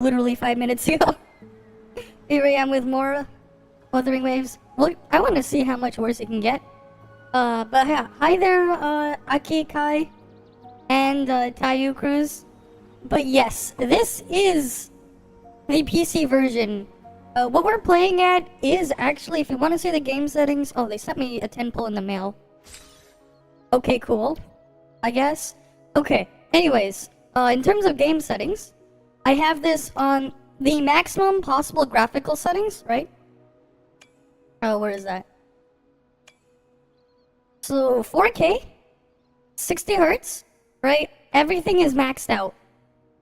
literally 5 minutes ago. Here I am with more Wuthering Waves. Look, I want to see how much worse it can get. But yeah, hi there, Aki Kai and Tayu Cruz. But yes, this is the PC version. What we're playing at is actually, if you want to see the game settings... Oh, they sent me a 10 pull in the mail. Okay, cool. I guess. Okay, anyways, in terms of game settings, I have this on the maximum possible graphical settings, right? Oh, where is that? So, 4K, 60 Hertz, right? Everything is maxed out.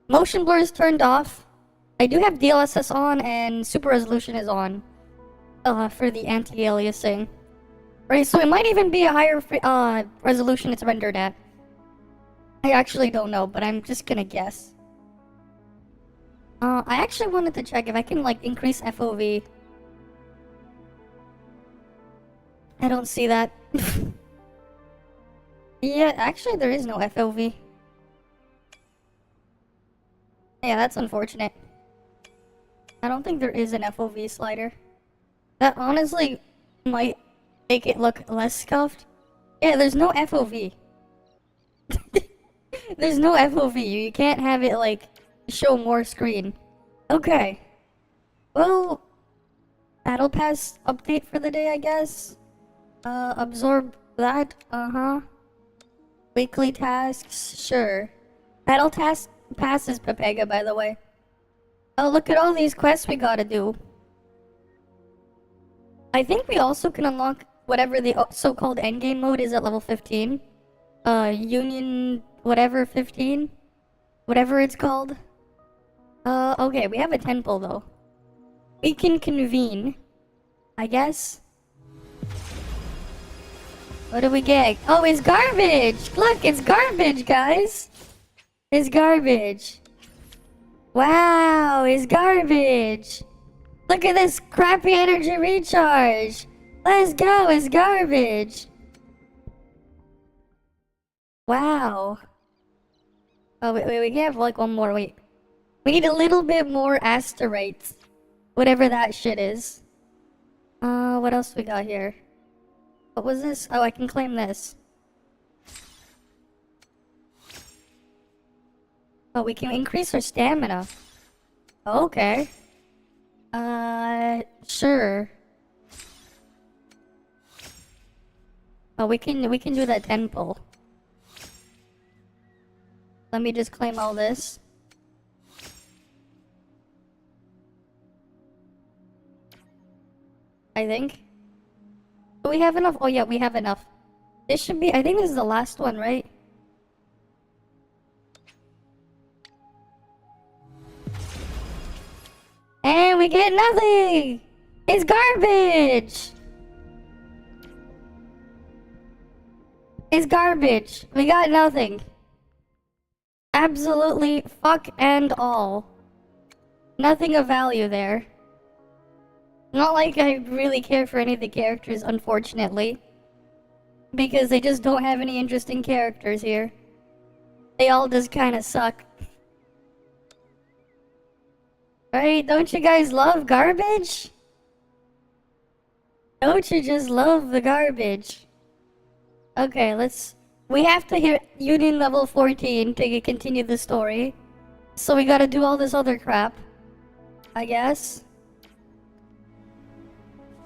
Motion blur is turned off. I do have DLSS on, and super resolution is on. For the anti-aliasing. Right, so it might even be a higher resolution it's rendered at. I actually don't know, but I'm just gonna guess. I actually wanted to check if I can, like, increase FOV. I don't see that. Yeah, actually there is no FOV. Yeah, that's unfortunate. I don't think there is an FOV slider. That honestly might make it look less scuffed. Yeah, there's no FOV. There's no FOV. You can't have it, like, show more screen. Okay. Well, Battle Pass update for the day, I guess. Absorb that. Weekly tasks, sure. Battle Pass is Pepega, by the way. Oh, look at all these quests we gotta do. I think we also can unlock whatever the so-called endgame mode is at level 15. Union whatever 15? Whatever it's called. Okay, we have a 10 pull though. We can convene, I guess. What do we get? Oh, it's garbage! Look, it's garbage, guys! It's garbage. Wow, it's garbage! Look at this crappy energy recharge! Let's go, it's garbage! Wow. Oh, wait, we can have like one more, wait. We need a little bit more asteroids. Whatever that shit is. What else we got here? What was this? Oh, I can claim this. Oh, we can increase our stamina. Okay. Sure. Oh, we can do that 10 pull. Let me just claim all this. I think. Do we have enough? Oh yeah, we have enough. This should be, I think this is the last one, right? And we get nothing! It's garbage! It's garbage. We got nothing. Absolutely fuck and all. Nothing of value there. Not like I really care for any of the characters, unfortunately. Because they just don't have any interesting characters here. They all just kinda suck. Right? Don't you guys love garbage? Don't you just love the garbage? Okay, we have to hit Union level 14 to continue the story. So we gotta do all this other crap. I guess.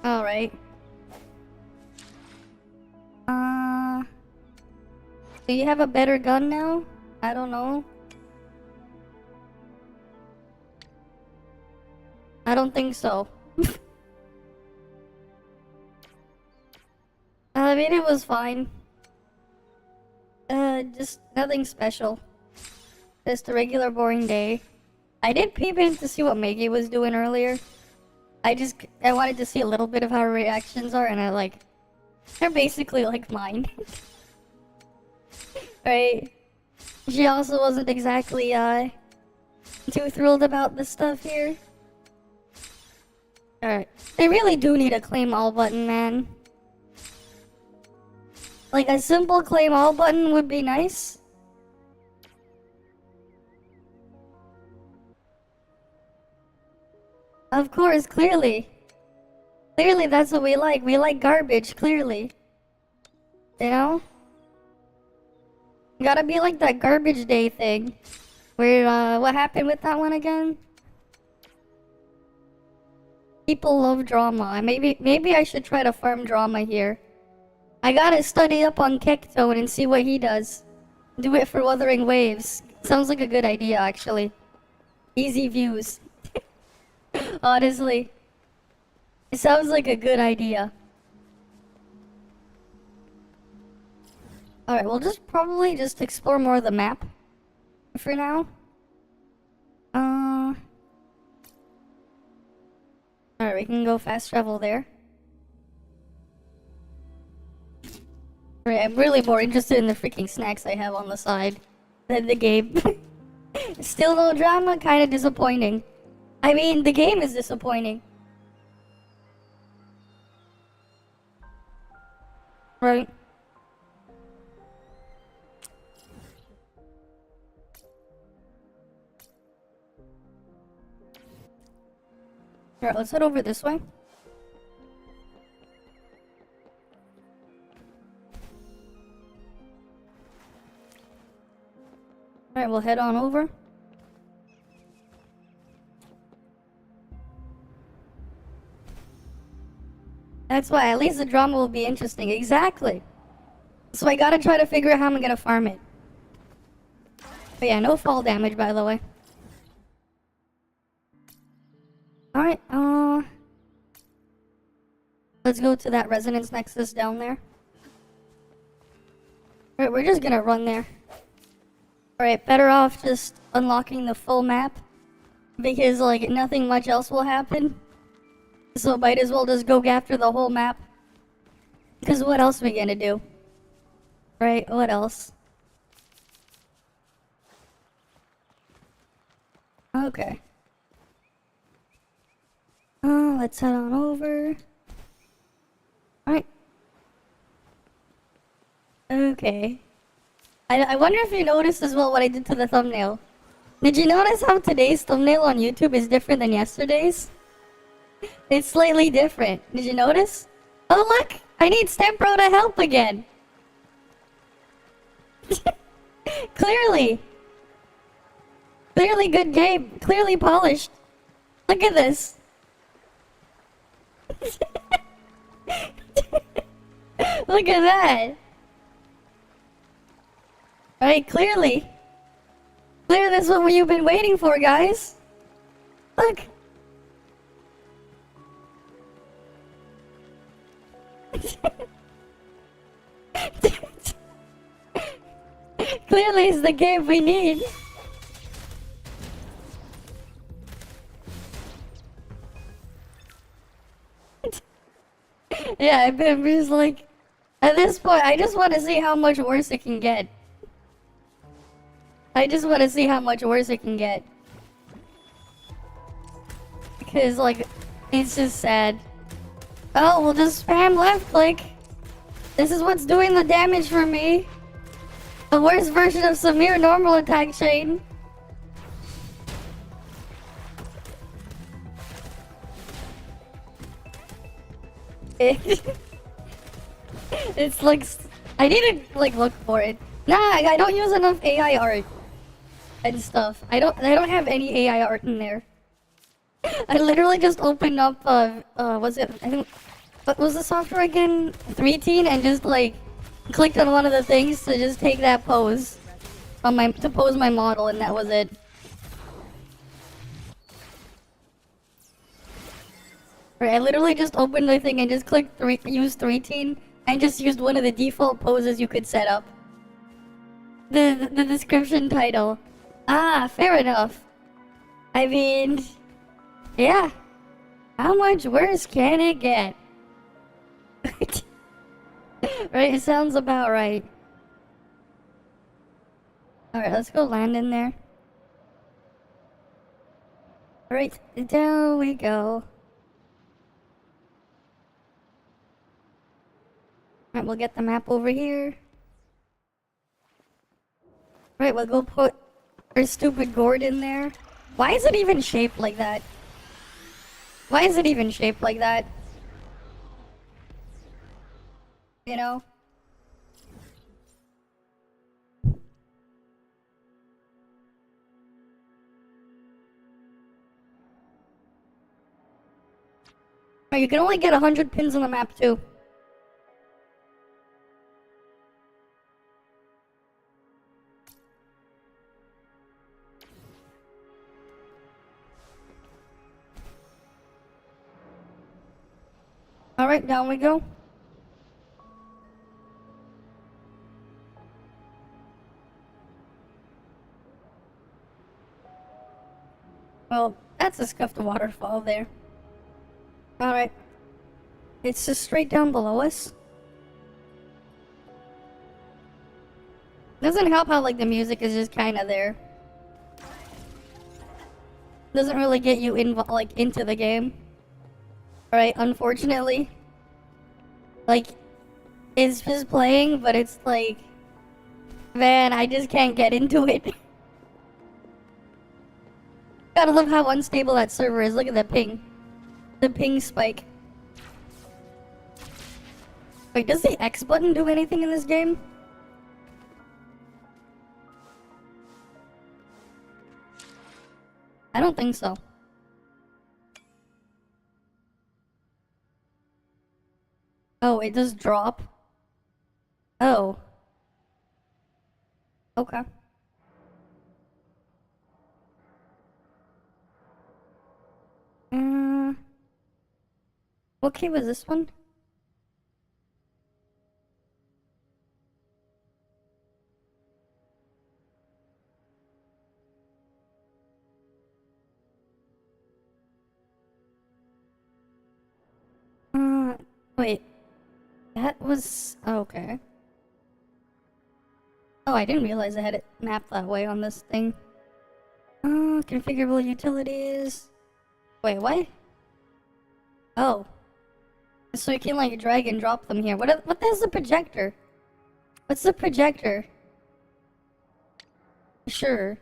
Alright. Do you have a better gun now? I don't know. I don't think so. I mean, it was fine. Just nothing special. Just a regular boring day. I did peep in to see what Maggie was doing earlier. I wanted to see a little bit of how her reactions are, and they're basically like mine. Right? She also wasn't exactly, too thrilled about this stuff here. Alright. They really do need a claim all button, man. Like, a simple claim all button would be nice. Of course, clearly. Clearly that's what we like. We like garbage, clearly. You know? Gotta be like that garbage day thing. Where, what happened with that one again? People love drama. Maybe I should try to farm drama here. I gotta study up on Kectone and see what he does. Do it for Wuthering Waves. Sounds like a good idea, actually. Easy views. Honestly. It sounds like a good idea. Alright, we'll just probably just explore more of the map. For now. Alright, we can go fast travel there. Alright, I'm really more interested in the freaking snacks I have on the side than the game. Still no drama? Kinda disappointing. I mean, the game is disappointing. Right. Alright, let's head over this way. Alright, we'll head on over. That's why, at least the drama will be interesting. Exactly. So I gotta try to figure out how I'm gonna farm it. But yeah, no fall damage, by the way. Alright, let's go to that resonance nexus down there. Alright, we're just gonna run there. Alright, better off just unlocking the full map. Because, like, nothing much else will happen. So might as well just go after the whole map. Because what else are we gonna do? Right, what else? Okay. Let's head on over. Alright. Okay. I wonder if you noticed as well what I did to the thumbnail. Did you notice how today's thumbnail on YouTube is different than yesterday's? It's slightly different. Did you notice? Oh look! I need Stempro to help again! Clearly! Clearly good game. Clearly polished. Look at this. Look at that. Right, clearly. Clearly this is what you've been waiting for, guys. Look. Clearly it's the game we need. Yeah, I've been just like, at this point, I just want to see how much worse it can get. I just want to see how much worse it can get. Because, like, it's just sad. Oh, we'll just spam left click. This is what's doing the damage for me. The worst version of Samir normal attack chain. It's like, I need to like look for it. Nah, I don't use enough AI art and stuff. I don't have any AI art in there. I literally just opened up was it, I think, what was the software again? 3teen, and just like clicked on one of the things to just take that pose on to pose my model, and that was it. Right, I literally just opened the thing and just clicked use 3teen and just used one of the default poses you could set up. The description title. Ah, fair enough. I mean, yeah. How much worse can it get? Right, it sounds about right. Alright, let's go land in there. Alright, there we go. Alright, we'll get the map over here. Right, we'll go put our stupid gourd in there. Why is it even shaped like that? Why is it even shaped like that? You know? Oh, you can only get 100 pins on the map too. Alright, down we go. Well, that's a scuffed waterfall there. Alright. It's just straight down below us. Doesn't help how, like, the music is just kinda there. Doesn't really get you into the game. Right, unfortunately. Like, it's just playing, but it's like... Man, I just can't get into it. Gotta love how unstable that server is. Look at the ping. The ping spike. Wait, does the X button do anything in this game? I don't think so. Oh, it does drop? Oh. Okay. What cave was this one? Wait. That was... okay. Oh, I didn't realize I had it mapped that way on this thing. Configurable utilities... Wait, what? Oh. So you can, like, drag and drop them here. What the hell's the projector? What's the projector? Sure.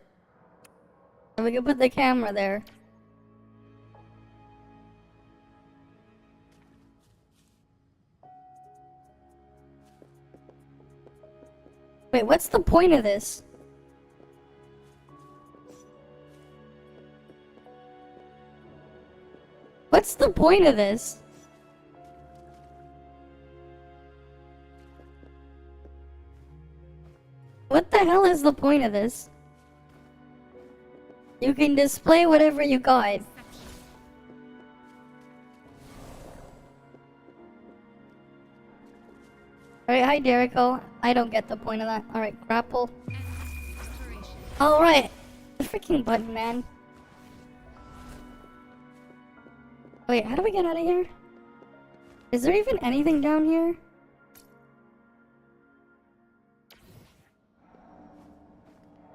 So we can put the camera there. Wait, what's the point of this? What's the point of this? What the hell is the point of this? You can display whatever you got. Alright, hi Jericho. I don't get the point of that. Alright, grapple. Alright. The freaking button, man. Wait, how do we get out of here? Is there even anything down here?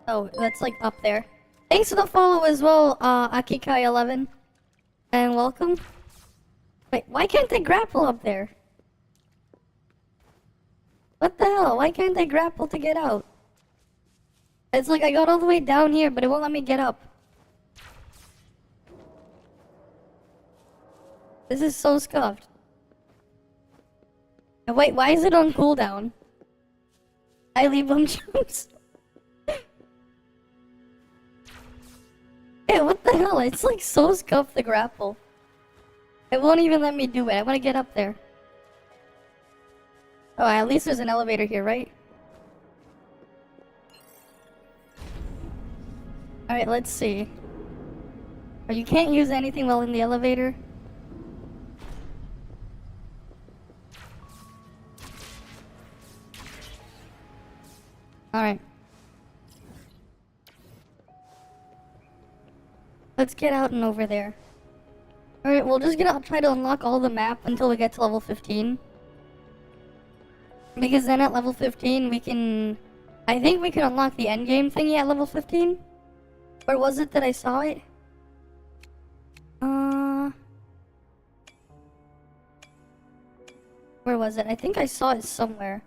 Oh, that's like up there. Thanks for the follow as well, Akikai11. And welcome. Wait, why can't they grapple up there? What the hell? Why can't they grapple to get out? It's like I got all the way down here, but it won't let me get up. This is so scuffed. And wait, why is it on cooldown? I leave them jumps. Yeah, what the hell? It's like so scuffed the grapple. It won't even let me do it. I want to get up there. Oh, at least there's an elevator here, right? Alright, let's see. Oh, you can't use anything while in the elevator? Alright. Let's get out and over there. Alright, we're just gonna try to unlock all the map until we get to level 15. Because then at level 15 we can... I think we can unlock the endgame thingy at level 15? Or was it that I saw it? Where was it? I think I saw it somewhere.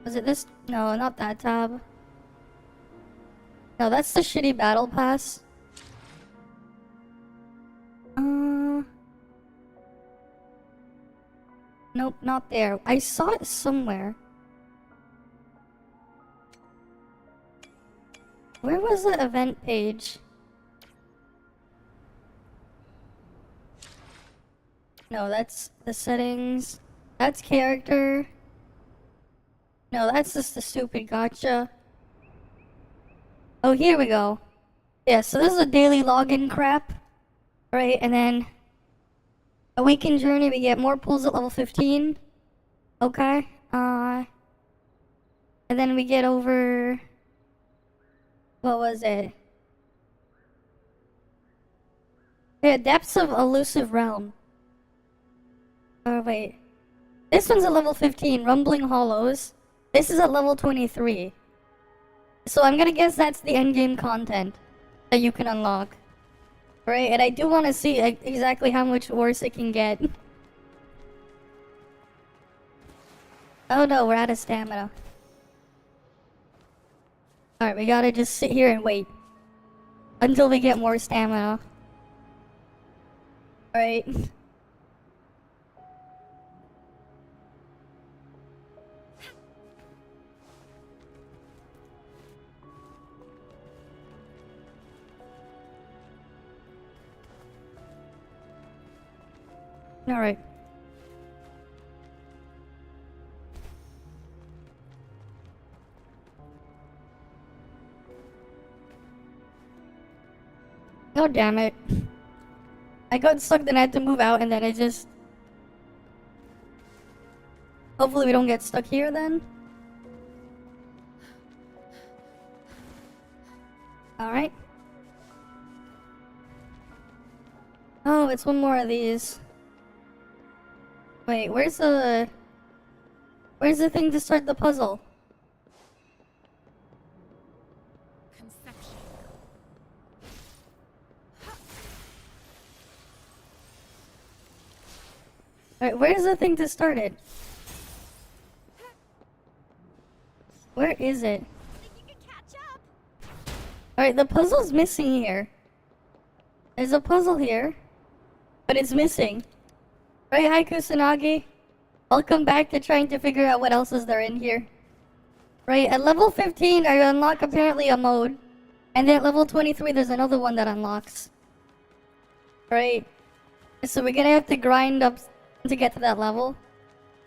Was it this? No, not that tab. No, that's the shitty battle pass. Nope, not there. I saw it somewhere. Where was the event page? No, that's the settings. That's character. No, that's just the stupid gotcha. Oh, here we go. Yeah, so this is a daily login crap. Right, and then Awakened Journey, we get more pulls at level 15. Okay. And then we get over... What was it? Yeah, Depths of Elusive Realm. Oh, wait. This one's at level 15, Rumbling Hollows. This is at level 23. So I'm gonna guess that's the endgame content that you can unlock. Right, and I do want to see exactly how much worse it can get. Oh no, we're out of stamina. Alright, we gotta just sit here and wait. Until we get more stamina. Alright. Alright. Oh damn it. I got stuck, then I had to move out, and then it just... Hopefully we don't get stuck here then. Alright. Oh, it's one more of these. Wait, where's the thing to start the puzzle? Conception. Alright, where's the thing to start it? Where is it? Think you can catch up? Alright, the puzzle's missing here. There's a puzzle here, but it's missing. Right, hi Kusanagi. Welcome back to trying to figure out what else is there in here. Right, at level 15 I unlock apparently a mode. And then at level 23 there's another one that unlocks. Right. So we're gonna have to grind up to get to that level.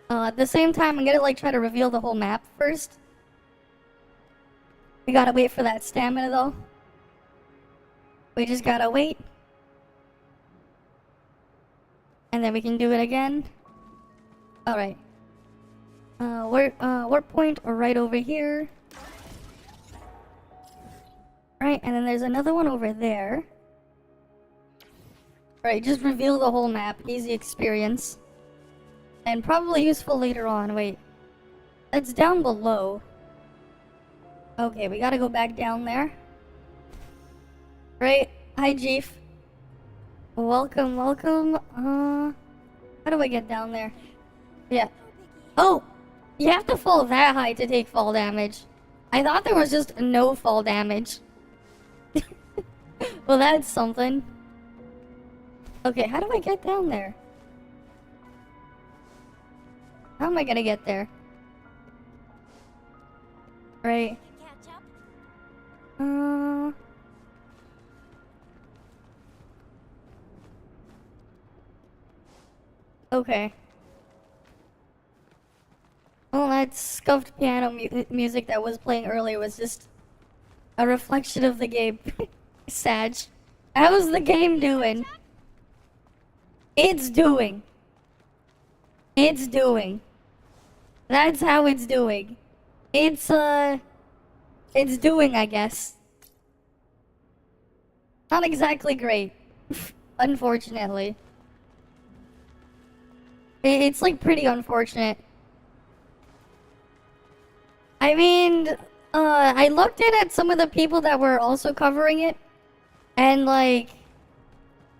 At the same time I'm gonna like try to reveal the whole map first. We gotta wait for that stamina though. We just gotta wait. And then we can do it again. Alright. Warp point right over here. Right, and then there's another one over there. Right, just reveal the whole map. Easy experience. And probably useful later on. Wait. That's down below. Okay, we gotta go back down there. Right, hi Jeef. Welcome, welcome. How do I get down there? Yeah. Oh! You have to fall that high to take fall damage. I thought there was just no fall damage. Well, that's something. Okay, how do I get down there? How am I gonna get there? Right. Catch up? Okay. Well, that scuffed piano music that was playing earlier was just a reflection of the game. Sag. How's the game doing? It's doing. It's doing. That's how it's doing. It's doing, I guess. Not exactly great. Unfortunately. It's like pretty unfortunate. I mean, I looked in at some of the people that were also covering it, and like,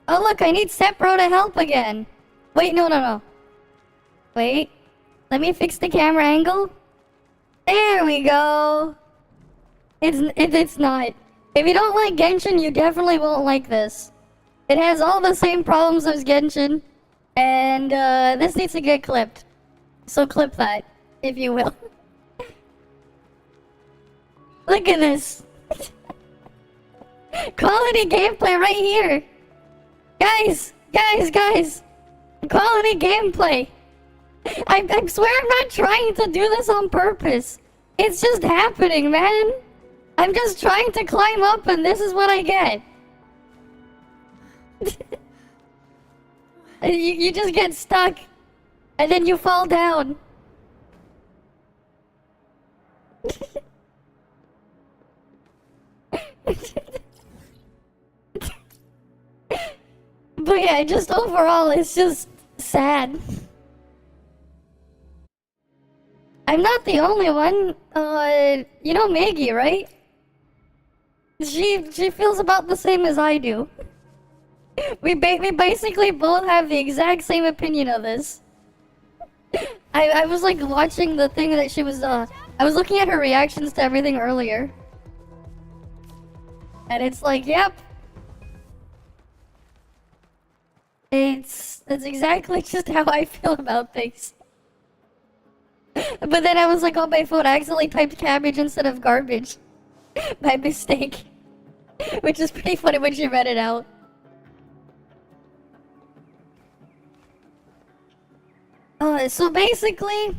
oh look, I need Sepro to help again. Wait, no. Wait, let me fix the camera angle. There we go. It's not. If you don't like Genshin, you definitely won't like this. It has all the same problems as Genshin, and this needs to get clipped. So clip that, if you will. Look at this. Quality gameplay right here. Guys. Quality gameplay. I swear I'm not trying to do this on purpose. It's just happening, man. I'm just trying to climb up and this is what I get. You just get stuck. And then you fall down. But yeah, just overall, it's just sad. I'm not the only one. You know Maggie, right? She feels about the same as I do. We basically both have the exact same opinion of this. I was like watching the thing that she was I was looking at her reactions to everything earlier. And it's like, yep. That's exactly just how I feel about things. But then I was like on my phone, I accidentally typed cabbage instead of garbage. By mistake. Which is pretty funny when she read it out. So basically...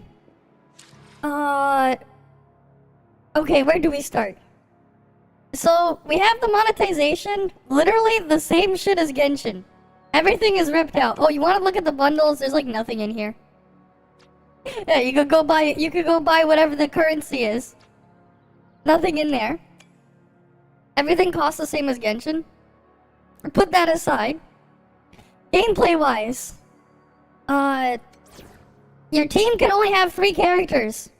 Okay, where do we start? So, we have the monetization, literally the same shit as Genshin. Everything is ripped out. Oh, you wanna look at the bundles? There's like nothing in here. Yeah, you could go buy whatever the currency is. Nothing in there. Everything costs the same as Genshin. Put that aside. Gameplay-wise, your team can only have 3 characters.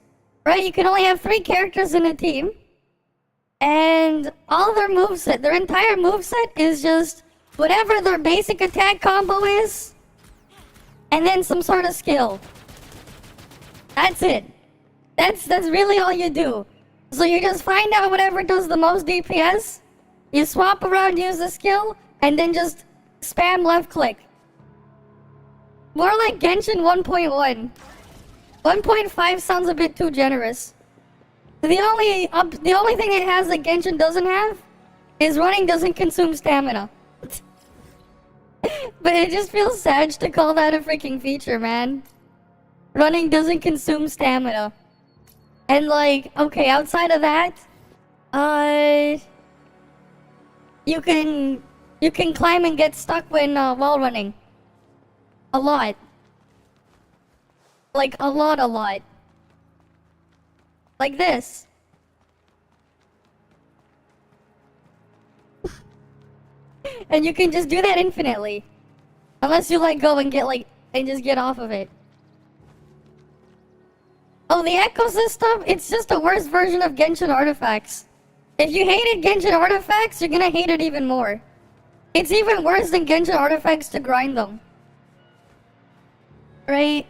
Right? You can only have 3 characters in a team. And all their moveset, their entire moveset is just whatever their basic attack combo is, and then some sort of skill. That's it. That's really all you do. So you just find out whatever does the most DPS, you swap around, use the skill, and then just spam left click. More like Genshin 1.1. 1.5 sounds a bit too generous. The only thing it has that Genshin doesn't have is running doesn't consume stamina. But it just feels sad to call that a freaking feature, man. Running doesn't consume stamina. And like, okay, outside of that, you can climb and get stuck when while running. A lot. Like a lot. Like this. And you can just do that infinitely. Unless you let go and get like, and just get off of it. Oh, the ecosystem? It's just a worse version of Genshin artifacts. If you hated Genshin artifacts, you're gonna hate it even more. It's even worse than Genshin artifacts to grind them. Right?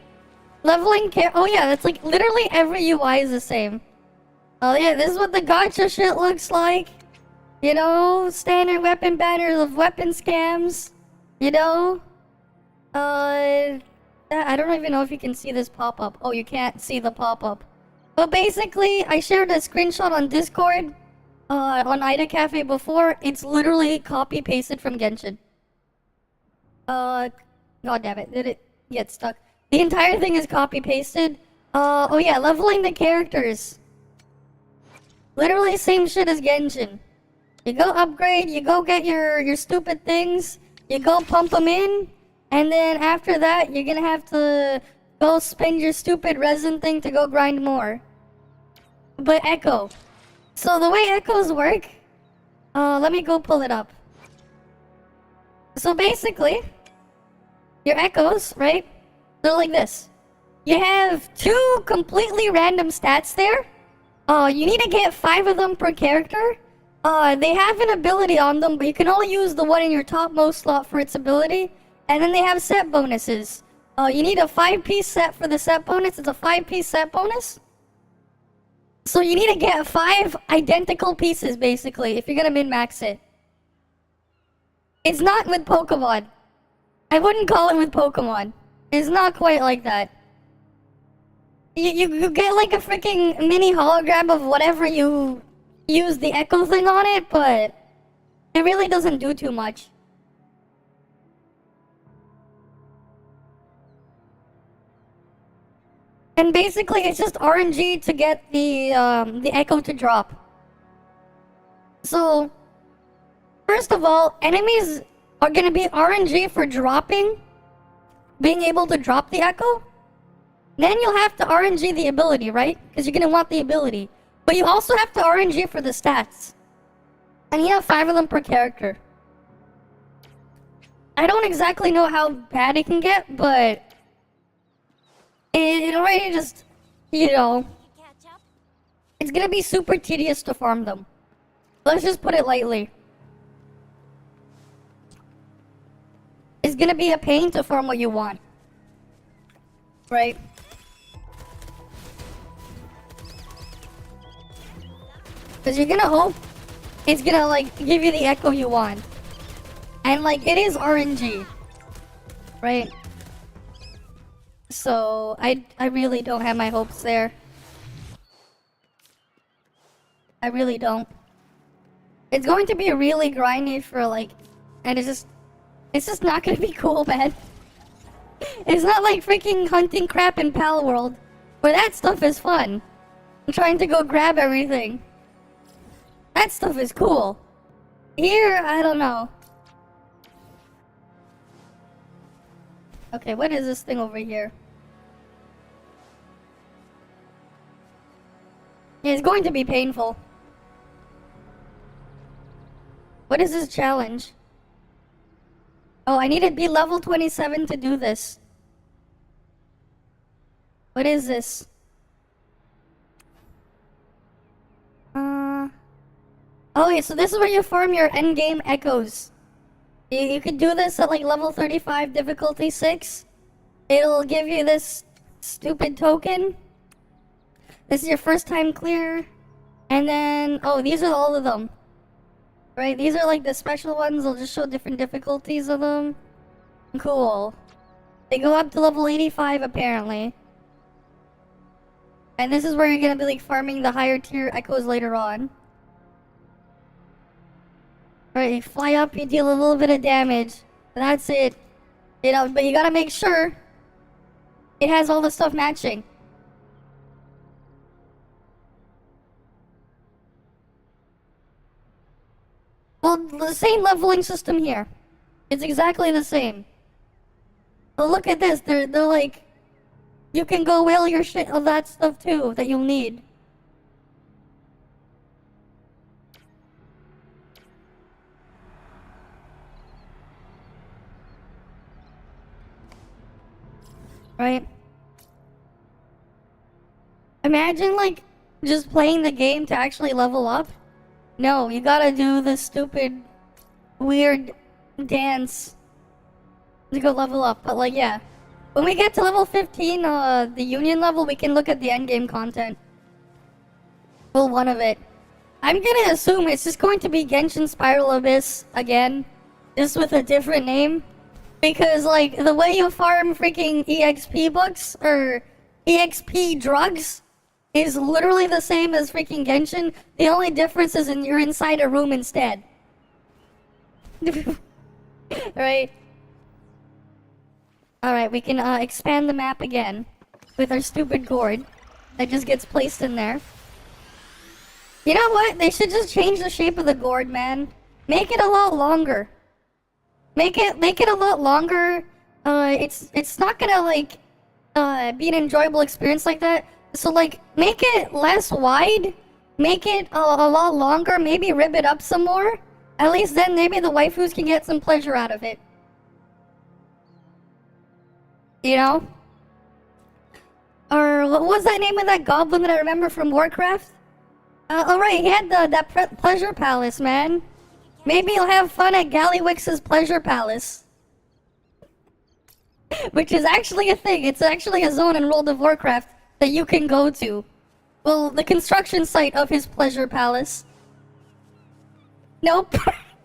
Leveling oh yeah, that's like literally every UI is the same. Oh yeah, this is what the gacha shit looks like. You know, standard weapon banners of weapon scams. You know? I don't even know if you can see this pop-up. Oh, you can't see the pop-up. But basically, I shared a screenshot on Discord, on Ida Cafe before. It's literally copy-pasted from Genshin. God damn it, did it get stuck? The entire thing is copy-pasted. Oh yeah, leveling the characters. Literally same shit as Genshin. You go upgrade, you go get your stupid things, you go pump them in, and then after that, you're gonna have to go spend your stupid resin thing to go grind more. But Echo. So the way Echoes work, let me go pull it up. So basically, your Echoes, right? They're like this. You have 2 completely random stats there. You need to get 5 of them per character. They have an ability on them, but you can only use the one in your topmost slot for its ability. And then they have set bonuses. You need a 5-piece set for the set bonus. It's a 5-piece set bonus. So you need to get 5 identical pieces, basically, if you're gonna min-max it. It's not with Pokemon. I wouldn't call it with Pokemon. It's not quite like that. you get like a freaking mini hologram of whatever you use the echo thing on it, but it really doesn't do too much. And basically, it's just RNG to get the echo to drop. So, first of all, enemies are gonna be RNG for dropping, being able to drop the echo. Then you'll have to RNG the ability, right? Because you're gonna want the ability. But you also have to RNG for the stats. And you have 5 of them per character. I don't exactly know how bad it can get, but it already just, you know, Catch up. it's gonna be super tedious to farm them. Let's just put it lightly. It's gonna be a pain to farm what you want. Right? Because you're gonna hope it's gonna, like, give you the echo you want. And, like, it is RNG. Right? So, I really don't have my hopes there. I really don't. It's going to be really grindy for, like... And it's just not gonna be cool, man. It's not like freaking hunting crap in Pal World, where that stuff is fun. I'm trying to go grab everything. That stuff is cool. Here, I don't know. Okay, what is this thing over here? Yeah, it's going to be painful. What is this challenge? Oh, I need to be level 27 to do this. What is this? Oh, yeah, so this is where you farm your endgame echoes. You could do this at like level 35, difficulty 6. It'll give you this stupid token. This is your first time clear. And then, oh, these are all of them. Right, these are like the special ones. They'll just show different difficulties of them. Cool. They go up to level 85 apparently. And this is where you're gonna be like farming the higher tier echoes later on. Alright, you fly up, you deal a little bit of damage. That's it. You know, but you gotta make sure it has all the stuff matching. Well, the same leveling system here. It's exactly the same. But look at this, they're like... You can go whale your shit of that stuff too, that you'll need. Right? Imagine like just playing the game to actually level up. No, you gotta do this stupid weird dance to go level up. But like, yeah. When we get to level 15, the union level, we can look at the endgame content. Well, one of it. I'm gonna assume it's just going to be Genshin Spiral Abyss again. Just with a different name. Because, like, the way you farm freaking EXP books, or EXP drugs, is literally the same as freaking Genshin. The only difference is you're inside a room instead. Right? Alright, we can expand the map again with our stupid gourd that just gets placed in there. You know what? They should just change the shape of the gourd, man. Make it a lot longer. Make it a lot longer. It's not gonna like be an enjoyable experience like that. So like, make it less wide. Make it a lot longer. Maybe rib it up some more. At least then maybe the waifus can get some pleasure out of it. You know? Or what was that name of that goblin that I remember from Warcraft? Oh right, he had that pleasure palace, man. Maybe you'll have fun at Gallywix's pleasure palace. Which is actually a thing. It's actually a zone in World of Warcraft that you can go to. Well, the construction site of his pleasure palace. Nope.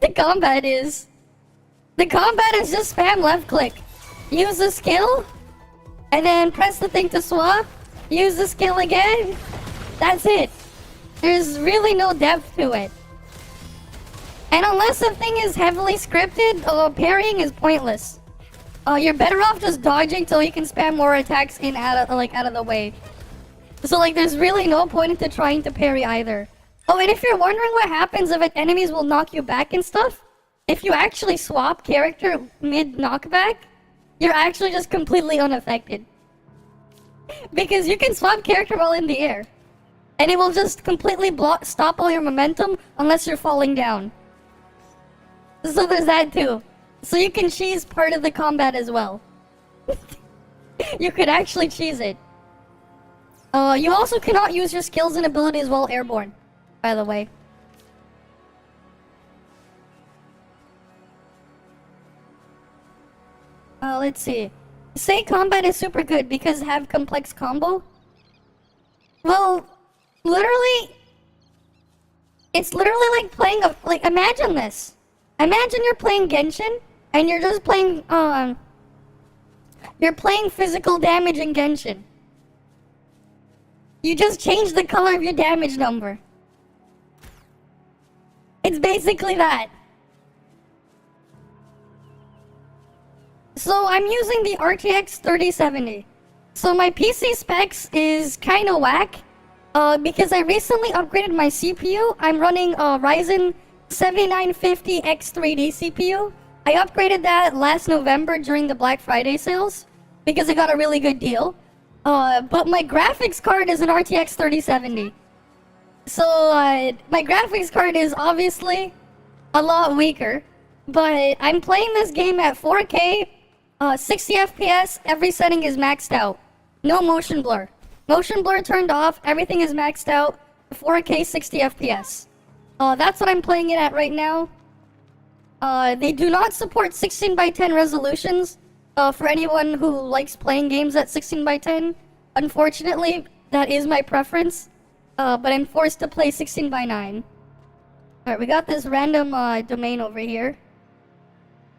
The combat is just spam left click. Use the skill, and then press the thing to swap, use the skill again. That's it. There's really no depth to it. And unless the thing is heavily scripted, parrying is pointless. You're better off just dodging till you can spam more attacks out of the way. So like there's really no point into trying to parry either. Oh, and if you're wondering what happens if enemies will knock you back and stuff, if you actually swap character mid knockback, you're actually just completely unaffected. Because you can swap character while in the air. And it will just completely stop all your momentum unless you're falling down. So there's that too. So you can cheese part of the combat as well. You could actually cheese it. You also cannot use your skills and abilities while airborne, by the way. Let's see. Say combat is super good because have complex combo. Well, literally, it's literally like playing imagine this. Imagine you're playing Genshin and you're just playing, you're playing physical damage in Genshin. You just change the color of your damage number. It's basically that. So I'm using the RTX 3070. So my PC specs is kinda whack. Because I recently upgraded my CPU. I'm running a Ryzen 7950 X3D CPU. I upgraded that last November during the Black Friday sales. Because I got a really good deal. But my graphics card is an RTX 3070. So, my graphics card is obviously a lot weaker. But I'm playing this game at 4K, 60 FPS, every setting is maxed out. No motion blur. Motion blur turned off, everything is maxed out, 4K 60 FPS. That's what I'm playing it at right now. They do not support 16:10 resolutions. For anyone who likes playing games at 16:10, unfortunately, that is my preference. But I'm forced to play 16:9. Alright, we got this random domain over here.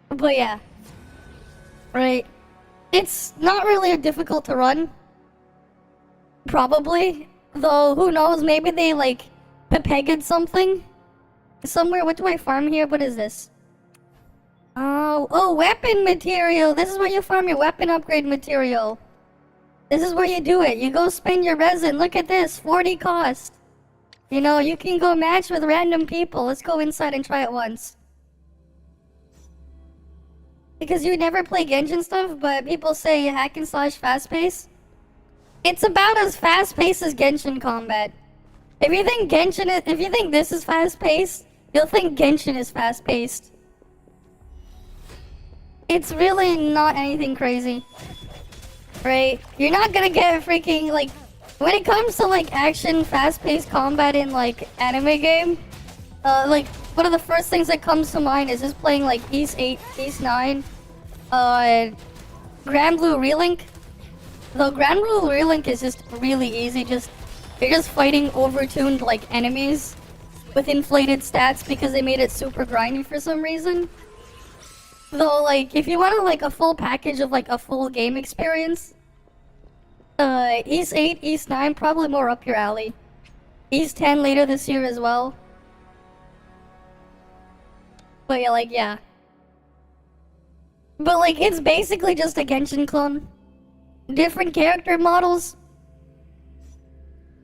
But yeah. Right. It's not really difficult to run. Probably. Though, who knows, maybe they pegged something somewhere. What do I farm here? What is this? Oh, weapon material. This is where you farm your weapon upgrade material. This is where you do it. You go spend your resin. Look at this, 40 cost. You know, you can go match with random people. Let's go inside and try it once. Because you never play Genshin stuff, but people say hack and slash fast pace. It's about as fast paced as Genshin combat. If you think this is fast paced, you'll think Genshin is fast paced. It's really not anything crazy. Right? You're not gonna get freaking, when it comes to, action, fast-paced combat in, anime game, one of the first things that comes to mind is just playing, East 8, East 9, Grand Blue Relink. Though Grand Blue Relink is just really easy, you're just fighting overtuned, enemies with inflated stats because they made it super grindy for some reason. Though, if you want a full package of, a full game experience, East 8, East 9, probably more up your alley. East 10 later this year as well. But yeah, yeah. But, it's basically just a Genshin clone. Different character models.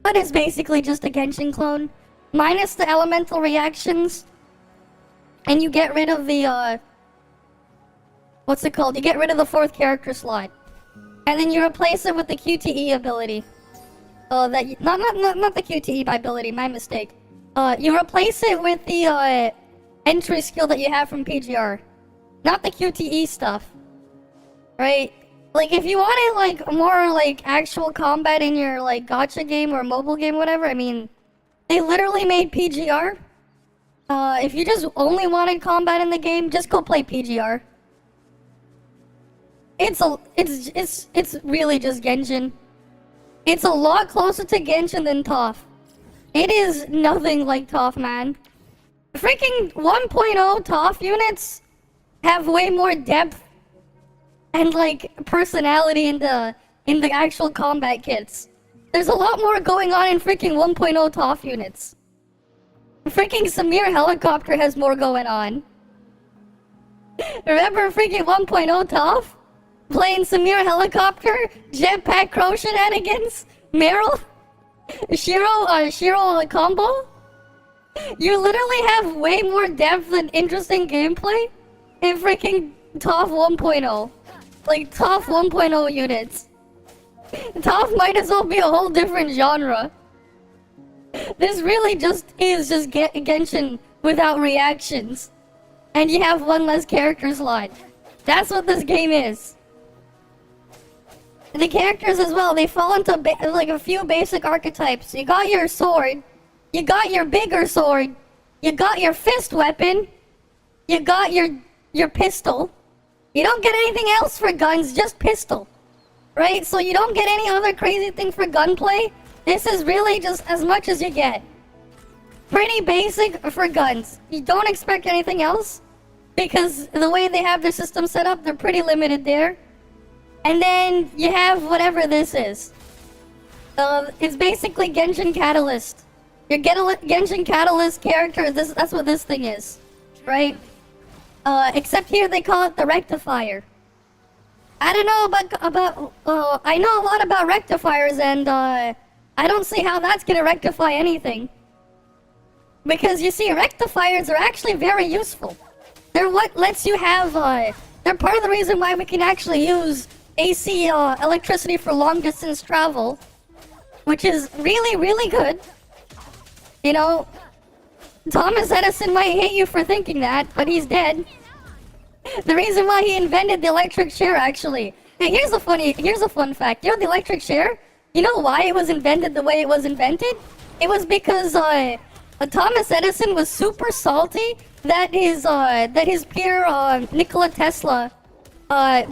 But it's basically just a Genshin clone. Minus the elemental reactions. And you get rid of the, what's it called? You get rid of the 4th character slot. And then you replace it with the QTE ability. Not the QTE ability, my mistake. You replace it with the, entry skill that you have from PGR. Not the QTE stuff. Right? If you wanted, more, actual combat in your, gacha game or mobile game, whatever, I mean, they literally made PGR. If you just only wanted combat in the game, just go play PGR. It's really just Genshin. It's a lot closer to Genshin than ToF. It is nothing like ToF, man. Freaking 1.0 ToF units have way more depth and personality in the actual combat kits. There's a lot more going on in freaking 1.0 TOF units. Freaking Samir helicopter has more going on. Remember freaking 1.0 TOF? Playing Samir helicopter, jetpack crow shenanigans, Meryl, Shiro combo? You literally have way more depth and interesting gameplay in freaking TOF 1.0. Like TOF 1.0 units. TOF might as well be a whole different genre. This really just is just Genshin without reactions. And you have one less character slot. That's what this game is. The characters as well, they fall into like a few basic archetypes. You got your sword. You got your bigger sword. You got your fist weapon. You got your pistol. You don't get anything else for guns, just pistol. Right? So you don't get any other crazy thing for gunplay. This is really just as much as you get. Pretty basic for guns. You don't expect anything else. Because the way they have their system set up, they're pretty limited there. And then you have whatever this is. It's basically Genshin Catalyst. Your Genshin Catalyst character, that's what this thing is. Right? Except here they call it the Rectifier. I don't know I know a lot about rectifiers, and I don't see how that's gonna rectify anything. Because you see, rectifiers are actually very useful. They're what lets you have, they're part of the reason why we can actually use AC electricity for long distance travel. Which is really, really good. You know, Thomas Edison might hate you for thinking that, but he's dead. The reason why he invented the electric chair, actually. Hey, here's a fun fact. You know the electric chair? You know why it was invented the way it was invented? It was because Thomas Edison was super salty that his peer Nikola Tesla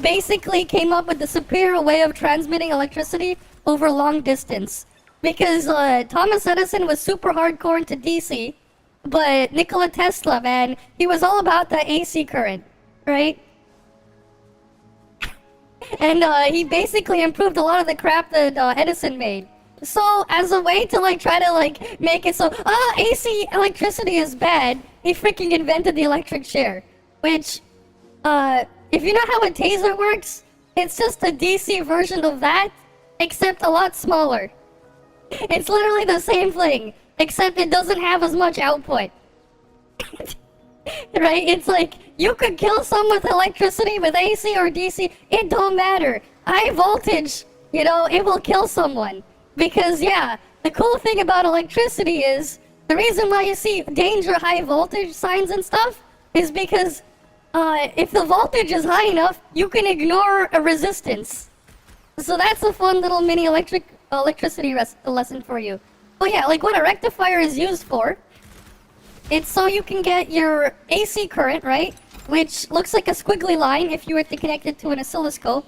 basically came up with the superior way of transmitting electricity over long distance. Because Thomas Edison was super hardcore into DC, but Nikola Tesla, man, he was all about the AC current. Right? And he basically improved a lot of the crap that Edison made. So, as a way to try to make it so, AC electricity is bad, he freaking invented the electric chair. Which, if you know how a taser works, it's just a DC version of that, except a lot smaller. It's literally the same thing, except it doesn't have as much output. Right? It's like, you could kill someone with electricity with AC or DC, it don't matter. High voltage, you know, it will kill someone. Because, yeah, the cool thing about electricity is, the reason why you see danger high voltage signs and stuff, is because, if the voltage is high enough, you can ignore a resistance. So that's a fun little mini electricity lesson for you. Oh yeah, like what a rectifier is used for, it's so you can get your AC current, right? Which looks like a squiggly line if you were to connect it to an oscilloscope.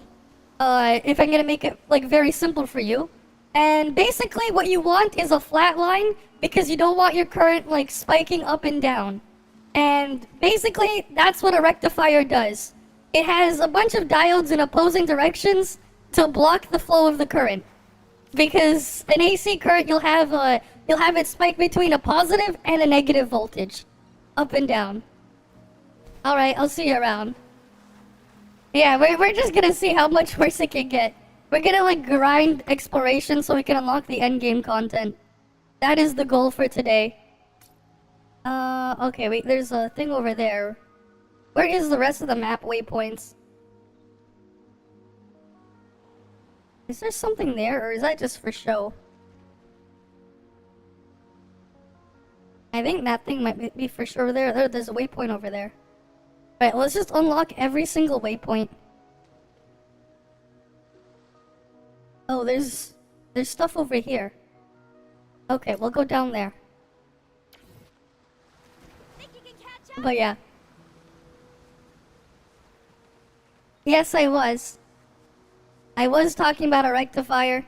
If I'm gonna make it very simple for you. And basically what you want is a flat line because you don't want your current spiking up and down. And basically that's what a rectifier does. It has a bunch of diodes in opposing directions to block the flow of the current. Because an AC current, you'll have it spike between a positive and a negative voltage, up and down. All right, I'll see you around. Yeah, we're just gonna see how much worse it can get. We're gonna grind exploration so we can unlock the end game content. That is the goal for today. Okay, wait, there's a thing over there. Where is the rest of the map waypoints? Is there something there, or is that just for show? I think that thing might be for sure there. There's a waypoint over there. Alright, let's just unlock every single waypoint. Oh, there's stuff over here. Okay, we'll go down there. Think you can catch up? But yeah. Yes, I was. I was talking about a rectifier.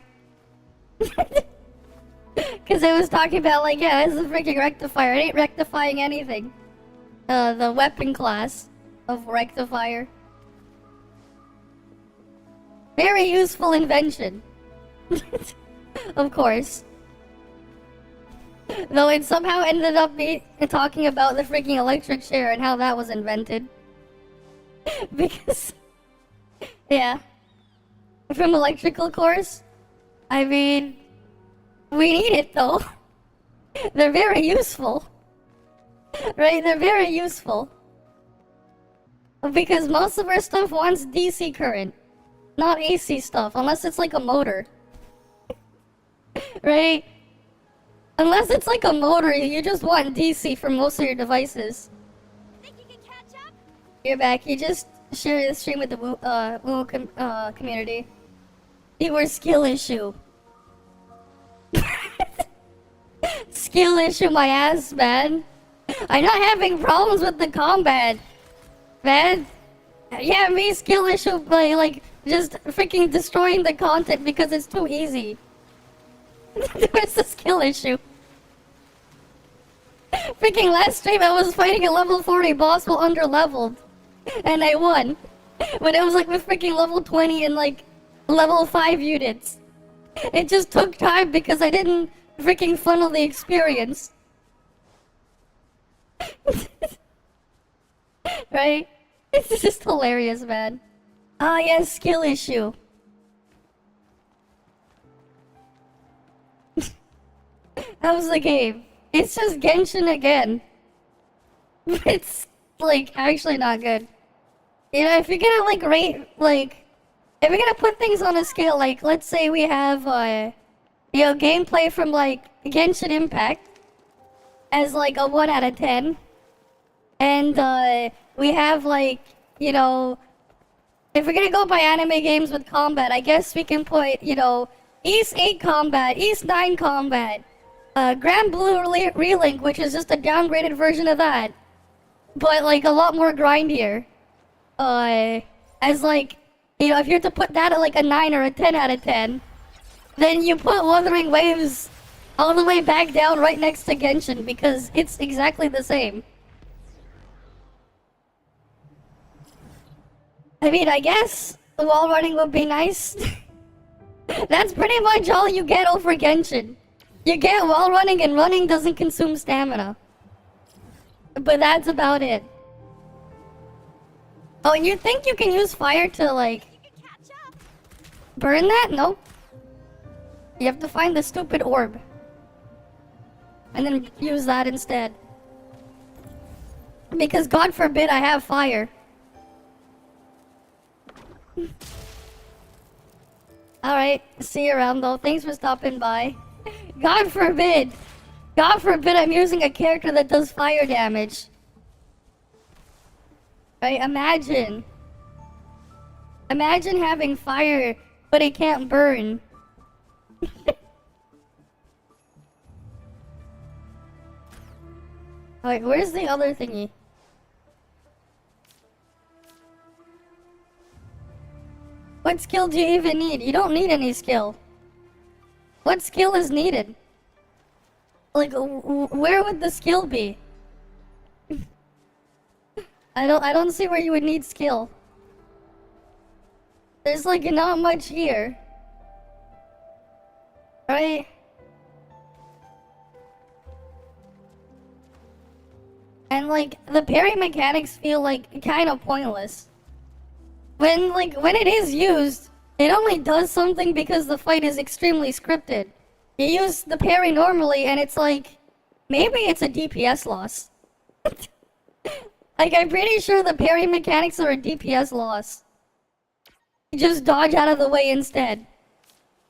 Because I was talking about, yeah, this is a freaking rectifier. It ain't rectifying anything. The weapon class of rectifier. Very useful invention. Of course. Though it somehow ended up talking about the freaking electric chair and how that was invented. Because, yeah. From electrical course, I mean, we need it though. They're very useful. Right? They're very useful. Because most of our stuff wants DC current, not AC stuff, unless it's like a motor. Right? Unless it's like a motor, you just want DC for most of your devices. Think you can catch up? You're back. You just shared the stream with the Woo community. You were skill issue. Skill issue my ass, man. I'm not having problems with the combat, man. Yeah, me skill issue by like just freaking destroying the content because it's too easy. Where's the skill issue? Freaking last stream I was fighting a level 40 boss while under-leveled. And I won. When it was like with freaking level 20 and like level 5 units. It just took time because I didn't freaking funnel the experience. Right? It's just hilarious, man. Ah, yes, skill issue. How's the game? It's just Genshin again. It's, like, actually not good. You know, if you're gonna, like, rate, like... If you're gonna put things on a scale, like, let's say we have, you know, gameplay from, like, Genshin Impact as, like, a 1 out of 10. And, we have, like, you know... If we're gonna go by anime games with combat, I guess we can put, you know, East 8 combat, East 9 combat, Grand Blue Relink, which is just a downgraded version of that, but like a lot more grindier. As like, you know, if you have to put that at like a 9 or a 10 out of 10, then you put Wuthering Waves all the way back down right next to Genshin because it's exactly the same. I mean, I guess the wall running would be nice. That's pretty much all you get over Genshin. You get wall running, and running doesn't consume stamina. But that's about it. Oh, and you think you can use fire to, like, burn that? Nope. You have to find the stupid orb. And then use that instead. Because God forbid I have fire. Alright, see you around though. Thanks for stopping by. God forbid! God forbid I'm using a character that does fire damage. Right, imagine. Imagine having fire, but it can't burn. Alright, where's the other thingy? What skill do you even need? You don't need any skill. What skill is needed? Like, where would the skill be? I don't see where you would need skill. There's like not much here. Right? And like, the parry mechanics feel like kind of pointless. When it is used, it only does something because the fight is extremely scripted. You use the parry normally and it's like, maybe it's a DPS loss. Like, I'm pretty sure the parry mechanics are a DPS loss. You just dodge out of the way instead.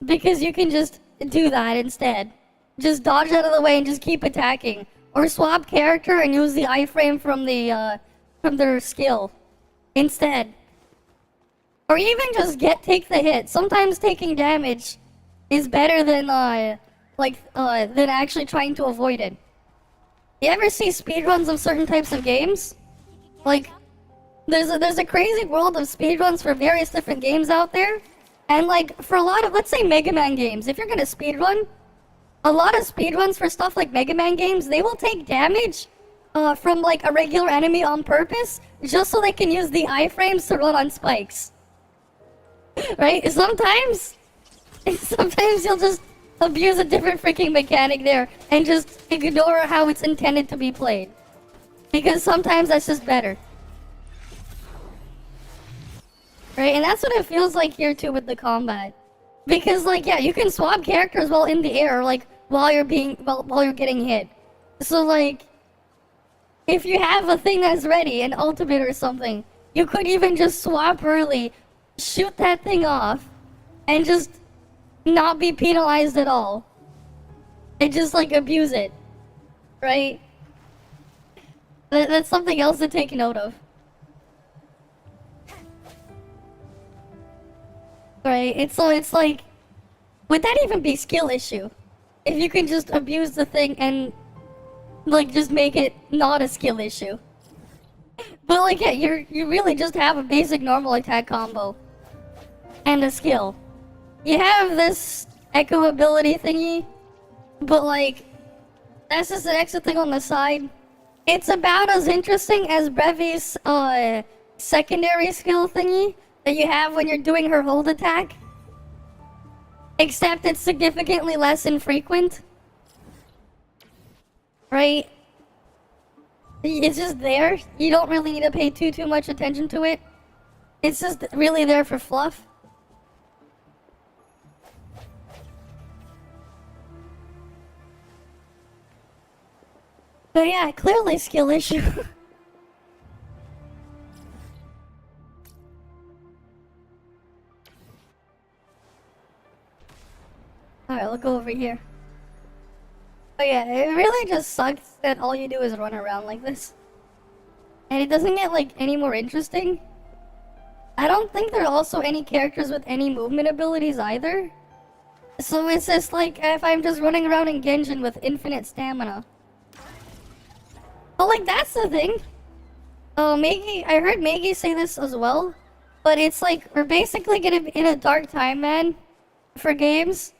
Because you can just do that instead. Just dodge out of the way and just keep attacking. Or swap character and use the iframe from their skill instead. Or even just take the hit. Sometimes taking damage is better than than actually trying to avoid it. You ever see speedruns of certain types of games? Like, there's a crazy world of speedruns for various different games out there. And like, for a lot of, let's say Mega Man games, if you're gonna speedrun, a lot of speedruns for stuff like Mega Man games, they will take damage from like a regular enemy on purpose, just so they can use the iframes to run on spikes. Right? Sometimes you'll just abuse a different freaking mechanic there and just ignore how it's intended to be played. Because sometimes that's just better. Right, and that's what it feels like here too with the combat. Because like, yeah, you can swap characters while in the air, like while you're getting hit. So like, if you have a thing that's ready, an ultimate or something, you could even just swap early, shoot that thing off, and just not be penalized at all. And just like abuse it. Right? That's something else to take note of. Right? It's like, would that even be skill issue? If you can just abuse the thing and like just make it not a skill issue. But like, yeah, you really just have a basic normal attack combo and a skill. You have this echo ability thingy, but like, that's just an extra thing on the side. It's about as interesting as Brevi's secondary skill thingy that you have when you're doing her hold attack. Except it's significantly less infrequent. Right? It's just there. You don't really need to pay too much attention to it. It's just really there for fluff. But yeah, clearly skill issue. Alright, we'll go over here. Oh yeah, it really just sucks that all you do is run around like this. And it doesn't get like any more interesting. I don't think there are also any characters with any movement abilities either. So it's just like if I'm just running around in Genshin with infinite stamina. But like that's the thing. Oh, Maggie, I heard Maggie say this as well. But it's like we're basically gonna be in a dark time, man, for games.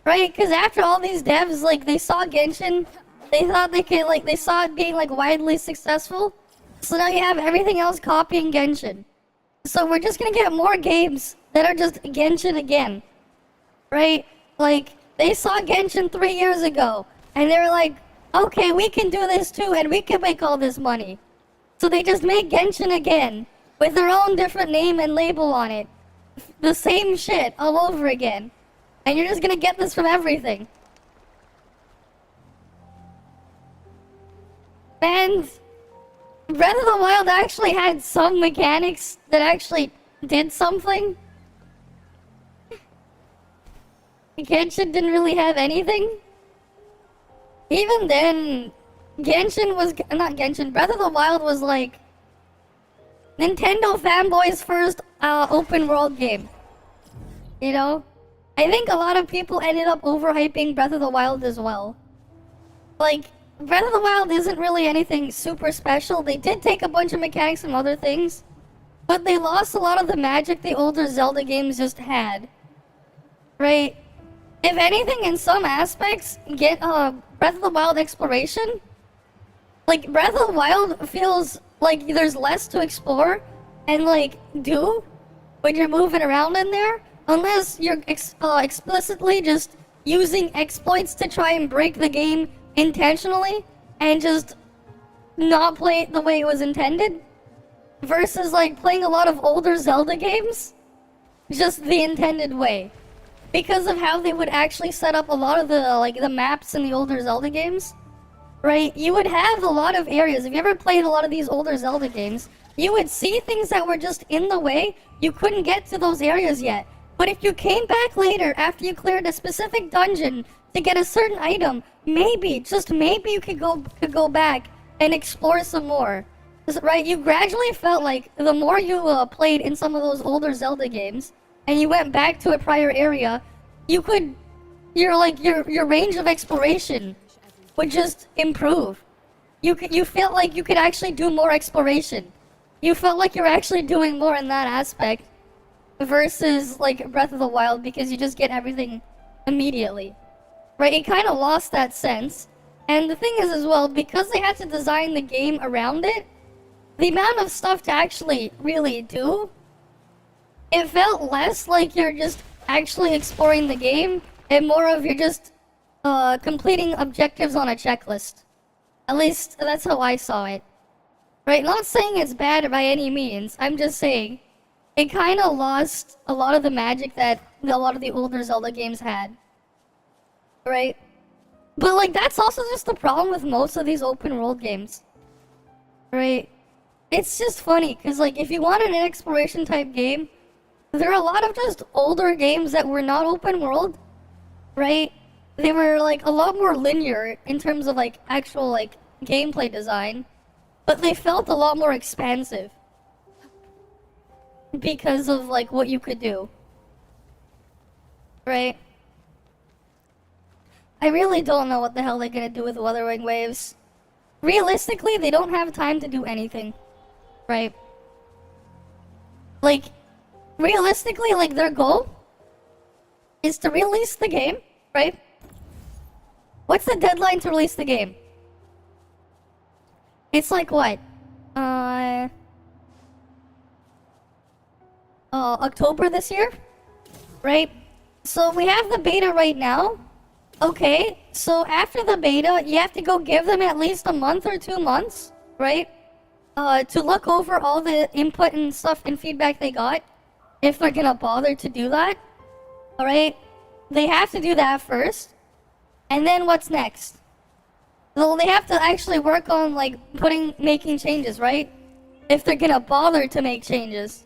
Right, because after all these devs, like, they saw Genshin, they thought they could, like, they saw it being, like, widely successful. So now you have everything else copying Genshin. So we're just gonna get more games that are just Genshin again. Right? Like, they saw Genshin 3 years ago, and they were like, okay, we can do this too, and we can make all this money. So they just make Genshin again, with their own different name and label on it. The same shit all over again. And you're just gonna get this from everything. And Breath of the Wild actually had some mechanics that actually did something. Genshin didn't really have anything. Even then, Genshin was not Genshin. Breath of the Wild was like Nintendo fanboys' first open world game. You know? I think a lot of people ended up overhyping Breath of the Wild as well. Like, Breath of the Wild isn't really anything super special. They did take a bunch of mechanics from other things, but they lost a lot of the magic the older Zelda games just had. Right? If anything, in some aspects, get Breath of the Wild exploration. Like, Breath of the Wild feels like there's less to explore and, like, do when you're moving around in there. Unless you're explicitly just using exploits to try and break the game intentionally and just not play it the way it was intended. Versus like playing a lot of older Zelda games just the intended way. Because of how they would actually set up a lot of the maps in the older Zelda games. Right? You would have a lot of areas. If you ever played a lot of these older Zelda games, you would see things that were just in the way. You couldn't get to those areas yet. But if you came back later after you cleared a specific dungeon to get a certain item, maybe, just maybe you could go back and explore some more. Right? You gradually felt like the more you played in some of those older Zelda games and you went back to a prior area, your range of exploration would just improve. You felt like you could actually do more exploration. You felt like you're actually doing more in that aspect. Versus like Breath of the Wild because you just get everything immediately. Right? It kind of lost that sense. And the thing is as well, because they had to design the game around it, the amount of stuff to actually really do, it felt less like you're just actually exploring the game and more of you're just completing objectives on a checklist. At least that's how I saw it. Right? Not saying it's bad by any means. I'm just saying it kind of lost a lot of the magic that a lot of the older Zelda games had. Right? But like that's also just the problem with most of these open world games. Right? It's just funny because like if you wanted an exploration type game, there are a lot of just older games that were not open world. Right? They were like a lot more linear in terms of like actual like gameplay design, but they felt a lot more expansive because of like what you could do. Right? I really don't know what the hell they're gonna do with Wuthering Waves. Realistically, they don't have time to do anything. Right? Like, realistically, like their goal is to release the game, right? What's the deadline to release the game? It's like what? October this year? Right? So we have the beta right now. Okay, so after the beta, you have to go give them at least a month or 2 months, right? To look over all the input and stuff and feedback they got, if they're gonna bother to do that. Alright? They have to do that first. And then what's next? Well, they have to actually work on, like, making changes, right? If they're gonna bother to make changes.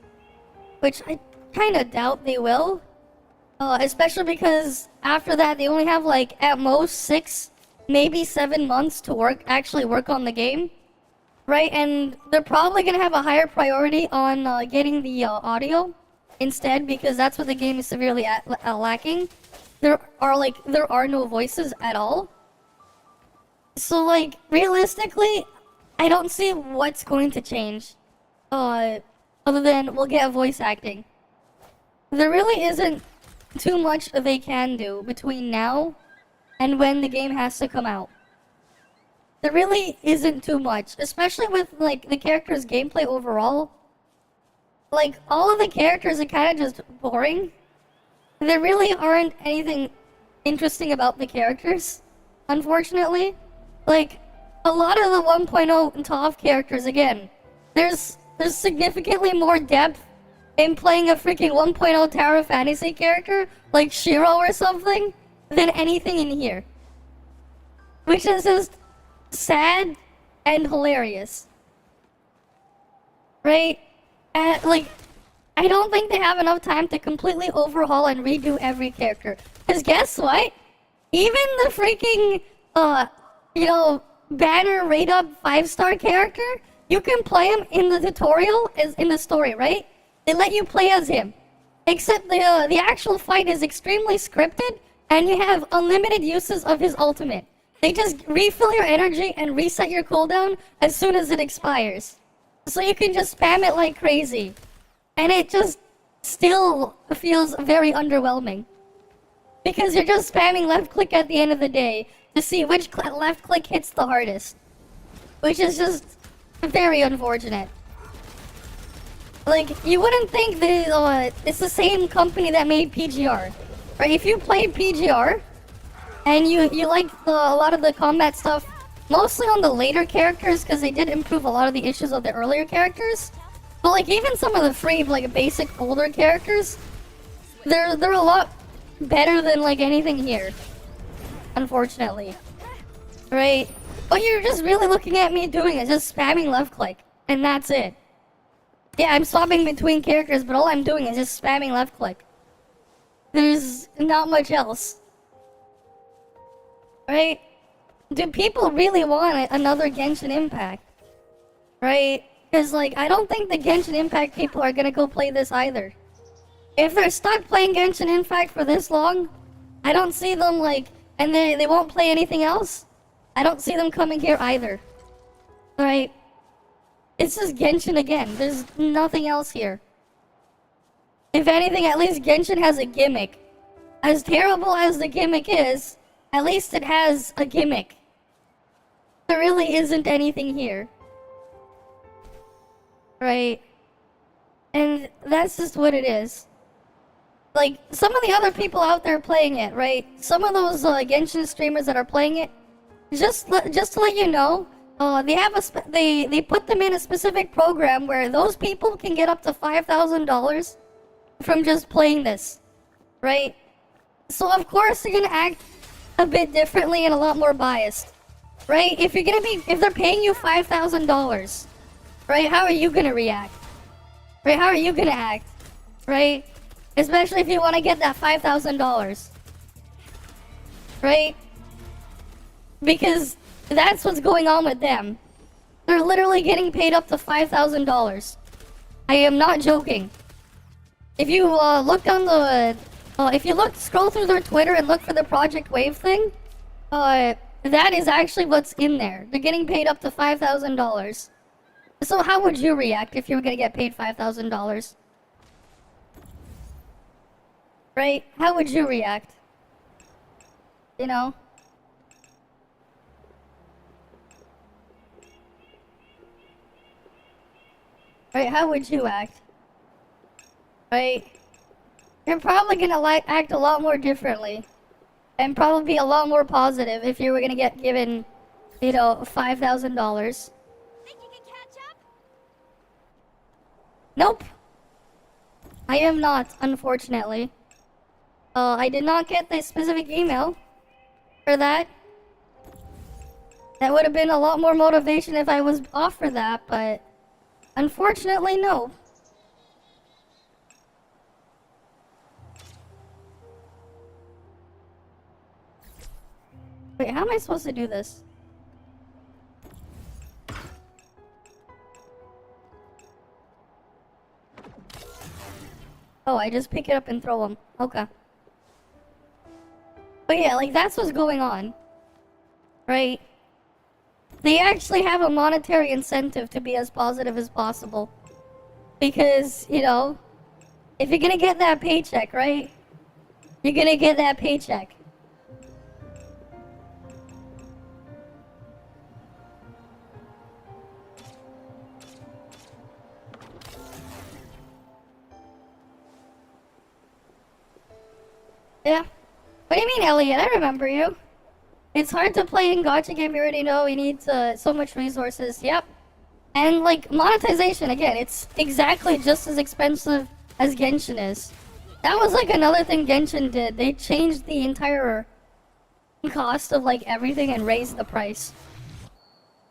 Which I kinda doubt they will. Especially because after that, they only have, like, at most 6, maybe 7 months to actually work on the game. Right? And they're probably gonna have a higher priority on getting the audio instead, because that's what the game is severely lacking. There are no voices at all. So, like, realistically, I don't see what's going to change. Other than we'll get voice acting. There really isn't too much they can do between now and when the game has to come out. There really isn't too much, especially with, like, the characters' gameplay overall. Like, all of the characters are kind of just boring. There really aren't anything interesting about the characters, unfortunately. Like, a lot of the 1.0 and TOF characters, again, there's significantly more depth in playing a freaking 1.0 Tower of Fantasy character, like Shiro or something, than anything in here. Which is just sad and hilarious. Right? Like, I don't think they have enough time to completely overhaul and redo every character. Because guess what? Even the freaking, banner rate up 5-star character, you can play him in the tutorial, in the story, right? They let you play as him. Except the actual fight is extremely scripted, and you have unlimited uses of his ultimate. They just refill your energy and reset your cooldown as soon as it expires. So you can just spam it like crazy. And it just still feels very underwhelming. Because you're just spamming left click at the end of the day to see which left click hits the hardest. Which is just very unfortunate. Like, you wouldn't think that it's the same company that made PGR. Right? If you played PGR, and you liked a lot of the combat stuff, mostly on the later characters, because they did improve a lot of the issues of the earlier characters. But like even some of the free, like basic older characters, they're a lot better than like anything here. Unfortunately. Right? What you're just really looking at me doing is just spamming left click. And that's it. Yeah, I'm swapping between characters, but all I'm doing is just spamming left click. There's not much else. Right? Do people really want another Genshin Impact? Right? Because, like, I don't think the Genshin Impact people are gonna go play this either. If they're stuck playing Genshin Impact for this long, I don't see them, like, and they won't play anything else, I don't see them coming here either. Right? It's just Genshin again. There's nothing else here. If anything, at least Genshin has a gimmick. As terrible as the gimmick is, at least it has a gimmick. There really isn't anything here. Right? And that's just what it is. like, some of the other people out there playing it, right? Some of those Genshin streamers that are playing it, just to let you know, they have they put them in a specific program where those people can get up to $5,000 from just playing this, right? So of course they're gonna act a bit differently and a lot more biased, right? If they're paying you $5,000, right? How are you gonna react? Right? How are you gonna act? Right? Especially if you want to get that $5,000, right? Because that's what's going on with them. They're literally getting paid up to $5,000. I am not joking. If you scroll through their Twitter and look for the Project Wave thing, that is actually what's in there. They're getting paid up to $5,000. So how would you react if you were gonna get paid $5,000? Right? How would you react? You know? Right? How would you act? Right? You're probably gonna act a lot more differently. And probably be a lot more positive if you were gonna get given, you know, $5,000. Think you can catch up? Nope. I am not, unfortunately. I did not get the specific email for that. That would have been a lot more motivation if I was offered that, but unfortunately, no. Wait, how am I supposed to do this? Oh, I just pick it up and throw them. Okay. But yeah, like, that's what's going on. Right? They actually have a monetary incentive to be as positive as possible. Because, you know, if you're gonna get that paycheck, right? You're gonna get that paycheck. Yeah. What do you mean, Elliot? I remember you. It's hard to play in gacha game, you already know. You need so much resources. Yep. And, like, monetization, again, it's exactly just as expensive as Genshin is. That was, like, another thing Genshin did. They changed the entire cost of, like, everything and raised the price.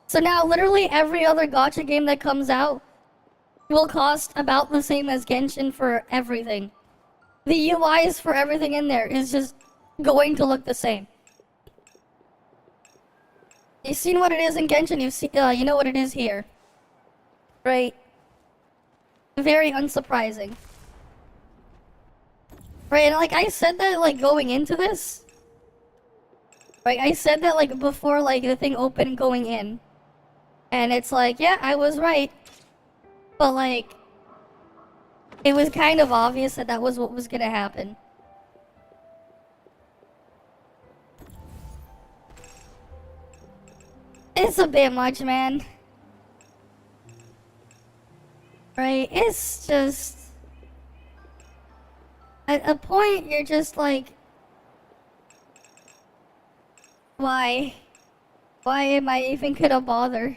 So now, literally every other gacha game that comes out will cost about the same as Genshin for everything. The UIs for everything in there is just going to look the same. You've seen what it is in Genshin, you know what it is here. Right? Very unsurprising. Right, and like I said that like going into this. Right, I said that like before like the thing opened going in. And it's like, yeah, I was right. But like, it was kind of obvious that that was what was gonna happen. It's a bit much, man. Right? It's just... At a point, you're just like... Why? Why am I even gonna bother?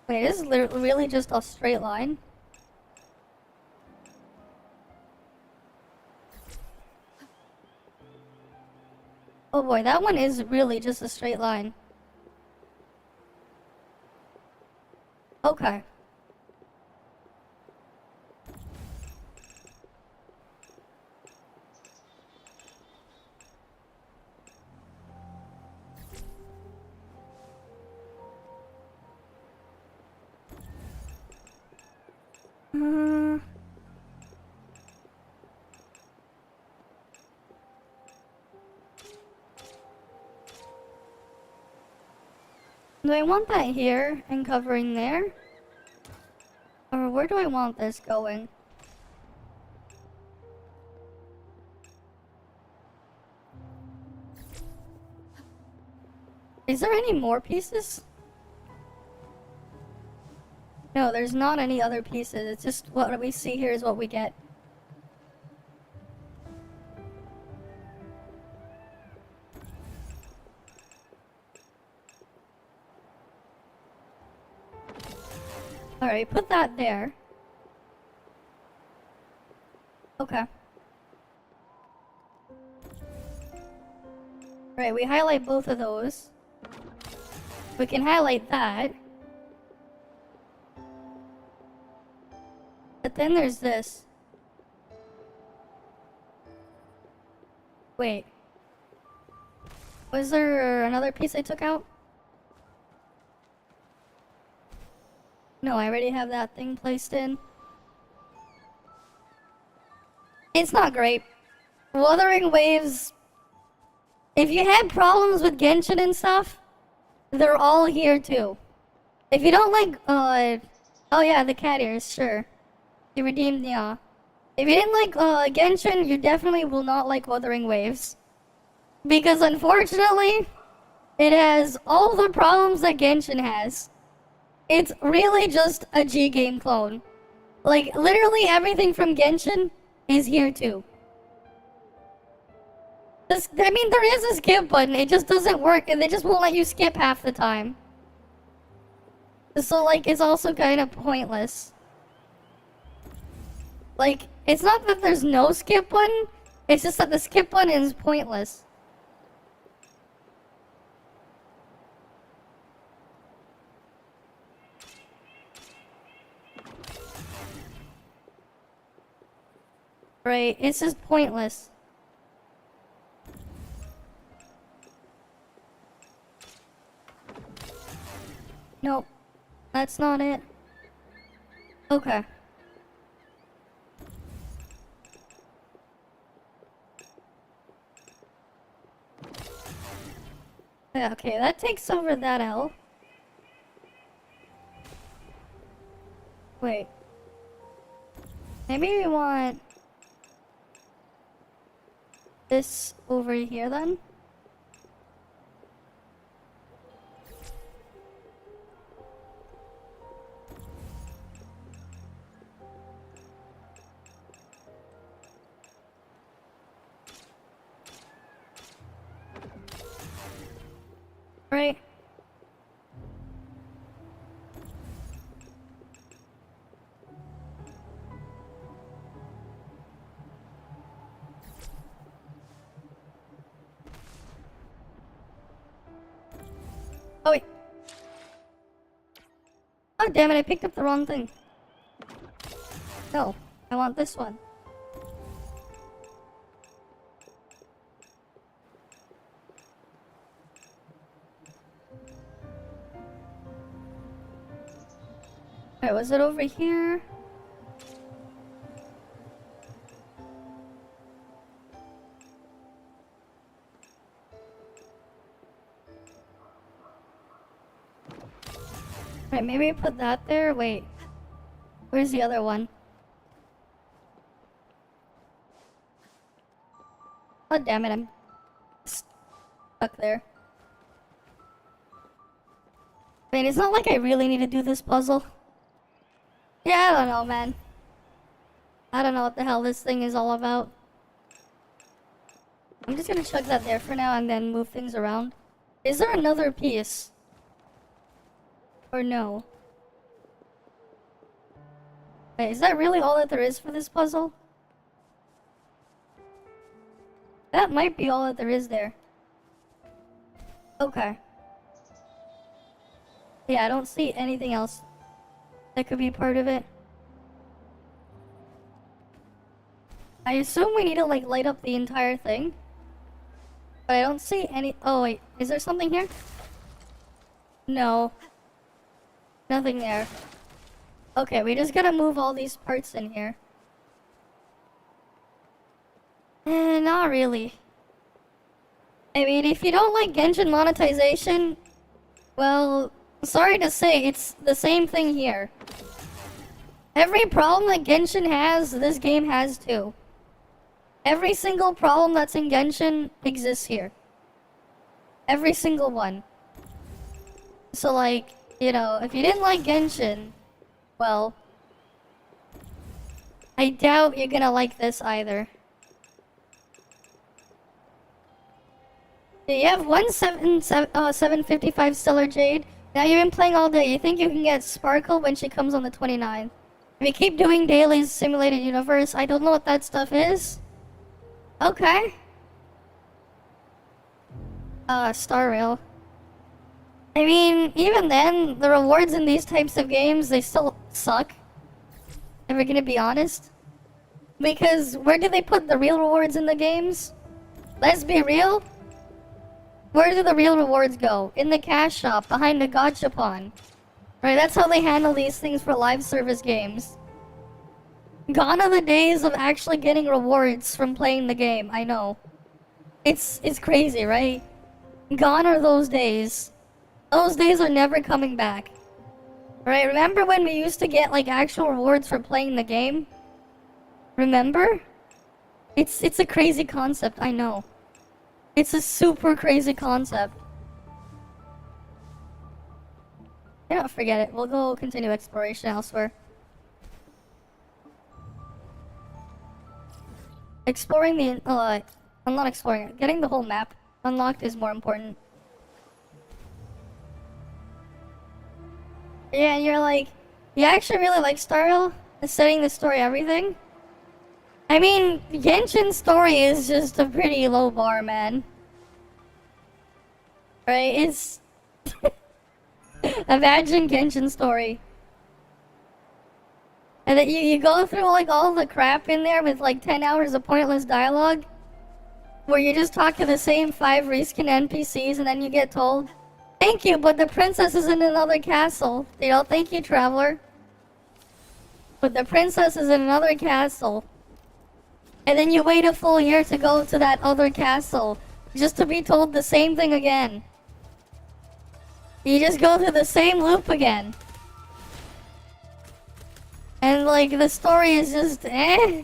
Wait, this is really just a straight line? Oh boy, that one is really just a straight line. Okay. Do I want that here and covering there? Or where do I want this going? Is there any more pieces? No, there's not any other pieces. It's just what we see here is what we get. Alright, put that there. Okay. Right, we highlight both of those. We can highlight that. But then there's this. Wait. Was there another piece I took out? No, I already have that thing placed in. It's not great. Wuthering Waves. If you had problems with Genshin and stuff, they're all here too. If you don't like, oh yeah, the cat ears, sure. You redeemed, yeah. If you didn't like, Genshin, you definitely will not like Wuthering Waves. Because unfortunately, it has all the problems that Genshin has. It's really just a G game clone. Like, literally everything from Genshin is here too. I mean, there is a skip button, it just doesn't work, and they just won't let you skip half the time. So, like, it's also kind of pointless. Like, it's not that there's no skip button, it's just that the skip button is pointless. Right, it's just pointless. Nope, that's not it. Okay. Yeah, okay, that takes over that L. Wait. Maybe we want this over here then? Right. Oh wait. Oh damn it, I picked up the wrong thing. No, I want this one. Alright, was it over here? Alright, maybe put that there? Wait. Where's the other one? Oh damn it, I'm stuck there. I mean, it's not like I really need to do this puzzle. Yeah, I don't know, man. I don't know what the hell this thing is all about. I'm just gonna chuck that there for now and then move things around. Is there another piece? Or no? Wait, is that really all that there is for this puzzle? That might be all that there is there. Okay. Yeah, I don't see anything else that could be part of it. I assume we need to like light up the entire thing. But I don't see any. Oh wait, is there something here? No. Nothing there. Okay, we just gotta move all these parts in here. Not really. I mean, if you don't like Genshin monetization, well, sorry to say, it's the same thing here. Every problem that Genshin has, this game has too. Every single problem that's in Genshin exists here. Every single one. So like, you know, if you didn't like Genshin, Well, I doubt you're gonna like this either. You have 755 Stellar Jade. Now you've been playing all day. You think you can get Sparkle when she comes on the 29th. If you keep doing dailies, simulated universe, I don't know what that stuff is. Okay. Star Rail. I mean, even then, the rewards in these types of games, they still suck. If we're gonna be honest. Because where do they put the real rewards in the games? Let's be real. Where do the real rewards go? In the cash shop, behind the gachapon. Right, that's how they handle these things for live service games. Gone are the days of actually getting rewards from playing the game, I know. It's crazy, right? Gone are those days. Those days are never coming back. Right, remember when we used to get like actual rewards for playing the game? Remember? It's a crazy concept, I know. It's a super crazy concept. Yeah, forget it. We'll go continue exploration elsewhere. Exploring the I'm not exploring it. Getting the whole map unlocked is more important. Yeah, and you're like, you actually really like Star Rail? Setting the story, everything? I mean, Genshin's story is just a pretty low bar, man. Right? It's... Imagine Genshin's story. And then you go through like all the crap in there with like 10 hours of pointless dialogue. Where you just talk to the same 5 reskin NPCs and then you get told, thank you, but the princess is in another castle. You know, thank you, traveler. But the princess is in another castle. And then you wait a full year to go to that other castle. Just to be told the same thing again. You just go through the same loop again. And like, the story is just eh.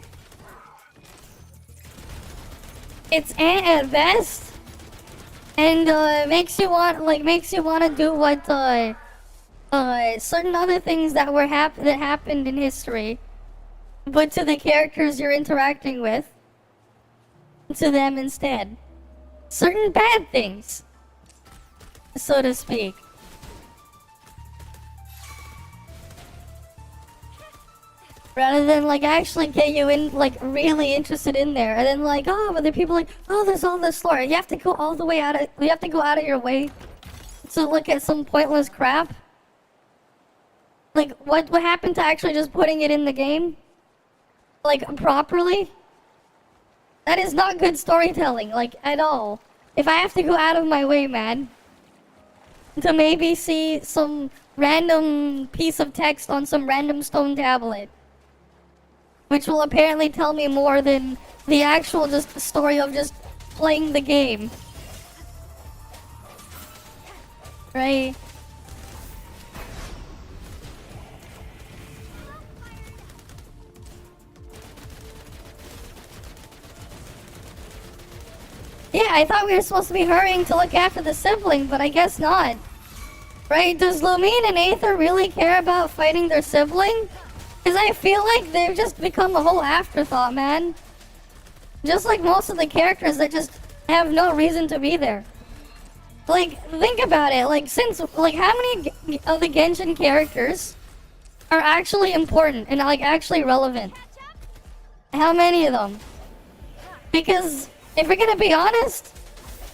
It's eh at best. And makes you want to do what certain other things that happened in history, but to the characters you're interacting with, to them instead. Certain bad things, so to speak. Rather than like actually get you in, like really interested in there, and then like, oh, but the people like, oh, there's all this lore. You have to go all the way out of, you have to go out of your way to look at some pointless crap. Like, what happened to actually just putting it in the game? Like, properly? That is not good storytelling, like, at all. If I have to go out of my way, man, to maybe see some random piece of text on some random stone tablet, which will apparently tell me more than the actual just story of just playing the game. Right? Yeah, I thought we were supposed to be hurrying to look after the sibling, but I guess not. Right? Does Lumine and Aether really care about fighting their sibling? Because I feel like they've just become a whole afterthought, man. Just like most of the characters that just have no reason to be there. Like, think about it. Like, like, how many of the Genshin characters are actually important and, like, actually relevant? How many of them? Because, if we're gonna be honest,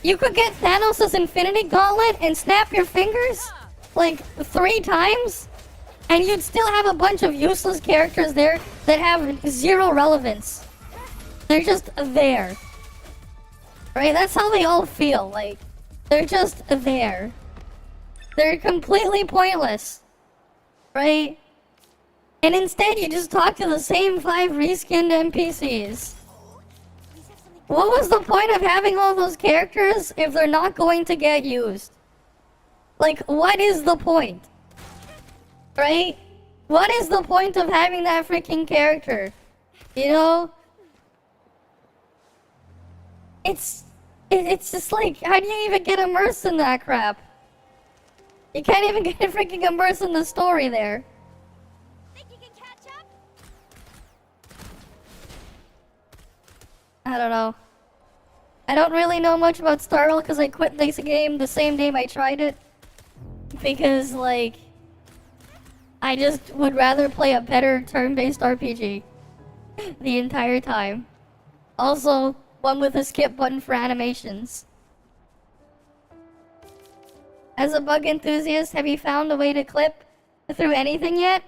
you could get Thanos' Infinity Gauntlet and snap your fingers, like, 3 times, and you'd still have a bunch of useless characters there that have 0 relevance. They're just there. Right? That's how they all feel, like, they're just there. They're completely pointless. Right? And instead you just talk to the same 5 reskinned NPCs. What was the point of having all those characters if they're not going to get used? Like, what is the point? Right? What is the point of having that freaking character? You know? It's just like, how do you even get immersed in that crap? You can't even get freaking immersed in the story there. you can catch up? I don't know. I don't really know much about Starl because I quit this game the same day I tried it. Because, like, I just would rather play a better turn-based RPG the entire time. Also, one with a skip button for animations. As a bug enthusiast, have you found a way to clip through anything yet?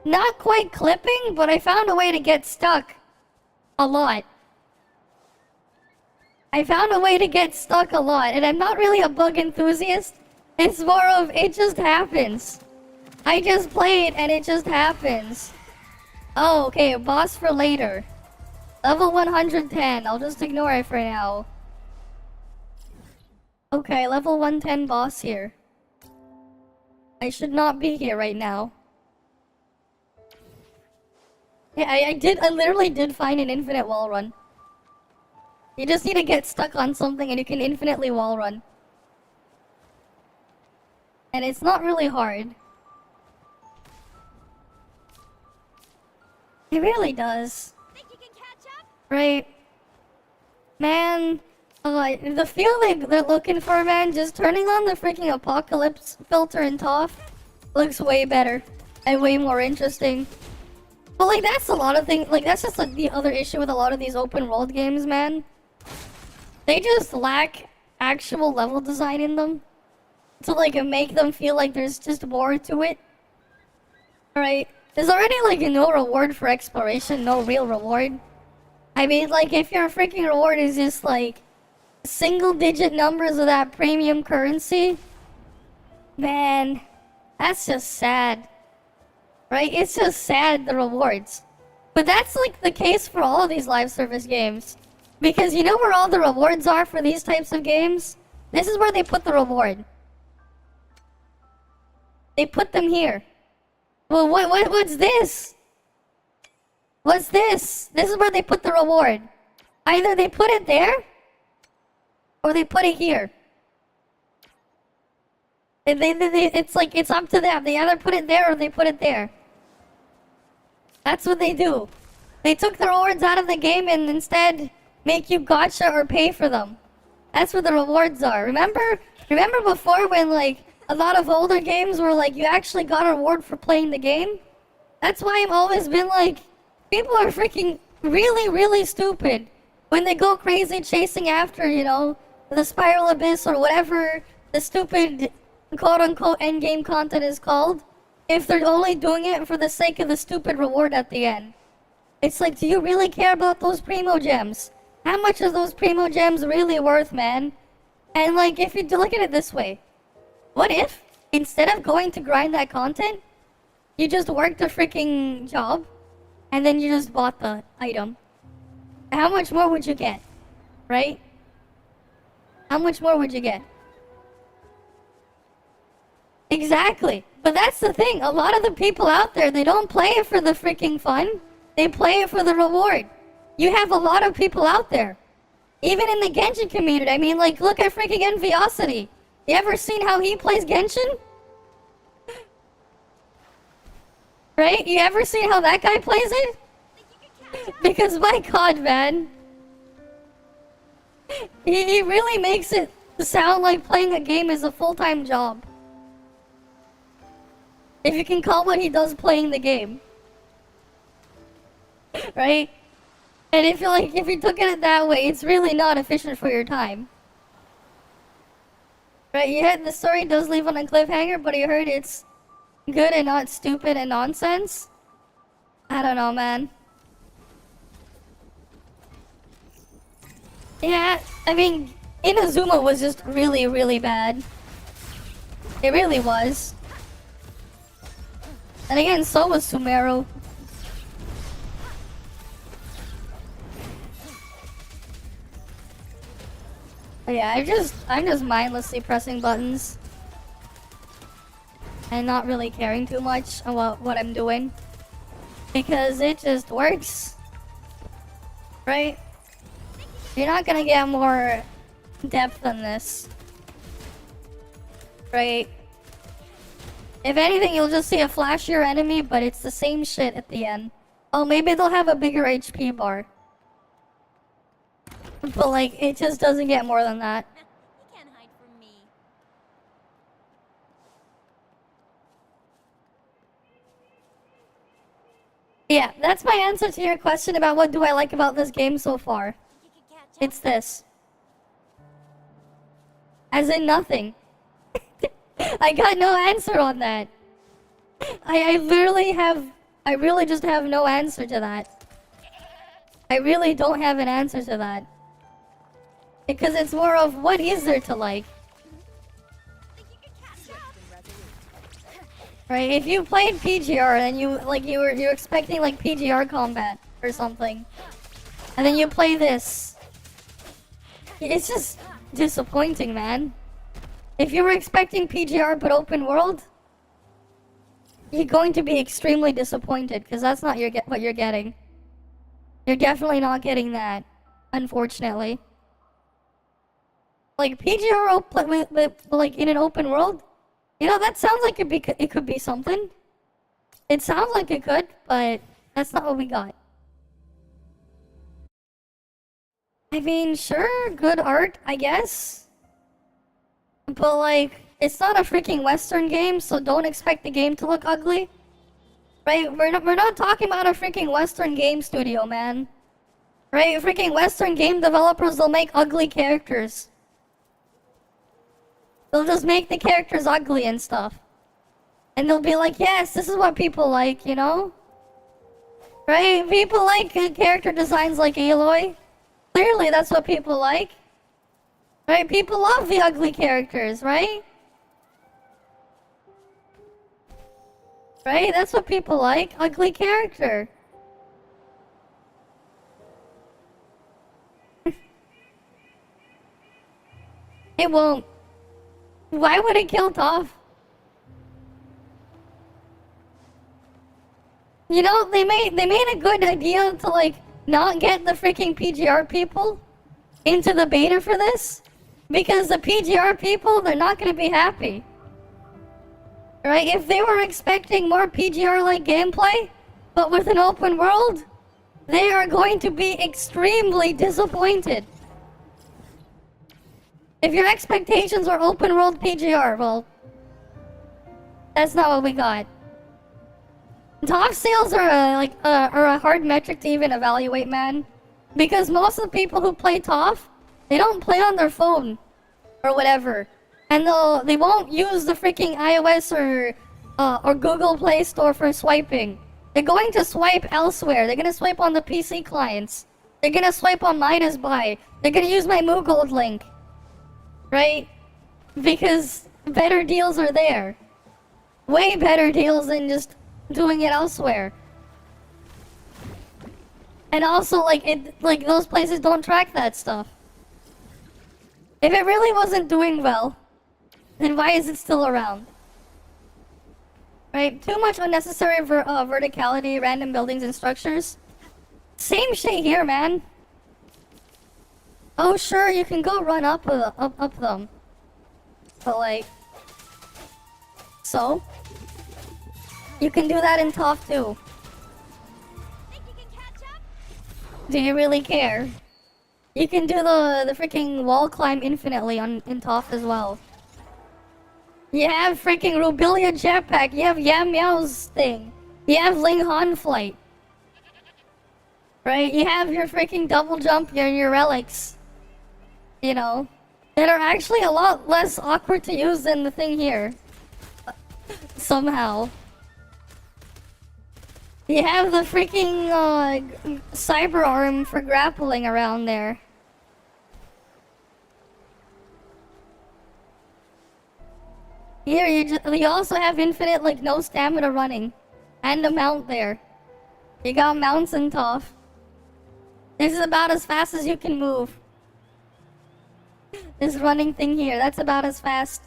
Not quite clipping, but I found a way to get stuck a lot. I found a way to get stuck a lot, and I'm not really a bug enthusiast. It's more of, it just happens. I just play it and it just happens. Oh, okay, a boss for later. Level 110, I'll just ignore it for now. Okay, level 110 boss here. I should not be here right now. Yeah, I literally did find an infinite wall run. You just need to get stuck on something and you can infinitely wall run. And it's not really hard. It really does. Think you can catch up? Right? Man, the feel they're looking for, man, just turning on the freaking apocalypse filter in TOF looks way better and way more interesting. But like, that's a lot of things, like, that's just like the other issue with a lot of these open world games, man. They just lack actual level design in them to like make them feel like there's just more to it. Right? There's already like no reward for exploration, no real reward. I mean, like, if your freaking reward is just like single digit numbers of that premium currency, man, that's just sad. Right? It's just sad, the rewards. But that's like the case for all of these live service games. Because you know where all the rewards are for these types of games? This is where they put the reward. They put them here. Well, what's this? What's this? This is where they put the reward. Either they put it there, or they put it here. It's like, it's up to them. They either put it there or they put it there. That's what they do. They took the rewards out of the game and instead make you gacha or pay for them. That's what the rewards are. Remember before when like a lot of older games were like you actually got a reward for playing the game? That's why I've always been like, people are freaking really, really stupid when they go crazy chasing after, you know, the Spiral Abyss or whatever the stupid quote-unquote endgame content is called, if they're only doing it for the sake of the stupid reward at the end. It's like, do you really care about those Primo Gems? How much are those Primo Gems really worth, man? And like, if you look at it this way, what if, instead of going to grind that content, you just worked a freaking job, and then you just bought the item? How much more would you get? Right? How much more would you get? Exactly. But that's the thing. A lot of the people out there, they don't play it for the freaking fun. They play it for the reward. You have a lot of people out there. Even in the Genshin community. I mean, like, look at freaking Enviosity. You ever seen how he plays Genshin? Right? You ever seen how that guy plays it? Because my god, man. He really makes it sound like playing a game is a full-time job. If you can call what he does playing the game. Right? And if you took it that way, it's really not efficient for your time. Right, you heard the story does leave on a cliffhanger, but you heard it's good and not stupid and nonsense? I don't know, man. Yeah, I mean, Inazuma was just really, really bad. It really was. And again, so was Sumeru. But yeah, I'm just mindlessly pressing buttons. And not really caring too much about what I'm doing. Because it just works. Right? You're not gonna get more depth than this. Right? If anything, you'll just see a flashier enemy, but it's the same shit at the end. Oh, maybe they'll have a bigger HP bar. But like, it just doesn't get more than that. You can't hide from me. Yeah, that's my answer to your question about what do I like about this game so far. Think you could catch up? It's this. As in nothing. I got no answer on that. I really just have no answer to that. I really don't have an answer to that. Because it's more of what is there to like? Think you could catch up? Right? If you played PGR and you're expecting like PGR combat or something, and then you play this, it's just disappointing, man. If you were expecting PGR but open world, you're going to be extremely disappointed because that's not what you're getting. You're definitely not getting that, unfortunately. Like PGR like in an open world, you know, that sounds like it could be something. It sounds like it could, but that's not what we got. I mean, sure, good art, I guess. But like, it's not a freaking Western game, so don't expect the game to look ugly. Right? We're not talking about a freaking Western game studio, man. Right? Freaking Western game developers, they'll make ugly characters. They'll just make the characters ugly and stuff. And they'll be like, yes, this is what people like, you know? Right? People like character designs like Aloy. Clearly, that's what people like. Right? People love the ugly characters, right? Right? That's what people like. Ugly character. It won't. Why would it kill Toph? You know, they made a good idea to like not get the freaking PGR people into the beta for this. Because the PGR people, they're not gonna be happy. Right? If they were expecting more PGR-like gameplay, but with an open world, they are going to be extremely disappointed. If your expectations are open world PGR, well, that's not what we got. Top sales are a hard metric to even evaluate, man. Because most of the people who play TOF, they don't play on their phone or whatever, and they won't use the freaking iOS or Google Play Store for swiping. They're going to swipe elsewhere. They're gonna swipe on the PC clients. They're gonna swipe on Midas Buy. They're gonna use my moogold link, right? Because better deals are there. Way better deals than just doing it elsewhere. And also, like those places don't track that stuff. If it really wasn't doing well, then why is it still around? Right? Too much unnecessary verticality, random buildings and structures. Same shit here, man. Oh, sure, you can go run up them. But like, so you can do that in TOF too. Think you can catch up? Do you really care? You can do the freaking wall climb infinitely in TOF as well. You have freaking Rubilia jetpack. You have Yam Meow's thing. You have Ling Han flight. Right? You have your freaking double jump, your relics. You know, that are actually a lot less awkward to use than the thing here. Somehow. You have the freaking cyber arm for grappling around there. Here, you also have infinite, like, no stamina running. And a mount there. You got mounts and TOF. This is about as fast as you can move. This running thing here, that's about as fast.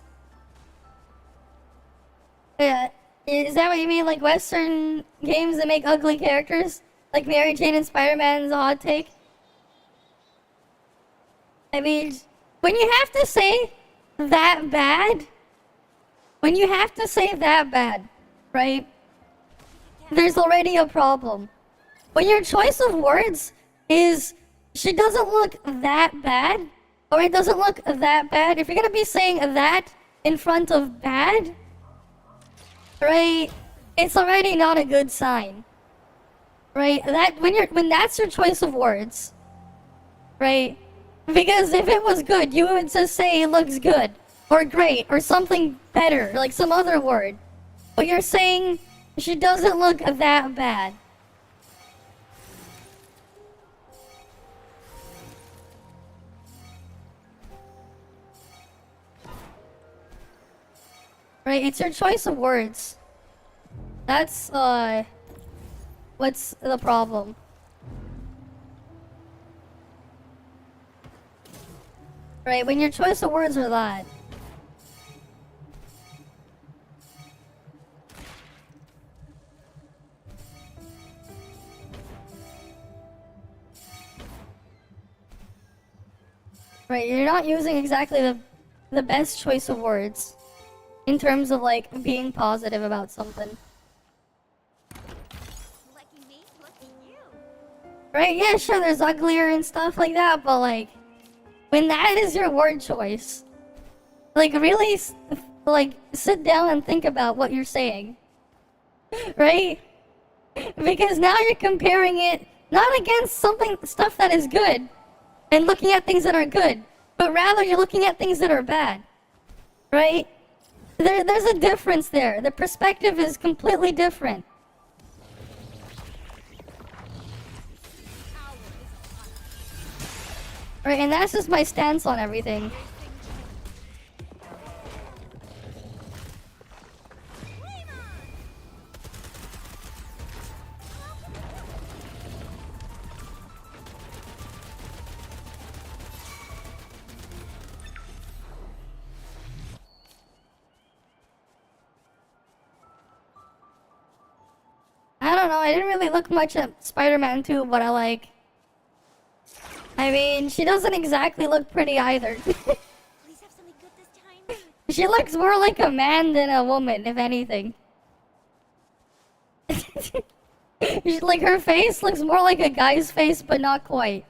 Yeah. Is that what you mean, like Western games that make ugly characters? Like Mary Jane and Spider-Man's a hot take? I mean, when you have to say that bad, when you have to say that bad, right? There's already a problem. When your choice of words is she doesn't look that bad, or it doesn't look that bad, if you're gonna be saying that in front of bad, right, it's already not a good sign. Right? That when that's your choice of words, right? Because if it was good, you would just say it looks good or great or something better, like some other word. But you're saying she doesn't look that bad. Right? It's your choice of words. That's what's the problem? Right, when your choice of words are that. Right, you're not using exactly the best choice of words in terms of like being positive about something. Lucky me, lucky you. Right, yeah, sure, there's uglier and stuff like that, but like, when that is your word choice, like really, like, sit down and think about what you're saying. Right? Because now you're comparing it not against stuff that is good, and looking at things that are good, but rather you're looking at things that are bad. Right? There's a difference there. The perspective is completely different. Right, and that's just my stance on everything. I don't know, I didn't really look much at Spider-Man 2, but I mean, she doesn't exactly look pretty either. Please have something good this time. She looks more like a man than a woman, if anything. Like, her face looks more like a guy's face, but not quite.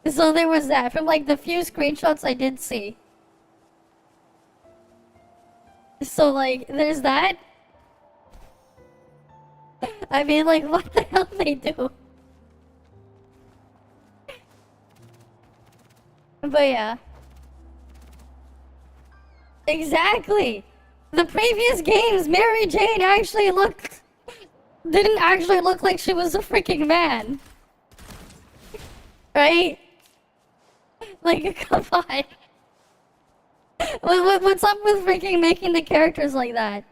So there was that, from like the few screenshots I did see. So like, there's that. I mean, like, what the hell they do? But yeah. Exactly! The previous games, Mary Jane didn't actually look like she was a freaking man. Right? Like, come on. What's up with freaking making the characters like that?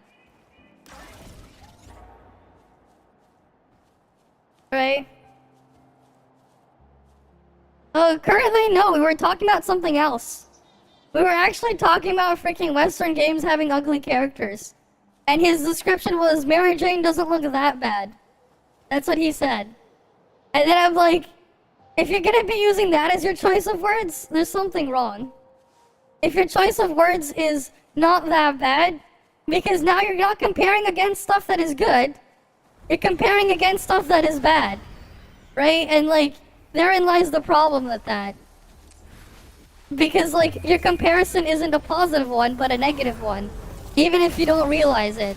Right? Oh, currently, no, we were talking about something else. We were actually talking about freaking Western games having ugly characters. And his description was, Mary Jane doesn't look that bad. That's what he said. And then I'm like, if you're gonna be using that as your choice of words, there's something wrong. If your choice of words is not that bad, because now you're not comparing against stuff that is good, you're comparing against stuff that is bad. Right? And like, therein lies the problem with that. Because like, your comparison isn't a positive one, but a negative one. Even if you don't realize it.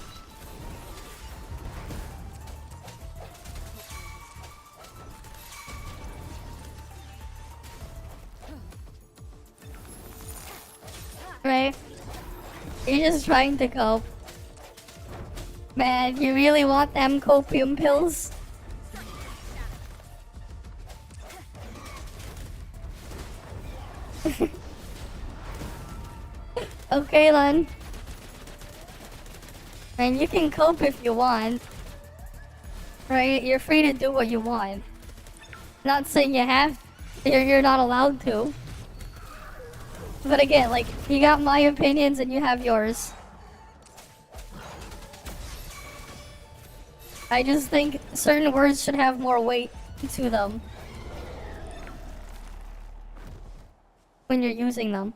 Right? You're just trying to cope. Man, you really want them copium pills? Okay then. And you can cope if you want. Right? You're free to do what you want. Not saying you have. You're not allowed to. But again, like, you got my opinions and you have yours. I just think certain words should have more weight to them when you're using them.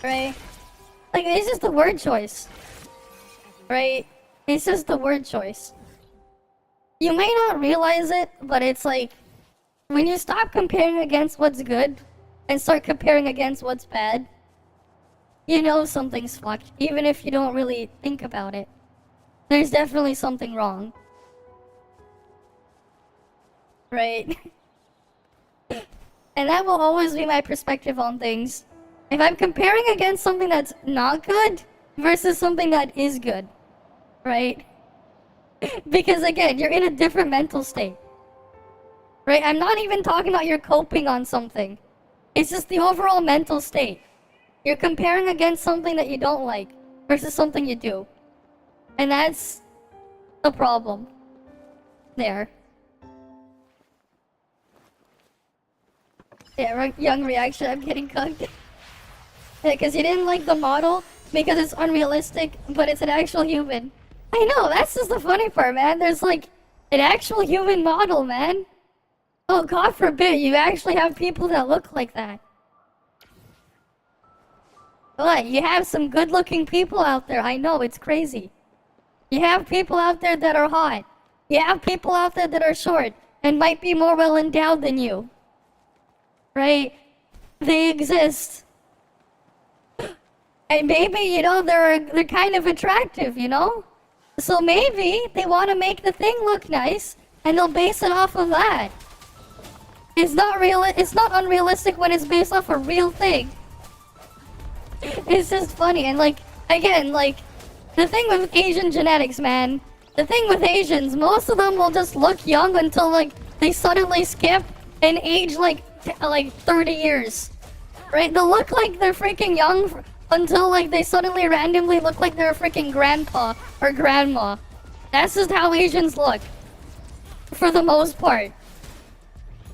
Right? Like, it's just the word choice. Right? It's just the word choice. You may not realize it, but it's like, when you stop comparing against what's good and start comparing against what's bad, you know something's fucked, even if you don't really think about it. There's definitely something wrong. Right? And that will always be my perspective on things. If I'm comparing against something that's not good versus something that is good, right? Because again, you're in a different mental state. Right? I'm not even talking about you're coping on something. It's just the overall mental state. You're comparing against something that you don't like versus something you do. And that's the problem. There. Yeah, young reaction, I'm getting cooked. Yeah, because you didn't like the model because it's unrealistic, but it's an actual human. I know, that's just the funny part, man. There's like an actual human model, man. Oh, God forbid you actually have people that look like that. What? You have some good-looking people out there. I know, it's crazy. You have people out there that are hot. You have people out there that are short and might be more well-endowed than you. Right? They exist. And maybe, you know, they're kind of attractive, you know? So maybe they want to make the thing look nice and they'll base it off of that. It's not unrealistic when it's based off a real thing. It's just funny, and like, again, like, the thing with Asian genetics, man, the thing with Asians, most of them will just look young until, like, they suddenly skip and age, like 30 years. Right? They'll look like they're freaking young until, like, they suddenly randomly look like they're a freaking grandpa or grandma. That's just how Asians look. For the most part.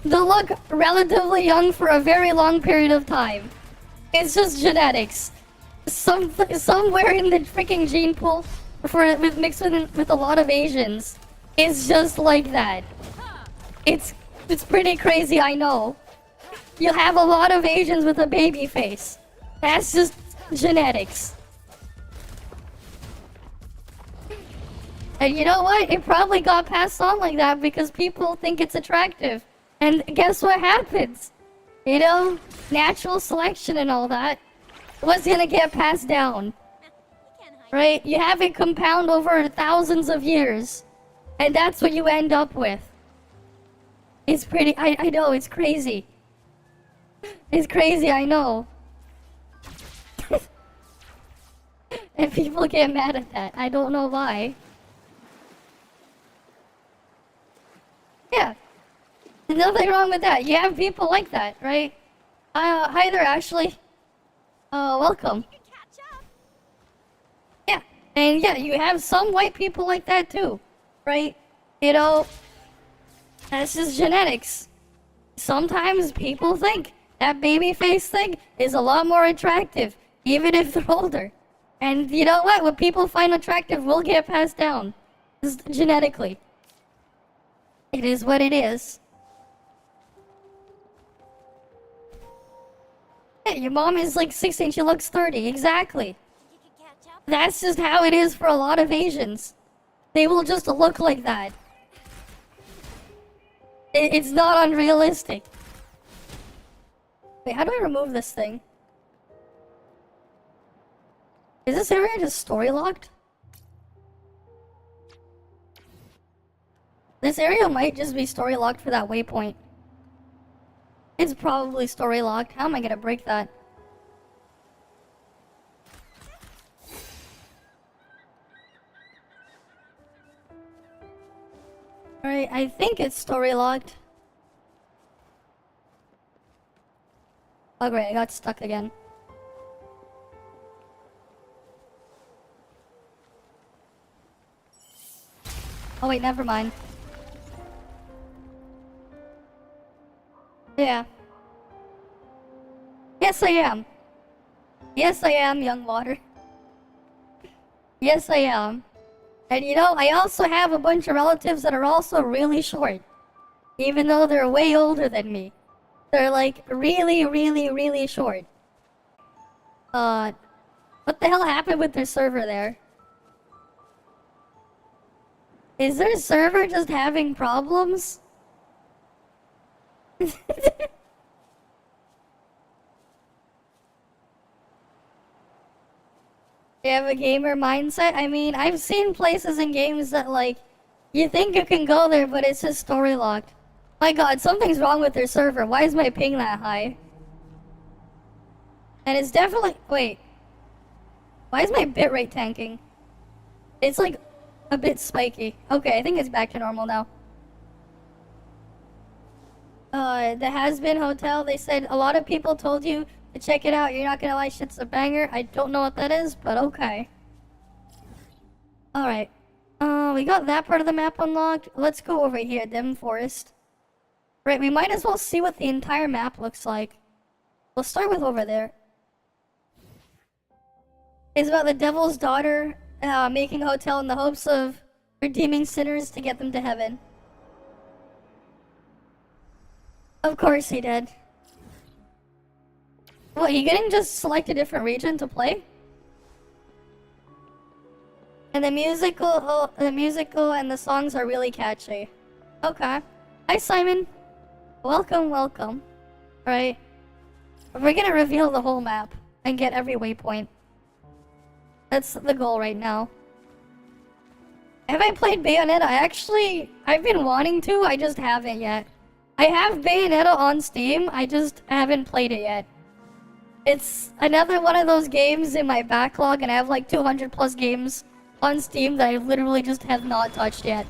They'll look relatively young for a very long period of time. It's just genetics. Somewhere in the freaking gene pool, mixed with a lot of Asians, it's just like that. It's pretty crazy, I know. You'll have a lot of Asians with a baby face. That's just genetics. And you know what? It probably got passed on like that because people think it's attractive. And guess what happens? You know, natural selection and all that. What's gonna get passed down? Right? You have it compound over thousands of years. And that's what you end up with. It's pretty, I know, it's crazy. It's crazy, I know. And people get mad at that. I don't know why. Yeah. There's nothing wrong with that. You have people like that, right? Hi there, Ashley. Welcome. Yeah, and yeah, you have some white people like that too, right? You know, that's just genetics. Sometimes people think that baby face thing is a lot more attractive, even if they're older. And you know what? What people find attractive will get passed down. Just genetically. It is what it is. Yeah, your mom is like 16, she looks 30. Exactly. That's just how it is for a lot of Asians. They will just look like that. It's not unrealistic. Wait, how do I remove this thing? Is this area just story locked? This area might just be story locked for that waypoint. It's probably story locked. How am I gonna break that? Alright, I think it's story locked. Oh great, I got stuck again. Oh wait, never mind. Yeah. Yes, I am. Yes, I am, young water. Yes, I am. And you know, I also have a bunch of relatives that are also really short. Even though they're way older than me. They're like really, really, really short. But What the hell happened with their server there? Is their server just having problems? You have a gamer mindset? I mean, I've seen places in games that, like, you think you can go there, but it's just story locked. My god, something's wrong with their server. Why is my ping that high? And it's definitely... Wait. Why is my bitrate tanking? It's, like, a bit spiky. Okay, I think it's back to normal now. The Has-Been Hotel, they said a lot of people told you to check it out. You're not gonna lie, shit's a banger. I don't know what that is, but okay. Alright. We got that part of the map unlocked. Let's go over here, Dim Forest. Right, we might as well see what the entire map looks like. We'll start with over there. It's about the devil's daughter making a hotel in the hopes of redeeming sinners to get them to heaven. Of course he did. What, you didn't just select a different region to play? And the musical and the songs are really catchy. Okay. Hi, Simon. Welcome, welcome. Alright. We're gonna reveal the whole map and get every waypoint. That's the goal right now. Have I played Bayonetta? I've been wanting to, I just haven't yet. I have Bayonetta on Steam, I just haven't played it yet. It's another one of those games in my backlog, and I have like 200 plus games on Steam that I literally just have not touched yet.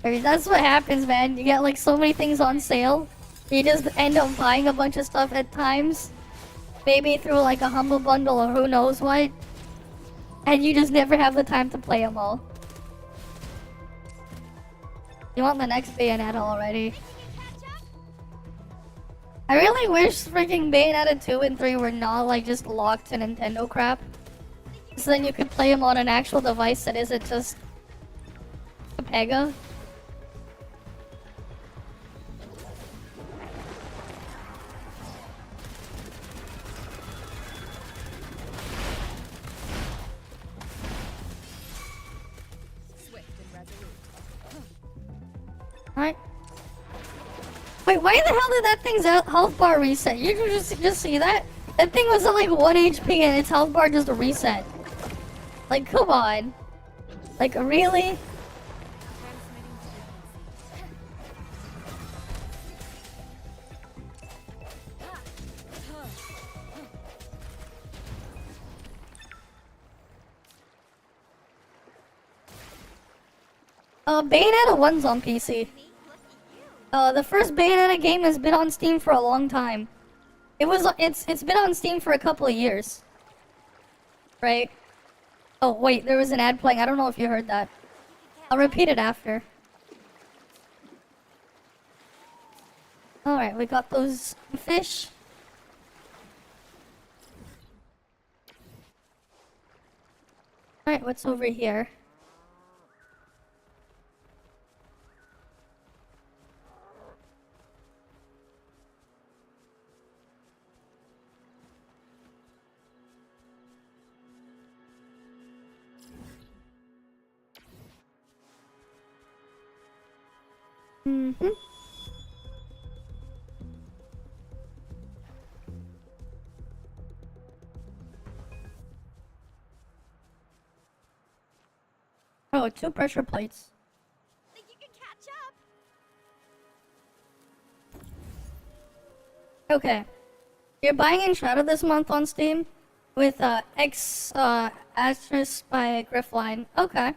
I mean, that's what happens, man. You get like so many things on sale. You just end up buying a bunch of stuff at times. Maybe through like a humble bundle or who knows what. And you just never have the time to play them all. You want the next Bayonetta already. I really wish freaking Bayonetta 2 and 3 were not like just locked to Nintendo crap. So then you could play them on an actual device that isn't just a Pega. Alright. Wait, why the hell did that thing's health bar reset? You just see that? That thing was at like 1 HP and its health bar just reset. Like, come on. Like, really? Bayonetta 1's on PC. The first Bayonetta game has been on Steam for a long time. It's been on Steam for a couple of years. Right? Oh wait, there was an ad playing. I don't know if you heard that. I'll repeat it after. Alright, we got those fish. Alright, what's over here? Mm-hmm. Oh, 2 pressure plates. Think you can catch up? Okay. You're buying Enshrouded this month on Steam with X Asterisk by Griffline. Okay.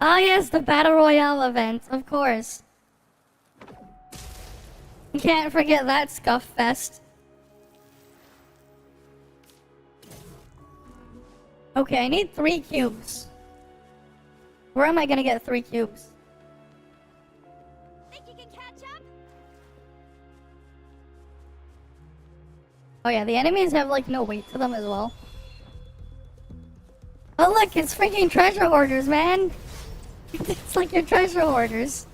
Yes, the Battle Royale event, of course. You can't forget that Scuff Fest. Okay, I need 3 cubes. Where am I gonna get 3 cubes? Think you can catch up? Oh yeah, the enemies have like no weight to them as well. Oh look, it's freaking treasure hoarders, man! It's like your treasure hoarders.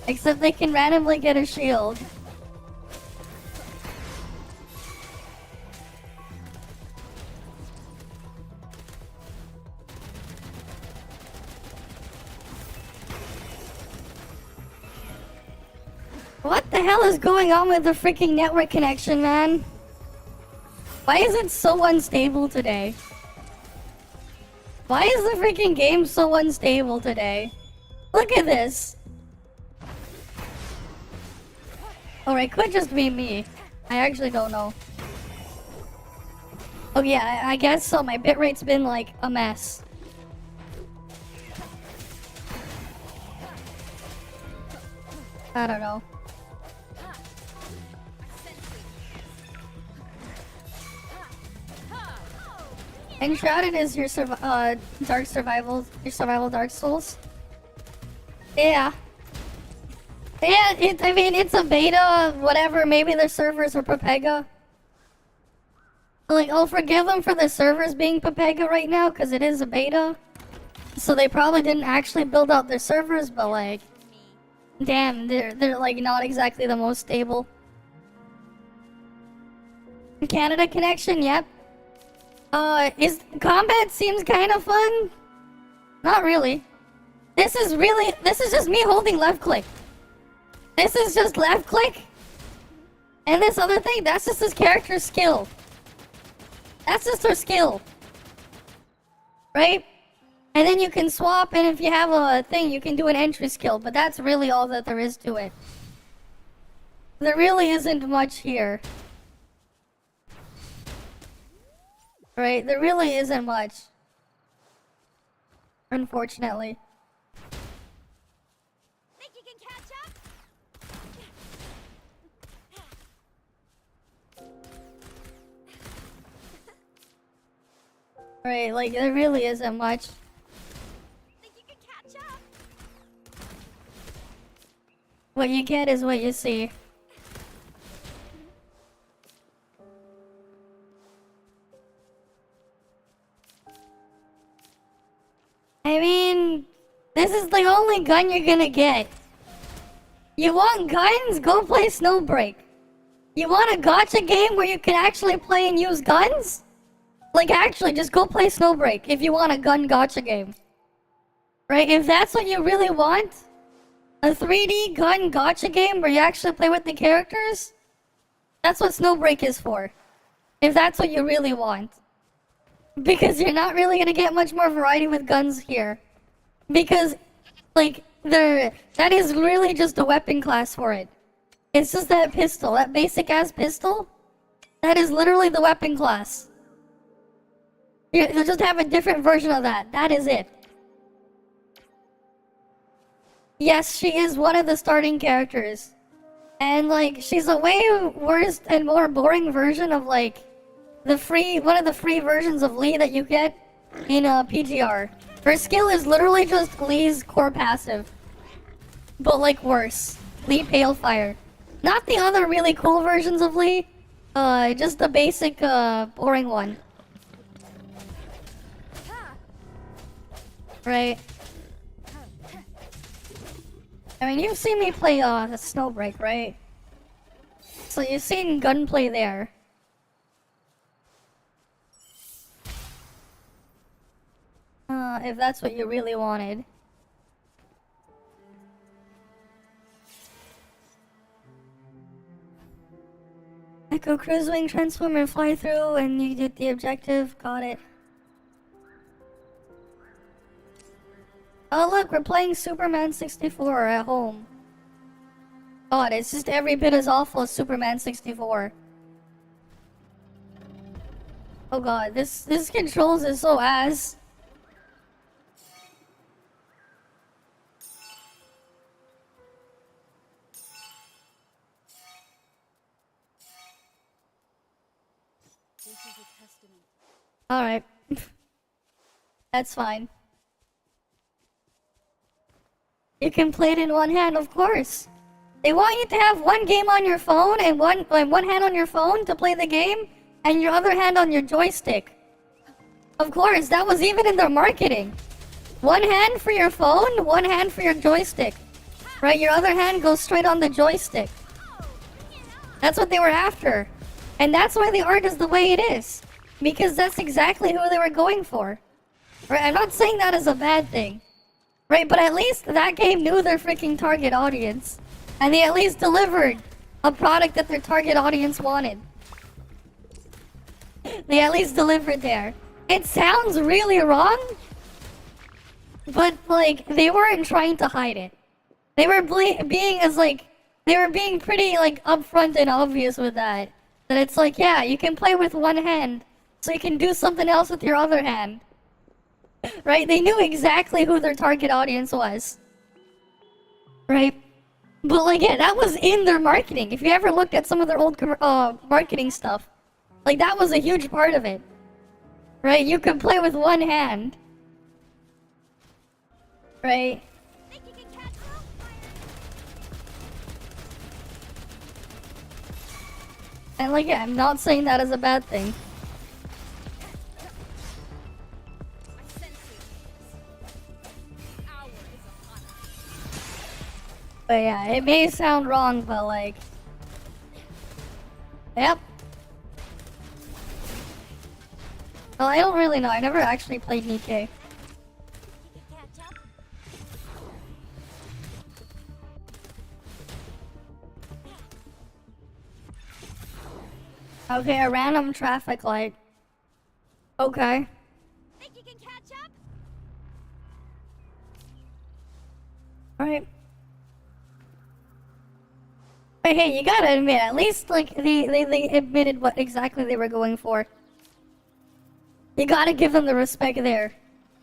Except they can randomly get a shield. What the hell is going on with the freaking network connection, man? Why is it so unstable today? Why is the freaking game so unstable today? Look at this. Or it could just be me. I actually don't know. Oh yeah, I guess so. My bitrate's been like a mess. I don't know. Enshrouded is your Dark Survival, your survival Dark Souls. Yeah. Yeah, I mean, it's a beta, whatever, maybe their servers are Papega. Like, I'll forgive them for the servers being Papega right now, because it is a beta. So they probably didn't actually build out their servers, but like... Damn, they're like not exactly the most stable. Canada connection, yep. Combat seems kind of fun. Not really. This is just me holding left click. This is just left click. And this other thing, that's just his character's skill. That's just her skill. Right? And then you can swap, and if you have a thing, you can do an entry skill, but that's really all that there is to it. There really isn't much here. Right, there really isn't much. Unfortunately. Think you can catch up? Right, like there really isn't much. Think you can catch up? What you get is what you see. I mean, this is the only gun you're gonna get. You want guns? Go play Snowbreak. You want a gacha game where you can actually play and use guns? Like actually, just go play Snowbreak if you want a gun gacha game. Right? If that's what you really want, a 3D gun gacha game where you actually play with the characters, that's what Snowbreak is for. If that's what you really want. Because you're not really gonna get much more variety with guns here. Because, like, that is really just a weapon class for it. It's just that pistol, that basic ass pistol. That is literally the weapon class. You'll just have a different version of that. That is it. Yes, she is one of the starting characters. And, like, she's a way worse and more boring version of, like, one of the free versions of Lee that you get in PGR. Her skill is literally just Lee's core passive. But like worse. Lee Palefire. Not the other really cool versions of Lee. Just the basic, boring one. Right. I mean, you've seen me play, Snowbreak, right? So you've seen gunplay there. If that's what you really wanted. Echo cruise wing, transform and fly through, and you did the objective. Got it. Oh look, we're playing Superman 64 at home. God, it's just every bit as awful as Superman 64. Oh god, this controls is so ass. Alright. That's fine. You can play it in one hand, of course. They want you to have one game on your phone and one hand on your phone to play the game, and your other hand on your joystick. Of course, that was even in their marketing. One hand for your phone, one hand for your joystick. Right, your other hand goes straight on the joystick. That's what they were after. And that's why the art is the way it is. Because that's exactly who they were going for. Right, I'm not saying that is a bad thing. Right, but at least that game knew their freaking target audience. And they at least delivered a product that their target audience wanted. They at least delivered there. It sounds really wrong, but like they weren't trying to hide it. They were they were being pretty like upfront and obvious with that. That it's like, yeah, you can play with one hand, so you can do something else with your other hand. Right? They knew exactly who their target audience was. Right? But like, yeah, that was in their marketing. If you ever looked at some of their old marketing stuff, like that was a huge part of it. Right? You could play with one hand. Right? Think you can catch up? And like, yeah, I'm not saying that is a bad thing. I sense you. Hour is upon us. But yeah, it may sound wrong, but like... Yep. Well, I don't really know. I never actually played Nikkei. You can catch up? Okay, a random traffic light. Okay. Think you can catch up? Alright. But hey, you gotta admit, at least like they admitted what exactly they were going for. You gotta give them the respect there.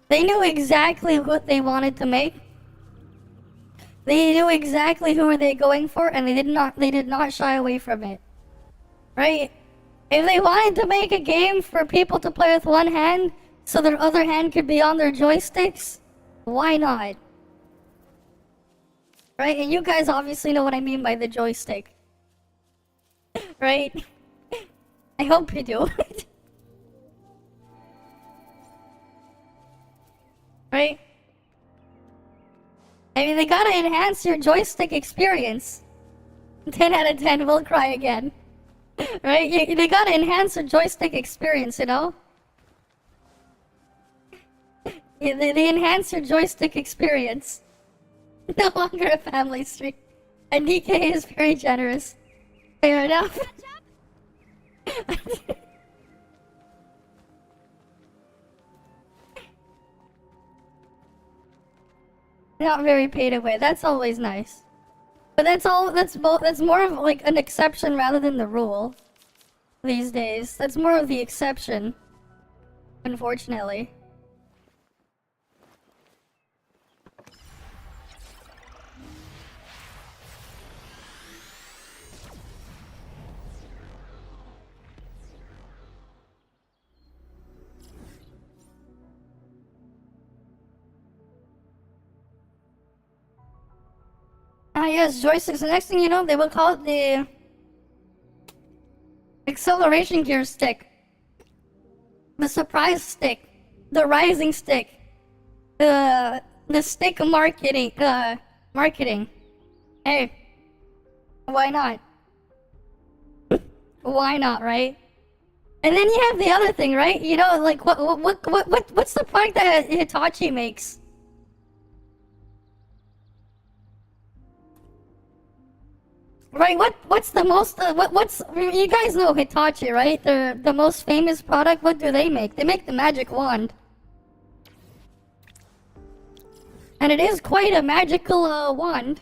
They knew exactly what they wanted to make. They knew exactly who were they going for, and they did not shy away from it. Right? If they wanted to make a game for people to play with one hand, so their other hand could be on their joysticks, why not? Right? And you guys obviously know what I mean by the joystick. Right? I hope you do. Right? I mean, they gotta enhance your joystick experience. 10 out of 10 will cry again. Right? They gotta enhance your joystick experience, you know? Yeah, they enhance your joystick experience. No longer a family stream. And DK is very generous. Fair enough. Not very paid away. That's always nice. But that's more of like an exception rather than the rule these days. That's more of the exception, unfortunately. Ah yes, joysticks. The next thing you know, they will call it the acceleration gear stick, the surprise stick, the rising stick, the stick marketing. Hey, why not? Why not, right? And then you have the other thing, right? You know, like what's the product that Hitachi makes? Right, what's the most, you guys know Hitachi, right? The most famous product, what do they make? They make the magic wand. And it is quite a magical, wand.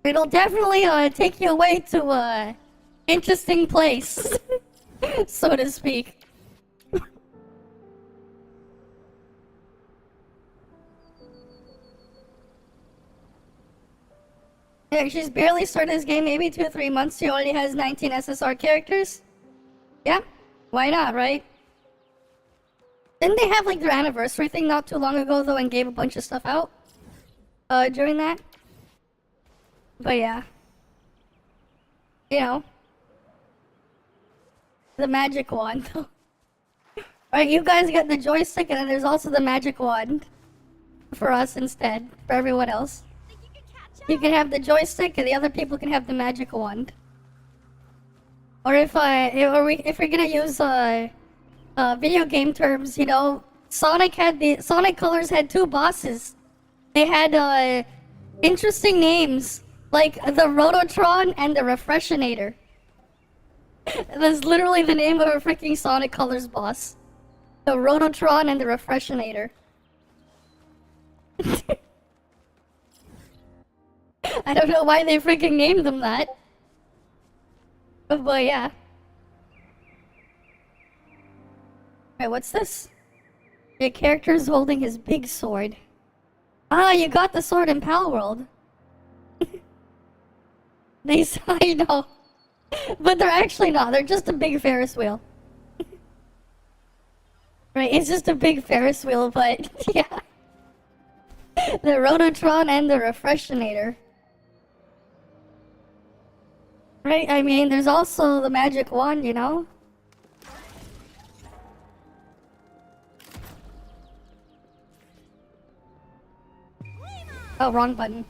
It'll definitely, take you away to a interesting place, so to speak. Yeah, she's barely started this game, maybe 2 or 3 months. She already has 19 SSR characters. Yeah, why not, right? Didn't they have like their anniversary thing not too long ago though and gave a bunch of stuff out? During that? But yeah. You know. The magic wand though. Alright, you guys got the joystick and then there's also the magic wand. For us instead. For everyone else. Think you can catch catch You up. can have the joystick, and the other people can have the magic wand. Or if we're gonna use video game terms, you know, Sonic Colors had two bosses. They had interesting names like the Rototron and the Refreshinator. That's literally the name of a freaking Sonic Colors boss. The Rototron and the Refreshinator. I don't know why they freaking named them that. But yeah. Alright, what's this? Your character is holding his big sword. Ah, you got the sword in Pal World. I know. But they're actually not. They're just a big Ferris wheel. Right, it's just a big Ferris wheel, but yeah. The Rototron and the Refreshinator. Right, I mean, there's also the magic wand, you know? Oh, wrong button.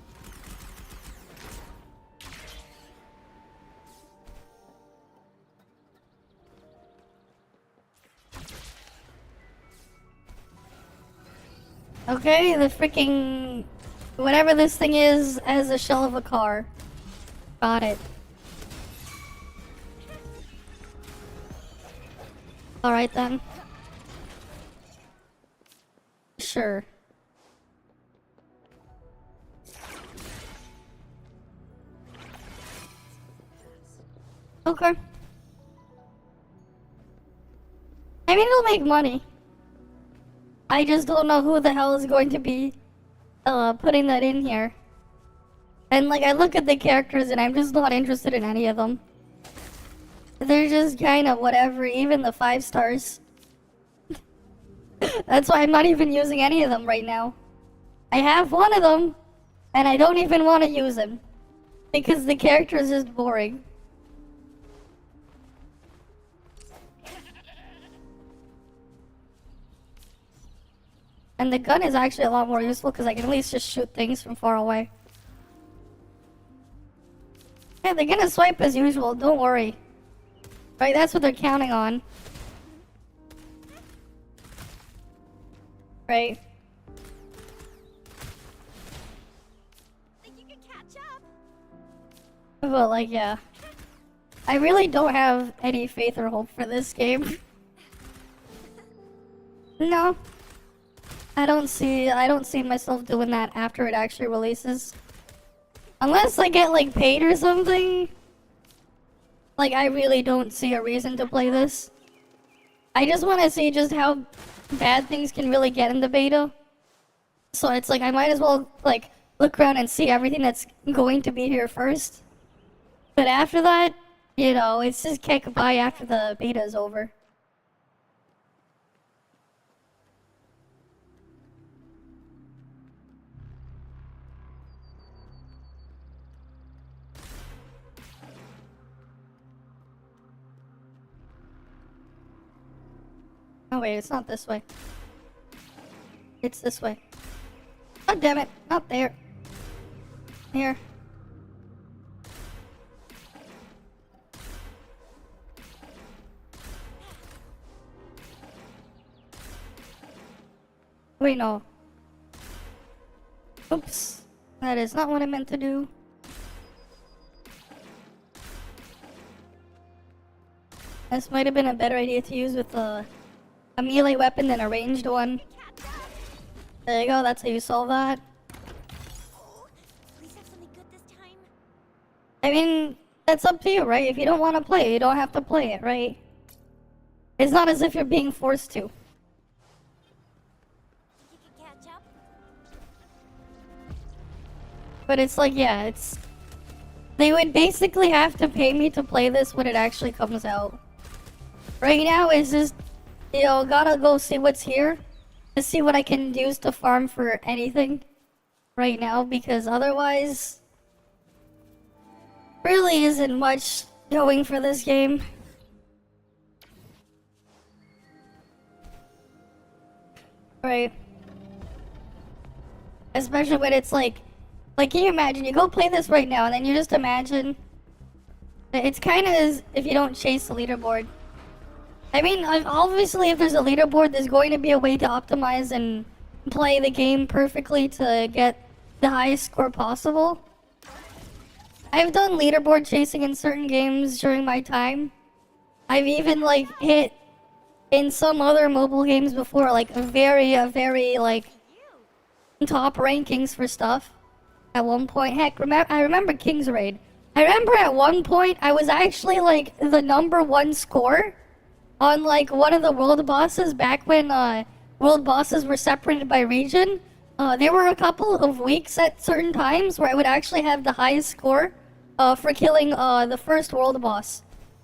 Okay, the freaking... whatever this thing is has a shell of a car. Got it. Alright then. Sure. Okay. I mean, it'll make money. I just don't know who the hell is going to be putting that in here. And like, I look at the characters and I'm just not interested in any of them. They're just kind of whatever, even the 5 stars. That's why I'm not even using any of them right now. I have one of them, and I don't even want to use him. Because the character is just boring. And the gun is actually a lot more useful because I can at least just shoot things from far away. Yeah, they're gonna swipe as usual, don't worry. Right, that's what they're counting on. Right. Think you can catch up? But like, yeah. I really don't have any faith or hope for this game. No. I don't see myself doing that after it actually releases. Unless I get like paid or something. Like, I really don't see a reason to play this. I just want to see just how bad things can really get in the beta. So it's like, I might as well, like, look around and see everything that's going to be here first. But after that, you know, it's just kick by after the beta is over. Oh wait, it's not this way. It's this way. Oh damn it, not there. Here. Wait, no. Oops. That is not what I meant to do. This might have been a better idea to use with a melee weapon than a ranged one. There you go, that's how you solve that. Please have something good this time. I mean, that's up to you, right? If you don't want to play it, you don't have to play it, right? It's not as if you're being forced to. Think you can catch up? But it's like, yeah, it's... They would basically have to pay me to play this when it actually comes out. Right now, it's just, you know, gotta go see what's here. To see what I can use to farm for anything. Right now, because otherwise... Really isn't much going for this game. Right. Especially when it's like Like, can you imagine? You go play this right now, and then you just imagine. It's kind of as if you don't chase the leaderboard. I mean, obviously, if there's a leaderboard, there's going to be a way to optimize and play the game perfectly to get the highest score possible. I've done leaderboard chasing in certain games during my time. I've even, like, hit in some other mobile games before, like, a very, like, top rankings for stuff. At one point, heck, I remember King's Raid. I remember at one point, I was actually, like, the #1 score on, like, one of the world bosses back when, world bosses were separated by region. There were a couple of weeks at certain times where I would actually have the highest score, for killing, the first world boss.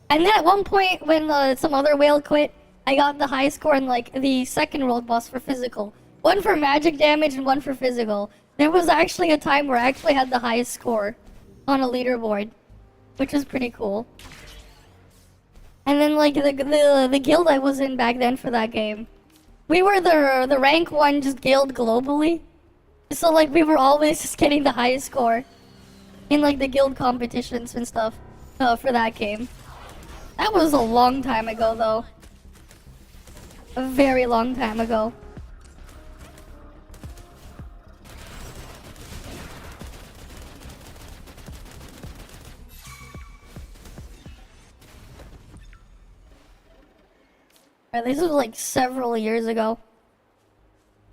And then at one point, when, some other whale quit, I got the highest score in, like, the second world boss for physical. One for magic damage and one for physical. There was actually a time where I actually had the highest score on a leaderboard, which was pretty cool. And then, like, the guild I was in back then for that game, we were the rank 1 just guild globally. So, like, we were always just getting the highest score in, like, the guild competitions and stuff for that game. That was a long time ago, though. A very long time ago. This was like several years ago.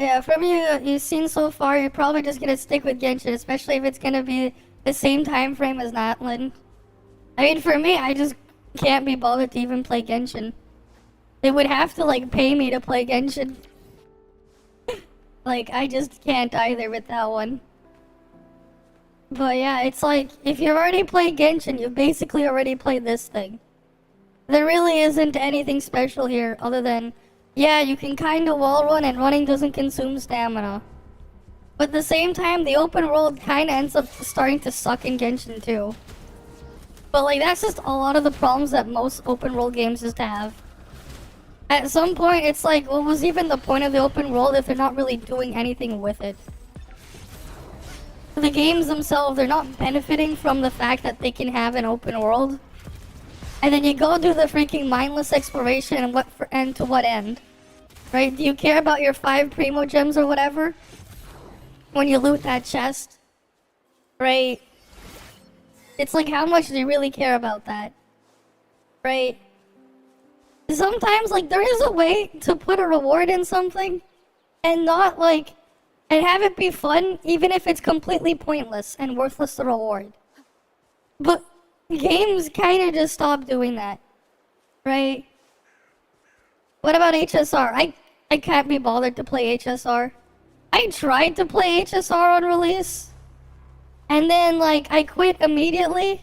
Yeah, from you've seen so far, you're probably just gonna stick with Genshin, especially if it's gonna be the same time frame as Natlan. I mean, for me, I just can't be bothered to even play Genshin. They would have to, like, pay me to play Genshin. Like, I just can't either with that one. But yeah, it's like, if you've already played Genshin, you've basically already played this thing. There really isn't anything special here other than, yeah, you can kind of wall run and running doesn't consume stamina. But at the same time, the open world kind of ends up starting to suck in Genshin too. But like, that's just a lot of the problems that most open world games just have. At some point, it's like, what was even the point of the open world if they're not really doing anything with it? The games themselves, they're not benefiting from the fact that they can have an open world. And then you go do the freaking mindless exploration and to what end? Right? Do you care about your 5 primo gems or whatever? When you loot that chest? Right? It's like, how much do you really care about that? Right? Sometimes, like, there is a way to put a reward in something and not, like, and have it be fun even if it's completely pointless and worthless the reward. But games kind of just stop doing that, right? What about HSR? I can't be bothered to play HSR. I tried to play HSR on release, and then, like, I quit immediately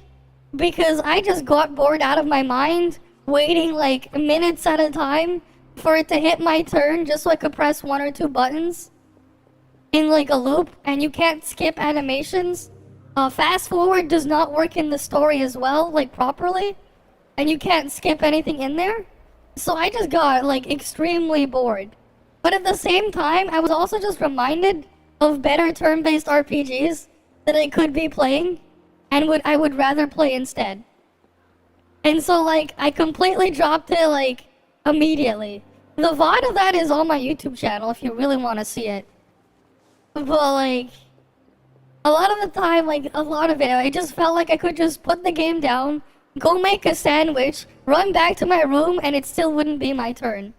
because I just got bored out of my mind waiting, like, minutes at a time for it to hit my turn just so I could press 1 or 2 buttons in, like, a loop, and you can't skip animations. Fast forward does not work in the story as well, like, properly, and you can't skip anything in there. So I just got, like, extremely bored. But at the same time, I was also just reminded of better turn-based RPGs that I could be playing and I would rather play instead. And so, like, I completely dropped it, like, immediately. The VOD of that is on my YouTube channel if you really want to see it. But, like, a lot of the time, like, a lot of it, I just felt like I could just put the game down, go make a sandwich, run back to my room, and it still wouldn't be my turn.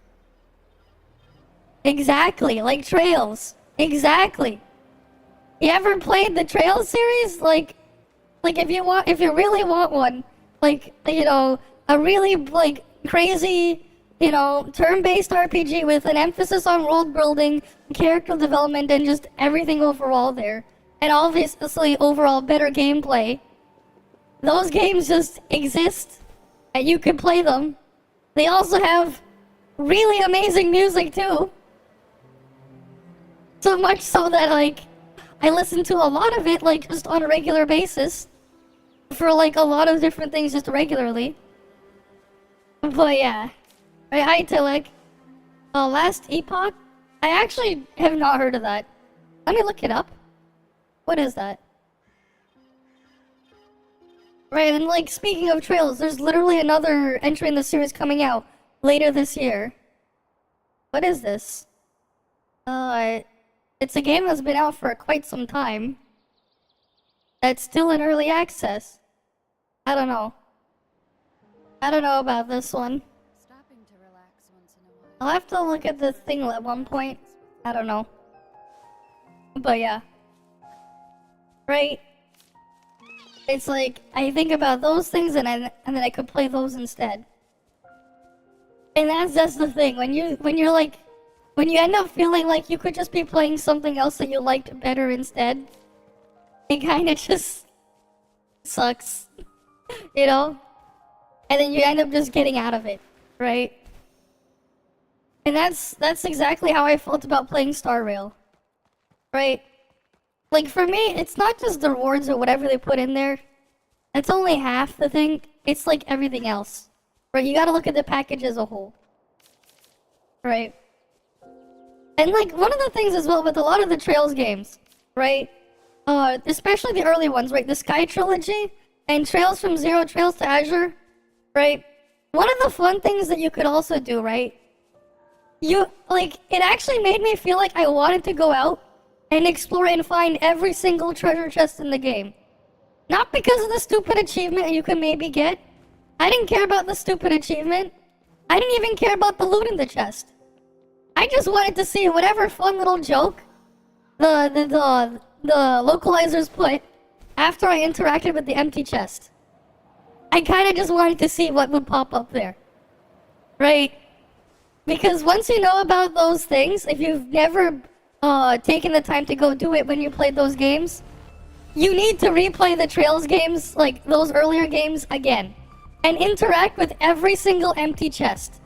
Exactly, like Trails. Exactly. You ever played the Trails series? Like if you really want one, like, you know, a really, like, crazy, you know, turn-based RPG with an emphasis on world building, character development, and just everything overall there. And obviously overall better gameplay. Those games just exist, and you can play them. They also have really amazing music too. So much so that, like, I listen to a lot of it, like, just on a regular basis. For, like, a lot of different things just regularly. But yeah. Right, hi Tilek. Last Epoch? I actually have not heard of that. Let me look it up. What is that? Right, and like speaking of trails, there's literally another entry in the series coming out later this year. What is this? It's a game that's been out for quite some time. That's still in early access. I don't know. I don't know about this one. Stopping to relax once in a while. I'll have to look at the thing at one point. I don't know. But yeah. Right? It's like, I think about those things and then I could play those instead. And that's just the thing. When you end up feeling like you could just be playing something else that you liked better instead, it kinda just sucks. You know? And then you end up just getting out of it, right? And that's exactly how I felt about playing Star Rail. Right? Like for me, it's not just the rewards or whatever they put in there. That's only half the thing. It's like everything else. Right? You gotta look at the package as a whole. Right? And like one of the things as well with a lot of the Trails games, right? Especially the early ones, right? The Sky Trilogy and Trails from Zero, Trails to Azure, right? One of the fun things that you could also do, right? It actually made me feel like I wanted to go out and explore and find every single treasure chest in the game. Not because of the stupid achievement you can maybe get. I didn't care about the stupid achievement. I didn't even care about the loot in the chest. I just wanted to see whatever fun little joke the localizers put after I interacted with the empty chest. I kind of just wanted to see what would pop up there. Right? Because once you know about those things, if you've never taken the time to go do it when you played those games, you need to replay the Trails games, like those earlier games, again. And interact with every single empty chest.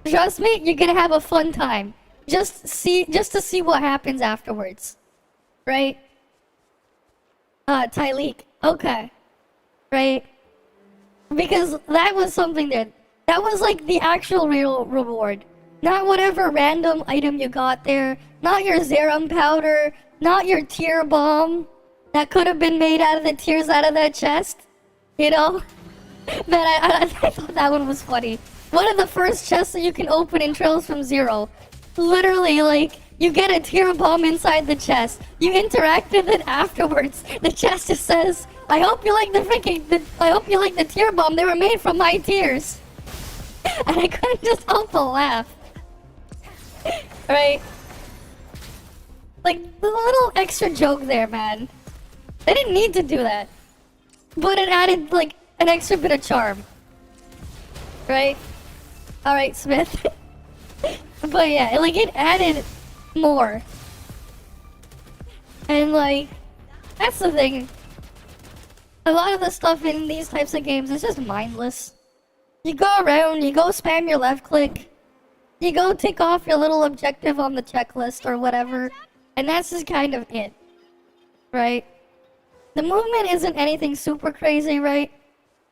Trust me, you're gonna have a fun time. Just to see what happens afterwards. Right? Tyleek. Okay. Right? Because that was something that was like the actual real reward. Not whatever random item you got there. Not your Zerum powder. Not your tear bomb. That could have been made out of the tears out of that chest. You know? Man, I thought that one was funny. One of the first chests that you can open in Trails from Zero. Literally, like, you get a tear bomb inside the chest. You interact with it afterwards. The chest just says, I hope you like the tear bomb. They were made from my tears. And I couldn't just help but laugh. Right? Like, the little extra joke there, man. They didn't need to do that. But it added, like, an extra bit of charm. Right? Alright, Smith. But yeah, like, it added more. And, like, that's the thing. A lot of the stuff in these types of games is just mindless. You go around, you go spam your left click. You go tick off your little objective on the checklist or whatever. And that's just kind of it. Right? The movement isn't anything super crazy, right?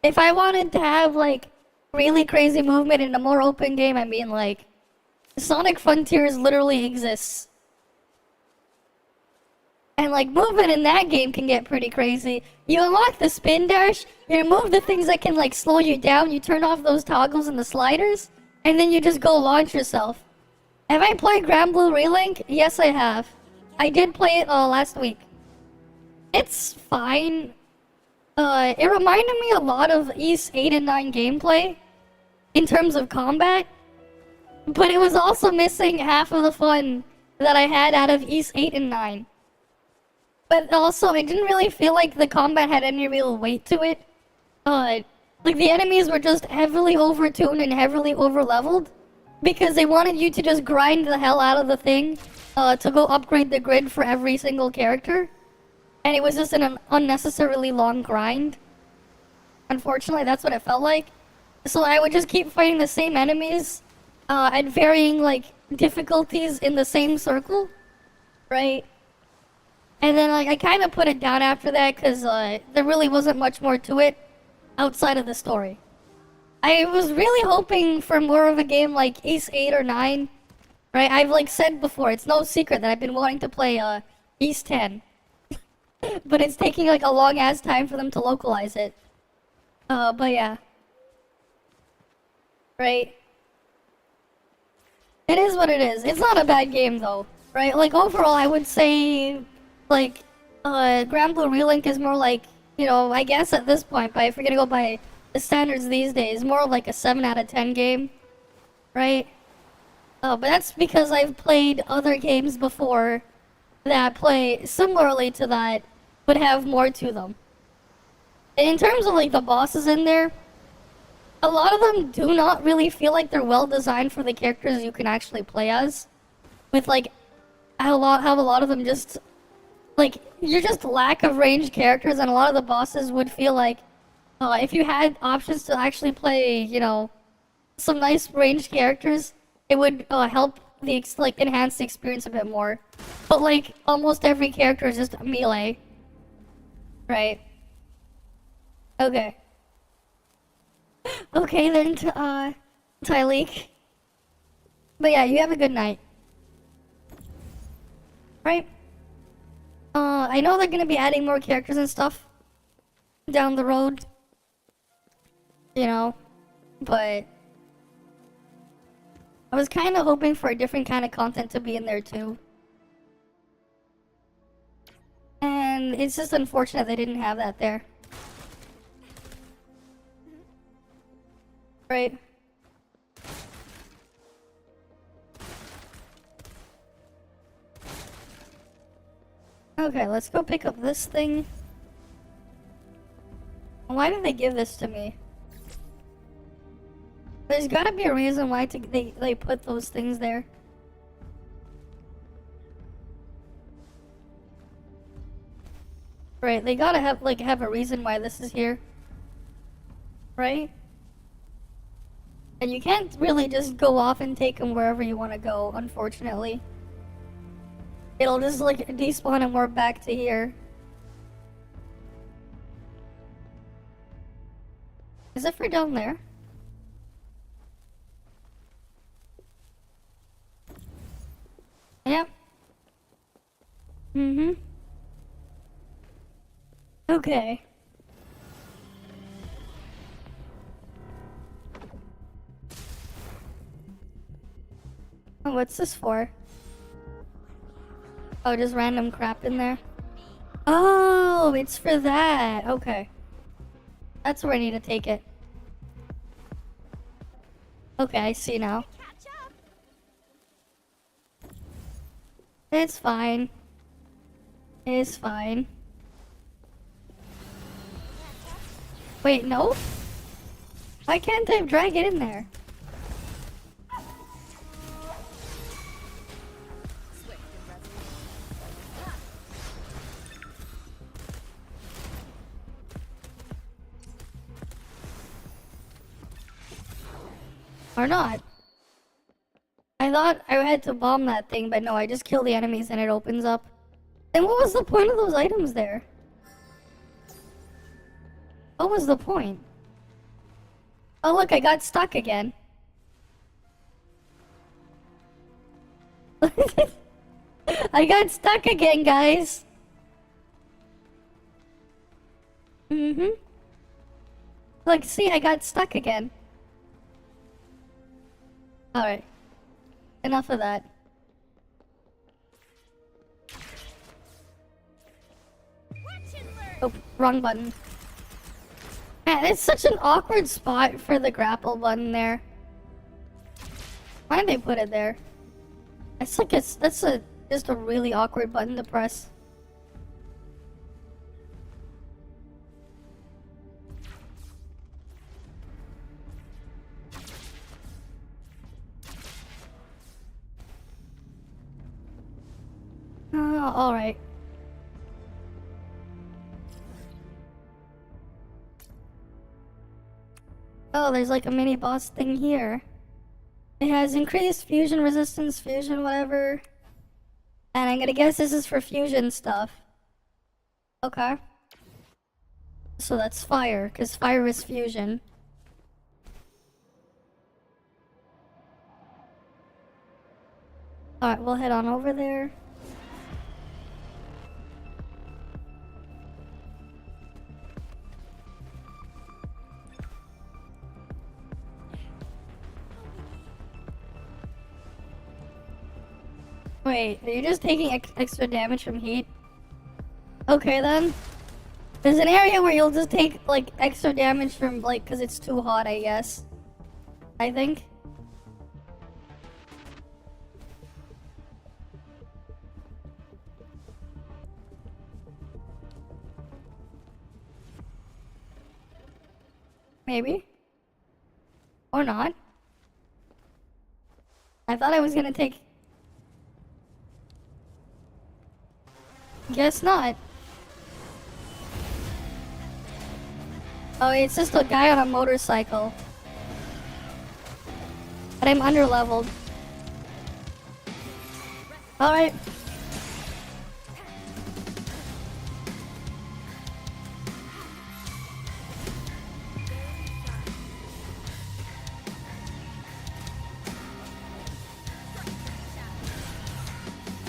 If I wanted to have, like, really crazy movement in a more open game, I mean, like, Sonic Frontiers literally exists. And, like, movement in that game can get pretty crazy. You unlock the spin dash, you remove the things that can, like, slow you down, you turn off those toggles and the sliders, and then you just go launch yourself. Have I played Grand Blue Relink? Yes, I have. I did play it last week. It's fine. It reminded me a lot of Ys 8 and 9 gameplay in terms of combat, but it was also missing half of the fun that I had out of Ys 8 and 9. But also, it didn't really feel like the combat had any real weight to it. Like, the enemies were just heavily overtuned and heavily overleveled because they wanted you to just grind the hell out of the thing to go upgrade the grid for every single character. And it was just an unnecessarily long grind. Unfortunately, that's what it felt like. So I would just keep fighting the same enemies at varying, like, difficulties in the same circle. Right? And then, like, I kind of put it down after that because there really wasn't much more to it outside of the story. I was really hoping for more of a game like Ys 8 or 9. Right? I've, like, said before, it's no secret that I've been wanting to play Ys 10. but it's taking like a long ass time for them to localize it. But yeah. Right? It is what it is. It's not a bad game though, right? Like overall, I would say, like, Grand Blue Relink is more like, you know, I guess at this point, but if you're gonna go by the standards these days, more like a 7 out of 10 game, right? But that's because I've played other games before that play similarly to that, but have more to them. In terms of like the bosses in there, a lot of them do not really feel like they're well designed for the characters you can actually play as. With like how a lot of them just like you're just lack of ranged characters, and a lot of the bosses would feel like if you had options to actually play, you know, some nice ranged characters, it would help the like enhance the experience a bit more. But like almost every character is just melee, right? Okay. Okay then, Tyleek. But yeah, you have a good night. Right? I know they're gonna be adding more characters and stuff down the road. You know, but I was kind of hoping for a different kind of content to be in there too. And it's just unfortunate they didn't have that there. Right? Okay, let's go pick up this thing. Why did they give this to me? There's gotta be a reason why they put those things there. Right, they gotta have have a reason why this is here. Right? And you can't really just go off and take them wherever you want to go, unfortunately. It'll just like despawn and warp back to here. Is it for down there? Yeah. Mm-hmm. Okay. Oh, what's this for? Oh, just random crap in there? Oh, it's for that. Okay. That's where I need to take it. Okay, I see now. Catch up. It's fine. It's fine. Wait, no? Why can't I drag it in there? Or not. I thought I had to bomb that thing, but no, I just kill the enemies and it opens up. Then what was the point of those items there? What was the point? Oh look, I got stuck again. I got stuck again, guys. Mm-hmm. Look, see, I got stuck again. Alright. Enough of that. Oh, wrong button. Man, it's such an awkward spot for the grapple button there. Why did they put it there? It's like that's just a really awkward button to press. Alright. Oh, there's like a mini boss thing here. It has increased fusion resistance, fusion whatever. And I'm gonna guess this is for fusion stuff. Okay. So that's fire, because fire is fusion. Alright, we'll head on over there. Wait, are you just taking extra damage from heat? Okay then. There's an area where you'll just take like extra damage from like because it's too hot, I guess. I think. Maybe. Or not. I thought I was gonna take... Guess not. Oh, it's just a guy on a motorcycle. But I'm underleveled. Alright.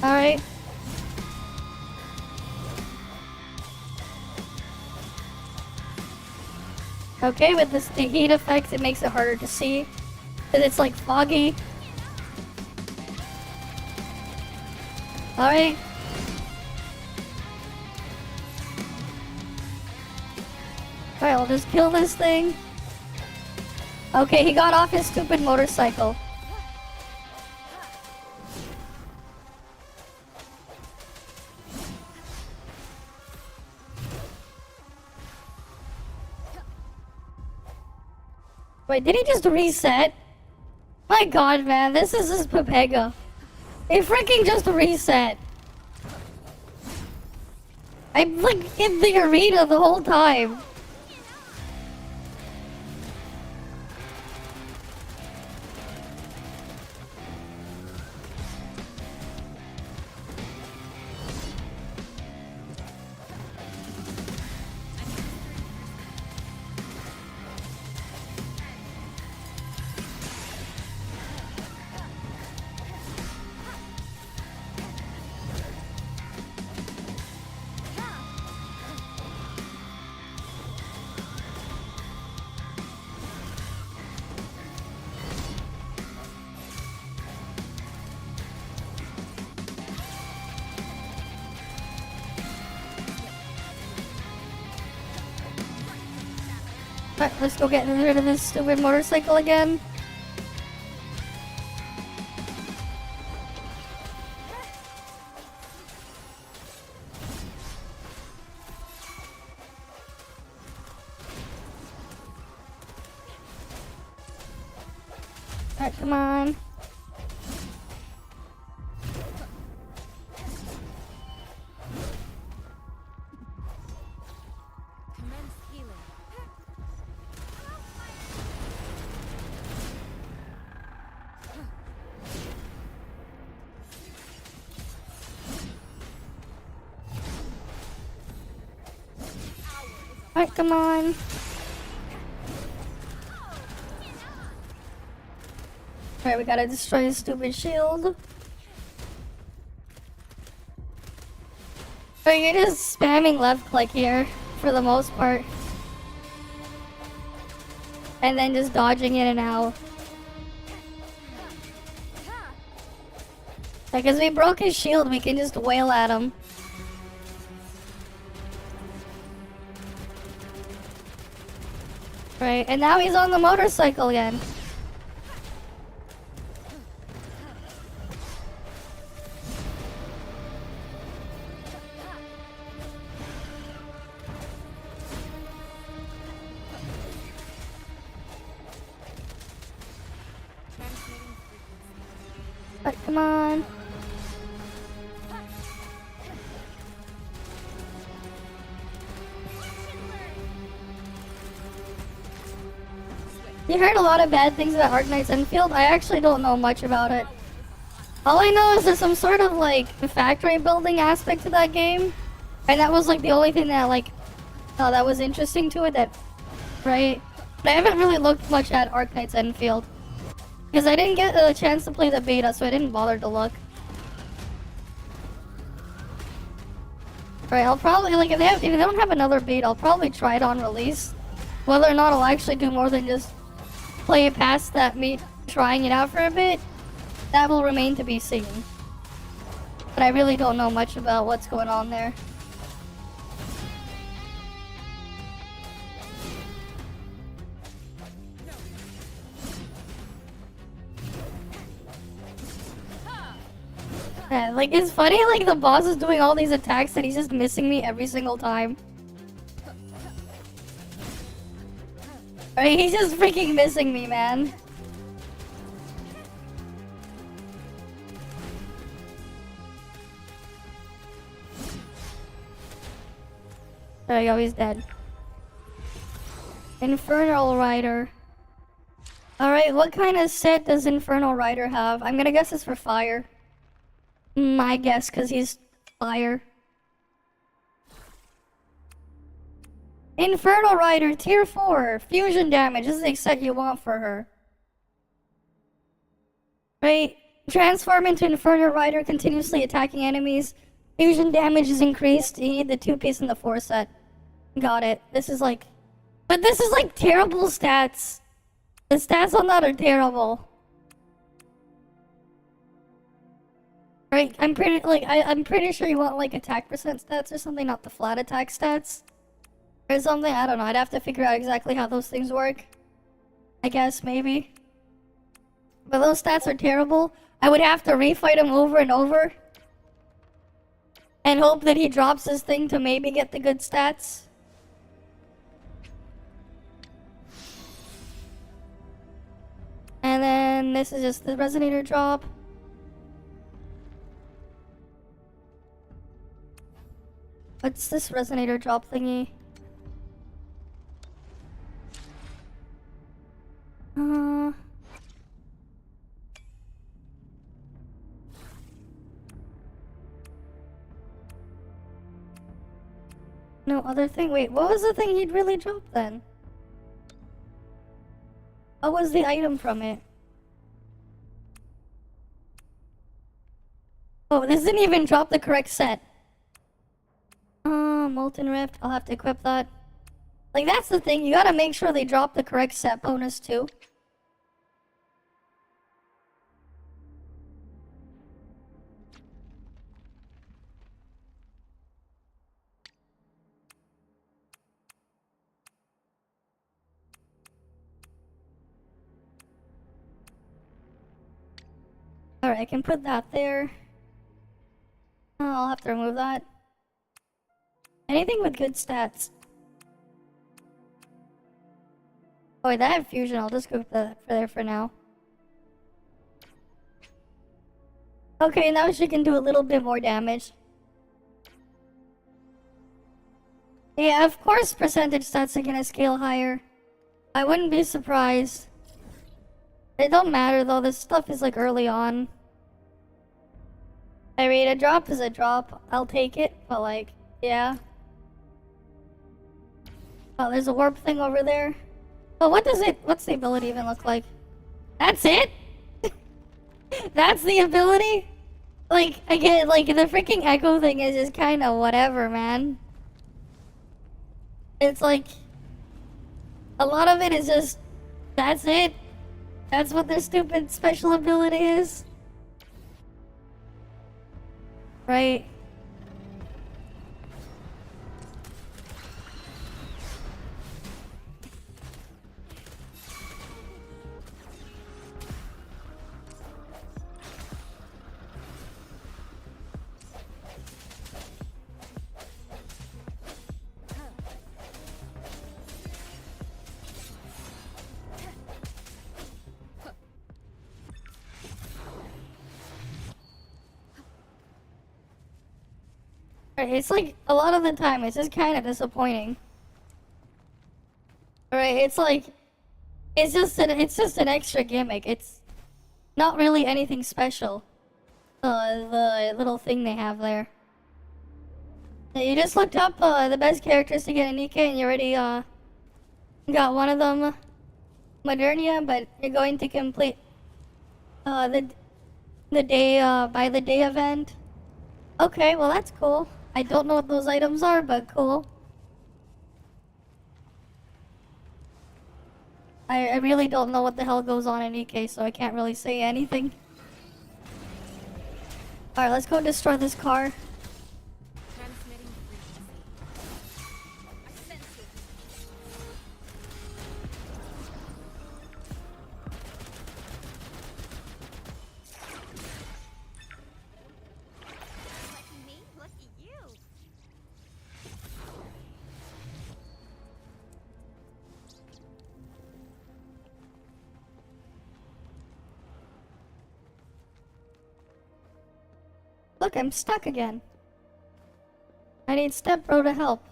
Alright. Okay, with this the heat effect, it makes it harder to see. Because it's like foggy. Alright. Alright, I'll just kill this thing. Okay, he got off his stupid motorcycle. Wait, did he just reset? My god, man, this is his Pepega. He freaking just reset. I'm like in the arena the whole time. Alright, let's go get rid of this stupid motorcycle again. Alright, come on. Alright, come on. Alright, we gotta destroy his stupid shield. So you're just spamming left click here, for the most part. And then just dodging in and out. Like, as we broke his shield, we can just wail at him. Right, and now he's on the motorcycle again. But come on. You heard a lot of bad things about Arknight's Enfield. I actually don't know much about it. All I know is there's some sort of like factory building aspect to that game, and that was like the only thing that like that was interesting to it. That right? But I haven't really looked much at Arknight's Enfield because I didn't get a chance to play the beta, so I didn't bother to look. Right? I'll probably like if they don't have another beta, I'll probably try it on release. Whether or not I'll actually do more than just play it past that me trying it out for a bit, that will remain to be seen. but I really don't know much about what's going on there. Yeah, like, it's funny, like, the boss is doing all these attacks and he's just missing me every single time. Right, he's just freaking missing me, man. There we go, he's dead. Infernal Rider. Alright, what kind of set does Infernal Rider have? I'm gonna guess it's for fire. My guess, because he's fire. Infernal Rider, tier 4. Fusion damage. This is the set you want for her. Right? Transform into Infernal Rider, continuously attacking enemies. Fusion damage is increased. You need the 2-piece and the 4 set. Got it. This is like... But this is like terrible stats. The stats on that are terrible. Right, I'm pretty sure you want like attack percent stats or something, not the flat attack stats. Or something, I don't know, I'd have to figure out exactly how those things work. I guess, maybe. But those stats are terrible. I would have to refight him over and over. And hope that he drops his thing to maybe get the good stats. And then this is just the Resonator drop. What's this Resonator drop thingy? No other thing? Wait, what was the thing he'd really drop then? What was the item from it? Oh, this didn't even drop the correct set. Molten Rift. I'll have to equip that. Like, that's the thing. You gotta make sure they drop the correct set bonus, too. Alright, I can put that there. Oh, I'll have to remove that. Anything with good stats. Oh, wait, that had fusion. I'll just go for there for now. Okay, now she can do a little bit more damage. Yeah, of course percentage stats are gonna scale higher. I wouldn't be surprised. It don't matter though, this stuff is like early on. I mean, a drop is a drop. I'll take it, but like, yeah. Oh, there's a warp thing over there. Oh, what's the ability even look like? That's it? That's the ability? Like, again, like, the freaking echo thing is just kinda whatever, man. It's like, a lot of it is just, that's it? That's what their stupid special ability is? Right? It's like, a lot of the time, it's just kind of disappointing. Right, it's like, it's just an extra gimmick. It's not really anything special. The little thing they have there. You just looked up the best characters to get in Nikkei and you already got one of them, Modernia, but you're going to complete the day by the day event. Okay, well that's cool. I don't know what those items are, but cool. I really don't know what the hell goes on in EK, so I can't really say anything. Alright, let's go destroy this car. Transmitting frequency. I sense it. Lucky me, lucky you. Look, I'm stuck again. I need Step Bro to help.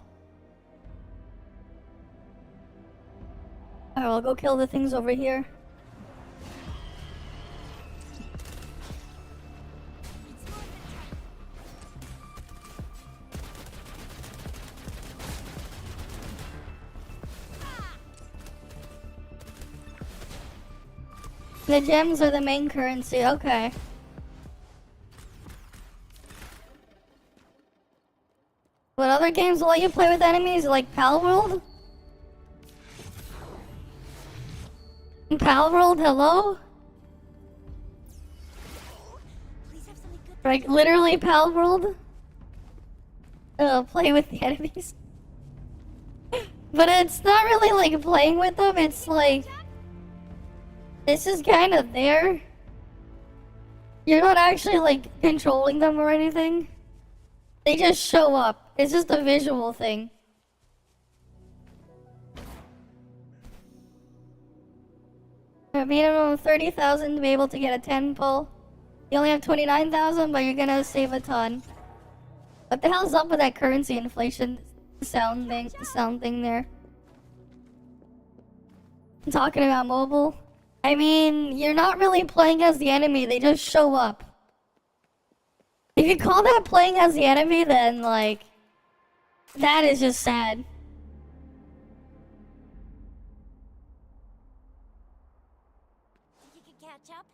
Alright, I'll go kill the things over here. It's more than time. The gems are the main currency, okay. What other games will let you play with enemies? Like Pal World? Pal World, hello? Please have something good. Like literally Pal World? Play with the enemies. But it's not really like playing with them, it's like... This is kind of there. You're not actually like controlling them or anything. They just show up. It's just a visual thing. A minimum of 30,000 to be able to get a 10 pull. You only have 29,000, but you're gonna save a ton. What the hell's up with that currency inflation sound thing there? I'm talking about mobile. I mean, you're not really playing as the enemy, they just show up. If you call that playing as the enemy, then, like, that is just sad. Think you can catch up?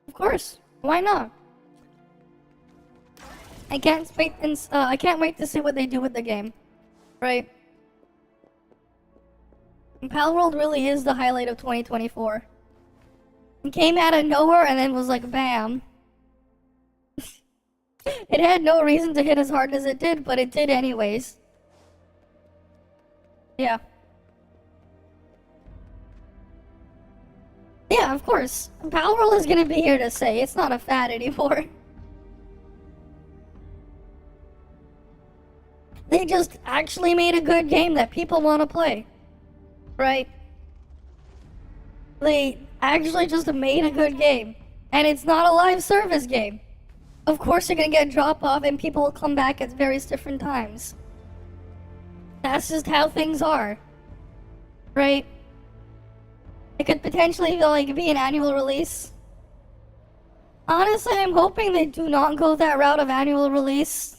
Of course, why not? I can't wait to see what they do with the game, right? Pal World really is the highlight of 2024. It came out of nowhere and then was like, bam. It had no reason to hit as hard as it did, but it did anyways. Yeah. Yeah, of course. Pal World is gonna be here to stay. It's not a fad anymore. They just actually made a good game that people want to play. Right? They actually just made a good game. And it's not a live service game. Of course you're gonna get drop off and people will come back at various different times. That's just how things are. Right? It could potentially like be an annual release. Honestly, I'm hoping they do not go that route of annual release.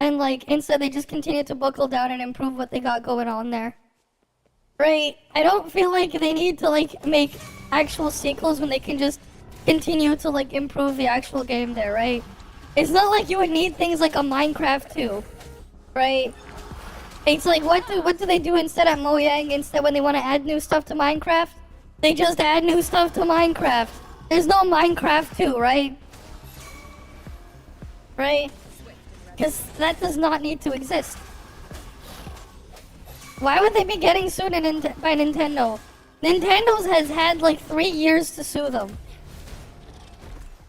And like, instead they just continue to buckle down and improve what they got going on there. Right? I don't feel like they need to like make actual sequels when they can just continue to like improve the actual game there, right? It's not like you would need things like a Minecraft 2, right? It's like, what do they do instead at Mojang? Instead, when they want to add new stuff to Minecraft, they just add new stuff to Minecraft. There's no Minecraft 2, right? Right? Because that does not need to exist. Why would they be getting sued by Nintendo? Nintendo has had like 3 years to sue them.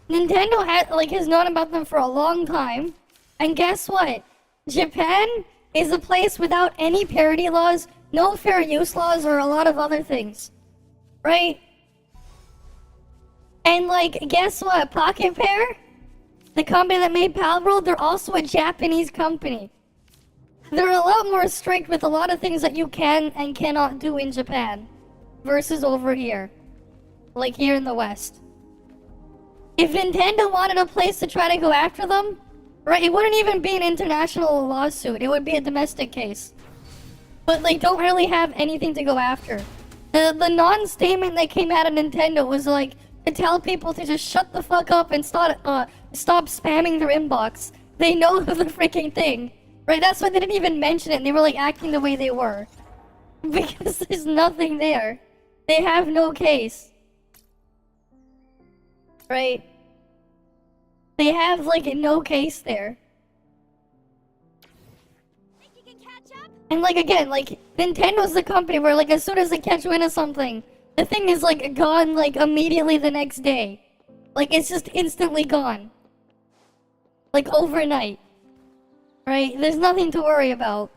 Nintendo has known about them for a long time. And guess what? Japan is a place without any parity laws, no fair use laws, or a lot of other things. Right? And like, guess what? Pocket Pair? The company that made Pal World, they're also a Japanese company. They're a lot more strict with a lot of things that you can and cannot do in Japan versus over here. Like here in the West. If Nintendo wanted a place to try to go after them, right, it wouldn't even be an international lawsuit. It would be a domestic case. But they don't really have anything to go after. The non-statement that came out of Nintendo was like to tell people to just shut the fuck up and stop spamming their inbox. They know the freaking thing. Right? That's why they didn't even mention it. They were like acting the way they were. Because there's nothing there. They have no case. Right? They have like no case there. Think you can catch up? And like again, like Nintendo's the company where like as soon as they catch wind of something, the thing is like gone like immediately the next day. Like it's just instantly gone. Like overnight. Right? There's nothing to worry about.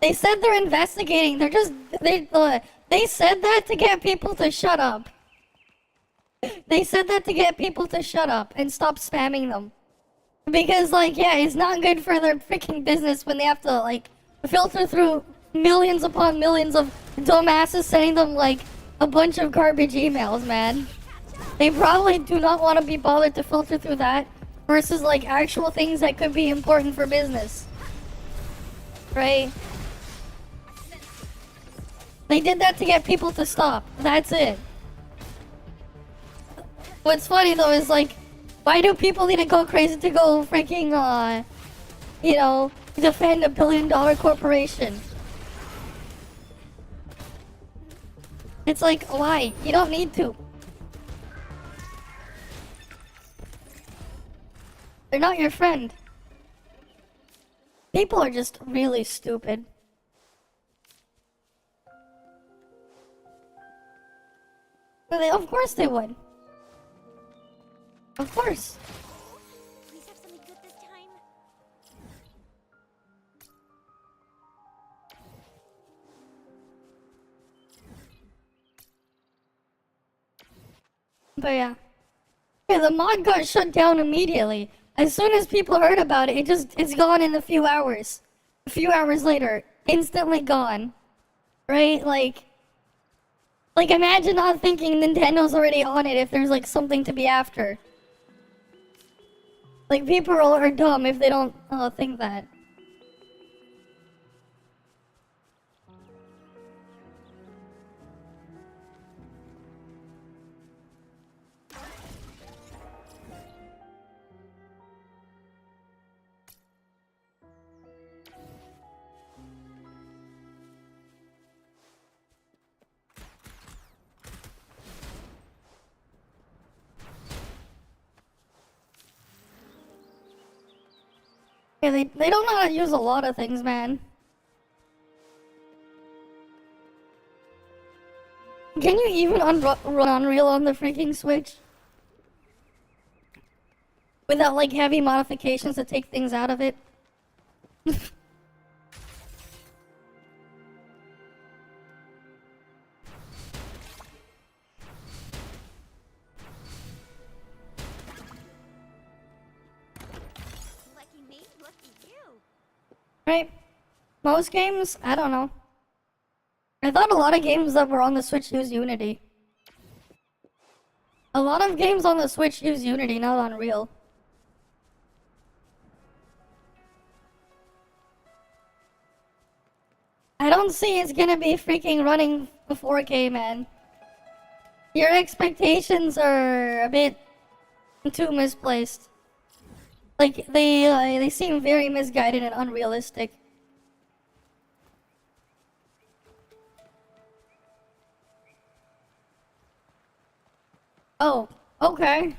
They said they're investigating. They're just they said that to get people to shut up. They said that to get people to shut up and stop spamming them. Because like yeah, it's not good for their freaking business when they have to like filter through millions upon millions of dumbasses sending them like a bunch of garbage emails, man. They probably do not want to be bothered to filter through that versus like actual things that could be important for business. Right? They did that to get people to stop. That's it. What's funny though is like, why do people need to go crazy to go freaking, you know, defend $1 billion corporation? It's like, why? You don't need to. They're not your friend. People are just really stupid. Of course they would. Of course. Please have something good this time. But yeah. Yeah, the mod got shut down immediately. As soon as people heard about it, it's gone in a few hours. A few hours later, instantly gone. Right? Like imagine not thinking Nintendo's already on it if there's like something to be after. Like people are dumb if they don't think that. Yeah, they don't know how to use a lot of things, man. Can you even run Unreal on the freaking Switch? Without like heavy modifications to take things out of it? Lucky me, lucky you. Right? Most games? I don't know. I thought a lot of games that were on the Switch use Unity. A lot of games on the Switch use Unity, not Unreal. I don't see it's gonna be freaking running 4K, man. Your expectations are a bit too misplaced. Like, they seem very misguided and unrealistic. Oh, okay.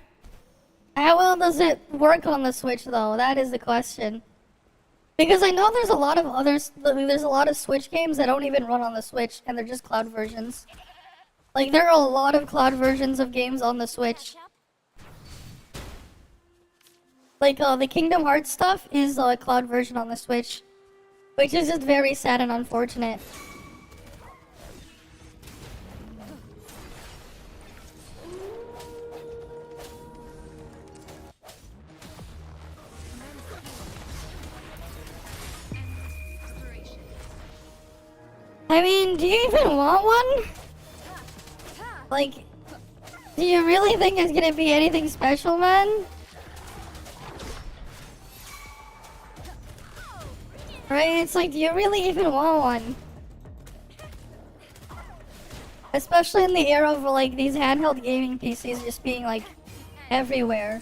How well does it work on the Switch, though? That is the question. Because I know there's a lot of there's a lot of Switch games that don't even run on the Switch, and they're just cloud versions. Like, there are a lot of cloud versions of games on the Switch. Like, the Kingdom Hearts stuff is a cloud version on the Switch. Which is just very sad and unfortunate. I mean, do you even want one? Like, do you really think it's gonna be anything special, man? Right? It's like, do you really even want one? Especially in the era of like these handheld gaming PCs just being like everywhere.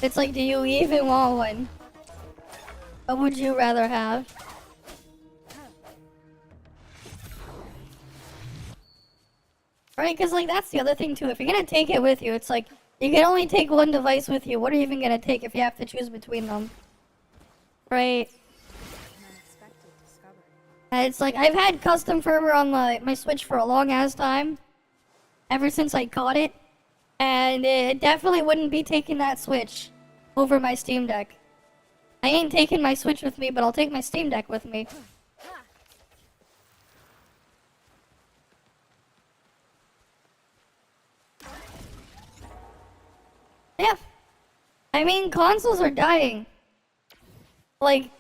It's like, do you even want one? What would you rather have? Right, because like that's the other thing too. If you're gonna take it with you, it's like you can only take one device with you. What are you even gonna take if you have to choose between them? Right. And it's like I've had custom firmware on my Switch for a long ass time, ever since I caught it, and it definitely wouldn't be taking that Switch over my Steam Deck. I ain't taking my Switch with me, but I'll take my Steam Deck with me. Yeah. I mean, consoles are dying. Like,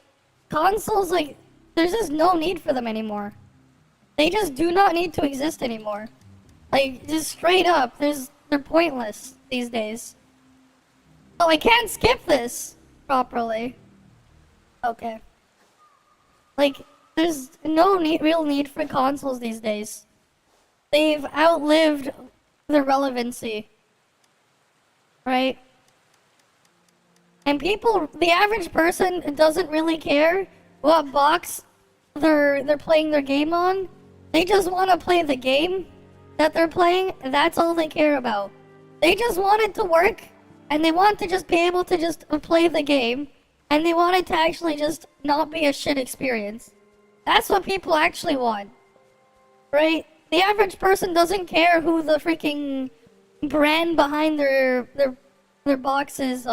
consoles, like, there's just no need for them anymore. They just do not need to exist anymore. Like, just straight up, they're pointless these days. Oh, I can't skip this properly. Okay. Like, there's no real need for consoles these days. They've outlived their relevancy. Right? And people, the average person doesn't really care what box they're playing their game on. They just want to play the game that they're playing. That's all they care about. They just want it to work, and they want to just be able to just play the game, and they want it to actually just not be a shit experience. That's what people actually want. Right? The average person doesn't care who the freaking brand behind their box is.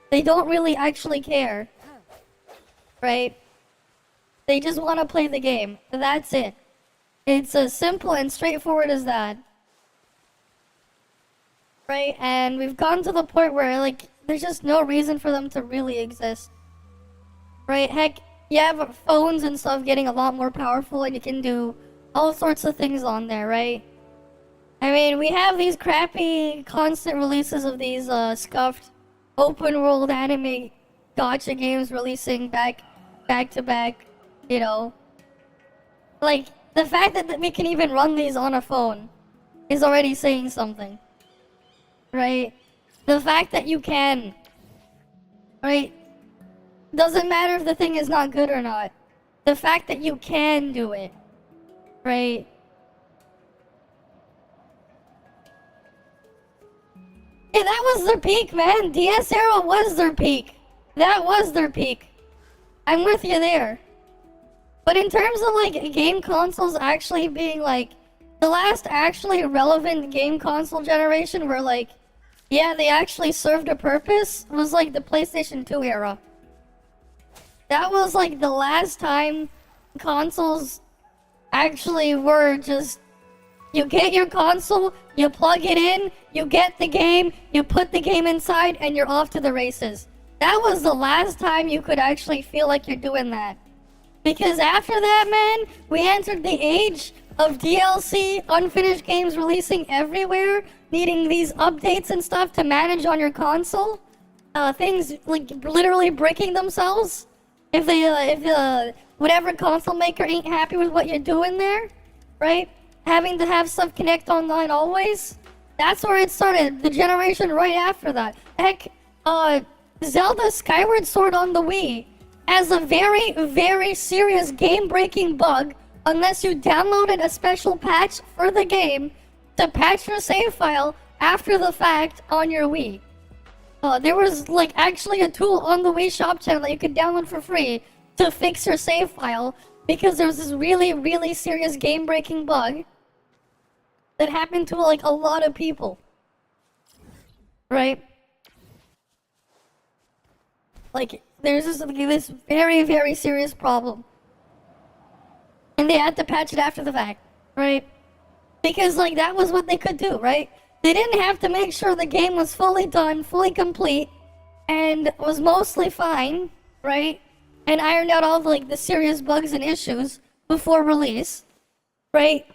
They don't really actually care. Right? They just want to play the game. That's it. It's as simple and straightforward as that. Right? And we've gotten to the point where, like, there's just no reason for them to really exist. Right? Heck, you have phones and stuff getting a lot more powerful, and you can do all sorts of things on there, right? I mean, we have these crappy constant releases of these scuffed open world anime gacha games releasing back to back, you know. Like, the fact that we can even run these on a phone is already saying something. Right? The fact that you can, right? Doesn't matter if the thing is not good or not. The fact that you can do it, right? Yeah, that was their peak, man. DS era was their peak. That was their peak. I'm with you there. But in terms of like game consoles actually being like the last actually relevant game console generation where like, yeah, they actually served a purpose was like the PlayStation 2 era. That was like the last time consoles actually were just, you get your console, you plug it in, you get the game, you put the game inside, and you're off to the races. That was the last time you could actually feel like you're doing that. Because after that, man, we entered the age of DLC, unfinished games releasing everywhere, needing these updates and stuff to manage on your console. Things like literally breaking themselves if whatever console maker ain't happy with what you're doing there, right? Having to have stuff connect online always. That's where it started. The generation right after that. Heck, Zelda Skyward Sword on the Wii has a very, very serious game-breaking bug unless you downloaded a special patch for the game to patch your save file after the fact on your Wii. There was like actually a tool on the Wii Shop channel that you could download for free to fix your save file because there was this really, really serious game-breaking bug that happened to like a lot of people. Right? Like, there's this very, very serious problem. And they had to patch it after the fact, right? Because, like, that was what they could do, right? They didn't have to make sure the game was fully done, fully complete, and was mostly fine, right? And ironed out all, like, the serious bugs and issues before release, right?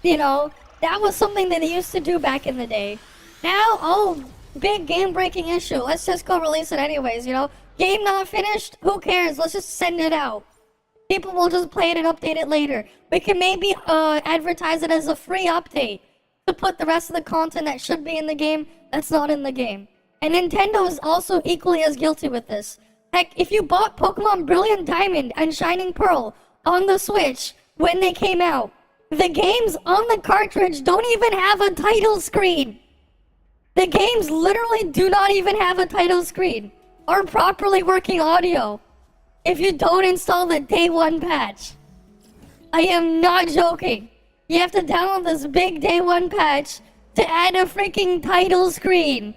You know, that was something that they used to do back in the day. Now, oh, big game-breaking issue. Let's just go release it anyways, you know? Game not finished? Who cares? Let's just send it out. People will just play it and update it later. We can maybe advertise it as a free update to put the rest of the content that should be in the game that's not in the game. And Nintendo is also equally as guilty with this. Heck, if you bought Pokemon Brilliant Diamond and Shining Pearl on the Switch when they came out, the games on the cartridge don't even have a title screen. The games literally do not even have a title screen or properly working audio if you don't install the day one patch. I am not joking. You have to download this big day one patch to add a freaking title screen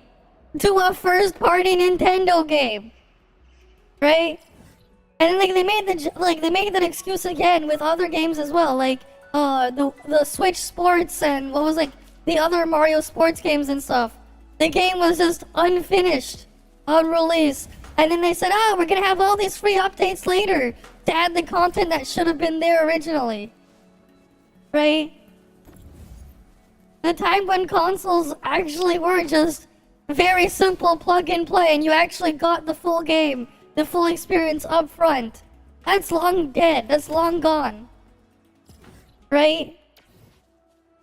to a first party Nintendo game. Right? And like they made that excuse again with other games as well, like the Switch Sports and what was like the other Mario sports games and stuff. The game was just unfinished on release. And then they said, oh, we're gonna have all these free updates later to add the content that should have been there originally. Right? The time when consoles actually were just very simple plug and play and you actually got the full game, the full experience up front. That's long dead. That's long gone. Right?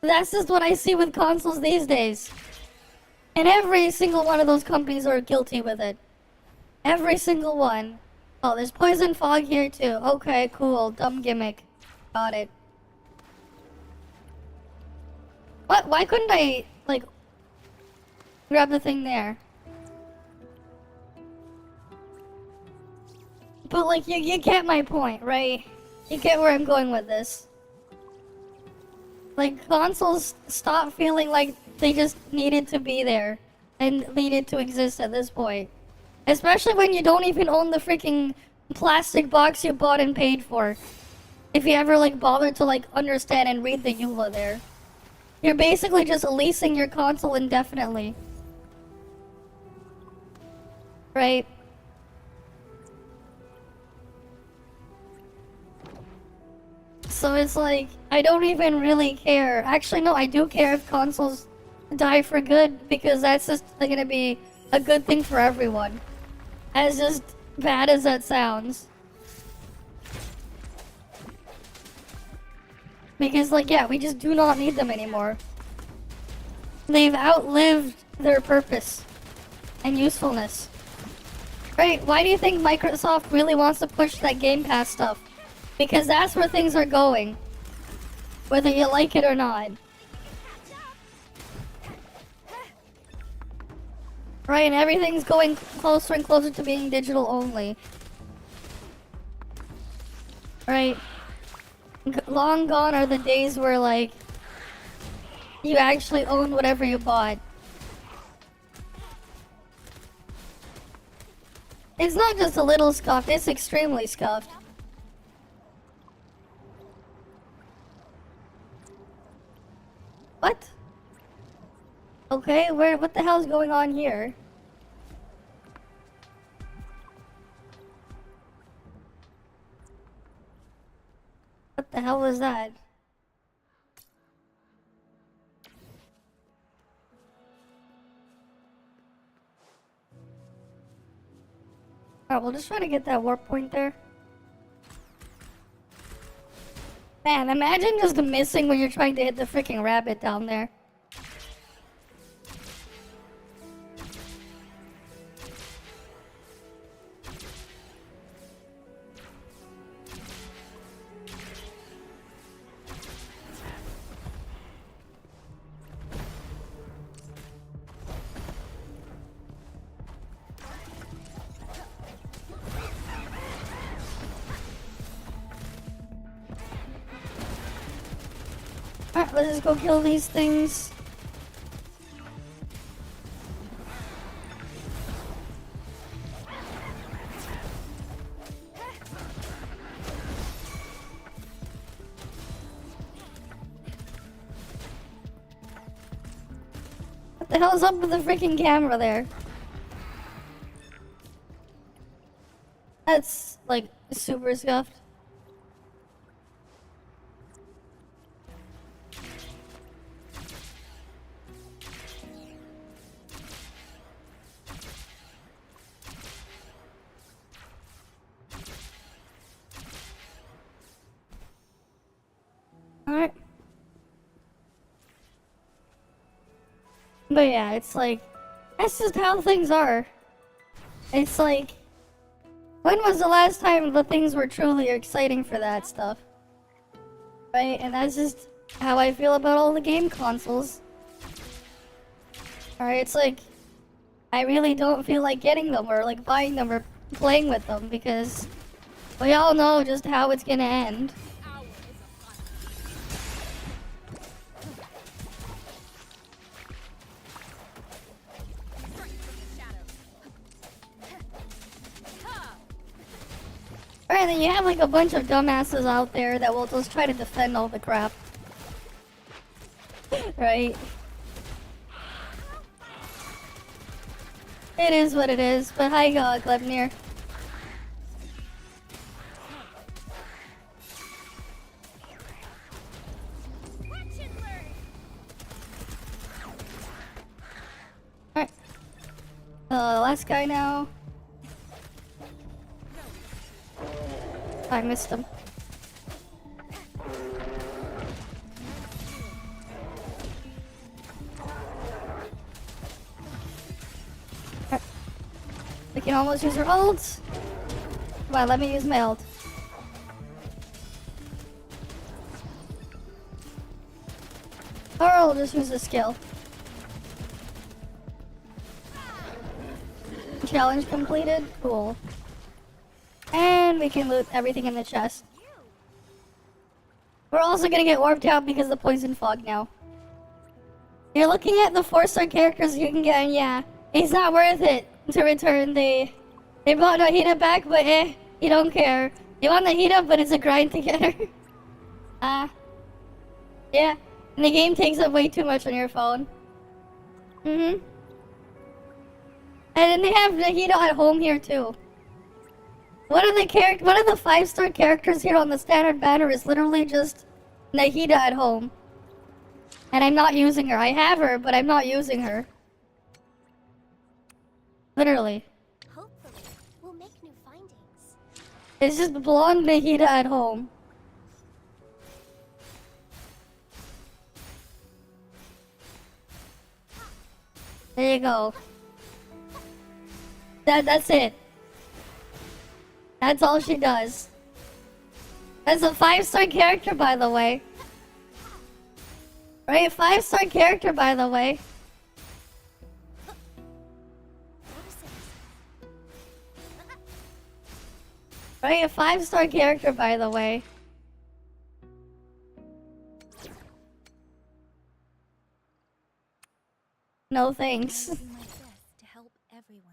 That's just what I see with consoles these days. And every single one of those companies are guilty with it. Every single one. Oh, there's Poison Fog here too. Okay, cool. Dumb gimmick. Got it. What? Why couldn't I, like, grab the thing there? But, like, you get my point, right? You get where I'm going with this. Like, consoles stop feeling like they just needed to be there and needed to exist at this point. Especially when you don't even own the freaking plastic box you bought and paid for. If you ever, like, bother to, like, understand and read the EULA there. You're basically just leasing your console indefinitely. Right? So it's like, I don't even really care. Actually, no, I do care if consoles die for good, because that's just gonna be a good thing for everyone. As just bad as that sounds. Because, like, yeah, we just do not need them anymore. They've outlived their purpose and usefulness. Right, why do you think Microsoft really wants to push that Game Pass stuff? Because that's where things are going. Whether you like it or not. Right, and everything's going closer and closer to being digital only. Right. Long gone are the days where, like, you actually own whatever you bought. It's not just a little scuffed, it's extremely scuffed. What? Okay, what the hell's going on here? What the hell was that? Alright, we'll just try to get that warp point there. Man, imagine just missing when you're trying to hit the freaking rabbit down there. Alright, let's just go kill these things. What the hell's up with the freaking camera there? That's, like, super scuffed. But yeah, it's like, that's just how things are. It's like, when was the last time the things were truly exciting for that stuff? Right? And that's just how I feel about all the game consoles. Alright, it's like, I really don't feel like getting them or like buying them or playing with them because we all know just how it's gonna end. Right, then you have like a bunch of dumbasses out there that will just try to defend all the crap. Right? It is what it is, but hi, Glebnir. Alright. Last guy now. I missed him. We can almost use her ult. Come on, let me use my ult. Or I'll just use a skill. Challenge completed. Cool. And we can loot everything in the chest. We're also gonna get warped out because of the poison fog now. You're looking at the 4-star characters you can get, and yeah, it's not worth it to return the... They brought Nahida back, but you don't care. You want Nahida, but it's a grind to get her. Yeah. And the game takes up way too much on your phone. And then they have Nahida at home here too. One of the 5-star characters here on the standard banner is literally just Nahida at home. And I'm not using her. I have her, but I'm not using her. Literally. Hopefully, we'll make new findings. It's just blonde Nahida at home. There you go. That's it. That's all she does. That's a 5-star character, by the way. Right? 5-star character, by the way. Right? A 5-star character, by the way. No thanks. I'll do my best to help everyone.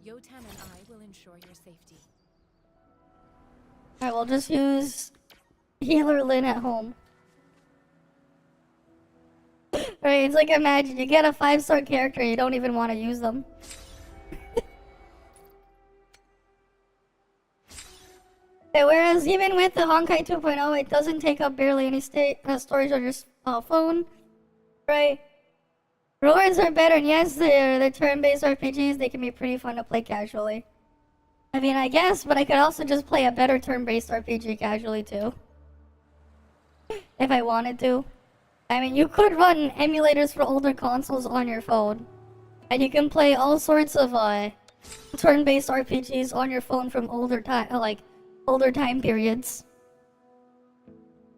Yotam and I will ensure your safety. Alright, we'll just use Healer Lyn at home. Right, it's like imagine you get a 5-star character and you don't even want to use them. Okay, whereas even with the Honkai 2.0, it doesn't take up barely any storage on your phone. Right? Roars are better, and yes, they're turn-based RPGs, they can be pretty fun to play casually. I mean, I guess, but I could also just play a better turn-based RPG casually too. If I wanted to. I mean, you could run emulators for older consoles on your phone. And you can play all sorts of turn-based RPGs on your phone from older time periods.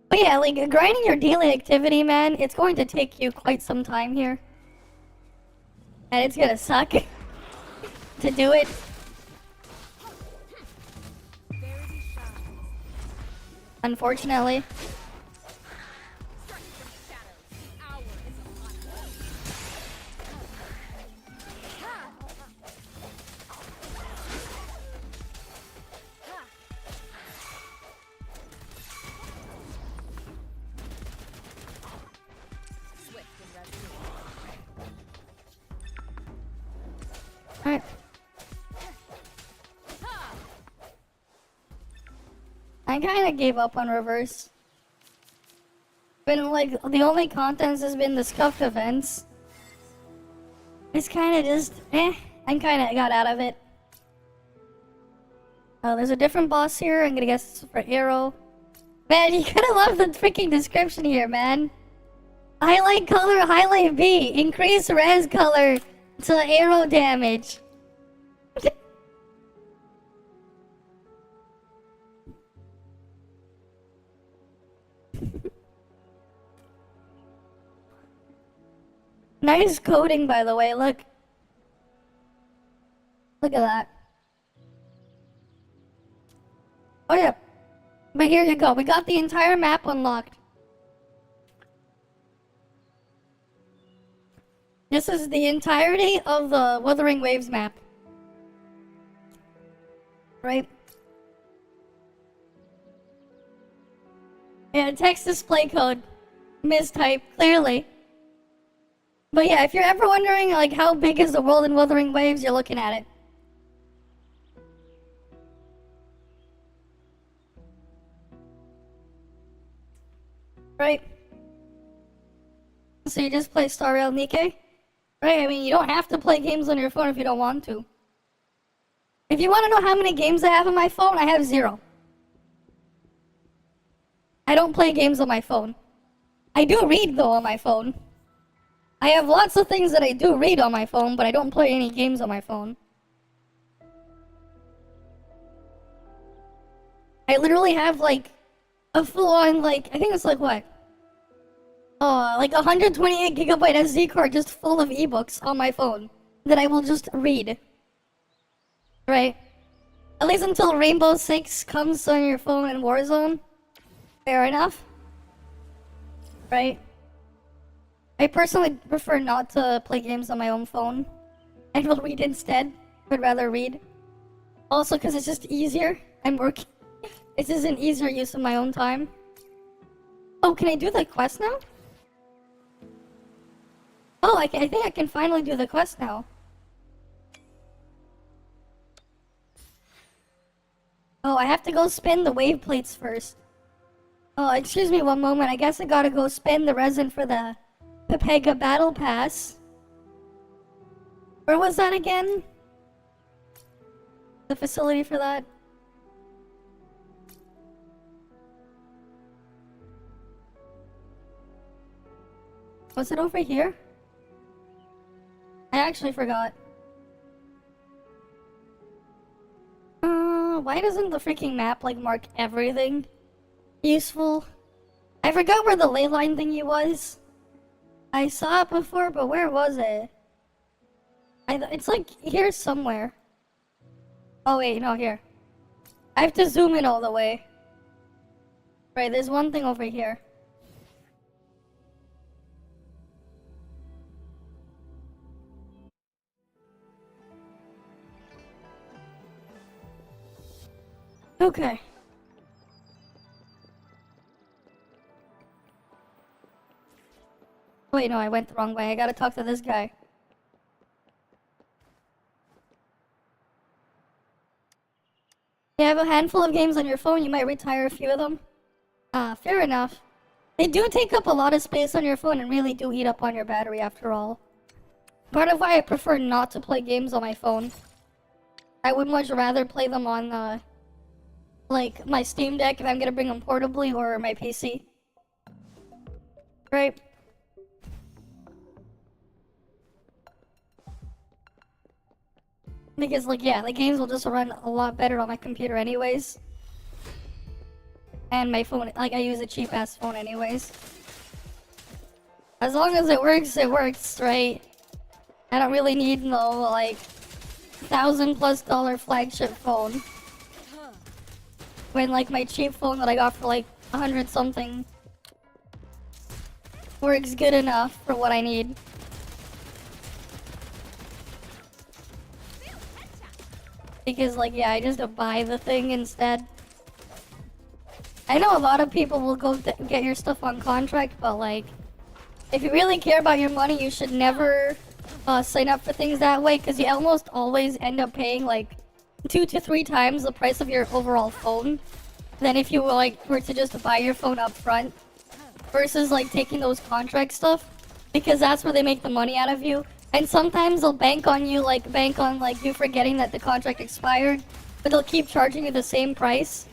But yeah, like grinding your daily activity, man, it's going to take you quite some time here. And it's gonna suck to do it. Unfortunately. Alright. I kinda gave up on reverse. Been like, the only content has been the scuffed events. It's kinda just, I kinda got out of it. Oh, there's a different boss here. I'm gonna guess it's for Arrow. Man, you gotta love the freaking description here, man. Highlight color, highlight B. Increase res color to arrow damage. Nice coding, by the way. Look. Look at that. Oh yeah. But here you go. We got the entire map unlocked. This is the entirety of the Wuthering Waves map. Right? Yeah, text display code. Mistype, clearly. But yeah, if you're ever wondering, like, how big is the world in Wuthering Waves, you're looking at it. Right? So you just play Star Rail Nikkei? Right? I mean, you don't have to play games on your phone if you don't want to. If you want to know how many games I have on my phone, I have 0. I don't play games on my phone. I do read, though, on my phone. I have lots of things that I do read on my phone, but I don't play any games on my phone. I literally have, like, a full-on, like, I think it's like, what? Like 128 gigabyte SD card just full of ebooks on my phone that I will just read. Right? At least until Rainbow Six comes on your phone in Warzone. Fair enough. Right? I personally prefer not to play games on my own phone. I will read instead. I'd rather read. Also because it's just easier. I'm working. This is an easier use of my own time. Oh, can I do the quest now? Oh, I think I can finally do the quest now. Oh, I have to go spin the wave plates first. Oh, excuse me one moment. I guess I gotta go spin the resin for the Pepega Battle Pass. Where was that again? The facility for that? Was it over here? I actually forgot. Why doesn't the freaking map, like, mark everything useful? I forgot where the ley line thingy was. I saw it before, but where was it? It's like here somewhere. Oh wait, no, here. I have to zoom in all the way. Right, there's one thing over here. Okay. Wait, no, I went the wrong way. I gotta talk to this guy. You have a handful of games on your phone, you might retire a few of them. Fair enough. They do take up a lot of space on your phone and really do eat up on your battery after all. Part of why I prefer not to play games on my phone. I would much rather play them on, like, my Steam Deck if I'm gonna bring them portably, or my PC. Right? Because, like, yeah, the games will just run a lot better on my computer anyways. And my phone, like, I use a cheap-ass phone anyways. As long as it works, right? I don't really need no, like, $1,000+ flagship phone. When, like, my cheap phone that I got for, like, 100 something works good enough for what I need. Because, like, yeah, I just buy the thing instead. I know a lot of people will go get your stuff on contract, but, like, if you really care about your money, you should never sign up for things that way, because you almost always end up paying, like, 2 to 3 times the price of your overall phone than if you, like, were to just buy your phone up front versus, like, taking those contract stuff, because that's where they make the money out of you. And sometimes they'll bank on you, like, you forgetting that the contract expired, but they'll keep charging you the same price,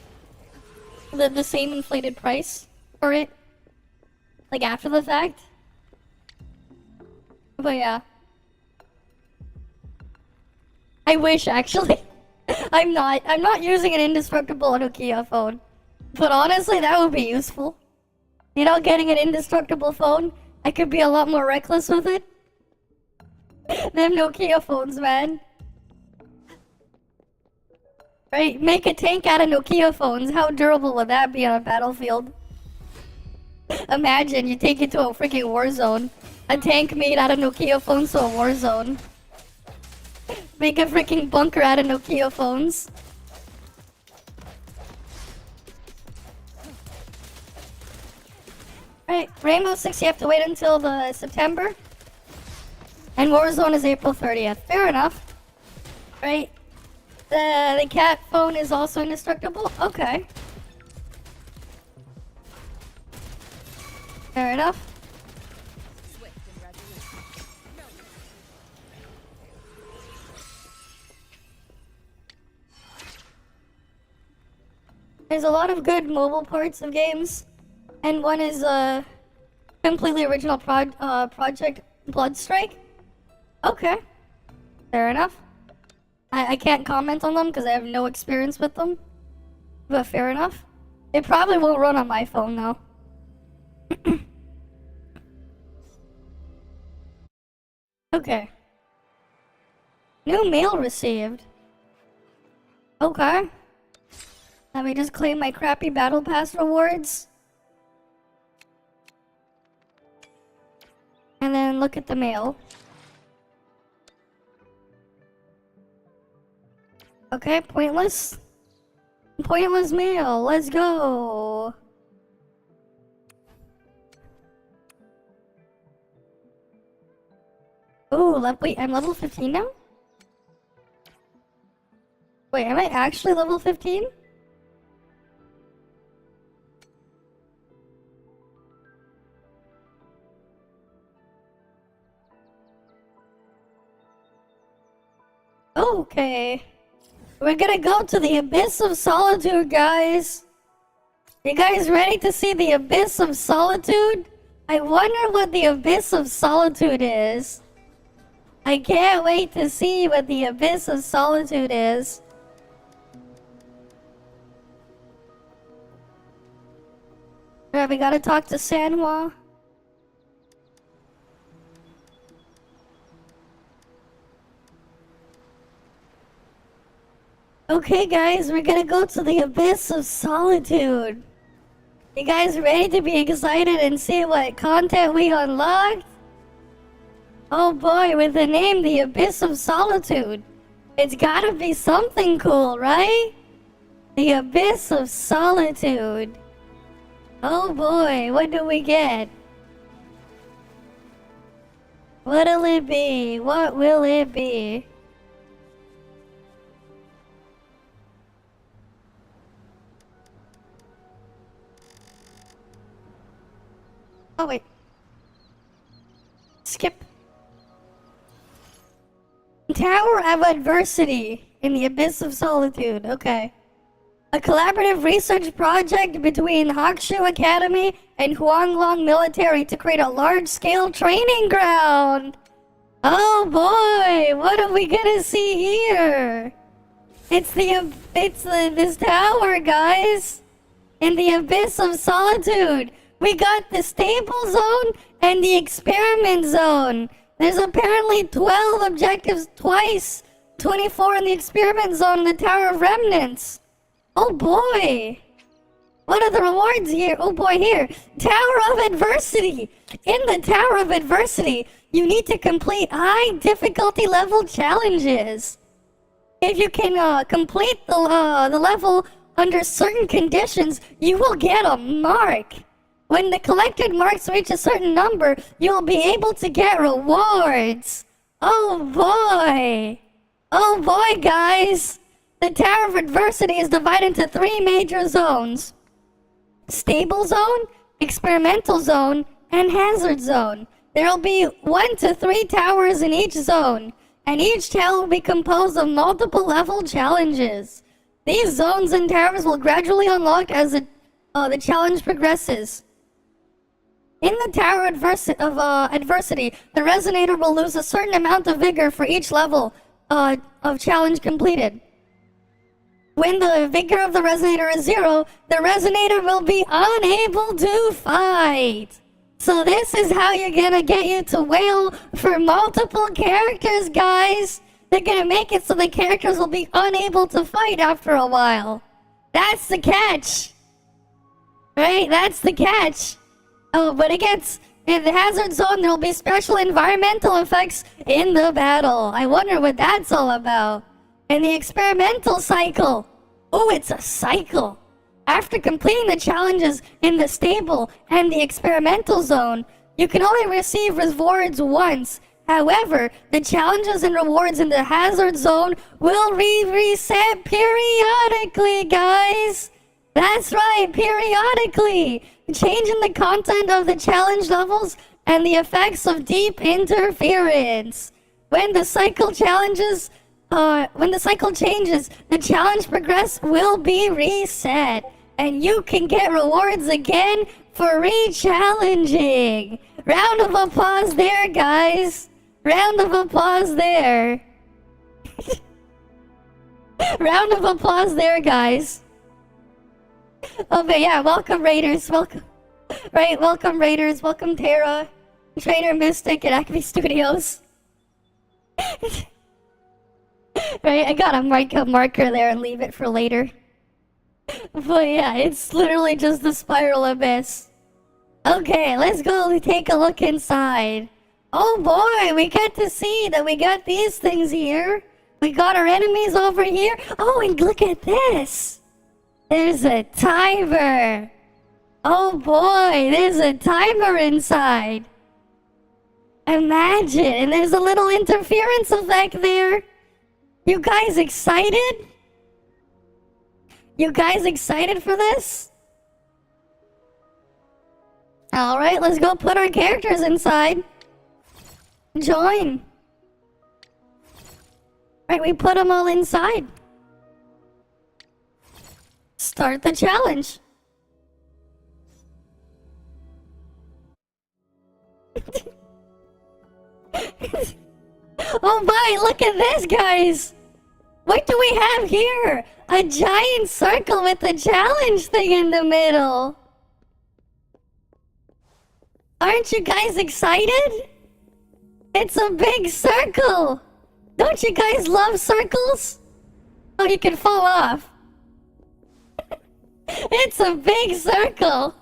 the same inflated price for it, like, after the fact. But yeah. I wish, actually. I'm not using an indestructible Nokia phone. But honestly, that would be useful. You know, getting an indestructible phone, I could be a lot more reckless with it. Them Nokia phones, man. Right, make a tank out of Nokia phones. How durable would that be on a battlefield? Imagine you take it to a freaking war zone. A tank made out of Nokia phones to a war zone. Make a freaking bunker out of Nokia phones. Right, Rainbow Six you have to wait until the September. And Warzone is April 30th. Fair enough. Right. The cat phone is also indestructible? Okay. Fair enough. There's a lot of good mobile parts of games. And one is a completely original project Bloodstrike. Okay. Fair enough. I can't comment on them because I have no experience with them. But fair enough. It probably won't run on my phone though. Okay. New mail received. Okay. Let me just claim my crappy battle pass rewards. And then look at the mail. Okay, pointless. Pointless mail. Let's go. Ooh, wait, I'm level 15 now? Wait, am I actually level 15? Okay. We're gonna go to the Abyss of Solitude, guys. You guys ready to see the Abyss of Solitude? I wonder what the Abyss of Solitude is. I can't wait to see what the Abyss of Solitude is. Alright, we gotta talk to Sanhua. Okay, guys, we're gonna go to the Abyss of Solitude. You guys ready to be excited and see what content we unlocked? Oh boy, with the name The Abyss of Solitude. It's gotta be something cool, right? The Abyss of Solitude. Oh boy, what do we get? What'll it be? What will it be? Oh wait. Skip. Tower of Adversity in the Abyss of Solitude. Okay. A collaborative research project between Hakshu Academy and Huanglong Military to create a large-scale training ground. Oh boy, what are we gonna see here? It's this tower, guys. In the Abyss of Solitude. We got the stable zone and the experiment zone. There's apparently 12 objectives twice. 24 in the experiment zone in the Tower of Remnants. Oh boy. What are the rewards here? Oh boy, here. Tower of Adversity. In the Tower of Adversity, you need to complete high difficulty level challenges. If you can complete the level under certain conditions, you will get a mark. When the collected marks reach a certain number, you'll be able to get rewards. Oh boy. Oh boy, guys. The Tower of Adversity is divided into 3 major zones. Stable Zone, Experimental Zone, and Hazard Zone. There'll be 1 to 3 towers in each zone, and each tower will be composed of multiple level challenges. These zones and towers will gradually unlock as the challenge progresses. In the Tower Adversity, the Resonator will lose a certain amount of vigor for each level of challenge completed. When the vigor of the Resonator is 0, the Resonator will be unable to fight. So this is how you're gonna get you to wail for multiple characters, guys. They're gonna make it so the characters will be unable to fight after a while. That's the catch. Right? That's the catch. Oh, but it gets... In the hazard zone, there will be special environmental effects in the battle. I wonder what that's all about. And the experimental cycle. Oh, it's a cycle. After completing the challenges in the stable and the experimental zone, you can only receive rewards once. However, the challenges and rewards in the hazard zone will reset periodically, guys. That's right, periodically. Changing the content of the challenge levels and the effects of deep interference. When the cycle changes, the challenge progress will be reset. And you can get rewards again for re-challenging. Round of applause there, guys. Round of applause there. Round of applause there, guys. Oh, but yeah, welcome Raiders, welcome. Right, welcome Raiders, welcome Terra, Trainer Mystic at Acme Studios. Right, I gotta mark a marker there and leave it for later. But yeah, it's literally just the Spiral Abyss. Okay, let's go take a look inside. Oh boy, we get to see that we got these things here. We got our enemies over here. Oh, and look at this. There's a timer. Oh boy, there's a timer inside. Imagine, and there's a little interference effect there. You guys excited? You guys excited for this? Alright, let's go put our characters inside. Join. Right, we put them all inside. Start the challenge. Oh my, look at this, guys. What do we have here? A giant circle with a challenge thing in the middle. Aren't you guys excited? It's a big circle. Don't you guys love circles? Oh, you can fall off. It's a big circle.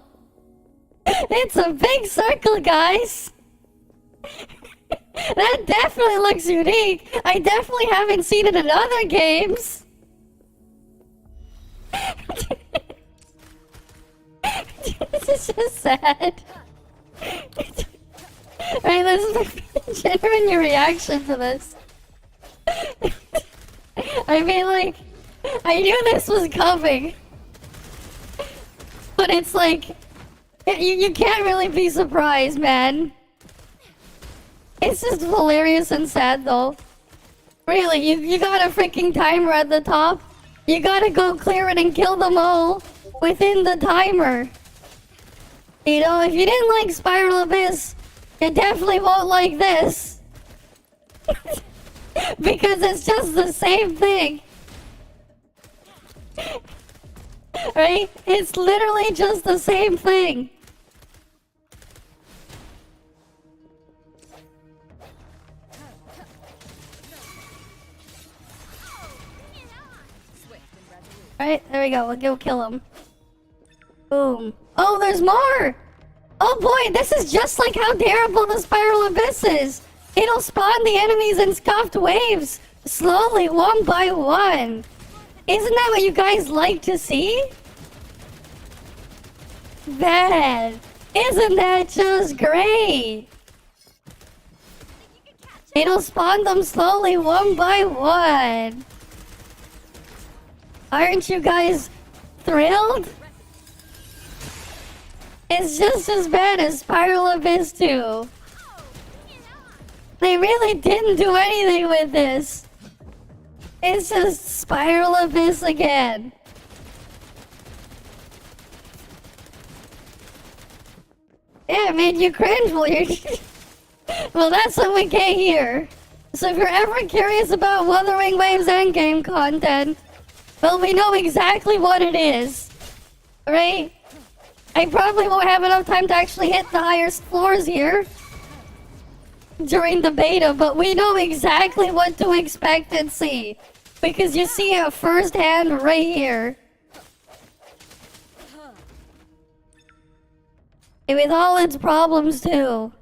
It's a big circle, guys. That definitely looks unique. I definitely haven't seen it in other games. This is just sad. Right, this is genuine reaction to this. I mean, like, I knew this was coming. But it's like, you can't really be surprised, man. It's just hilarious and sad, though. Really, you got a freaking timer at the top. You gotta go clear it and kill them all within the timer. You know, if you didn't like Spiral Abyss, you definitely won't like this. Because it's just the same thing. Right? It's literally just the same thing. Right, there we go. We'll go kill him. Boom. Oh, there's more! Oh boy, this is just like how terrible the Spiral Abyss is. It'll spawn the enemies in scuffed waves, slowly, one by one. Isn't that what you guys like to see? Man, isn't that just great? It'll spawn them slowly, one by one. Aren't you guys thrilled? It's just as bad as Spiral Abyss 2. They really didn't do anything with this. It's just Spiral Abyss again. Yeah, it made you cringe. Well, well, that's what we get here. So if you're ever curious about Wuthering Waves endgame content, well, we know exactly what it is. Right? I probably won't have enough time to actually hit the highest floors here during the beta, but we know exactly what to expect and see. Because you see it firsthand right here. And with all its problems too.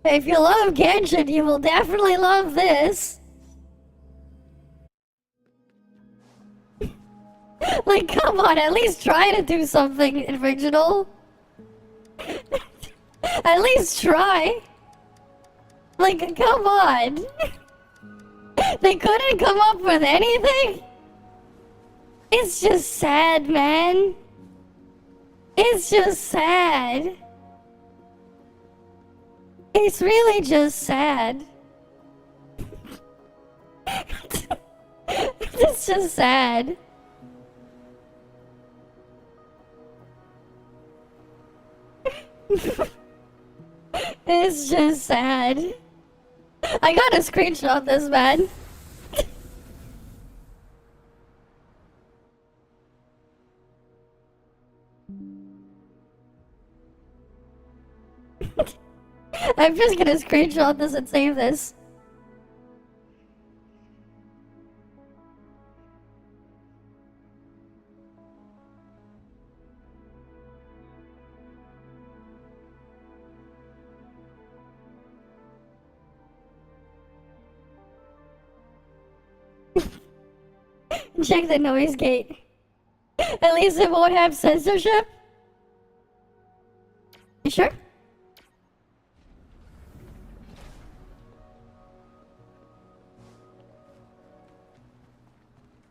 If you love Genshin, you will definitely love this. Like, come on, at least try to do something original. At least try. Like, come on. They couldn't come up with anything? It's just sad, man. It's just sad. It's really just sad. It's just sad. It's just sad. I gotta screenshot this, man. I'm just gonna screenshot this and save this. Check the noise gate. At least it won't have censorship. You sure?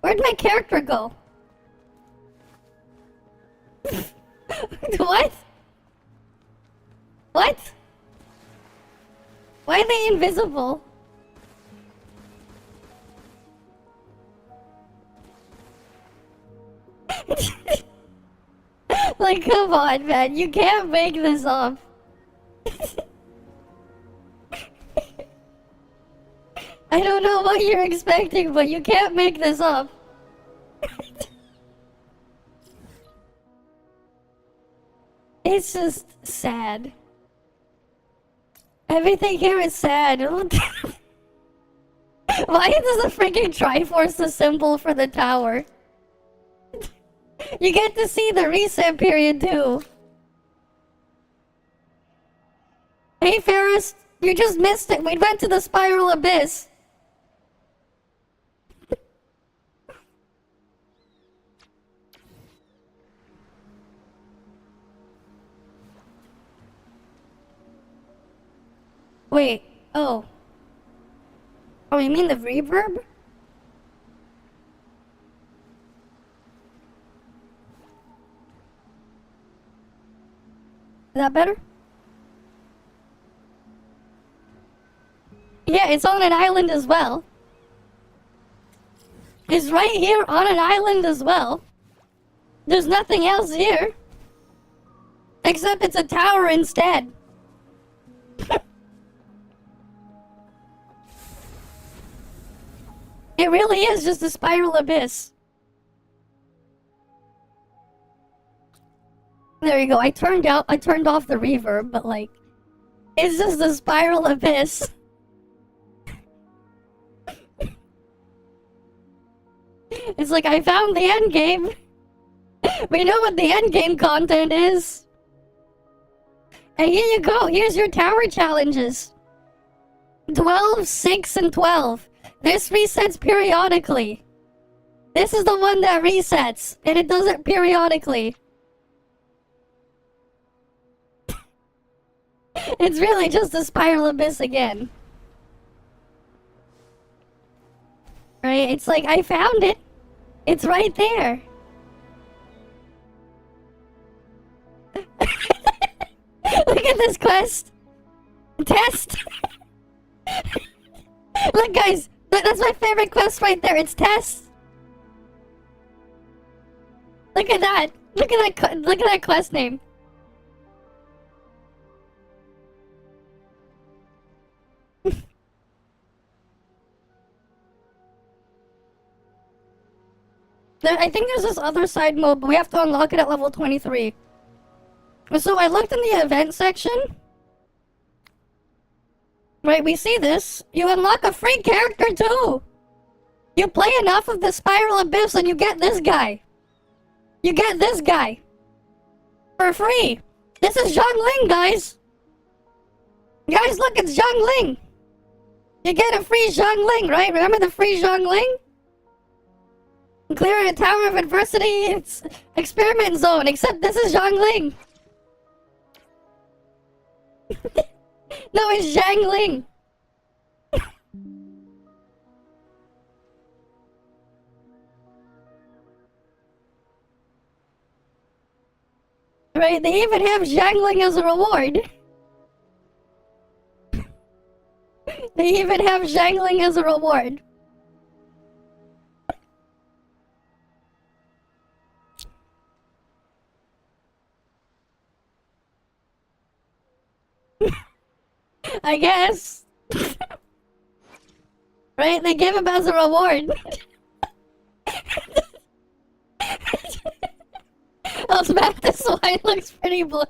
Where'd my character go? What? What? Why are they invisible? Like, come on, man. You can't make this up. I don't know what you're expecting, but you can't make this up. It's just sad. Everything here is sad. Why is the freaking Triforce the symbol for the tower? You get to see the reset period too. Hey Ferris, you just missed it. We went to the Spiral Abyss. Wait, oh. Oh, you mean the reverb? Is that better? Yeah, it's on an island as well. It's right here on an island as well. There's nothing else here. Except it's a tower instead. It really is just a spiral abyss. There you go. I turned off the reverb, but like, it's just a spiral abyss. It's like I found the end game. We know what the end game content is. And here you go. Here's your tower challenges. 12, 6, and 12. This resets periodically. This is the one that resets, and it does it periodically. It's really just a spiral abyss again. Right? It's like, I found it. It's right there. Look at this quest. Test. Look, guys. That's my favorite quest right there. It's test. Look at that. Look at that. Look at that quest name. I think there's this other side mode, but we have to unlock it at level 23. So I looked in the event section. Right, we see this. You unlock a free character too. You play enough of the Spiral Abyss and you get this guy. You get this guy. For free. This is Zhongling, guys. Guys, look, it's Zhongling. You get a free Zhongling, right? Remember the free Zhongling? Clear a Tower of Adversity, it's Experiment Zone, except this is Zhongling. No, it's Zhangling. Right, they even have Zhangling as a reward. They even have Zhangling as a reward. I guess. Right, they give him as a reward. I'll smack this wine, looks pretty blue.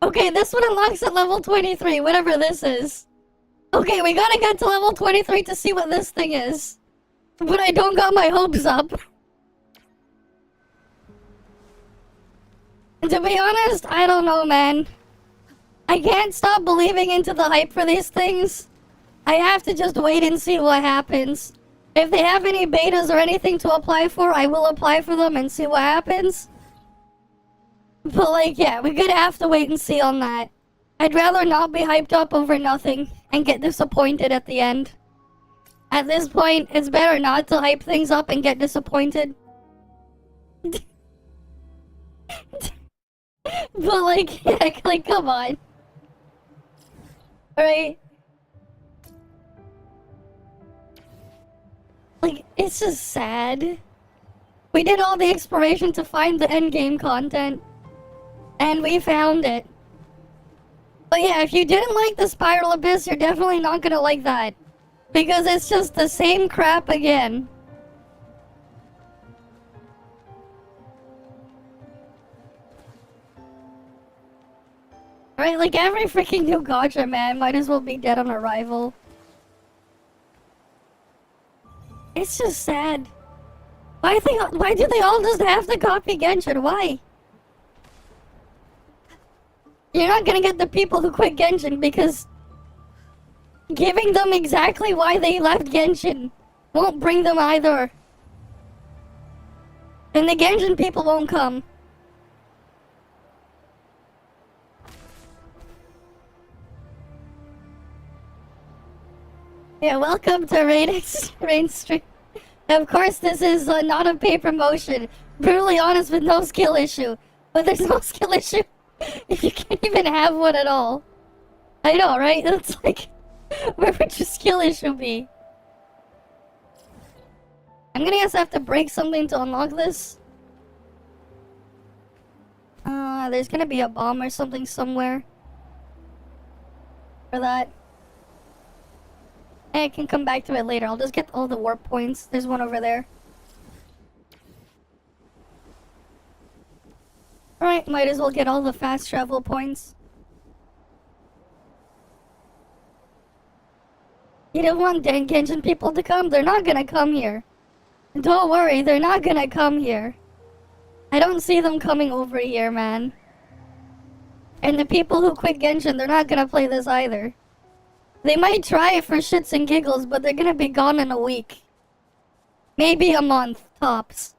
Okay, this one unlocks at level 23, whatever this is. Okay, we gotta get to level 23 to see what this thing is. But I don't got my hopes up. And to be honest, I don't know, man. I can't stop believing into the hype for these things. I have to just wait and see what happens. If they have any betas or anything to apply for, I will apply for them and see what happens. But like, yeah, we're gonna have to wait and see on that. I'd rather not be hyped up over nothing and get disappointed at the end. At this point, it's better not to hype things up and get disappointed. But like, yeah, like, come on. Right? Like, it's just sad. We did all the exploration to find the endgame content. And we found it. But yeah, if you didn't like the Spiral Abyss, you're definitely not gonna like that. Because it's just the same crap again. Right, like every freaking new gacha, man, might as well be dead on arrival. It's just sad. Why do they all just have to copy Genshin? Why? You're not gonna get the people who quit Genshin because giving them exactly why they left Genshin won't bring them either. And the Genshin people won't come. Yeah, welcome to Reinx stream. Of course, this is not a paid promotion. Brutally honest with no skill issue. But there's no skill issue if you can't even have one at all. I know, right? That's like, where would your skill issue be? I'm gonna guess I have to break something to unlock this. There's gonna be a bomb or something somewhere. For that. I can come back to it later. I'll just get all the warp points. There's one over there. Alright, might as well get all the fast travel points. You don't want Genshin people to come? They're not gonna come here. Don't worry, they're not gonna come here. I don't see them coming over here, man. And the people who quit Genshin, they're not gonna play this either. They might try it for shits and giggles, but they're gonna be gone in a week. Maybe a month, tops.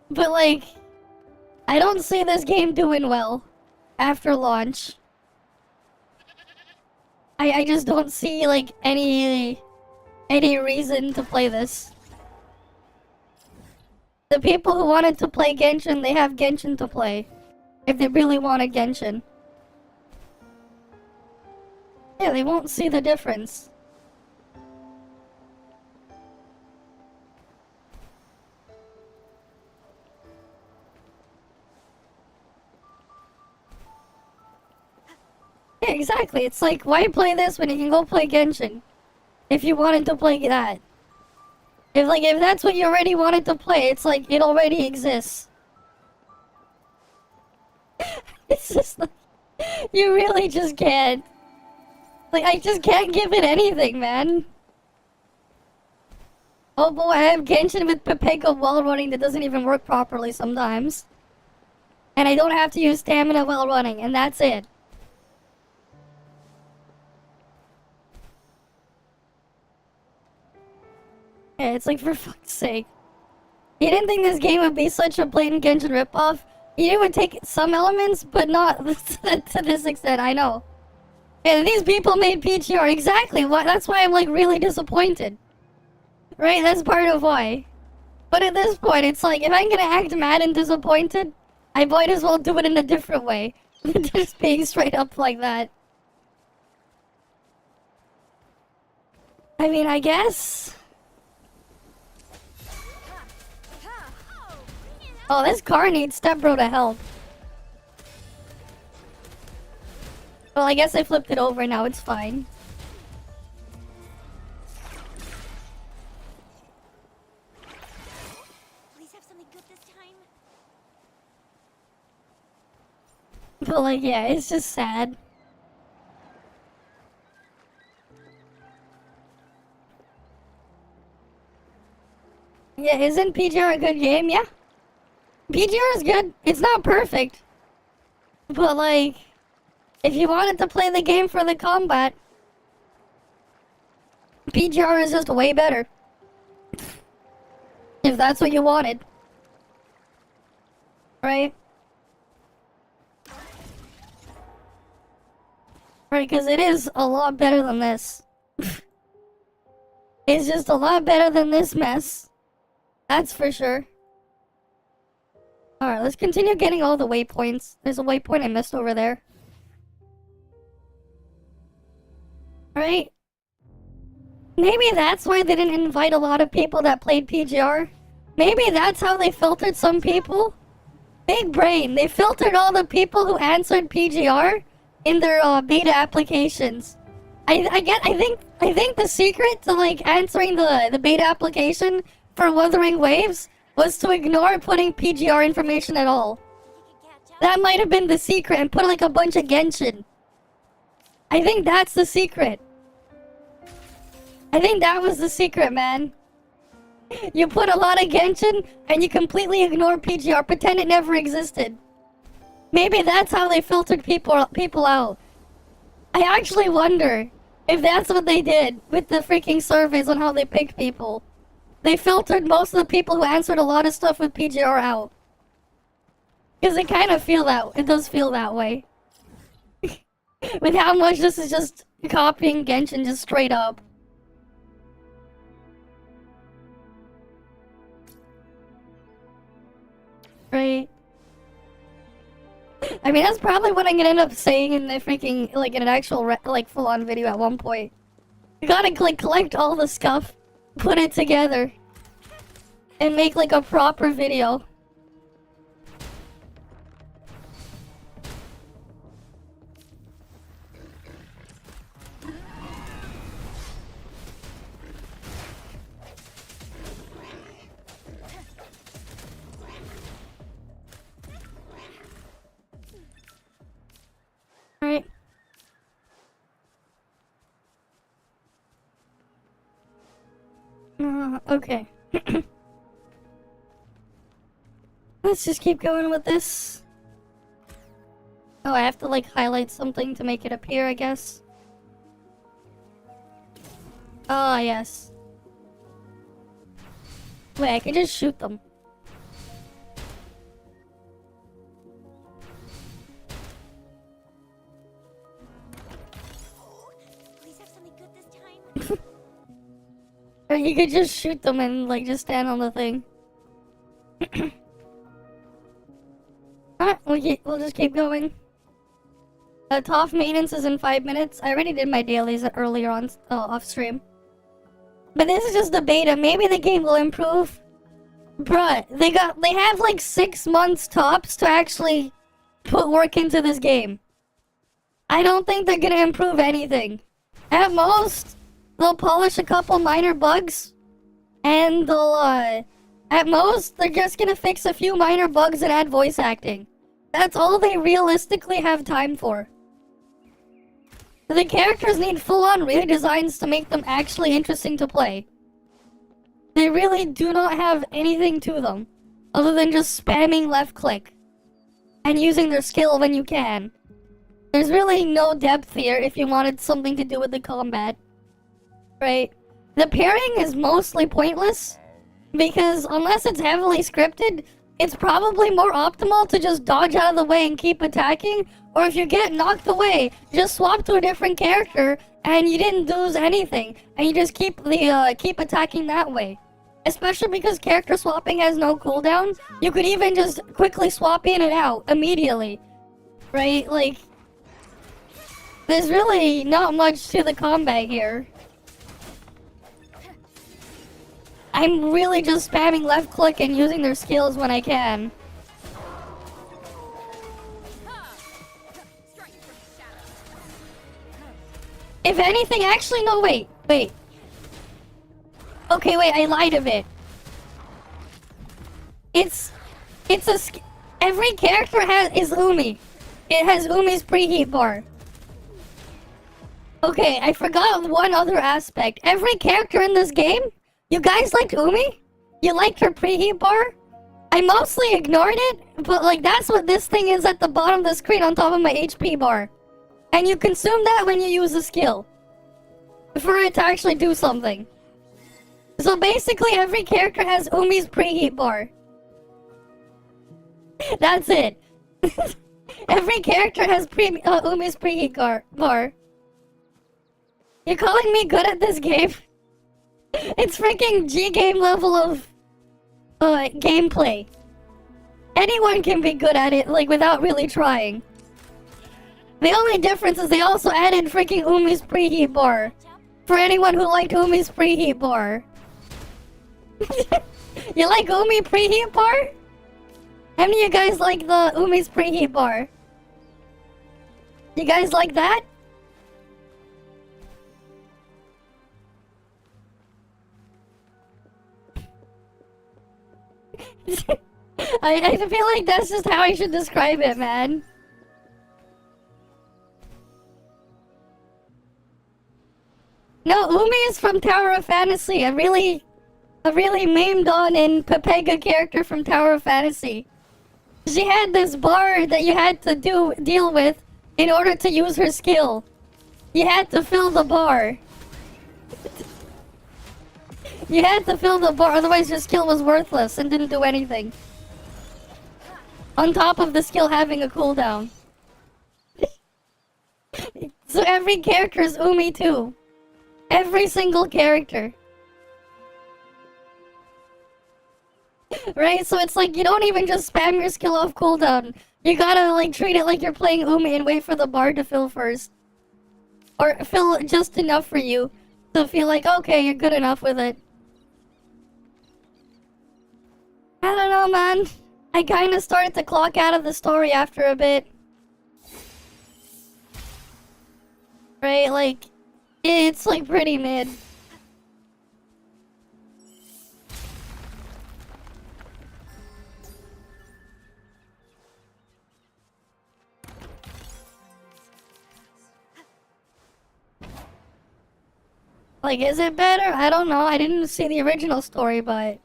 But like, I don't see this game doing well after launch. I just don't see like any reason to play this. The people who wanted to play Genshin, they have Genshin to play. If they really wanted Genshin. Yeah, they won't see the difference. exactly. It's like, why play this when you can go play Genshin? If you wanted to play that. If that's what you already wanted to play, it's like, it already exists. It's just like, you really just can't. Like, I just can't give it anything, man. Oh boy, I have Genshin with Pepeko while running that doesn't even work properly sometimes. And I don't have to use stamina while running, and that's it. Yeah, it's like, for fuck's sake. You didn't think this game would be such a blatant Genshin ripoff? You would take some elements, but not to this extent, I know. And these people made PGR, exactly. That's why I'm like really disappointed. Right, that's part of why. But at this point, it's like, if I'm gonna act mad and disappointed, I might as well do it in a different way. Than just being straight up like that. I mean, I guess... Oh, this car needs Stepbro to help. Well, I guess I flipped it over now, it's fine. Please have something good this time. But like, yeah, it's just sad. Yeah, isn't PGR a good game? Yeah. PGR is good. It's not perfect. But like, if you wanted to play the game for the combat, PGR is just way better. If that's what you wanted. Right? Right, because it is a lot better than this. It's just a lot better than this mess. That's for sure. Alright, let's continue getting all the waypoints. There's a waypoint I missed over there. Right? Maybe that's why they didn't invite a lot of people that played PGR. Maybe that's how they filtered some people. Big brain. They filtered all the people who answered PGR in their beta applications. I think the secret to like answering the beta application for Wuthering Waves was to ignore putting PGR information at all. That might have been the secret, and put like a bunch of Genshin. I think that's the secret. I think that was the secret, man. You put a lot of Genshin, and you completely ignore PGR, pretend it never existed. Maybe that's how they filtered people out. I actually wonder if that's what they did with the freaking surveys on how they picked people. They filtered most of the people who answered a lot of stuff with PGR out. Because it does feel that way. With how much this is just copying Genshin just straight up. Right? I mean, that's probably what I'm gonna end up saying in the freaking, like, in an actual, like, full-on video at one point. You gotta, like, collect all the stuff, put it together, and make, like, a proper video. Alright. Okay. Let's just keep going with this. Oh, I have to like highlight something to make it appear, I guess. Oh, yes. Wait, I can just shoot them. Please have something good this time. Or you could just shoot them and like just stand on the thing. Alright, we'll just keep going. Top maintenance is in 5 minutes. I already did my dailies earlier on off stream. But this is just the beta. Maybe the game will improve. Bruh, they have like 6 months tops to actually put work into this game. I don't think they're gonna improve anything. At most, they'll polish a couple minor bugs, and they'll, at most, they're just gonna fix a few minor bugs and add voice acting. That's all they realistically have time for. The characters need full-on redesigns to make them actually interesting to play. They really do not have anything to them, other than just spamming left click, and using their skill when you can. There's really no depth here if you wanted something to do with the combat. Right? The parrying is mostly pointless, because unless it's heavily scripted, it's probably more optimal to just dodge out of the way and keep attacking, or if you get knocked away, just swap to a different character and you didn't lose anything, and you just keep attacking that way. Especially because character swapping has no cooldown, you could even just quickly swap in and out immediately. Right? Like, there's really not much to the combat here. I'm really just spamming left click and using their skills when I can. If anything, actually, no, wait. Okay, wait, I lied a bit. Every character is Umi. It has Umi's preheat bar. Okay, I forgot one other aspect. Every character in this game, you guys liked Umi? You liked her preheat bar? I mostly ignored it, but like that's what this thing is at the bottom of the screen on top of my HP bar. And you consume that when you use a skill. For it to actually do something. So basically every character has Umi's preheat bar. That's it. Every character has Umi's preheat bar. You're calling me good at this game? It's freaking G game level of gameplay. Anyone can be good at it, like, without really trying. The only difference is they also added freaking Umi's preheat bar. For anyone who liked Umi's preheat bar. You like Umi preheat bar? How many of you guys like the Umi's preheat bar? You guys like that? I feel like that's just how I should describe it, man. No, Umi is from Tower of Fantasy. A really memed on in Pepega character from Tower of Fantasy. She had this bar that you had to deal with in order to use her skill. You had to fill the bar. You had to fill the bar, otherwise your skill was worthless and didn't do anything. On top of the skill having a cooldown. So every character is Umi too. Every single character. Right? So it's like you don't even just spam your skill off cooldown. You gotta like treat it like you're playing Umi and wait for the bar to fill first. Or fill just enough for you to feel like, okay, you're good enough with it. I don't know, man. I kinda started to clock out of the story after a bit. Right? Like, it's like pretty mid. Like, is it better? I don't know. I didn't see the original story, but...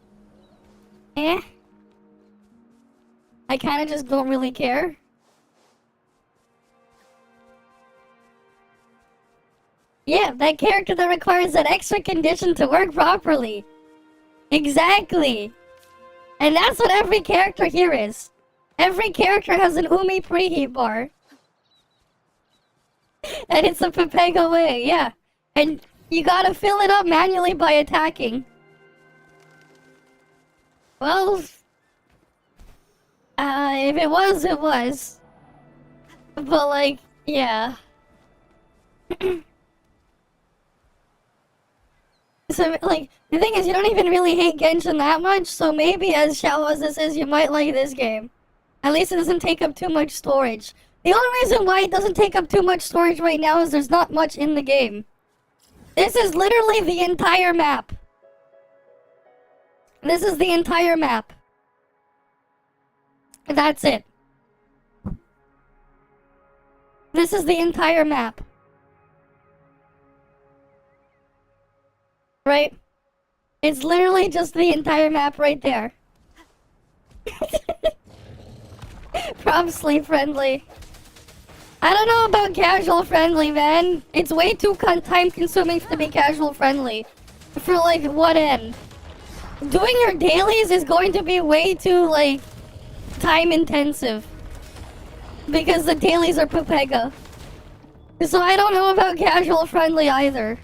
I kinda just don't really care. Yeah, that character that requires that extra condition to work properly. Exactly. And that's what every character here is. Every character has an Umi preheat bar. And it's a Pepega way, yeah. And you gotta fill it up manually by attacking. Well... if it was, it was. But like, yeah. So, like, the thing is, you don't even really hate Genshin that much, so maybe as shallow as this is, you might like this game. At least it doesn't take up too much storage. The only reason why it doesn't take up too much storage right now is there's not much in the game. This is literally the entire map. This is the entire map. That's it. This is the entire map. Right? It's literally just the entire map right there. From sleep friendly. I don't know about casual friendly, man. It's way too time consuming to be casual friendly. For like what end? Doing your dailies is going to be way too like time intensive. Because the dailies are Pepega. So I don't know about casual friendly either.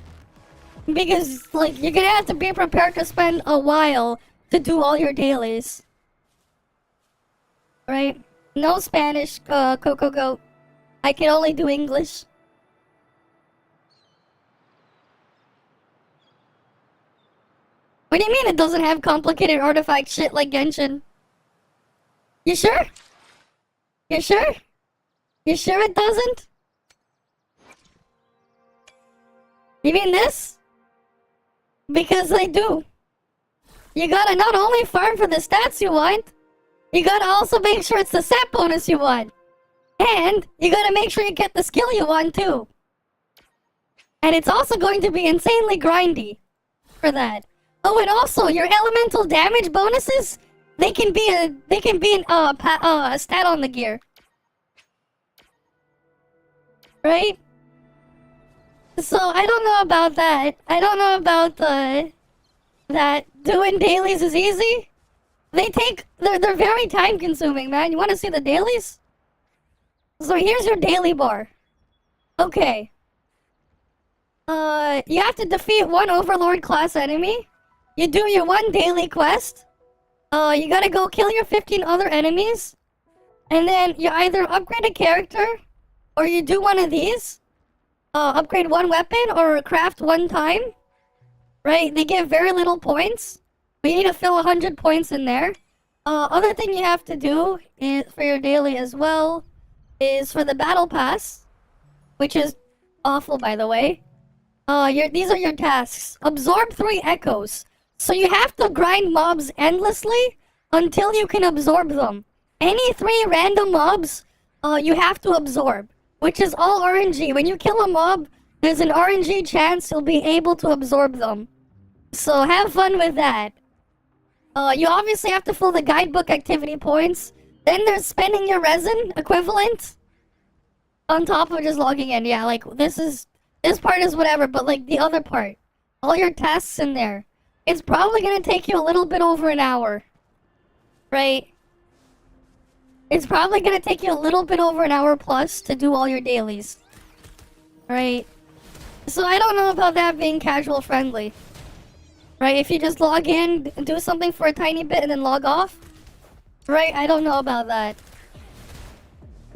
Because like you're gonna have to be prepared to spend a while to do all your dailies. Right? No Spanish, Coco Goat. I can only do English. What do you mean it doesn't have complicated artifact shit like Genshin? You sure? You sure? You sure it doesn't? You mean this? Because they do. You gotta not only farm for the stats you want, you gotta also make sure it's the set bonus you want. And you gotta make sure you get the skill you want too. And it's also going to be insanely grindy for that. Oh, and also your elemental damage bonuses, they can be a stat on the gear. Right? So I don't know about that. I don't know about that doing dailies is easy. They're very time consuming, man. You want to see the dailies? So here's your daily bar. Okay. You have to defeat one Overlord class enemy. You do your one daily quest. You gotta go kill your 15 other enemies. And then you either upgrade a character, or you do one of these. Upgrade one weapon, or craft one time. Right? They give very little points. But you need to fill 100 points in there. Other thing you have to do is, for your daily as well, is for the battle pass, which is awful, by the way. These are your tasks. Absorb 3 echoes. So you have to grind mobs endlessly until you can absorb them. Any 3 random mobs, you have to absorb, which is all RNG. When you kill a mob, there's an RNG chance you'll be able to absorb them. So have fun with that. You obviously have to fill the guidebook activity points. Then there's spending your resin equivalent on top of just logging in. Yeah, like this part is whatever, but like the other part, all your tasks in there, it's probably gonna take you a little bit over an hour, right? It's probably gonna take you a little bit over an hour plus to do all your dailies, right? So I don't know about that being casual friendly, right? If you just log in, do something for a tiny bit, and then log off. Right, I don't know about that.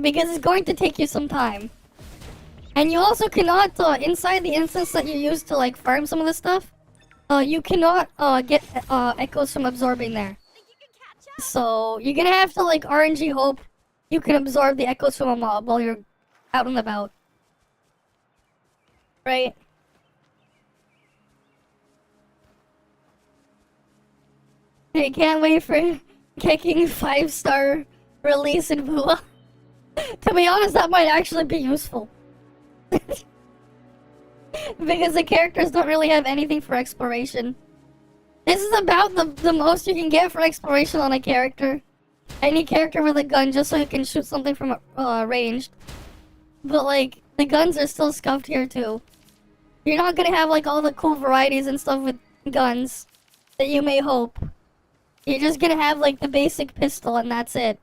Because it's going to take you some time. And you also cannot, inside the instance that you use to, like, farm some of this stuff, you cannot, get, echoes from absorbing there. So, you're gonna have to, like, RNG hope you can absorb the echoes from a mob while you're out and about. Right? I can't wait for kicking 5-star release in Vua. To be honest, that might actually be useful. Because the characters don't really have anything for exploration. This is about the most you can get for exploration on a character. Any character with a gun, just so you can shoot something from ranged. But like, the guns are still scuffed here too. You're not gonna have like all the cool varieties and stuff with guns that you may hope. You're just gonna have like the basic pistol and that's it.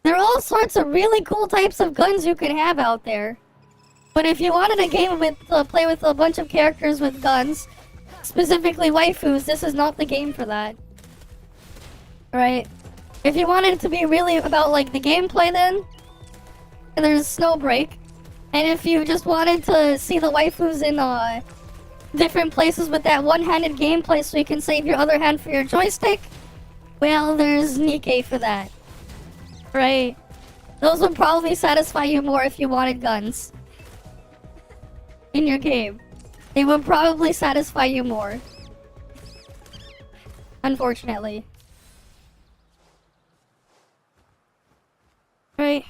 There are all sorts of really cool types of guns you can have out there. But if you wanted a game with play with a bunch of characters with guns, specifically waifus, this is not the game for that. Right? If you wanted it to be really about like the gameplay, then there's Snowbreak. And if you just wanted to see the waifus in different places with that one-handed gameplay so you can save your other hand for your joystick, well, there's Nikkei for that. Right? Those would probably satisfy you more if you wanted guns. In your game. They would probably satisfy you more. Unfortunately. Right.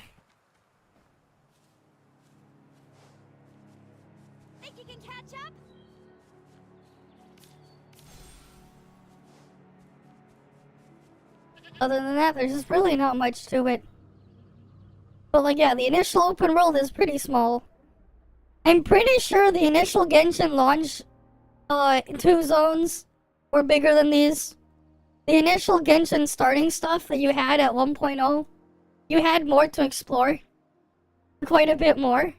Think you can catch up? Other than that, there's just really not much to it. But like, yeah, the initial open world is pretty small. I'm pretty sure the initial Genshin launch 2 zones were bigger than these. The initial Genshin starting stuff that you had at 1.0, you had more to explore. Quite a bit more.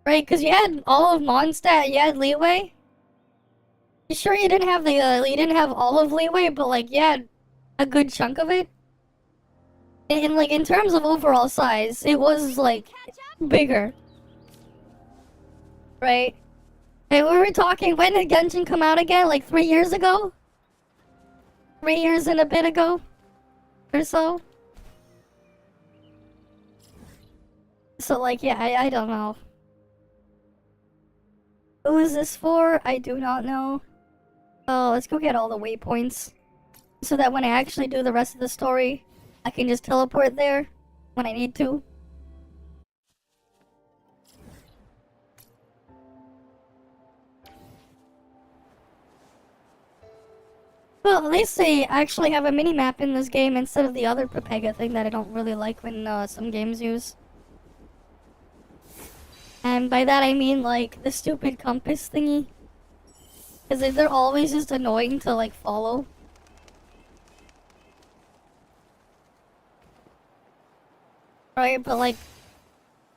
Right? Because you had all of Mondstadt, you had Leeway. You sure you didn't have you didn't have all of Leeway, but like, you had a good chunk of it? And like, in terms of overall size, it was like, bigger. Right? And we were talking, when did Genshin come out again? Like 3 years ago? 3 years and a bit ago? Or so? So like, yeah, I don't know. Who is this for? I do not know. Oh, let's go get all the waypoints. So that when I actually do the rest of the story, I can just teleport there when I need to. Well, at least they actually have a mini-map in this game instead of the other Pepega thing that I don't really like when some games use. And by that I mean, like, the stupid compass thingy. Because they're always just annoying to, like, follow. Right, but, like,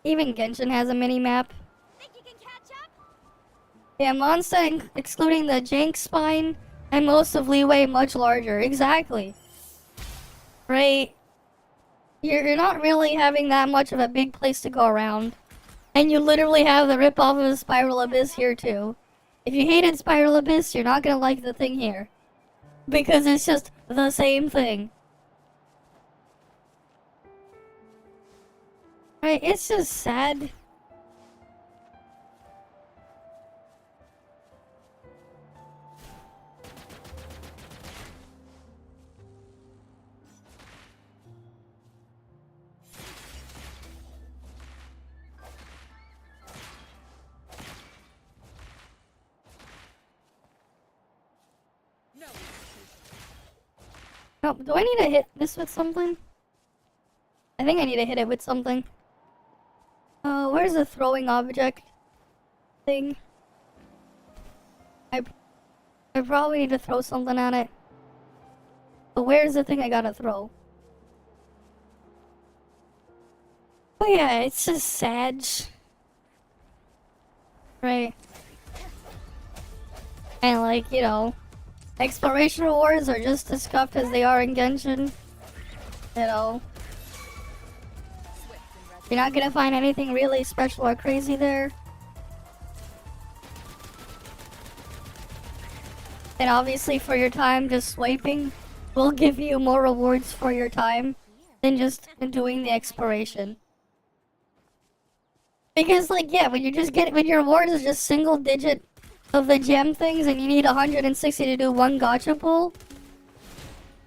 even Genshin has a mini-map. Think you can catch up? Yeah, Mondstadt, excluding the Jank spine, and most of Leeway, much larger. Exactly. Right? You're not really having that much of a big place to go around. And you literally have the rip-off of Spiral Abyss here, too. If you hated Spiral Abyss, you're not gonna like the thing here. Because it's just the same thing. Right, it's just sad. Oh, do I need to hit this with something? I think I need to hit it with something. Where's the throwing object thing? I probably need to throw something at it. But where's the thing I gotta throw? Oh yeah, it's just sad. Right. And like, you know, exploration rewards are just as scuffed as they are in Genshin. You know. You're not gonna find anything really special or crazy there. And obviously for your time, just swiping will give you more rewards for your time than just doing the exploration. Because like, yeah, when your rewards is just single digit of the gem things and you need 160 to do one gacha pull,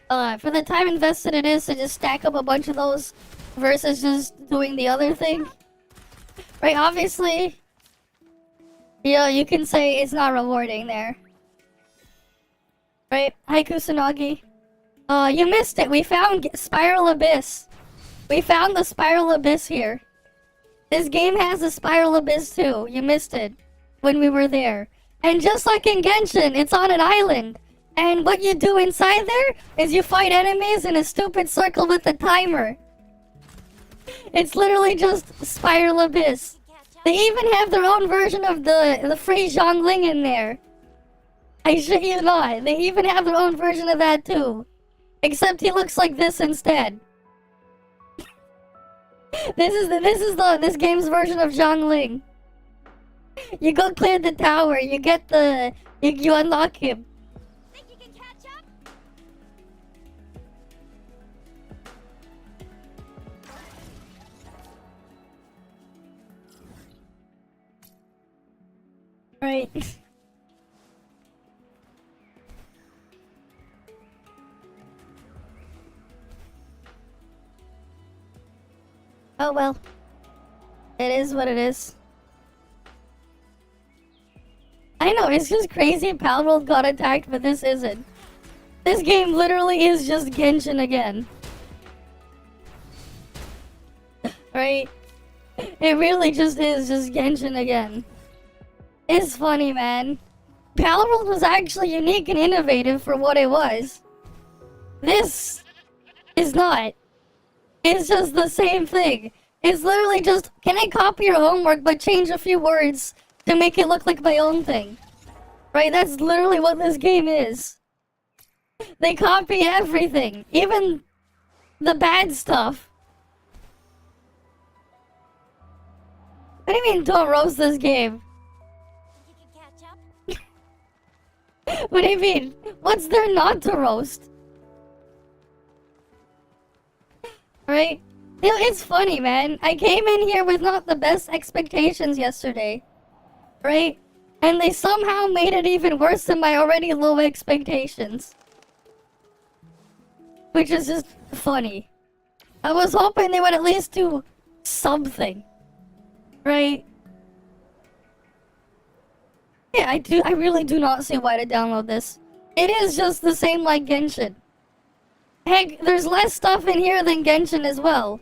for the time invested it is to just stack up a bunch of those versus just doing the other thing. Right, obviously, you know, you can say it's not rewarding there. Right, hi Kusanagi. You missed it, we found Spiral Abyss. We found the Spiral Abyss here. This game has a Spiral Abyss too, you missed it when we were there. And just like in Genshin, it's on an island. And what you do inside there is you fight enemies in a stupid circle with a timer. It's literally just Spiral Abyss. They even have their own version of the free Zhongling in there. I shit you not. They even have their own version of that too. Except he looks like this instead. This game's version of Zhongling. You go clear the tower, you get you unlock him. Think you can catch up? Right. Oh well. It is what it is. I know, it's just crazy Palworld got attacked, but this isn't. This game literally is just Genshin again. Right? It really just is just Genshin again. It's funny, man. Palworld was actually unique and innovative for what it was. This is not. It's just the same thing. It's literally just, can I copy your homework but change a few words to make it look like my own thing? Right? That's literally what this game is. They copy everything, even the bad stuff. What do you mean, don't roast this game? You can catch up. What do you mean? What's there not to roast? Right? You know, it's funny, man. I came in here with not the best expectations yesterday. Right? And they somehow made it even worse than my already low expectations. Which is just funny. I was hoping they would at least do something. Right? Yeah, I really do not see why to download this. It is just the same like Genshin. Heck, there's less stuff in here than Genshin as well.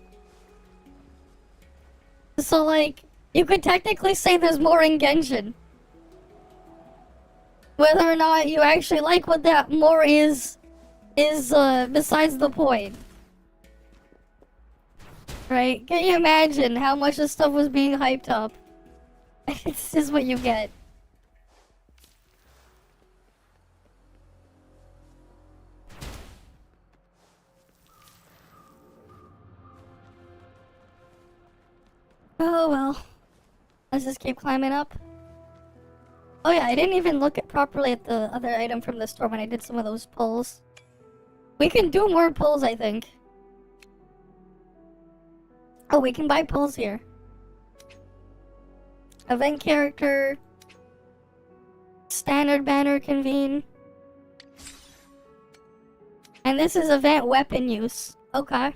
So like, you could technically say there's more in Genshin. Whether or not you actually like what that more is besides the point. Right? Can you imagine how much this stuff was being hyped up? This is what you get. Oh well. Let's just keep climbing up. Oh yeah, I didn't even look at properly at the other item from the store when I did some of those pulls. We can do more pulls, I think. Oh, we can buy pulls here. Event character. Standard banner convene. And this is event weapon use. Okay.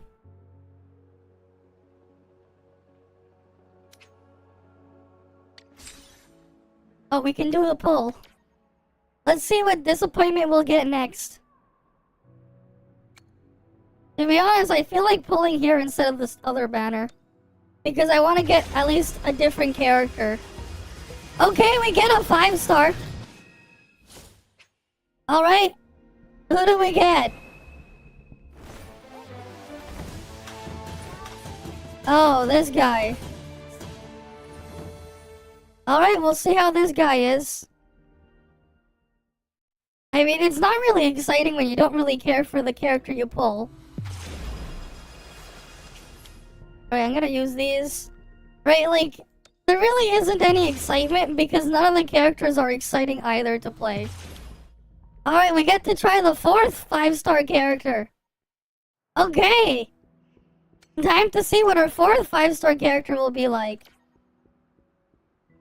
Oh, we can do a pull. Let's see what disappointment we'll get next. To be honest, I feel like pulling here instead of this other banner. Because I want to get at least a different character. Okay, we get a 5-star. Alright. Who do we get? Oh, this guy. Alright, we'll see how this guy is. I mean, it's not really exciting when you don't really care for the character you pull. Alright, I'm gonna use these. Right, like, there really isn't any excitement because none of the characters are exciting either to play. Alright, we get to try the 4th 5-star character. Okay! Time to see what our 4th 5-star character will be like.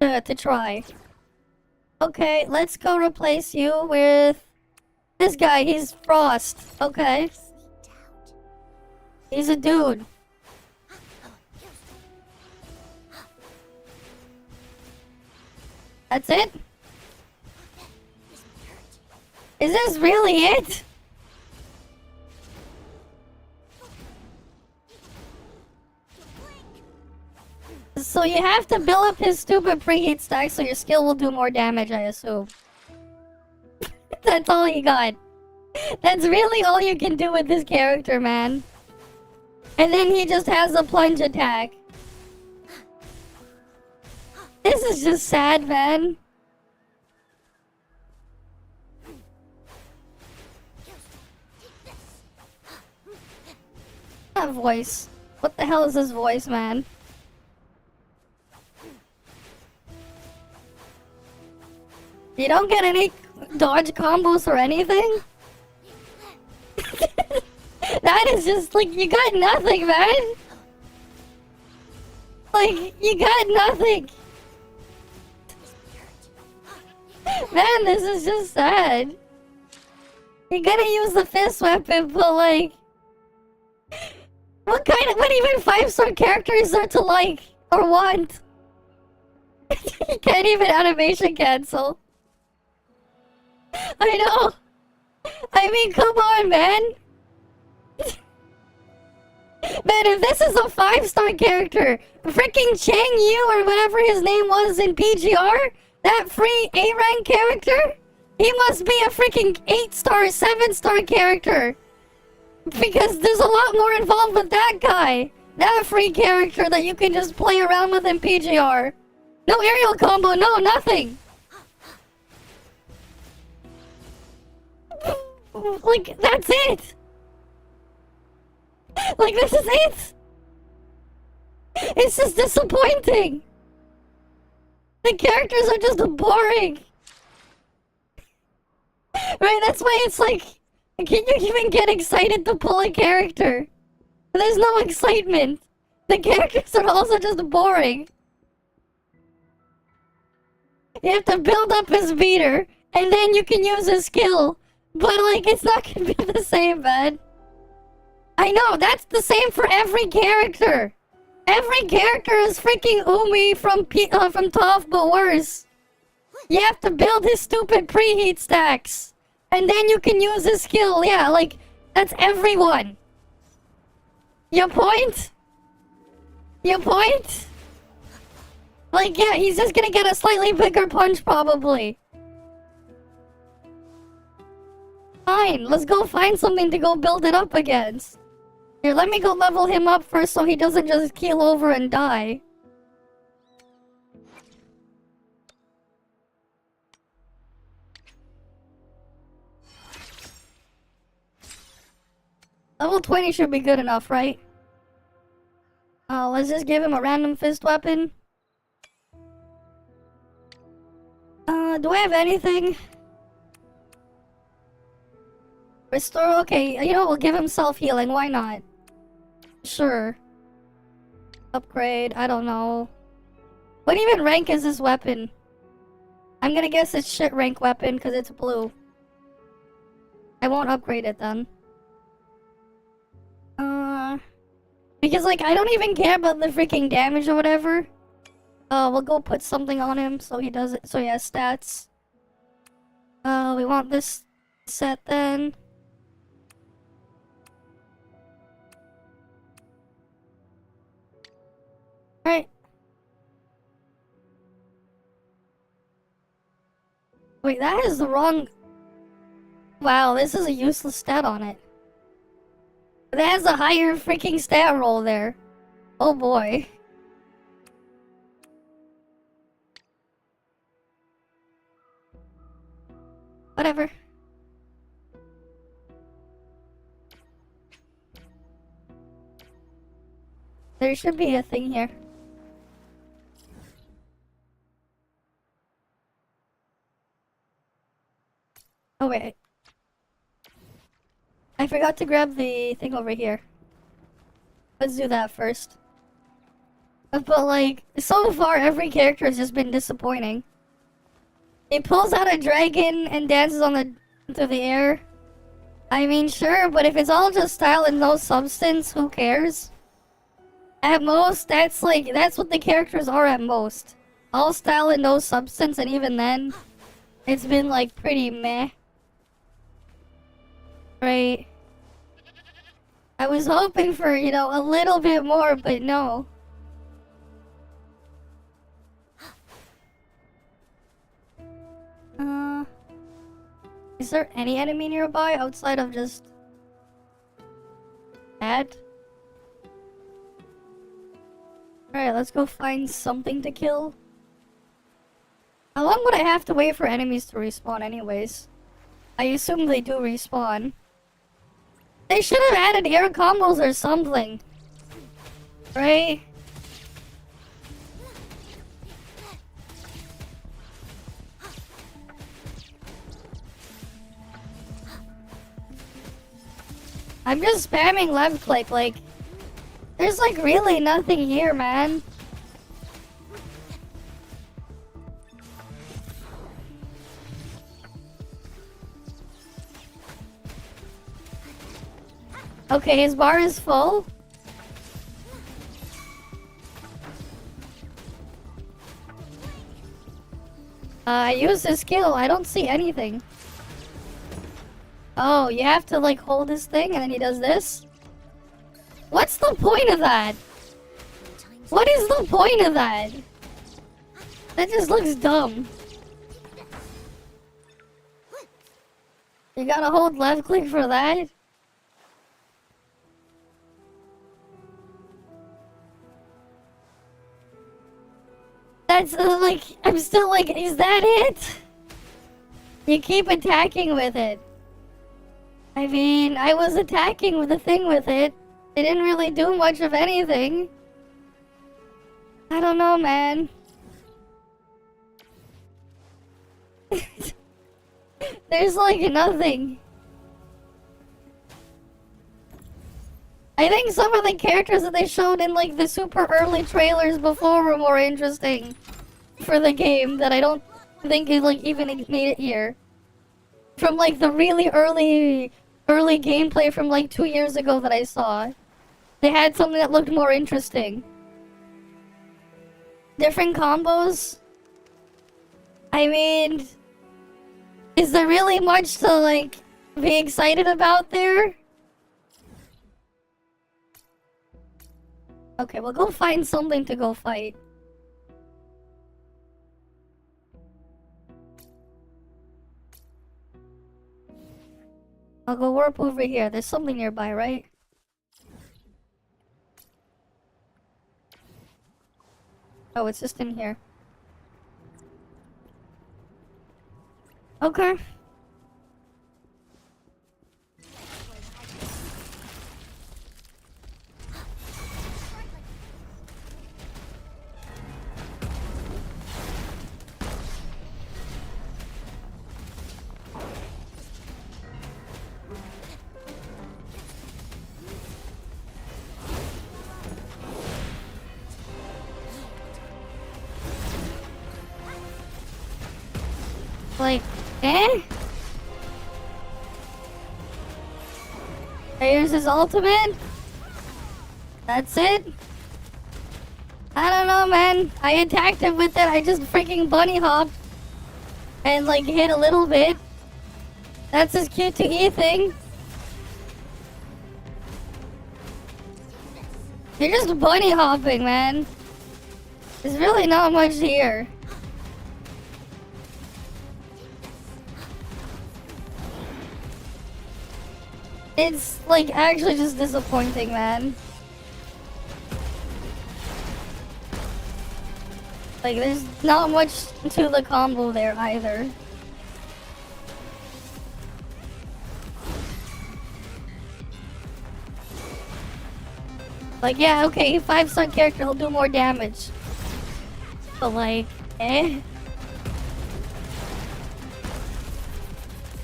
To try. Okay, let's go replace you with this guy. He's Frost. Okay. He's a dude. That's it? Is this really it? So you have to build up his stupid preheat stack so your skill will do more damage, I assume. That's all you got. That's really all you can do with this character, man. And then he just has a plunge attack. This is just sad, man. That voice. What the hell is this voice, man? You don't get any dodge combos or anything? That is just like, you got nothing, man. Like, you got nothing. Man, this is just sad. You're gonna use the fist weapon, but like... What even 5-star character is there to like, or want? You can't even animation cancel. I know. I mean, come on, man. Man, if this is a 5-star character, freaking Chang Yu or whatever his name was in PGR, that free A-rank character, he must be a freaking 8-star, 7-star character. Because there's a lot more involved with that guy. That free character that you can just play around with in PGR. No aerial combo, no, nothing. Like, that's it. Like, this is it. It's just disappointing. The characters are just boring. Right, that's why it's like, can you even get excited to pull a character? There's no excitement. The characters are also just boring. You have to build up his meter, and then you can use his skill. But, like, it's not gonna be the same, man. I know, that's the same for every character. Every character is freaking Umi from Toph, but worse. You have to build his stupid preheat stacks. And then you can use his skill. Yeah, like, that's everyone. Your point? Your point? Like, yeah, he's just gonna get a slightly bigger punch, probably. Fine, let's go find something to go build it up against. Here, let me go level him up first so he doesn't just keel over and die. Level 20 should be good enough, right? Let's just give him a random fist weapon. Do I have anything? Restore, okay, you know, we'll give him self-healing, why not? Sure. Upgrade, I don't know. What even rank is this weapon? I'm gonna guess it's shit rank weapon because it's blue. I won't upgrade it then. Because like, I don't even care about the freaking damage or whatever. We'll go put something on him so he does it, so he has stats. We want this set then. Right. Wait, that is the wrong... Wow, this is a useless stat on it. That has a higher freaking stat roll there. Oh boy. Whatever. There should be a thing here. Oh wait. I forgot to grab the thing over here. Let's do that first. But like, so far every character has just been disappointing. He pulls out a dragon and dances on through the air. I mean, sure, but if it's all just style and no substance, who cares? At most, that's what the characters are at most. All style and no substance, and even then, it's been like pretty meh. Right. I was hoping for, you know, a little bit more, but no. Is there any enemy nearby outside of just... that? Alright, let's go find something to kill. How long would I have to wait for enemies to respawn anyways? I assume they do respawn. They should have added air combos or something. Right? I'm just spamming left click, like... There's like really nothing here, man. Okay, his bar is full. Use the skill. I don't see anything. Oh, you have to like hold this thing and then he does this? What's the point of that? What is the point of that? That just looks dumb. You gotta hold left click for that? That's like, I'm still like, is that it? You keep attacking with it. I mean, I was attacking with the thing with it. It didn't really do much of anything. I don't know, man. There's like nothing. I think some of the characters that they showed in like the super early trailers before were more interesting for the game that I don't think it like even made it here. From like the really early gameplay from like 2 years ago that I saw. They had something that looked more interesting. Different combos. I mean, is there really much to like be excited about there? Okay, well go find something to go fight. I'll go warp over here. There's something nearby, right? Oh, it's just in here. Okay. Like, eh? Here's his ultimate? That's it? I don't know, man. I attacked him with it. I just freaking bunny hopped. And like hit a little bit. That's his Q2E thing. You're just bunny hopping, man. There's really not much here. It's like actually just disappointing, man. Like there's not much to the combo there either. Like yeah, okay, 5-star character will do more damage. But like, eh?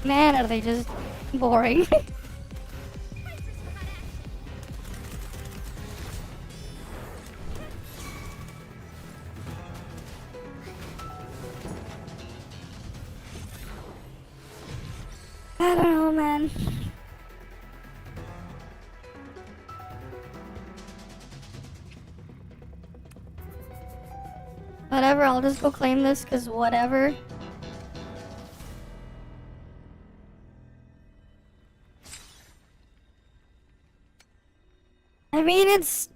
Man, are they just boring. I don't know, man. Whatever, I'll just go claim this, cause whatever. I mean, it's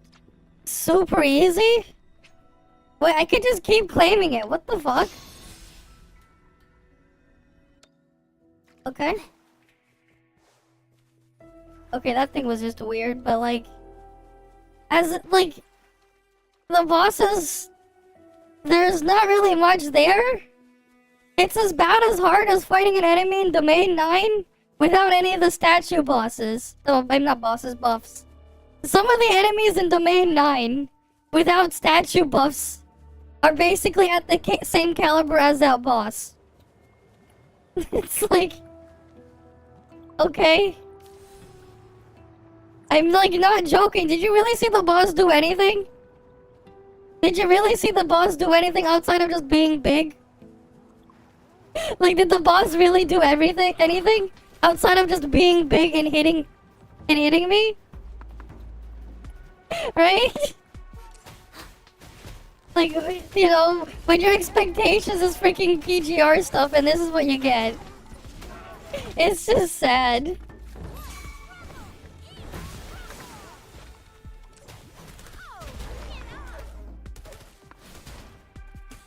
super easy. Wait, I could just keep claiming it. What the fuck? Okay. Okay, that thing was just weird, but like... As, like... The bosses... There's not really much there. It's about as hard as fighting an enemy in Domain 9 without any of the statue bosses. Oh, I'm not bosses, buffs. Some of the enemies in Domain 9 without statue buffs are basically at the same caliber as that boss. It's like... Okay. I'm like not joking. Did you really see the boss do anything? Did you really see the boss do anything outside of just being big? Like, did the boss really do anything outside of just being big and hitting kidding me? Right? Like, you know, when your expectations is freaking PGR stuff and this is what you get. It's just sad.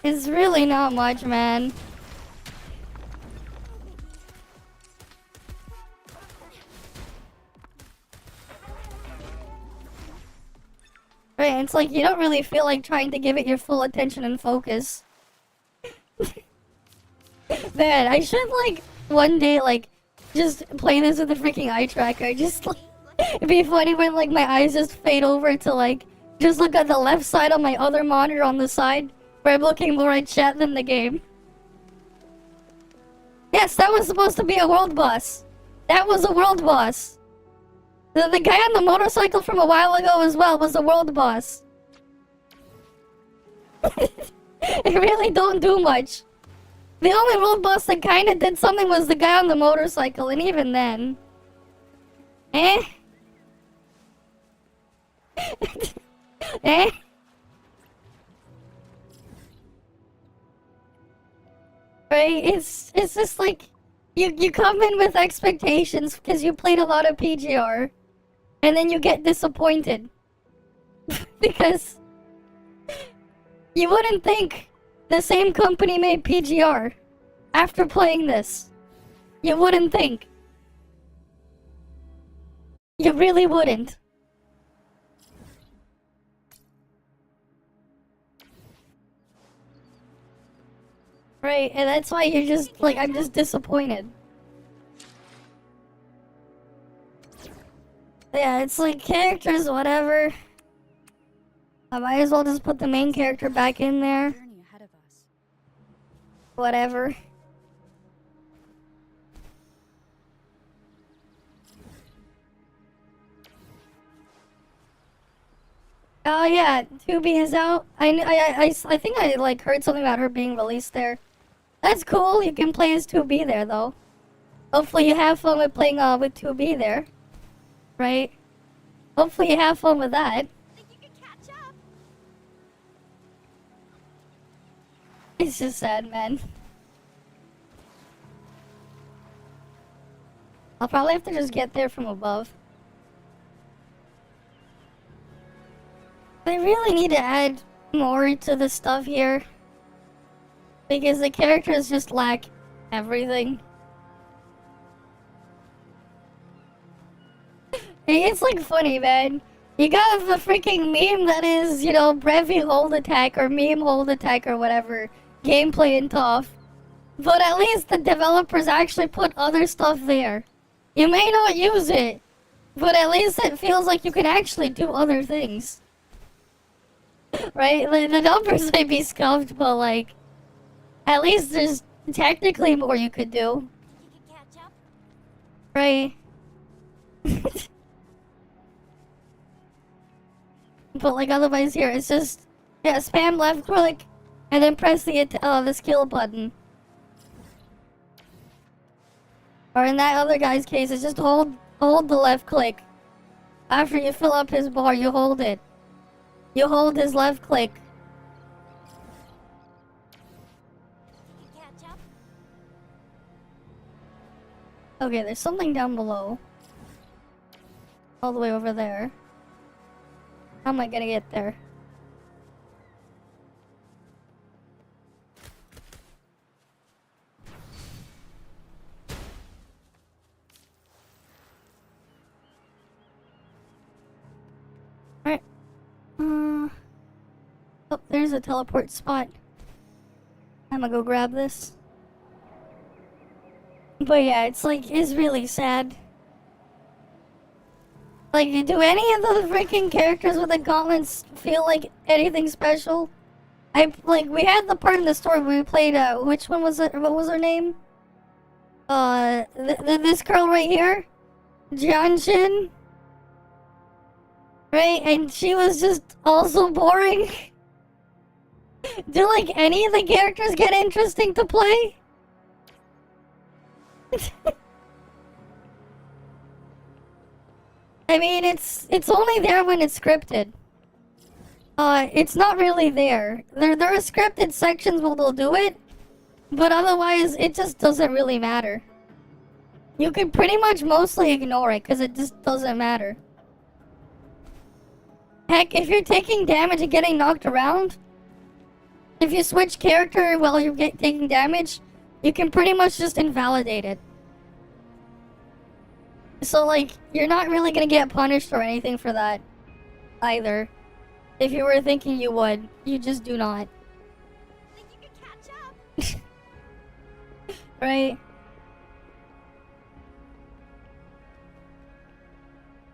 It's really not much, man. Right, it's like you don't really feel like trying to give it your full attention and focus. Man, I should like one day like just play this with a freaking eye tracker. Just like, it'd be funny when like my eyes just fade over to like just look at the left side on my other monitor on the side where I'm looking more at chat than the game. Yes, that was supposed to be a world boss. That was a world boss. The guy on the motorcycle from a while ago as well was a world boss. It really don't do much. The only world boss that kinda did something was the guy on the motorcycle, and even then... Eh? Eh? Right? It's just like... You come in with expectations because you played a lot of PGR. And then you get disappointed. Because... You wouldn't think the same company made PGR after playing this. You wouldn't think. You really wouldn't. Right, and that's why you're just, like, I'm just disappointed. Yeah, it's like characters, whatever. I might as well just put the main character back in there. Journey ahead of us. Whatever. Oh yeah, 2B is out. I think I like heard something about her being released there. That's cool. You can play as 2B there though. Hopefully you have fun with playing with 2B there, right? Hopefully you have fun with that. Think you can catch up? It's just sad, man. I'll probably have to just get there from above. They really need to add more to the stuff here. Because the characters just lack everything. It's like funny, man. You got the freaking meme that is, you know, Brevi hold attack or meme hold attack or whatever. Gameplay and tough. But at least the developers actually put other stuff there. You may not use it, but at least it feels like you can actually do other things. Right? Like, the numbers may be scuffed, but like, at least there's technically more you could do. Think you can catch up? Right? But like otherwise here, it's just, yeah, spam left click, and then press the skill button. Or in that other guy's case, it's just hold the left click. After you fill up his bar, you hold it. You hold his left click. Think you can catch up? Okay, there's something down below. All the way over there. How am I gonna get there? Alright. Oh, there's a teleport spot. I'm gonna go grab this. But yeah, it's like, it's really sad. Like, do any of the freaking characters with the gauntlets feel like anything special? We had the part in the story where we played, which one was it? What was her name? This girl right here? Jianshin? Right? And she was just also boring. Do, like, any of the characters get interesting to play? I mean, it's only there when it's scripted. It's not really there. There are scripted sections where they'll do it, but otherwise it just doesn't really matter. You can pretty much mostly ignore it because it just doesn't matter. Heck, if you're taking damage and getting knocked around, if you switch character while you're taking damage, you can pretty much just invalidate it. So, like, you're not really gonna get punished or anything for that either. If you were thinking you would, you just do not. Think you can catch up? Right?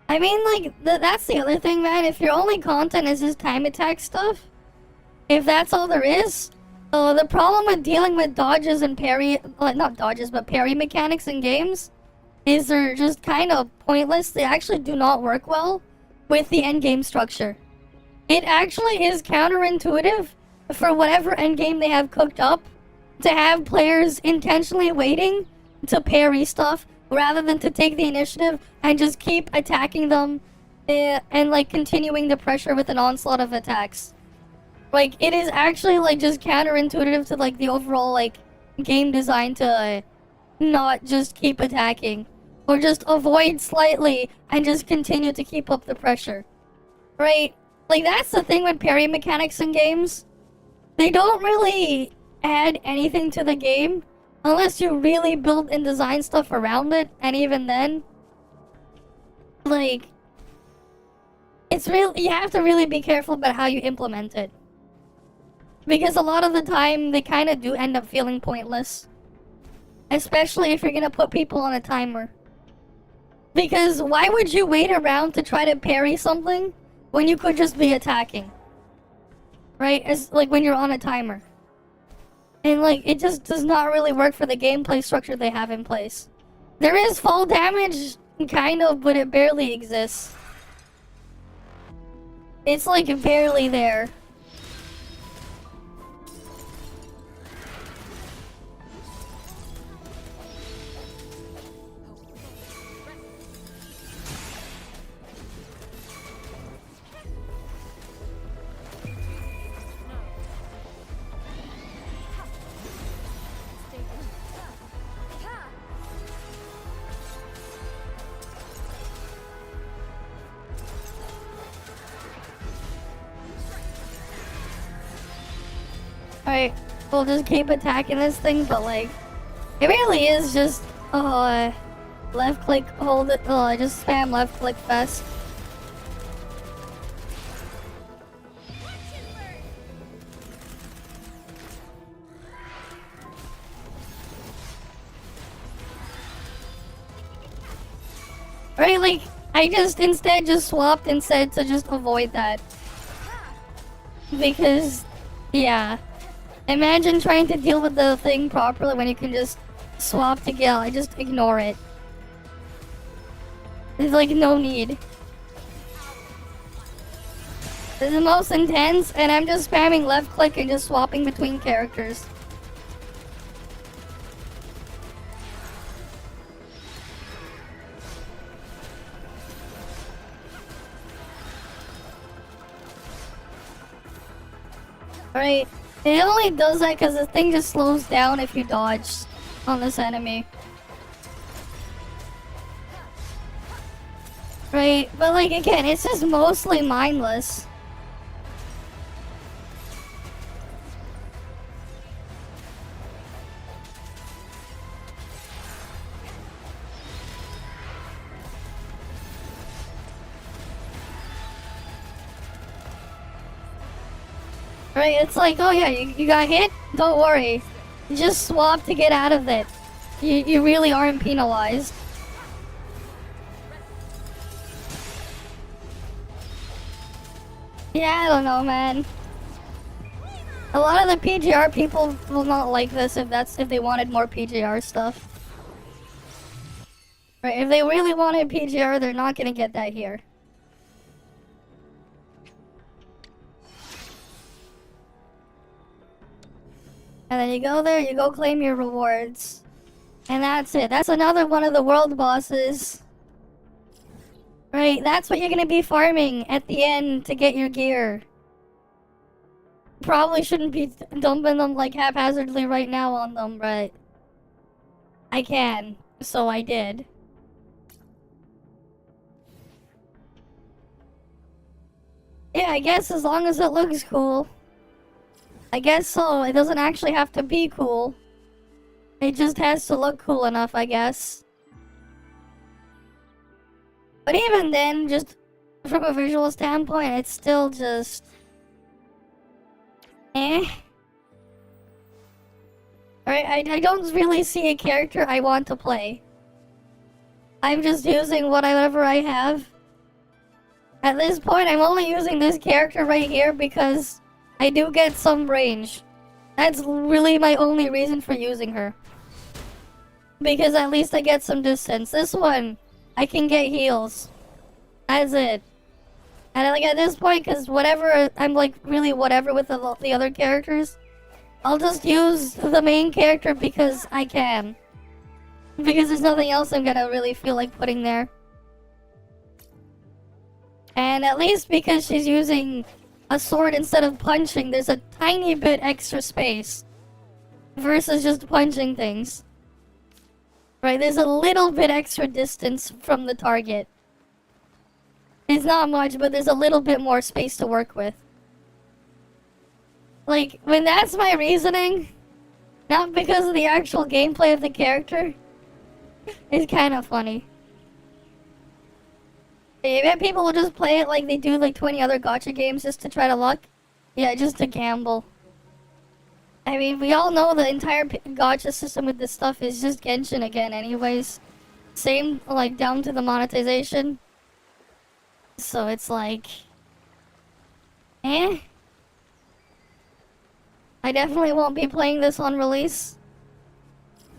I mean, like, that's the other thing, man. If your only content is just time attack stuff, if that's all there is, the problem with dealing with dodges and parry, well, not dodges, but parry mechanics in games, is they're just kind of pointless. They actually do not work well with the endgame structure. It actually is counterintuitive for whatever endgame they have cooked up to have players intentionally waiting to parry stuff rather than to take the initiative and just keep attacking them and like continuing the pressure with an onslaught of attacks. Like, it is actually like just counterintuitive to like the overall like game design to not just keep attacking or just avoid slightly and just continue to keep up the pressure. Right? Like, that's the thing with parry mechanics in games. They don't really add anything to the game unless you really build and design stuff around it, and even then, like, it's really, you have to really be careful about how you implement it. Because a lot of the time, they kind of do end up feeling pointless. Especially if you're gonna put people on a timer. Because why would you wait around to try to parry something when you could just be attacking? Right? It's like when you're on a timer. And like, it just does not really work for the gameplay structure they have in place. There is fall damage, kind of, but it barely exists. It's like barely there. Alright, we'll just keep attacking this thing, but like, it really is just, left click, hold it, just spam left click fast. Right, like, I just instead just swapped and said to just avoid that. Because, yeah. Imagine trying to deal with the thing properly when you can just swap to kill. I just ignore it. There's like no need. This is the most intense, and I'm just spamming left click and just swapping between characters. Alright. It only does that because the thing just slows down if you dodge on this enemy. Right, but like again, it's just mostly mindless. Right, it's like, oh yeah, you got hit? Don't worry. Just swap to get out of it. You really aren't penalized. Yeah, I don't know, man. A lot of the PGR people will not like this if they wanted more PGR stuff. Right, if they really wanted PGR, they're not gonna get that here. And then you go there, you go claim your rewards. And that's it. That's another one of the world bosses. Right, that's what you're gonna be farming at the end to get your gear. Probably shouldn't be dumping them like haphazardly right now on them, but I can, so I did. Yeah, I guess as long as it looks cool. I guess so. It doesn't actually have to be cool. It just has to look cool enough, I guess. But even then, just from a visual standpoint, it's still just... eh. Alright, I don't really see a character I want to play. I'm just using whatever I have. At this point, I'm only using this character right here because I do get some range. That's really my only reason for using her. Because at least I get some distance. This one, I can get heals. That's it. And like at this point, because whatever, I'm like really whatever with the other characters, I'll just use the main character because I can. Because there's nothing else I'm gonna really feel like putting there. And at least because she's using a sword instead of punching, there's a tiny bit extra space. Versus just punching things. Right, there's a little bit extra distance from the target. It's not much, but there's a little bit more space to work with. Like, when that's my reasoning, not because of the actual gameplay of the character, it's kind of funny. I bet people will just play it like they do like 20 other gacha games just to try to luck. Yeah, just to gamble. I mean, we all know the entire gacha system with this stuff is just Genshin again anyways. Same, like, down to the monetization. So it's like... eh? I definitely won't be playing this on release.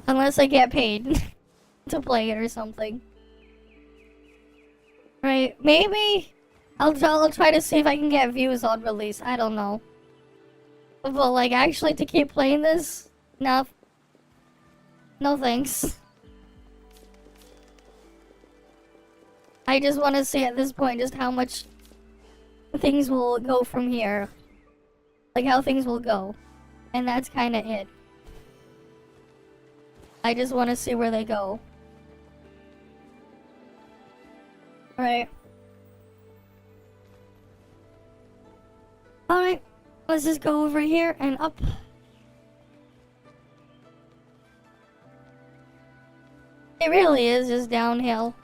Unless I get paid to play it or something. Right, maybe I'll try to see if I can get views on release. I don't know. But like, actually to keep playing this? No. No thanks. I just want to see at this point just how much things will go from here. Like how things will go. And that's kind of it. I just want to see where they go. Alright. Alright. Let's just go over here and up. It really is just downhill.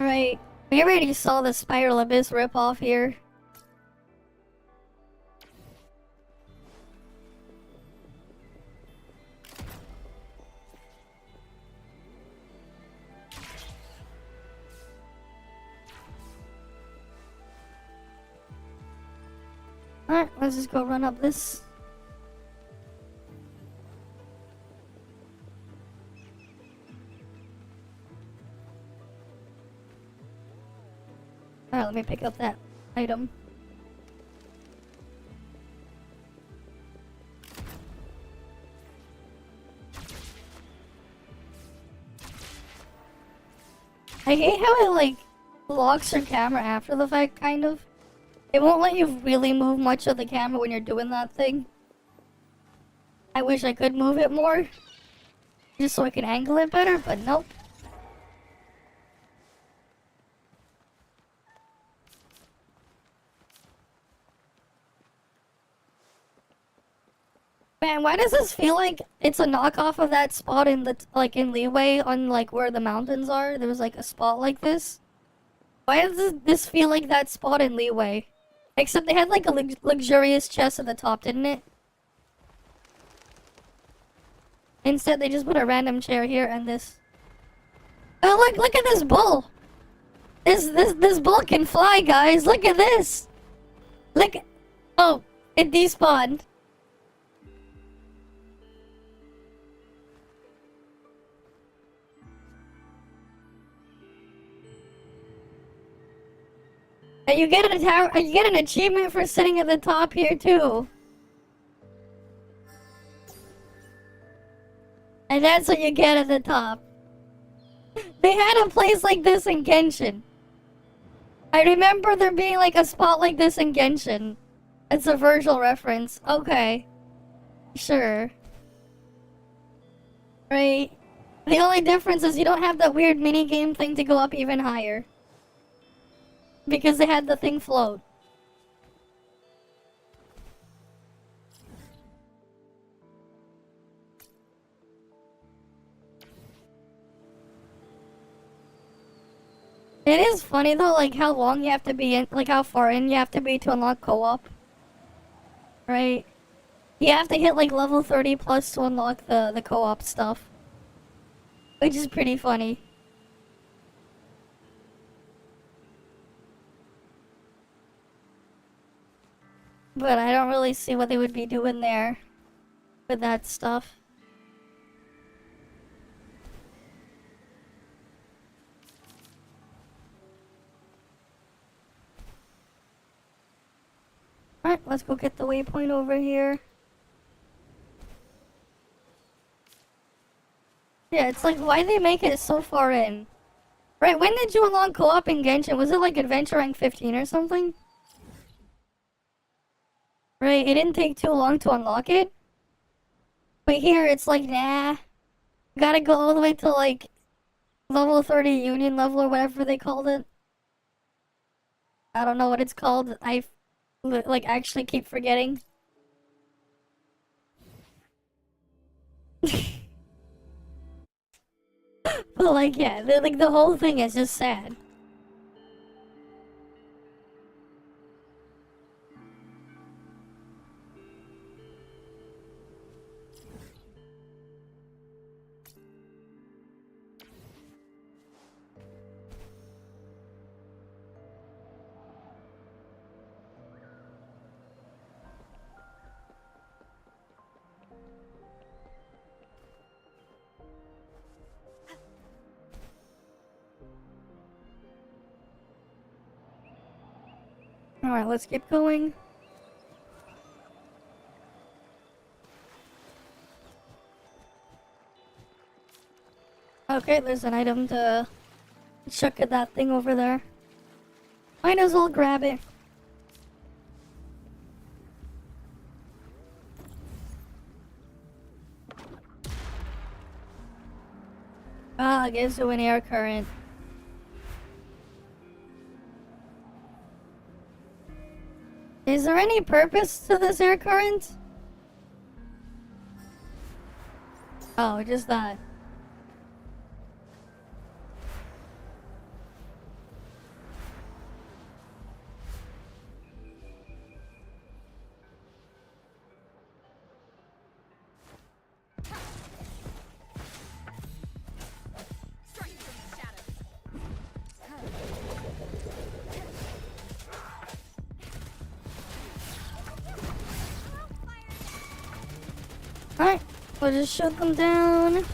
Right. We already saw the Spiral Abyss ripoff here. Alright, let's just go run up this. Alright, let me pick up that item. I hate how it, like, locks your camera after the fact, kind of. It won't let you really move much of the camera when you're doing that thing. I wish I could move it more. Just so I can angle it better, but nope. Man, why does this feel like it's a knockoff of that spot in the, like, in Leeway on, like, where the mountains are? There was, like, a spot like this. Why does this feel like that spot in Leeway? Except they had, like, a luxurious chest at the top, didn't it? Instead, they just put a random chair here and this. Oh, look at this bull! This bull can fly, guys! Look at this! Look! Oh, it despawned. And you get an achievement for sitting at the top here too. And that's what you get at the top. They had a place like this in Genshin. I remember there being like a spot like this in Genshin. It's a Virgil reference. Okay. Sure. Right. The only difference is you don't have that weird minigame thing to go up even higher. Because they had the thing float. It is funny though, like how long you have to be in, like how far in you have to be to unlock co-op. Right? You have to hit like level 30 plus to unlock the co-op stuff. Which is pretty funny. But I don't really see what they would be doing there with that stuff. Alright, let's go get the waypoint over here. Yeah, it's like, why they make it so far in? Right, when did you unlock co-op in Genshin? Was it like Adventure Rank 15 or something? Right, it didn't take too long to unlock it. But here, it's like, nah. Gotta go all the way to like level 30 Union level or whatever they called it. I don't know what it's called. I like actually keep forgetting. But like, yeah, like the whole thing is just sad. Alright, let's keep going. Okay, there's an item to chuck at that thing over there. Might as well grab it. Ah, gives you an air current. Is there any purpose to this air current? Oh, just that. Strike from the shadows. Alright, we'll just shoot them down.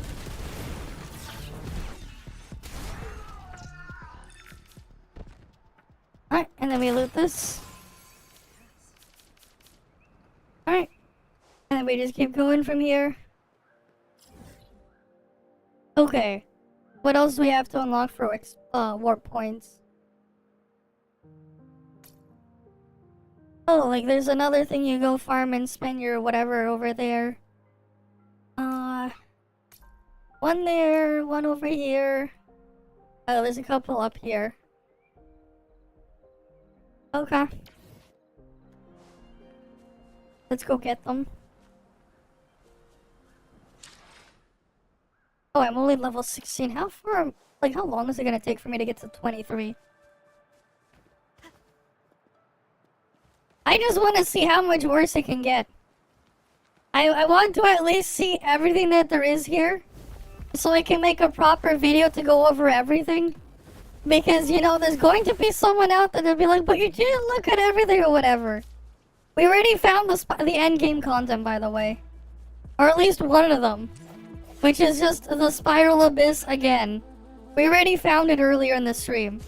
Alright, and then we loot this. Alright. And then we just keep going from here. Okay. What else do we have to unlock for warp points? Oh, like there's another thing you go farm and spend your whatever over there. One there, one over here. Oh, there's a couple up here. Okay. Let's go get them. Oh, I'm only level 16. How far, like how long is it gonna take for me to get to 23? I just want to see how much worse it can get. I want to at least see everything that there is here. So I can make a proper video to go over everything. Because, you know, there's going to be someone out there that'll be like, but you didn't look at everything or whatever. We already found the end game content, by the way. Or at least one of them. Which is just the Spiral Abyss again. We already found it earlier in the stream.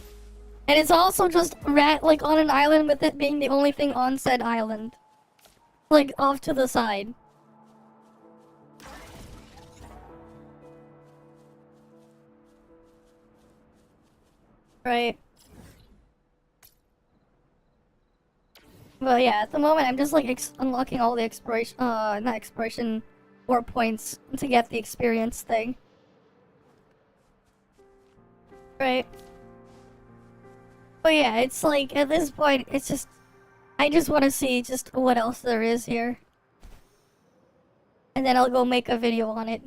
And it's also just like on an island with it being the only thing on said island. Like off to the side. Right. Well, yeah, at the moment I'm just like unlocking all the exploration, not exploration, war points to get the experience thing. Right. But yeah, it's like, at this point, it's just, I just want to see just what else there is here. And then I'll go make a video on it.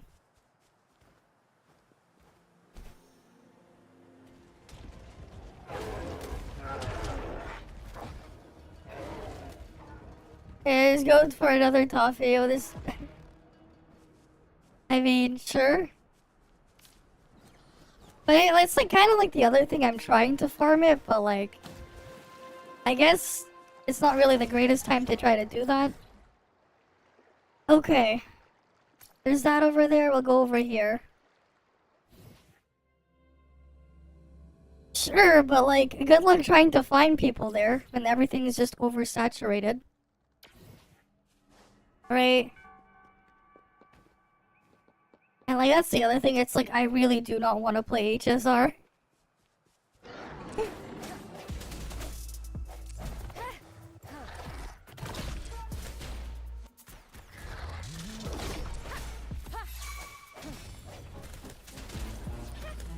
Yeah, let's go for another toffee. Oh, this... I mean, sure. But it's like kind of like the other thing I'm trying to farm it, but like... I guess it's not really the greatest time to try to do that. Okay. There's that over there. We'll go over here. Sure, but like, good luck trying to find people there when everything is just oversaturated. Right? And like, that's the other thing. It's like, I really do not want to play HSR.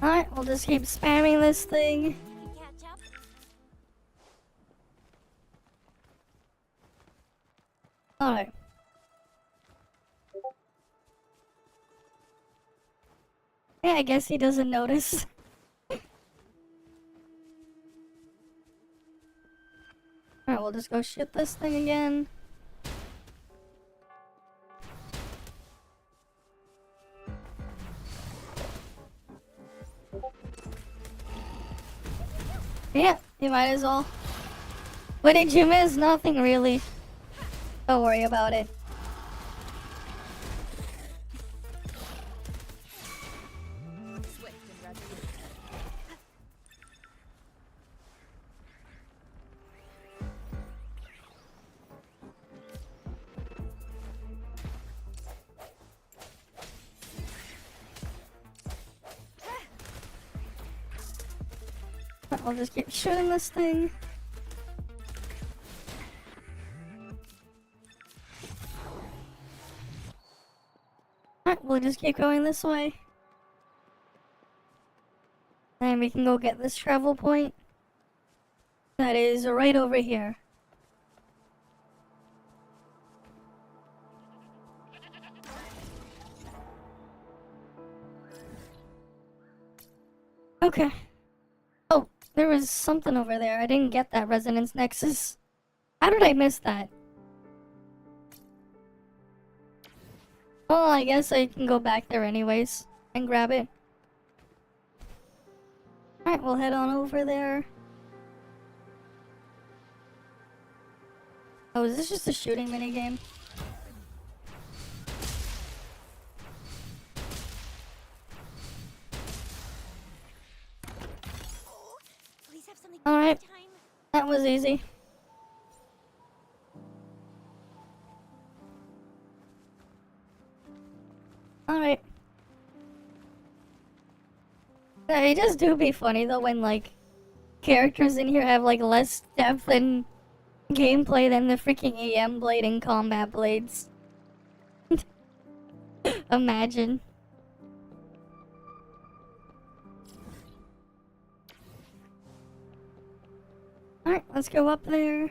Alright, we'll just keep spamming this thing. Catch up. Alright. Yeah, I guess he doesn't notice. Alright, we'll just go shoot this thing again. Yeah, you might as well. What did you miss? Nothing really. Don't worry about it. Swift and resolute. I'll just keep shooting this thing. Alright, we'll just keep going this way. And we can go get this travel point. That is right over here. Okay. Oh, there was something over there. I didn't get that resonance nexus. How did I miss that? Well, I guess I can go back there anyways and grab it. Alright, we'll head on over there. Oh, is this just a shooting minigame? Please have something. Alright, Time. that was easy. Alright. Yeah, it just do be funny though when like characters in here have like less depth and gameplay than the freaking EM blade and combat blades. Imagine. Alright, let's go up there.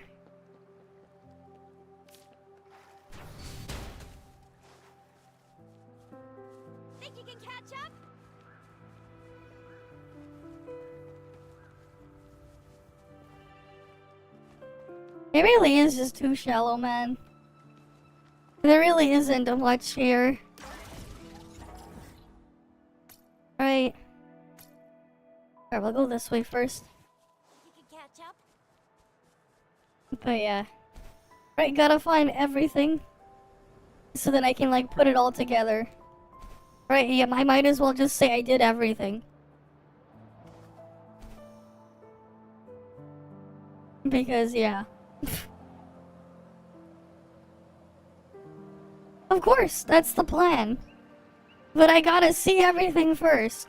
Think you can catch up? It really is just too shallow, man. There really isn't much here. Right. Alright, we'll go this way first. You can catch up? But yeah. Right, gotta find everything. So that I can like put it all together. Right, yeah, I might as well just say I did everything. Because, yeah. Of course, that's the plan. But I gotta see everything first.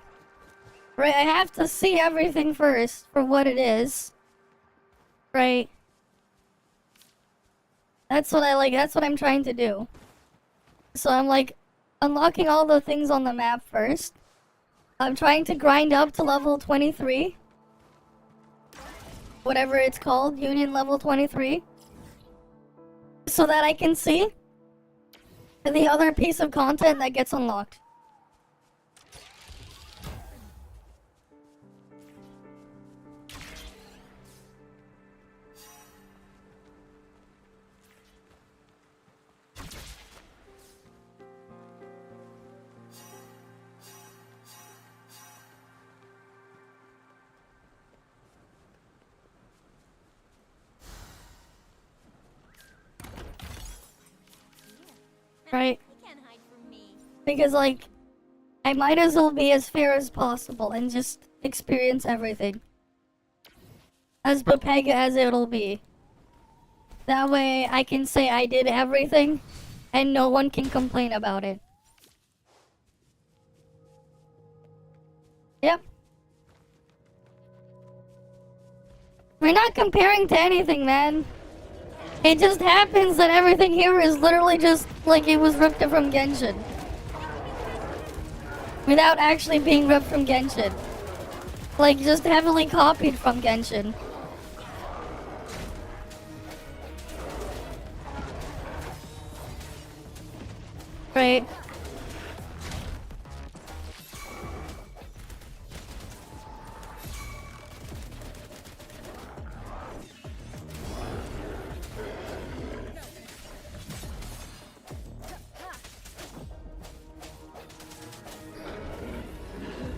Right, I have to see everything first for what it is. Right. That's what I like, that's what I'm trying to do. So I'm like unlocking all the things on the map first. I'm trying to grind up to level 23. Whatever it's called, Union level 23. So that I can see the other piece of content that gets unlocked. Right? You can't hide from me. Because, like, I might as well be as fair as possible and just experience everything. As Bepega as it'll be. That way I can say I did everything and no one can complain about it. Yep. We're not comparing to anything, man. It just happens that everything here is literally just like it was ripped from Genshin. Without actually being ripped from Genshin. Like, just heavily copied from Genshin. Right.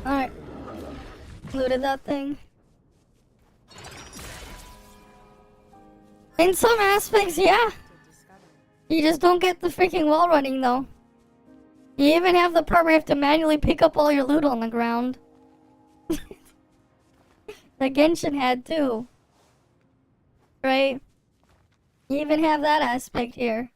Alright. Looted that thing. In some aspects, yeah. You just don't get the freaking wall running, though. You even have the part where you have to manually pick up all your loot on the ground. The Genshin had, too. Right? You even have that aspect here.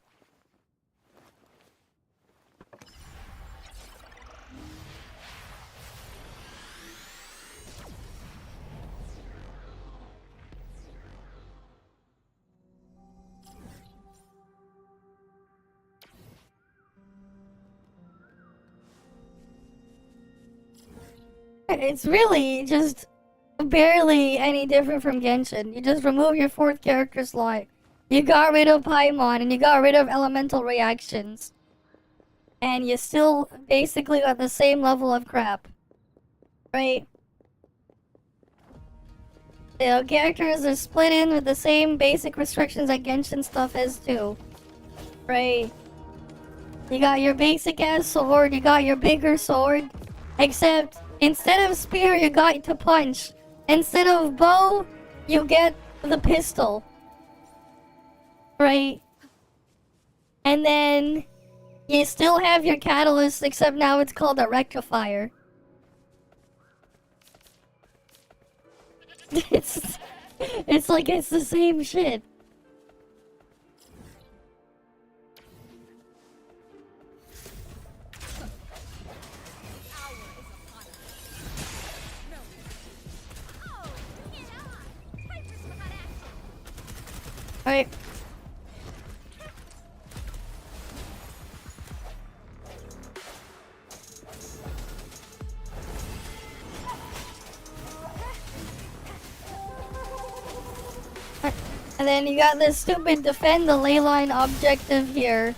It's really just barely any different from Genshin. You just remove your fourth character slot. You got rid of Paimon and you got rid of elemental reactions. And you still basically got the same level of crap. Right? You know, characters are split in with the same basic restrictions that Genshin stuff has too. Right? You got your basic ass sword, you got your bigger sword. Except, instead of spear, you got to punch. Instead of bow, you get the pistol. Right? And then, you still have your catalyst, except now it's called a rectifier. It's like it's the same shit. Alright. And then you got this stupid defend the leyline objective here.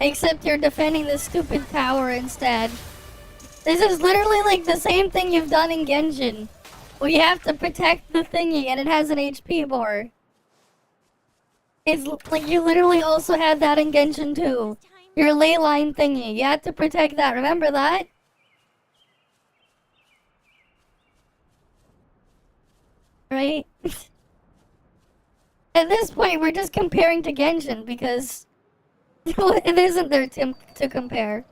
Except you're defending this stupid tower instead. This is literally like the same thing you've done in Genshin. Where you have to protect the thingy and it has an HP bar. It's like you literally also had that in Genshin too. Your leyline thingy. You had to protect that. Remember that? Right? At this point, we're just comparing to Genshin because it isn't there to compare.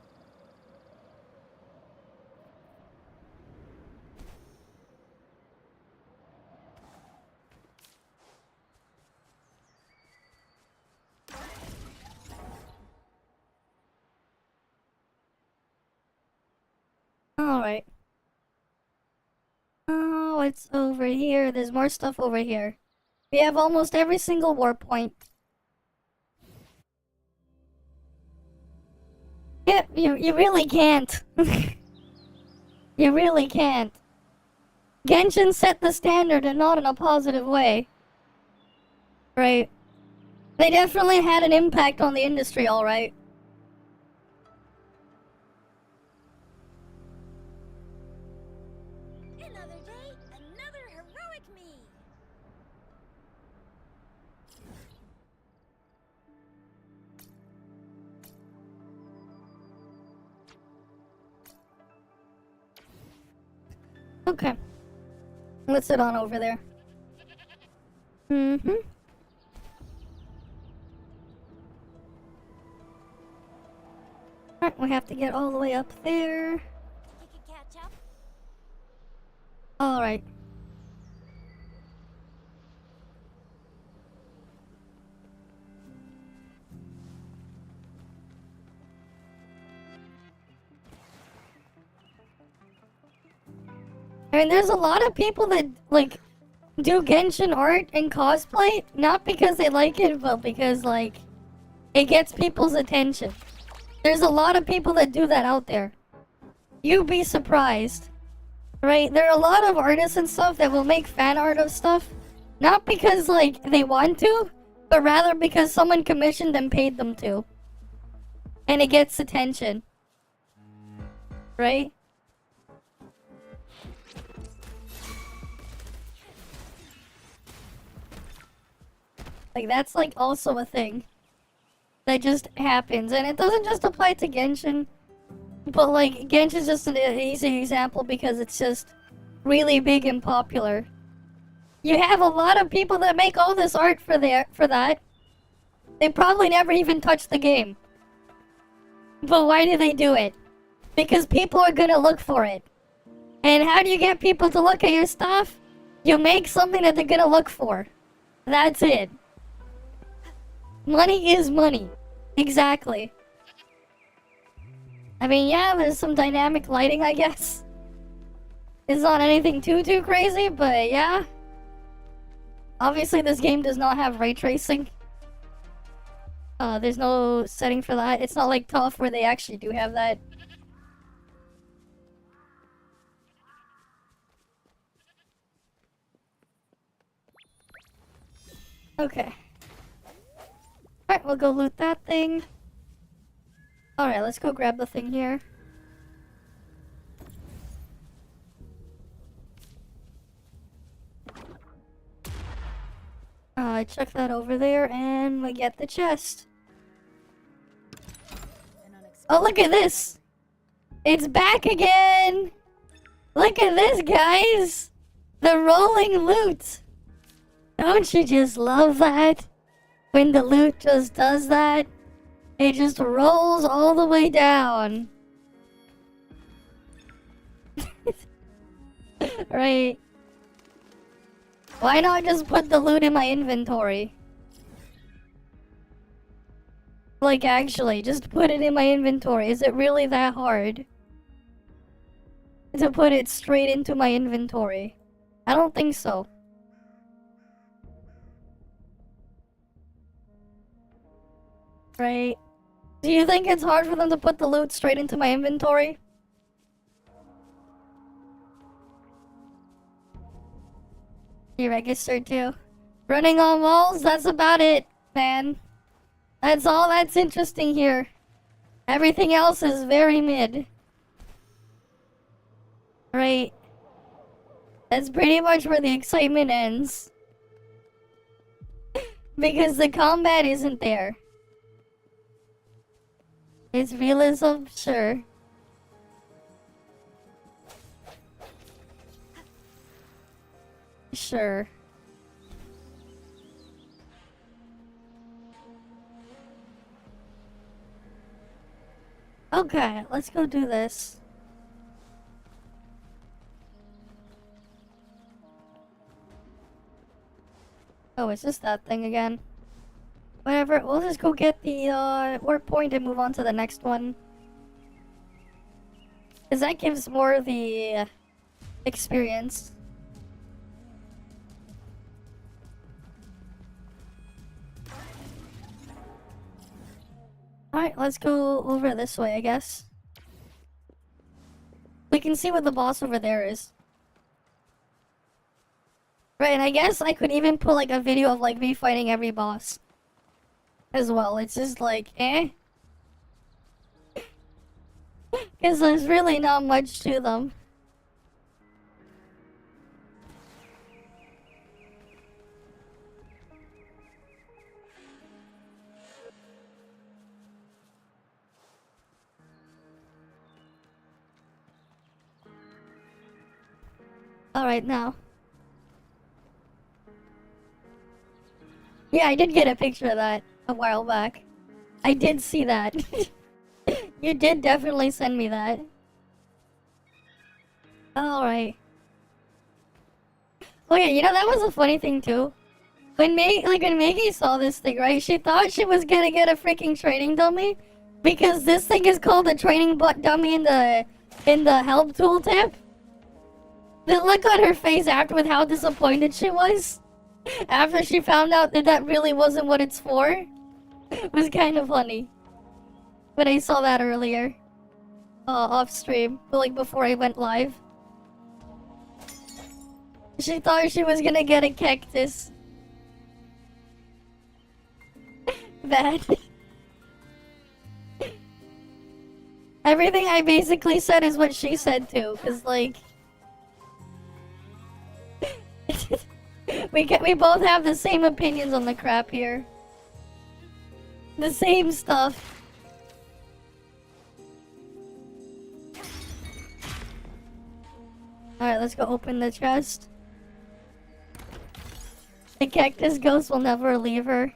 Alright. Oh, it's over here. There's more stuff over here. We have almost every single war point. Yeah, you really can't. You really can't. Genshin set the standard and not in a positive way. Right. They definitely had an impact on the industry, alright. Another day, another heroic me. Okay. Let's sit on over there. Mm-hmm. Alright, we have to get all the way up there. You can catch up. Alright. I mean, there's a lot of people that, like, do Genshin art and cosplay, not because they like it, but because, like, it gets people's attention. There's a lot of people that do that out there. You'd be surprised. Right? There are a lot of artists and stuff that will make fan art of stuff, not because, like, they want to, but rather because someone commissioned and paid them to. And it gets attention. Right? Like, that's, like, also a thing that just happens. And it doesn't just apply to Genshin, but, like, Genshin's just an easy example because it's just really big and popular. You have a lot of people that make all this art for that. They probably never even touched the game. But why do they do it? Because people are gonna look for it. And how do you get people to look at your stuff? You make something that they're gonna look for. That's it. Money is money. Exactly. I mean, yeah, there's some dynamic lighting, I guess. It's not anything too crazy, but yeah. Obviously, this game does not have ray tracing. There's no setting for that. It's not like Tough where they actually do have that. Okay. Alright, we'll go loot that thing. Alright, let's go grab the thing here. Check that over there, and we get the chest. Oh, look at this! It's back again! Look at this, guys! The rolling loot! Don't you just love that? When the loot just does that? It just rolls all the way down. Right. Why not just put the loot in my inventory? Like, actually, just put it in my inventory. Is it really that hard to put it straight into my inventory? I don't think so. Right? Do you think it's hard for them to put the loot straight into my inventory? You registered too. Running on walls, that's about it, man. That's all that's interesting here. Everything else is very mid. Right. That's pretty much where the excitement ends. Because the combat isn't there. It's realism, sure. Sure. Okay, let's go do this. Oh, is this that thing again? Whatever, we'll just go get the warp point and move on to the next one. Cause that gives more of the experience. Alright, let's go over this way, I guess. We can see what the boss over there is. Right, and I guess I could even put like a video of like me fighting every boss as well. It's just like, eh? Because there's really not much to them. Alright, now. Yeah, I did get a picture of that a while back. I did see that. You did definitely send me that. Alright. Oh yeah, you know, that was a funny thing too. When Maggie saw this thing, right, she thought she was gonna get a freaking training dummy. Because this thing is called a training butt dummy in the help tooltip. The look on her face after with how disappointed she was. After she found out that that really wasn't what it's for. Was kind of funny. But I saw that earlier. Off stream. Like before I went live. She thought she was gonna get a cactus. Bad. Everything I basically said is what she said too. Cause like... we both have the same opinions on the crap here. The same stuff. Alright, let's go open the chest. The cactus ghost will never leave her.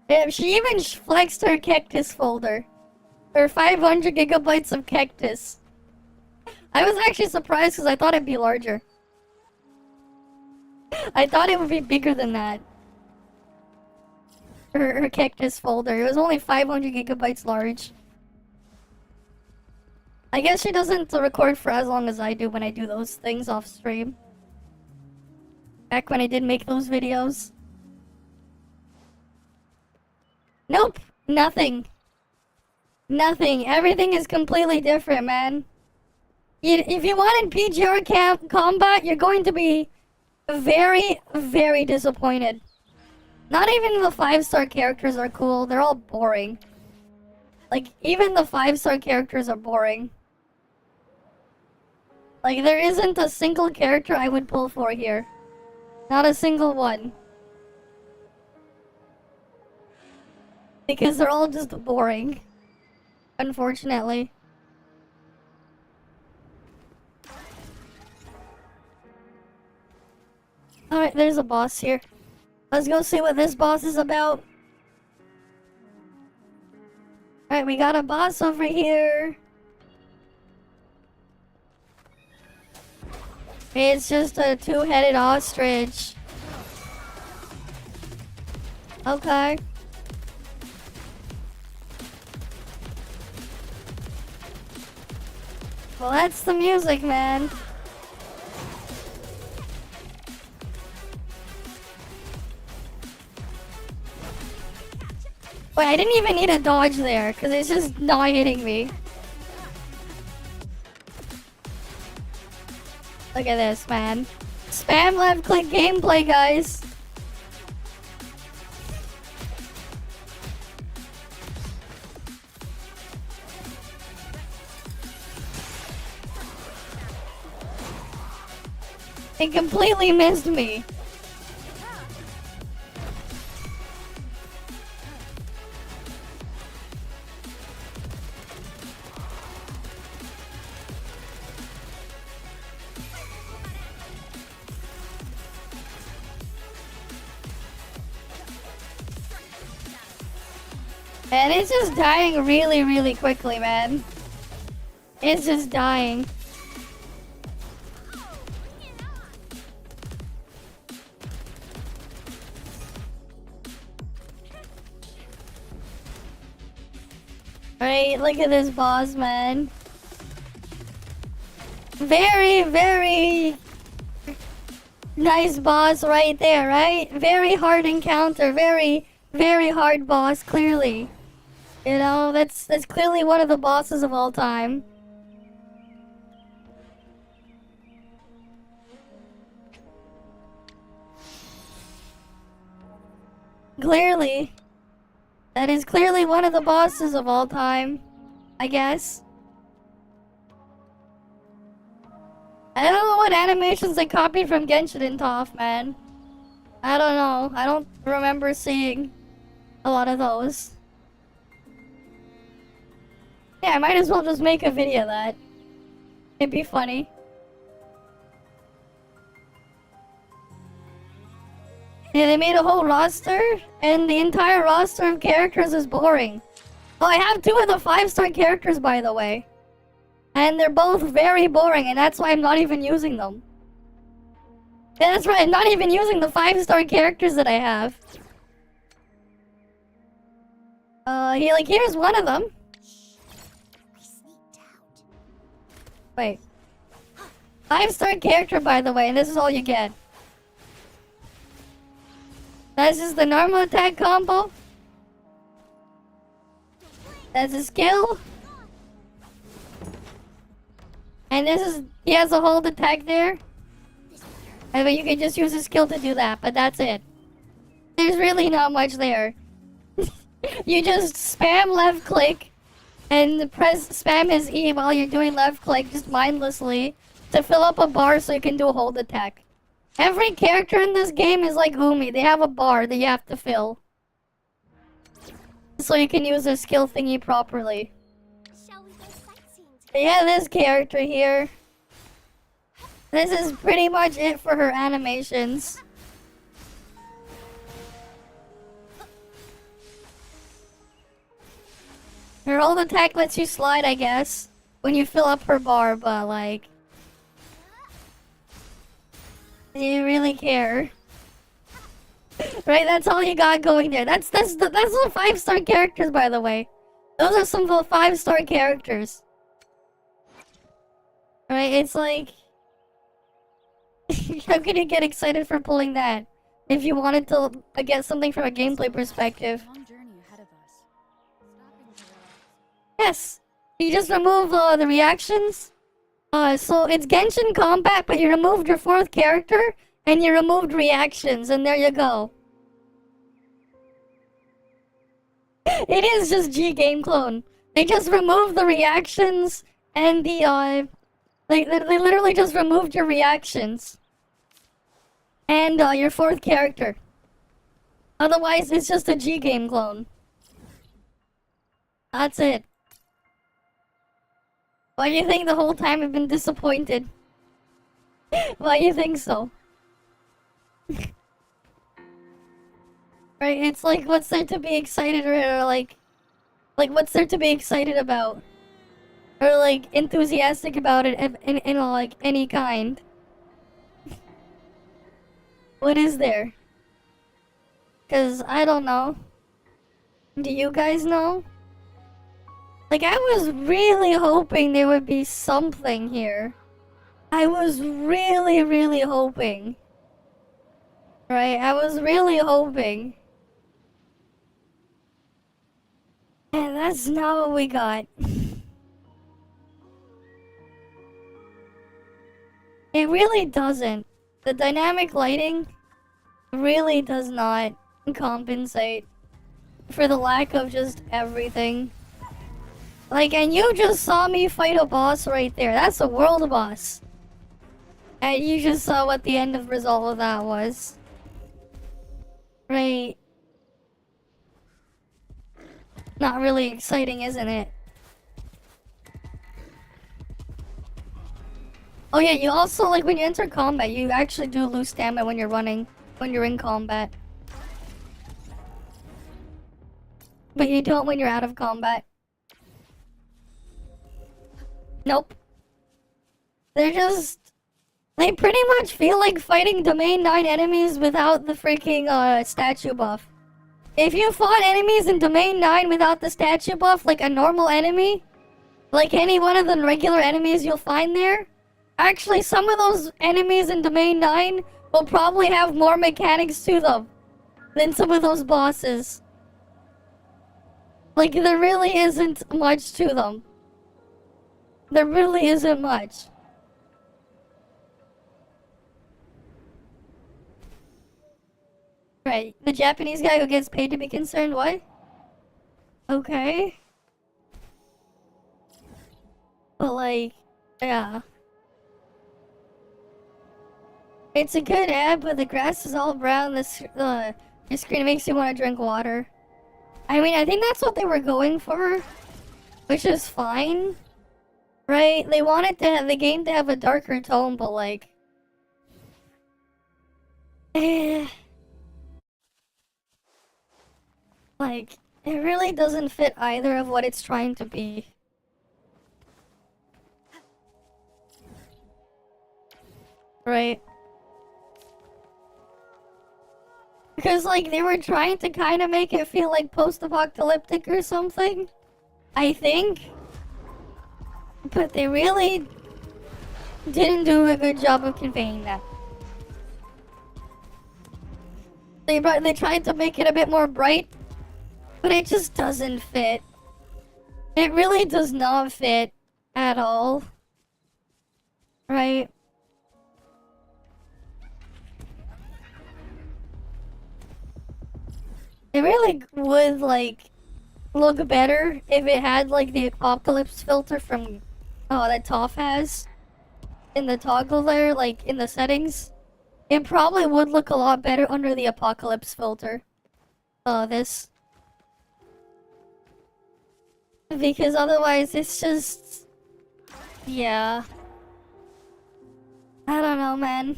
Yeah, she even flexed her cactus folder. Her 500 gigabytes of cactus. I was actually surprised because I thought it'd be larger. I thought it would be bigger than that. Her cactus folder. It was only 500 gigabytes large. I guess she doesn't record for as long as I do when I do those things off stream. Back when I did make those videos. Nope. Nothing. Nothing. Everything is completely different, man. If you wanted PGR combat, you're going to be very, very disappointed. Not even the 5-star characters are cool. They're all boring. Like, even the 5-star characters are boring. Like, there isn't a single character I would pull for here. Not a single one. Because they're all just boring. Unfortunately. Alright, there's a boss here. Let's go see what this boss is about. Alright, we got a boss over here. It's just a two-headed ostrich. Okay. Well, that's the music, man. Wait, I didn't even need a dodge there, because it's just not hitting me. Look at this, man. Spam left click gameplay, guys. It completely missed me. And it's just dying really, really quickly, man. It's just dying. Alright, look at this boss, man. Very, very nice boss right there, right? Very hard encounter, very, very hard boss, clearly. You know, that's clearly one of the bosses of all time. Clearly. That is clearly one of the bosses of all time, I guess. I don't know what animations they copied from Genshin and Toph, man. I don't know. I don't remember seeing a lot of those. Yeah, I might as well just make a video of that. It'd be funny. Yeah, they made a whole roster, and the entire roster of characters is boring. Oh, I have 2 of the 5-star characters, by the way. And they're both very boring, and that's why I'm not even using them. Yeah, that's right, I'm not even using the 5-star characters that I have. Here's one of them. We sneaked out. Wait. 5-star character, by the way, and this is all you get. This is the normal attack combo. That's a skill. And this is, he has a hold attack there. I mean, you can just use a skill to do that, but that's it. There's really not much there. You just spam left click and spam his E while you're doing left click just mindlessly to fill up a bar so you can do a hold attack. Every character in this game is like Umi. They have a bar that you have to fill. So you can use their skill thingy properly. Shall we go sightseeing together? But yeah, this character here. This is pretty much it for her animations. Her hold attack lets you slide, I guess, when you fill up her bar, but like... Do you really care? Right, that's all you got going there. That's the 5-star characters, by the way. Those are some of the 5-star characters. Right, it's like... How can you get excited for pulling that? If you wanted to get something from a gameplay perspective. Long journey ahead of us. Stopping to relax. Yes! You just remove the reactions. So it's Genshin Combat, but you removed your 4th character, and you removed reactions, and there you go. It is just G Game Clone. They just removed the reactions, and the, they literally just removed your reactions. And, your 4th character. Otherwise, it's just a G Game Clone. That's it. Why do you think the whole time I've been disappointed? Why do you think so? Right, it's like, what's there to be excited or like what's there to be excited about? Or like, enthusiastic about it in like, any kind? What is there? 'Cause I don't know. Do you guys know? Like, I was really hoping there would be something here. I was really, really hoping. Right? I was really hoping. And that's not what we got. It really doesn't. The dynamic lighting really does not compensate for the lack of just everything. Like, and you just saw me fight a boss right there. That's a world boss. And you just saw what the end of result of that was. Right. Not really exciting, isn't it? Oh yeah, you also, like, when you enter combat, you actually do lose stamina when you're running, when you're in combat. But you don't when you're out of combat. Nope. They're just... They pretty much feel like fighting Domain 9 enemies without the freaking, statue buff. If you fought enemies in Domain 9 without the statue buff, like a normal enemy, like any one of the regular enemies you'll find there, Actually, some of those enemies in Domain 9 will probably have more mechanics to them than some of those bosses. Like, there really isn't much to them. There really isn't much. Right, the Japanese guy who gets paid to be concerned, what? Okay. But like, yeah. It's a good ad, but the grass is all brown. The screen makes you want to drink water. I mean, I think that's what they were going for, which is fine, right? They wanted to have the game to have a darker tone, but like, like it really doesn't fit either of what it's trying to be. Right? Because, like, they were trying to kind of make it feel like post-apocalyptic or something. I think. But they really didn't do a good job of conveying that. They tried to make it a bit more bright, but it just doesn't fit. It really does not fit at all. Right? It really would, like, look better if it had, like, the apocalypse filter from, that Toph has in the toggle there, like, in the settings. It probably would look a lot better under the apocalypse filter. This. Because otherwise it's just... yeah. I don't know, man.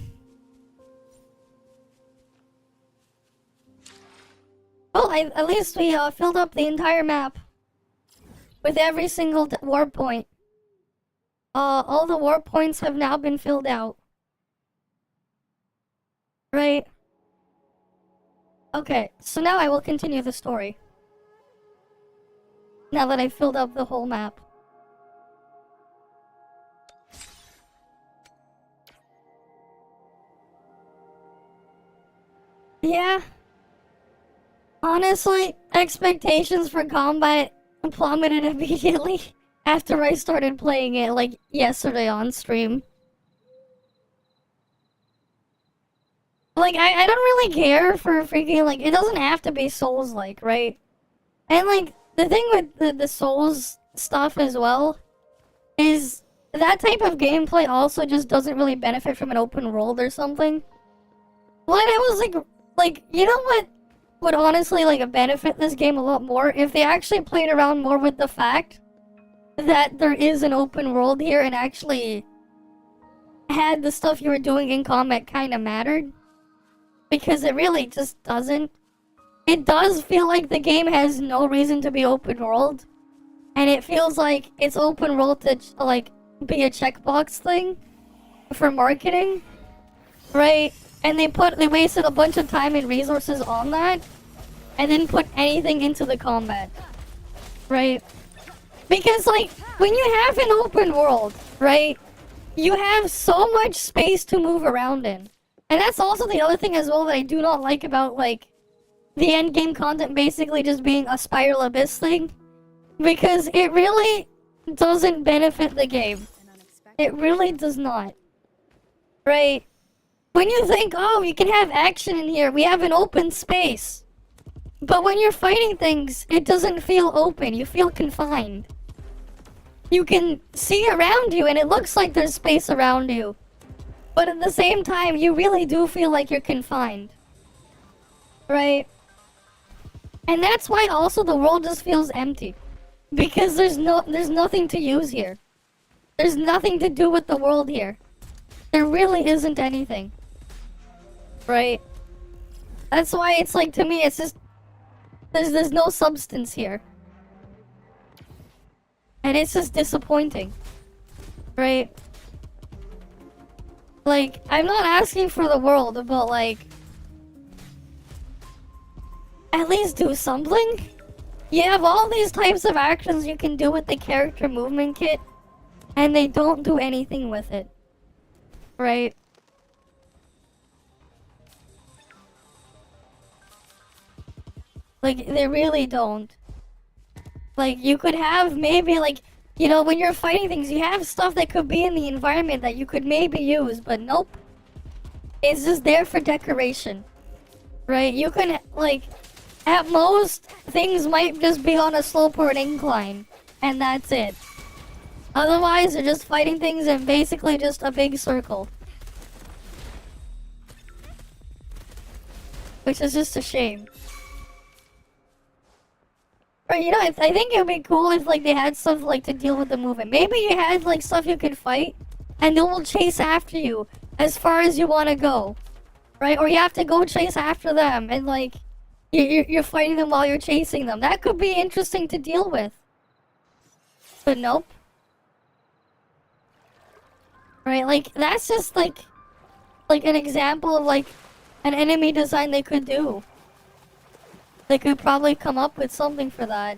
Well, at least we filled up the entire map with every single warp point. All the warp points have now been filled out. Right? Okay, so now I will continue the story. Now that I've filled up the whole map. Yeah. Honestly, expectations for combat plummeted immediately after I started playing it, like, yesterday on stream. Like, I don't really care for freaking, like, it doesn't have to be Souls-like, right? And, like, the thing with the Souls stuff as well is that type of gameplay also just doesn't really benefit from an open world or something. Well, I was like, you know what would honestly, like, benefit this game a lot more? If they actually played around more with the fact that there is an open world here and actually had the stuff you were doing in combat kind of mattered. Because it really just doesn't. It does feel like the game has no reason to be open world. And it feels like it's open world to, like, be a checkbox thing for marketing. Right? And they wasted a bunch of time and resources on that. And didn't put anything into the combat. Right? Because, like, when you have an open world, right? You have so much space to move around in. And that's also the other thing as well that I do not like about, like, the endgame content basically just being a Spiral Abyss thing. Because it really doesn't benefit the game. It really does not. Right? When you think, oh, you can have action in here, we have an open space. But when you're fighting things, it doesn't feel open, you feel confined. You can see around you and it looks like there's space around you. But at the same time, you really do feel like you're confined. Right? And that's why also the world just feels empty. Because there's nothing to use here. There's nothing to do with the world here. There really isn't anything. Right? That's why it's like, to me, it's just... There's no substance here. And it's just disappointing. Right? Like, I'm not asking for the world, but like... at least do something? You have all these types of actions you can do with the character movement kit, and they don't do anything with it. Right? Like, they really don't. Like, you could have maybe, like, you know, when you're fighting things, you have stuff that could be in the environment that you could maybe use, but nope. It's just there for decoration. Right? You can, like, at most, things might just be on a slope or an incline. And that's it. Otherwise, they're just fighting things in basically just a big circle. Which is just a shame. Or, you know, I think it would be cool if, like, they had stuff, like, to deal with the movement. Maybe you had, like, stuff you could fight, and they will chase after you as far as you want to go. Right? Or you have to go chase after them, and, like, you're fighting them while you're chasing them. That could be interesting to deal with. But nope. Right? Like, that's just, like an example of, like, an enemy design they could do. They could probably come up with something for that.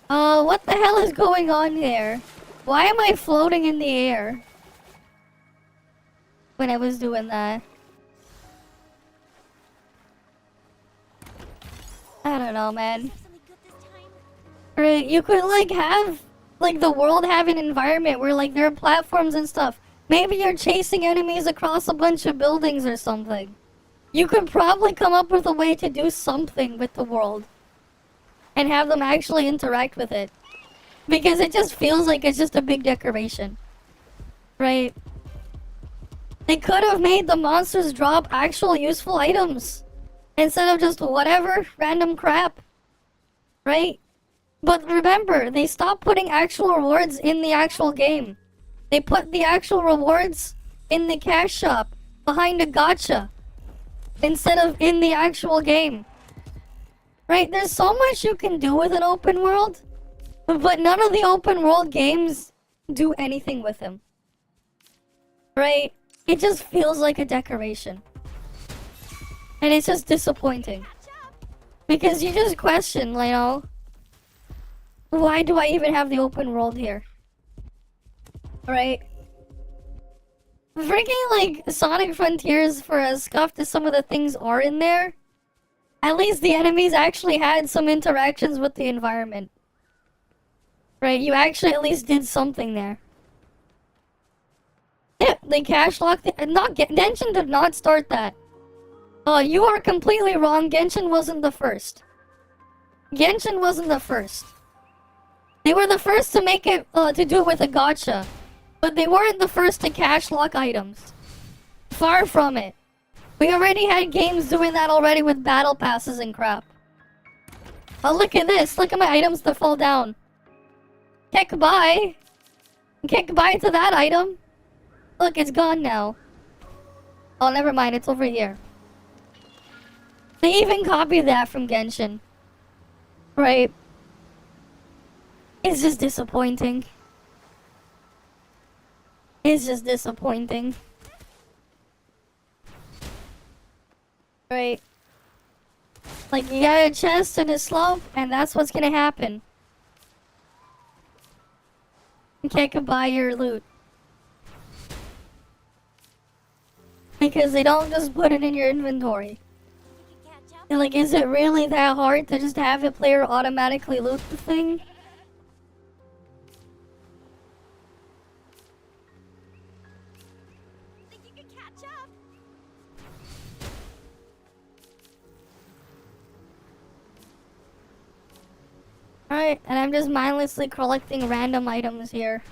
What the hell is going on here? Why am I floating in the air? When I was doing that. I don't know, man. Right, you could, like, have, like, the world have an environment where, like, there are platforms and stuff. Maybe you're chasing enemies across a bunch of buildings or something. You could probably come up with a way to do something with the world. And have them actually interact with it. Because it just feels like it's just a big decoration. Right? They could have made the monsters drop actual useful items. Instead of just whatever, random crap. Right? But remember, they stopped putting actual rewards in the actual game. They put the actual rewards in the cash shop, behind a gacha. Instead of in the actual game. Right? There's so much you can do with an open world. But none of the open world games do anything with them. Right? It just feels like a decoration. And it's just disappointing. Because you just question, you know, why do I even have the open world here? Right? Freaking, like, Sonic Frontiers, for as scuffed as some of the things are in there, at least the enemies actually had some interactions with the environment. Right? You actually at least did something there. Yeah, they cash locked it. Genshin did not start that. You are completely wrong. Genshin wasn't the first. Genshin wasn't the first. They were the first to make it, to do it with a gacha. But they weren't the first to cash lock items. Far from it. We already had games doing that already with battle passes and crap. Oh, look at this. Look at my items that fall down. Kick bye. Kick bye to that item. Look, it's gone now. Oh, never mind. It's over here. They even copied that from Genshin. Right. It's just disappointing. It's just disappointing. Right. Like, you got a chest and a slope, and that's what's gonna happen. You can't buy your loot. Because they don't just put it in your inventory. And like, is it really that hard to just have a player automatically loot the thing? Think you can catch up? Alright, and I'm just mindlessly collecting random items here.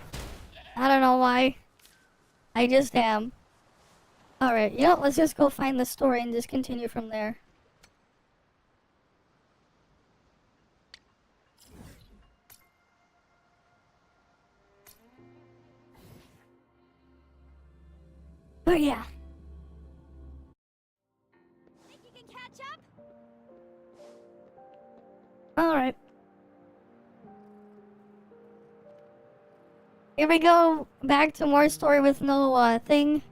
I don't know why. I just am. Alright, you know, let's just go find the story and just continue from there. But yeah. Think you can catch up? Alright. Here we go. Back to more story with no, thing.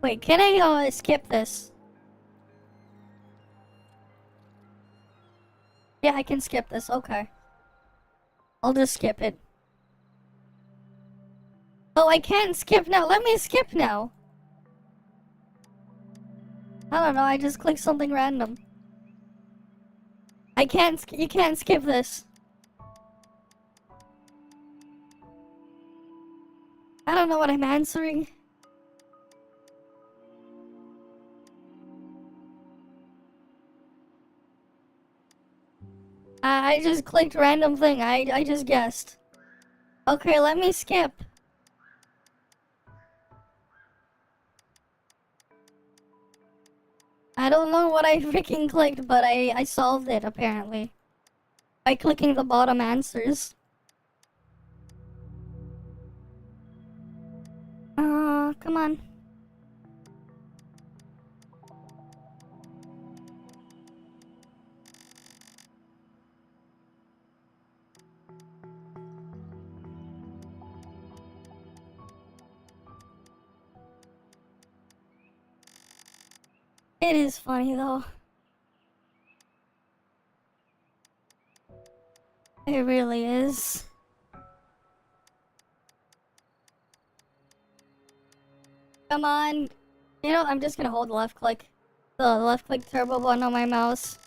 Wait, can I, skip this? Yeah, I can skip this. Okay. I'll just skip it. Oh, I can't skip now. Let me skip now. I don't know, I just clicked something random. You can't skip this. I don't know what I'm answering. I just clicked random thing. I just guessed. Okay, let me skip. I don't know what I freaking clicked, but I solved it apparently. By clicking the bottom answers. Come on. It is funny though. It really is. Come on. You know, I'm just gonna hold left click. The left click turbo button on my mouse.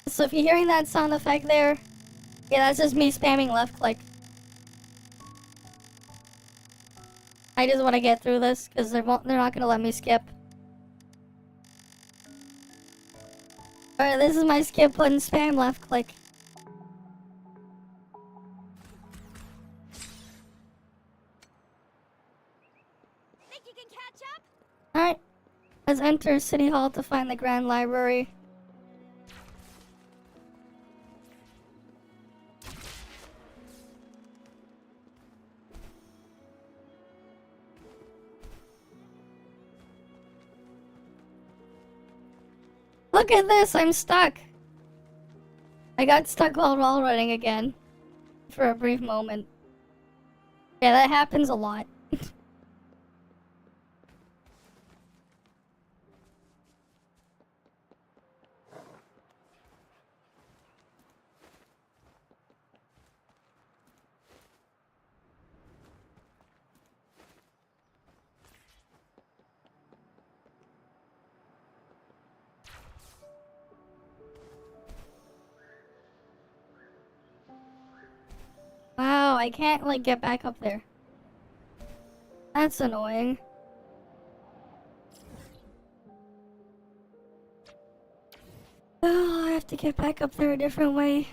So if you're hearing that sound effect there, yeah, that's just me spamming left click. I just want to get through this because they're not gonna let me skip. Alright, this is my skip button, spam left click. Think you can catch up? Alright, let's enter City Hall to find the Grand Library. Look at this, I'm stuck. I got stuck while wall running again. For a brief moment. Yeah, that happens a lot. Wow, I can't like get back up there. That's annoying. Oh, I have to get back up there a different way.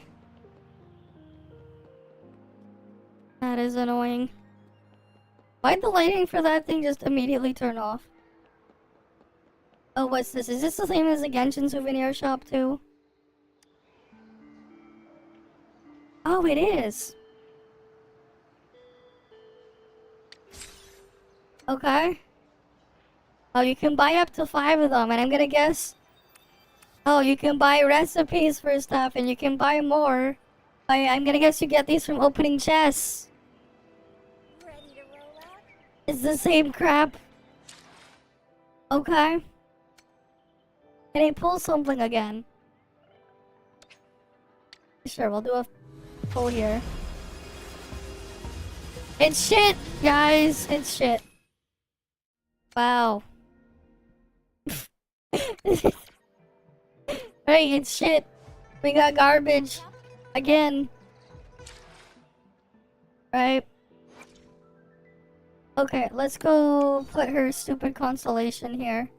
That is annoying. Why'd the lighting for that thing just immediately turn off? Oh, what's this? Is this the same as the Genshin souvenir shop too? Oh, it is. Okay. Oh, you can buy up to 5 of them, and I'm gonna guess... Oh, you can buy recipes for stuff, and you can buy more. I'm gonna guess you get these from opening chests. Ready to roll out? It's the same crap. Okay. Can I pull something again? Sure, we'll do a pull here. It's shit, guys. It's shit. Wow. Hey, it's shit. We got garbage. Again. Right. Okay, let's go put her stupid constellation here.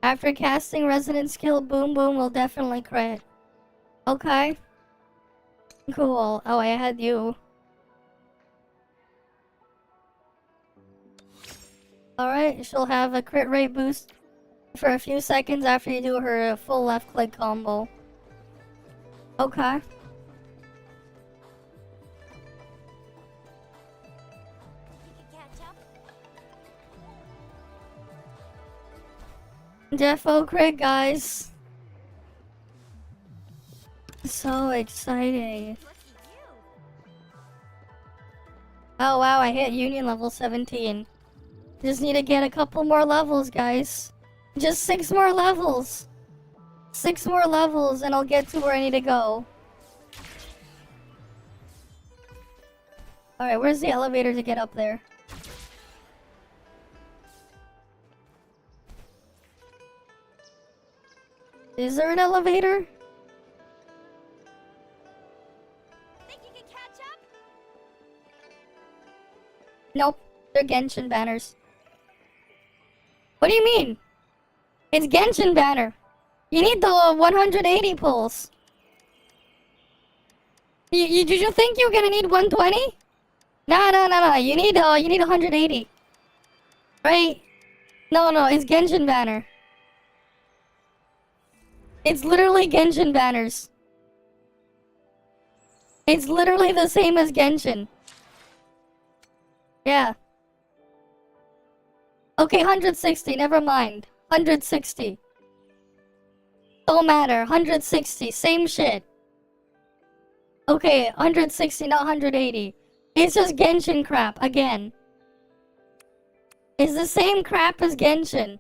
After casting Resonant Skill, Boom Boom will definitely crit. Okay. Cool. Oh, I had you. Alright, she'll have a crit rate boost for a few seconds after you do her full left click combo. Okay. You can catch up? Defo crit, guys. So exciting. Lucky you. Oh wow, I hit Union level 17. Just need to get a couple more levels, guys. Just 6 more levels. 6 more levels and I'll get to where I need to go. Alright, where's the elevator to get up there? Is there an elevator? Think you can catch up? Nope. They're Genshin banners. What do you mean? It's Genshin banner. You need the 180 pulls. Did you think you were gonna need 120? No. You need 180. Right? No. It's Genshin banner. It's literally Genshin banners. It's literally the same as Genshin. Yeah. Okay, 160. Never mind. 160. Don't matter. 160. Same shit. Okay, 160, not 180. It's just Genshin crap, again. It's the same crap as Genshin.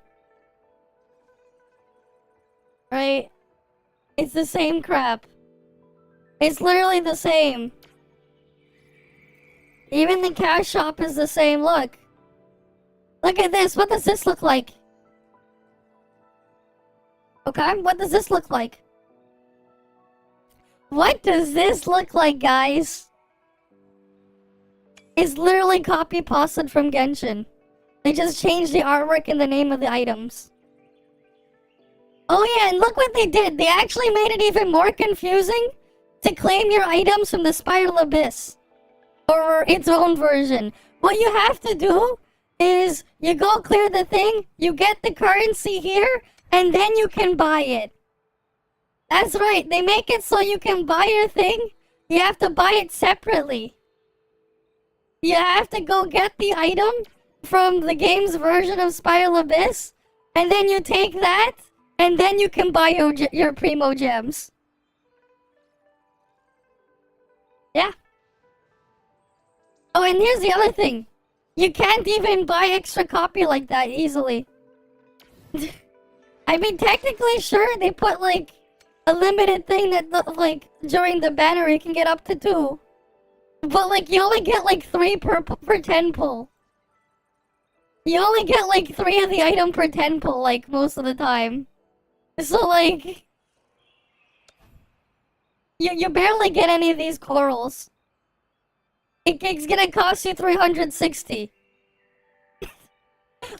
Right? It's the same crap. It's literally the same. Even the cash shop is the same. Look. Look at this. What does this look like? Okay, what does this look like? What does this look like, guys? It's literally copy-pasted from Genshin. They just changed the artwork and the name of the items. Oh yeah, and look what they did. They actually made it even more confusing to claim your items from the Spiral Abyss. Or its own version. What you have to do is you go clear the thing, you get the currency here, and then you can buy it. That's right, they make it so you can buy your thing. You have to buy it separately. You have to go get the item from the game's version of Spiral Abyss, and then you take that, and then you can buy your Primo Gems. Yeah. Oh, and here's the other thing. You can't even buy extra copy like that easily. I mean, technically, sure, they put, like, a limited thing that, like, during the banner you can get up to 2. But, like, you only get, like, 3 per 10 pull. You only get, like, 3 of the item per 10 pull, like, most of the time. So, like... You barely get any of these corals. It's gonna cost you 360.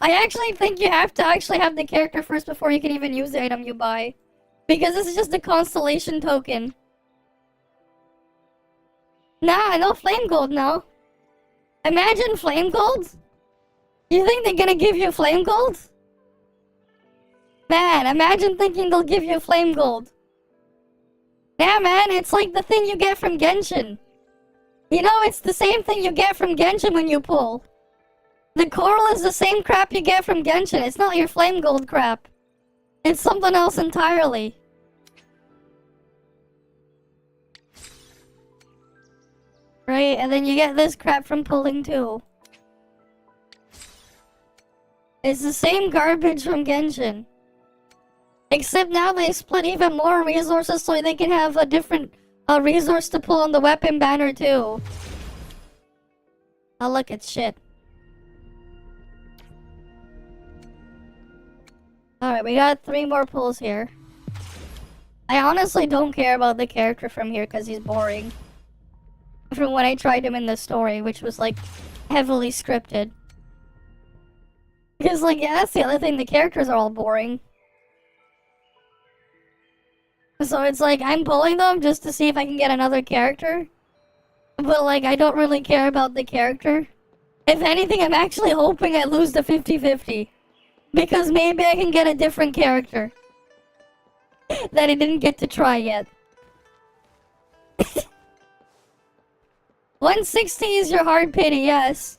I actually think you have to actually have the character first before you can even use the item you buy. Because this is just a constellation token. Nah, no flame gold, no. Imagine flame gold? You think they're gonna give you flame gold? Man, imagine thinking they'll give you flame gold. Yeah, man, it's like the thing you get from Genshin. You know, it's the same thing you get from Genshin when you pull. The coral is the same crap you get from Genshin. It's not your flame gold crap. It's something else entirely. Right, and then you get this crap from pulling too. It's the same garbage from Genshin. Except now they split even more resources so they can have a different resource to pull on the weapon banner too. Oh look, it's shit. Alright, we got 3 more pulls here. I honestly don't care about the character from here because he's boring. From when I tried him in the story, which was like heavily scripted. Because like, yeah, that's the other thing, the characters are all boring. So it's like, I'm pulling them just to see if I can get another character. But like, I don't really care about the character. If anything, I'm actually hoping I lose the 50-50. Because maybe I can get a different character. That I didn't get to try yet. 160 is your hard pity, yes.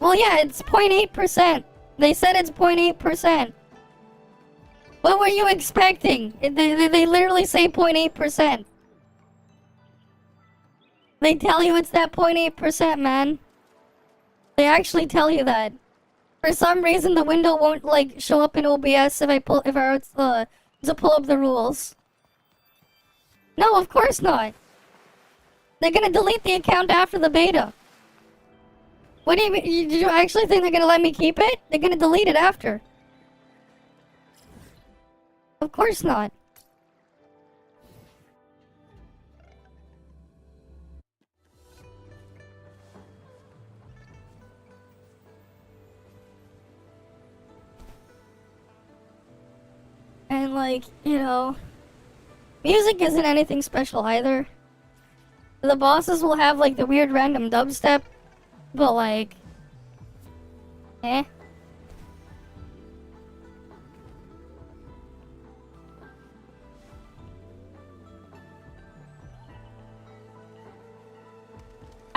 Well yeah, it's 0.8%. They said it's 0.8%. What were you expecting? They literally say 0.8%. They tell you it's that 0.8%, man. They actually tell you that. For some reason, the window won't like show up in OBS if I were to pull up the rules. No, of course not. They're gonna delete the account after the beta. What do you mean? Do you actually think they're gonna let me keep it? They're gonna delete it after. Of course not. And like, you know, music isn't anything special either. The bosses will have like the weird random dubstep, but like, eh.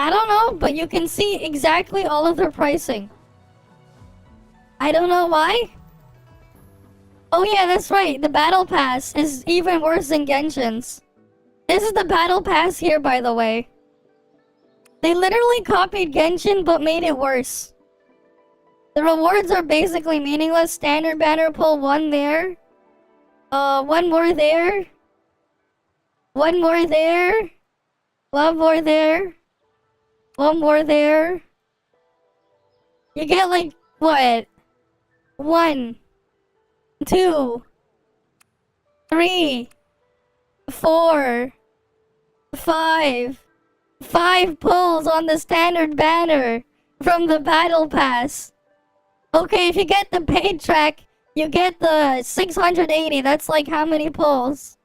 I don't know, but you can see exactly all of their pricing. I don't know why. Oh yeah, that's right. The battle pass is even worse than Genshin's. This is the battle pass here, by the way. They literally copied Genshin but made it worse. The rewards are basically meaningless. Standard banner pull, one there. One more there. One more there. One more there. One more there. You get like, what? 1, 2, 3, 4, 5. 5 pulls on the standard banner from the battle pass. Okay, if you get the paid track, you get the 680. That's like how many pulls?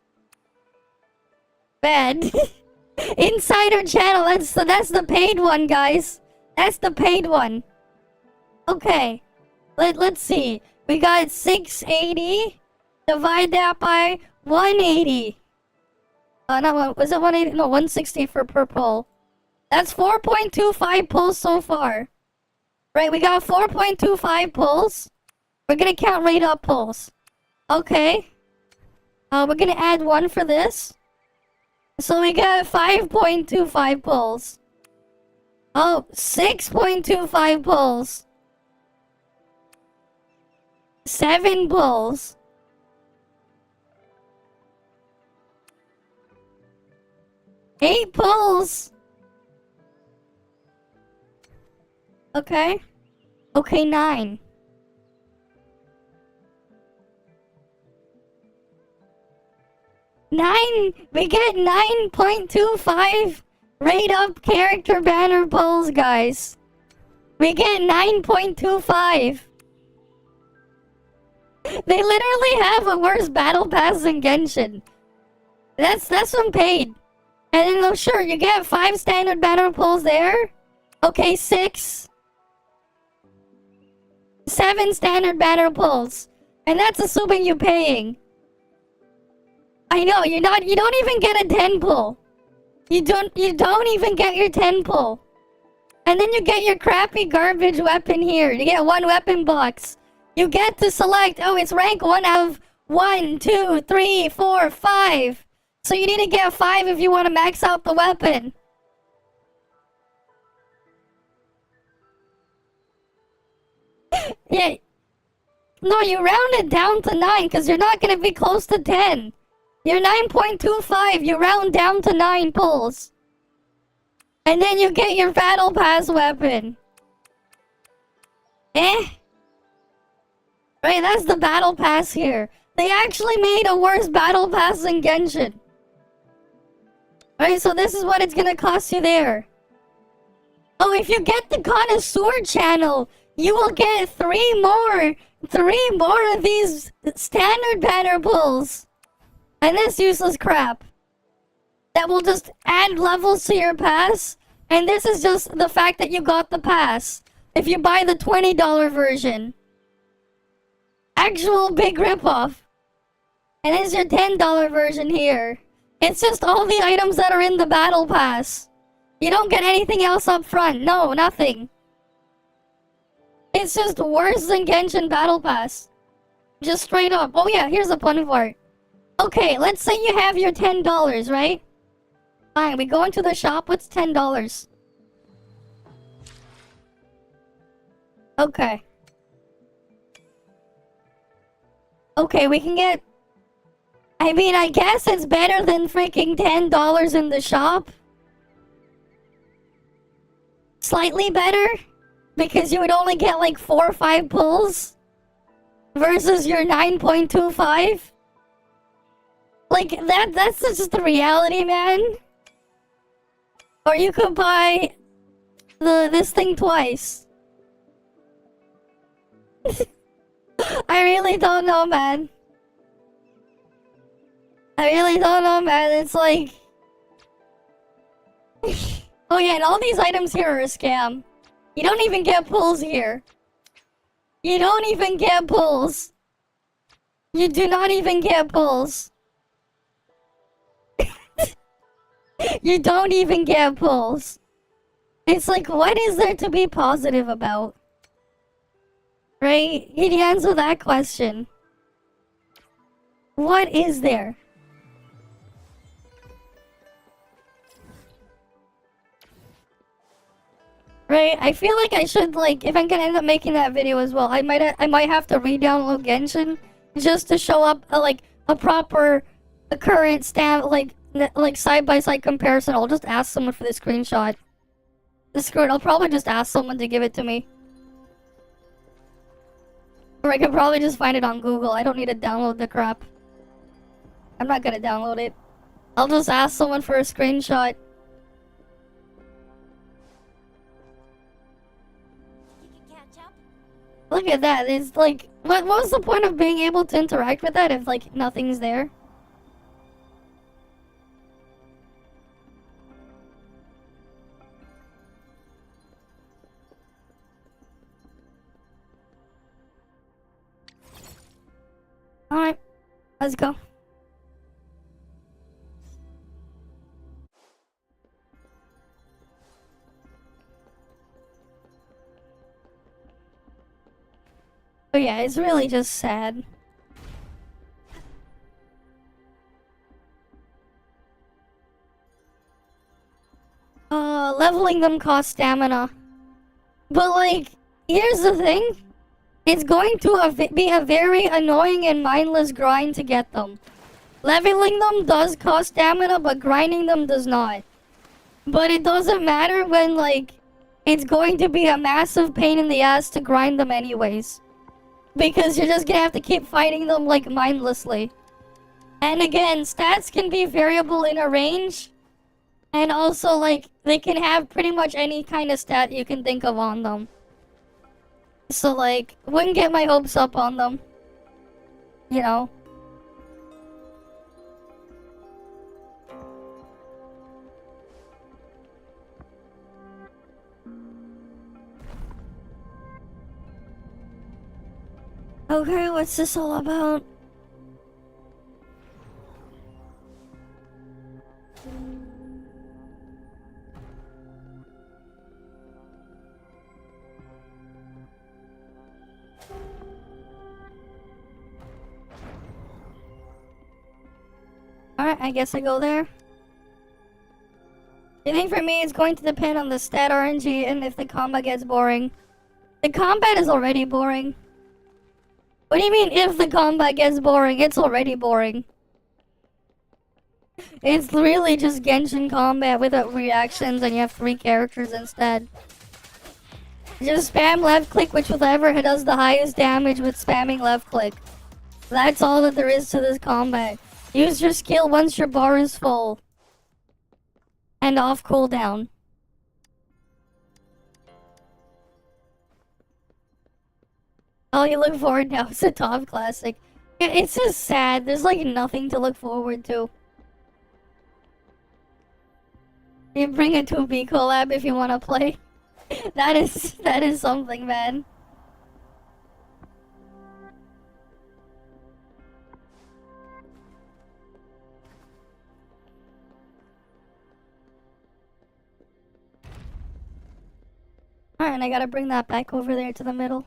Bad. Insider channel, that's the paid one, guys. That's the paid one. Okay. Let's see. We got 680. Divide that by 180. No, was it 180? No, 160 for per pull. That's 4.25 pulls so far. Right, we got 4.25 pulls. We're gonna count rate up pulls. Okay. We're gonna add 1 for this. So we got 5.25 pulls. Oh, 6.25 pulls. 7 pulls. 8 pulls. Okay. Okay, 9. 9. We get 9.25 rate up character banner pulls, guys. We get 9.25. They literally have a worse battle pass than Genshin. That's some paid. And then, oh, sure, you get 5 standard banner pulls there. Okay, 6. 7 standard banner pulls. And that's assuming you're paying. I know, you don't even get a 10 pull. You don't even get your 10 pull. And then you get your crappy garbage weapon here. You get 1 weapon box. You get to select, oh, it's rank 1 out of 1, 2, 3, 4, 5. So you need to get 5 if you want to max out the weapon. Yeah. No, you round it down to 9 because you're not going to be close to 10. You're 9.25. You round down to 9 pulls. And then you get your battle pass weapon. Eh? Right, that's the battle pass here. They actually made a worse battle pass than Genshin. Right, so this is what it's gonna cost you there. Oh, if you get the connoisseur channel, you will get 3 more of these standard banner pulls. And this useless crap. That will just add levels to your pass. And this is just the fact that you got the pass. If you buy the $20 version. Actual big ripoff. And it's your $10 version here. It's just all the items that are in the battle pass. You don't get anything else up front. No, nothing. It's just worse than Genshin Battle Pass. Just straight up. Oh yeah, here's the fun part. Okay, let's say you have your $10, right? Fine, we go into the shop. What's $10? Okay. Okay, we can get... I mean, I guess it's better than freaking $10 in the shop. Slightly better. Because you would only get like 4 or 5 pulls. Versus your 9.25. Like, that's just the reality, man. Or you could buy this thing twice. I really don't know, man. I really don't know, man. It's like... Oh yeah, and all these items here are a scam. You don't even get pulls here. You don't even get pulls. You do not even get pulls. You don't even get pulls. It's like, what is there to be positive about? Right? He'd answer that question. What is there? Right? I feel like I should, like, if I'm gonna end up making that video as well, I might have to re-download Genshin just to show up a proper, a current stamp, like side-by-side comparison. I'll just ask someone for the screenshot. Screw it, I'll probably just ask someone to give it to me. Or I could probably just find it on Google. I don't need to download the crap. I'm not gonna download it. I'll just ask someone for a screenshot. You can catch up. Look at that. It's like, what was the point of being able to interact with that if, like, nothing's there? Alright, let's go. But yeah, it's really just sad. Leveling them costs stamina. But like, here's the thing. It's going to be a very annoying and mindless grind to get them. Leveling them does cost stamina, but grinding them does not. But it doesn't matter when, like, it's going to be a massive pain in the ass to grind them anyways. Because you're just gonna have to keep fighting them, like, mindlessly. And again, stats can be variable in a range. And also, like, they can have pretty much any kind of stat you can think of on them. So, like, wouldn't get my hopes up on them. You know? Okay, what's this all about? Alright, I guess I go there. I think for me it's going to depend on the stat RNG and if the combat gets boring. The combat is already boring. What do you mean if the combat gets boring? It's already boring. It's really just Genshin combat without reactions and you have 3 characters instead. Just spam left click whichever does the highest damage with spamming left click. That's all that there is to this combat. Use your skill once your bar is full. And off cooldown. Oh, you look forward now. It's a top classic. It's just sad. There's like nothing to look forward to. You bring a 2B collab if you want to play. that is something, man. Alright, and I gotta bring that back over there to the middle.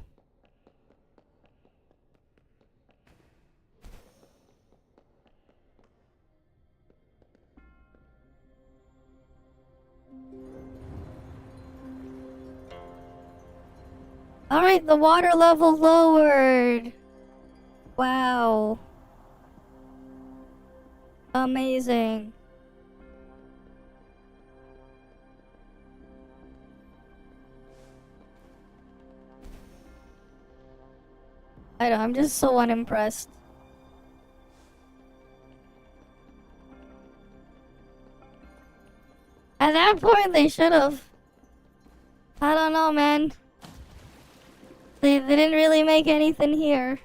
Alright, the water level lowered. Wow. Amazing. I know, I'm just so unimpressed. that point, they should have. I don't know, man. They didn't really make anything here.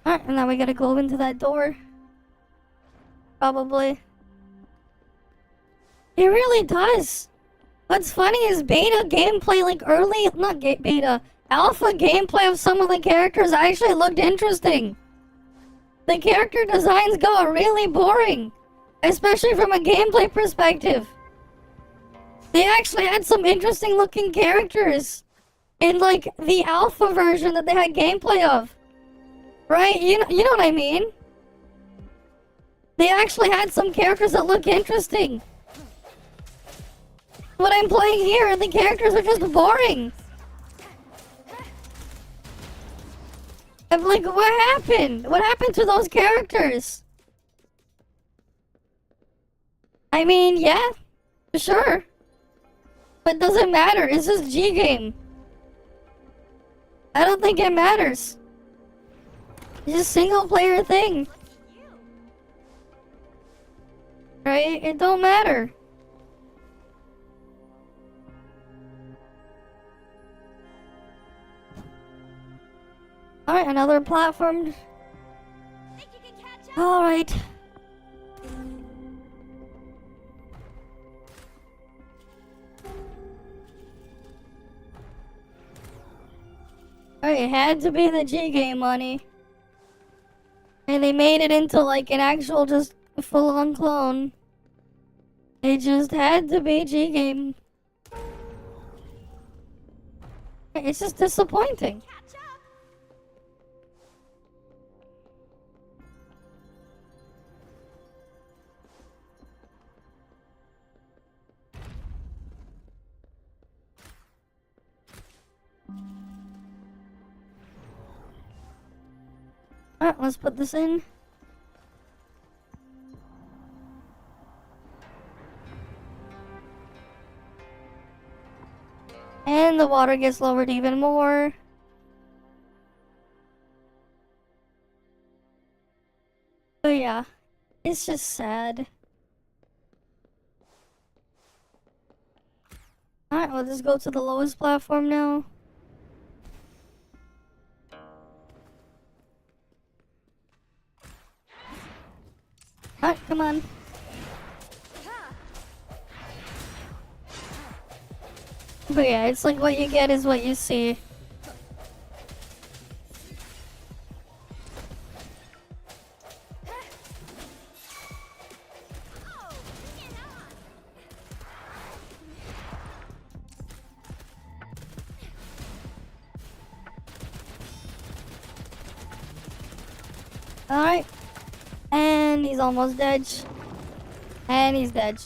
Alright, and now we gotta go into that door. Probably. It really does. What's funny is beta gameplay, like early, not beta, alpha gameplay of some of the characters actually looked interesting. The character designs got really boring, especially from a gameplay perspective. They actually had some interesting looking characters in like the alpha version that they had gameplay of. Right? You know what I mean? They actually had some characters that look interesting. What I'm playing here, the characters are just boring. I'm like, what happened? What happened to those characters? I mean, yeah, sure. But doesn't matter, it's just G-game. I don't think it matters. It's just a single player thing. Right? It don't matter. Alright, another platform. Alright. Alright, it had to be the G-game money. And they made it into like an actual just full-on clone. It just had to be G-game. It's just disappointing. Alright, let's put this in. And the water gets lowered even more. So yeah, it's just sad. Alright, we'll just go to the lowest platform now. Alright, come on. But yeah, it's like what you get is what you see. Alright. And he's almost dead. And he's dead.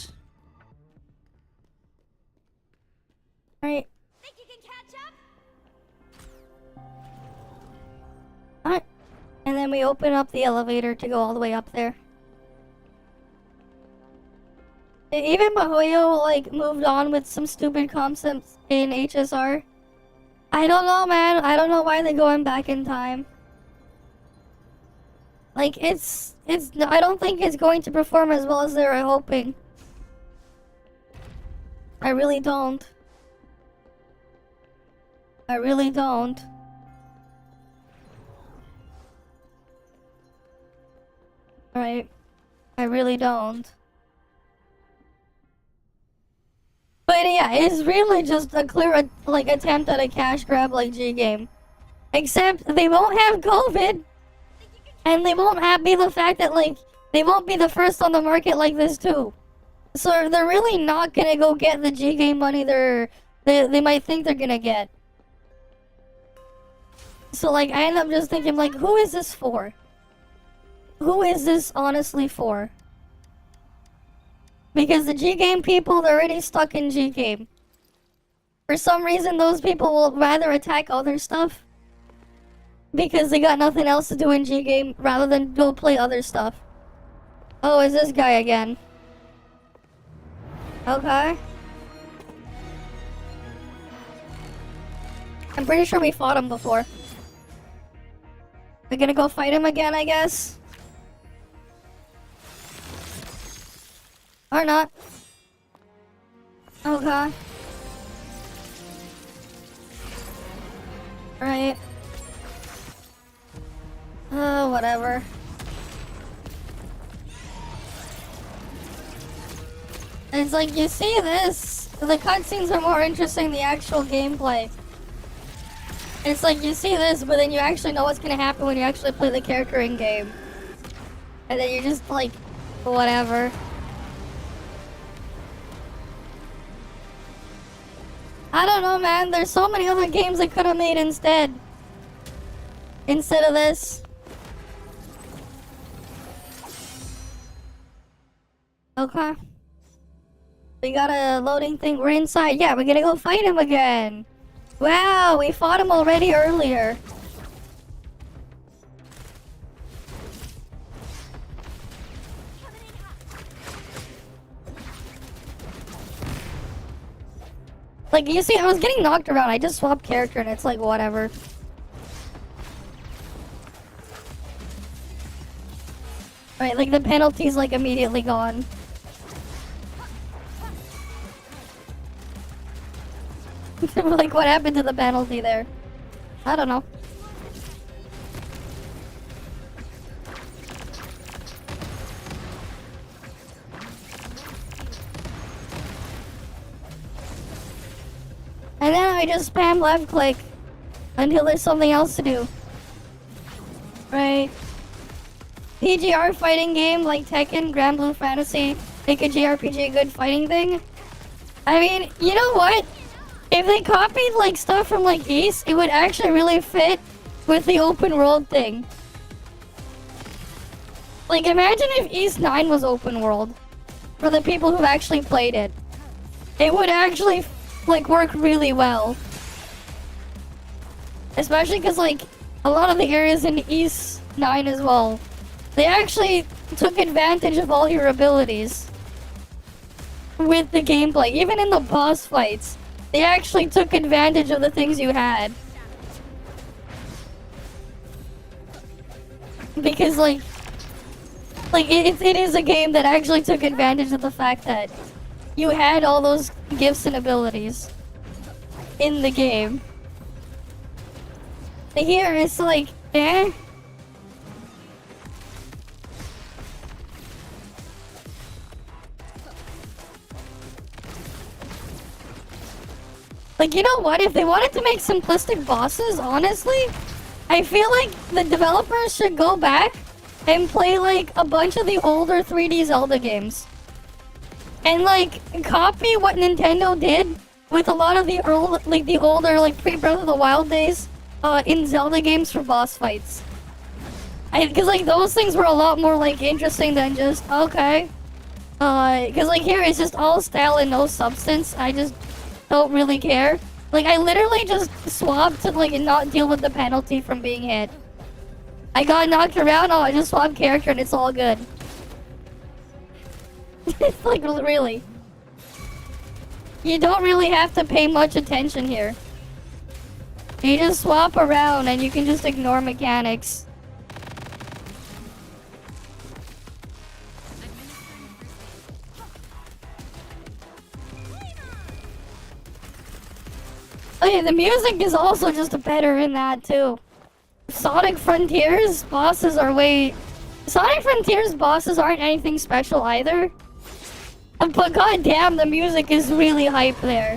Alright. Think you can catch up? Alright. And then we open up the elevator to go all the way up there. Even Mahoyo, like, moved on with some stupid concepts in HSR. I don't know, man. I don't know why they're going back in time. Like, I don't think it's going to perform as well as they were hoping. I really don't. I really don't. Right? I really don't. But yeah, it's really just a clear, like, attempt at a cash grab like G-game. Except they won't have COVID. And they won't be the fact that, like, they won't be the first on the market like this too. So they're really not gonna go get the G-game money they might think they're gonna get. So, like, I end up just thinking, like, who is this for? Who is this honestly for? Because the G-game people, they're already stuck in G-game. For some reason, those people will rather attack other stuff. because they got nothing else to do in G game rather than go play other stuff. Oh, is this guy again? Okay. I'm pretty sure we fought him before. We're gonna go fight him again, I guess. Or not. Okay. Right. Whatever. It's like, you see this? The cutscenes are more interesting than the actual gameplay. It's like, you see this, but then you actually know what's gonna happen when you actually play the character in game. And then you're just like, whatever. I don't know, man. There's so many other games I could have made instead. Instead of this. Okay. We got a loading thing. We're inside. Yeah, we're gonna go fight him again. Wow, we fought him already earlier. Like, you see, I was getting knocked around. I just swapped character and it's like, whatever. Right, like the penalty's like immediately gone. Like, what happened to the penalty there? I don't know. And then I just spam left click until there's something else to do. Right. PGR fighting game like Tekken, Grand Blue Fantasy, make a JRPG a good fighting thing. I mean, you know what? If they copied like stuff from like East, it would actually really fit with the open world thing. Like, imagine if East 9 was open world for the people who've actually played it. It would actually like work really well. Especially because like a lot of the areas in East 9 as well, they actually took advantage of all your abilities with the gameplay. Even in the boss fights, they actually took advantage of the things you had. Because like it is a game that actually took advantage of the fact that you had all those gifts and abilities in the game. Here it's like, eh? Like, you know what? If they wanted to make simplistic bosses, honestly, I feel like the developers should go back and play like a bunch of the older 3D Zelda games. And like copy what Nintendo did with a lot of the older like pre-Breath of the Wild days in Zelda games for boss fights. Because like those things were a lot more like interesting than just okay. Because like here it's just all style and no substance. I just don't really care. Like I literally just swapped to like not deal with the penalty from being hit. I got knocked around, oh I just swapped character and it's all good. It's like really. You don't really have to pay much attention here. You just swap around and you can just ignore mechanics. Okay, the music is also just better in that too. Sonic Frontiers bosses are Sonic Frontiers bosses aren't anything special either. But goddamn, the music is really hype there.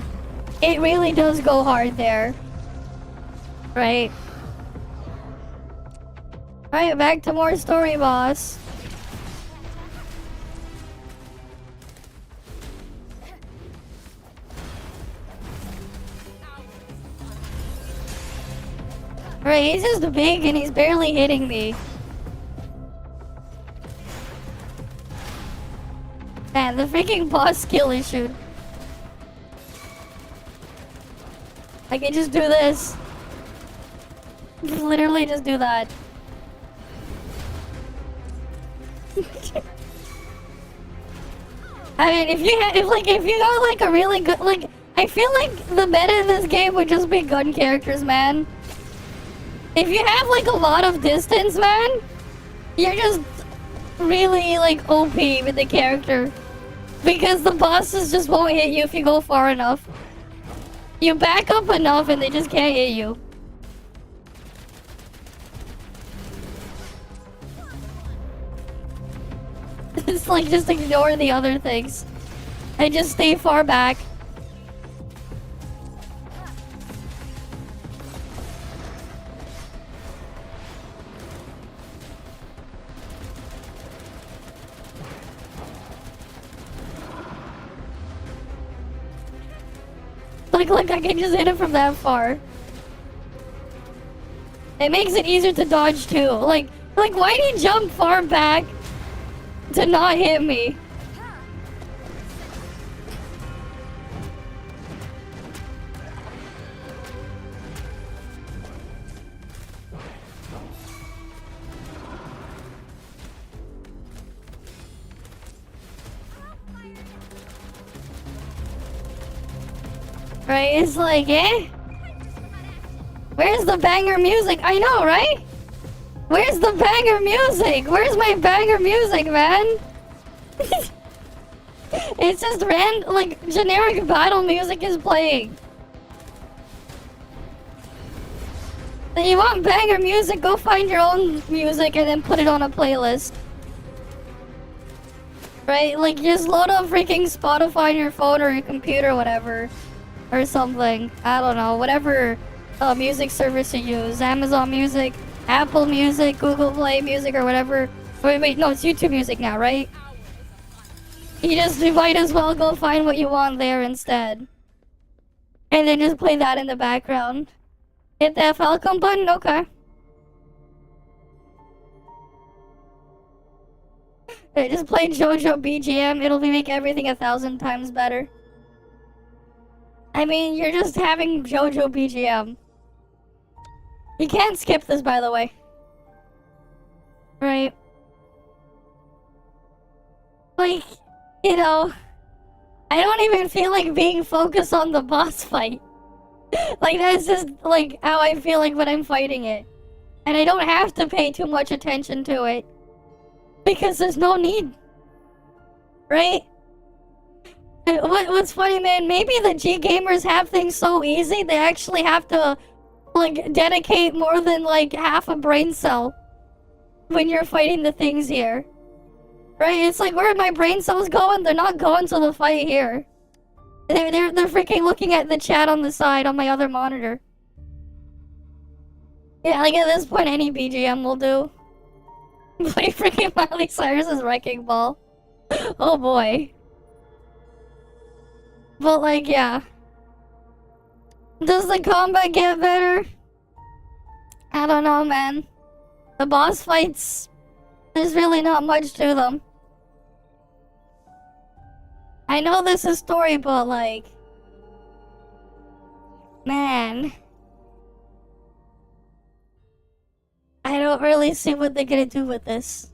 It really does go hard there. Right. Alright, back to more story boss. Right, he's just big and he's barely hitting me. Man, the freaking boss skill issue. I can just do this. Literally just do that. I mean, if you got like a really good, like, I feel like the meta in this game would just be gun characters, man. If you have like a lot of distance, man, you're just really like OP with the character. Because the bosses just won't hit you if you go far enough. You back up enough and they just can't hit you. It's like just ignore the other things. And just stay far back. Like I can just hit it from that far. It makes it easier to dodge too. Like why do you jump far back to not hit me? Right, it's like, eh? Where's the banger music? I know, right? Where's the banger music? Where's my banger music, man? It's just like, generic battle music is playing. Then you want banger music, go find your own music and then put it on a playlist. Right? Like, just load up freaking Spotify on your phone or your computer or whatever. Or something. I don't know. Whatever music service you use. Amazon Music, Apple Music, Google Play Music, or whatever. Wait, no, it's YouTube Music now, right? You might as well go find what you want there instead. And then just play that in the background. Hit that Falcon button? Okay. Hey, just play JoJo BGM. It'll make everything 1,000 times better. I mean, you're just having JoJo BGM. You can't skip this, by the way. Right? Like, you know, I don't even feel like being focused on the boss fight. Like, that's just, like, how I feel like when I'm fighting it. And I don't have to pay too much attention to it. Because there's no need. Right? What's funny, man, maybe the G gamers have things so easy they actually have to, like, dedicate more than, like, half a brain cell when you're fighting the things here. Right? It's like, where are my brain cells going? They're not going to the fight here. They're freaking looking at the chat on the side on my other monitor. Yeah, like, at this point, any BGM will do. Play freaking Miley Cyrus's Wrecking Ball. Oh boy. But, like, yeah. Does the combat get better? I don't know, man. The boss fights, there's really not much to them. I know this is story, but, like, man. I don't really see what they're gonna do with this.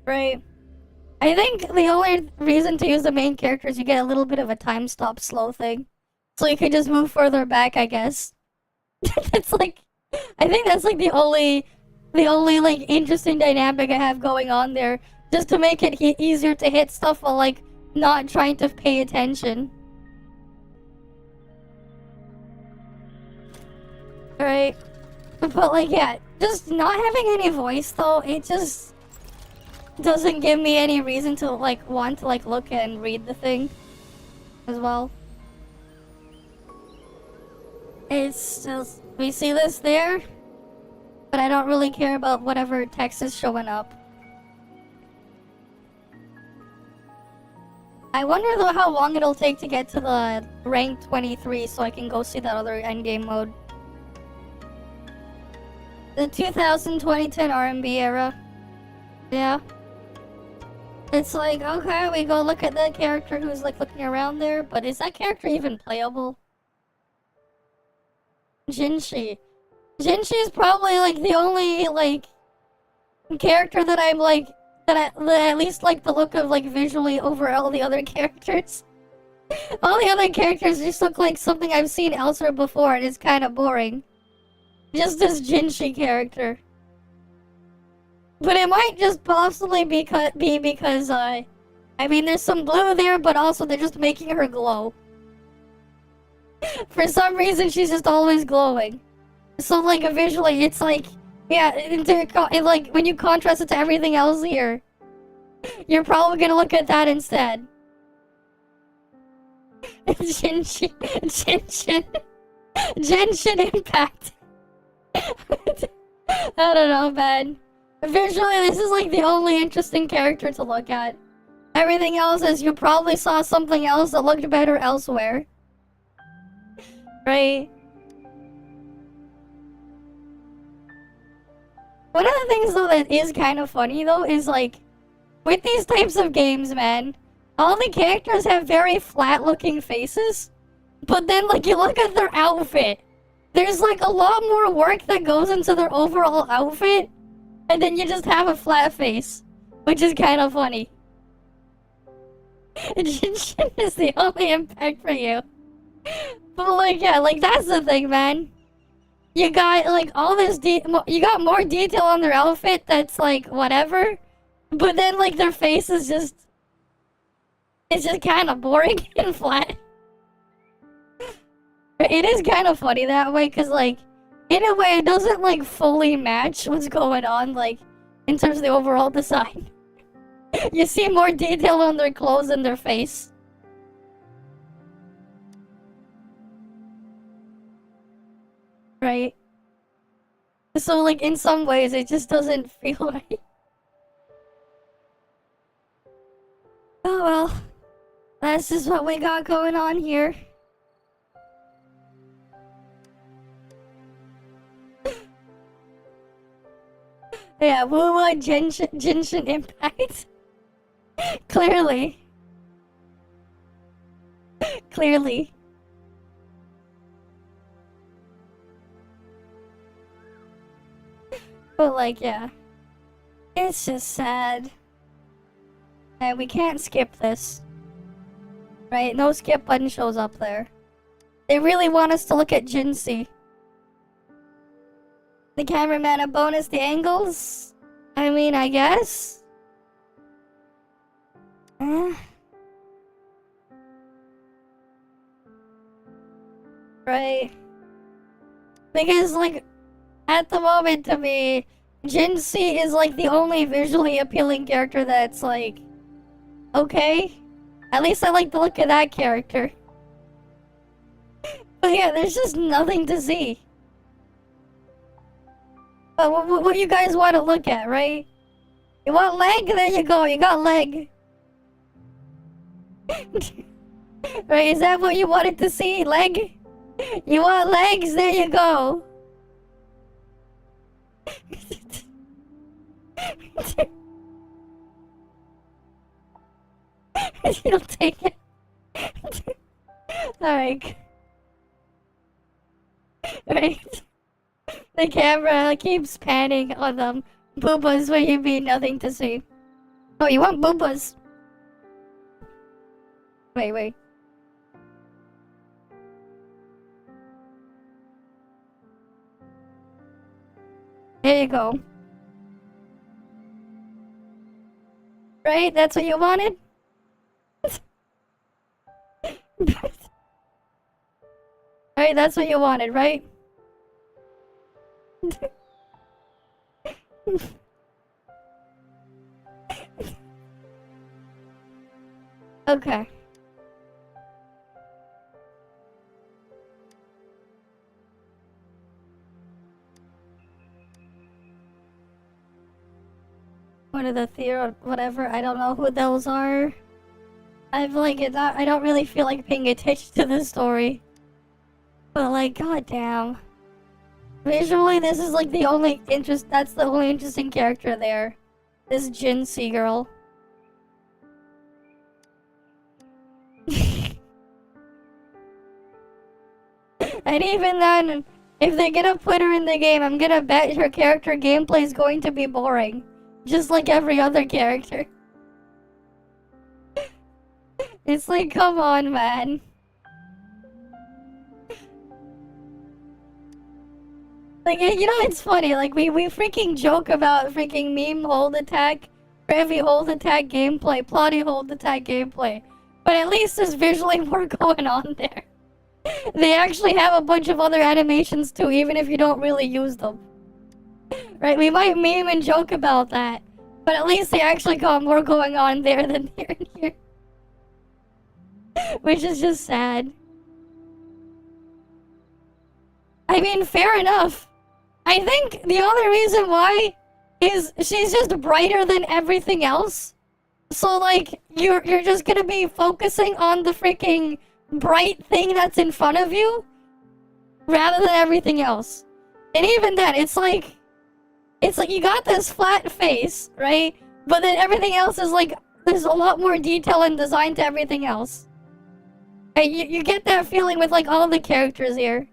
Right. I think the only reason to use the main character is you get a little bit of a time stop slow thing. So you can just move further back, I guess. It's like, I think that's like the only like interesting dynamic I have going on there. Just to make it easier to hit stuff while like not trying to pay attention. Right? But like, yeah, just not having any voice though, it just doesn't give me any reason to like want to like look and read the thing as well. It's just, we see this there, but I don't really care about whatever text is showing up. I wonder though how long it'll take to get to the rank 23 so I can go see that other endgame mode. The 2010 R&B era. Yeah. It's like, okay, we go look at that character who's like looking around there, but is that character even playable? Jinshi. Jinshi is probably like the only like character that I'm like that I at least like the look of like visually over all the other characters. All the other characters just look like something I've seen elsewhere before, and it's kind of boring. Just this Jinshi character. But it might just possibly be because I mean, there's some blue there, but also they're just making her glow. For some reason, she's just always glowing. So, like, visually, it's like, yeah, like, when you contrast it to everything else here, you're probably gonna look at that instead. Genshin Impact. I don't know, man. Visually, this is like the only interesting character to look at. Everything else is you probably saw something else that looked better elsewhere. Right? One of the things though that is kind of funny though is like, with these types of games, man, all the characters have very flat looking faces. But then like you look at their outfit, there's like a lot more work that goes into their overall outfit. And then you just have a flat face, which is kind of funny. Genshin is the only impact for you. But like, yeah, like that's the thing, man. You got like all this you got more detail on their outfit that's like whatever. But then like their face is just, it's just kind of boring and flat. It is kind of funny that way, cause like, in a way, it doesn't like fully match what's going on, like in terms of the overall design. You see more detail on their clothes and their face. Right? So, like, in some ways, it just doesn't feel right. Oh well. That's just what we got going on here. Yeah, Wuwa Genshin Impact. Clearly. Clearly. But like, yeah. It's just sad. And we can't skip this. Right? No skip button shows up there. They really want us to look at Jinsei. The cameraman a bonus the angles? I mean, I guess? Right. Because, like, at the moment to me, Jinsei is like the only visually appealing character that's like, okay. At least I like the look of that character. But yeah, there's just nothing to see. But what you guys want to look at, right? You want leg? There you go, you got leg. Right, is that what you wanted to see? Leg? You want legs? There you go. You'll take it. Alright. Right. The camera keeps panning on them. Boobas where you mean nothing to see. Oh, you want boobas? Wait. There you go. Right? That's what you wanted? Right? That's what you wanted, right? Okay. What are the theory? Whatever. I don't know who those are. I feel like I don't really feel like paying attention to the story. But like, goddamn. Visually, this is like the only that's the only interesting character there. This Jinsei girl. And even then, If they're gonna put her in the game, I'm gonna bet her character gameplay is going to be boring. Just like every other character. It's like, come on, man. Like, you know, it's funny, like, we freaking joke about freaking meme hold attack, heavy hold attack gameplay, plotty hold attack gameplay. But at least there's visually more going on there. They actually have a bunch of other animations too, even if you don't really use them. Right, we might meme and joke about that, but at least they actually got more going on there than here and here. Which is just sad. I mean, fair enough. I think the only reason why is she's just brighter than everything else. So like, you're just gonna be focusing on the freaking bright thing that's in front of you rather than everything else. And even then, it's like you got this flat face, right? But then everything else is like, there's a lot more detail and design to everything else. And you get that feeling with like all the characters here.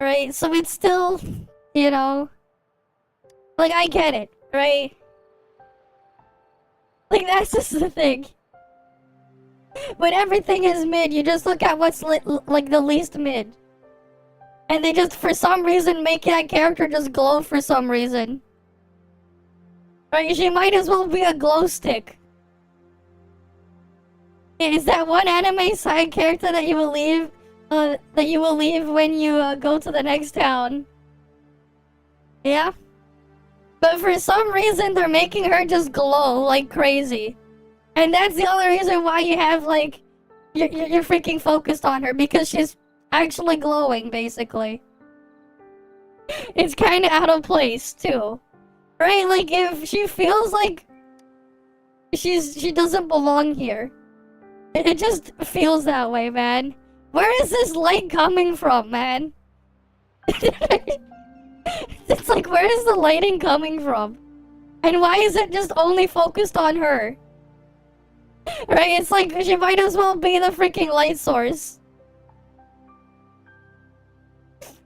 Right, so it's still, you know, like, I get it, right? Like, that's just the thing. When everything is mid, you just look at what's like the least mid. And they just, for some reason, make that character just glow for some reason. Right, she might as well be a glow stick. Is that one anime side character that you will leave? That you will leave when you go to the next town. Yeah? But for some reason, they're making her just glow like crazy. And that's the only reason why you have, like, you're freaking focused on her, because she's actually glowing, basically. It's kind of out of place, too. Right? Like, if she feels like she doesn't belong here. It just feels that way, man. Where is this light coming from, man? It's like, where is the lighting coming from? And why is it just only focused on her? Right? It's like, she might as well be the freaking light source.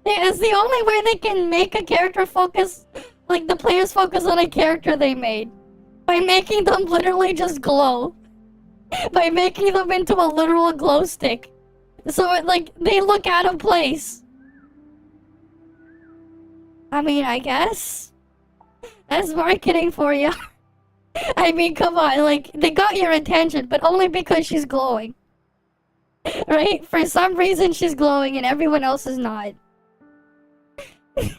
Yeah, it's the only way they can make a character focus, like the players focus on a character they made. By making them literally just glow. By making them into a literal glow stick. So, like, they look out of place. I mean, I guess. That's marketing for you. I mean, come on, like, they got your attention, but only because she's glowing. Right? For some reason, she's glowing and everyone else is not. This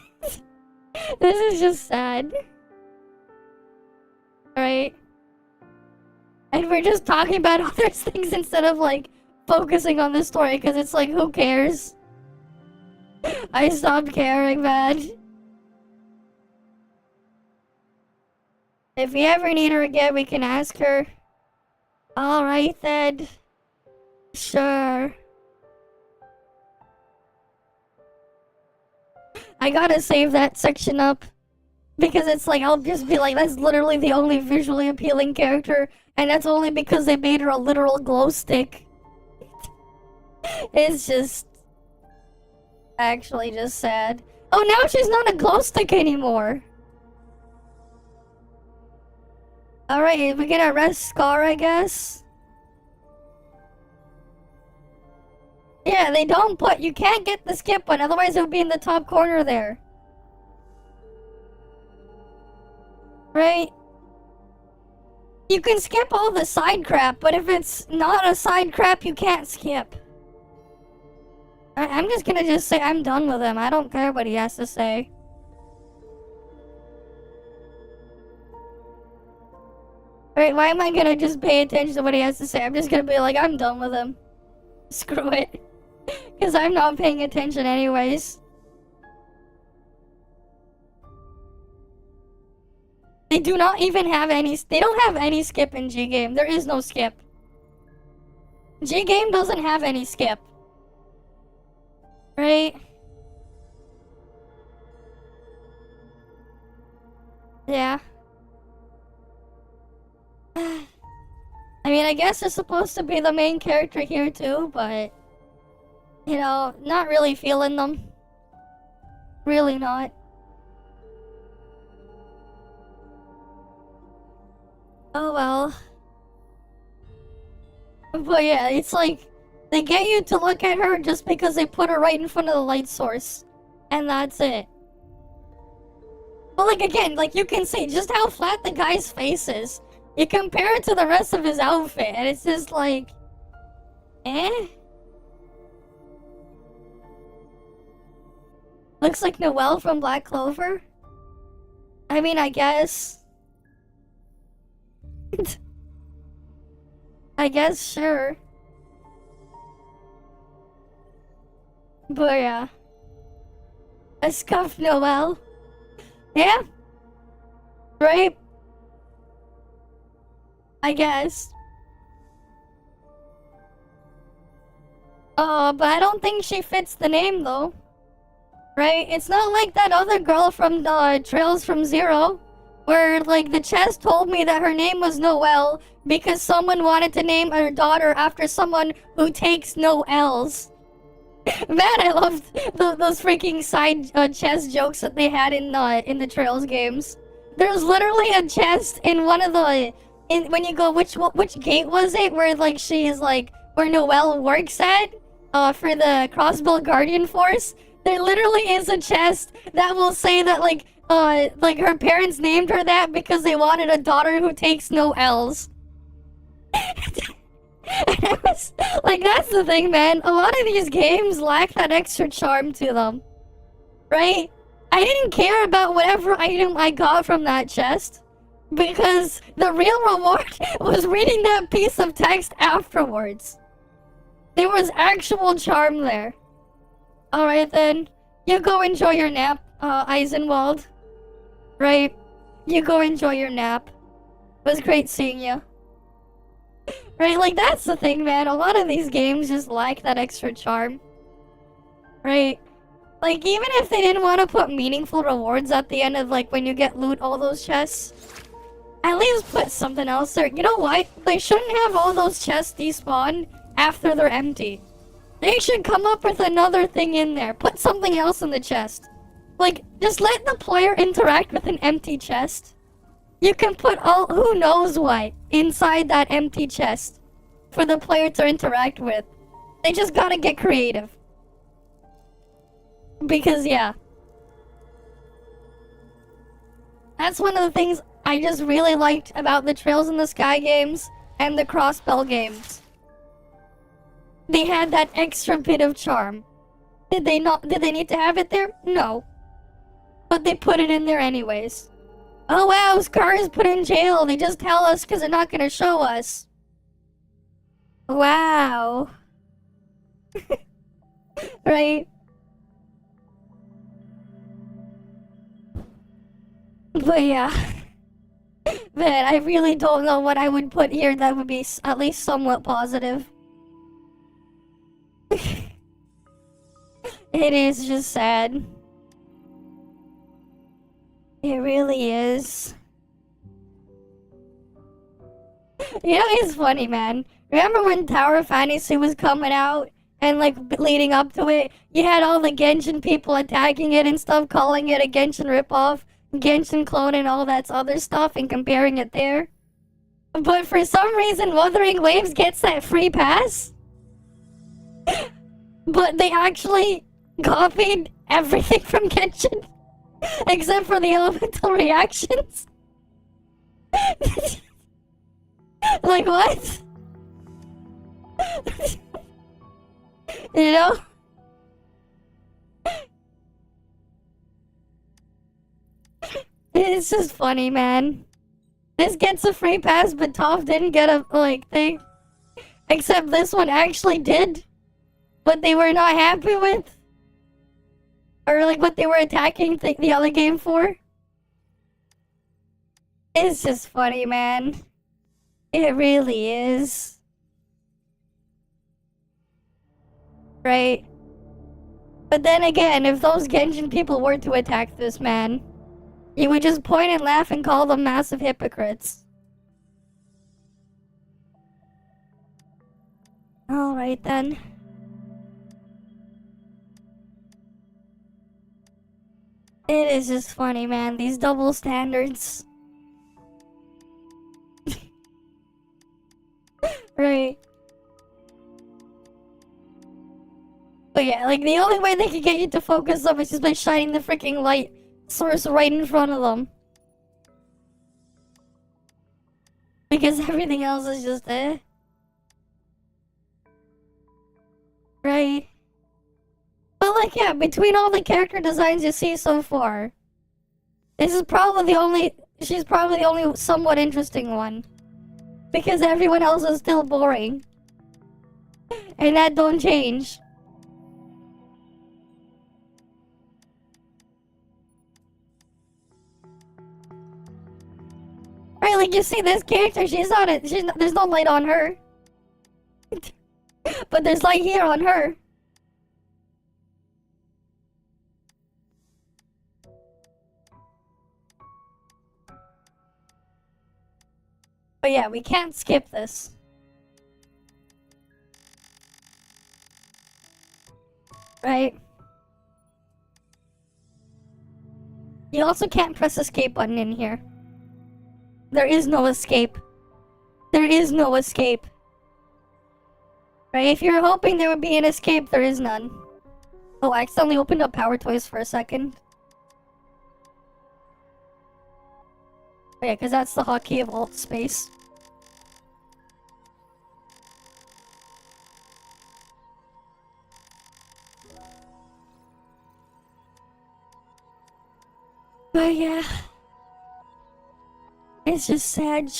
is just sad. Right? And we're just talking about other things instead of, like, focusing on this story, because it's like, who cares? I stopped caring, man. If we ever need her again, we can ask her. Alright then. Sure. I gotta save that section up. Because it's like, I'll just be like, that's literally the only visually appealing character. And that's only because they made her a literal glow stick. It's just actually just sad. Oh, now she's not a glow stick anymore. Alright, we can arrest Scar, I guess. Yeah, they don't put... You can't get the skip one, otherwise it would be in the top corner there. Right? You can skip all the side crap, but if it's not a side crap, you can't skip. I'm just gonna just say I'm done with him. I don't care what he has to say. Wait, why am I gonna just pay attention to what he has to say? I'm just gonna be like, I'm done with him. Screw it. Because I'm not paying attention anyways. They do not even have any... They don't have any skip in G-Game. There is no skip. G-Game doesn't have any skip. Right? Yeah. I mean, I guess it's supposed to be the main character here too, but... You know, not really feeling them. Really not. Oh well. But yeah, it's like they get you to look at her just because they put her right in front of the light source. And that's it. But like again, like you can see just how flat the guy's face is. You compare it to the rest of his outfit and it's just like eh? Looks like Noelle from Black Clover. I mean, I guess. I guess, sure. But yeah. A scuffed Noelle. Yeah. Right? I guess. But I don't think she fits the name though. Right? It's not like that other girl from the Trails from Zero, where like the chest told me that her name was Noelle because someone wanted to name her daughter after someone who takes no L's. Man, I loved those freaking side chest jokes that they had in the Trails games. There's literally a chest in one of the when you go which gate was it where like she is like where Noelle works at for the Crossbill Guardian Force. There literally is a chest that will say that like her parents named her that because they wanted a daughter who takes no L's. And I was like, that's the thing, man. A lot of these games lack that extra charm to them. Right? I didn't care about whatever item I got from that chest. Because the real reward was reading that piece of text afterwards. There was actual charm there. Alright then. You go enjoy your nap, Eisenwald. Right? You go enjoy your nap. It was great seeing you. Right, like that's the thing, man. A lot of these games just lack that extra charm. Right? Like, even if they didn't want to put meaningful rewards at the end of, like, when you get loot all those chests, at least put something else there. You know what? They shouldn't have all those chests despawn after they're empty. They should come up with another thing in there. Put something else in the chest. Like, just let the player interact with an empty chest. You can put all who knows what inside that empty chest for the player to interact with. They just gotta get creative. Because, yeah. That's one of the things I just really liked about the Trails in the Sky games and the Crossbell games. They had that extra bit of charm. Did they need to have it there? No. But they put it in there anyways. Oh wow, Scar is put in jail. They just tell us because they're not gonna show us. Wow. Right? But yeah. Man, I really don't know what I would put here that would be at least somewhat positive. It is just sad. It really is. You know, it's funny, man. Remember when Tower of Fantasy was coming out? And, like, leading up to it, you had all the Genshin people attacking it and stuff, calling it a Genshin ripoff, Genshin clone and all that other stuff, and comparing it there. But for some reason, Wuthering Waves gets that free pass. But they actually copied everything from Genshin. Except for the elemental reactions. Like, what? You know? It's just funny, man. This gets a free pass, but Toph didn't get a, like, thing. Except this one actually did. But they were not happy with. Or, like, what they were attacking the other game for. It's just funny, man. It really is. Right? But then again, if those Genshin people were to attack this man, you would just point and laugh and call them massive hypocrites. Alright then. It is just funny, man. These double standards. Right. But yeah, like the only way they can get you to focus them is just by shining the freaking light source right in front of them. Because everything else is just right. But like, yeah, between all the character designs you see so far, this is probably the only, she's probably the only somewhat interesting one. Because everyone else is still boring. And that don't change. Right, like you see this character, she's not it. There's no light on her. But there's light here on her. But yeah, we can't skip this. Right? You also can't press escape button in here. There is no escape. There is no escape. Right? If you're hoping there would be an escape, there is none. Oh, I accidentally opened up Power Toys for a second. Oh yeah, because that's the hotkey of alt space. But yeah. It's just sad.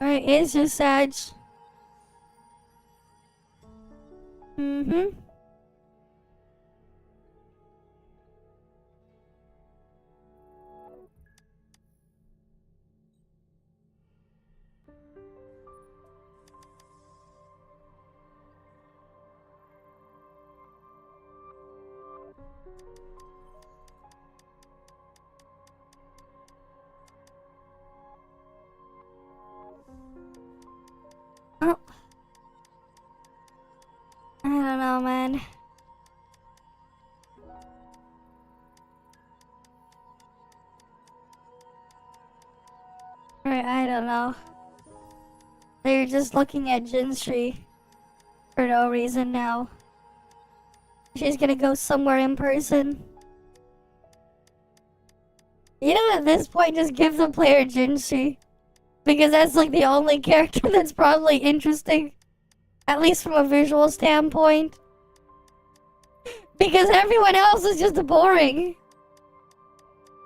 Alright, it's just sad. Mm-hmm. Oh. I don't know, man. Right, I don't know. They're just looking at Jinshi for no reason now. She's gonna go somewhere in person. You know, at this point, just give the player Jinshi. Because that's like the only character that's probably interesting. At least from a visual standpoint. Because everyone else is just boring.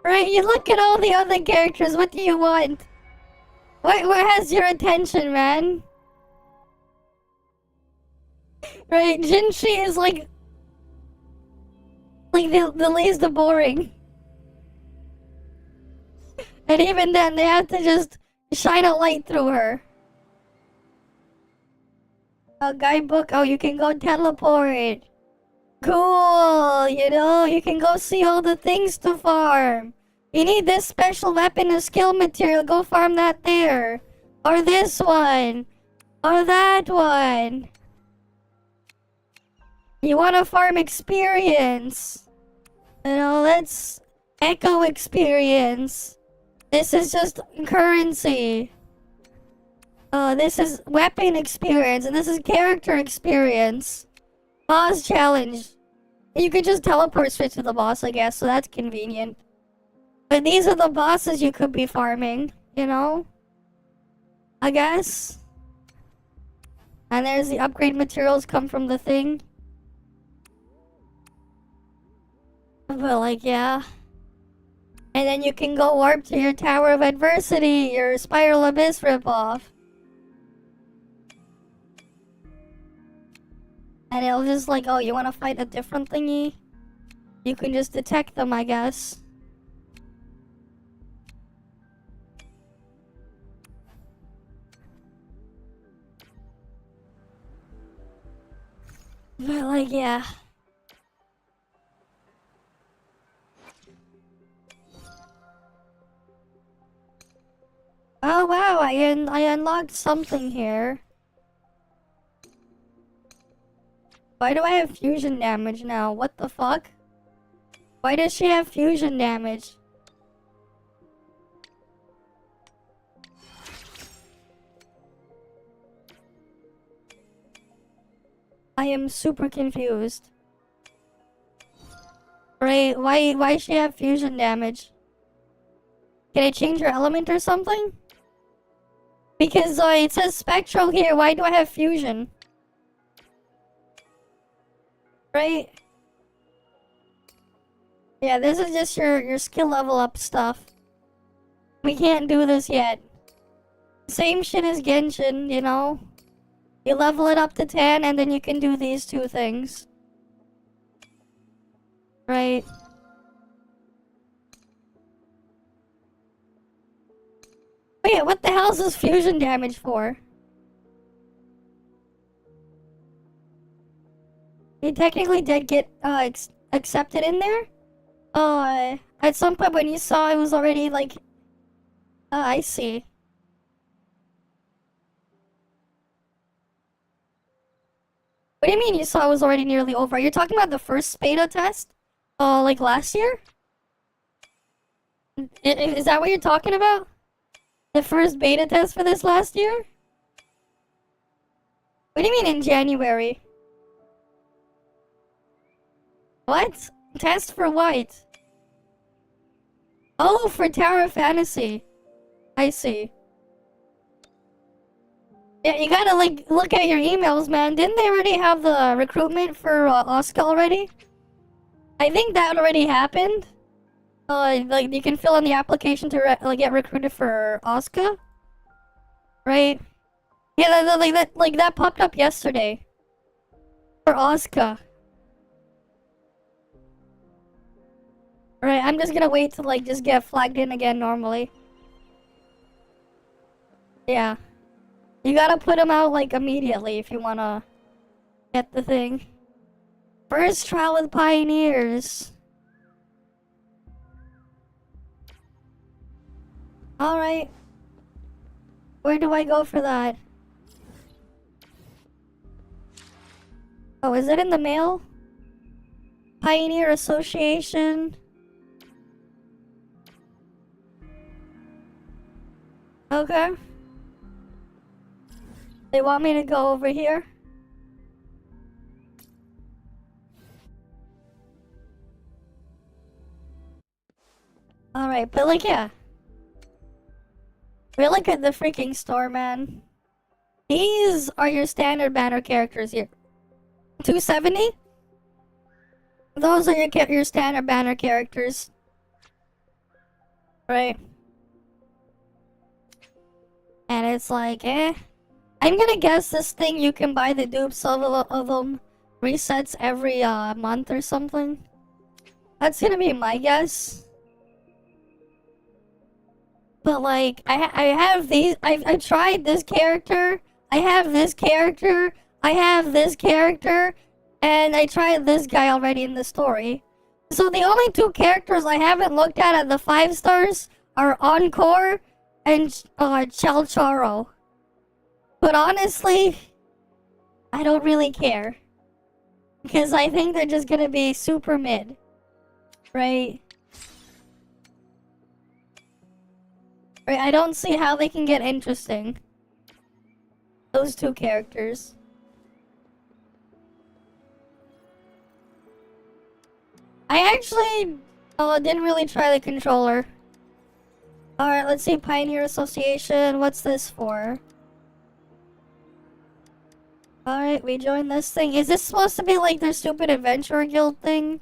Right? You look at all the other characters, what do you want? Where has your attention, man? Right? Jinshi is like the least boring. And even then, they have to just shine a light through her. A guidebook, oh, you can go teleport. Cool, you know, you can go see all the things to farm. You need this special weapon or skill material, go farm that there. Or this one. Or that one. You want to farm experience. You know, let's echo experience. This is just currency. This is weapon experience, and this is character experience. Boss challenge. You could just teleport straight to the boss, I guess, so that's convenient. But these are the bosses you could be farming, you know? I guess. And there's the upgrade materials come from the thing. But like, yeah. And then you can go warp to your Tower of Adversity, your Spiral Abyss ripoff. And it'll just like, oh, you want to fight a different thingy? You can just detect them, I guess. But like, yeah. Oh wow, I unlocked something here. Why do I have fusion damage now? What the fuck? Why does she have fusion damage? I am super confused. Right, why does she have fusion damage? Can I change her element or something? Because it says spectral here, why do I have fusion? Right? Yeah, this is just your skill level up stuff. We can't do this yet. Same shit as Genshin, you know? You level it up to 10 and then you can do these two things. Right? Wait, what the hell is this fusion damage for? You technically did get accepted in there? At some point when you saw it was already like... I see. What do you mean you saw it was already nearly over? You're talking about the first beta test? Like last year? Is that what you're talking about? The first beta test for this last year? What do you mean in January? What? Test for what? Oh, for Tower Fantasy. I see. Yeah, you gotta like look at your emails, man. Didn't they already have the recruitment for Oscar already? I think that already happened. Like you can fill in the application to get recruited for Oscar, right? Yeah, that popped up yesterday for Oscar. Right, I'm just gonna wait to like just get flagged in again normally. Yeah. You gotta put them out like immediately if you wanna get the thing. First trial with pioneers. Alright. Where do I go for that? Oh, is it in the mail? Pioneer Association. Okay. They want me to go over here? Alright, but like, yeah. We look at the freaking store, man. These are your standard banner characters here. 270? Those are your standard banner characters. Right. And it's like, eh. I'm gonna guess this thing you can buy the dupes of them resets every month or something. That's gonna be my guess. But like, I have these. I've tried this character. I have this character. I have this character, and I tried this guy already in the story. So the only two characters I haven't looked at the 5 stars are Encore and Chalcharo. But honestly, I don't really care. Because I think they're just gonna be super mid. Right? Right, I don't see how they can get interesting. Those two characters. I actually didn't really try the controller. Alright, let's see. Pioneer Association. What's this for? Alright, we joined this thing. Is this supposed to be like their stupid adventure guild thing?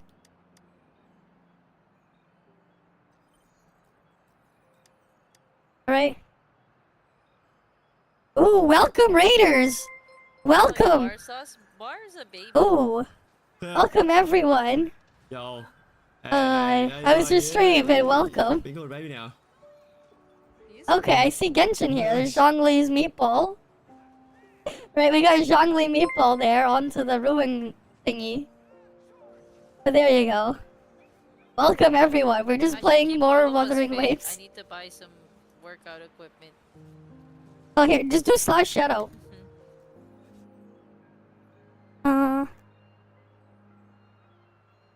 Alright. Ooh, welcome Raiders! Welcome! Ooh, welcome everyone. Yo. I was just streaming, but welcome. Been going baby now. Okay, I see Genshin here. There's Zhongli's meatball. Right, we got Zhongli meatball there onto the ruin thingy. But there you go. Welcome everyone. We're just playing more Wuthering Waves. I need to buy some workout equipment. Oh, here, just do slash shadow.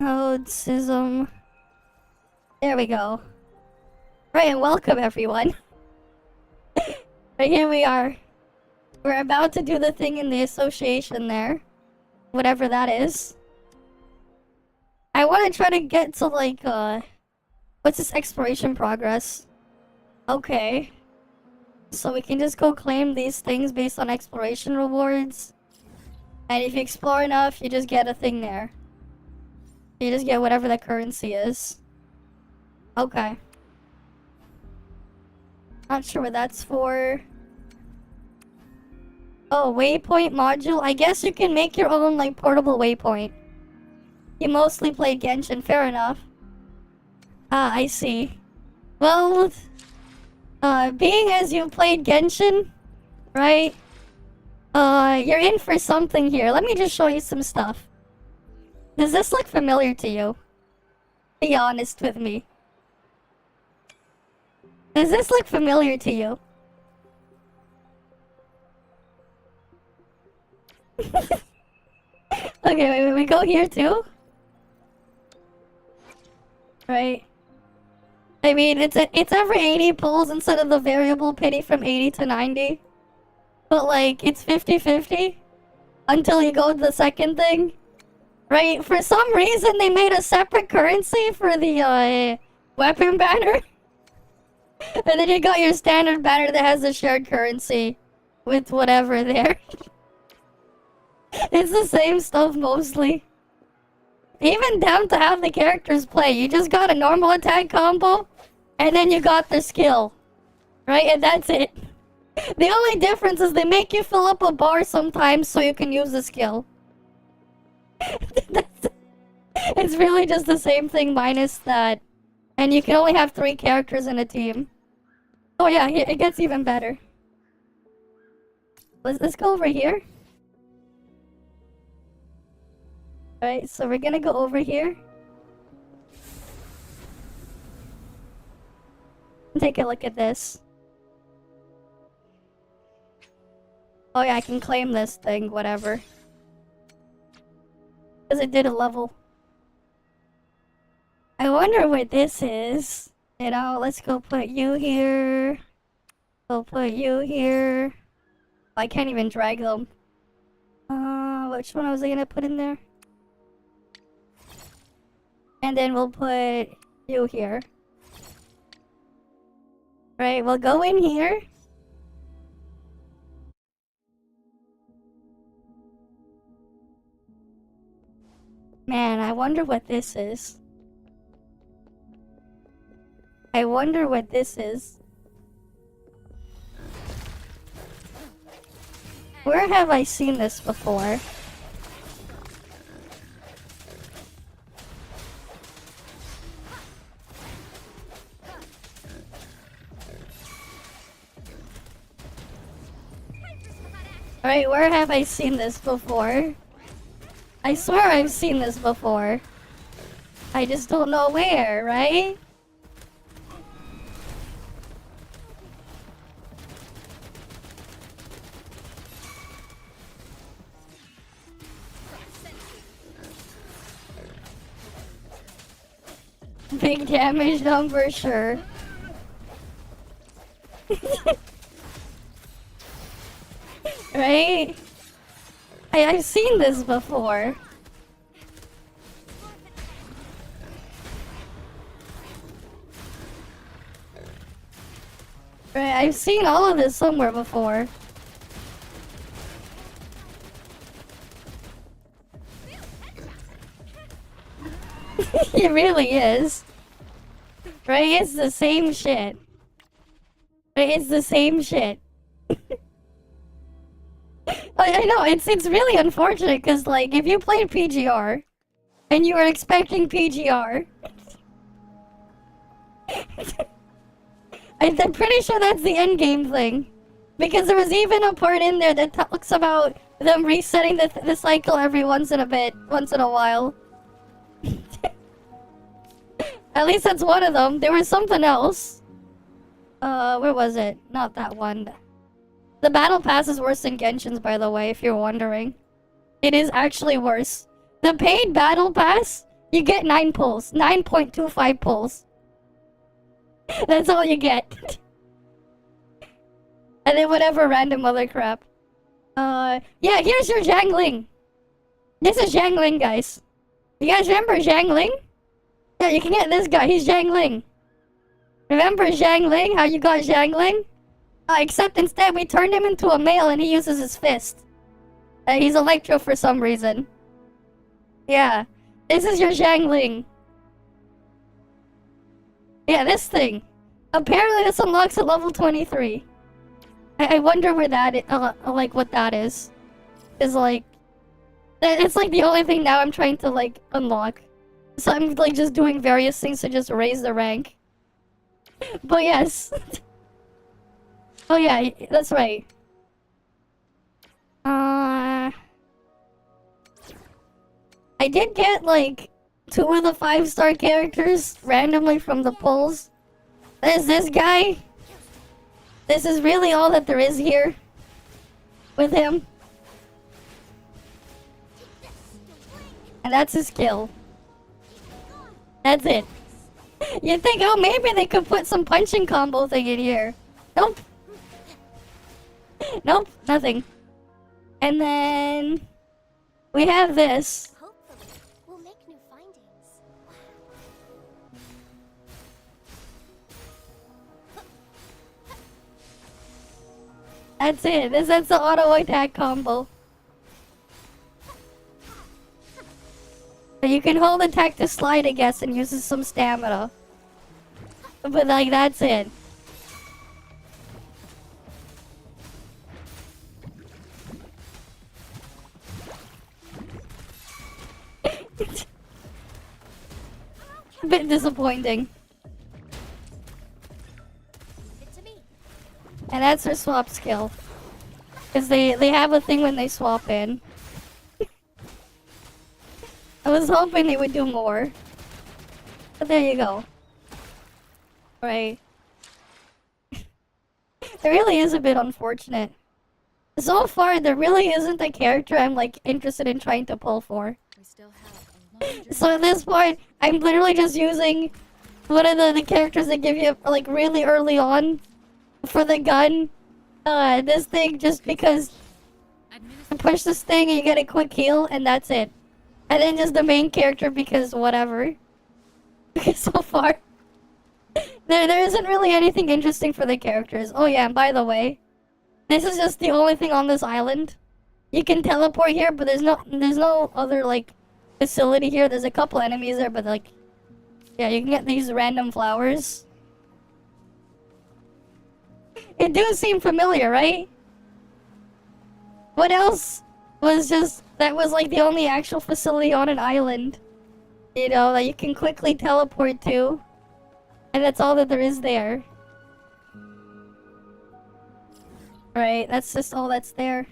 Schism. There we go. Right, and welcome everyone. Right, here we are. We're about to do the thing in the association there. Whatever that is. I want to try to get to like, what's this exploration progress? Okay. So we can just go claim these things based on exploration rewards. And if you explore enough, you just get a thing there. You just get whatever the currency is. Okay. Not sure what that's for. Oh, waypoint module. I guess you can make your own, like, portable waypoint. You mostly played Genshin, fair enough. Ah, I see. Well, being as you played Genshin, right? You're in for something here. Let me just show you some stuff. Does this look familiar to you? Be honest with me. Does this look familiar to you? Okay, wait, we go here too? Right. I mean, it's every 80 pulls instead of the variable pity from 80 to 90. But like, it's 50-50 until you go to the second thing. Right? For some reason, they made a separate currency for the weapon banner. And then you got your standard banner that has a shared currency with whatever there. It's the same stuff mostly. Even down to how the characters play. You just got a normal attack combo, and then you got the skill. Right? And that's it. The only difference is they make you fill up a bar sometimes so you can use the skill. It's really just the same thing minus that. And you can only have 3 characters in a team. Oh yeah, it gets even better. Let's go over here. Alright, so we're gonna go over here. Take a look at this. Oh yeah, I can claim this thing, whatever. Because it did a level. I wonder what this is. You know, let's go put you here. Go put you here. I can't even drag them. Which one was I gonna put in there? And then we'll put you here. Right, we'll go in here. Man, I wonder what this is. I wonder what this is. Where have I seen this before? Alright, where have I seen this before? I swear I've seen this before. I just don't know where, right? Big damage number, sure. Right? I've seen this before. Right, I've seen all of this somewhere before. It really is. Right, it's the same shit. Right, it's the same shit. I know, it's really unfortunate, because, like, if you played PGR, and you were expecting PGR, I'm pretty sure that's the endgame thing. Because there was even a part in there that talks about them resetting the cycle every once in a while. At least that's one of them. There was something else. Where was it? Not that one. The battle pass is worse than Genshin's, by the way, if you're wondering. It is actually worse. The paid battle pass You get 9 pulls. 9.25 pulls. That's all you get. And then whatever random other crap. Yeah, here's your Zhangling. This is Zhangling, guys. You guys remember Zhangling? Yeah, you can get this guy. He's Zhangling. Remember Zhangling? How you got Zhangling? Except instead we turned him into a male and he uses his fist. He's electro for some reason. Yeah. This is your Zhangling. Yeah, this thing. Apparently this unlocks at level 23. I wonder where that is, like what that is. Is like... It's like the only thing now I'm trying to like unlock. So I'm like just doing various things to just raise the rank. But yes. Oh yeah, that's right. I did get like 2 of the 5-star characters randomly from the polls. There's this guy. This is really all that there is here with him. And that's his skill. That's it. You'd think, oh, maybe they could put some punching combo thing in here. Nope. Nope, nothing. And then we have this. Hopefully, we'll make new findings. That's it. That's the auto attack combo. You can hold attack to slide, I guess, and uses some stamina. But like, that's it. Bit disappointing. It to me. And that's her swap skill. Because they have a thing when they swap in. I was hoping they would do more. But there you go. Right. It really is a bit unfortunate. So far, there really isn't a character I'm like interested in trying to pull for. We still have a long journey. So at this point, I'm literally just using one of the characters that give you like really early on for the gun. This thing just because you push this thing and you get a quick heal and that's it. And then just the main character because whatever. Because so far, there isn't really anything interesting for the characters. Oh yeah, and by the way, this is just the only thing on this island. You can teleport here, but there's no other like facility here. There's a couple enemies there, but like, yeah, you can get these random flowers. It do seem familiar, right? What else was just that was like the only actual facility on an island, you know, that you can quickly teleport to, and that's all that there is there. Right, that's just all that's there.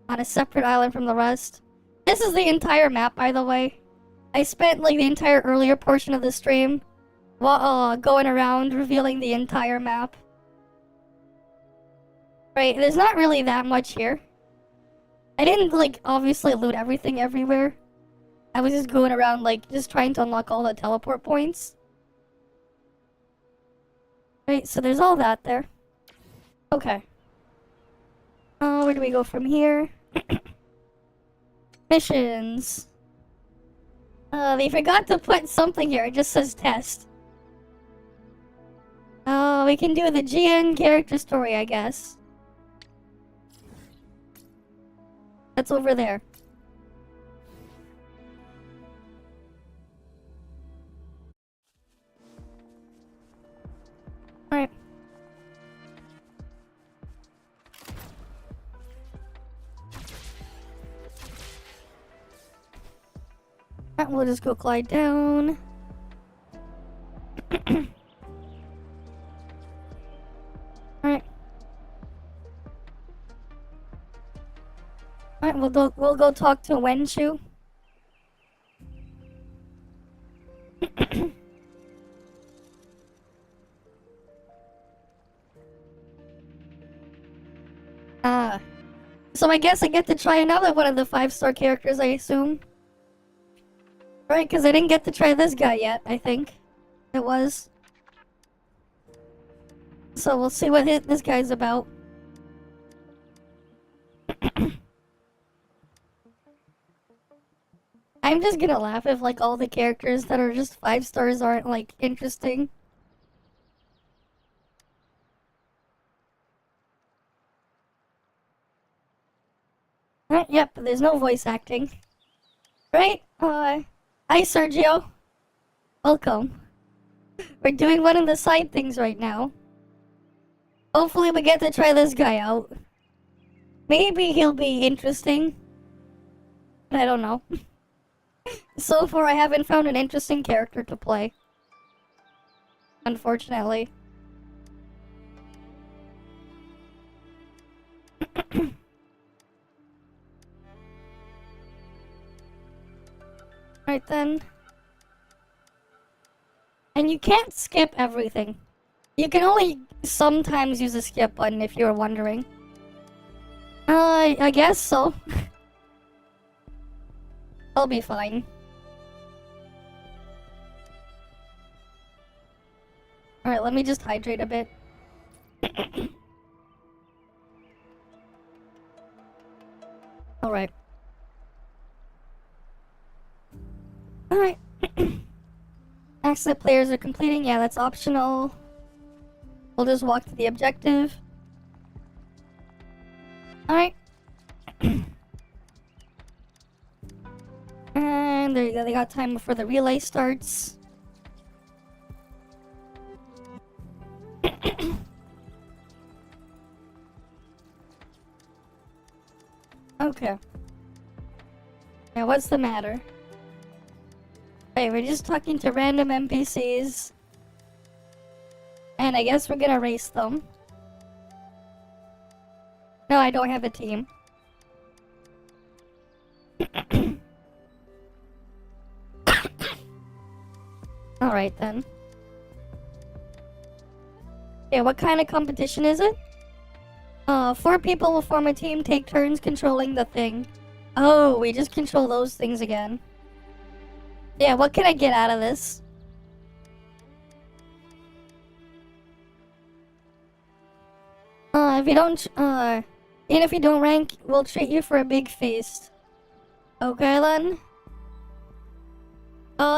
On a separate island from the rest. This is the entire map, by the way. I spent like the entire earlier portion of the stream while going around revealing the entire map. Right, there's not really that much here. I didn't like obviously loot everything everywhere. I was just going around like just trying to unlock all the teleport points. Right, so there's all that there. Okay. Where do we go from here? Missions. They forgot to put something here. It just says test. We can do the GN character story, I guess. That's over there. Alright. Alright, we'll just go glide down. Alright. Alright, we'll go talk to Wenshu. So I guess I get to try another one of the 5-star characters, I assume. Right, because I didn't get to try this guy yet, I think. It was. So we'll see what this guy's about. I'm just gonna laugh if, like, all the characters that are just 5 stars aren't, like, interesting. Yep, there's no voice acting. Right? Hi, Sergio. Welcome. We're doing one of the side things right now. Hopefully we get to try this guy out. Maybe he'll be interesting. I don't know. So far I haven't found an interesting character to play. Unfortunately. Right then. And you can't skip everything. You can only sometimes use a skip button if you're wondering. I guess so. I'll be fine. Alright, let me just hydrate a bit. Alright. Alright. Acts that players are completing, yeah, that's optional. We'll just walk to the objective. Alright. And there you go, they got time before the relay starts. Okay. Now what's the matter? Hey, we're just talking to random NPCs. And I guess we're gonna race them. No, I don't have a team. Alright then. Yeah, what kind of competition is it? 4 people will form a team, take turns controlling the thing. Oh, we just control those things again. Yeah, what can I get out of this? If you don't, and if you don't rank, we'll treat you for a big feast. Okay then.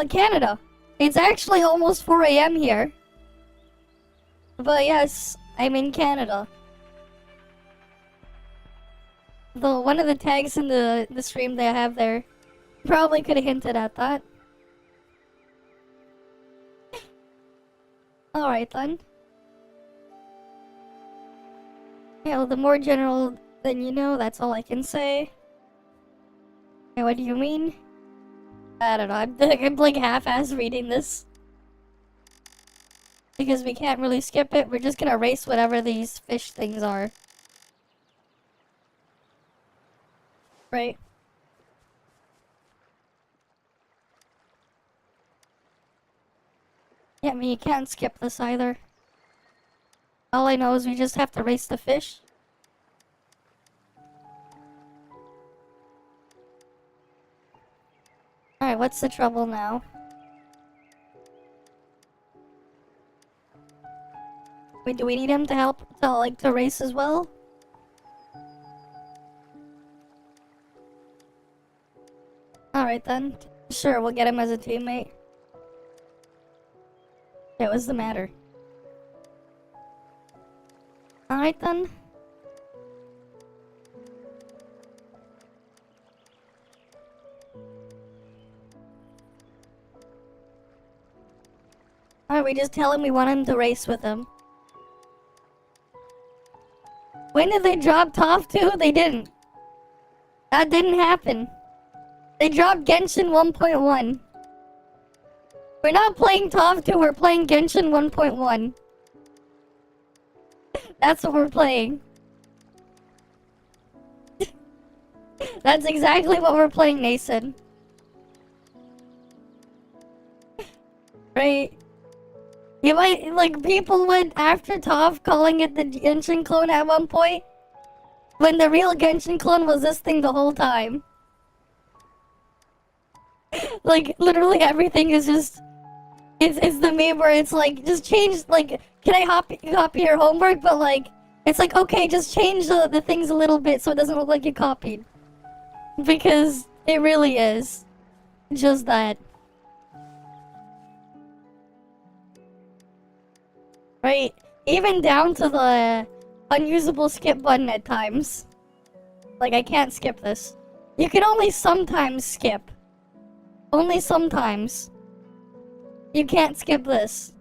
Canada. It's actually almost 4 AM here. But yes, I'm in Canada. Though one of the tags in the stream they have there probably could have hinted at that. Alright then. Yeah, well, the more general than you know, that's all I can say. Okay, what do you mean? I don't know, I'm like half-ass reading this. Because we can't really skip it, we're just gonna race whatever these fish things are. Right? Yeah, I mean, you can't skip this either. All I know is we just have to race the fish. Alright, what's the trouble now? Wait, do we need him to help to race as well? Alright then. Sure, we'll get him as a teammate. Yeah, what's the matter? Alright then. Alright, we just tell him we want him to race with him. When did they drop TOF 2? They didn't. That didn't happen. They dropped Genshin 1.1. We're not playing TOF 2, we're playing Genshin 1.1. That's what we're playing. That's exactly what we're playing, Nathan. Right? You might, like, people went after TOF calling it the Genshin clone at one point, when the real Genshin clone was this thing the whole time. Like, literally everything is just... It's the meme where it's like, just change, like, can I copy your homework? But like, it's like, okay, just change the things a little bit so it doesn't look like you copied. Because it really is. Just that. Right? Even down to the unusable skip button at times. Like, I can't skip this. You can only sometimes skip. Only sometimes. You can't skip this.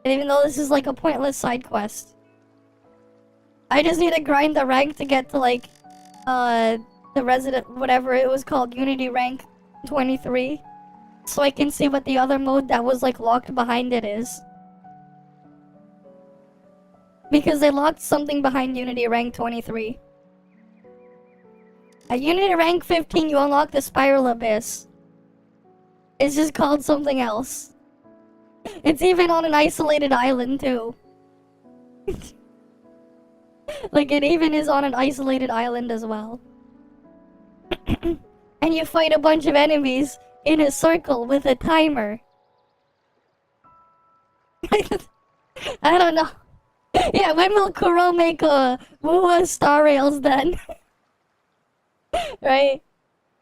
And even though this is like a pointless side quest. I just need to grind the rank to get to like, the resident, whatever it was called, Unity rank 23. So I can see what the other mode that was like locked behind it is. Because they locked something behind Unity rank 23. At Unity rank 15 you unlock the Spiral Abyss. It's just called something else. It's even on an isolated island too. Like it even is on an isolated island as well. And you fight a bunch of enemies in a circle with a timer. I don't know. Yeah, when will Kuro make a Wua Star Rails then? Right?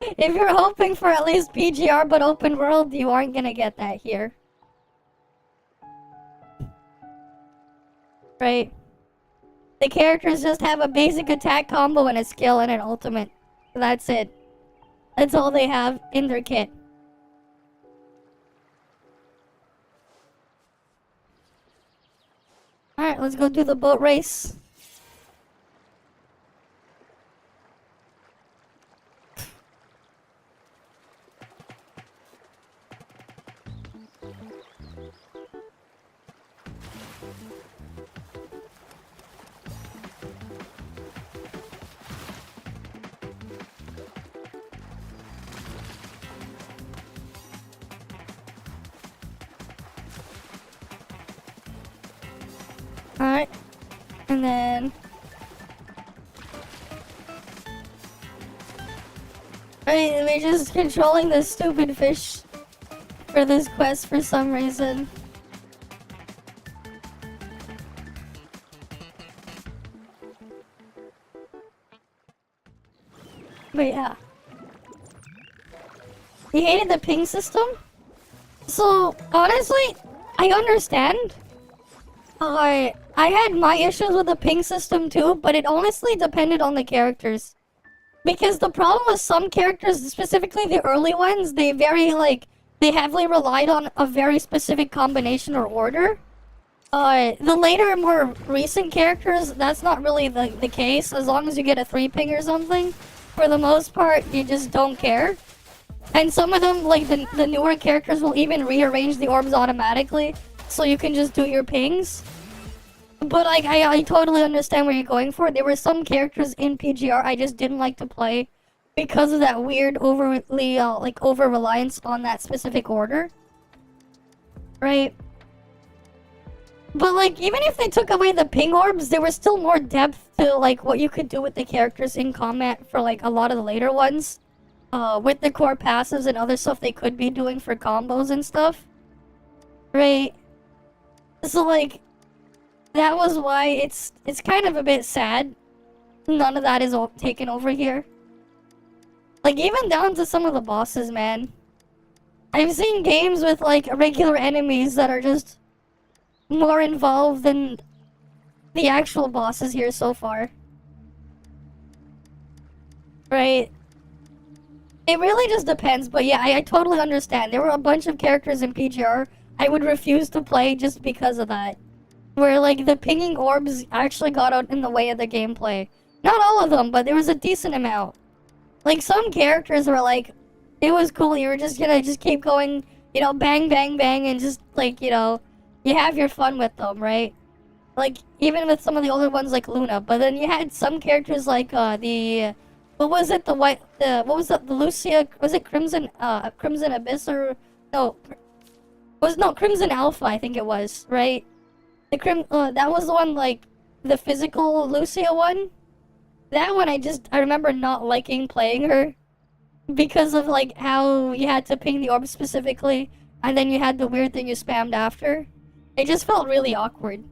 If you're hoping for at least PGR but open world, you aren't gonna get that here. Right? The characters just have a basic attack combo and a skill and an ultimate. That's it. That's all they have in their kit. Alright, let's go do the boat race. Alright. And then... Alright, we're just controlling this stupid fish for this quest for some reason. But yeah. You hated the ping system? So, honestly, I understand. I had my issues with the ping system too, but it honestly depended on the characters. Because the problem with some characters, specifically the early ones, they heavily relied on a very specific combination or order. The later, more recent characters, that's not really the case. As long as you get a 3 ping or something, for the most part, you just don't care. And some of them, like the newer characters, will even rearrange the orbs automatically, so you can just do your pings. But like, I totally understand where you're going for. There were some characters in PGR I just didn't like to play because of that weird overly, over-reliance on that specific order. Right? But like, even if they took away the ping orbs, there was still more depth to like what you could do with the characters in combat for like a lot of the later ones. With the core passives and other stuff they could be doing for combos and stuff. Right? So like, that was why it's kind of a bit sad. None of that is taken over here. Like, even down to some of the bosses, man. I've seen games with like regular enemies that are just more involved than the actual bosses here so far. Right? It really just depends, but yeah, I totally understand. There were a bunch of characters in PGR I would refuse to play just because of that. Where, like, the pinging orbs actually got out in the way of the gameplay. Not all of them, but there was a decent amount. Like, some characters were like, it was cool, you were just gonna just keep going, you know, bang, bang, bang, and just, like, you know, you have your fun with them, right? Like, even with some of the older ones like Luna. But then you had some characters like, what was it, the Lucia, was it Crimson Abyss, or, no, Crimson Alpha, I think it was, right? That was the one, like, the physical Lucia one. That one, I remember not liking playing her. because of like how you had to ping the orb specifically, and then you had the weird thing you spammed after. It just felt really awkward.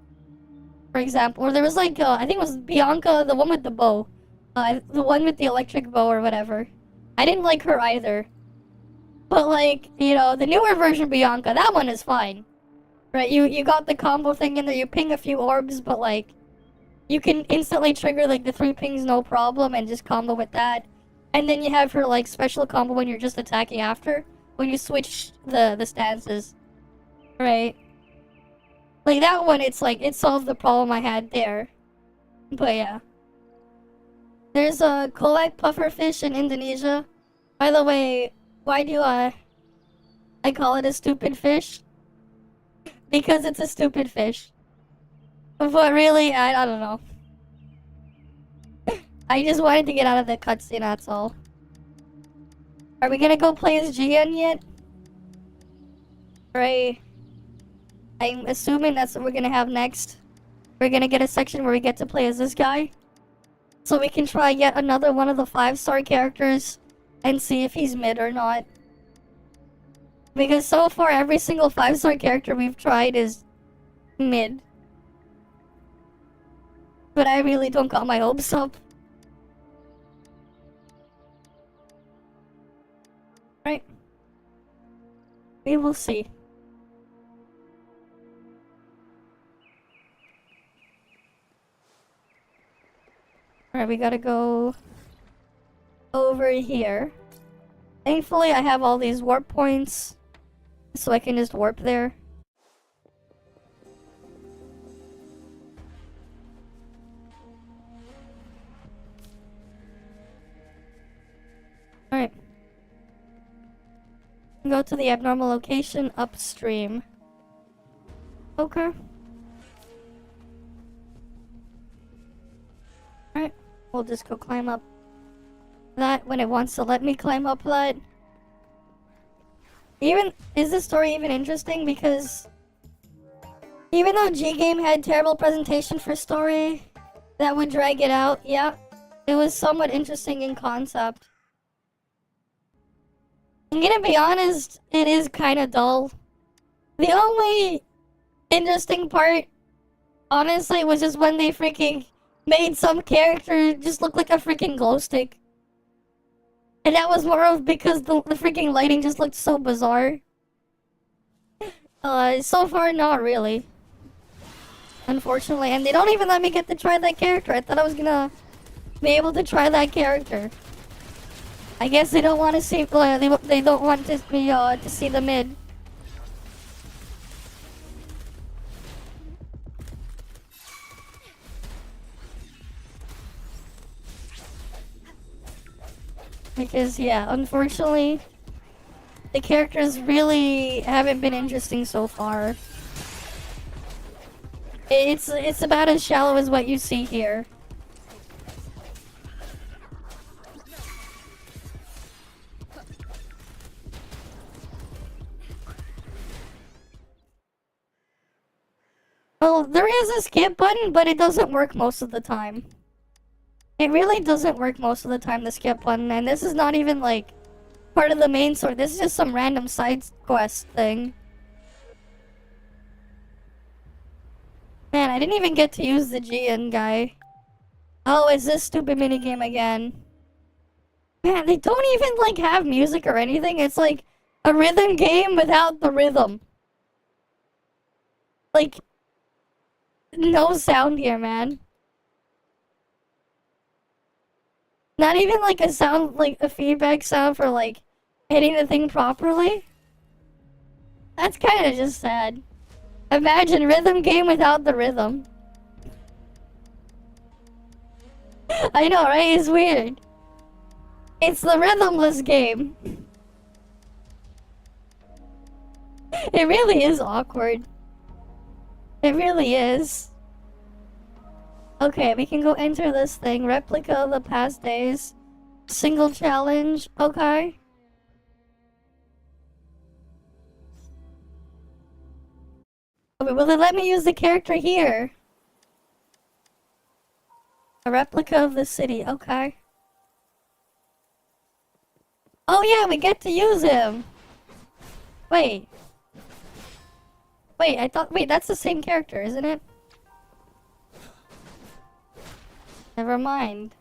For example, or there was like I think it was Bianca, the one with the bow, the one with the electric bow or whatever. I didn't like her either. But like, you know, the newer version of Bianca, that one is fine. Right, you got the combo thing in there, you ping a few orbs, but like, you can instantly trigger like the 3 pings no problem and just combo with that. And then you have her like special combo when you're just attacking after, when you switch the stances. Right? Like that one, it's like, it solved the problem I had there. But yeah. There's a collect pufferfish in Indonesia. By the way, why do I call it a stupid fish? Because it's a stupid fish. But really, I don't know. I just wanted to get out of the cutscene, that's all. Are we gonna go play as GN yet? Right. I'm assuming that's what we're gonna have next. We're gonna get a section where we get to play as this guy. So we can try yet another one of the 5-star characters and see if he's mid or not. Because so far, every single 5-star character we've tried is mid. But I really don't got my hopes up. Right. We will see. Alright, we gotta go over here. Thankfully, I have all these warp points, so I can just warp there. Alright. Go to the abnormal location upstream. Okay. Alright. We'll just go climb up that when it wants to let me climb up that. Is this story even interesting? Because even though G-Game had terrible presentation for story that would drag it out, yeah, it was somewhat interesting in concept. I'm gonna be honest, it is kinda dull. The only interesting part, honestly, was just when they freaking made some character just look like a freaking glow stick. And that was more of because the freaking lighting just looked so bizarre. So far, not really. Unfortunately, and they don't even let me get to try that character. I thought I was gonna be able to try that character. I guess they don't want to see. They don't want me to see the mid. Because yeah, unfortunately, the characters really haven't been interesting so far. It's about as shallow as what you see here. Well, there is a skip button, but it doesn't work most of the time. It really doesn't work most of the time, the skip button, and this is not even, like, part of the main story. This is just some random side quest thing. Man, I didn't even get to use the GN guy. Oh, it's this stupid minigame again. Man, they don't even, like, have music or anything. It's like a rhythm game without the rhythm. Like, no sound here, man. Not even like a sound, like a feedback sound for like hitting the thing properly. That's kind of just sad. Imagine rhythm game without the rhythm. I know, right? It's weird. It's the rhythmless game. It really is awkward. It really is. Okay, we can go enter this thing. Replica of the past days. Single challenge. Okay. Okay, will it let me use the character here? A replica of the city. Okay. Oh yeah, we get to use him. Wait. Wait, wait, that's the same character, isn't it? Never mind.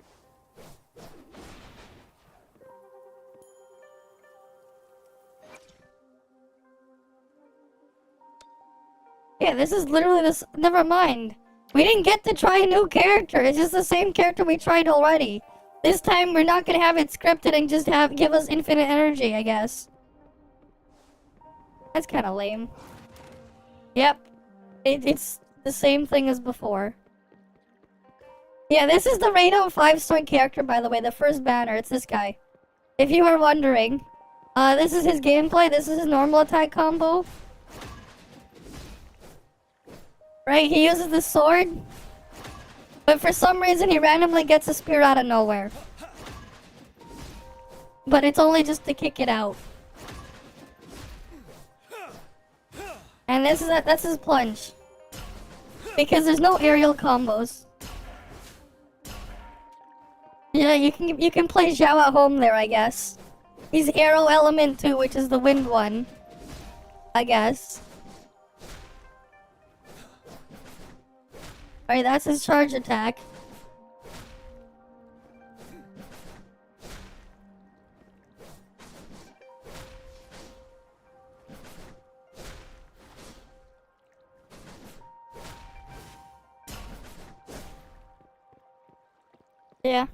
Yeah, this is literally this. Never mind. We didn't get to try a new character. It's just the same character we tried already. This time we're not gonna have it scripted and just give us infinite energy, I guess. That's kind of lame. Yep. It's the same thing as before. Yeah, this is the raidlove 5-star character, by the way. The first banner. It's this guy. If you were wondering. This is his gameplay. This is his normal attack combo. Right, he uses the sword. But for some reason, he randomly gets a spear out of nowhere. But it's only just to kick it out. And that's his plunge. Because there's no aerial combos. Yeah, you can play Zhao at home there, I guess. He's Arrow Element 2, which is the wind one. I guess. Alright, that's his charge attack. Yeah.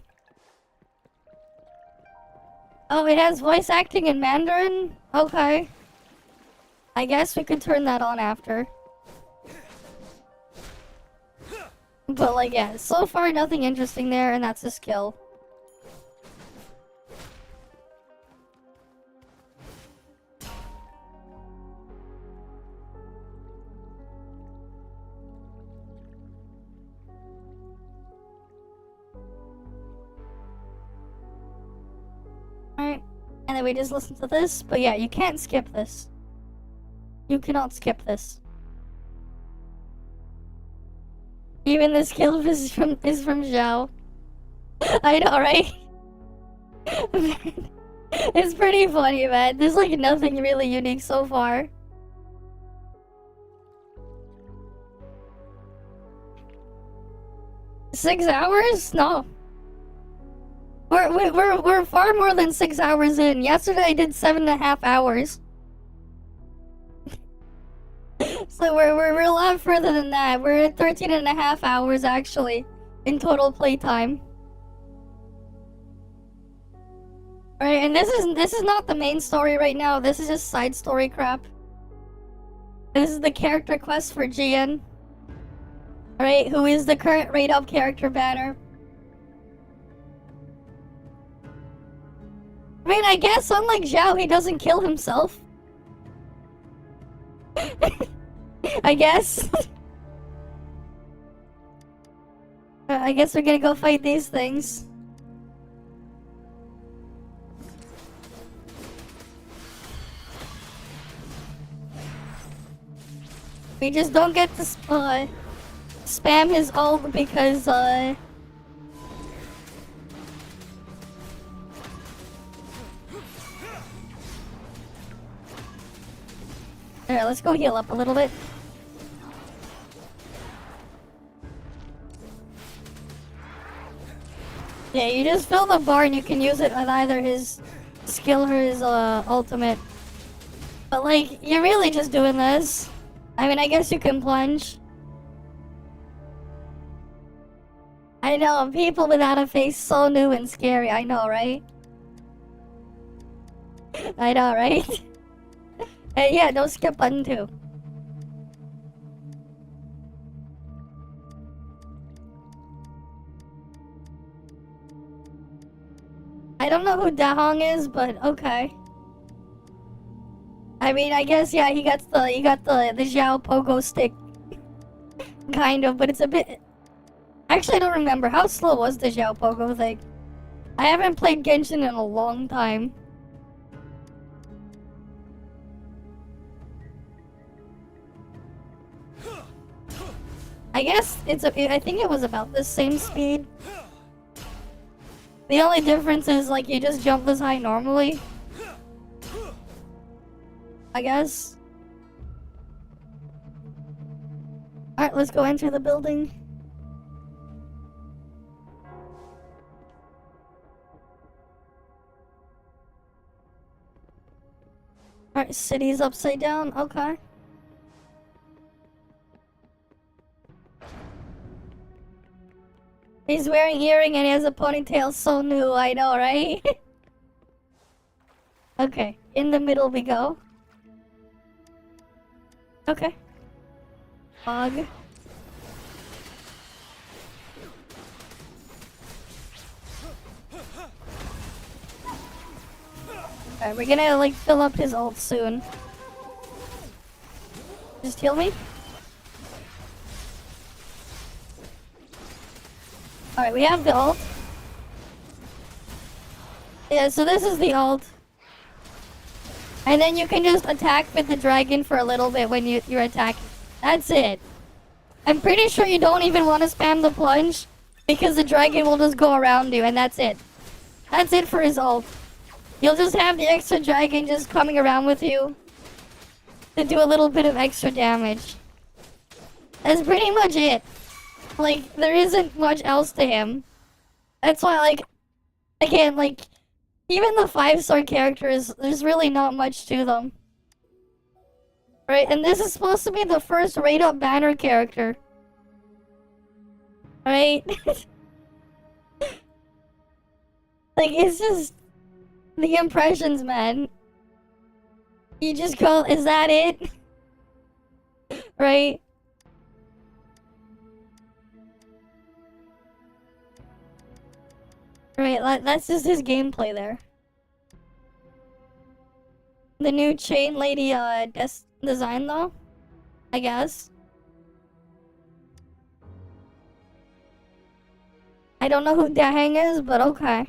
Oh, it has voice acting in Mandarin? Okay. I guess we could turn that on after. But like, yeah, so far nothing interesting there, and that's a skill. Alright, and then we just listen to this, but yeah, you can't skip this. You cannot skip this. Even the skill is from Zhao. I know, right? It's pretty funny, man. There's like nothing really unique so far. Six hours? No. We're far more than 6 hours in. Yesterday I did 7.5 hours. So we're a lot further than that. We're at 13.5 hours actually in total playtime. Alright, and this is not the main story right now. This is just side story crap. This is the character quest for Jian. Alright, who is the current raid-up character banner. I mean, I guess unlike Zhao, he doesn't kill himself. I guess. I guess we're gonna go fight these things. We just don't get to spam his ult because Alright, let's go heal up a little bit. Yeah, you just fill the bar and you can use it with either his skill or his ultimate. But like, you're really just doing this. I mean, I guess you can plunge. I know, people without a face, so new and scary, I know, right? I know, right? And yeah, don't skip button 2. I don't know who Dahong is, but okay. I mean, I guess yeah, he got the Zhao pogo stick, kind of, but it's a bit. Actually, I don't remember how slow was the Zhao pogo thing. I haven't played Genshin in a long time. I guess I think it was about the same speed. The only difference is like you just jump this high normally. I guess. Alright, let's go enter the building. Alright, city's upside down, okay. He's wearing earring and he has a ponytail, so new, I know, right? Okay, in the middle we go. Okay. Bug. Alright, we're gonna like fill up his ult soon. Just heal me. Alright, we have the ult. Yeah, so this is the ult. And then you can just attack with the dragon for a little bit when you're attacking. That's it. I'm pretty sure you don't even want to spam the plunge because the dragon will just go around you and that's it. That's it for his ult. You'll just have the extra dragon just coming around with you to do a little bit of extra damage. That's pretty much it. Like, there isn't much else to him. That's why, like, again, like, even the 5-star characters, there's really not much to them. Right, and this is supposed to be the first raid-up banner character. Right? Like, it's just... the impressions, man. You just go, is that it? Right? Right, that's just his gameplay there. The new chain lady design though, I guess. I don't know who Dahang is, but okay.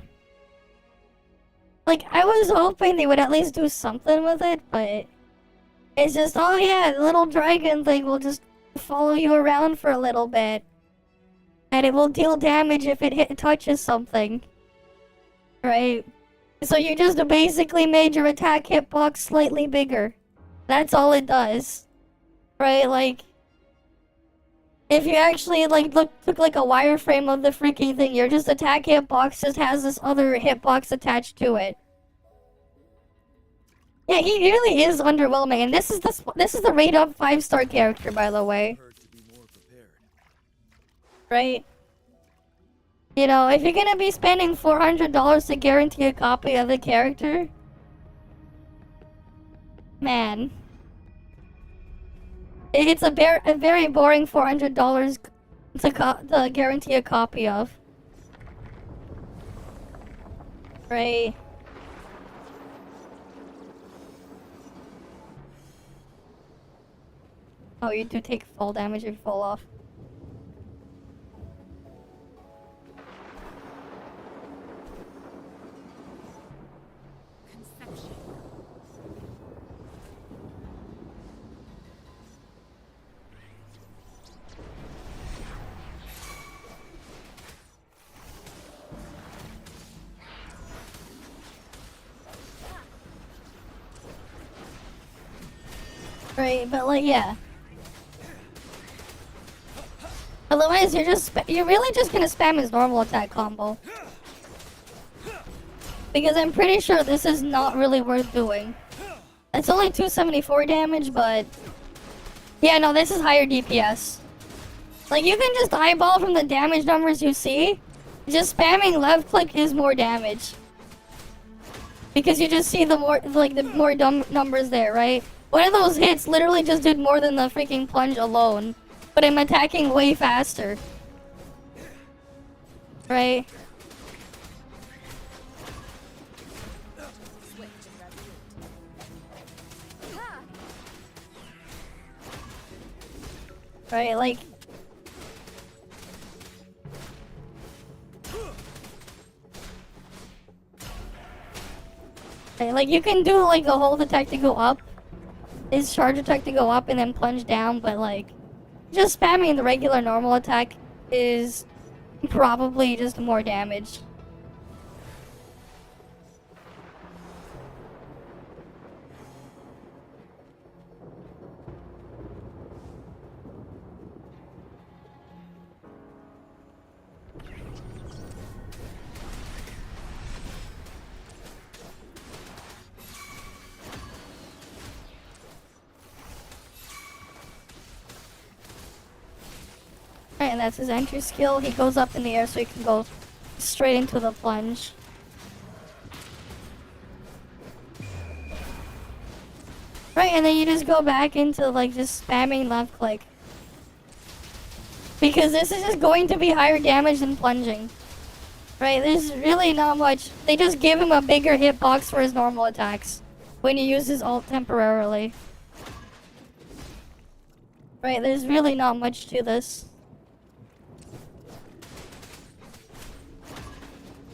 Like, I was hoping they would at least do something with it, but it's just, oh yeah, the little dragon thing will just follow you around for a little bit. And it will deal damage if it touches something. Right? So you just basically made your attack hitbox slightly bigger. That's all it does. Right? Like, if you actually like took like a wireframe of the freaking thing, your just attack hitbox just has this other hitbox attached to it. Yeah, he really is underwhelming, and this is the raid up 5-star character, by the way. Right? You know, if you're gonna be spending $400 to guarantee a copy of the character, man, it's a very boring $400 to guarantee a copy of. Right? Oh, you do take fall damage if you fall off. Right, but like, yeah. Otherwise, you're really just gonna spam his normal attack combo. Because I'm pretty sure this is not really worth doing. It's only 274 damage, but... yeah, no, this is higher DPS. Like, you can just eyeball from the damage numbers you see. Just spamming left click is more damage. Because you just see the more dumb numbers there, right? One of those hits literally just did more than the freaking plunge alone. But I'm attacking way faster. Right? Right, like... right, like, you can do, like, a hold attack to go up. His charge attack to go up and then plunge down, but, like... just spamming the regular normal attack is probably just more damage. and that's his entry skill. He goes up in the air so he can go straight into the plunge. Right, and then you just go back into like just spamming left click. Because this is just going to be higher damage than plunging. Right, there's really not much. They just give him a bigger hitbox for his normal attacks when you use his ult temporarily. Right, there's really not much to this.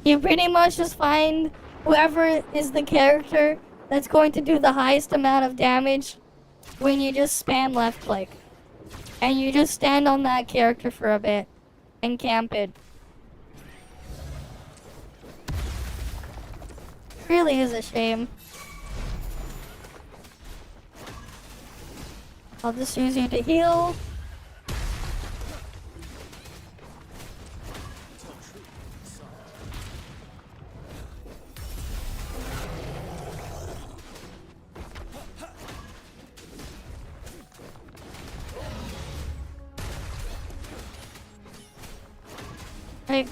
You pretty much just find whoever is the character that's going to do the highest amount of damage when you just spam left click. And you just stand on that character for a bit and camp it. Really is a shame. I'll just use you to heal. Right.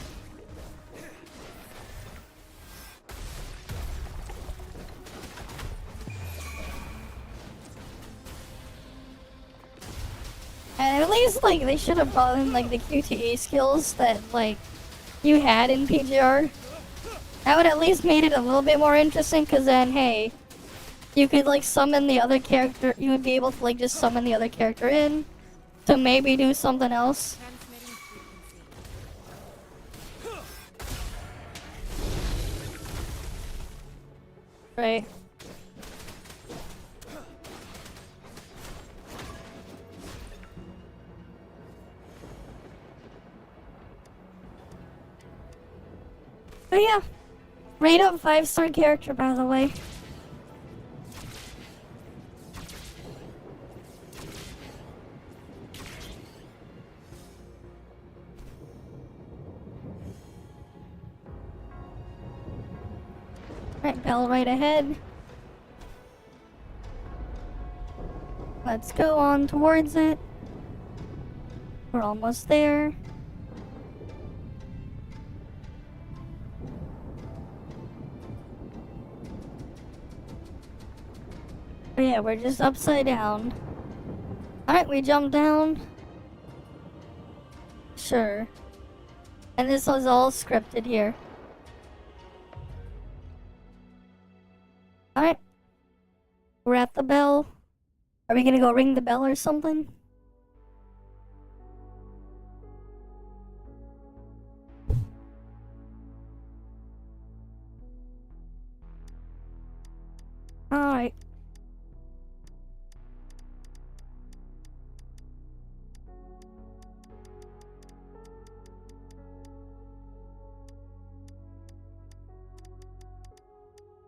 And at least, like, they should have brought in, like, the QTE skills that, like, you had in PGR. That would at least made it a little bit more interesting, because then, hey, you could, like, summon the other character. You would be able to, like, just summon the other character in to maybe do something else. Transmitting frequency. Right. But yeah, rate up 5-star character, by the way. Right, bell right ahead. Let's go on towards it. We're almost there. But yeah, we're just upside down. Alright, we jump down. Sure. And this was all scripted here. Alright. We're at the bell. Are we gonna go ring the bell or something? Alright.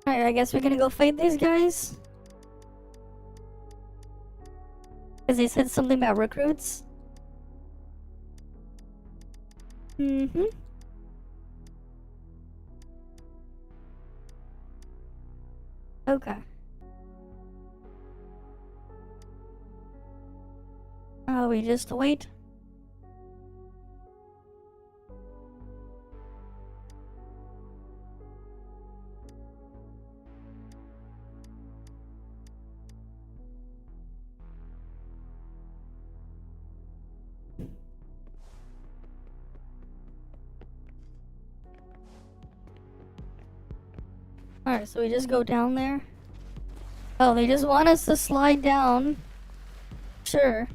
Alright, I guess we're gonna go fight these guys. Because they said something about recruits. Mm-hmm. Okay. Oh, we just wait. Alright, so we just go down there. Oh, they just want us to slide down. Sure.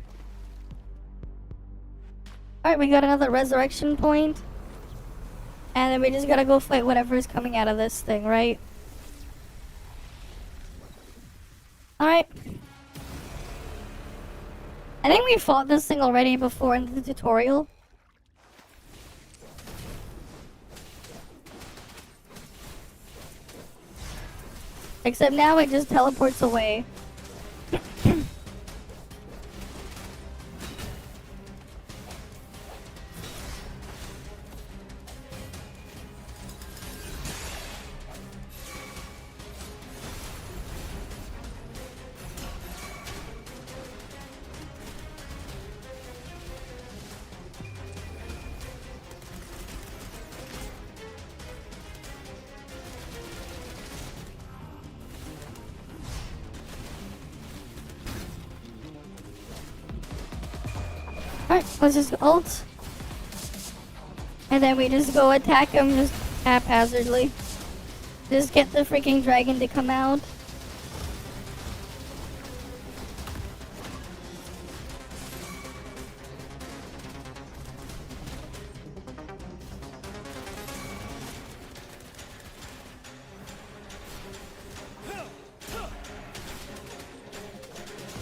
Alright, we got another resurrection point. And then we just gotta go fight whatever is coming out of this thing, right? Alright. I think we fought this thing already before in the tutorial. Except now it just teleports away. Alright, let's just ult. And then we just go attack him just haphazardly. Just get the freaking dragon to come out.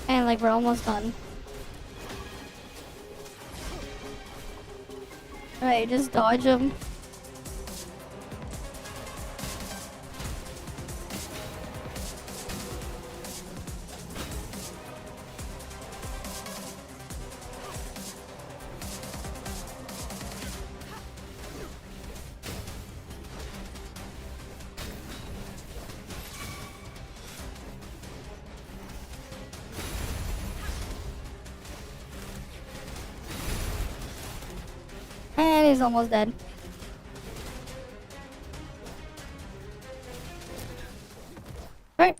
And like we're almost done. Alright, just dodge him. And he's almost dead. Right.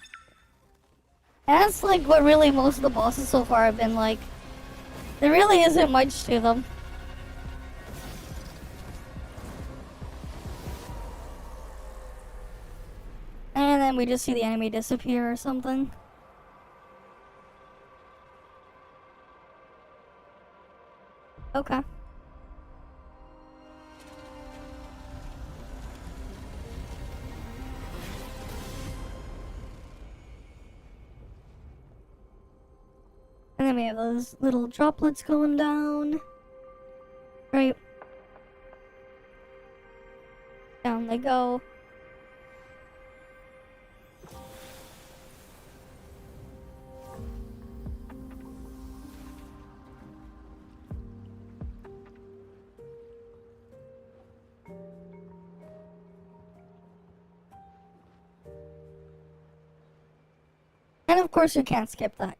That's like what really most of the bosses so far have been like. There really isn't much to them. And then we just see the enemy disappear or something. Okay. And then we have those little droplets going down. Right. Down they go. And of course you can't skip that.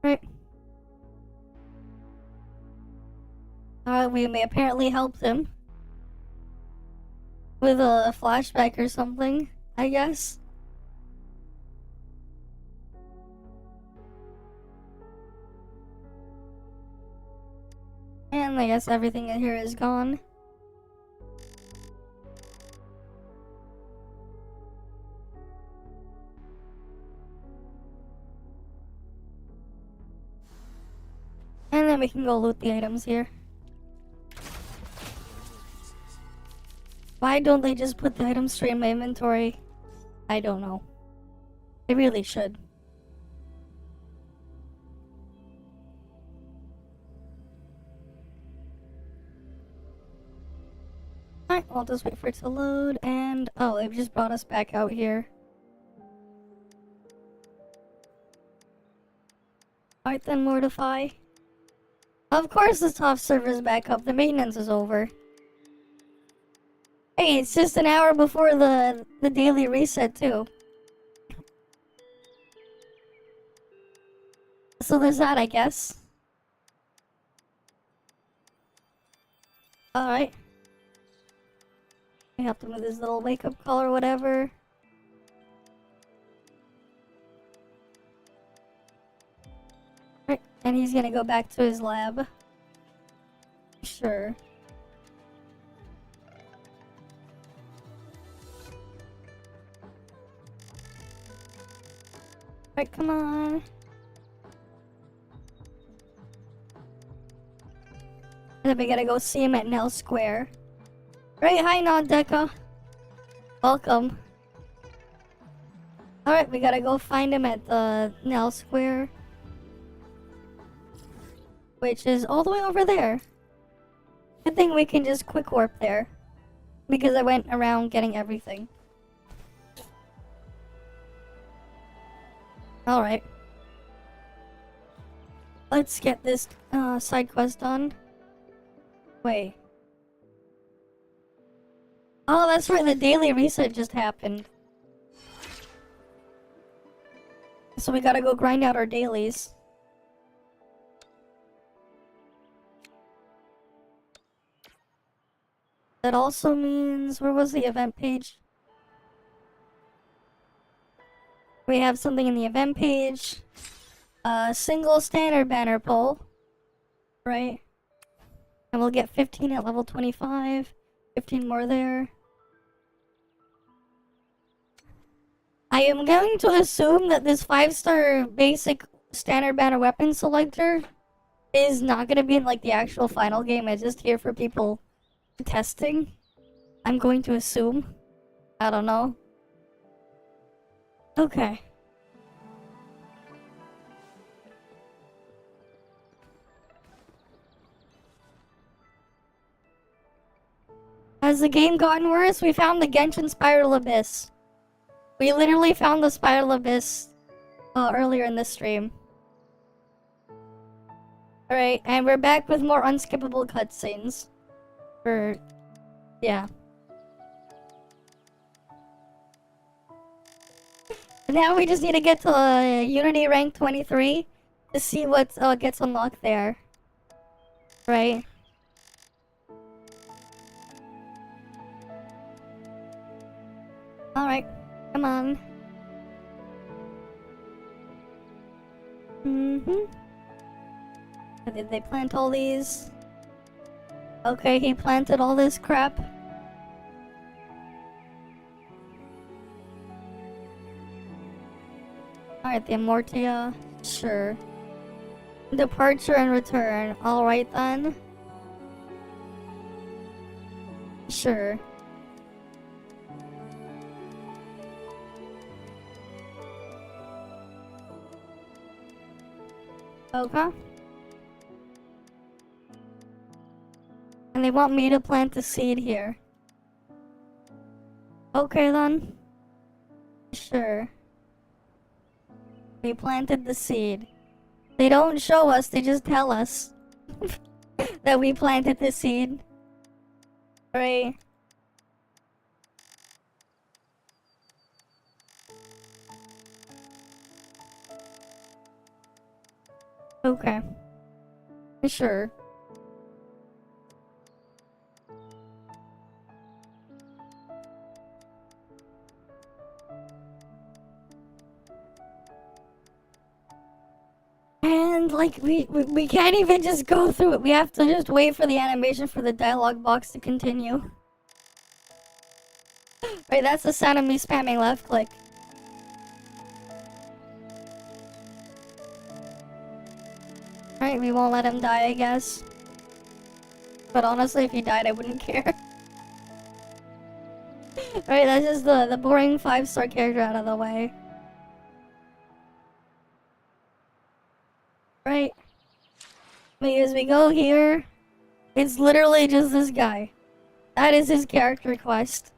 Right. We may apparently helped him. With a flashback or something, I guess. And I guess everything in here is gone. And then we can go loot the items here. Why don't they just put the items straight in my inventory? I don't know. They really should. Alright, I'll just wait for it to load and... oh, they've just brought us back out here. Alright then, Mortify. Of course the top server's back up, the maintenance is over. Hey, it's just an hour before the daily reset too. So there's that, I guess. Alright. We helped him with his little wake-up call or whatever. Right, and he's gonna go back to his lab. Sure. Right, come on. And then we gotta go see him at Nell Square. Right, hi Non-Deca. Welcome. Alright, we gotta go find him at the Nell Square. Which is all the way over there. Good thing we can just quick warp there. Because I went around getting everything. Alright. Let's get this side quest done. Wait. Oh, that's right, the daily reset just happened. So we gotta go grind out our dailies. That also means... where was the event page? We have something in the event page. Single standard banner pull. Right? And we'll get 15 at level 25. 15 more there. I am going to assume that this 5-star basic standard banner weapon selector is not going to be in like the actual final game. It's just here for people testing. I'm going to assume. I don't know. Okay. Has the game gotten worse? We found the Genshin Spiral Abyss. We literally found the Spiral Abyss earlier in this stream. Alright, and we're back with more unskippable cutscenes. Yeah. Now we just need to get to Unity rank 23 to see what gets unlocked there. Right? Alright, come on. Did they plant all these? Okay, he planted all this crap. Alright, the Amortia. Sure. Departure and return. Alright then. Sure. Okay. And they want me to plant the seed here. Okay then. Sure. We planted the seed. They don't show us, they just tell us that we planted the seed. Right? Okay. Sure. And like we can't even just go through it. We have to just wait for the animation for the dialogue box to continue. Right, that's the sound of me spamming left click. Right, we won't let him die, I guess. But honestly, if he died, I wouldn't care. Right, that's just the boring 5-star character out of the way. Right. Because we go here, it's literally just this guy. That is his character quest.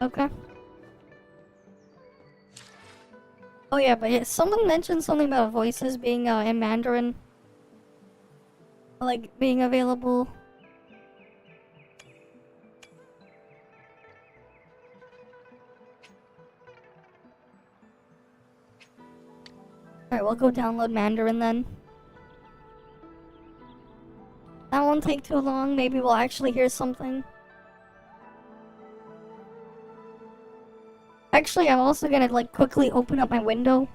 Okay. Oh yeah, but yeah, someone mentioned something about voices being in Mandarin. Like, being available. Alright, we'll go download Mandarin then. That won't take too long, maybe we'll actually hear something. Actually, I'm also gonna like quickly open up my window.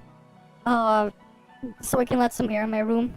So I can let some air in my room.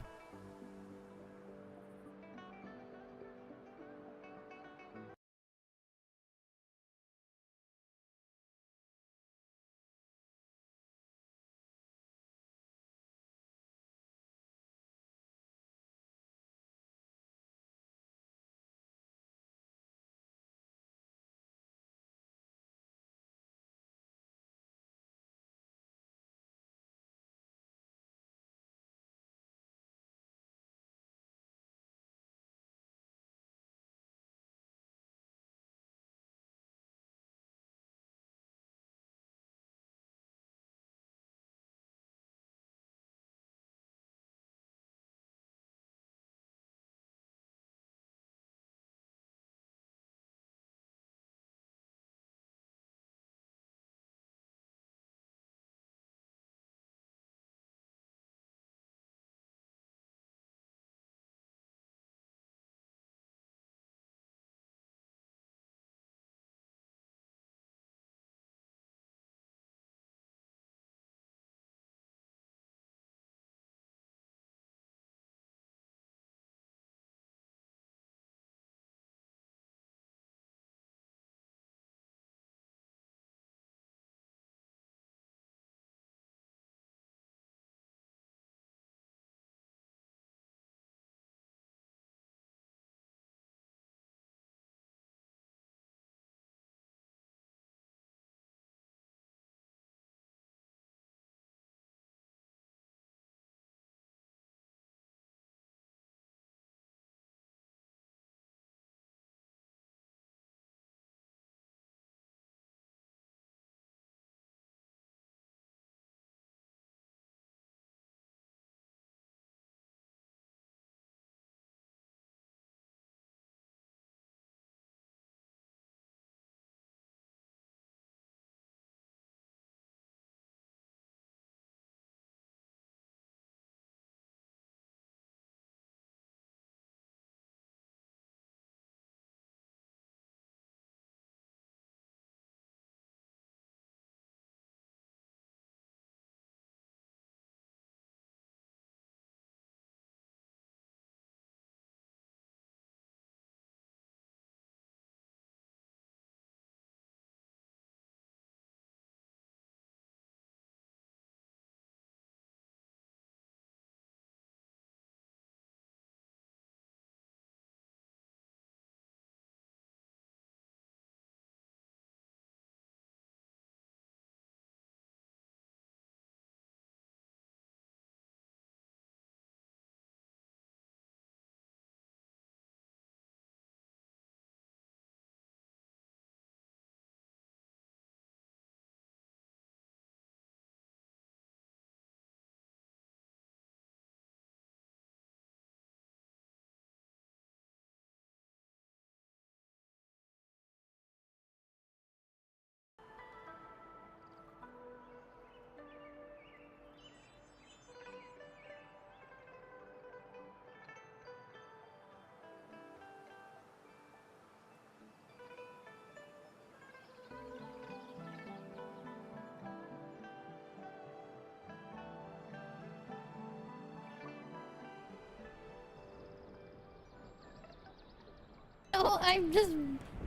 No, I'm just.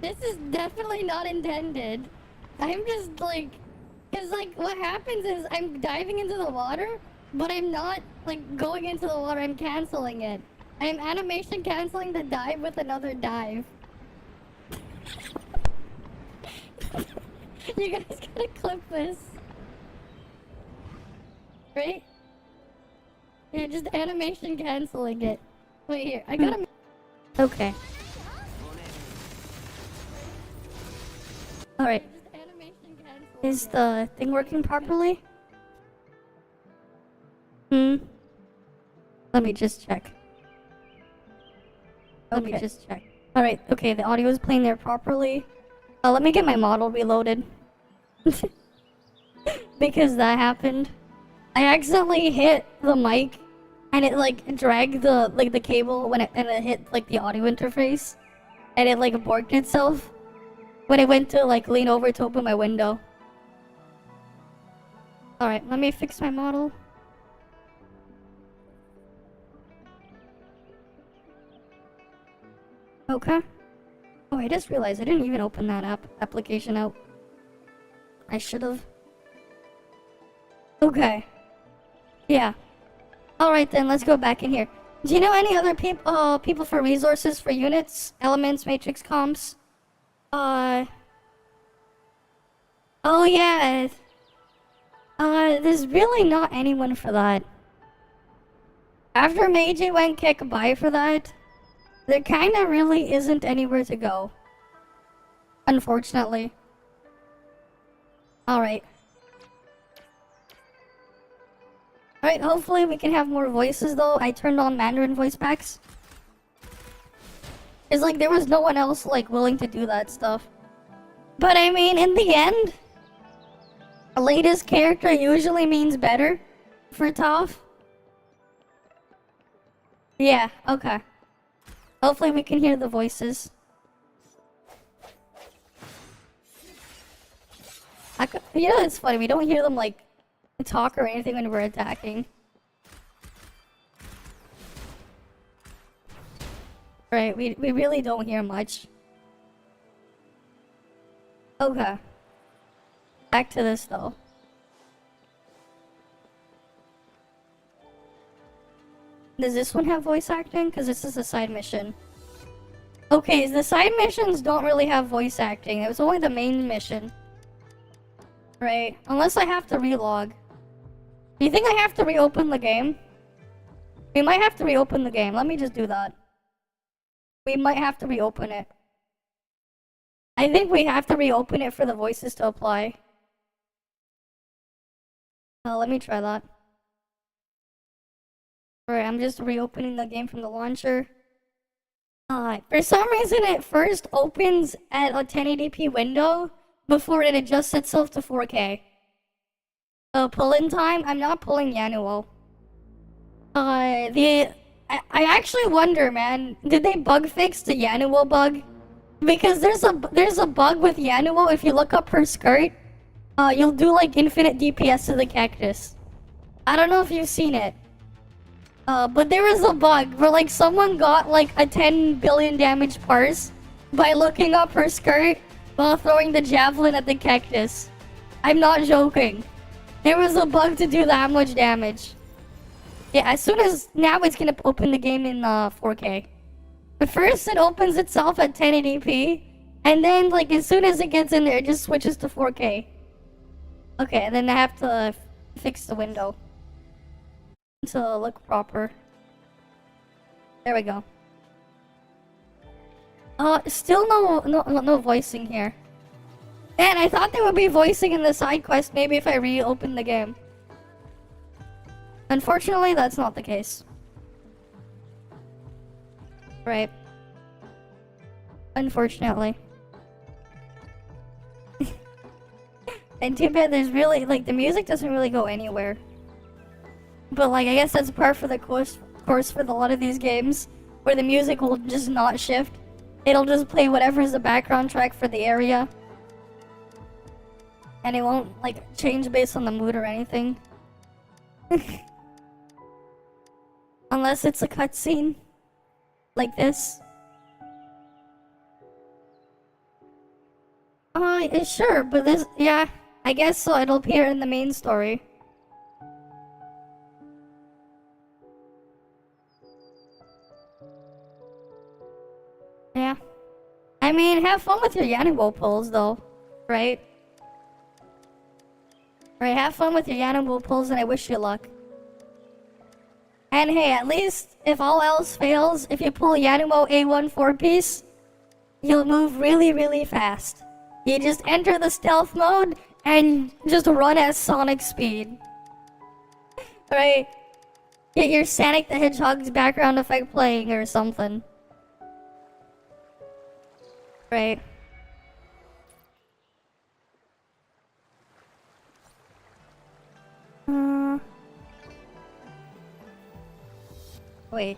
This is definitely not intended. I'm just like. Because, like, what happens is I'm diving into the water, but I'm not, like, going into the water. I'm canceling it. I'm animation canceling the dive with another dive. You guys gotta clip this. Right? Yeah, just animation canceling it. Wait, here. I gotta. Okay. Alright. Is the thing working properly? Let me just check. Alright, okay, the audio is playing there properly. Let me get my model reloaded. Because that happened. I accidentally hit the mic and it like dragged the cable when it hit like the audio interface. And it like borked itself when it went to like lean over to open my window. Alright, let me fix my model. Okay. Oh, I just realized I didn't even open that application out. I should've. Okay. Yeah. Alright then, let's go back in here. Do you know any other people for resources for units, elements, matrix comps? Oh yeah. There's really not anyone for that. After Meiji went kick bye for that, there kinda really isn't anywhere to go. Unfortunately. Alright. Alright, hopefully we can have more voices though. I turned on Mandarin voice packs. It's like there was no one else like willing to do that stuff. But I mean, in the end, the latest character usually means better for Toph. Yeah, okay. Hopefully we can hear the voices. You know, it's funny, we don't hear them like talk or anything when we're attacking. Right, we really don't hear much. Okay. Back to this though. Does this one have voice acting? Because this is a side mission. Okay, the side missions don't really have voice acting. It was only the main mission. Right. Unless I have to relog. Do you think I have to reopen the game? We might have to reopen the game. Let me just do that. We might have to reopen it. I think we have to reopen it for the voices to apply. Let me try that. Alright, I'm just reopening the game from the launcher. For some reason it first opens at a 1080p window before it adjusts itself to 4K. Pull-in time? I'm not pulling Yanuo. I actually wonder, man, did they bug fix the Yanuo bug? Because there's a bug with Yanuo. If you look up her skirt, you'll do like infinite DPS to the cactus. I don't know if you've seen it. But there is a bug where like someone got like a 10 billion damage parse by looking up her skirt while throwing the javelin at the cactus. I'm not joking. There was a bug to do that much damage. Yeah, as soon as now it's gonna open the game in 4K. But first it opens itself at 1080p, and then like as soon as it gets in there, it just switches to 4K. Okay, and then I have to fix the window to look proper. There we go. Still no voicing here. Man, I thought there would be voicing in the side quest maybe if I reopen the game. Unfortunately, that's not the case. Right. Unfortunately. And too bad there's really, like, the music doesn't really go anywhere. But, like, I guess that's par for the course for a lot of these games, where the music will just not shift. It'll just play whatever is the background track for the area. And it won't, like, change based on the mood or anything. Unless it's a cutscene. Like this. Sure, but this, yeah, I guess so. It'll appear in the main story. Yeah. I mean, have fun with your Yanibo pulls, though, right? Right, have fun with your Yanibo pulls, and I wish you luck. And hey, at least, if all else fails, if you pull Yanibo A1 4-piece, you'll move really, really fast. You just enter the stealth mode, and just run at Sonic speed. Right? Get your Sonic the Hedgehog's background effect playing or something. Right. Wait.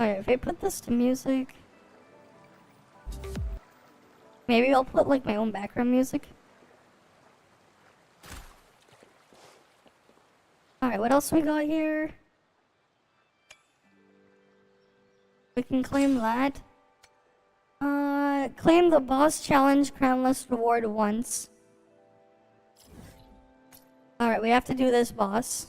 Alright, if I put this to music... Maybe I'll put like my own background music. Alright, what else we got here? We can claim that. Claim the boss challenge crownless reward once. Alright, we have to do this boss.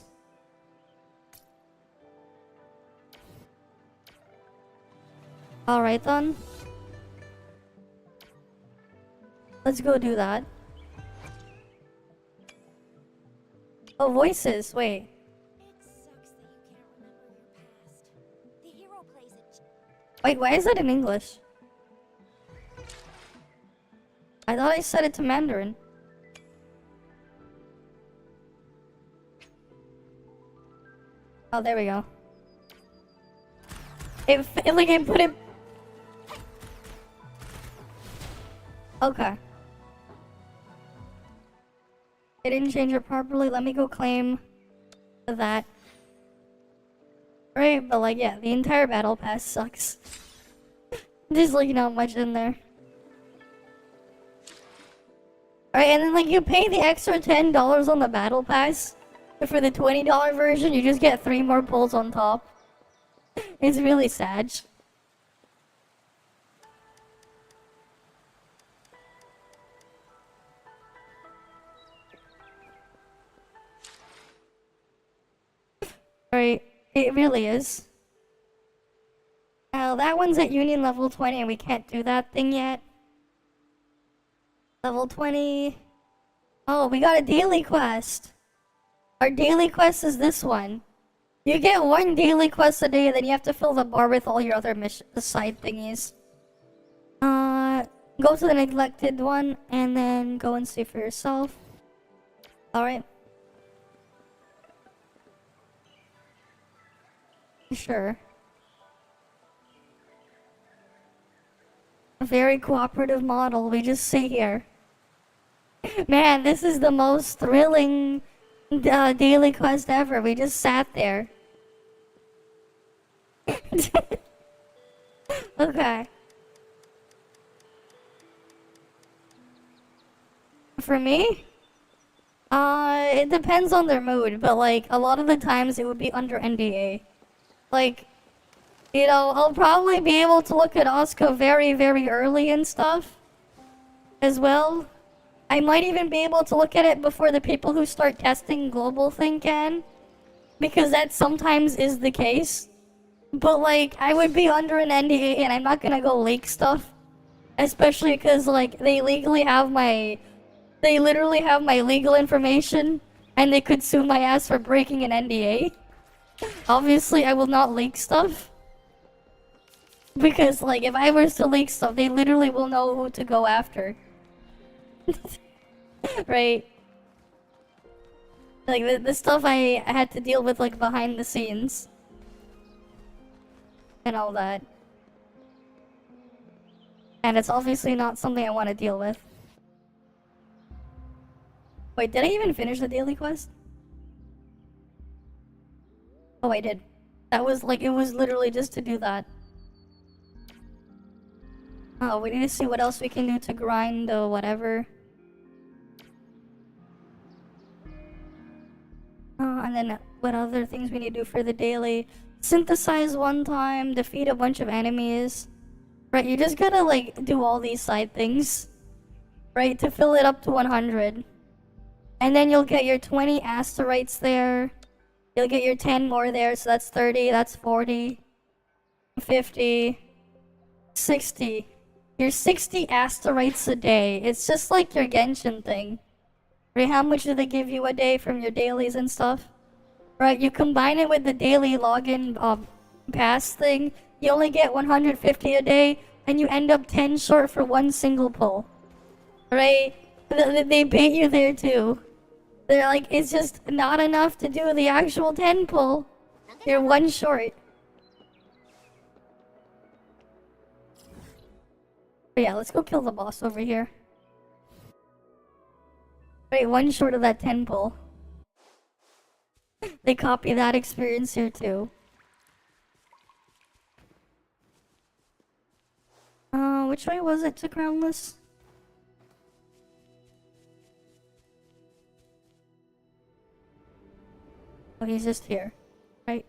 Alright then. Let's go do that. Oh, voices, wait. It sucks that you can't remember your past. The hero plays it. Wait, why is that in English? I thought I set it to Mandarin. Oh, there we go. It like I put it... Okay. It didn't change it properly. Let me go claim that. Right, but like, yeah, the entire battle pass sucks. There's like not much in there. Alright, and then like you pay the extra $10 on the battle pass. But for the $20 version, you just get 3 more pulls on top. It's really sad. Right, it really is. That one's at Union level 20 and we can't do that thing yet. Level 20. Oh, we got a daily quest. Our daily quest is this one. You get 1 daily quest a day, then you have to fill the bar with all your other the side thingies. Go to the neglected one, and then go and see for yourself. Alright. Sure. A very cooperative model, we just sit here. Man, this is the most thrilling daily quest ever. We just sat there. Okay. For me? It depends on their mood, but like, a lot of the times it would be under NDA. Like, you know, I'll probably be able to look at Oscar very, very early and stuff. As well. I might even be able to look at it before the people who start testing global thing can. Because that sometimes is the case. But like, I would be under an NDA and I'm not gonna go leak stuff. Especially because like, they literally have my legal information. And they could sue my ass for breaking an NDA. Obviously, I will not leak stuff. Because like, if I was to leak stuff, they literally will know who to go after. Right? Like, the stuff I had to deal with, like, behind the scenes. And all that. And it's obviously not something I want to deal with. Wait, did I even finish the daily quest? Oh, I did. That was, like, it was literally just to do that. Oh, we need to see what else we can do to grind or whatever. And then what other things we need to do for the daily. Synthesize 1 time, defeat a bunch of enemies. Right, you just gotta like do all these side things. right, to fill it up to 100. And then you'll get your 20 asteroids there. You'll get your 10 more there, so that's 30, that's 40, 50, 60. Your 60 asteroids a day. It's just like your Genshin thing. Right, how much do they give you a day from your dailies and stuff? Right, you combine it with the daily login pass thing, you only get 150 a day, and you end up 10 short for one single pull. Right? They bait you there too. They're like, it's just not enough to do the actual 10 pull. You're one short. But yeah, let's go kill the boss over here. Wait, one short of that 10 pull. They copy that experience here too. Which way was it to Groundless? Oh, he's just here. Right?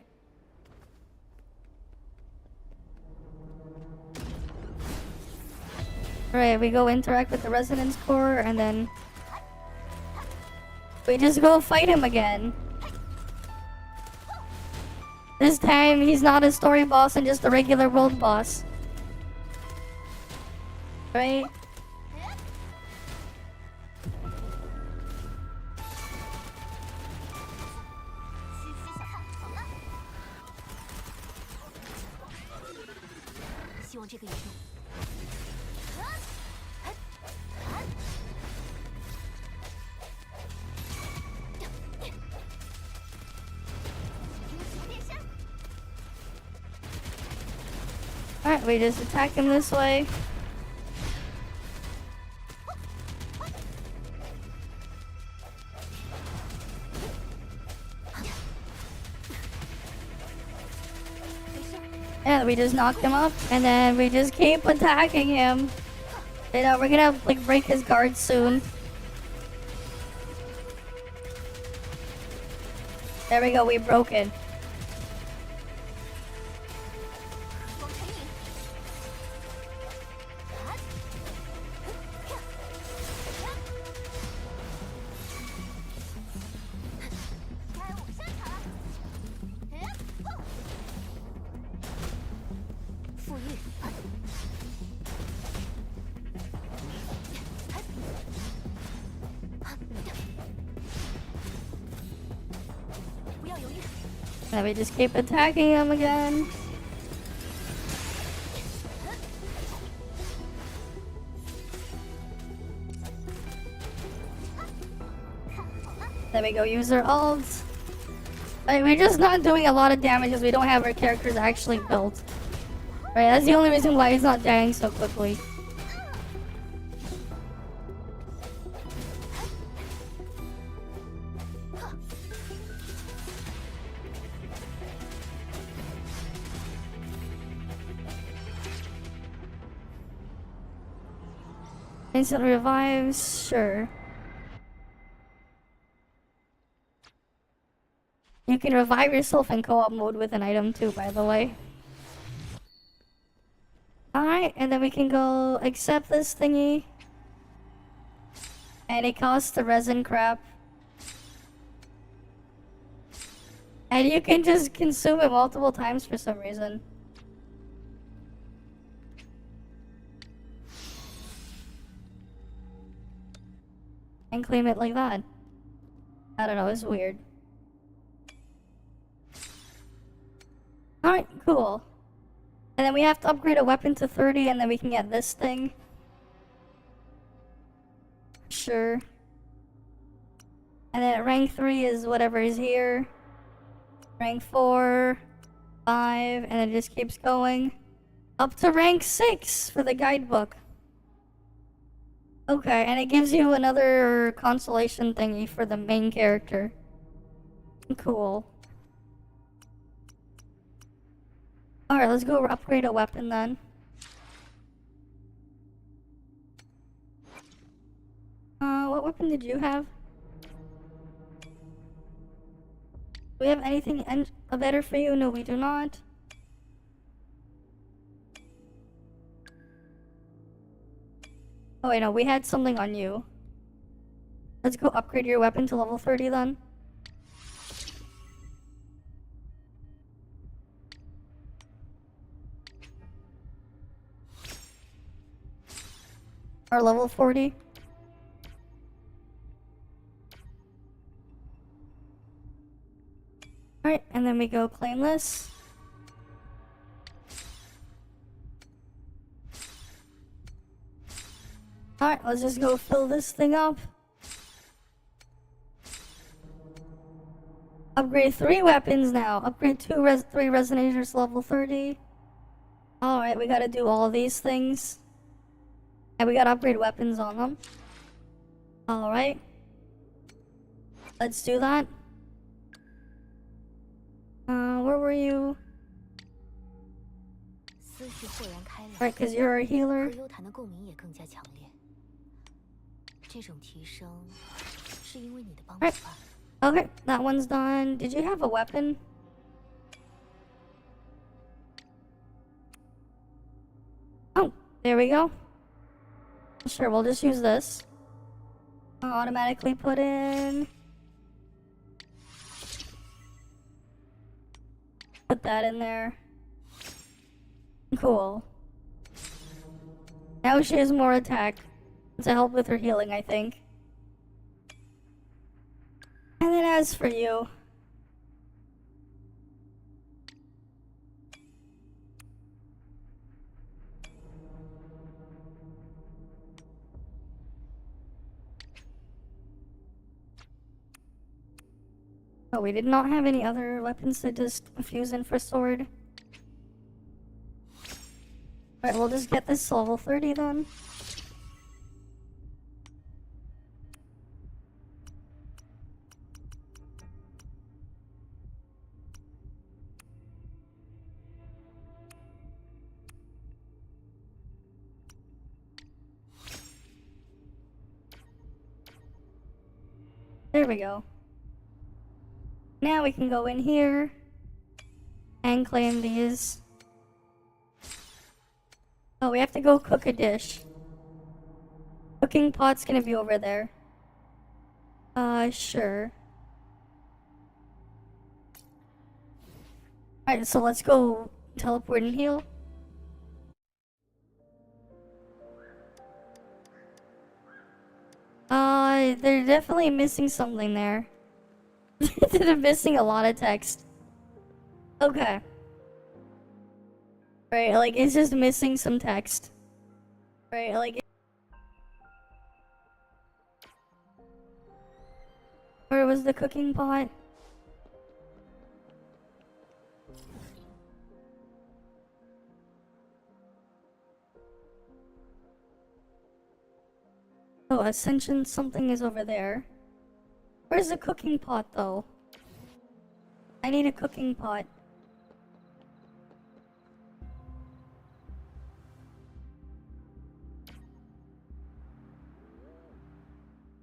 Right, we go interact with the Resonance Core, and then we just go fight him again. This time, he's not a story boss and just a regular world boss. Right? Alright, we just attack him this way. Yeah, we just knocked him up, and then we just keep attacking him. You know, we're gonna like break his guard soon. There we go, we broke it. And we just keep attacking him again. There we go, use our ults. Like, we're just not doing a lot of damage because we don't have our characters actually built. Right, that's the only reason why he's not dying so quickly. Instant revives, sure. You can revive yourself in co-op mode with an item too, by the way. Alright, and then we can go accept this thingy. And it costs the resin crap. And you can just consume it multiple times for some reason. And claim it like that. I don't know, it's weird. Alright, cool. And then we have to upgrade a weapon to 30 and then we can get this thing. Sure. And then rank 3 is whatever is here. Rank 4, 5, and it just keeps going. Up to rank 6 for the guidebook. Okay, and it gives you another consolation thingy for the main character. Cool. Alright, let's go upgrade a weapon then. What weapon did you have? Do we have anything better for you? No, we do not. Oh wait, no, we had something on you. Let's go upgrade your weapon to level 30 then. Or level 40. Alright, and then we go claim this. Alright, let's just go fill this thing up. Upgrade 3 weapons now. Upgrade 3 resonators level 30. Alright, we gotta do all these things. And we gotta upgrade weapons on them. Alright. Let's do that. Where were you? 思绪豁然开朗， Right, because you're a 和 healer. 幽谈的共鸣也更加强烈。这种提升是因为你的帮助 Right. 吧？ Okay, that one's done. Did you have a weapon? Oh, there we go. Sure, we'll just use this. I'll automatically put in. Put that in there. Cool. Now she has more attack to help with her healing, I think. And then as for you. Oh, we did not have any other weapons to just fuse in for sword. Alright, we'll just get this to level 30 then. There we go. Now we can go in here and claim these. Oh, we have to go cook a dish. Cooking pot's gonna be over there. Sure. Alright, so let's go teleport and heal. They're definitely missing something there. They're missing a lot of text. Okay. Right, like it's just missing some text. Right, like. Where was the cooking pot? Oh, Ascension something is over there. Where's the cooking pot though? I need a cooking pot.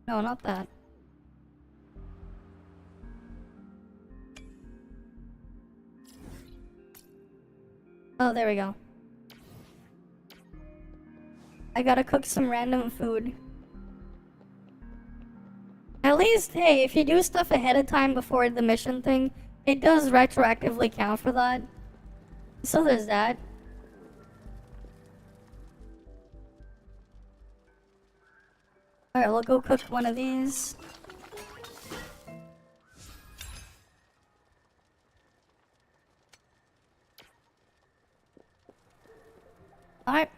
No, not that. Oh, there we go. I gotta cook some random food. At least, hey, if you do stuff ahead of time before the mission thing, it does retroactively count for that. So there's that. Alright, we'll go cook one of these. Alright.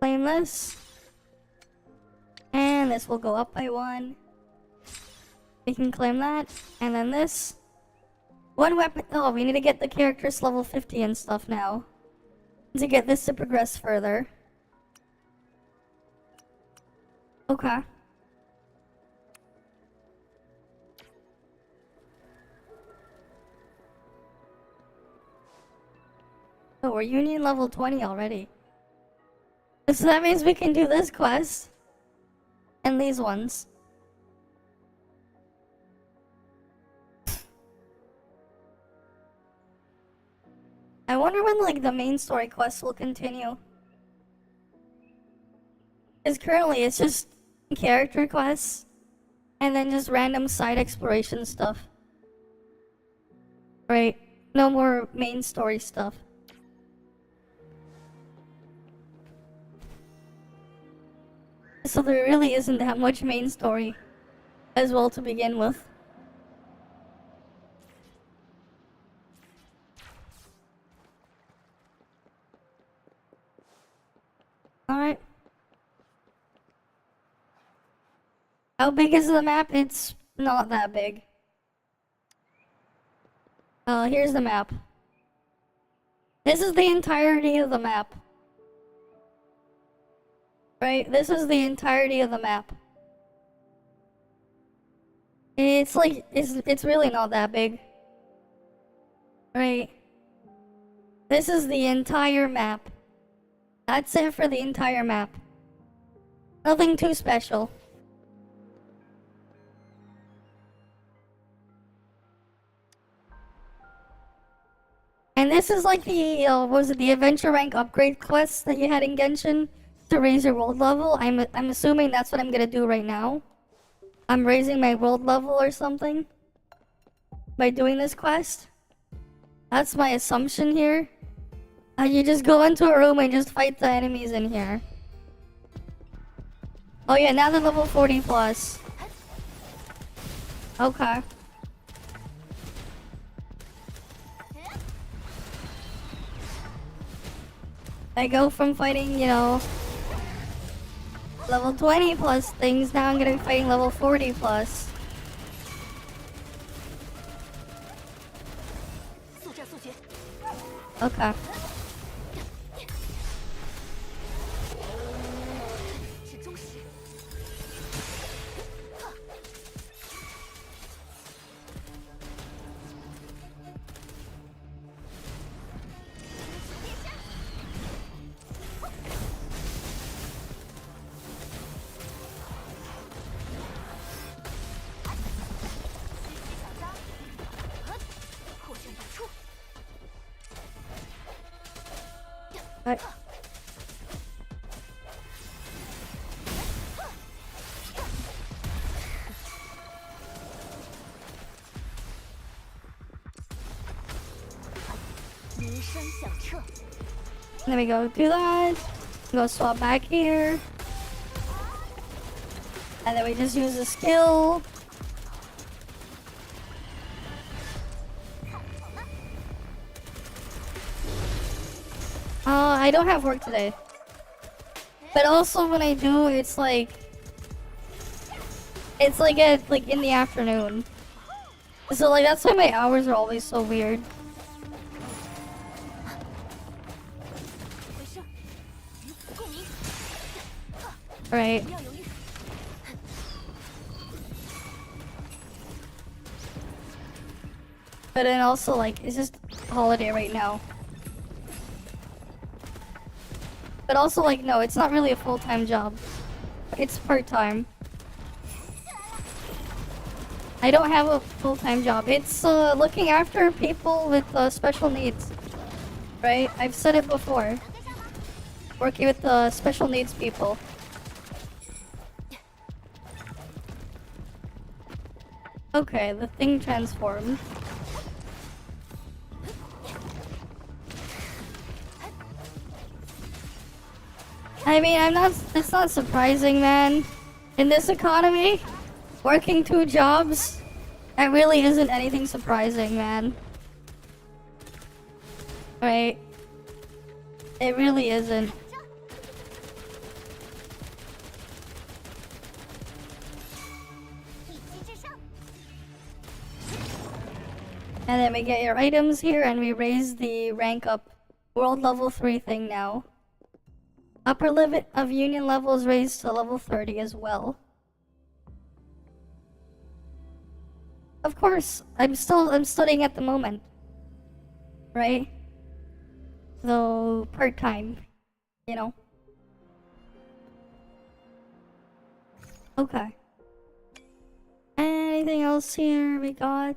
Claim this. And this will go up by 1. We can claim that. And then this. One weapon. Oh, we need to get the characters level 50 and stuff now. To get this to progress further. Okay. Oh, we're Union level 20 already. So that means we can do this quest. And these ones. I wonder when, like, the main story quests will continue. Because currently it's just character quests and then just random side exploration stuff. Right? No more main story stuff. So there really isn't that much main story as well to begin with. Alright. How big is the map? It's not that big. Here's the map. This is the entirety of the map. Right? This is the entirety of the map. It's like, it's really not that big. Right? This is the entire map. That's it for the entire map. Nothing too special. And this is like the, was it the adventure rank upgrade quest that you had in Genshin to raise your world level? I'm assuming that's what I'm gonna do right now. I'm raising my world level or something by doing this quest. That's my assumption here. You just go into a room and just fight the enemies in here. Oh yeah, now they're level 40 plus. Okay. I go from fighting, you know, level 20 plus things, now I'm gonna be fighting level 40 plus. Okay. Right. Then we go do that. Go swap back here. And then we just use a skill. I don't have work today. But also when I do, it's like at like in the afternoon. So like that's why my hours are always so weird. Right. But then also like it's just holiday right now. But also like no, it's not really a full-time job. It's part-time. I don't have a full-time job. It's looking after people with special needs. Right? I've said it before. Working with special needs people. Okay, the thing transformed. I mean, it's not surprising, man. In this economy, working 2 jobs, that really isn't anything surprising, man. Right? It really isn't. And then we get your items here and we raise the rank up. World level 3 thing now. Upper limit of union level is raised to level 30 as well. Of course, I'm studying at the moment. Right? Though part-time, you know. Okay. Anything else here we got?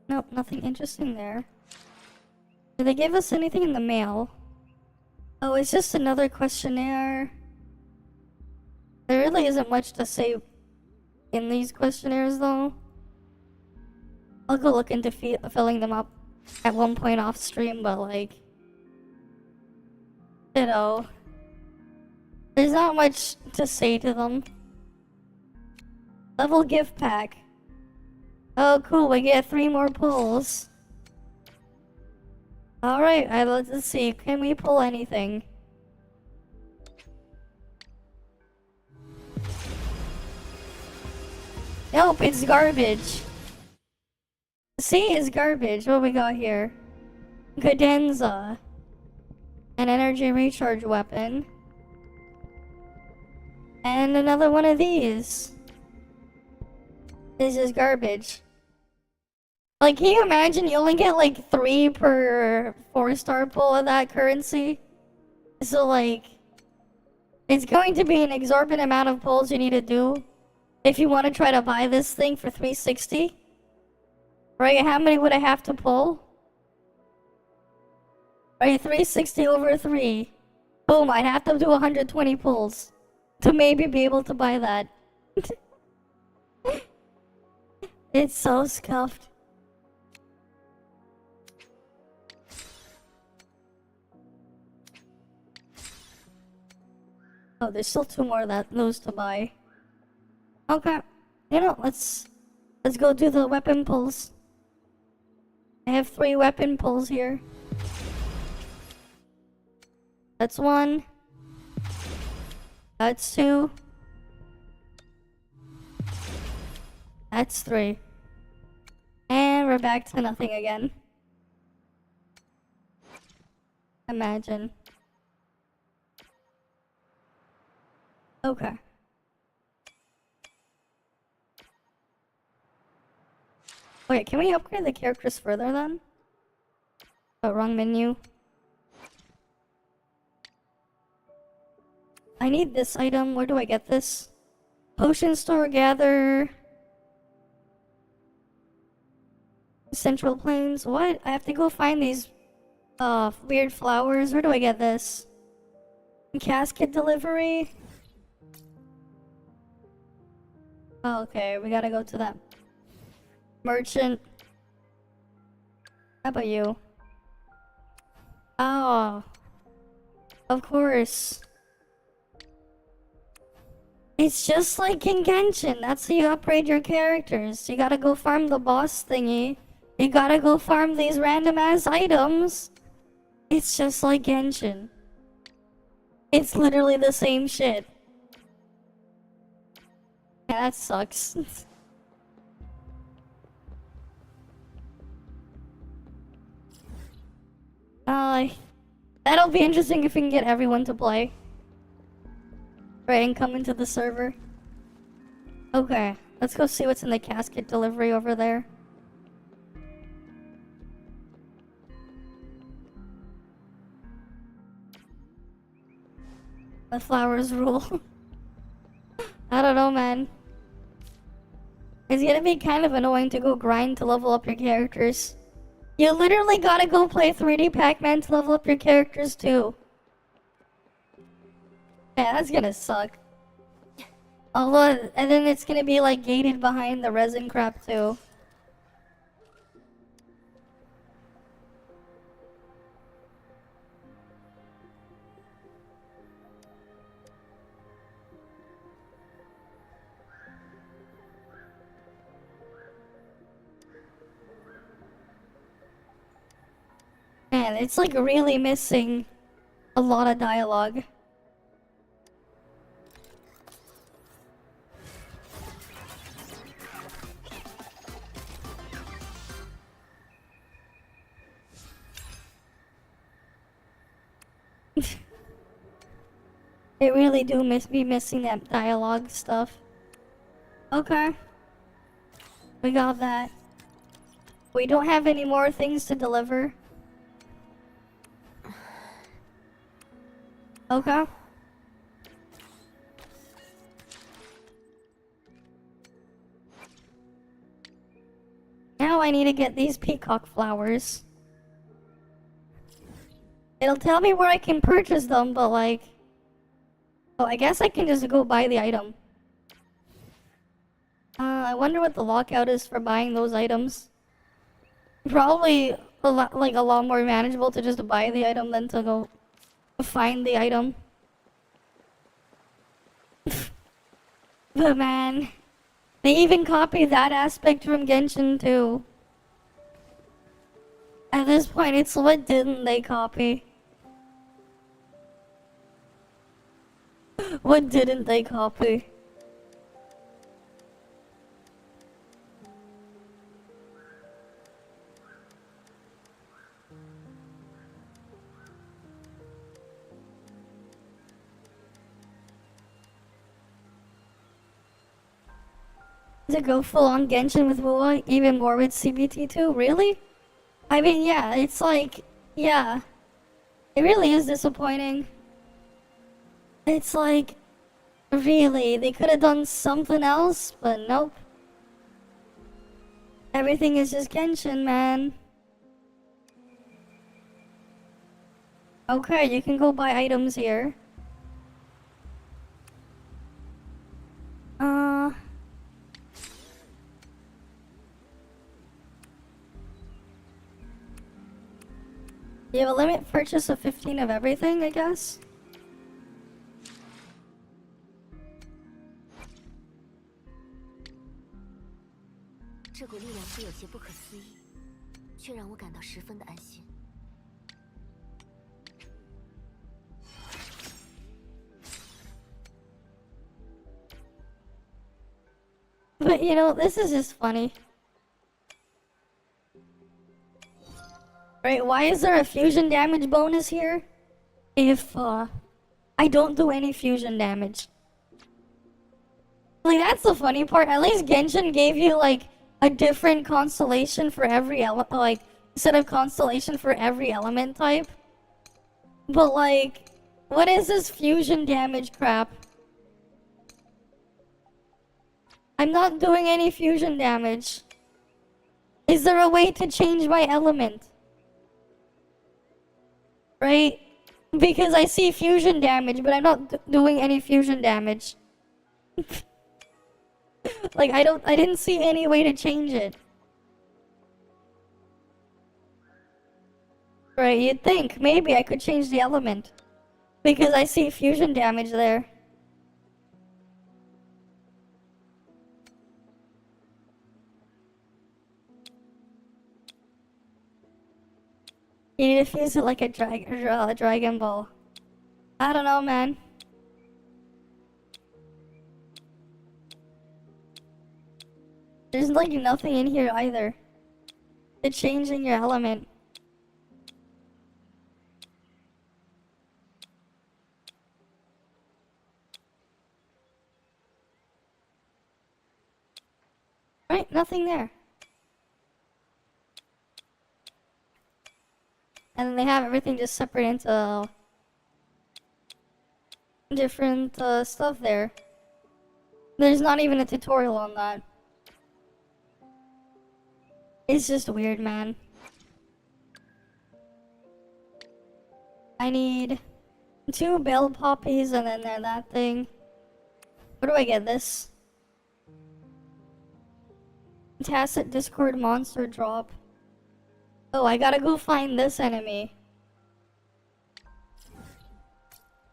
Nope, nothing interesting there. Did they give us anything in the mail? Oh, it's just another questionnaire. There really isn't much to say in these questionnaires, though. I'll go look into filling them up at one point off stream, but like, you know, there's not much to say to them. Level gift pack. Oh, cool, we get 3 more pulls. Alright, let's see. Can we pull anything? Nope, it's garbage. C is garbage. What we got here? Cadenza. An energy recharge weapon. And another one of these. This is garbage. Like, can you imagine you only get like 3 per 4-star pull of that currency? So like, it's going to be an exorbitant amount of pulls you need to do if you want to try to buy this thing for 360. Right, how many would I have to pull? Right, 360 over 3. Boom, I'd have to do 120 pulls to maybe be able to buy that. It's so scuffed. Oh, there's still 2 more of those to buy. Okay, you know, let's go do the weapon pulls. I have 3 weapon pulls here. That's 1. That's 2. That's 3. And we're back to nothing again. Imagine. Okay. Wait, can we upgrade the characters further then? Oh, wrong menu. I need this item. Where do I get this? Potion store, gather. Central Plains. What? I have to go find these weird flowers. Where do I get this? Casket delivery? Oh, okay, we gotta go to that merchant. How about you? Oh, of course. It's just like in Genshin. That's how you upgrade your characters. You gotta go farm the boss thingy. You gotta go farm these random ass items. It's just like Genshin. It's literally the same shit. Yeah, that sucks. That'll be interesting if we can get everyone to play. Right, and come into the server. Okay, let's go see what's in the casket delivery over there. The flowers rule. I don't know, man. It's gonna be kind of annoying to go grind to level up your characters. You literally gotta go play 3D Pac-Man to level up your characters too. Yeah, that's gonna suck. Although, and then it's gonna be like gated behind the resin crap too. Man, it's like really missing a lot of dialogue. It really do be missing that dialogue stuff. Okay. We got that. We don't have any more things to deliver. Okay. Now I need to get these peacock flowers. It'll tell me where I can purchase them, but like... Oh, I guess I can just go buy the item. I wonder what the lockout is for buying those items. Probably a lot more manageable to just buy the item than to go find the item. But man, they even copy that aspect from Genshin too. At this point, it's what didn't they copy? What didn't they copy? To go full on Genshin with Wuwa, even more with CBT2? Really? I mean, yeah, it's like, yeah. It really is disappointing. It's like, really, they could have done something else, but nope. Everything is just Genshin, man. Okay, you can go buy items here. You have a limit purchase of 15 of everything, I guess? But you know, this is just funny. Right, why is there a fusion damage bonus here? If, I don't do any fusion damage. Like, that's the funny part. At least Genshin gave you, like, a different constellation for every element, like, instead of constellation for every element type. But, like, what is this fusion damage crap? I'm not doing any fusion damage. Is there a way to change my element? Right? Because I see fusion damage, but I'm not doing any fusion damage. Like, I didn't see any way to change it. Right, you'd think maybe I could change the element. Because I see fusion damage there. You need to fuse it like a Dragon Ball. I don't know, man. There's like nothing in here either. To changing your element. Right, nothing there. And then they have everything just separate into different stuff there. There's not even a tutorial on that. It's just weird, man. I need 2 bell poppies and then that thing. Where do I get this? Tacit Discord monster drop. Oh, I gotta go find this enemy.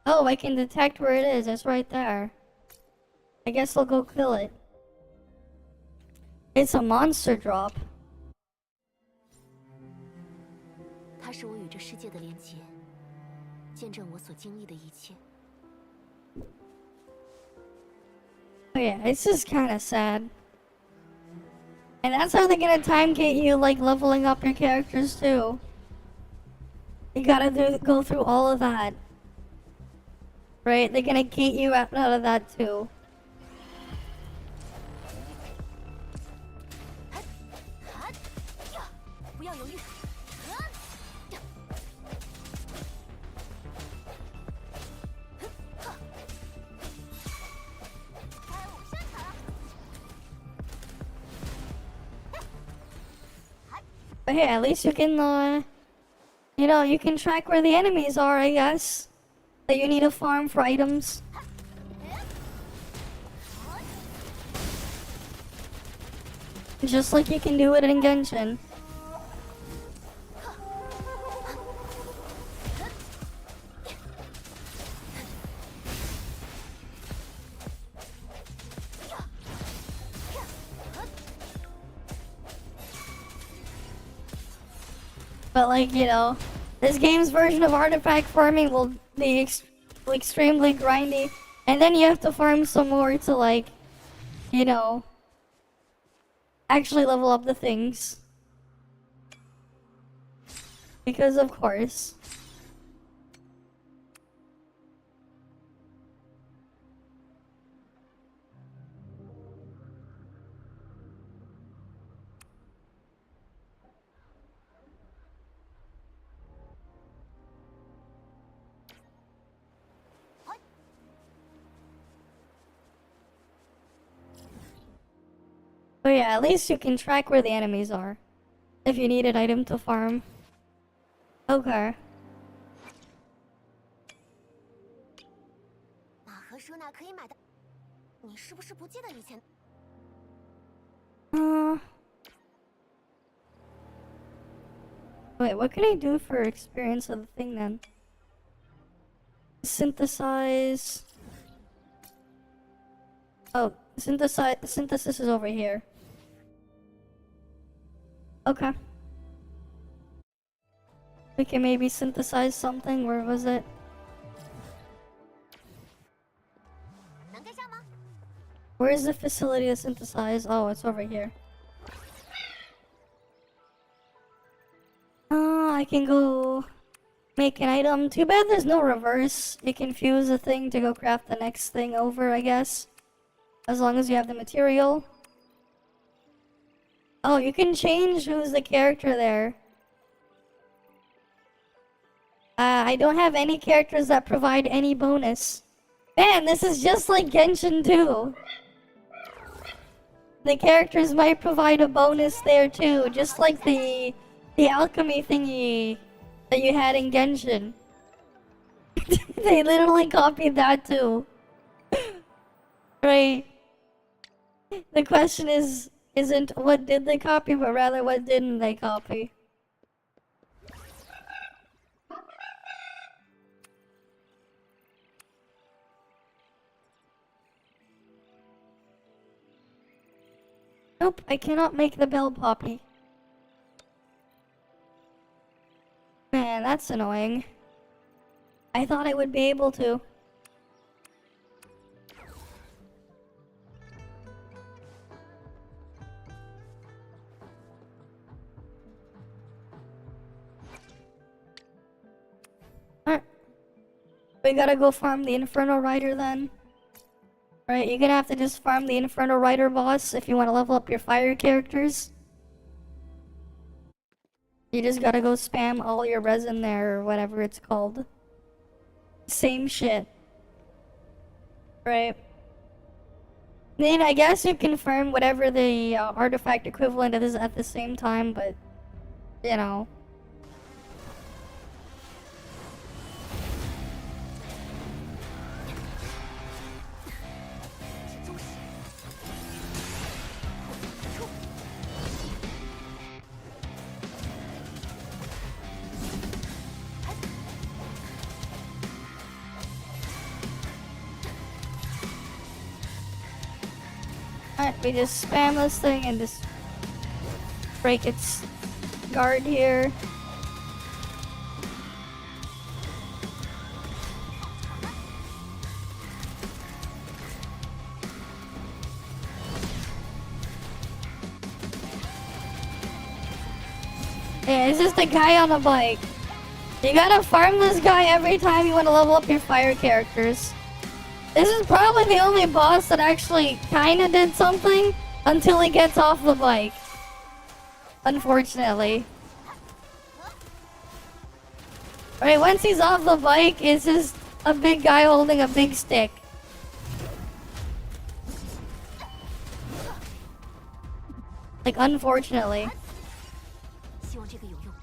Oh, I can detect where it is. It's right there. I guess I'll go kill it. It's a monster drop. 它是我与这世界的连接，见证我所经历的一切。 Oh yeah, it's just kind of sad. And that's how they're gonna time gate you, like, leveling up your characters too. You gotta go through all of that. Right? They're gonna gate you out of that too. But hey, at least you can You know, you can track where the enemies are, I guess. That you need to farm for items. Just like you can do it in Genshin. But like, you know, this game's version of artifact farming will be extremely grindy. And then you have to farm some more to like, you know, actually level up the things. Because of course. But yeah, at least you can track where the enemies are. If you need an item to farm. Okay. 马和舍娜可以买到，你是不是不记得以前？ Wait, what can I do for experience of the thing then? Synthesize. Oh, synthesis is over here. Okay. We can maybe synthesize something. Where was it? 能跟上吗？ Where is the facility to synthesize? Oh, it's over here. I can go make an item. Too bad there's no reverse. You can fuse a thing to go craft the next thing over, I guess. As long as you have the material. Oh, you can change who's the character there. I don't have any characters that provide any bonus. Man, this is just like Genshin 2. The characters might provide a bonus there too, just like the alchemy thingy that you had in Genshin. They literally copied that too. Right. The question isn't what did they copy, but rather what didn't they copy. Nope, I cannot make the bell poppy. Man, that's annoying. I thought I would be able to. Alright. We gotta go farm the Inferno Rider then. Right, you're gonna have to just farm the Inferno Rider boss if you want to level up your fire characters. You just gotta go spam all your resin there or whatever it's called. Same shit. Right. Then I guess you can farm whatever the artifact equivalent is at the same time, but you know. Alright, we just spam this thing and just break its guard here. Yeah, it's just a guy on a bike. You gotta farm this guy every time you want to level up your fire characters. This is probably the only boss that actually kinda did something until he gets off the bike. Unfortunately. Right, once he's off the bike, it's just a big guy holding a big stick. Like, unfortunately. 希望这个有用。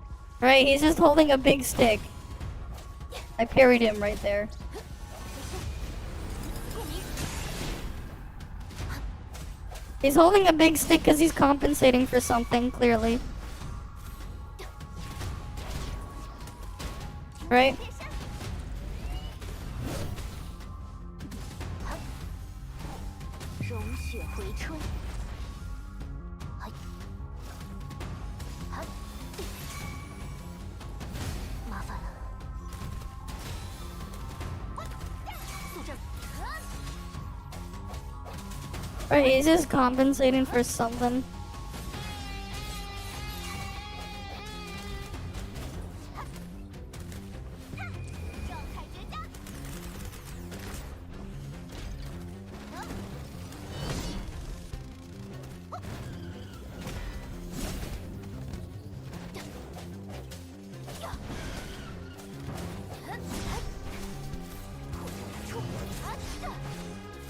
Right, he's just holding a big stick. I parried him right there. He's holding a big stick because he's compensating for something, clearly. Right? Right, he's just compensating for something.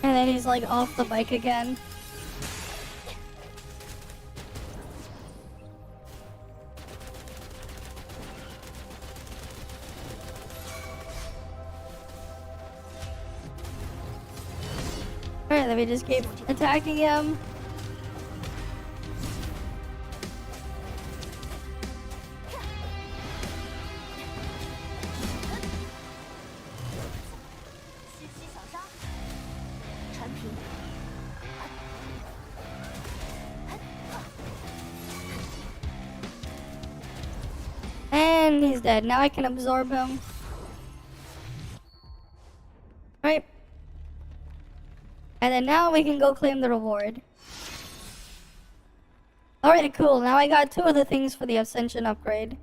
And then he's like off the bike again. Alright, then we just keep attacking him. And he's dead. Now I can absorb him. Right. And then now we can go claim the reward. Alright, cool. Now I got 2 of the things for the Ascension upgrade.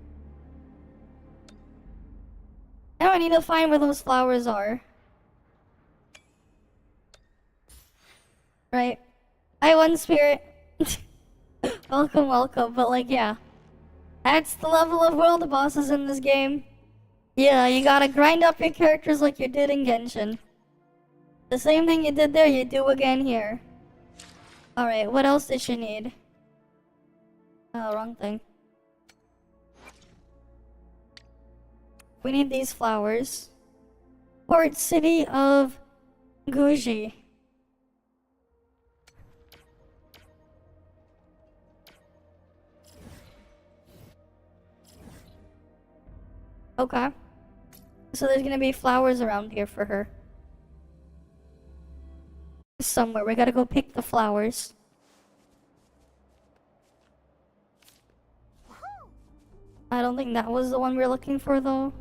Now I need to find where those flowers are. Right. Hi, One Spirit. Welcome, welcome. But like, yeah. That's the level of world bosses in this game. Yeah, you gotta grind up your characters like you did in Genshin. The same thing you did there, you do again here. Alright, what else did she need? Oh, wrong thing. We need these flowers. Port City of Guji. Okay. So there's gonna be flowers around here for her. Somewhere. We gotta go pick the flowers. I don't think that was the one we were looking for, though.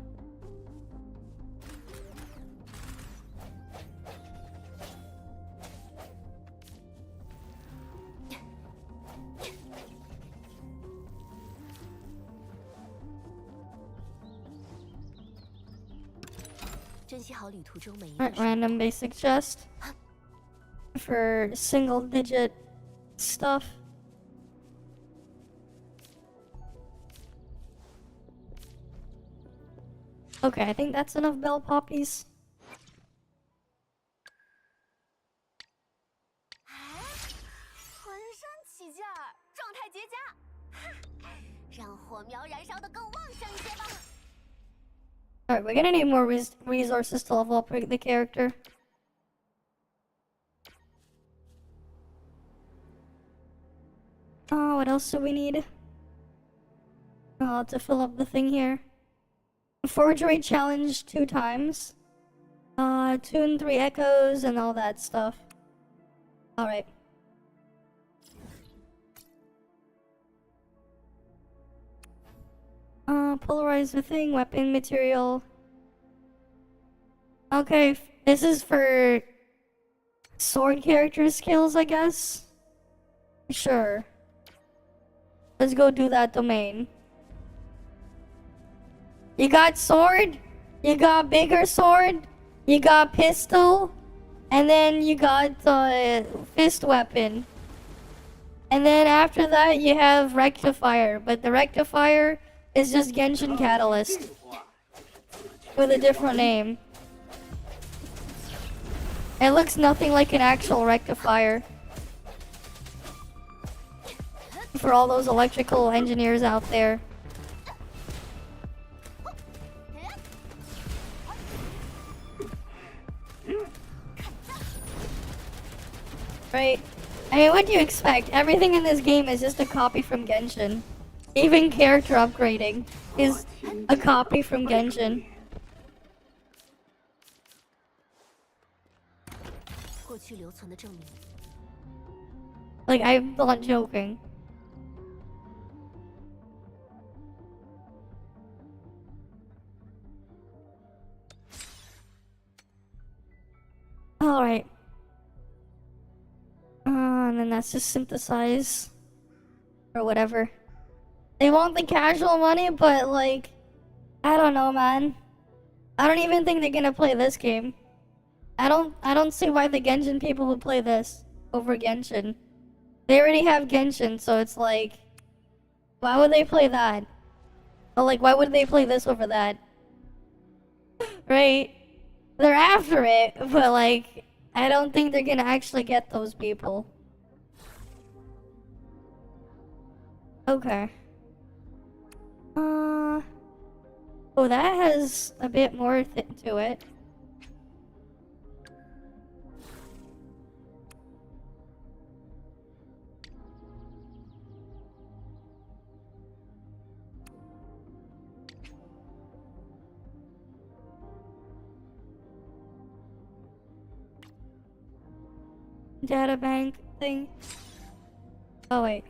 Alright, random basic chest. For single digit stuff. Okay, I think that's enough bell poppies. Alright, we're gonna need more resources to level up the character. Oh, what else do we need? Oh, to fill up the thing here. Forgery challenge 2 times. 2 and 3 echoes and all that stuff. Alright. Polarize the thing, weapon material. Okay, this is for sword character skills, I guess? Sure. Let's go do that domain. You got sword, you got bigger sword, you got pistol, and then you got fist weapon. And then after that you have rectifier, but the rectifier is just Genshin Catalyst with a different name. It looks nothing like an actual rectifier. For all those electrical engineers out there. Right? I mean, what do you expect? Everything in this game is just a copy from Genshin. Even character upgrading is a copy from Genshin. 过去留存的证明。 Like, I'm not joking. Alright. And then that's just synthesize. Or whatever. They want the casual money, but like... I don't know, man. I don't even think they're gonna play this game. I don't see why the Genshin people would play this over Genshin. They already have Genshin, so it's like... Why would they play that? Or like, why would they play this over that? Right? They're after it, but like... I don't think they're gonna actually get those people. Okay. Oh, that has a bit more to it. Data bank thing. Oh wait.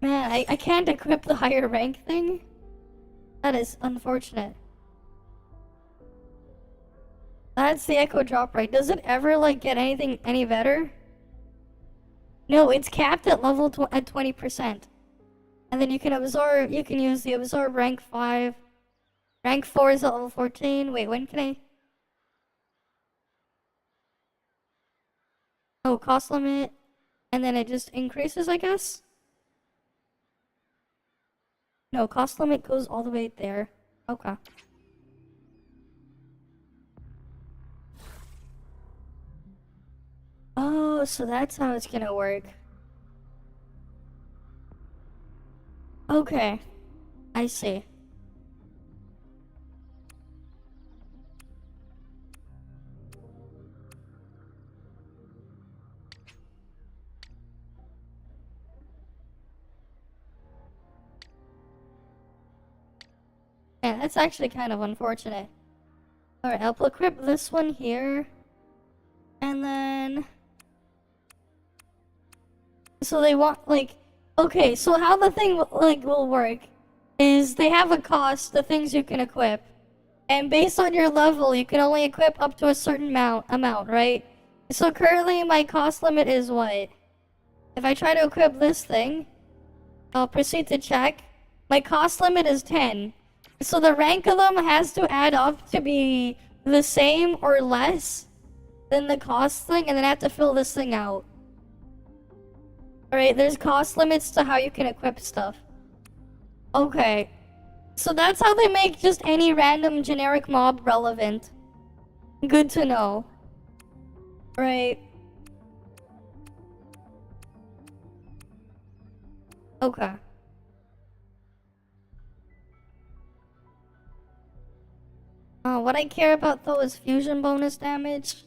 Man, I can't equip the higher rank thing? That is unfortunate. That's the echo drop, right? Does it ever, like, get anything any better? No, it's capped at level at 20%. And then you can absorb, you can use the absorb rank 5. Rank 4 is at level 14. Wait, when can I? Oh, cost limit. And then it just increases, I guess? No, cost limit goes all the way there. Okay. Oh, so that's how it's gonna work. Okay. I see. Yeah, that's actually kind of unfortunate. Alright, I'll equip this one here. And then... So they want, like... Okay, so how the thing, like, will work is they have a cost, the things you can equip. And based on your level, you can only equip up to a certain amount, right? So currently my cost limit is what? If I try to equip this thing, I'll proceed to check. My cost limit is 10. So the rank of them has to add up to be the same or less than the cost thing, and then I have to fill this thing out. Alright, there's cost limits to how you can equip stuff. Okay. So that's how they make just any random generic mob relevant. Good to know. Right. Okay. What I care about though is fusion bonus damage.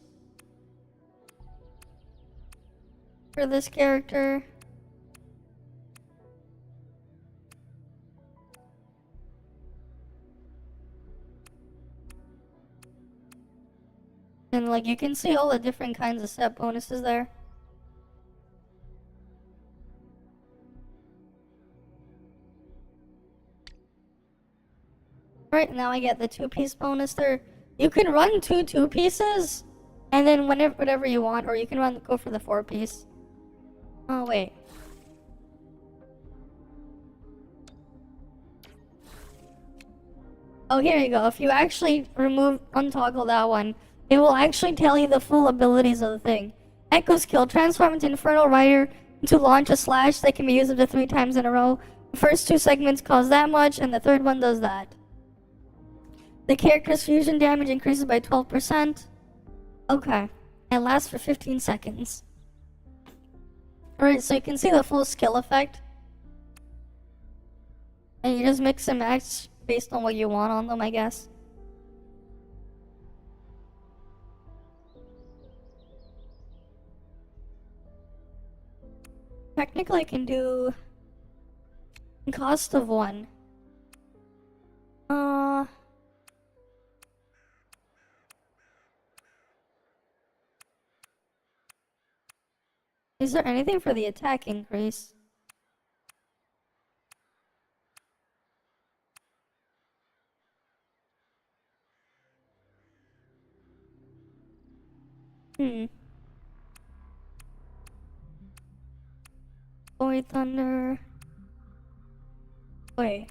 For this character. And like you can see all the different kinds of set bonuses there. Right now I get the 2-piece bonus there. You can run two pieces, and then whatever you want, or you can go for the 4-piece. Oh wait. Oh, here you go. If you actually untoggle that one, it will actually tell you the full abilities of the thing. Echo skill, transform into Infernal Rider to launch a slash that can be used up to 3 times in a row. The first 2 segments cause that much, and the third one does that. The character's fusion damage increases by 12%. Okay. And lasts for 15 seconds. Alright, so you can see the full skill effect. And you just mix and match based on what you want on them, I guess. Technically, I can do cost of 1. Is there anything for the attack increase? Boy Thunder. Wait.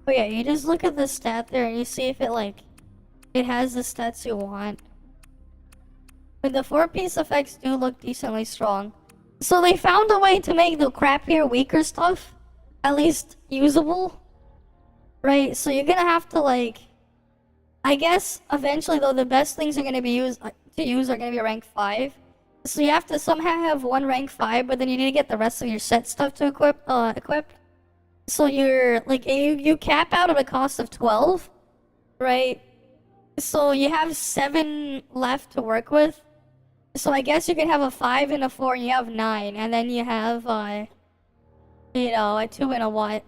Oh yeah, you just look at the stat there and you see if it has the stats you want. But the 4-piece effects do look decently strong. So they found a way to make the crappier, weaker stuff at least usable. Right? So you're gonna have to I guess eventually though the best things are gonna be used are gonna be rank 5. So you have to somehow have one rank 5, but then you need to get the rest of your set stuff to equip. So you're you cap out at a cost of 12, right? So you have 7 left to work with. So I guess you can have a 5 and a 4, and you have 9, and then you have you know, a 2 and a 1,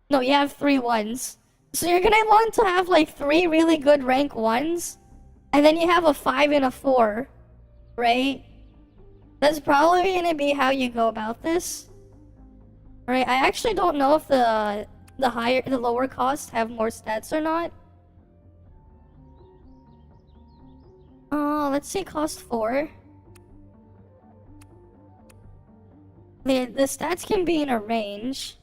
no, you have 3 1s. So you're gonna want to have 3 really good rank 1s, and then you have a 5 and a 4, right? That's probably gonna be how you go about this. Right, I actually don't know if the lower costs have more stats or not. Let's see, cost 4. The stats can be in a range.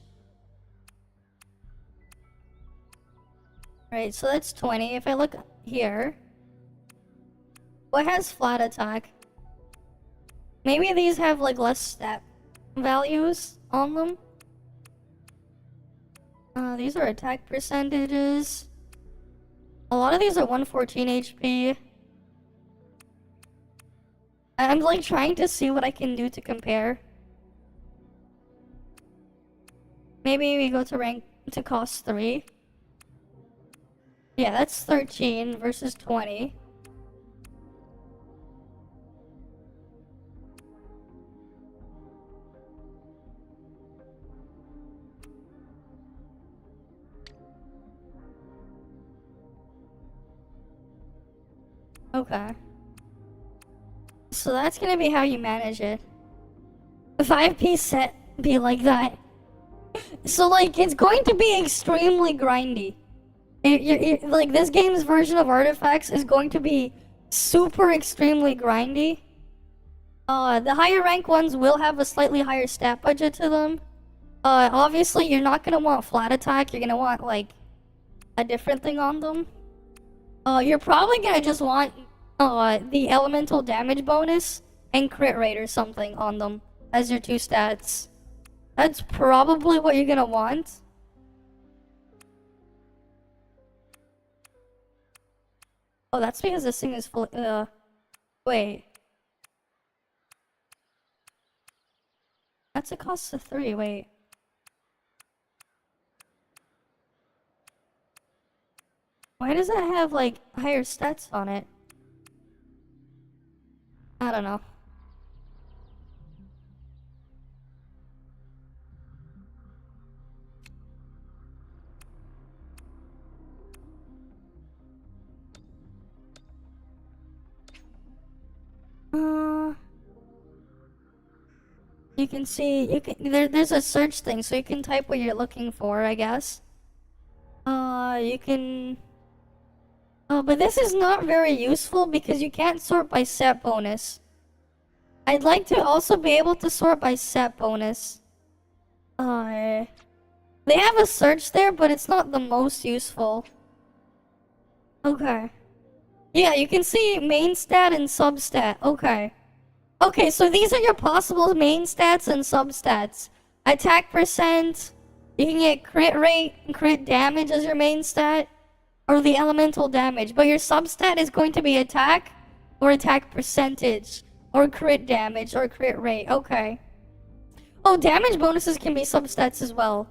Right, so that's 20. If I look here, what has flat attack? Maybe these have less stat values on them. These are attack percentages. A lot of these are 114 HP. I'm trying to see what I can do to compare. Maybe we go to cost 3. Yeah, that's 13 versus 20. Okay. So that's gonna be how you manage it. The 5-piece set be like that. So it's going to be extremely grindy. This game's version of artifacts is going to be super extremely grindy. The higher rank ones will have a slightly higher stat budget to them. Obviously you're not gonna want flat attack, you're gonna want a different thing on them. You're probably gonna just want the elemental damage bonus and crit rate or something on them as your 2 stats. That's probably what you're gonna want. Oh, that's because this thing is full. Wait. That's a cost of 3. Wait. Why does that have higher stats on it? I don't know. You can see, there's a search thing, so you can type what you're looking for, I guess. You can... Oh, but this is not very useful because you can't sort by set bonus. I'd like to also be able to sort by set bonus. They have a search there, but it's not the most useful. Okay. Yeah, you can see main stat and substat. Okay. Okay, so these are your possible main stats and substats. Attack percent. You can get crit rate and crit damage as your main stat. Or the elemental damage. But your substat is going to be attack. Or attack percentage. Or crit damage. Or crit rate. Okay. Oh, damage bonuses can be substats as well.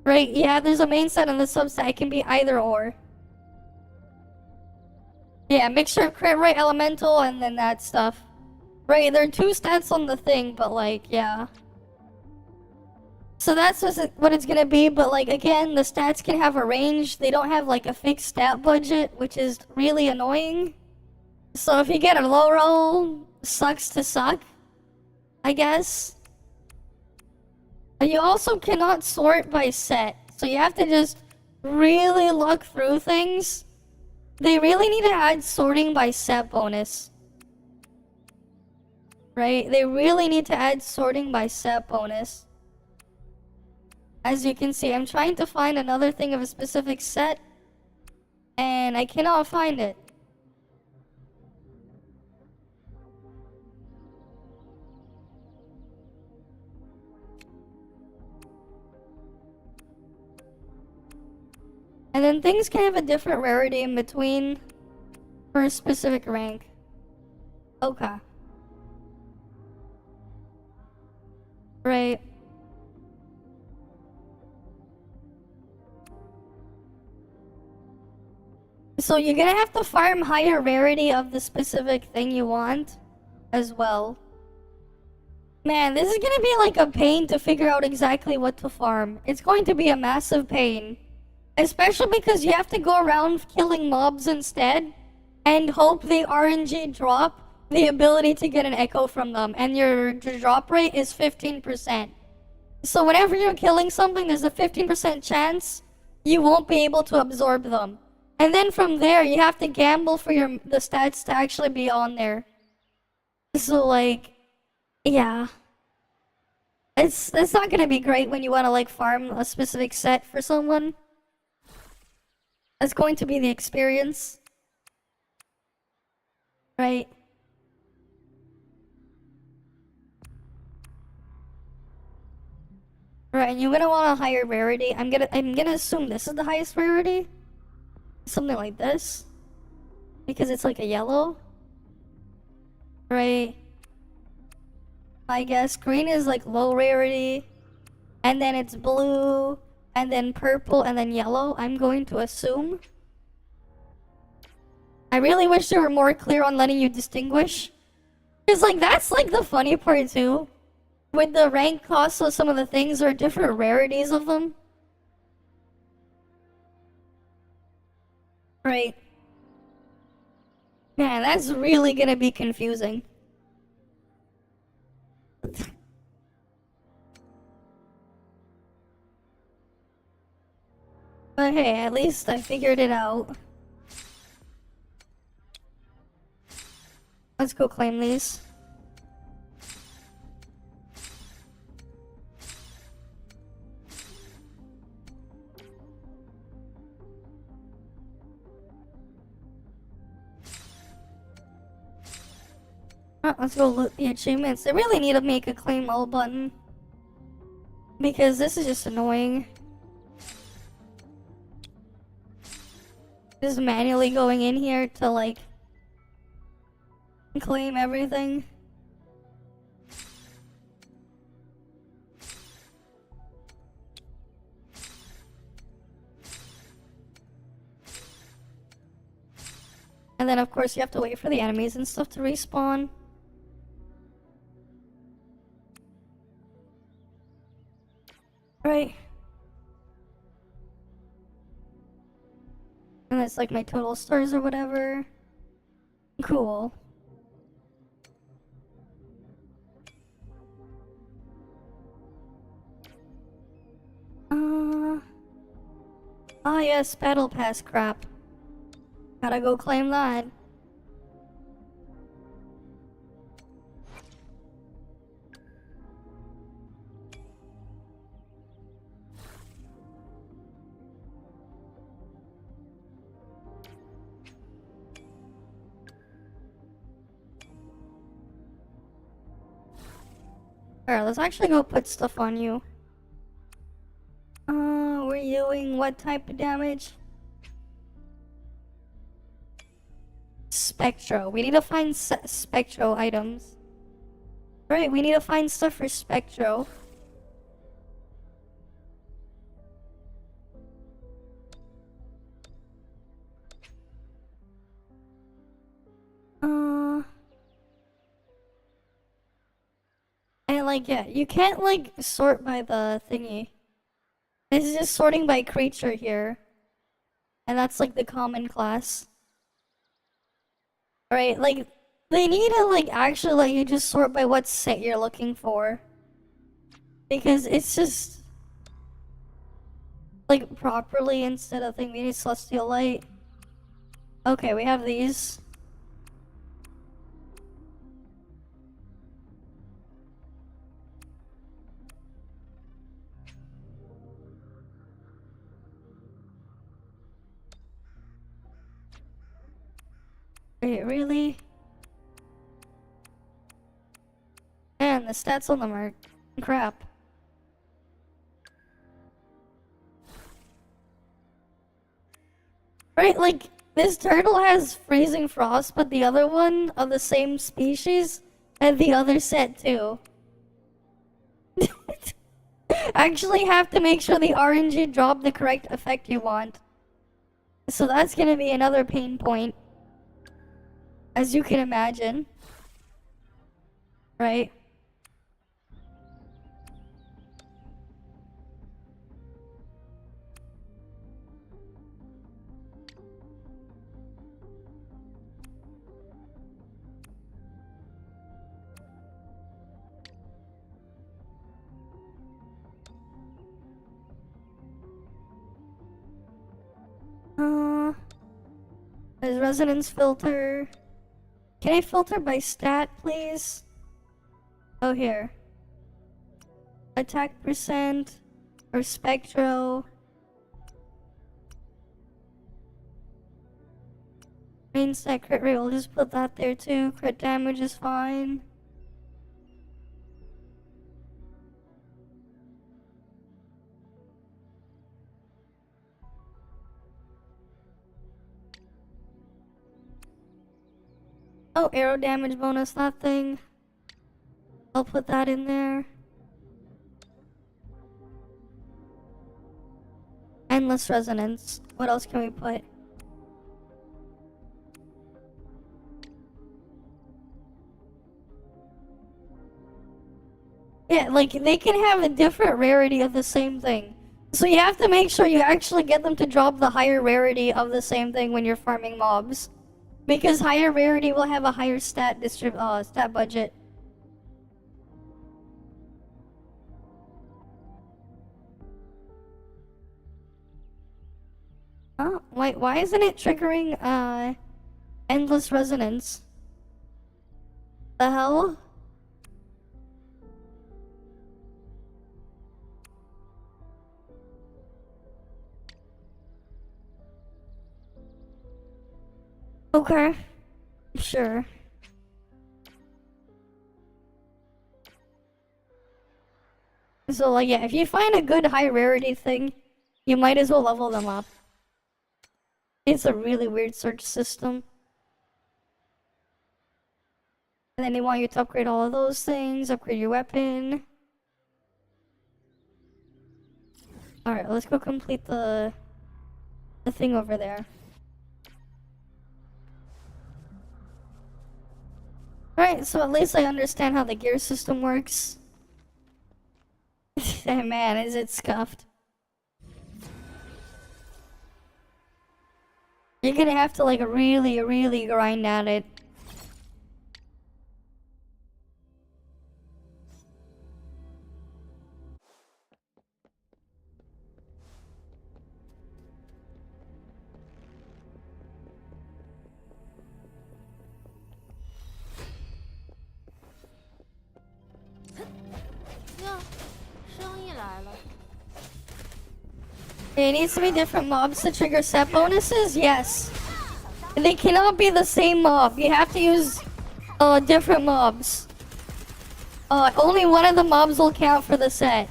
Right, yeah, there's a main set and the substat. It can be either or. Yeah, mixture of crit rate, elemental, and then that stuff. Right, there are 2 stats on the thing, but like, yeah. So that's what it's gonna be, but like, again, the stats can have a range. They don't have like a fixed stat budget, which is really annoying. So if you get a low roll, sucks to suck, I guess. And you also cannot sort by set, so you have to just really look through things. They really need to add sorting by set bonus. Right? They really need to add sorting by set bonus. As you can see, I'm trying to find another thing of a specific set, and I cannot find it. And then things can have a different rarity in between for a specific rank. Okay. Right. So you're gonna have to farm higher rarity of the specific thing you want as well. Man, this is gonna be like a pain to figure out exactly what to farm. It's going to be a massive pain. Especially because you have to go around killing mobs instead and hope they RNG drop the ability to get an echo from them, and your drop rate is 15%. So whenever you're killing something, there's a 15% chance you won't be able to absorb them. And then from there, you have to gamble for the stats to actually be on there. So like, yeah. It's not gonna be great when you wanna like farm a specific set for someone. That's going to be the experience. Right? Right, and you're gonna want a higher rarity. I'm gonna assume this is the highest rarity. Something like this. Because it's like a yellow. Right? I guess green is like low rarity. And then it's blue. And then purple, and then yellow, I'm going to assume. I really wish they were more clear on letting you distinguish. Because, like, that's, like, the funny part, too. With the rank costs of some of the things, there are different rarities of them. Right. Man, that's really gonna be confusing. But hey, at least I figured it out. Let's go claim these. Let's go loot the achievements. They really need to make a claim all button. Because this is just annoying. Just manually going in here to like claim everything. And then of course you have to wait for the enemies and stuff to respawn. Right. And that's like my total stars or whatever. Cool. Ah yes, battle pass crap. Gotta go claim that. Alright, let's actually go put stuff on you. We're doing what type of damage? Spectro. We need to find Spectro items. Right, we need to find stuff for Spectro. And like, yeah, you can't like sort by the thingy. It's just sorting by creature here. And that's like the common class. Right, like, they need to like actually let you just sort by what set you're looking for. Because it's just like properly instead of thinking we need celestial light. Okay, we have these. Wait, really? Man, the stats on them are crap. Right, like, this turtle has freezing frost, but the other one of the same species had the other set too. Actually have to make sure the RNG drop the correct effect you want. So that's gonna be another pain point. As you can imagine. Right? There's resonance filter. Can I filter by stat, please? Oh, here. Attack percent or spectro. Main stat crit rate, we'll just put that there too. Crit damage is fine. Oh, arrow damage bonus, that thing. I'll put that in there. Endless resonance. What else can we put? Yeah, like, they can have a different rarity of the same thing. So you have to make sure you actually get them to drop the higher rarity of the same thing when you're farming mobs. Because higher rarity will have a higher stat budget. Oh, wait, why isn't it triggering, endless resonance? The hell? Okay. Sure. So, like, yeah, if you find a good high rarity thing, you might as well level them up. It's a really weird search system. And then they want you to upgrade all of those things, upgrade your weapon. Alright, let's go complete the thing over there. Alright, so at least I understand how the gear system works. Man, is it scuffed. You're gonna have to, like, really grind at it. It needs to be different mobs to trigger set bonuses? Yes. They cannot be the same mob. You have to use different mobs. Only one of the mobs will count for the set.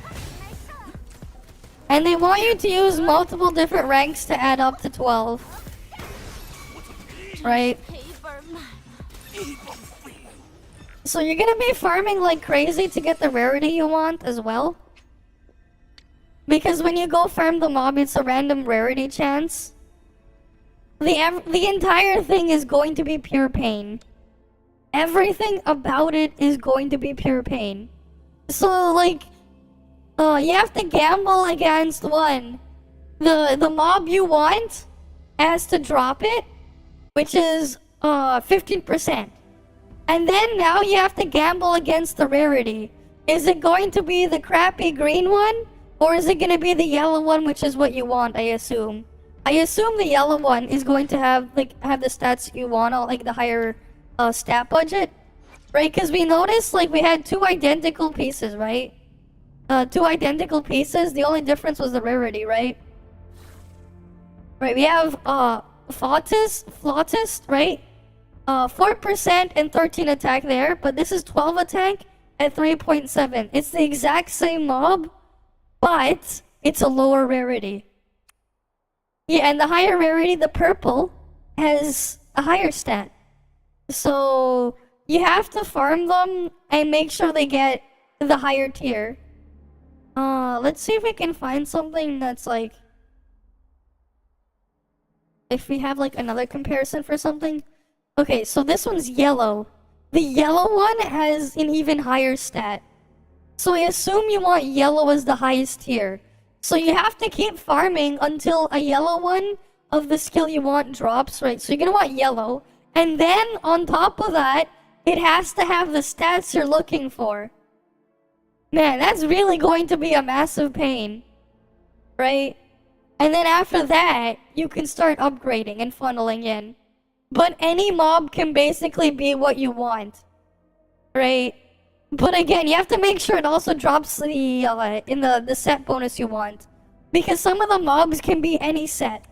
And they want you to use multiple different ranks to add up to 12. Right? So you're gonna be farming like crazy to get the rarity you want as well. Because when you go farm the mob, it's a random rarity chance. The entire thing is going to be pure pain. Everything about it is going to be pure pain. So like, you have to gamble against one. The mob you want has to drop it, which is 15%. And then now you have to gamble against the rarity. Is it going to be the crappy green one? Or is it going to be the yellow one, which is what you want, I assume? I assume the yellow one is going to have the stats you want, like the higher stat budget. Right? Because we noticed like we had two identical pieces, right? Two identical pieces. The only difference was the rarity, right? Right, we have Flautist, right? 4% and 13 attack there, but this is 12 attack at 3.7. It's the exact same mob, but it's a lower rarity. Yeah, and the higher rarity, the purple, has a higher stat. So you have to farm them and make sure they get the higher tier. Let's see if we can find something that's like... If we have like another comparison for something. Okay, so this one's yellow. The yellow one has an even higher stat. So I assume you want yellow as the highest tier. So you have to keep farming until a yellow one of the skill you want drops, right? So you're gonna want yellow. And then on top of that, it has to have the stats you're looking for. Man, that's really going to be a massive pain. Right? And then after that, you can start upgrading and funneling in. But any mob can basically be what you want. Right? But again, you have to make sure it also drops the set bonus you want. Because some of the mobs can be any set.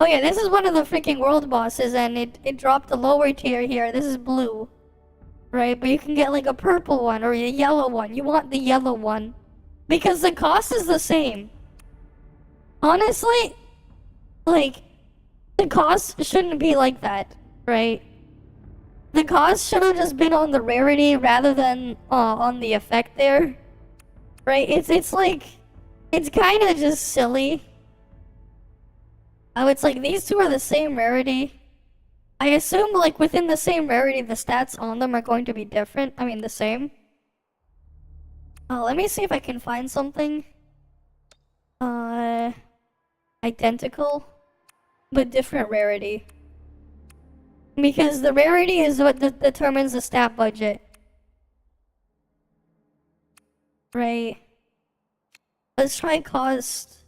Oh yeah, this is one of the freaking world bosses and it dropped the lower tier here. This is blue. Right? But you can get like a purple one or a yellow one. You want the yellow one. Because the cost is the same. Honestly, like, the cost shouldn't be like that, right? The cost should have just been on the rarity rather than on the effect there. Right? It's like, it's kind of just silly. Oh, it's like these two are the same rarity. I assume like within the same rarity, the stats on them are going to be different. I mean, the same. Let me see if I can find something. Identical, but different rarity. Because the rarity is what determines the stat budget. Right. Let's try cost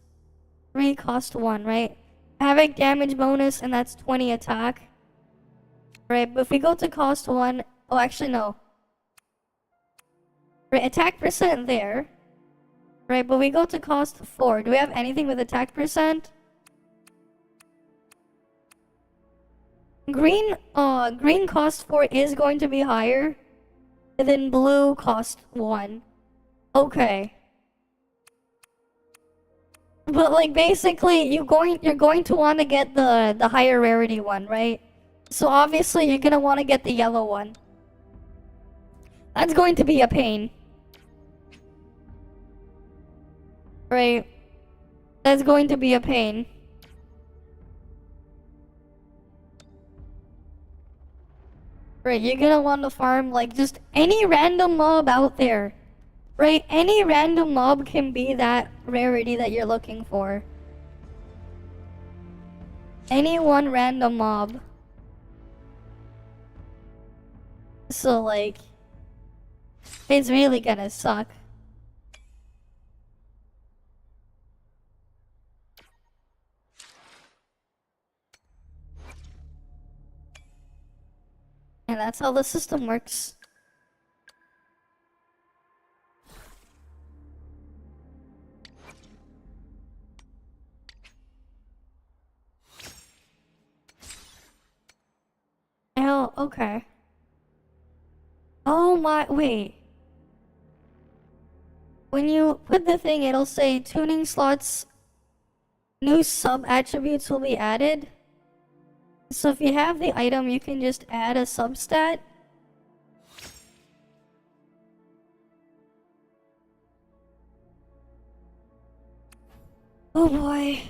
3, cost 1, right? Havoc damage bonus, and that's 20 attack. Right, but if we go to cost 1, oh actually no. Right, attack percent there. Right, but we go to cost 4. Do we have anything with attack percent? Green cost 4 is going to be higher. And then blue cost 1. Okay. But like basically you're going to want to get the higher rarity one, right? So obviously you're gonna want to get the yellow one. That's going to be a pain. Right? That's going to be a pain. Right, you're gonna want to farm like just any random mob out there. Right? Any random mob can be that rarity that you're looking for. Any one random mob. So like, it's really gonna suck. And that's how the system works. Oh, okay. Oh my, wait. When you put the thing, it'll say tuning slots, new sub-attributes will be added. So if you have the item, you can just add a substat. Oh boy.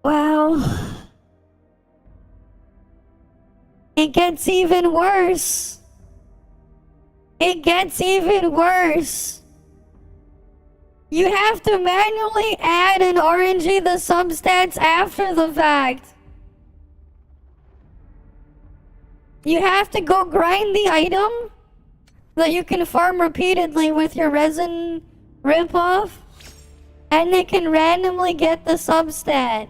Wow. It gets even worse. It gets even worse. You have to manually add and RNG the substats after the fact. You have to go grind the item that you can farm repeatedly with your resin ripoff, and they can randomly get the substat.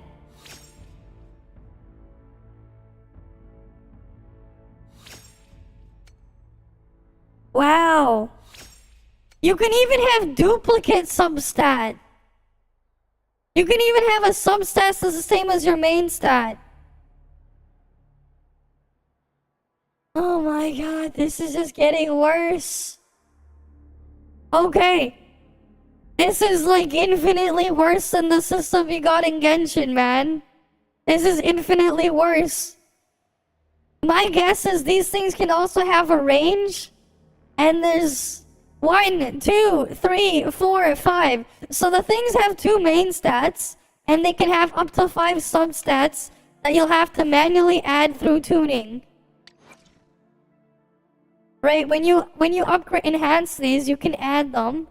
Wow. You can even have duplicate substat. You can even have a substat that's the same as your main stat. Oh my god, this is just getting worse. Okay. This is like infinitely worse than the system you got in Genshin, man. This is infinitely worse. My guess is these things can also have a range. And there's 1, 2, 3, 4, 5. So the things have 2 main stats. And they can have up to 5 substats that you'll have to manually add through tuning. Right, when you upgrade, enhance these, you can add them,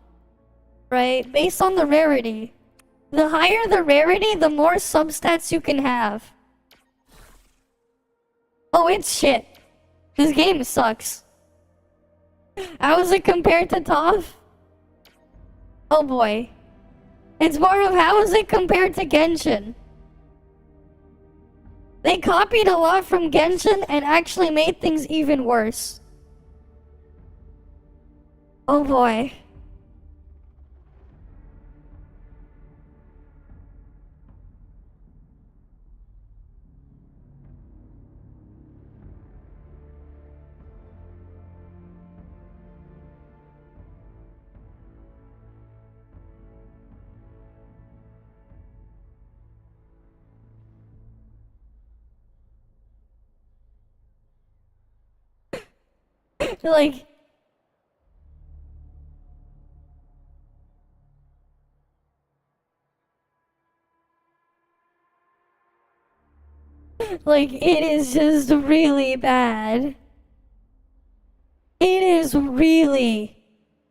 right, based on the rarity. The higher the rarity, the more substats you can have. Oh, it's shit. This game sucks. How is it compared to TOF? Oh boy. It's more of how is it compared to Genshin? They copied a lot from Genshin and actually made things even worse. Oh boy. Like... Like, it is just really bad. It is really,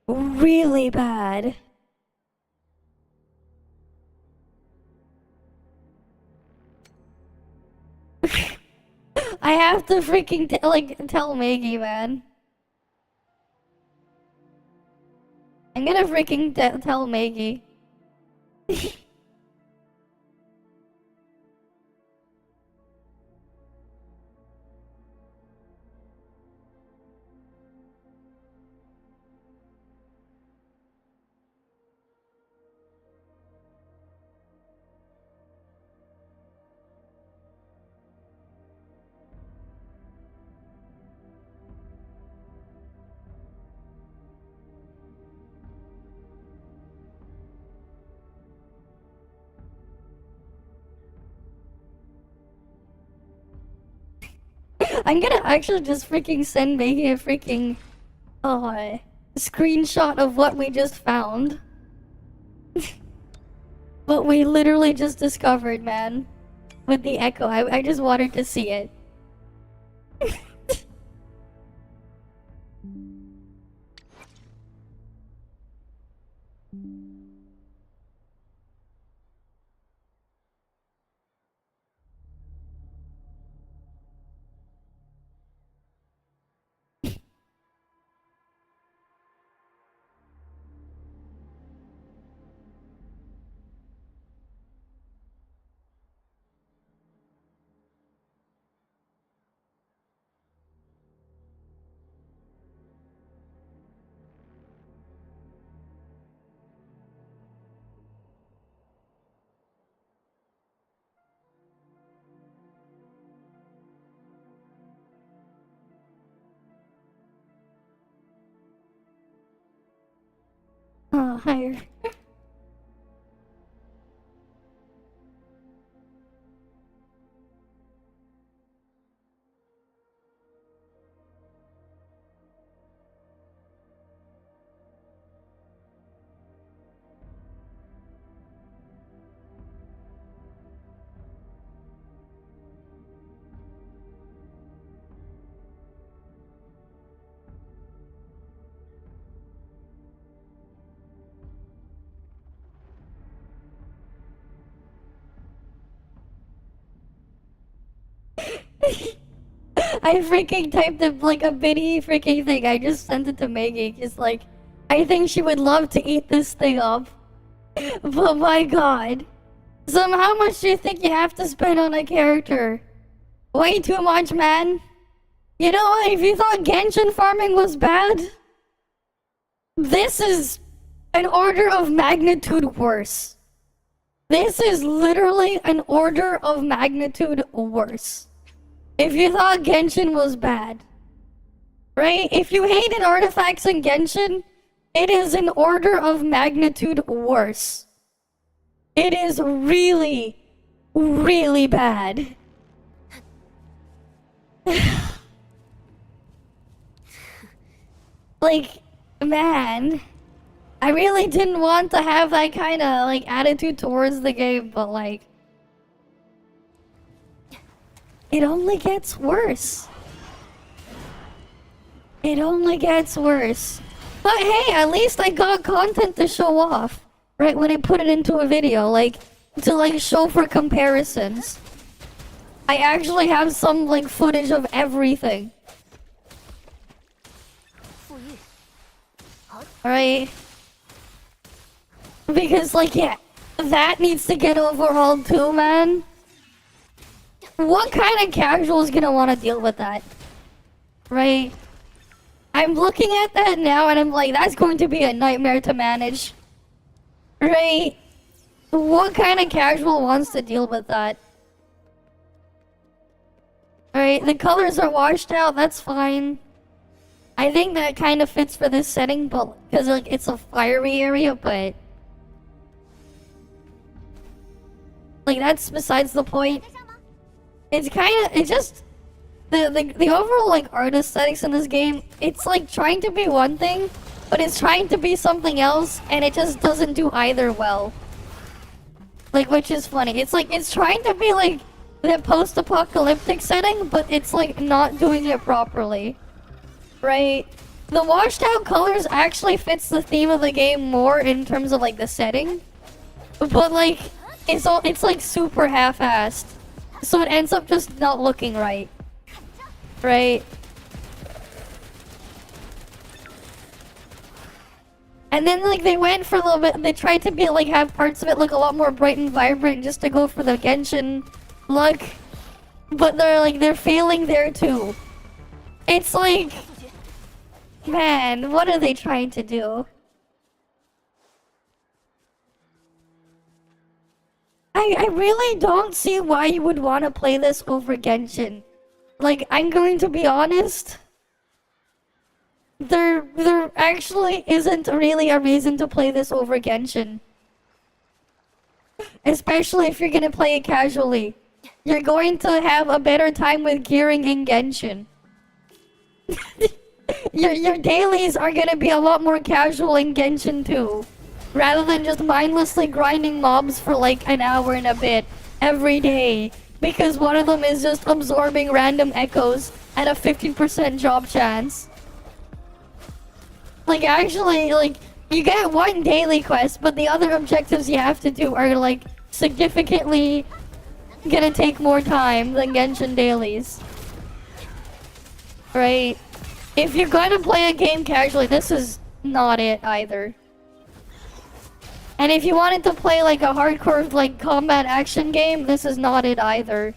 really bad. I have to freaking tell Maggie, man. I'm gonna freaking tell Maggie. I'm gonna actually just freaking send Maggie a freaking screenshot of what we just found. What we literally just discovered, man. With the echo. I just wanted to see it. Oh, higher. I freaking typed up like a bitty freaking thing. I just sent it to Maggie. Just like, I think she would love to eat this thing up. But my god. So how much do you think you have to spend on a character? Way too much, man. You know what? If you thought Genshin farming was bad, this is an order of magnitude worse. This is literally an order of magnitude worse. If you thought Genshin was bad, right? If you hated artifacts in Genshin, it is an order of magnitude worse. It is really, really bad. Like, man, I really didn't want to have that kind of like attitude towards the game, but like, it only gets worse. It only gets worse. But hey, at least I got content to show off, right? When I put it into a video, like, to like show for comparisons. I actually have some like footage of everything. Alright? Because like, yeah, that needs to get overhauled too, man. What kind of casual is gonna want to deal with that? Right? I'm looking at that now and I'm like, that's going to be a nightmare to manage. Right? What kind of casual wants to deal with that? Alright, the colors are washed out, that's fine. I think that kind of fits for this setting, but because like it's a fiery area, but like that's besides the point. It's kind of, it just the overall like art aesthetics in this game, it's like trying to be one thing, but it's trying to be something else, and it just doesn't do either well. Like, which is funny. It's like it's trying to be like the post-apocalyptic setting, but it's like not doing it properly. Right? The washed out colors actually fits the theme of the game more in terms of like the setting. But like it's like super half-assed. So it ends up just not looking right. Right? And then like they went for a little bit, they tried to be like have parts of it look a lot more bright and vibrant just to go for the Genshin look. But they're failing there too. It's like, man, what are they trying to do? I really don't see why you would want to play this over Genshin. Like, I'm going to be honest. There actually isn't really a reason to play this over Genshin. Especially if you're gonna play it casually. You're going to have a better time with gearing in Genshin. Your dailies are gonna be a lot more casual in Genshin too. Rather than just mindlessly grinding mobs for like an hour and a bit every day. Because one of them is just absorbing random echoes at a 15% job chance. Like actually, like, you get one daily quest, but the other objectives you have to do are like significantly gonna take more time than Genshin dailies. Right? If you're gonna play a game casually, this is not it either. And if you wanted to play like a hardcore like combat action game, this is not it either.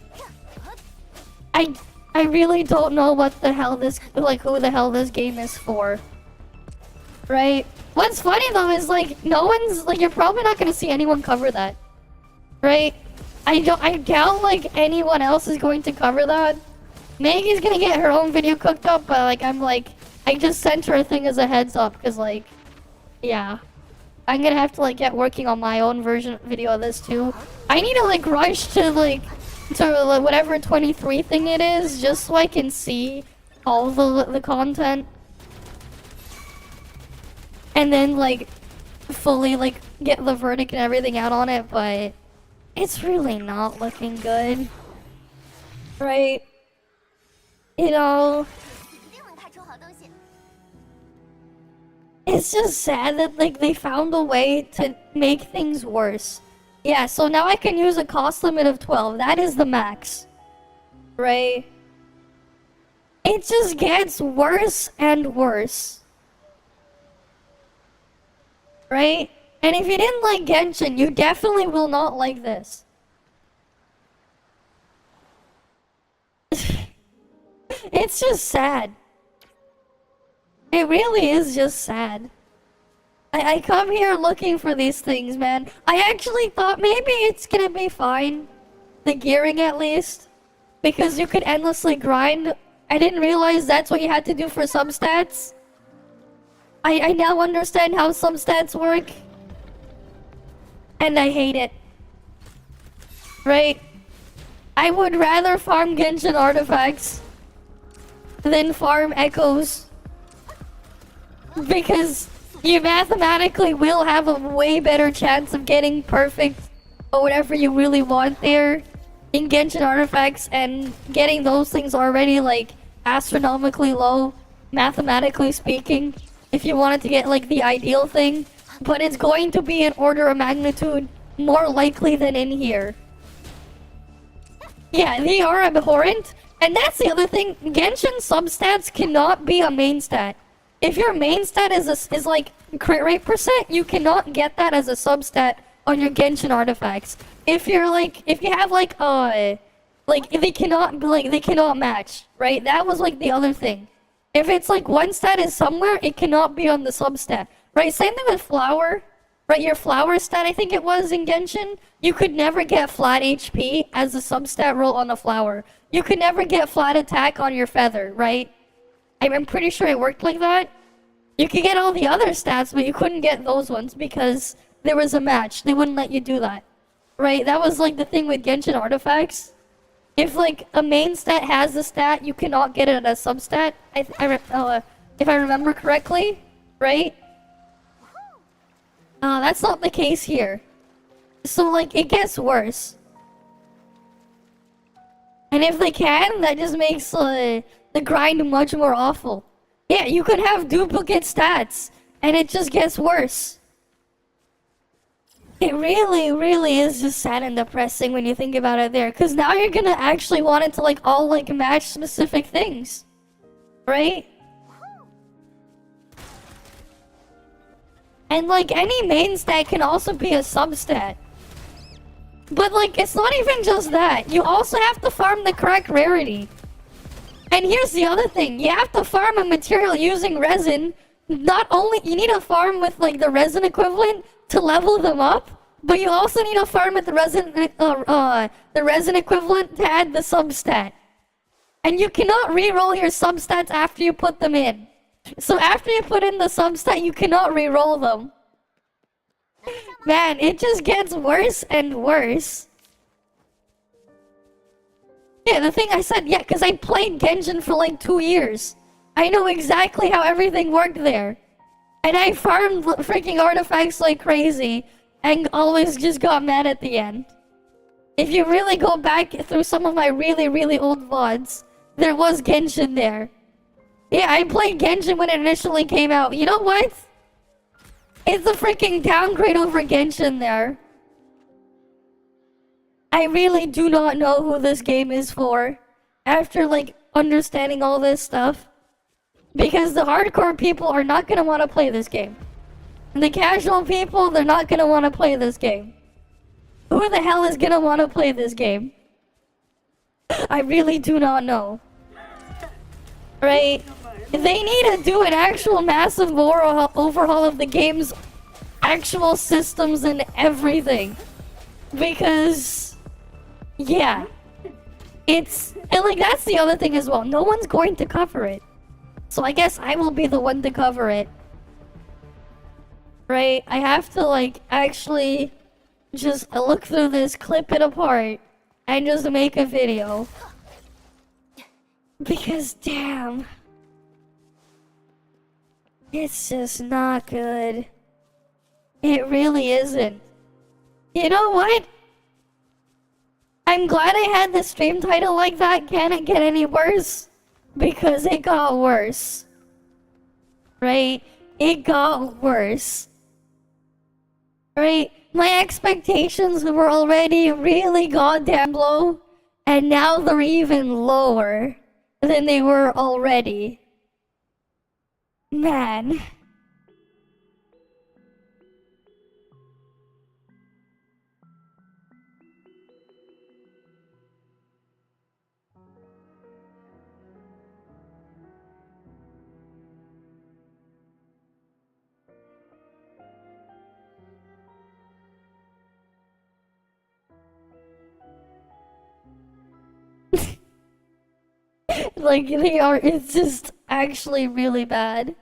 I really don't know what the hell this, like, who the hell this game is for. Right? What's funny though is like no one's like, you're probably not gonna see anyone cover that. Right? I doubt like anyone else is going to cover that. Maggie's gonna get her own video cooked up, but like I just sent her a thing as a heads up because like, yeah. I'm gonna have to like get working on my own version video of this too. I need to like rush to like whatever 23 thing it is just so I can see all the content. And then like fully like get the verdict and everything out on it, but it's really not looking good. Right? You know, it's just sad that like they found a way to make things worse. Yeah, so now I can use a cost limit of 12. That is the max. Right? it just gets worse and worse. Right? And if you didn't like Genshin, you definitely will not like this. It's just sad. It really is just sad. I come here looking for these things, man. I actually thought maybe it's gonna be fine. The gearing at least. Because you could endlessly grind. I didn't realize that's what you had to do for some stats. I now understand how some stats work. And I hate it. Right? I would rather farm Genshin artifacts than farm echoes. Because you mathematically will have a way better chance of getting perfect or whatever you really want there in Genshin artifacts, and getting those things already like astronomically low, mathematically speaking, if you wanted to get like the ideal thing. But it's going to be an order of magnitude more likely than in here. Yeah, they are abhorrent. And that's the other thing, Genshin substats cannot be a main stat. If your main stat is like crit rate percent, you cannot get that as a substat on your Genshin artifacts. If you have like they cannot match, right? That was like the other thing. If it's like one stat is somewhere, it cannot be on the substat, right? Same thing with flower, right? Your flower stat, I think it was in Genshin, you could never get flat HP as a substat roll on a flower. You could never get flat attack on your feather, right? I'm pretty sure it worked like that. You could get all the other stats, but you couldn't get those ones because there was a match. They wouldn't let you do that. Right? That was like the thing with Genshin artifacts. If like a main stat has a stat, you cannot get it as a substat. If I remember correctly, right? That's not the case here. So like it gets worse. And if they can, that just makes the grind much more awful. Yeah, you could have duplicate stats, and it just gets worse. It really, really is just sad and depressing when you think about it there. Because now you're gonna actually want it to like all like match specific things. Right? And like any main stat can also be a substat. But like it's not even just that. You also have to farm the correct rarity. And here's the other thing. You have to farm a material using resin. Not only you need to farm with like the resin equivalent to level them up, but you also need to farm with the resin equivalent to add the substat. And you cannot re-roll your substats after you put them in. So after you put in the substat, you cannot re-roll them. Man, it just gets worse and worse. Yeah, the thing I said, yeah, because I played Genshin for like 2 years. I know exactly how everything worked there. And I farmed freaking artifacts like crazy, and always just got mad at the end. If you really go back through some of my really, really old VODs, there was Genshin there. Yeah, I played Genshin when it initially came out. You know what? It's a freaking downgrade over Genshin there. I really do not know who this game is for after like understanding all this stuff. Because the hardcore people are not gonna want to play this game. And the casual people, they're not gonna want to play this game. Who the hell is gonna want to play this game? I really do not know. Right? They need to do an actual massive overhaul of the game's actual systems and everything. Because, yeah. And like that's the other thing as well. No one's going to cover it. So I guess I will be the one to cover it. Right? I have to like actually just look through this, clip it apart, and just make a video. Because damn. It's just not good. It really isn't. You know what? I'm glad I had the stream title like that. Can it get any worse? Because it got worse. Right? It got worse. Right? My expectations were already really goddamn low, and now they're even lower. than they were already. Man. Like, they are, it's just actually really bad.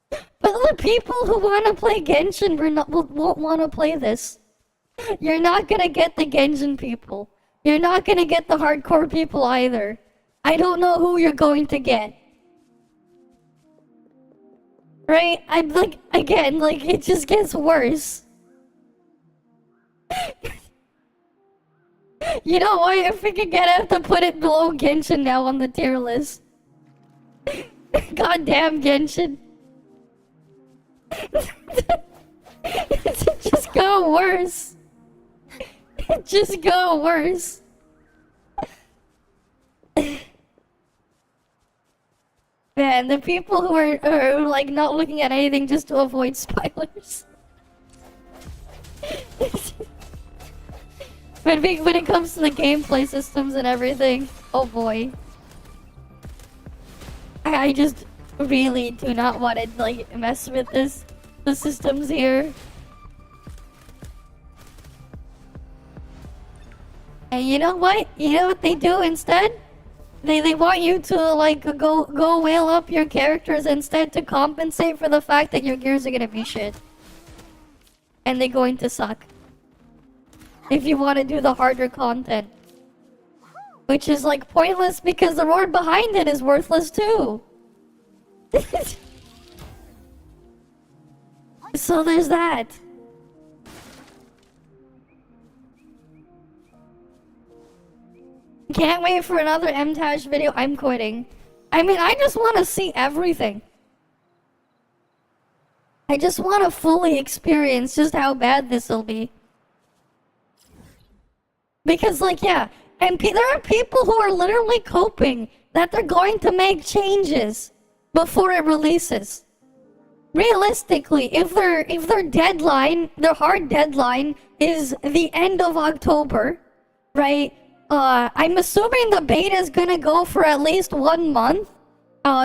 But the people who want to play Genshin won't want to play this. You're not gonna get the Genshin people. You're not gonna get the hardcore people either. I don't know who you're going to get. Right? I'm like, again, like, it just gets worse. You know what? If we could get out to put it below Genshin now on the tier list. Goddamn Genshin. It just go worse. It just go worse. Man, the people who are like not looking at anything just to avoid spoilers. When it comes to the gameplay systems and everything, oh boy. I just really do not want to like mess with the systems here. And you know what? You know what they do instead? They want you to like go whale up your characters instead to compensate for the fact that your gears are gonna be shit. And they're going to suck. If you want to do the harder content. Which is like pointless because the roar behind it is worthless too. So there's that. Can't wait for another MTash video. I'm quitting. I mean, I just want to see everything. I just want to fully experience just how bad this will be. Because, like, yeah, and there are people who are literally coping that they're going to make changes before it releases. Realistically, if their deadline, their hard deadline is the end of October, right? I'm assuming the beta is gonna go for at least 1 month.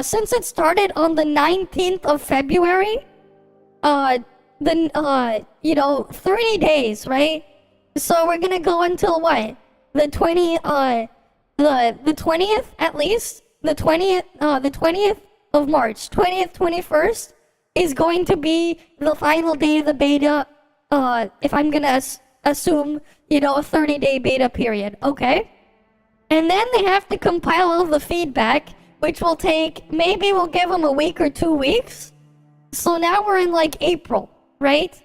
Since it started on the 19th of February, then, 30 days, right? So we're gonna go until what? The 20th at least? The 20th of March. 20th, 21st is going to be the final day of the beta, if I'm gonna assume, a 30-day beta period, okay? And then they have to compile all the feedback, which will take, maybe we'll give them a week or 2 weeks. So now we're in like April, right?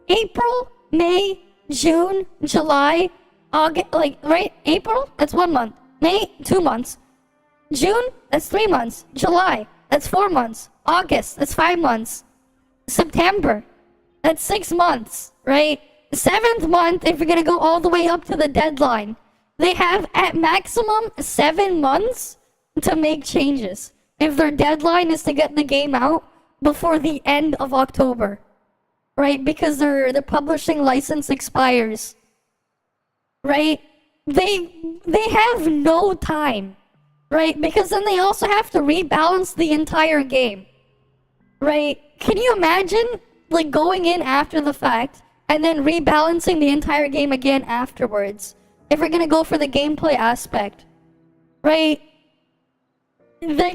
April, May, June, July, August, like, right? April, that's 1 month. May, 2 months. June, that's 3 months. July, that's 4 months. August, that's 5 months. September, that's 6 months, right? 7th month, if you're gonna go all the way up to the deadline, they have at maximum 7 months to make changes. If their deadline is to get the game out before the end of October, right? Because their publishing license expires, right? They have no time, right? Because then they also have to rebalance the entire game, right? Can you imagine like going in after the fact and then rebalancing the entire game again afterwards? If we're gonna go for the gameplay aspect, right? They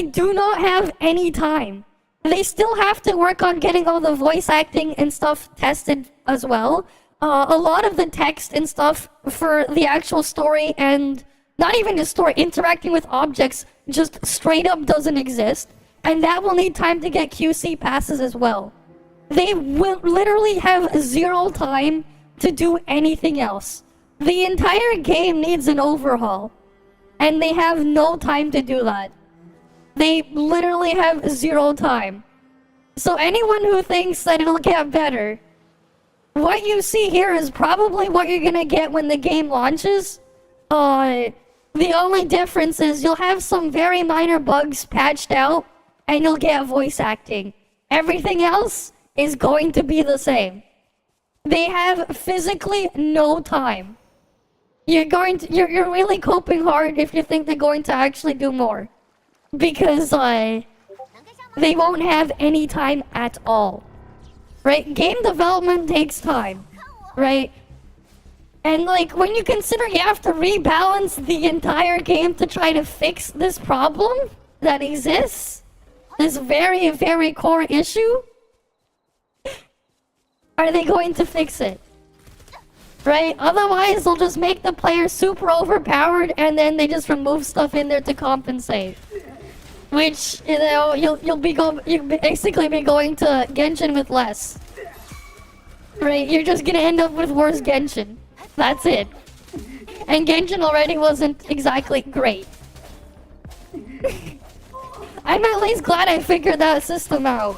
do not have any time. They still have to work on getting all the voice acting and stuff tested as well. A lot of the text and stuff for the actual story, and not even the story, interacting with objects just straight up doesn't exist. And that will need time to get QC passes as well. They will literally have 0 time to do anything else. The entire game needs an overhaul. And they have no time to do that. They literally have 0 time. So anyone who thinks that it'll get better, what you see here is probably what you're gonna get when the game launches. The only difference is you'll have some very minor bugs patched out, and you'll get voice acting. Everything else is going to be the same. They have physically no time. You're really coping hard if you think they're going to actually do more. Because, they won't have any time at all. Right? Game development takes time. Right? And, like, when you consider you have to rebalance the entire game to try to fix this problem that exists, this very, very core issue, are they going to fix it? Right? Otherwise, they'll just make the player super overpowered and then they just remove stuff in there to compensate. Which, you know, you'll basically be going to Genshin with less. Right? You're just gonna end up with worse Genshin. That's it. And Genshin already wasn't exactly great. I'm at least glad I figured that system out.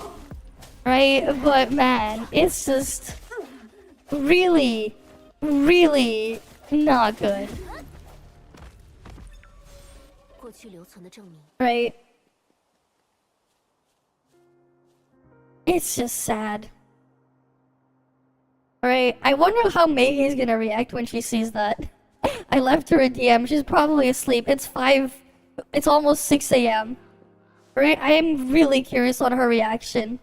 Right? But man, it's just really, really not good. Right? It's just sad. Right? I wonder how Meihei's gonna react when she sees that. I left her a DM. She's probably asleep. It's almost 6 a.m. Right? I am really curious on her reaction.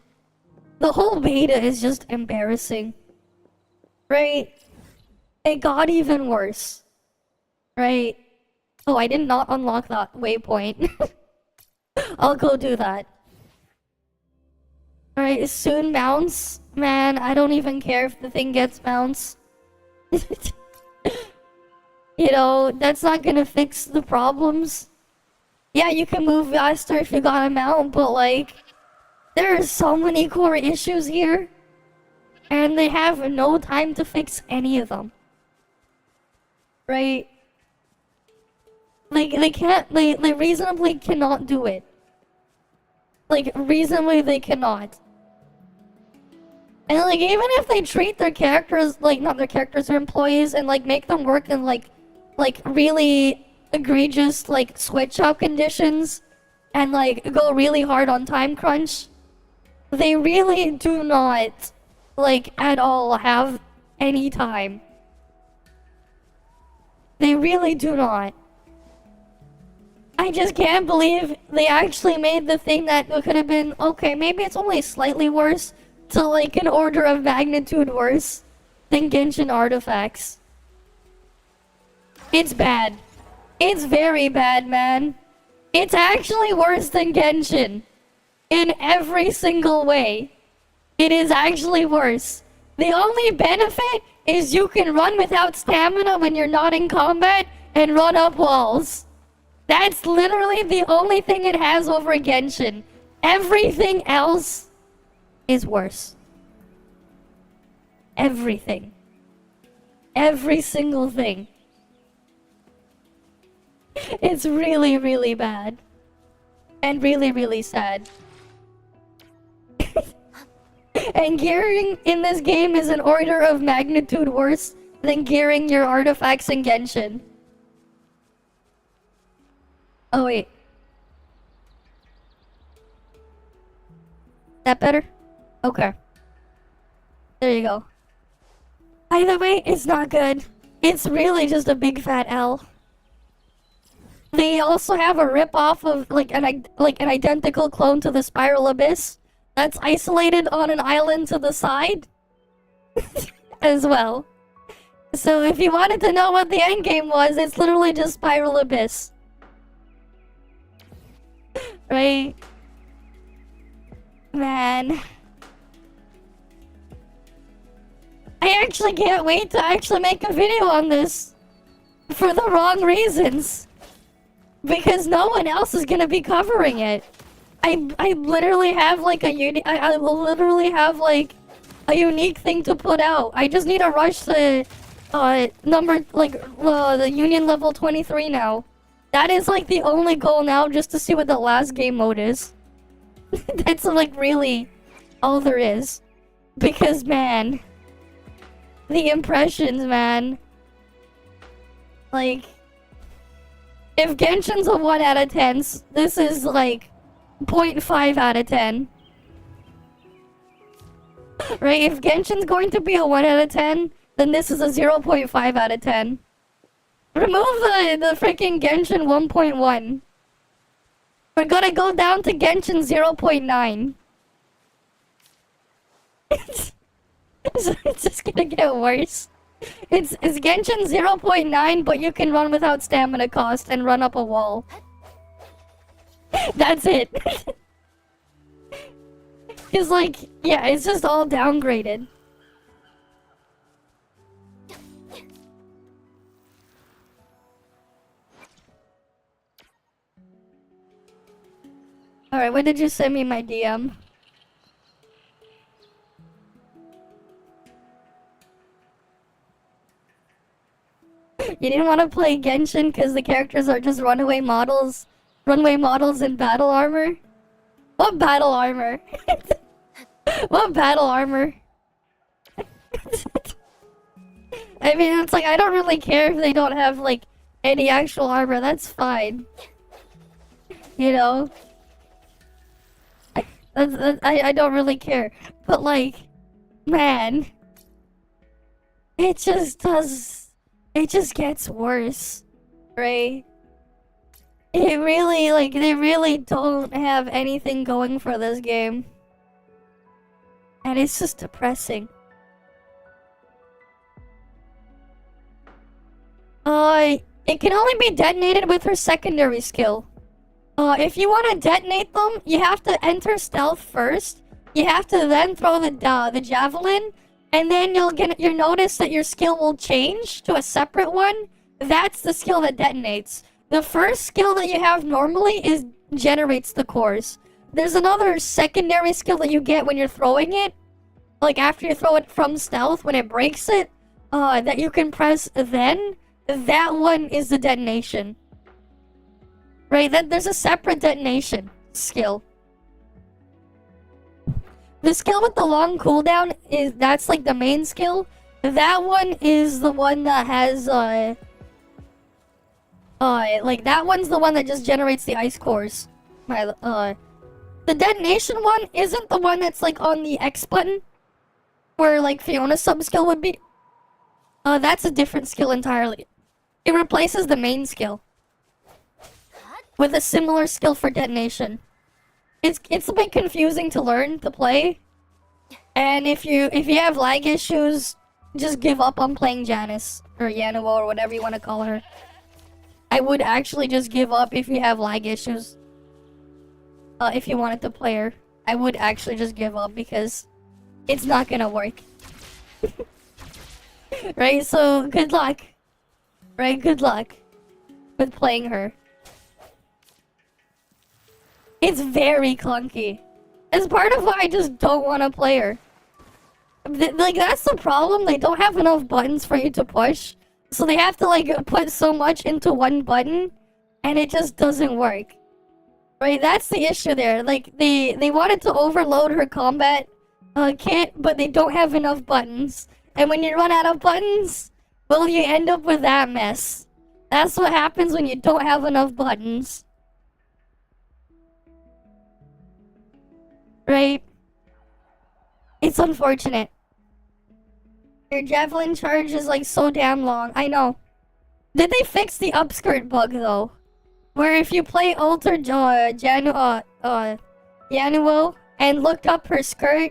The whole beta is just embarrassing. Right? It got even worse. Right? Oh, I did not unlock that waypoint. I'll go do that. Alright, soon mounts. Man, I don't even care if the thing gets mounts. You know, that's not gonna fix the problems. Yeah, you can move faster if you got a mount, but like, there are so many core issues here. And they have no time to fix any of them. Right? Like, they reasonably cannot do it. Like, reasonably they cannot. And like, even if they treat their characters, like, not their characters, their employees, and like, make them work in like really egregious, like, sweatshop conditions, and like, go really hard on time crunch, they really do not, like, at all have any time. They really do not. I just can't believe they actually made the thing that could have been, okay, maybe it's only slightly worse, to like an order of magnitude worse than Genshin artifacts. It's bad. It's very bad, man. It's actually worse than Genshin. In every single way. It is actually worse. The only benefit is you can run without stamina when you're not in combat and run up walls. That's literally the only thing it has over Genshin. Everything else is worse. Everything. Every single thing. It's really, really bad. And really, really sad. And gearing in this game is an order of magnitude worse than gearing your artifacts in Genshin. Oh wait. That better? Okay. There you go. Either way, it's not good. It's really just a big fat L. They also have a rip-off of like an identical clone to the Spiral Abyss that's isolated on an island to the side as well. So if you wanted to know what the endgame was, it's literally just Spiral Abyss. Right? Man. I actually can't wait to actually make a video on this. For the wrong reasons. Because no one else is gonna be covering it. I literally have like I will literally have like a unique thing to put out. I just need to rush the the Union level 23 now. That is like the only goal now, just to see what the last game mode is. That's like really all there is. Because man, the impressions, man. Like, if Genshin's a 1 out of 10, this is like 0.5 out of 10. Right? If Genshin's going to be a 1 out of 10, then this is a 0.5 out of 10. Remove the freaking Genshin 1.1. We're gonna go down to Genshin 0.9. It's just gonna get worse. It's Genshin 0.9, but you can run without stamina cost and run up a wall. That's it. It's like, yeah, it's just all downgraded. Alright, when did you send me my DM? You didn't want to play Genshin because the characters are just runaway models? Runway models in battle armor? What battle armor? What battle armor? I mean, it's like, I don't really care if they don't have, like, any actual armor. That's fine. You know? I don't really care. But, like, man. It just gets worse. Right? It really, like, they really don't have anything going for this game. And it's just depressing. It can only be detonated with her secondary skill. If you want to detonate them, you have to enter stealth first. You have to then throw the javelin, and then you'll notice that your skill will change to a separate one. That's the skill that detonates. The first skill that you have normally generates the cores. There's another secondary skill that you get when you're throwing it, like after you throw it from stealth, when it breaks it, that you can press then. That one is the detonation. Right, then there's a separate detonation skill. The skill with the long cooldown that's like the main skill. That one is the one that has like that one's the one that just generates the ice cores. The detonation one isn't the one that's like on the X button, where like Fiona's sub skill would be. That's a different skill entirely. It replaces the main skill with a similar skill for detonation. It's a bit confusing to learn to play, and if you have lag issues, just give up on playing Janice or Yanuo or whatever you want to call her. I would actually just give up if you have lag issues. If you wanted to play her, I would actually just give up because it's not gonna work. Right? So good luck. Right? Good luck with playing her. It's very clunky. It's part of why I just don't want to play her. Like, that's the problem. They don't have enough buttons for you to push. So they have to, like, put so much into one button. And it just doesn't work. Right? That's the issue there. Like, they wanted to overload her combat kit, but they don't have enough buttons. And when you run out of buttons, well, you end up with that mess. That's what happens when you don't have enough buttons. Right? It's unfortunate. Your javelin charge is like so damn long. I know. Did they fix the upskirt bug though? Where if you play Alter Yanuo and looked up her skirt,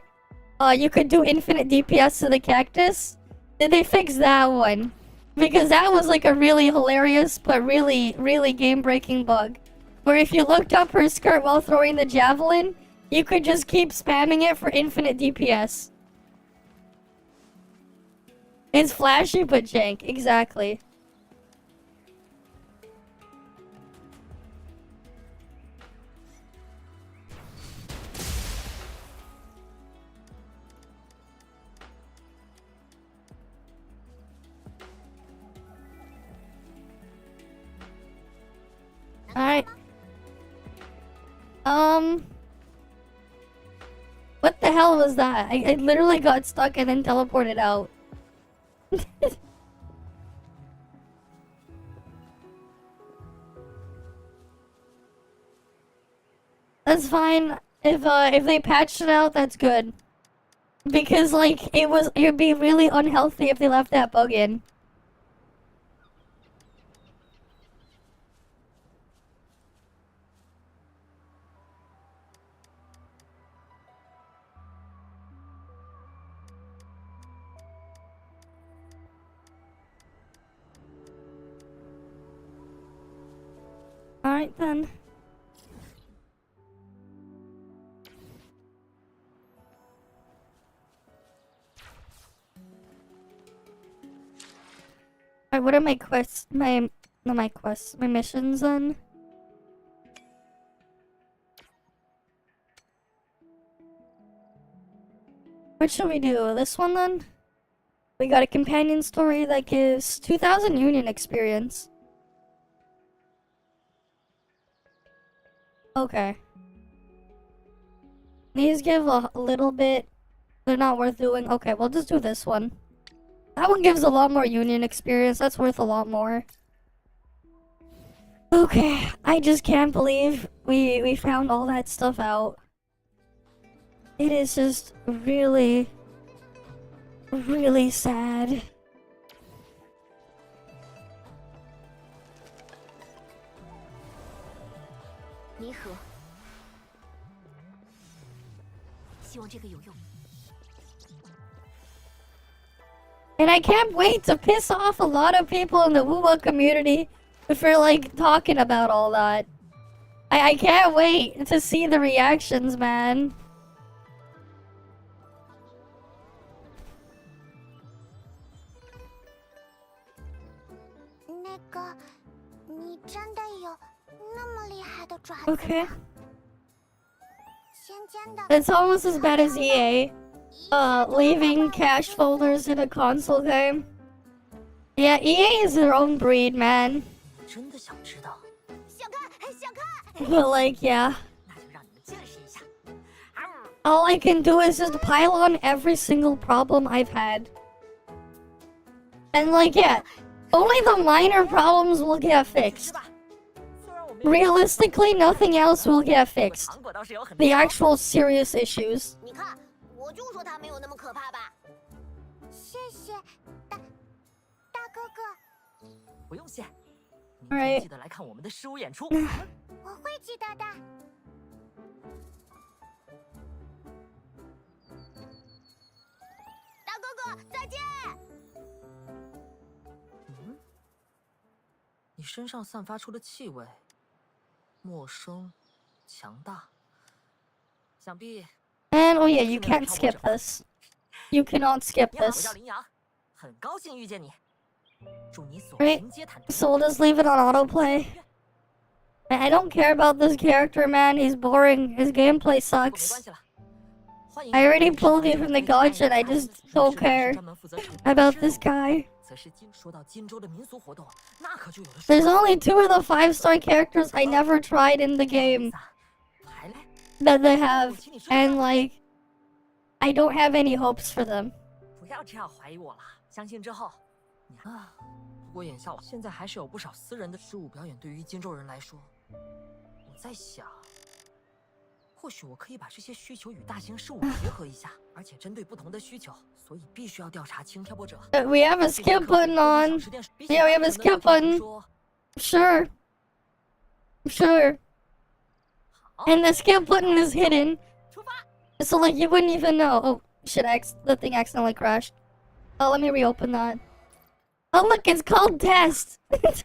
you could do infinite DPS to the cactus? Did they fix that one? Because that was like a really hilarious but really, really game-breaking bug. Where if you looked up her skirt while throwing the javelin, you could just keep spamming it for infinite DPS. It's flashy but jank, exactly. Alright. What the hell was that? I literally got stuck and then teleported out. That's fine. If they patched it out, that's good. Because like it'd be really unhealthy if they left that bug in. Alright then. Alright, what are my quests? Not my quests, my missions then? What should we do? This one then? We got a companion story that gives 2,000 union experience. Okay. These give a little bit. They're not worth doing. Okay, we'll just do this one. That one gives a lot more union experience. That's worth a lot more. Okay, I just can't believe we found all that stuff out. It is just really, really sad. And I can't wait to piss off a lot of people in the Wuwa community for like talking about all that. I can't wait to see the reactions, man. Okay. It's almost as bad as EA. Leaving cache folders in a console game. Yeah, EA is their own breed, man. But like, yeah. All I can do is just pile on every single problem I've had. And like, yeah, only the minor problems will get fixed. Realistically, nothing else will get fixed. The actual serious issues. Alright. And oh yeah, you can't skip this. You cannot skip this. Right, so we'll just leave it on autoplay. I don't care about this character, man. He's boring. His gameplay sucks. I already pulled you from the gacha. I just don't care about this guy. There's only 2 of the 5-star characters I never tried in the game that they have, and like, I don't have any hopes for them. We have a skip button on. Yeah, we have a skip button. Sure. Sure. And the skip button is hidden. So like you wouldn't even know. Oh shit, the thing accidentally crashed. Oh, let me reopen that. Oh look, it's called test. The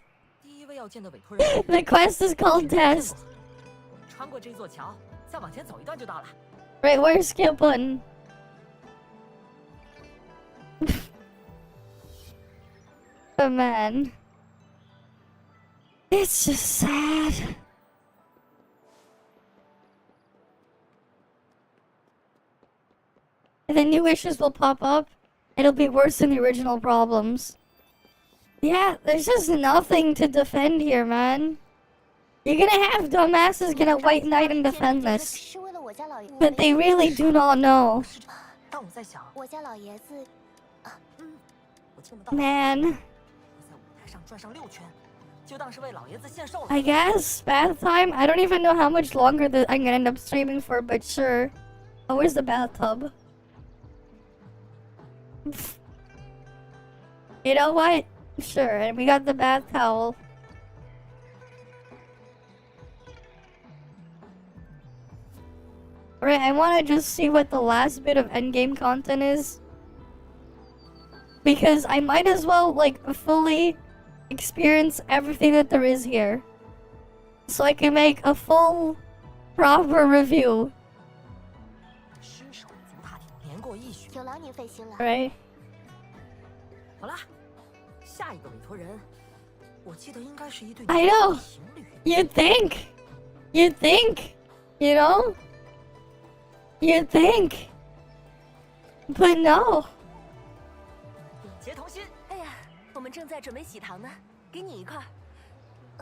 quest is called test. Right, where's skip button? But man, it's just sad. And then new issues will pop up. It'll be worse than the original problems. Yeah, there's just nothing to defend here, man. You're gonna have dumbasses get a white knight and defend this. But they really do not know. Man, 在舞台上转上6圈，就当是为老爷子献寿了。 I guess bath time. I don't even know how much longer I'm gonna end up streaming for, but sure. Oh, where's the bathtub? You know what? Sure, and we got the bath towel. Alright, I wanna just see what the last bit of endgame content is. Because I might as well, like, fully experience everything that there is here. So I can make a full, proper review. 尸首足踏艇年过一许。有劳您费心了。 Right? 好了，下一个委托人，我记得应该是一对 I know. 情侣。 You'd think. You'd think. You know? You'd think. But no. 永结同心。哎呀，我们正在准备喜糖呢，给你一块儿。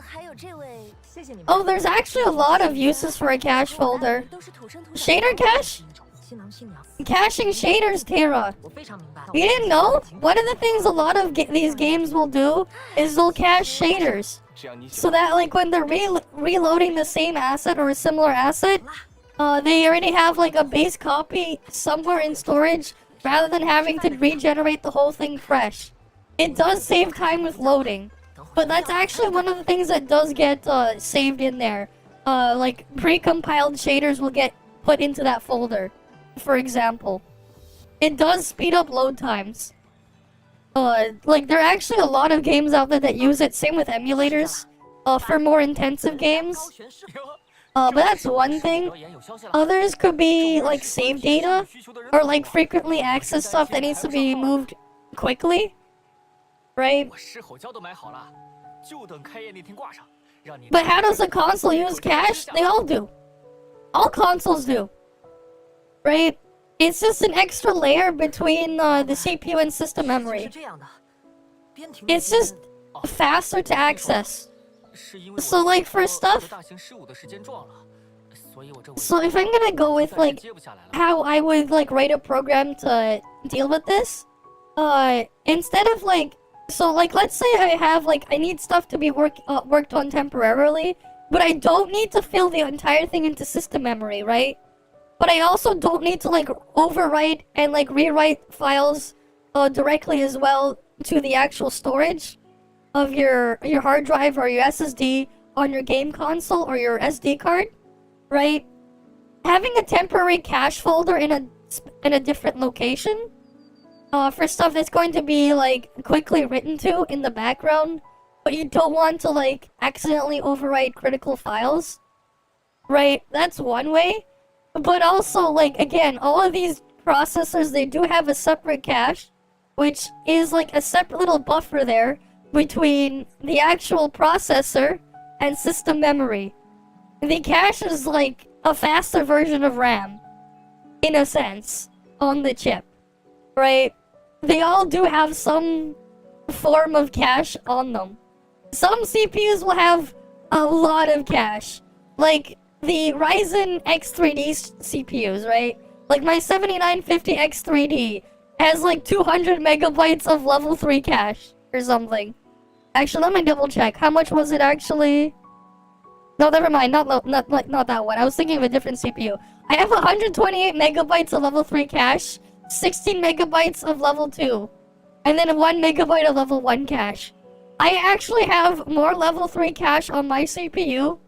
还有这位，谢谢你们。 Oh, there's actually a lot of uses for a cache folder. 都是土生土长的 Shader cache? 新郎新娘。 Caching shaders, Tara. 我非常明白。 You didn't know? One of the things a lot of these games will do is they'll cache shaders. So that, like, when they're reloading the same asset or a similar asset, they already have, like, a base copy somewhere in storage rather than having to regenerate the whole thing fresh. It does save time with loading. But that's actually one of the things that does get saved in there. Like, pre-compiled shaders will get put into that folder, for example. It does speed up load times. Like, there are actually a lot of games out there that use it, same with emulators, for more intensive games. But that's one thing. Others could be, like, save data, or, like, frequently access stuff that needs to be moved quickly. Right? 我狮吼胶都买好了，就等开业那天挂上，让你。 But how does a console use cache? They all do. All consoles do. Right? It's just an extra layer between the CPU and system 是 memory. 这样的，边停 It's just faster to access. 是因为 So, like, for 我 stuff- 大型失误的时间撞了，所以我这 So if I'm gonna go with, 暂时 like, 接不下来了。 how I would, like, write a program to deal with this, instead of, like, so, like, let's say I have, like, I need stuff to be worked on temporarily, but I don't need to fill the entire thing into system memory, right? But I also don't need to, like, overwrite and, like, rewrite files directly as well to the actual storage of your hard drive or your SSD on your game console or your SD card, right? Having a temporary cache folder in a different location for stuff that's going to be, like, quickly written to in the background, but you don't want to, like, accidentally overwrite critical files, right? That's one way. But also, like, again, all of these processors, they do have a separate cache, which is, like, a separate little buffer there between the actual processor and system memory. The cache is, like, a faster version of RAM, in a sense, on the chip, right? They all do have some form of cache on them. Some CPUs will have a lot of cache, like the Ryzen X3D CPUs, right? Like my 7950 X3D has like 200 megabytes of level 3 cache or something. Actually, let me double check. How much was it actually? No, never mind. Not that one. I was thinking of a different CPU. I have 128 megabytes of level 3 cache, 16 megabytes of level 2, and then 1 megabyte of level 1 cache. I actually have more level 3 cache on my CPU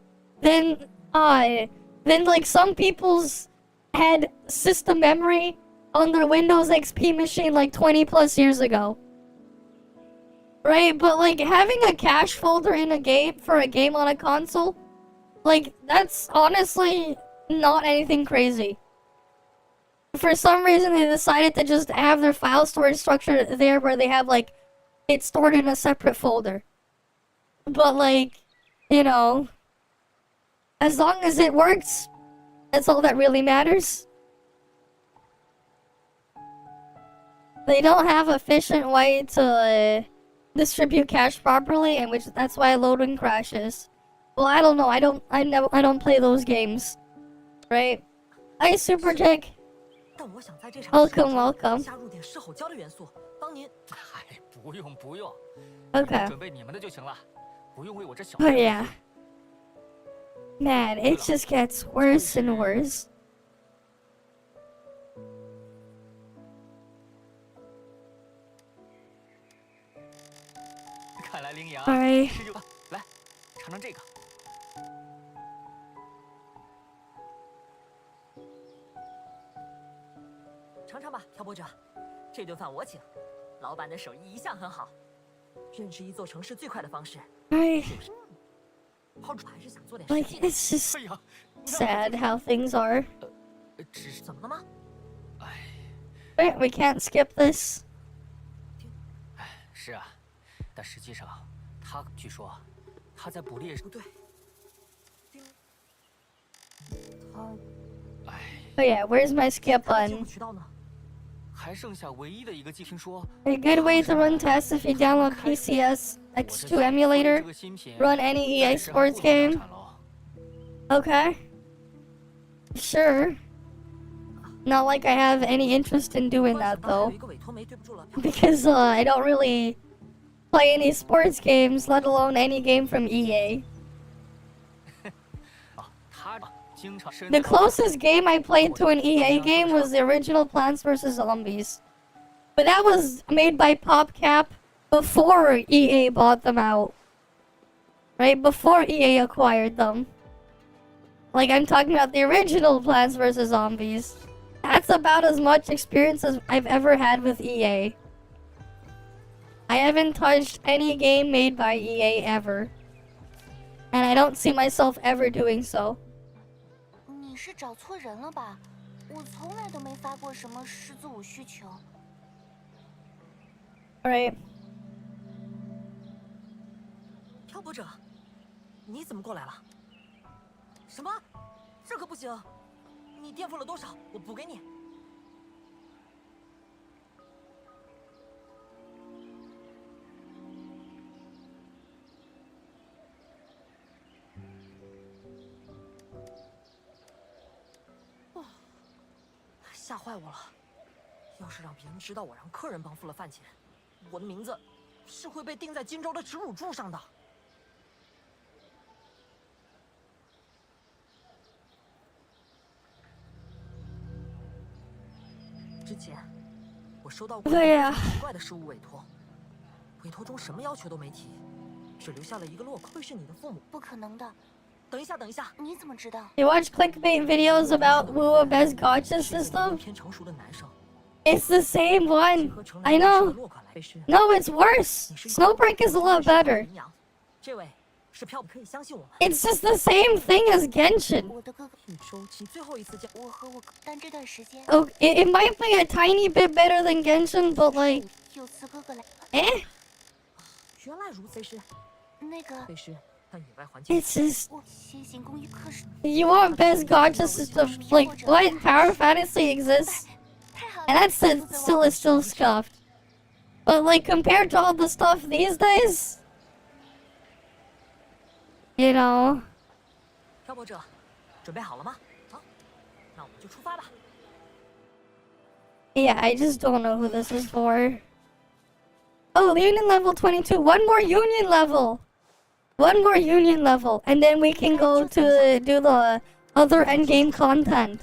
than like some people's had system memory on their Windows XP machine like 20 plus years ago. Right? But like having a cache folder in a game for a game on a console, like that's honestly not anything crazy. For some reason they decided to just have their file storage structure there where they have like it stored in a separate folder. But like, you know, as long as it works, that's all that really matters. They don't have efficient way to distribute cache properly, and that's why loading crashes. Well, I don't know. I don't play those games, right? Hi, Super Jake.但我想在这场 Welcome, welcome. 加入点狮吼胶的元素，帮您。嗨，不用不用，你 Okay. 们准备你们的就行了，不用为我这小。 Oh yeah. Man, it just gets worse and worse. 看来羚羊 Alright. 是就来尝尝这个。尝尝吧，挑拨者，这顿饭我请。老板的手艺一向很好，认识一座城市最快的方式， Right. 好主还是想做点事 Like, 情。 it's just 哎呀， sad how things are. 只是怎么了吗？哎， Right, we can't skip this. 是啊，但实际上，他据说他在捕猎时，不对，哎， Oh yeah, where's my skip 他的进 button? 入渠道呢？还剩下唯一的一个听说 A good way to run tests if you download PCS 我这 X2 所以 emulator. 这个新品 Run any EA 暂时还 sports 不能量 game. 产喽。 Okay. Sure. Not like I have any interest in doing 突然 that 想到还有 though. 一个委托没对不住了。 Because I don't really play any sports games, let alone any game from EA. 啊，他经常深 The closest game I played to an EA game was the original Plants vs. Zombies. But that was made by PopCap before EA bought them out. Right? Before EA acquired them. Like, I'm talking about the original Plants vs. Zombies. That's about as much experience as I've ever had with EA. I haven't touched any game made by EA ever. And I don't see myself ever doing so. 你是找错人了吧？我从来都没发过什么狮子舞需求。 Alright. 挑拨者，你怎么过来了？什么？这可不行！你垫付了多少？我补给你。哦，吓坏我了！要是让别人知道我让客人帮付了饭钱，我的名字是会被钉在荆州的耻辱柱上的。之前我收到过一个对呀非常奇怪的事务委托，委托中什么要求都没提，只留下了一个落款，会是你的父母。不可能的，等一下，等一下，你怎么知道？ You watch clickbait videos about Wu best gotcha 是一个 system? 偏成熟的男生， It's the same 结 one. 合成 I 人式的 know. 落款来背诗。 No, it's worse. 你是 Snowbreak is a lot better. 这位是票，可以相信我们。 It's just the same thing as Genshin. 我的哥哥，一周期最后一次见，我和我哥，但这段时间 Oh, it might be a tiny bit better than Genshin, but like, 有次哥哥来， eh? 原来如此。背诗，那个背诗，但野外环境 It's just 我先行公寓，可是 you want best gotcha system? Like, what Power Fantasy exists, 太好了， and that's still scuffed. But like compared to all the stuff these days, you know. 挑拨者，准备好了吗？好，那我们就出发吧。 Yeah, I just don't know who this is for. Oh, Union level 22. One more Union level. One more Union level. And then we can go to do the other endgame content.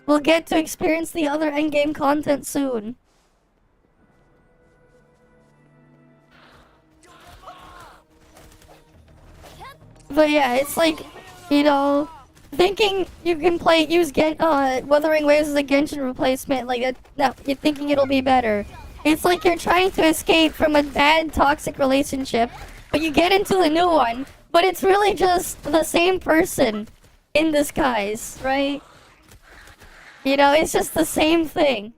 We'll get to experience the other endgame content soon. But yeah, it's like, you know, thinking you can use Wuthering Waves as a Genshin replacement, like that, you're thinking it'll be better. It's like you're trying to escape from a bad toxic relationship, but you get into the new one, but it's really just the same person in disguise, right? You know, it's just the same thing.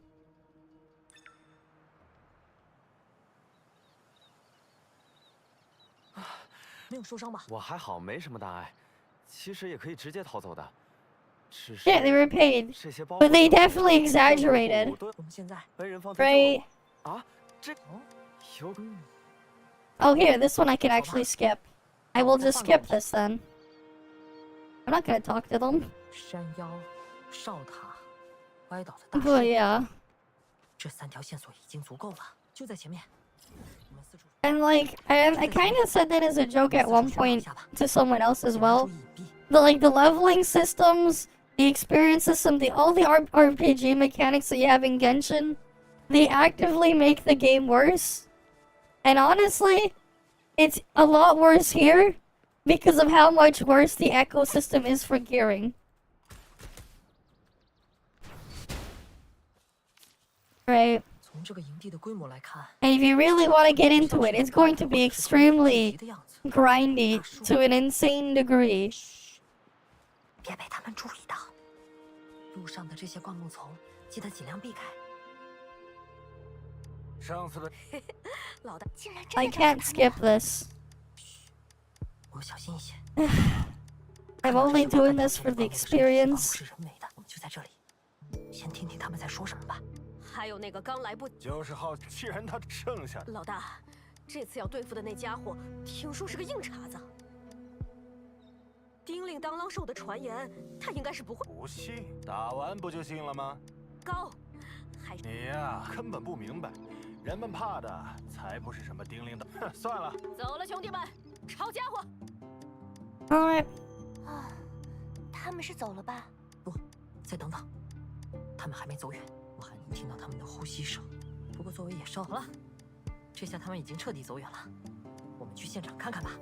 没有受伤吧？我还好，没什么大碍，其实也可以直接逃走的。只是 Yeah, they were paid, 这些包 but they 裹 definitely exaggerated, 都我们现在被人放在 right? 啊，这有 Oh, here, this one I can actually skip. I will just skip this then. I'm not gonna talk to them. 山腰、哨塔、歪倒的大 But 树， yeah. 这3条线索已经足够了。就在前面。我们四处 And like, I kind of said that as a joke at one point to someone else as well. The leveling systems, the experience system, all the RPG mechanics that you have in Genshin, they actively make the game worse. And honestly, it's a lot worse here because of how much worse the ecosystem is for gearing. Right. 从这个营地的规模来看， And if you really want to get into it, it's going to be extremely 的样子。 grindy to an insane degree. 别被他们注意到。路上的这些灌木丛，记得尽量避开。上次的老大竟然 I 真的找到 can't 他们 skip 了 this. 我小心一些。 I'm only doing this for the 是 experience. 人为的，我们就在这里，先听听他们在说什么吧。 还有那个刚来不，就是好，既然他剩下的，老大，这次要对付的那家伙，听说是个硬茬子。叮铃当啷兽的传言，他应该是不会不信，打完不就信了吗？高，还是你呀，根本不明白，人们怕的才不是什么叮铃的。哼，算了，走了，兄弟们，抄家伙。 Alright. 啊，他们是走了吧？不，再等等，他们还没走远，我还能听到他们的呼吸声。不过作为野兽，好了，这下他们已经彻底走远了。我们去现场看看吧。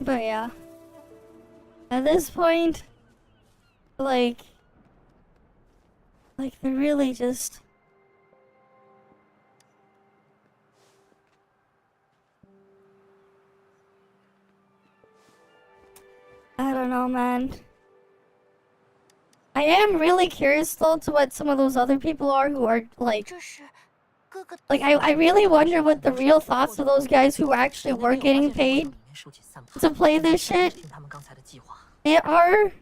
But yeah. At this point, like they're really just... I don't know, man. I am really curious though to what some of those other people are who are like... 这是哥哥。 Like, I really wonder what the real thoughts of those guys who actually were getting paid to play this shit 听他们刚才的计划。 are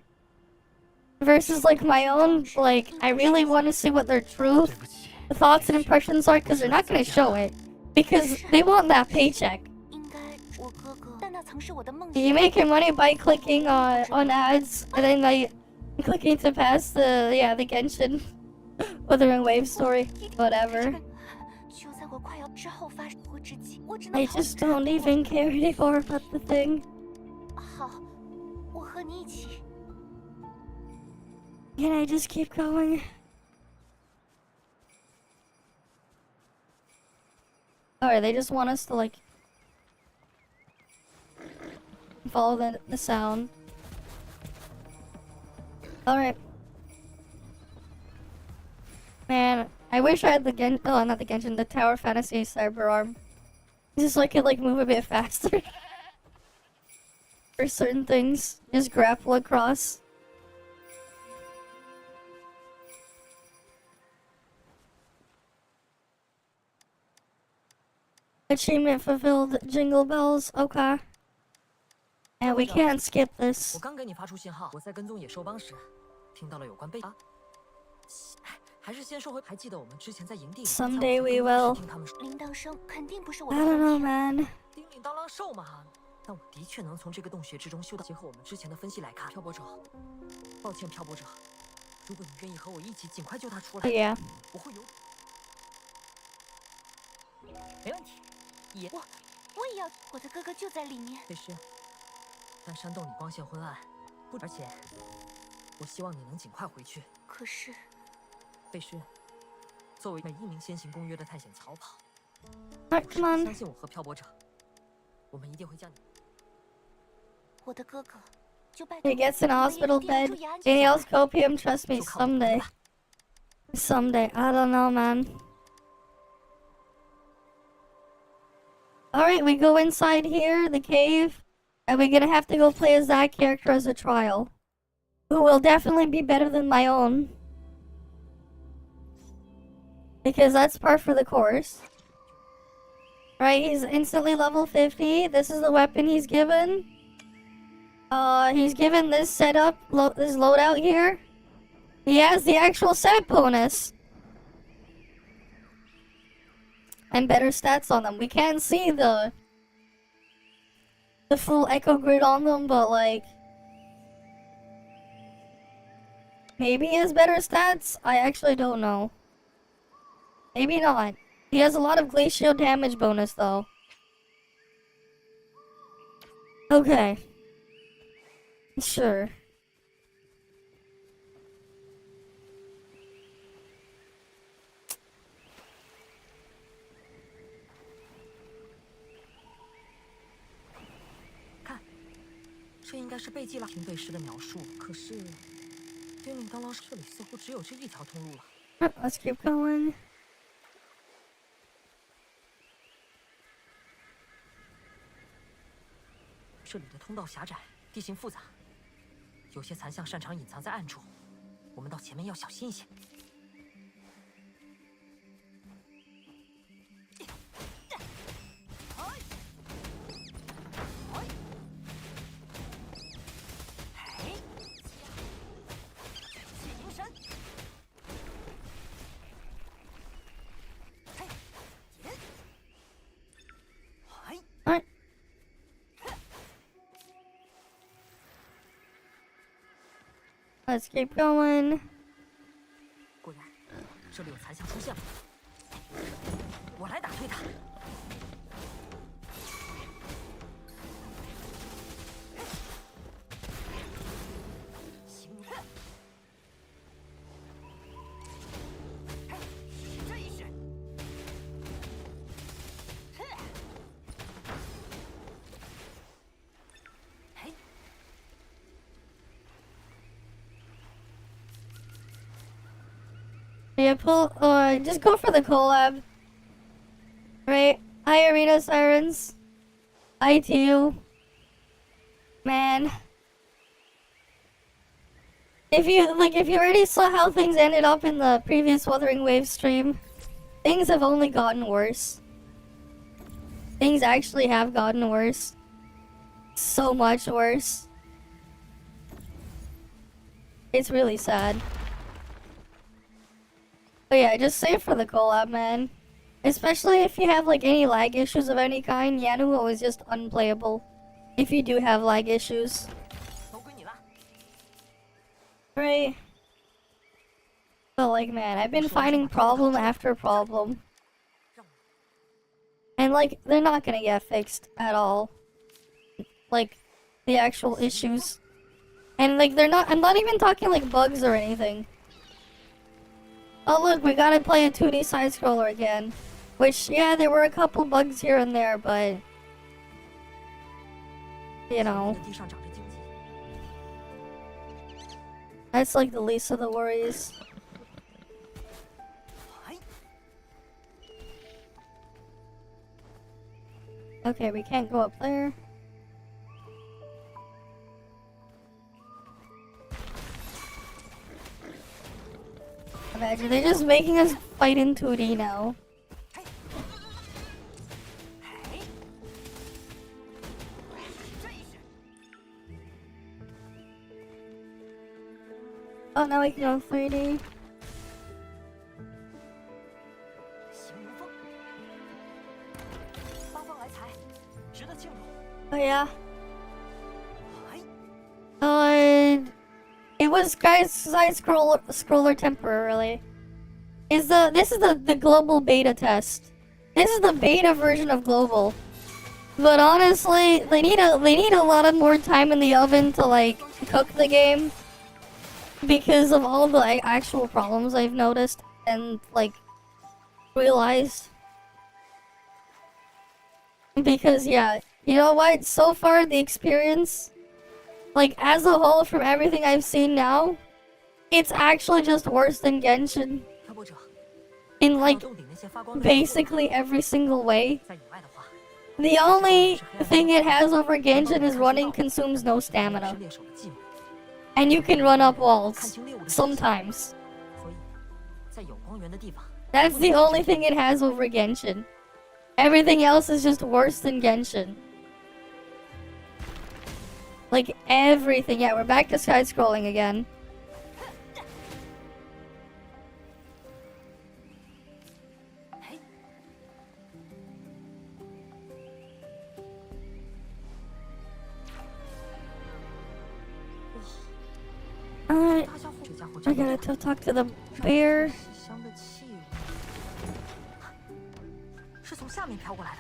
versus like my own. Like, I really want to see what their true 对不起， thoughts and impressions are because they're not going to show it because they want that paycheck. 应该我哥哥，但那曾是我的梦想。 You make your money by clicking on ads and then like clicking to pass the Genshin Wuthering Waves story, whatever. 就在我快要之后发生之际，我只 I 能逃 just don't even care anymore about the thing. 好，我和你一起。 Can I just keep going? Alright, they just want us to like follow the sound. Alright. Man, I wish I had the not the Genshin, the Tower Fantasy Cyber Arm. Just so I could like move a bit faster. For certain things. Just grapple across. Achievement fulfilled, Jingle Bells, okay. And we can't skip 我 this. 刚给你发出信号，我在跟踪野兽帮时，听到了有关被还是先说回，还记得我们之前在营地里 Someday we will. 听他们说铃铛声肯定不是我 I 的 don't 问 know, 题。 man. 叮铃当啷兽嘛。但我的确能从这个洞穴之中嗅到。结合我们之前的分析来看，漂泊者，抱歉，漂泊者，如果你愿意和我一起尽快救他出来， Yeah. 我会有。没问题。也我也要，我的哥哥就在里面。费师，但山洞里光线昏暗，而且我希望你能尽快回去。可是，费师，作为每一名先行公约的探险逃跑， Alright, come on. 相信我和漂泊者，我们一定会将你。我的哥哥，就拜托 He gets an 我们也 hospital 一定要 bed. 注意安全。 Danielle's copium, trust me, 就靠你了 someday. 吧 Someday. I don't know, man. Alright, we go inside here, the cave. And we're gonna have to go play as that character as a trial. Who will definitely be better than my own. Because that's par for the course. Right, he's instantly level 50. This is the weapon he's given. He's given this setup, this loadout here. He has the actual set bonus. And better stats on them. We can't see the full echo grid on them, but like maybe he has better stats? I actually don't know. Maybe not. He has a lot of glacial damage bonus though. Okay. Sure.看，这应该是被记了平对时的描述。可是，丁令当啷这里似乎只有这一条通路了。Let's keep going. 这里的通道狭窄，地形复杂，有些残像擅长隐藏在暗处，我们到前面要小心一些。Let's keep going. 果然，这里有残像出现了，我来打退它。行，这一式。Yeah, just go for the collab. Right? Hi, Arena Sirens. Hi to you. Man. If you already saw how things ended up in the previous Wuthering Waves stream, things have only gotten worse. Things actually have gotten worse. So much worse. It's really sad. But yeah, just save for the collab, man. Especially if you have like any lag issues of any kind, Yanuo is just unplayable. If you do have lag issues. Right? But like, man, I've been finding problem after problem. And like, they're not gonna get fixed at all. Like, the actual issues. And like, I'm not even talking like bugs or anything. Oh look, we gotta play a 2D side-scroller again. Which, yeah, there were a couple bugs here and there, but... You know... That's like the least of the worries. Okay, we can't go up there. Imagine, they're just making us fight in 2D now. Oh, now we can go 3D. Oh yeah. It was side scroller temporarily. This is the global beta test. This is the beta version of global. But honestly, they need a lot of more time in the oven to like cook the game because of all the actual problems I've noticed and like realized. Because yeah, you know what? So far the experience, like as a whole from everything I've seen now, it's actually just worse than Genshin. In like basically every single way. The only thing it has over Genshin is running consumes no stamina. And you can run up walls. Sometimes. That's the only thing it has over Genshin. Everything else is just worse than Genshin. Like everything. Yeah, we're back to side scrolling again. I gotta talk to the bear. 下面飘过来的。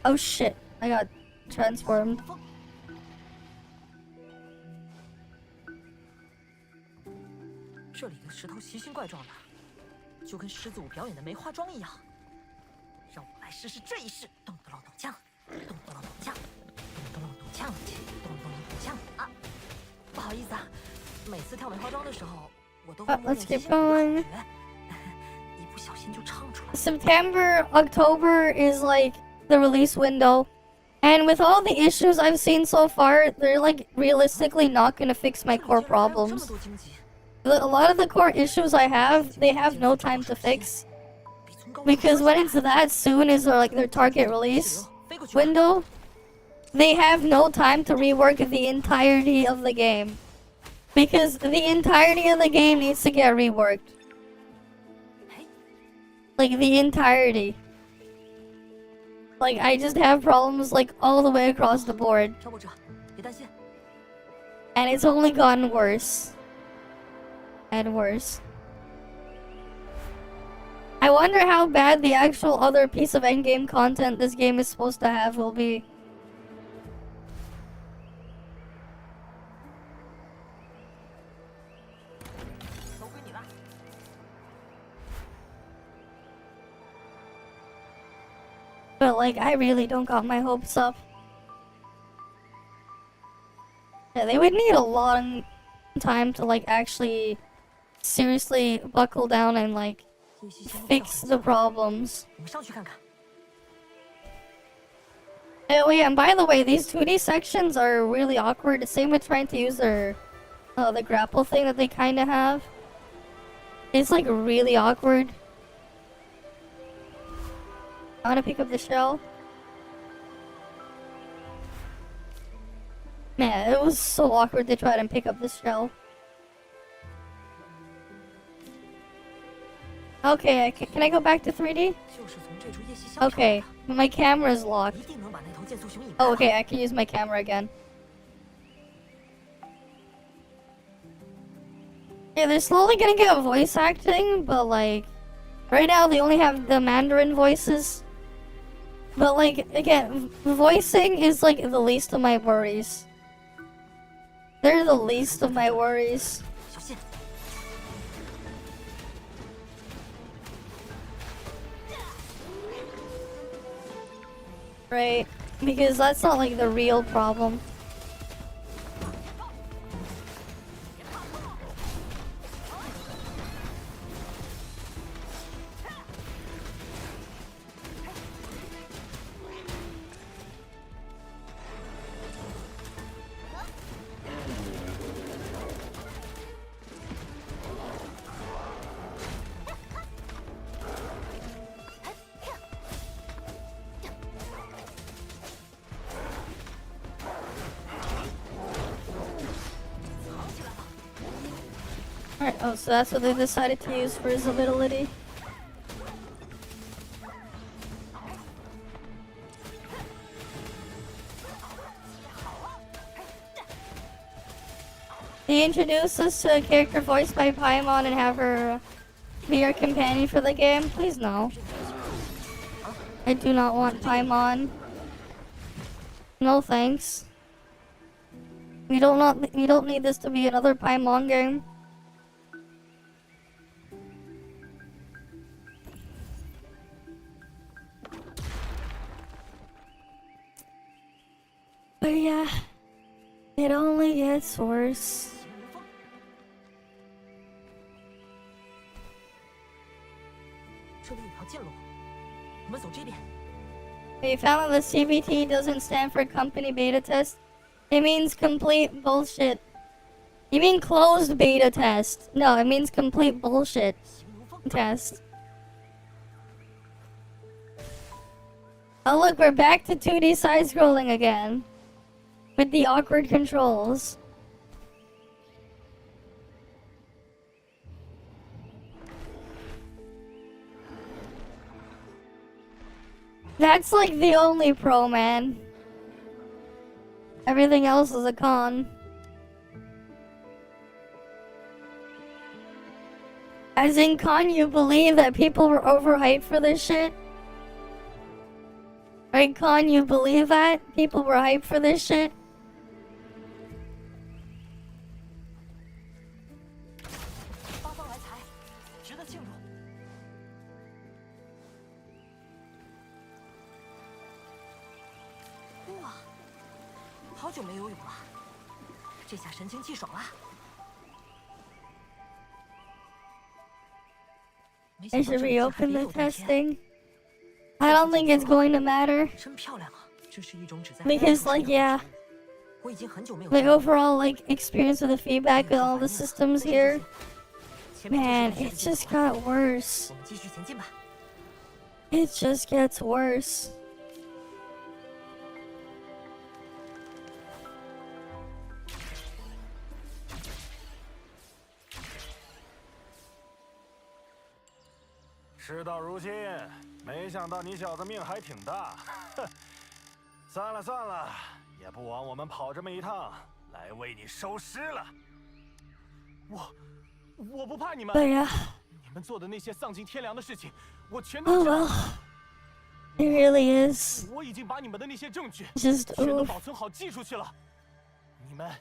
Oh shit, I got transformed. 这里的石头奇形怪状的，就跟狮子舞表演的梅花桩一样。让我来试试这一式，咚咚咚咚锵，咚咚咚咚锵，咚咚咚咚锵，咚咚咚咚锵啊！不好意思啊，每次跳梅花桩的时候，我都会默念 Let's 记 keep 心里的口 going. 诀，一不小心就唱出来。 September, October is like the release window. And with all the issues I've seen so far, they're like realistically not gonna fix my core 这么 problems. 多荆棘， A lot of the core issues I have, they have no time to fix. 比从高处 Because 摔 when 下 it's that soon is like their target 来 release 飞过去吧 window, they have no time to rework the entirety of the game. Because the entirety of the game needs to get reworked. Like the entirety. Like I just have problems like all the way across the board. 挑拨者，别担心， And it's only gotten worse. And worse. I wonder how bad the actual other piece of endgame content this game is supposed to have will be. But like, I really don't got my hopes up. Yeah, they would need a long time to like actually seriously buckle down and like 叶西先 fix the problems. 我们上去看看。 Oh yeah, and by the way, these 2D sections are really awkward. Same with trying to use their the grapple thing that they kind of have. It's like really awkward. I want to pick up the shell. Man, it was so awkward to try to pick up this shell. Okay, can I go back to 3D? 就是从这株叶西香 Okay, my camera's locked. 一定能把那头剑速熊引开。 Oh, okay, I can use my camera again. Yeah, they're slowly gonna get voice acting, but like, right now they only have the Mandarin voices. But like, again, voicing is like the least of my worries. They're the least of my worries. 小心！ Right? Because that's not like the real problem. Alright, oh, so that's what they decided to use for his ability. They introduced us to a character voiced by Paimon and have her be your companion for the game? Please no. I do not want Paimon. No thanks. We don't need this to be another Paimon game. But yeah, it only gets worse. 这里有条剑路，我们走这边。 We found that the CBT doesn't stand for company beta test. It means complete bullshit. You mean closed beta test? No, it means complete bullshit test. Oh look, we're back to 2D side-scrolling again. With the awkward controls. That's like the only pro, man. Everything else is a con. As in, con, you believe that people were overhyped for this shit? Right, Con? You believe that? People were hyped for this shit? 八方来财，值得庆祝。哇，好久没游泳了，这下神清气爽了。没 I 想到 should 这里竟还 reopen 别 the 有洞天， testing. I don't think it's going to matter. 真漂亮啊！这是一种只在 Because, like, yeah, 我已经很久没有 like overall, like, experience with the feedback with all the systems here, man, it just got worse. 我们继续前进吧。 It just gets worse. “事到如今，没想到你小子命还挺大。哼，算了算了，也不枉我们跑这么一趟，来为你收尸了。我不怕你们， But yeah, 你们做的那些丧尽天良的事情，我全都 oh 知道。 well, it really is 我已经把你们的那些证据 just 全都 oof. 保存好寄出去了。你们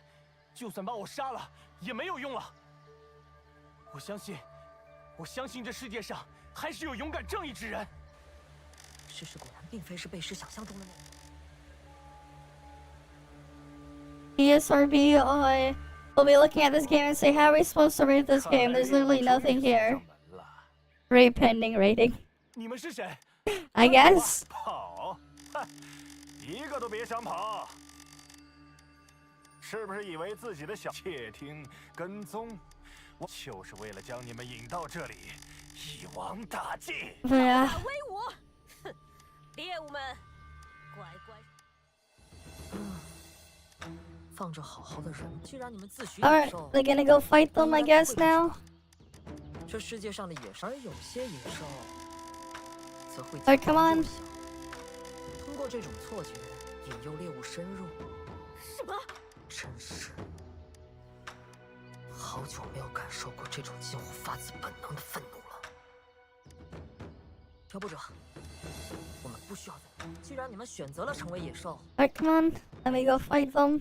就算把我杀了，也没有用了。我相信这世界上还是有勇敢正义之人。 事实果然并非是被试想象中的那样。 ESRB, we'll be looking at this game and say, how are we supposed to rate this game? There's literally nothing here. Rate pending rating, 你们是谁？ I guess. 跑！哼，一个都别想跑！是不是以为自己的小窃听跟踪，我就是为了将你们引到这里，一网打尽？ But yeah, 威武！哼，猎物们，乖乖。放着好好的人，既然你们自诩 alright, 野兽， they're gonna go fight them, I guess, now. 这世界上的野兽，而有些野兽则会 Alright, come on. 通过这种错觉引诱猎物深入。什么？真是好久没有感受过这种近乎发自本能的愤怒了。挑拨者，我们不需要再。既然你们选择了成为野兽， Alright, come on, let me go fight them.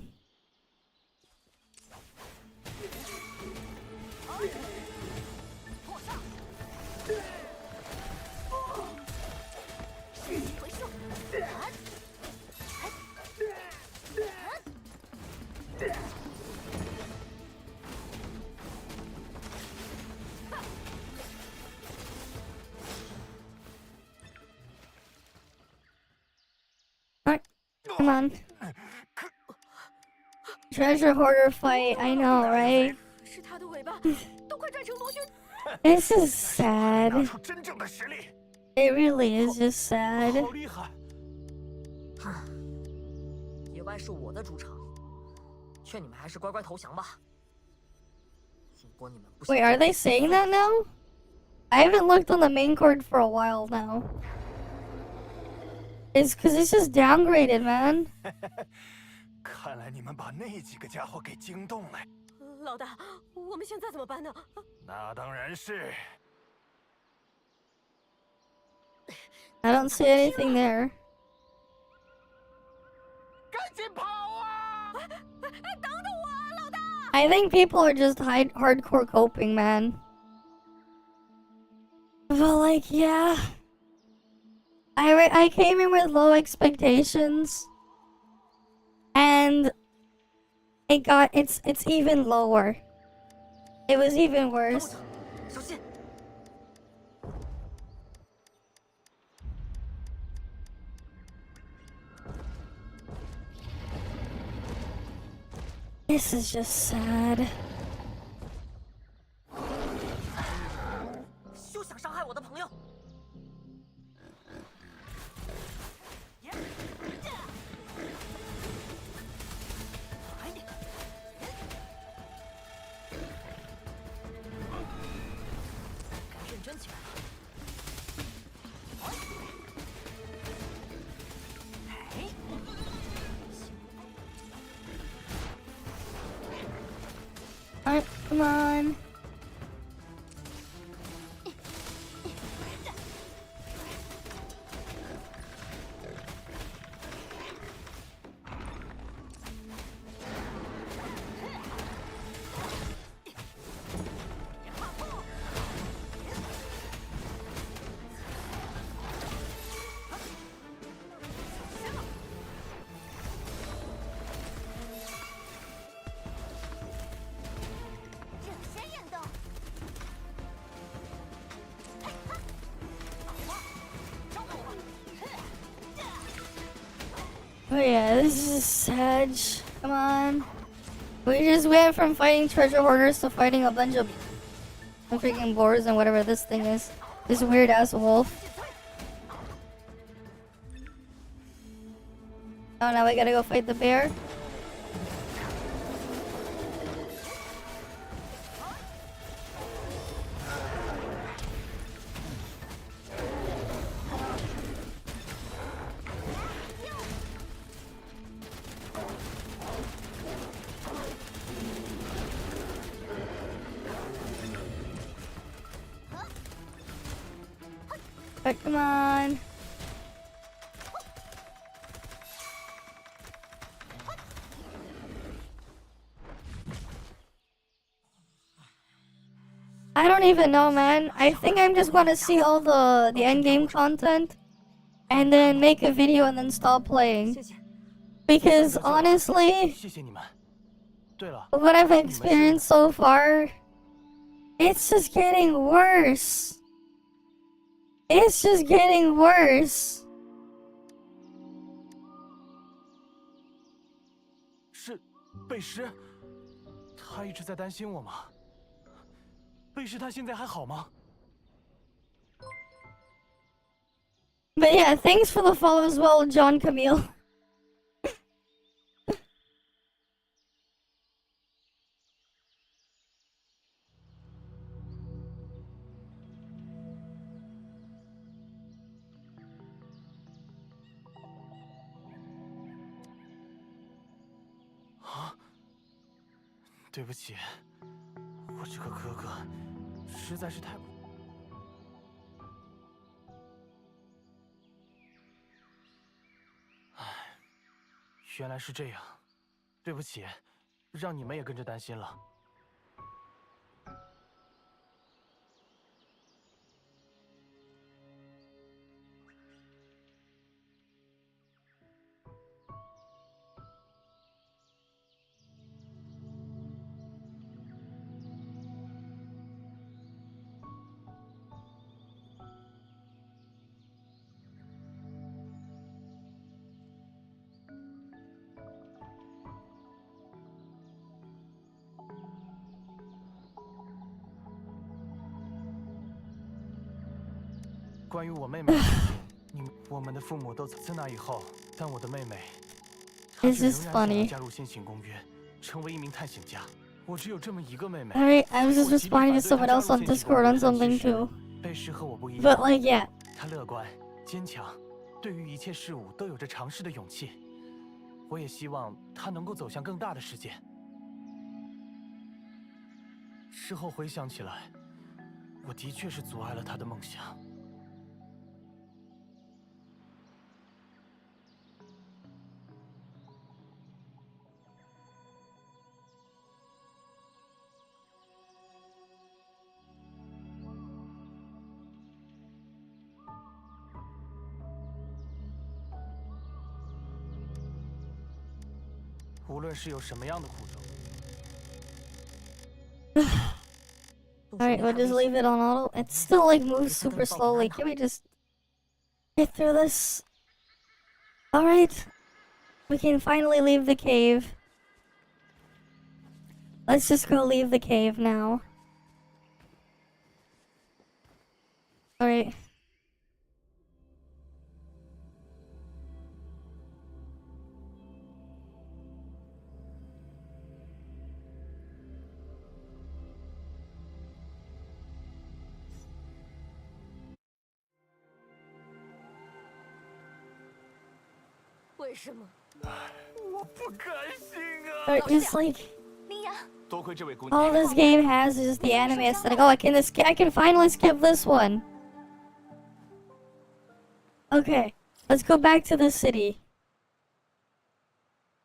回收。Alright, come on. Treasure hoarder fight, I know, right? 是他的尾巴，都快转成螺旋。 This is sad. 拿出真正的实力， It really is just sad. 好厉害！野外是我的主场，劝你们还是乖乖投降吧。如果你们不 Wait, are they saying that now? I haven't looked on the main card for a while now. It's because it's just downgraded, man. 看来你们把那几个家伙给惊动了。老大，我们现在怎么办呢？那当然是。 I don't see anything there. 赶紧跑啊！ I think people are just hardcore coping, man. But like, yeah. I came in with low expectations. And it's even lower. It was even worse. 小心！ This is just sad. 休想伤害我的朋友！该认真起来了。哎， Alright, come on. Oh yeah, this is Sag. Come on. We just went from fighting treasure hoarders to fighting a bunch of freaking boars and whatever this thing is. This weird ass wolf. Oh, now we gotta go fight the bear. But come on. I don't even know, man. I think I'm just gonna see all the end game content and then make a video and then stop playing. Because honestly, 谢谢你们。对了， what I've experienced so far, it's just getting worse. It's just getting worse. 是贝什，他一直在担心我吗？贝什他现在还好吗？ But yeah, thanks for the follow as well, John Camille. Ah, 对不起，我这个哥哥实在是太不……唉，原来是这样，对不起，让你们也跟着担心了。关于我妹妹的事情，我们的父母都自那以后，但我的妹妹，她 This 却 is 仍然想要 funny. 加入先行公约，成为一名探险家。我只有这么一个妹妹。 Alright, I was just 我极力 responding 反 to 对 someone 她 else 加 on 入先行 Discord 公约 on 但 something 其实 too. 贝什和我不一 But 样， like, yeah. 她乐观、坚强，对于一切事物都有着尝试的勇气。我也希望她能够走向更大的世界。事后回想起来，我的确是阻碍了她的梦想。 无论是有什么样的苦衷。 Alright, we'll just leave it on auto. It still like moves super slowly. Can we just get through this? Alright. We can finally leave the cave. Let's just go leave the cave now. Alright. Alright, it's like 多亏这位姑娘。 all this game has is the anime aesthetic. Oh, I can finally skip this one. Okay, let's go back to the city.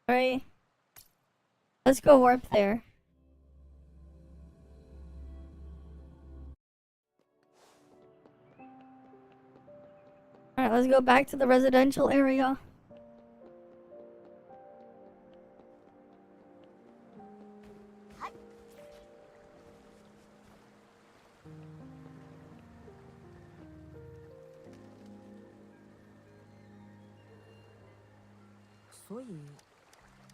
Alright. Let's go warp there. Alright, let's go back to the residential area. 所以，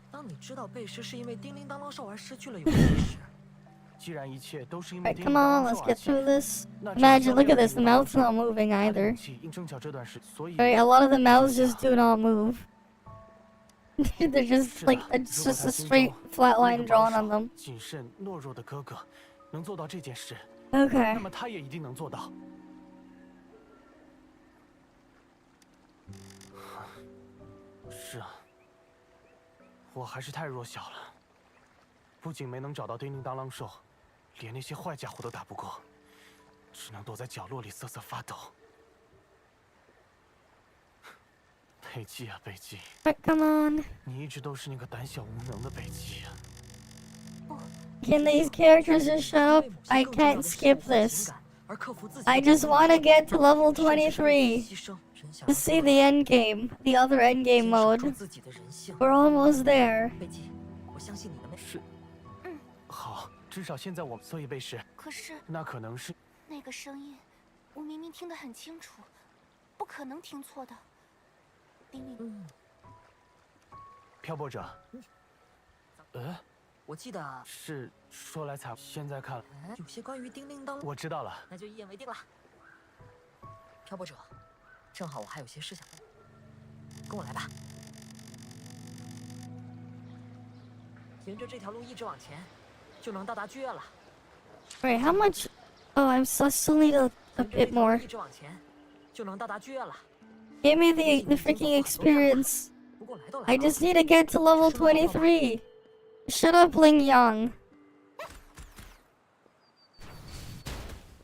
当你知道贝什是因为叮铃当啷兽而失去了勇气时，既然一切都是因为 Alright, 叮 come 铃 on, 当啷 let's 兽而 get 起， through this. 那这个 Imagine, 消 look 灭 at 了 this. 叮 The 铃当啷 mouth's 兽 not moving 他的 either. 勇气应正巧这段时，所以 Right, a lot of the mouths just do not move. They're just 是 like 的， it's 如果 just 他 a 心 straight 中 flat 那 line 个保 drawn on 守、 them. 谨慎、懦弱的哥哥能做到这件事， Okay. 那么他也一定能做到。是啊，我还是太弱小了，不仅没能找到叮铃当啷兽，连那些坏家伙都打不过，只能躲在角落里瑟瑟发抖。贝基啊，贝基， Alright, come on. 你一直都是那个胆小无能的贝基啊！ Can these characters just shut up? I can't skip this. I just want to get to level 23 to see the end game, the other end game mode. We're almost there. 贝基，我相信你的妹。是，好，至少现在我，所以贝什，可是那可能是那个声音，我明明听得很清楚，不可能听错的。叮铃，漂泊者。我记得是说来才，现在看，有些关于叮铃当啷，我知道了。那就一言为定了。漂泊者，正好我还有些事想问，跟我来吧。沿着这条路一直往前，就能到达剧院了。 Wait, how much? Oh, I still need a 沿着这 bit 条路 more. 一直往前，就能到达剧院了。 Give me the freaking experience. 不过来都来 I 了， just need to get to level 23. Shut up, Ling Yang.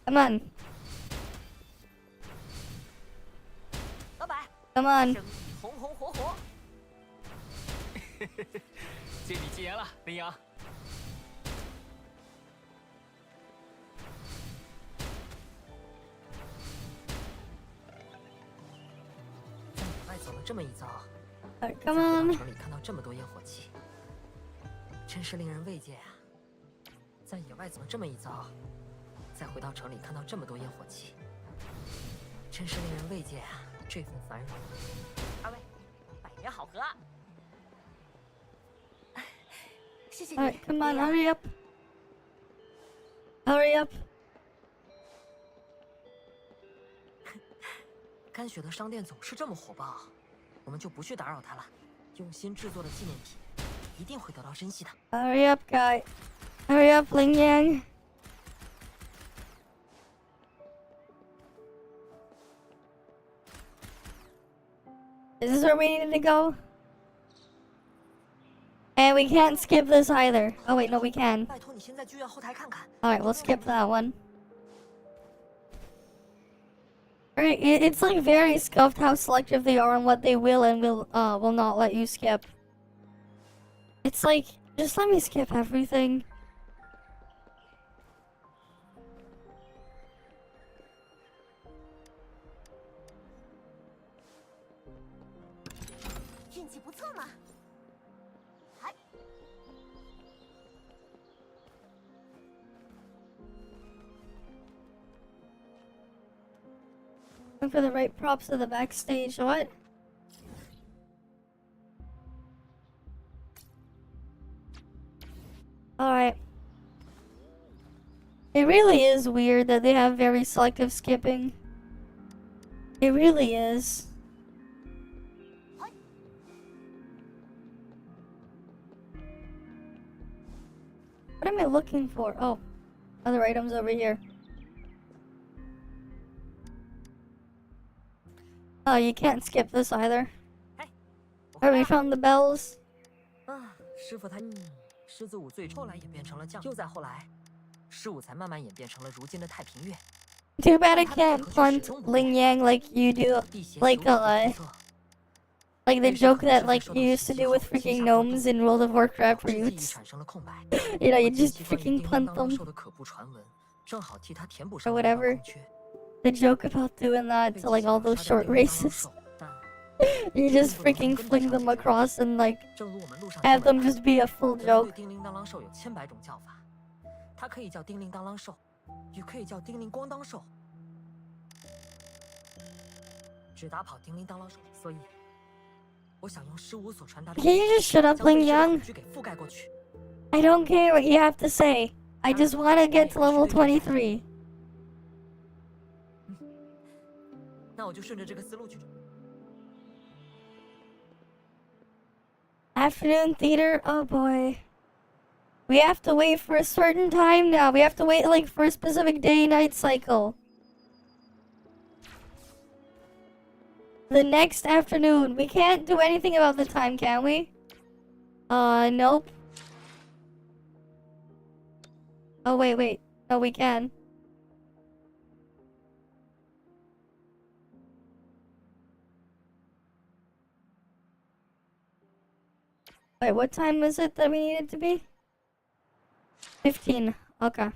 Come on, 老板， come on. 生意红红火火。借你吉言了，羚羊。在野外走了这么一遭， Alright, 在 come 回到 on. 城里看到这么多烟火气，真是令人慰藉啊！在野外走了这么一遭，再回到城里看到这么多烟火气，真是令人慰藉啊！这份繁荣。二位，百年好合。谢谢 Alright, 你。 come on, 羚羊 hurry up. Hurry up. 甘雪的商店总是这么火爆，我们就不去打扰它了。用心制作的纪念品，一定会得到珍惜的。 Hurry up, guy. Hurry up, Ling Yang. Is this where we needed to go? And we can't skip this either. Oh wait, no, we can. 拜托你先在剧院后台看看。 Alright, we'll skip that one. Alright, it's like very scuffed how selective they are on what they will and will not let you skip. It's like, just let me skip everything. 运气不错嘛。嗨， Look for the right props of the backstage. What? Alright. It really is weird that they have very selective skipping. It really is. What am I looking for? Oh, other items over here. Oh, you can't skip this either. 哎，我 Alright, 回来 we 了 found the bells. 啊，师傅他，狮子舞最后来演变成了将，又再后来，狮舞才慢慢演变成了如今的太平乐。 Too bad I can't punt Ling Yang like you do. 辟邪 Like 修为 uh, 不错 like the joke that like you used to do with freaking gnomes in World of Warcraft 之记忆 roots. 产生了空白。 You know, you 我记 just 起关于 freaking 叮铃 punt 当啷 them. 兽的可怖传闻，正好替他填补 Or 上了那 whatever. 空缺。 The joke about doing that 贝 to 基 like 想 all 要 those 杀掉 short 叮铃当啷 races. 兽，但 You just freaking fling them across and like 正如我们路上 have 见到 them 的 just be a full 人 joke. 对叮铃当啷兽有千百种叫法，它可以叫叮铃当啷兽，也可以叫叮铃咣当兽，只打跑叮铃当啷兽。所以，我想用15所传达的 Can you just shut up, 将被 Ling 这个 Yang? 恐惧给覆盖过去。 I don't care what you have to say. I just want to get to level 23. 那我就顺着这个思路去做。 Afternoon theater? Oh boy. We have to wait for a certain time now. We have to wait like for a specific day-night cycle. The next afternoon. We can't do anything about the time, can we? Nope. Oh, wait. No, we can. Wait, what time is it that we need it to be? 15. Okay.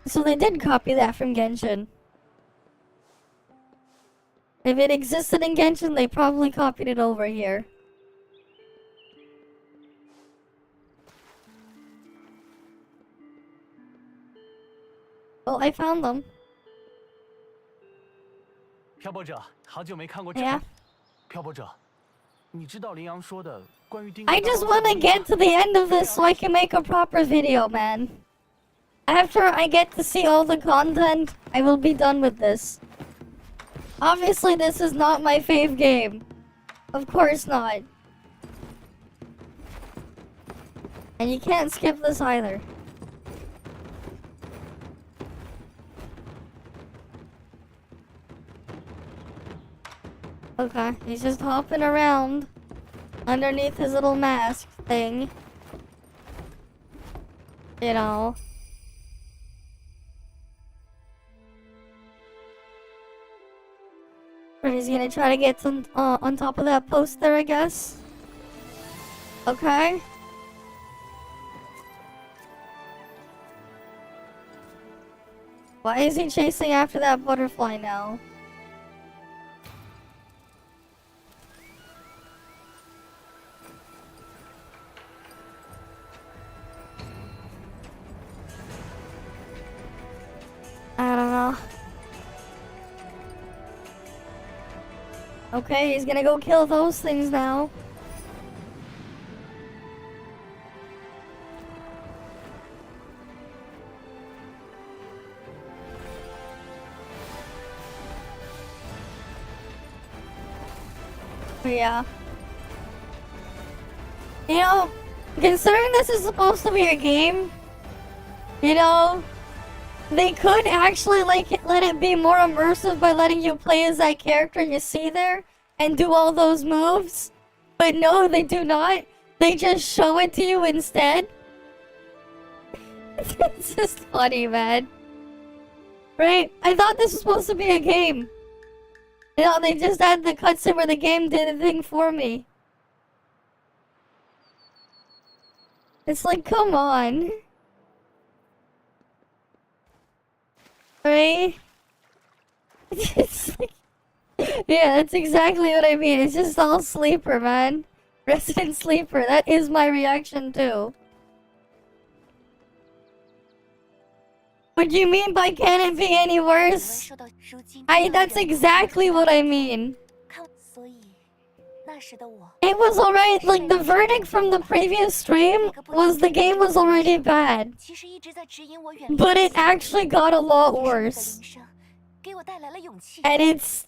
So they did copy that from Genshin. If it existed in Genshin, they probably copied it over here. Well, I found them. 漂泊者，好久没看过 Yeah. 漂泊者，你知道林阳说的关于丁 I just want to get to the end of this so I can make a proper video, man. After I get to see all the content, I will be done with this. Obviously, this is not my fave game. Of course not. And you can't skip this either. Okay, he's just hopping around underneath his little mask thing. You know. Or he's gonna try to get on top of that poster, I guess. Okay. Why is he chasing after that butterfly now? I don't know. Okay, he's gonna go kill those things now. Yeah. You know, considering this is supposed to be a game, you know, they could actually let it be more immersive by letting you play as that character you see there and do all those moves. But no, they do not. They just show it to you instead. It's just funny, man. Right? I thought this was supposed to be a game. You know, they just had the cutscene where the game did a thing for me. It's like, come on. Right? It's like, yeah, that's exactly what I mean. It's just all sleeper, man. Resident sleeper. That is my reaction too. What do you mean by can it be any worse? That's exactly what I mean. It was alright, like the verdict from the previous stream was the game was already bad. But it actually got a lot worse. And it's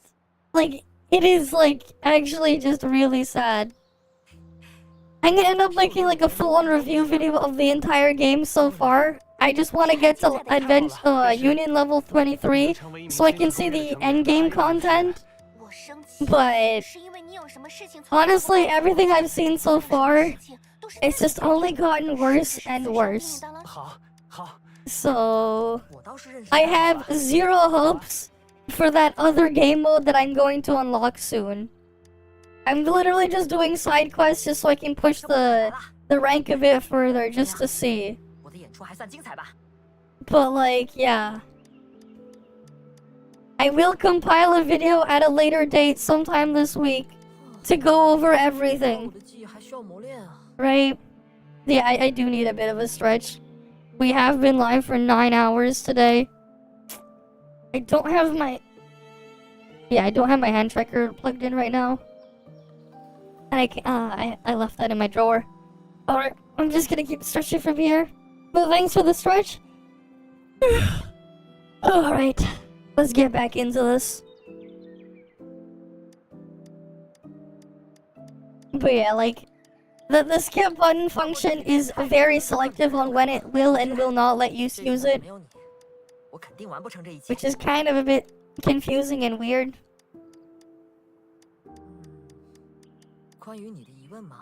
like, it is like actually just really sad. I'm gonna end up making like a full-on review video of the entire game so far. I just want to get to Union level 23 so I can see the end game content. But honestly, everything I've seen so far, it's just only gotten worse and worse. So I have zero hopes for that other game mode that I'm going to unlock soon. I'm literally just doing side quests just so I can push the rank a bit further just to see. But like, yeah. I will compile a video at a later date sometime this week to go over everything. Right? Yeah, I do need a bit of a stretch. We have been live for 9 hours today. I don't have my... Yeah, I don't have my hand tracker plugged in right now. And I left that in my drawer. Alright, I'm just gonna keep stretching from here. But thanks for the stretch. Alright, let's get back into this. But yeah, like, the skip button function is very selective on when it will and will not let you use it, 没有你，我肯定完不成这一切。 which is kind of a bit confusing and weird. 关于你的疑问嘛，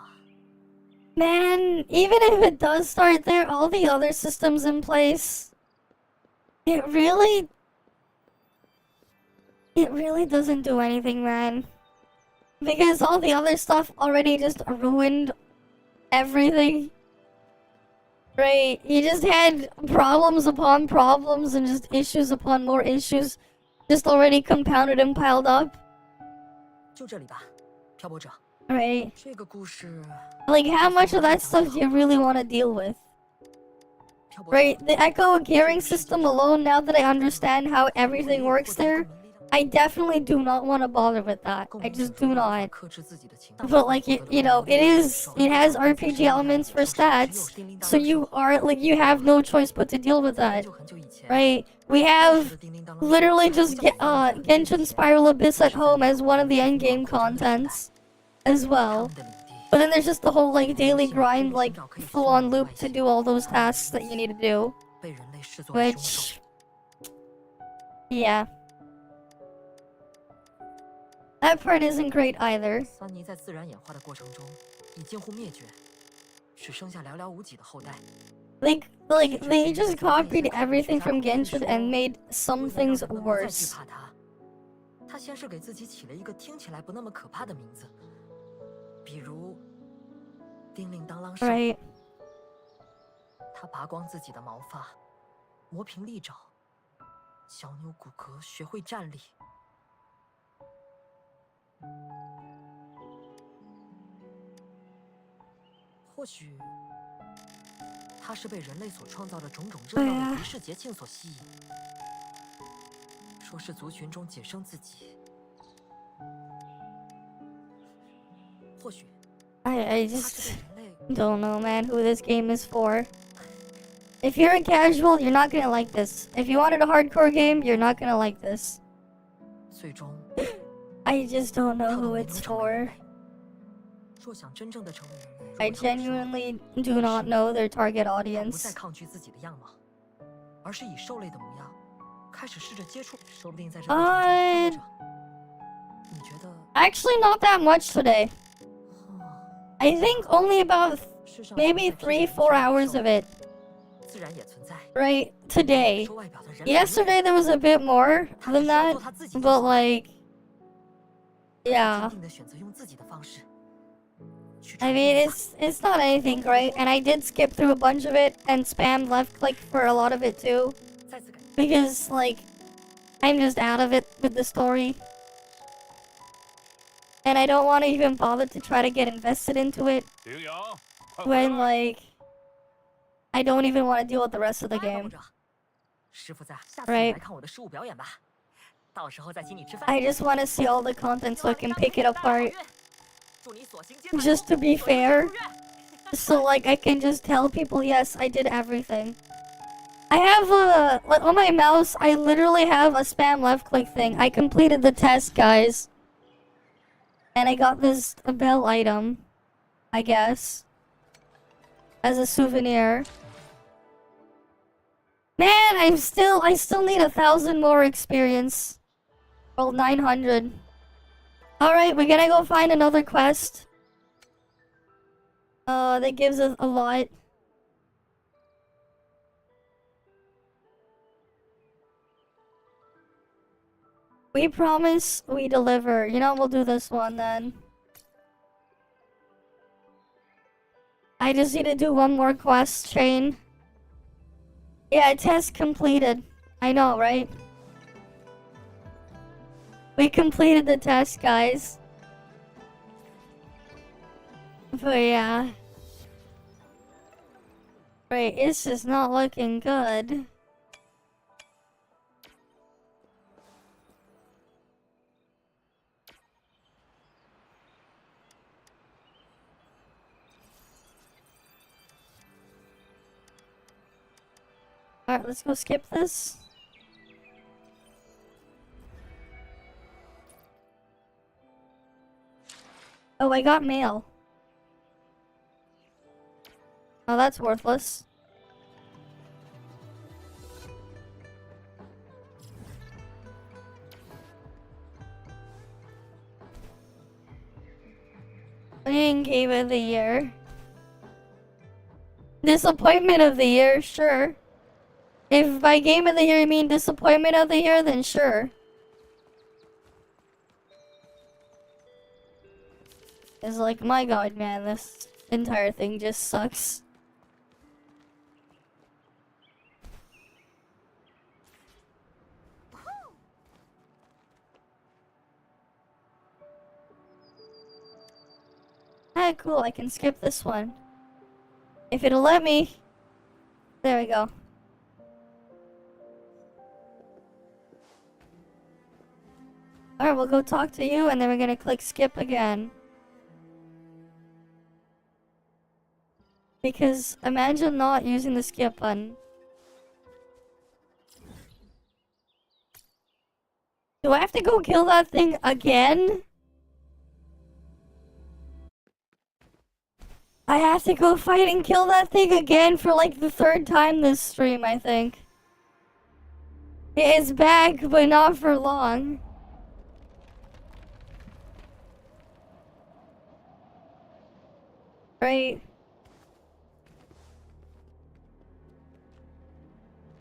Man, even if it does start there, all the other systems in place, it really doesn't do anything, man. Because all the other stuff already just ruined everything. Right? You just had problems upon problems and just issues upon more issues just already compounded and piled up. 就这里吧，漂泊者。 Right? 这个故事， Like, how much of that stuff do you really want to deal with? 漂泊者 Right? The echo gearing system alone, now that I understand how everything works there, I definitely do not want to bother with that. I just do not. 克制自己的情绪。 But like, you know, it has RPG elements for stats, so you have no choice but to deal with that. 就很久以前， Right? We have literally just Genshin Spiral Abyss at home as one of the endgame contents as 他 well. 们的领地 But then there's just the whole like daily grind, like full-on loop to do all those tasks that you need to do. 被人类视作为凶 Which, 手。 yeah. That part isn't great either. 桑尼在自然演化的过程中已近乎灭绝，只剩下寥寥无几的后代。 Like they just copied everything from Genshin and made some things 不再惧 worse. 怕他。他先是给自己起了一个听起来不那么可怕的名字，比如叮铃当啷声。 Right? 他拔光自己的毛发，磨平利爪，小扭骨骼，学会站立。或许，他是被人类所创造的种种热闹的仪式节庆所吸引。说是族群中解生自己，或许 I 他 just 是被人类 don't know, man, who this game is for. If you're a casual, you're not gonna like this. If you wanted a hardcore game, you're not gonna like this. 最终 I just don't know 跳到 who 没 it's 能成为人 for. 类。若想真正的成为人类， I 如果他们说 genuinely do not know their target 不再 audience. 抗拒自己的样貌，而是以兽类的模样开始试着接触，说不定在这过程中漂泊者，你觉得？ Actually, not that much today. 哦 I think only about 世上 maybe 存在 3-4 hours of it, 自然也存在。 right? Today. 说外表的人类 Yesterday there was a bit more 他 than 只需要 that, 做他自己就 but 好了 like, 坚 yeah. 定地选择用自己的方式去 I 传 mean, 递 it's not anything great, and I did skip through a bunch of it and spam left click for a lot of it too, 再次感谢 because like, I'm just out of it with the story. And I don't want to even bother to try to get invested into it 丁阳，快回 when 来！ like, I don't even want to deal with the rest of the 漂泊 game. 者师傅在，下次你 Right. 来看我的失误表演吧，到时候再请你吃饭。 I just want to see all the content so I can pick it apart. 祝你所行皆成 Just to be 所有 fair. 如愿 So like I can just tell people, yes, I did everything. I have like on my mouse, I literally have a spam left click thing. I completed the test, guys. And I got this bell item, I guess, as a souvenir. Man, I still need 1,000 more experience. Well, 900. Alright, we're gonna go find another quest. That gives us a lot. We promise, we deliver. You know, we'll do this one then. I just need to do one more quest chain. Yeah, test completed. I know, right? We completed the test, guys. But yeah. Right, it's just not looking good. Alright, let's go skip this. Oh, I got mail. Oh, that's worthless. Playing game of the year. Disappointment of the year, sure. If by game of the year you mean disappointment of the year, then sure. It's like, my god, man, this entire thing just sucks. Ah, cool, I can skip this one. If it'll let me. There we go. Alright, we'll go talk to you and then we're gonna click skip again. Because imagine not using the skip button. Do I have to go kill that thing again? I have to go fight and kill that thing again for like the 3rd time this stream, I think. It's back, but not for long. Right.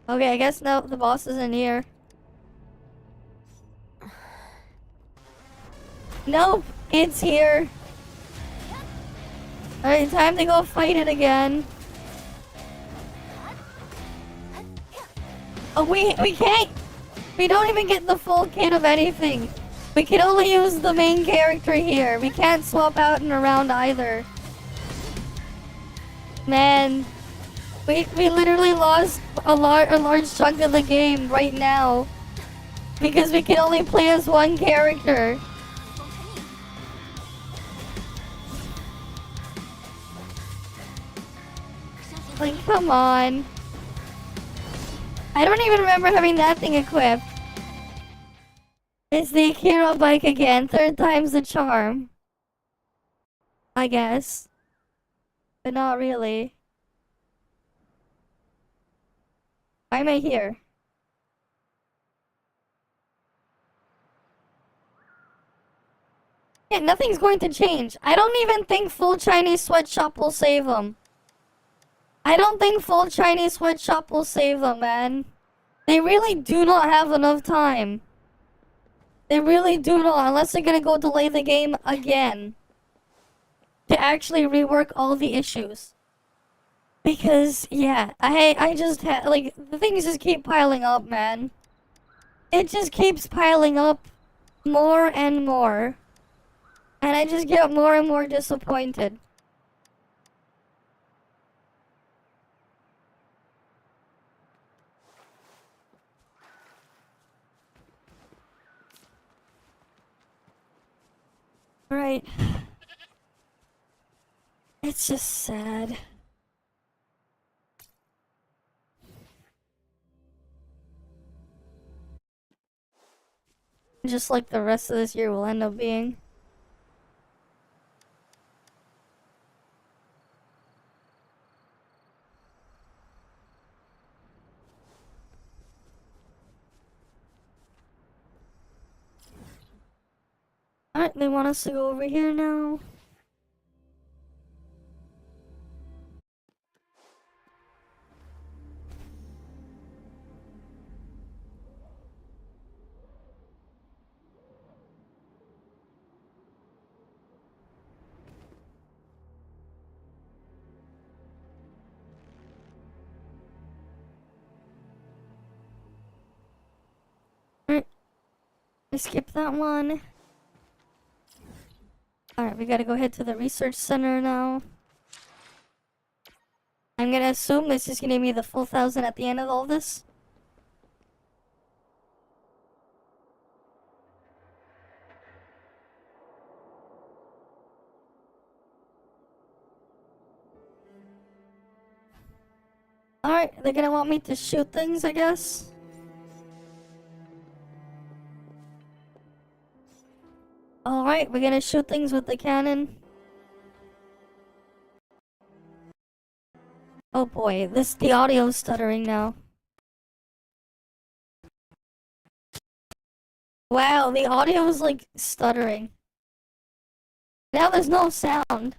Okay, I guess no, the boss isn't here. Nope, it's here. Alright, time to go fight it again. Oh, we can't. We don't even get the full kit of anything. We can only use the main character here. We can't swap out and around either. Man, we literally lost a large chunk of the game right now because we can only play as one character. Like, come on. I don't even remember having that thing equipped. It's the Akira bike again. 3rd time's the charm. I guess. But not really. Why am I here? Yeah, nothing's going to change. I don't even think full Chinese sweatshop will save them. I don't think full Chinese sweatshop will save them, man. They really do not have enough time. They really do not, unless they're gonna go delay the game again. To actually rework all the issues. Because, yeah, I just had, like, the things just keep piling up, man. It just keeps piling up more and more. And I just get more and more disappointed. Right. It's just sad. Just like the rest of this year will end up being. Alright, they want us to go over here now. Alright. I skipped that one. Alright, we gotta go head to the research center now. I'm gonna assume this is gonna be the full 1,000 at the end of all this. Alright, they're gonna want me to shoot things, I guess. Alright, we're gonna shoot things with the cannon. Oh boy, the audio's stuttering now. Wow, the audio's like stuttering. Now there's no sound.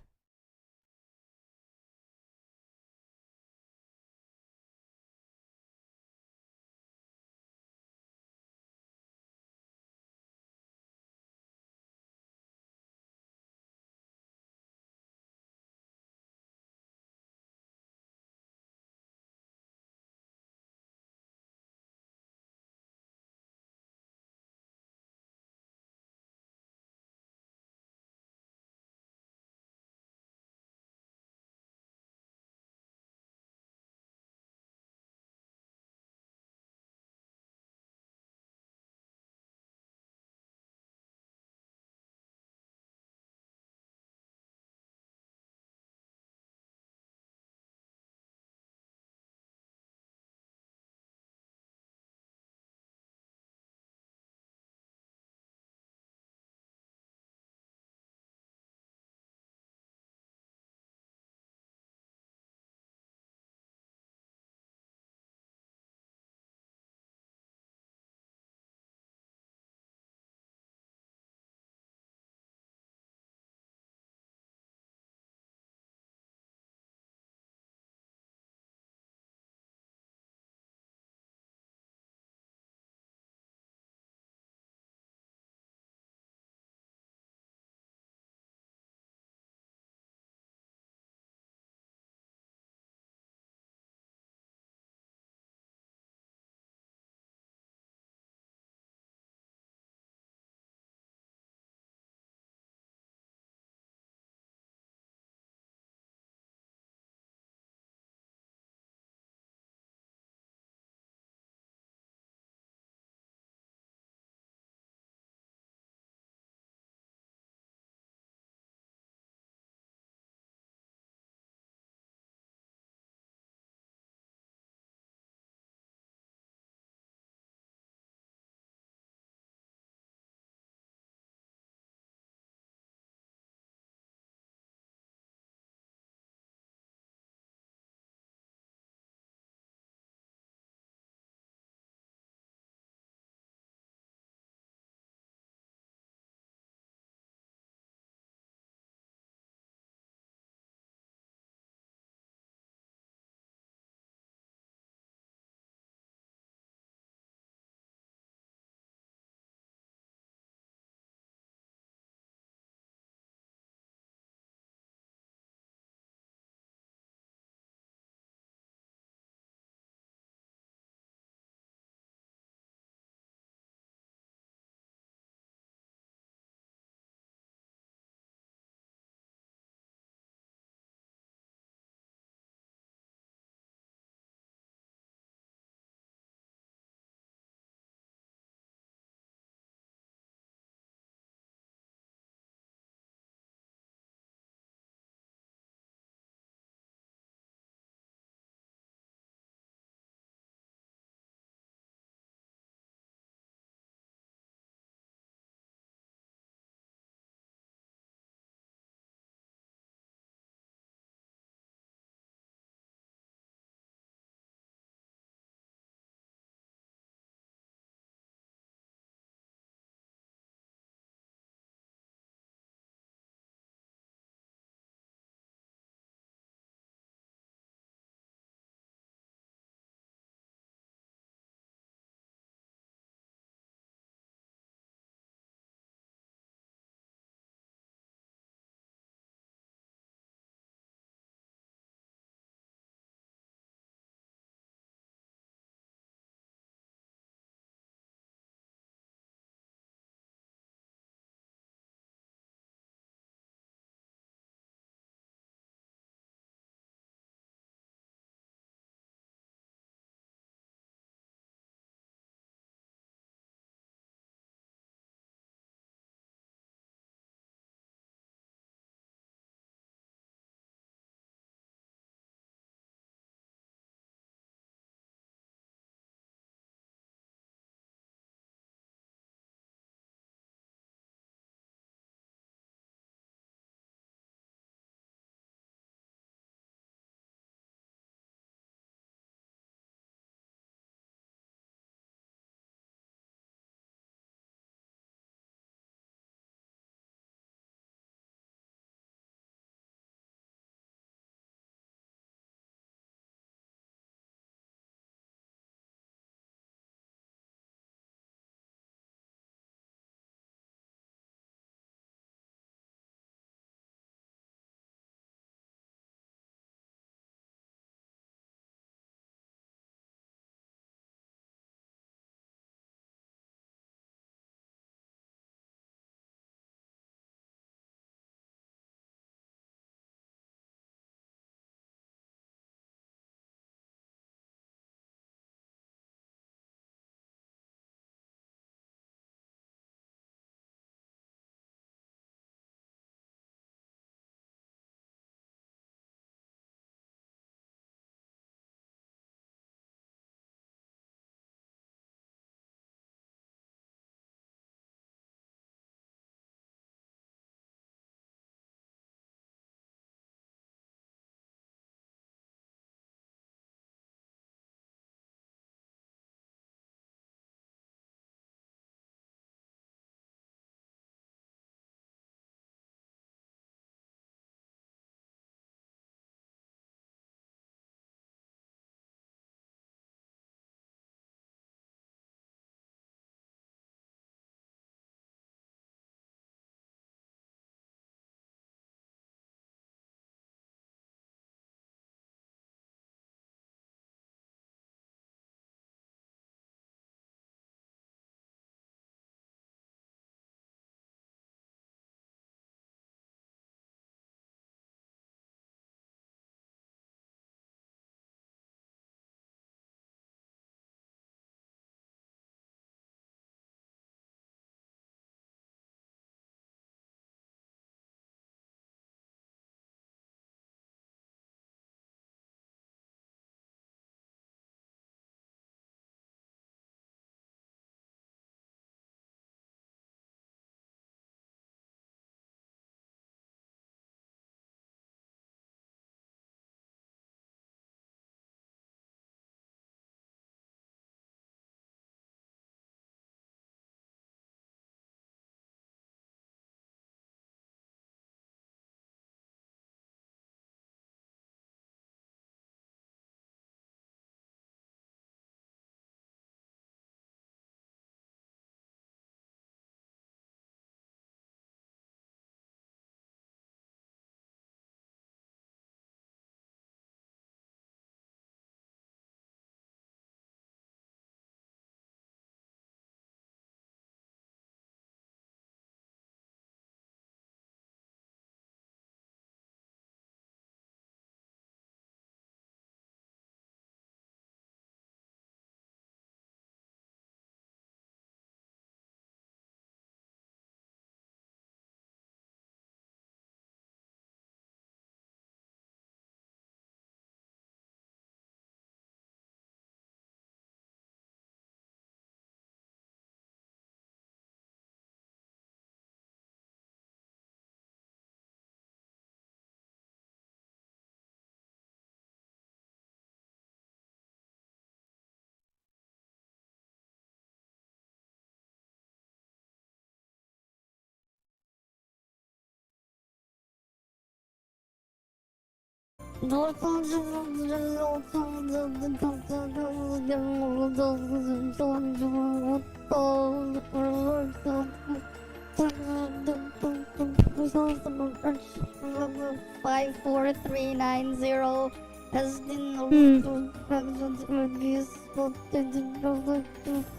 54390 has been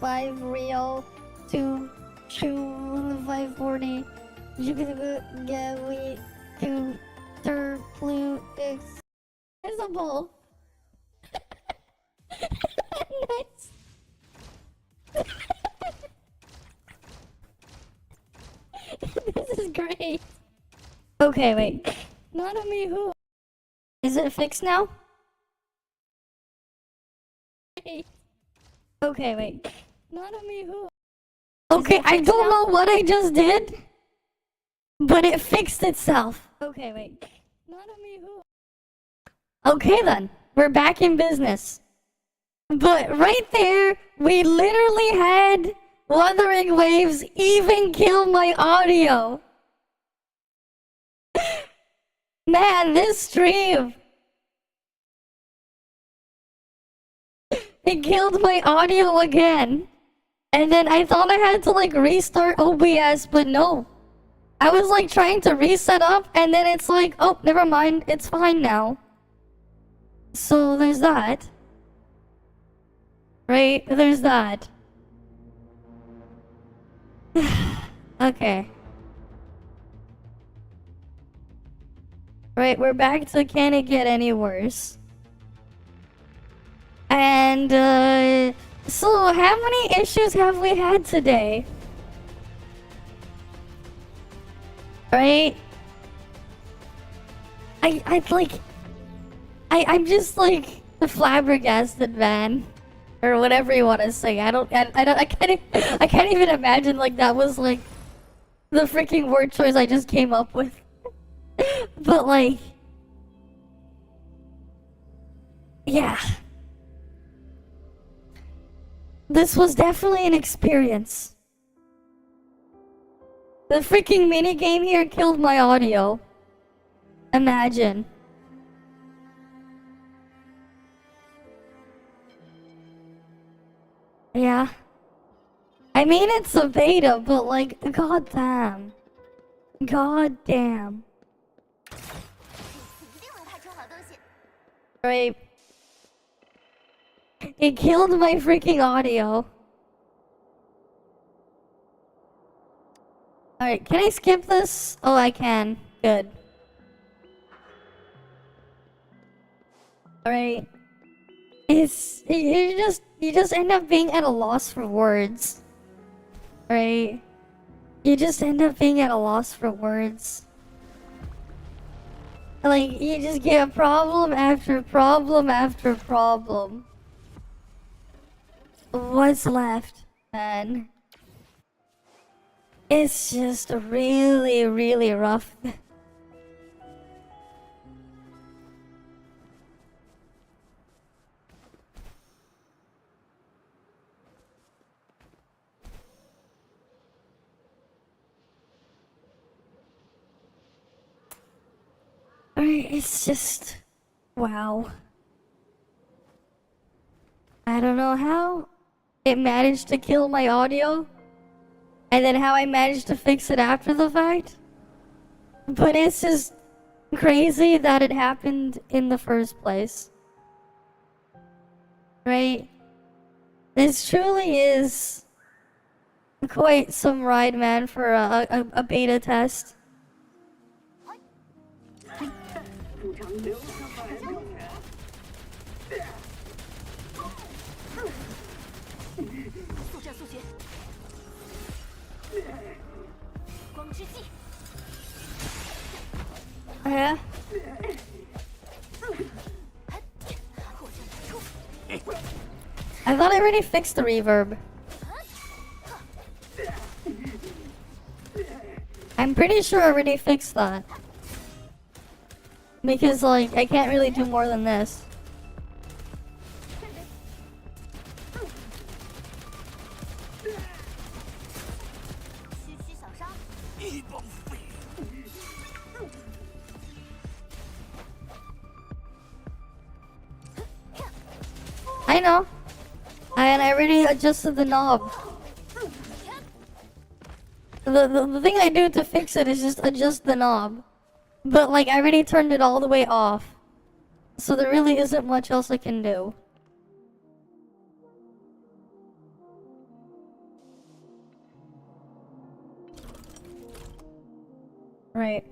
5 real to 540. You can get we to Terplu accessible. Nice. This is great. Okay, wait. Not a me who. Is it fixed now? Okay, wait. Not a me who. Okay, I don't know what I just did, but it fixed itself. Okay, wait. Not a me who. Okay then, we're back in business. But right there, we literally had Wuthering Waves even kill my audio. Man, this stream. It killed my audio again. And then I thought I had to like restart OBS, but no. I was like trying to reset up and then it's like, oh, never mind, it's fine now. So there's that. Right, there's that. Okay. Right, we're back to can it get any worse? And, so how many issues have we had today? Right? I'm just like flabbergasted, man. Or whatever you want to say. I can't even imagine like that was like the freaking word choice I just came up with. But like, yeah. This was definitely an experience. The freaking minigame here killed my audio. Imagine. Yeah. I mean, it's a beta, but like, god damn. God damn. Right. It killed my freaking audio. Alright, can I skip this? Oh, I can. Good. Alright. You just end up being at a loss for words. Right? You just end up being at a loss for words. Like, you just get problem after problem after problem. What's left, man? It's just really, really rough. It's just... wow. I don't know how it managed to kill my audio, and then how I managed to fix it after the fact. But it's just crazy that it happened in the first place. Right? This truly is quite some ride, man, for a beta test. Oh, yeah? I thought I already fixed the reverb. I'm pretty sure I already fixed that. Because, like, I can't really do more than this. know. And I already adjusted the knob. The thing I do to fix it is just adjust the knob. But like I already turned it all the way off. So there really isn't much else I can do. Right.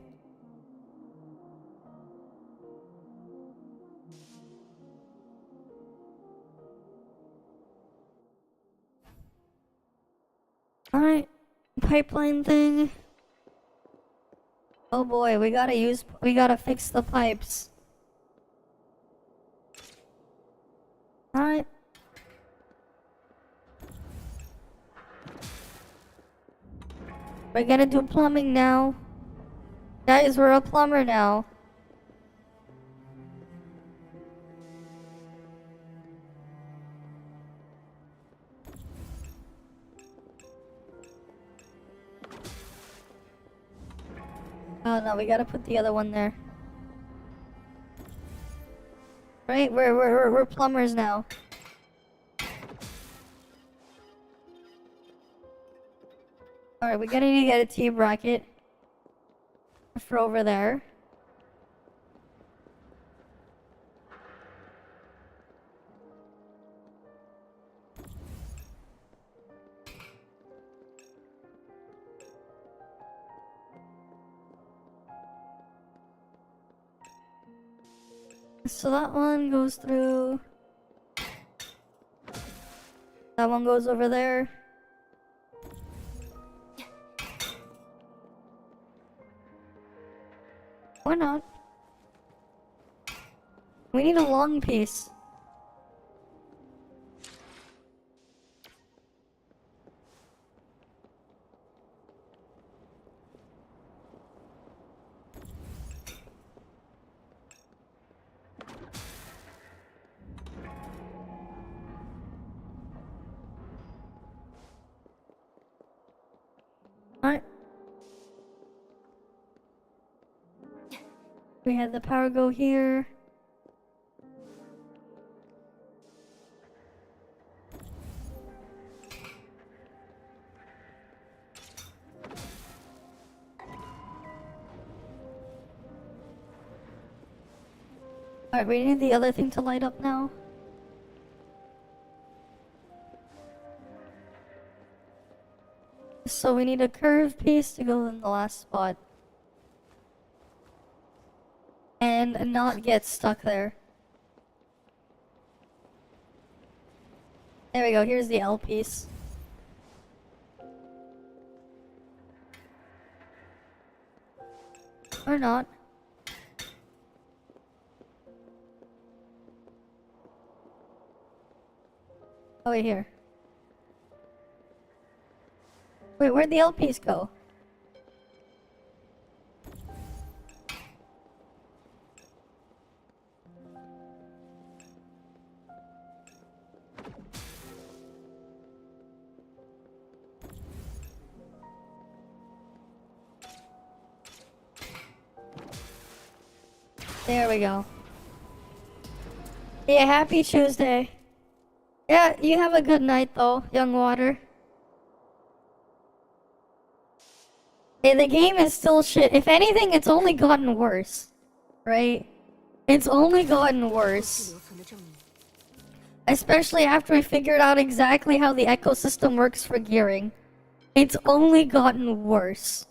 Alright. Pipeline thing. Oh boy, we gotta fix the pipes. Alright. We're gonna do plumbing now. Guys, we're a plumber now. Oh no, we gotta put the other one there. Right, we're plumbers now. Alright, we're gonna need to get a T-bracket for over there. So that one goes through. That one goes over there. Or not. We need a long piece. Alright. We had the power go here. Alright, we need the other thing to light up now. So we need a curved piece to go in the last spot. And not get stuck there. There we go, here's the L piece. Or not. Oh, wait, here. Wait, where'd the L piece go? There we go. Yeah, happy Tuesday. Yeah, you have a good night though, young water. Hey, the game is still shit. If anything, it's only gotten worse. Right? It's only gotten worse. Especially after we figured out exactly how the ecosystem works for gearing. It's only gotten worse.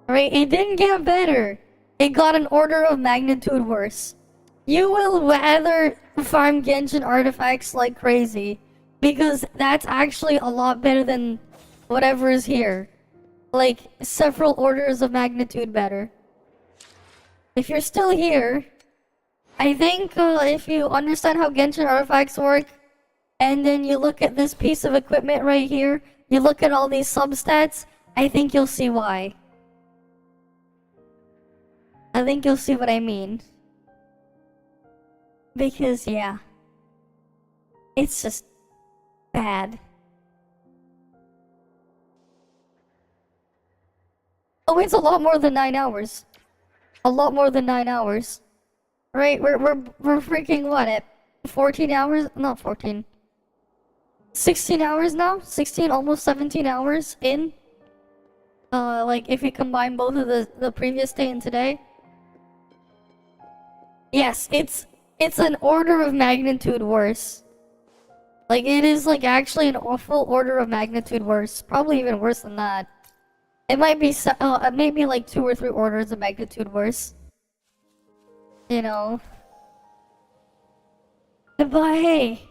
Right? It didn't get better. It got an order of magnitude worse. You will rather farm Genshin artifacts like crazy. Because that's actually a lot better than whatever is here. Like, several orders of magnitude better. If you're still here, I think if you understand how Genshin artifacts work, and then you look at this piece of equipment right here, you look at all these substats, I think you'll see why. I think you'll see what I mean. Because, yeah. It's just bad. Oh, it's a lot more than 9 hours. A lot more than 9 hours. Right, we're freaking what, at 14 hours, not 14. 16 hours now? 16, almost 17 hours in. Like if you combine both of the previous day and today. Yes, it's an order of magnitude worse. Like it is like actually an awful order of magnitude worse. Probably even worse than that. It might be maybe like 2 or 3 orders of magnitude worse. You know. But hey,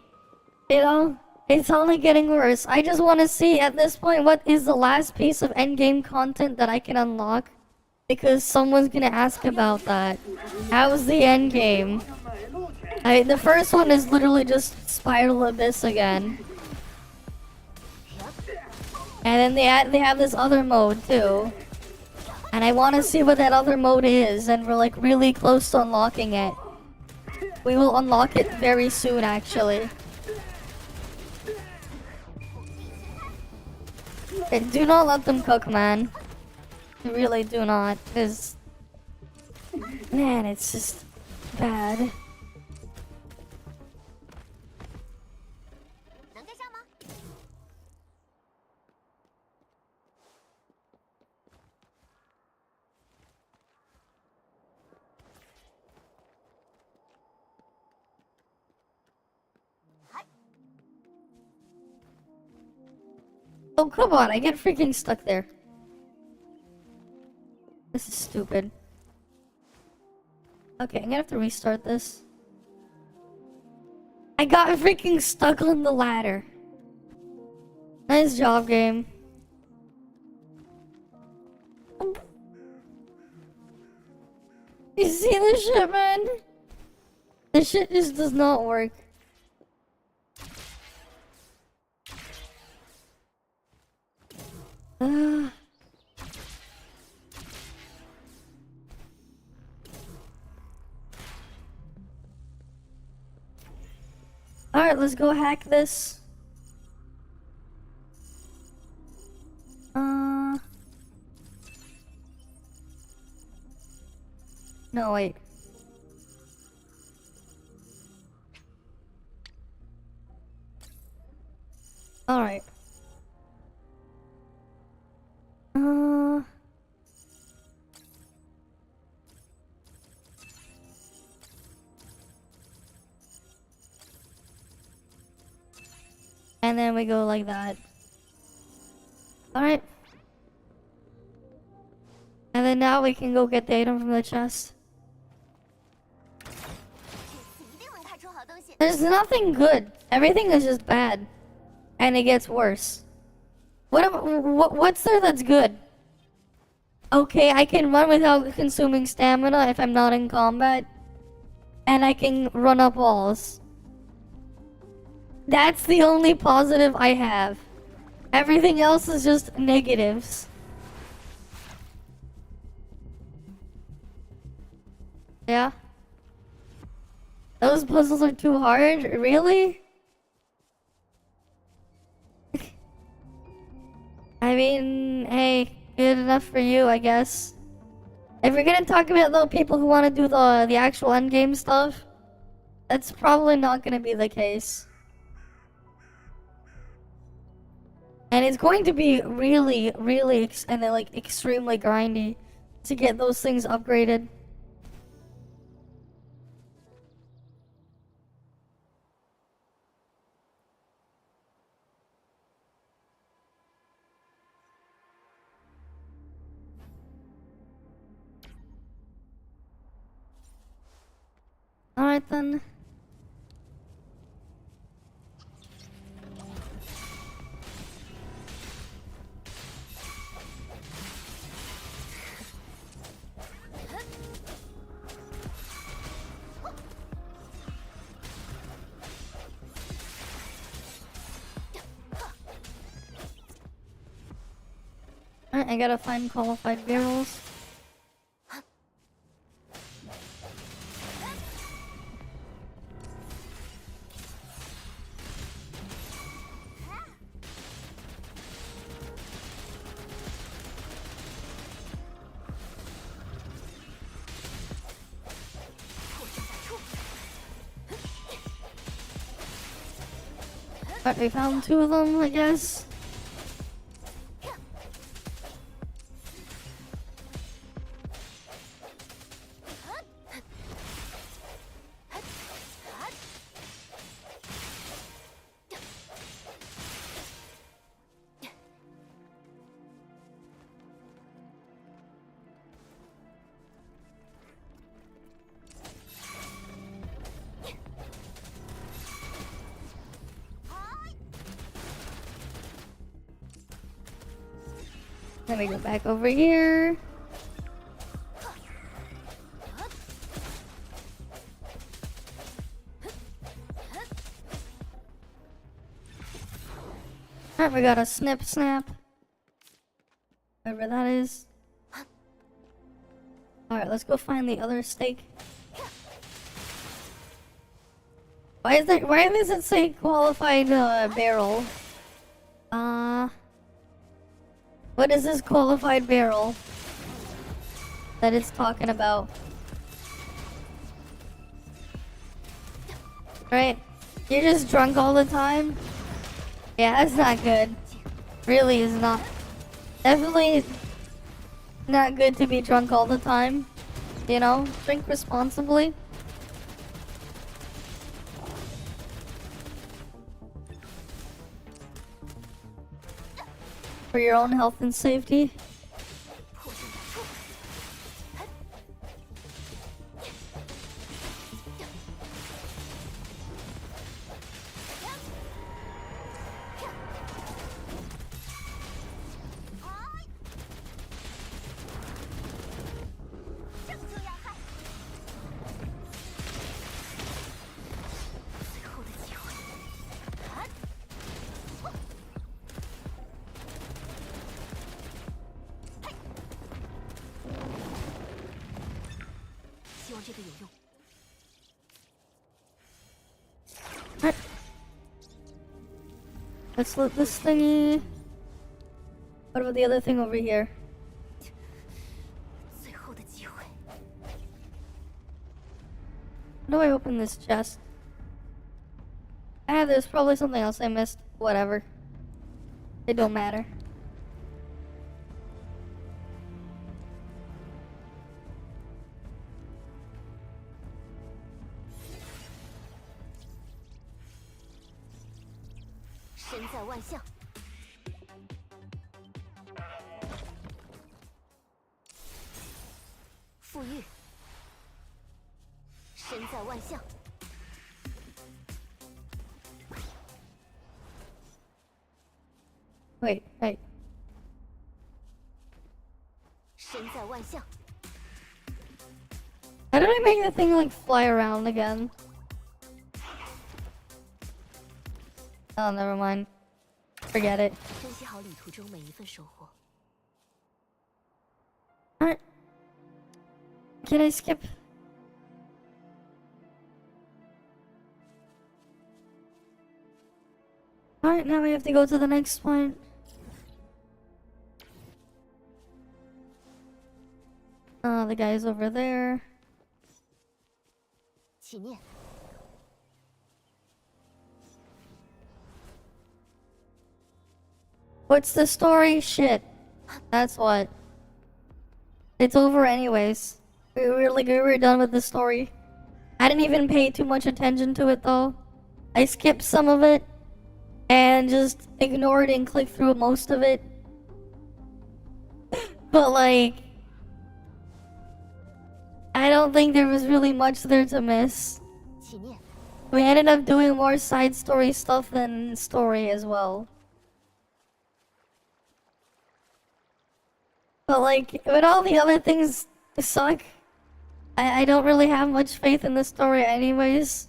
you know, it's only getting worse. I just want to see at this point what is the last piece of endgame content that I can unlock. Because someone's gonna ask about that. How's the endgame? The first one is literally just Spiral Abyss again. And then they have this other mode too. And I want to see what that other mode is, and we're like really close to unlocking it. We will unlock it very soon actually. Okay, do not let them cook, man. You really do not, because man, it's just bad. Oh, come on, I get freaking stuck there. This is stupid. Okay, I'm gonna have to restart this. I got freaking stuck on the ladder. Nice job, game. You see this shit, man? This shit just does not work. Alright, let's go hack this. No, wait. Alright. And then we go like that. Alright. And then now we can go get the item from the chest. There's nothing good. Everything is just bad. And it gets worse. What's there that's good? Okay, I can run without consuming stamina if I'm not in combat. And I can run up walls. That's the only positive I have. Everything else is just negatives. Yeah? Those puzzles are too hard? Really? I mean, hey, good enough for you, I guess. If we're gonna talk about the people who want to do the actual endgame stuff, that's probably not gonna be the case. And it's going to be really, and then like extremely grindy to get those things upgraded. Alright then. Alright, I gotta find qualified barrels. Alright, we found 2 of them, I guess. Let me go back over here. Alright, we got a snip snap. Whatever that is. Alright, let's go find the other stake. Why does it say qualified barrel? What is this qualified barrel that it's talking about? Right? You're just drunk all the time? Yeah, that's not good. Really is not. Definitely not good to be drunk all the time. You know? Drink responsibly. For your own health and safety. Let's loot this thingy. What about the other thing over here? How do I open this chest? Ah, there's probably something else I missed. Whatever. It don't matter. Wait. How did I make the thing like fly around again? Oh, never mind. Forget it. Alright. Can I skip? Alright, now we have to go to the next point. The guy's over there. What's the story? Shit. That's what. It's over anyways. We were done with the story. I didn't even pay too much attention to it though. I skipped some of it and just ignored and clicked through most of it. But like, I don't think there was really much there to miss. We ended up doing more side story stuff than story as well. But like, when all the other things suck, I don't really have much faith in the story anyways.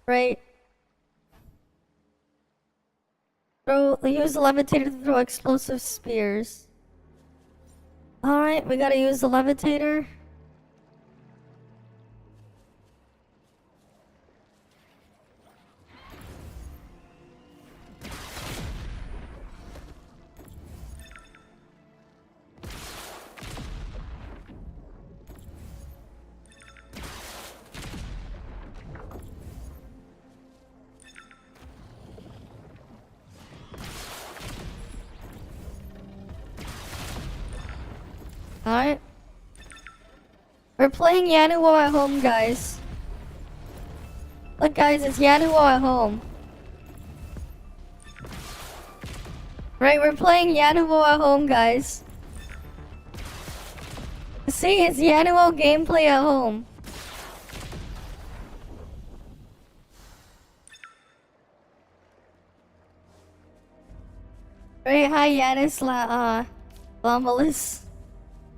Right? Use the levitator to throw explosive spears. Alright, we gotta use the levitator. Alright. We're playing Yanuo at home, guys. Look, guys, it's Yanuo at home. Right, we're playing Yanuo at home, guys. See, it's Yanuo gameplay at home. Right, hi Yanis Lambalis.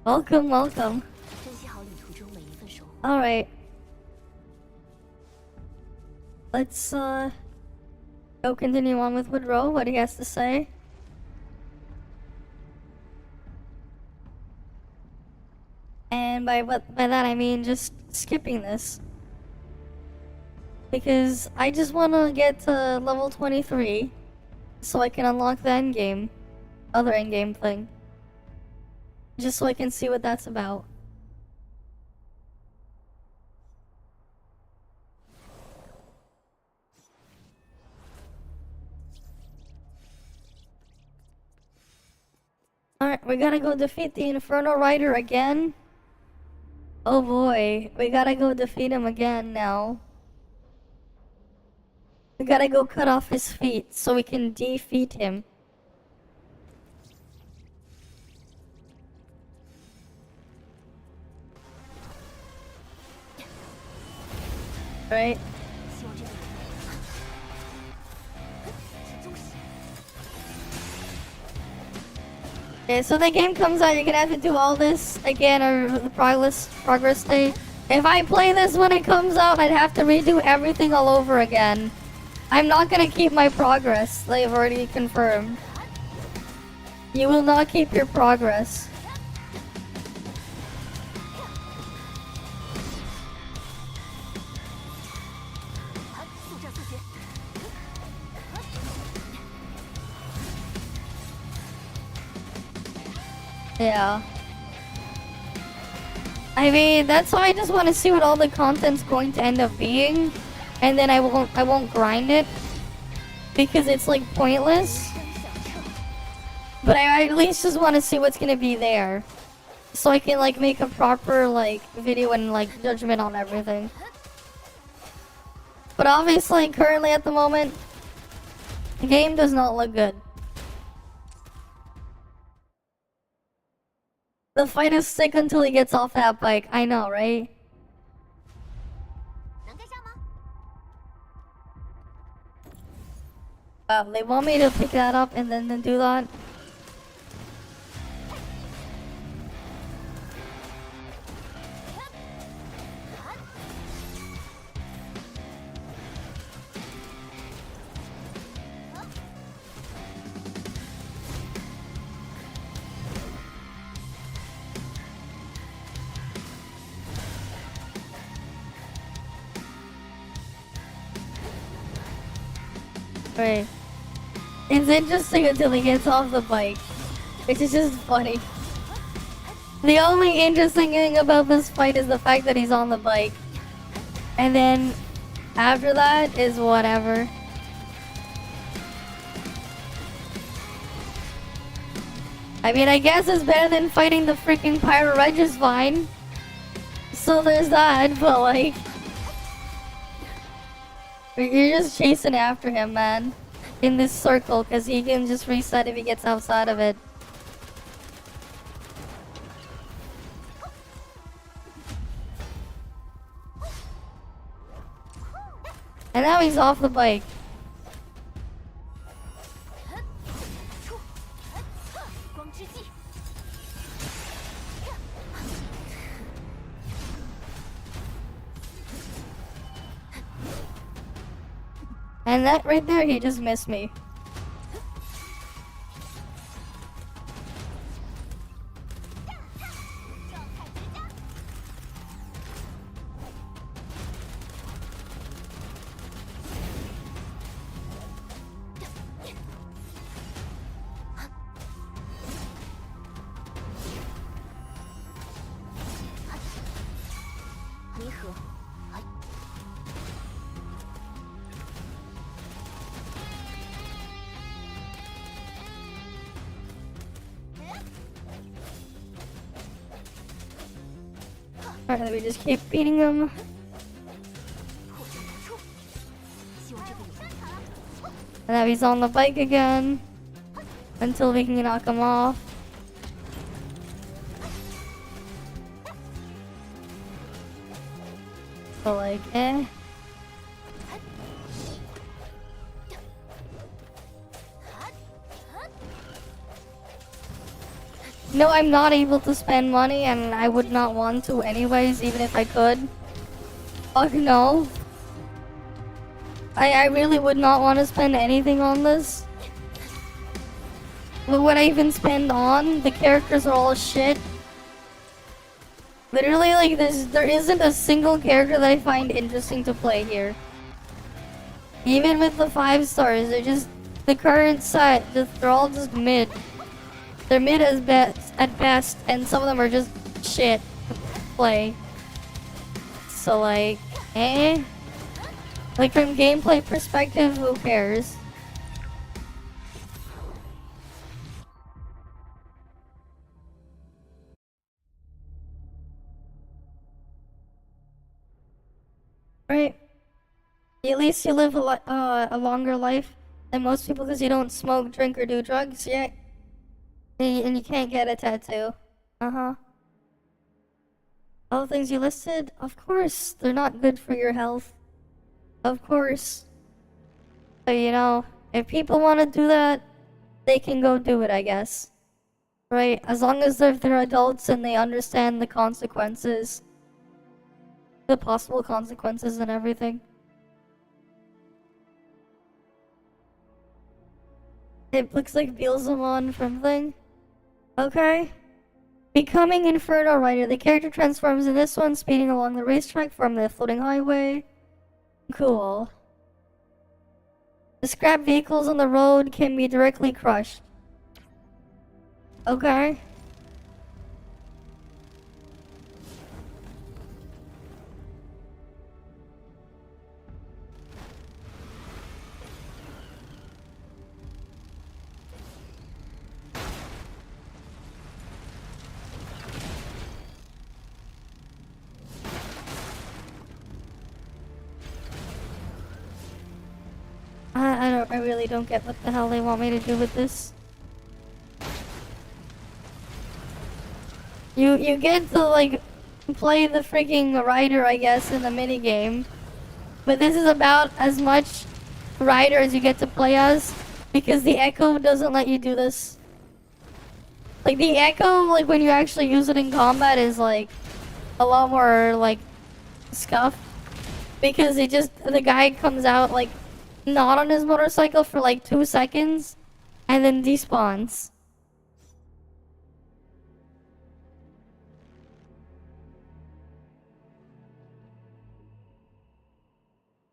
Welcome, welcome. 珍惜好旅途中每一份收获。 Alright. Let's go continue on with Woodrow, what he has to say. And by that I mean just skipping this. Because I just wanna get to level 23 so I can unlock the endgame. Other endgame thing. Just so I can see what that's about. Alright, we gotta go defeat the Inferno Rider again. Oh boy, we gotta go defeat him again now. We gotta go cut off his feet so we can defeat him. Right? 希望这个人是忠实。 Okay, so the game comes out, you're gonna have to do all this again, or the progress state. If I play this when it comes out, I'd have to redo everything all over again. I'm not gonna keep my progress, they've already confirmed. You will not keep your progress. Yeah. I mean, that's why I just want to see what all the content's going to end up being, and then I won't grind it because it's like pointless. But I at least just want to see what's gonna be there, so I can like make a proper like video and like judgment on everything. But obviously, currently at the moment, the game does not look good. The fight is sick until he gets off that bike. I know, right? 能跟上吗？ They want me to pick that up and then do that. Right. It's interesting until he gets off the bike, which is just funny. The only interesting thing about this fight is the fact that he's on the bike. And then after that is whatever. I mean, I guess it's better than fighting the freaking Pyro Reg is fine. So there's that, but like... You're just chasing after him, man. In this circle, because he can just reset if he gets outside of it. And now he's off the bike. And that right there, he just missed me. Alright, let me just keep beating him. 破绽百出，希望这个有用。 And now he's on the bike again. Until we can knock him off. So like, eh. No, I'm not able to spend money, and I would not want to anyways, even if I could. Fuck no. I really would not want to spend anything on this. What would I even spend on? The characters are all shit. Literally, like, there isn't a single character that I find interesting to play here. Even with the 5 stars, they're just, the current set, they're all just mid. They're mid at best, and some of them are just shit to play. So like, eh? Like from gameplay perspective, who cares? Right? At least you live a longer life than most people because you don't smoke, drink, or do drugs yet. And you can't get a tattoo. Uh-huh. All the things you listed, of course, they're not good for your health. Of course. So, you know, if people want to do that, they can go do it, I guess. Right? As long as they're adults and they understand the consequences. The possible consequences and everything. It looks like Beelzemon from Thing. Okay. Becoming Inferno Rider. The character transforms in this one, speeding along the racetrack from the floating highway. Cool. The scrap vehicles on the road can be directly crushed. Okay. I really don't get what the hell they want me to do with this. You get to like play the freaking rider, I guess, in the minigame. But this is about as much rider as you get to play as, because the echo doesn't let you do this. Like the echo, like when you actually use it in combat, is like a lot more like scuffed, because the guy comes out like not on his motorcycle for like 2 seconds and then despawns.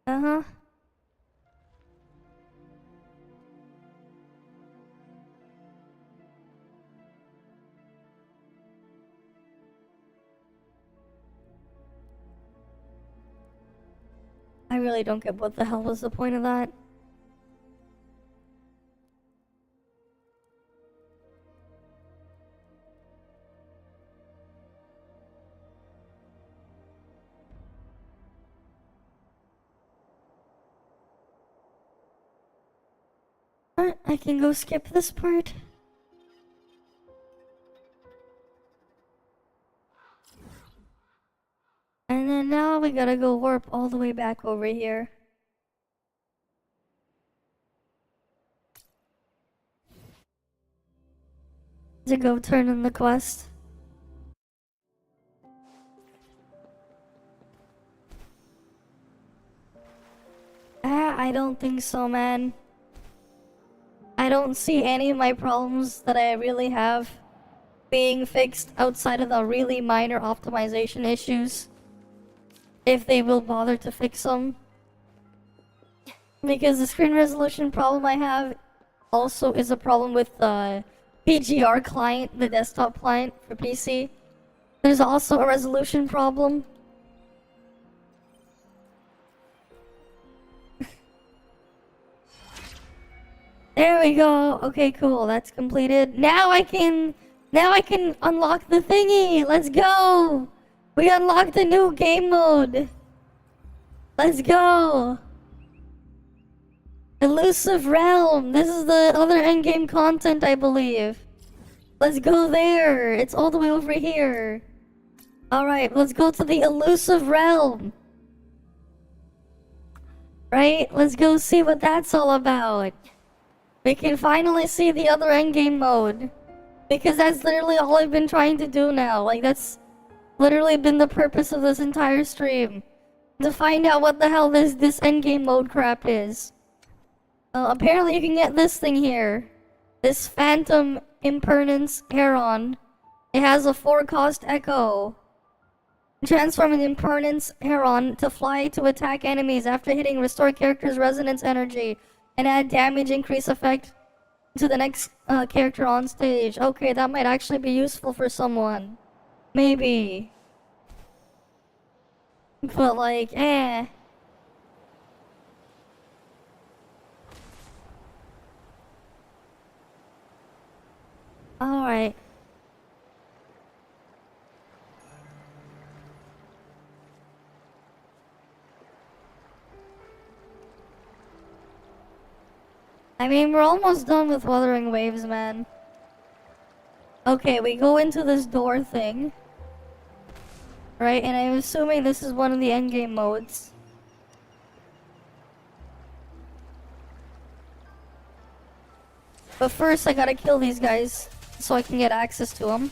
Uh-huh. I really don't get what the hell was the point of that. Alright, I can go skip this part. And then now we gotta go warp all the way back over here. To go turn in the quest. I don't think so, man. I don't see any of my problems that I really have being fixed outside of the really minor optimization issues. If they will bother to fix them. Because the screen resolution problem I have also is a problem with the PGR client, the desktop client for PC. There's also a resolution problem. There we go. Okay, cool. That's completed. Now I can unlock the thingy. Let's go. We unlocked a new game mode! Let's go! Elusive Realm! This is the other endgame content, I believe. Let's go there! It's all the way over here. Alright, let's go to the Elusive Realm. Right? Let's go see what that's all about. We can finally see the other endgame mode. Because that's literally all I've been trying to do now. Like, that's literally been the purpose of this entire stream. To find out what the hell this endgame mode crap is. Apparently you can get this thing here. This Phantom Impermanence Heron. It has a 4-cost echo. Transform an Impermanence Heron to fly to attack enemies after hitting restore character's resonance energy. And add damage increase effect to the next character on stage. Okay, that might actually be useful for someone. Maybe. But like, eh. Alright. I mean, we're almost done with Wuthering Waves, man. Okay, we go into this door thing. Right, and I'm assuming this is one of the endgame modes. But first, I gotta kill these guys so I can get access to them.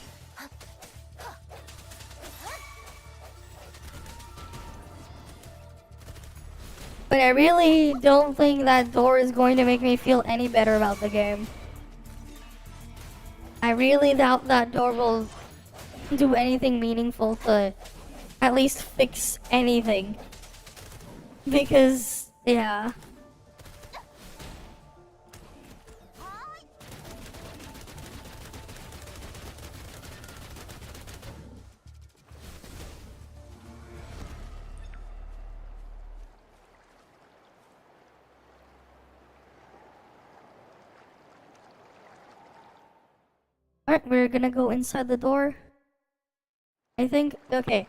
But I really don't think that door is going to make me feel any better about the game. I really doubt that door will do anything meaningful to at least fix anything. Because, yeah. Alright, we're gonna go inside the door. I think, okay.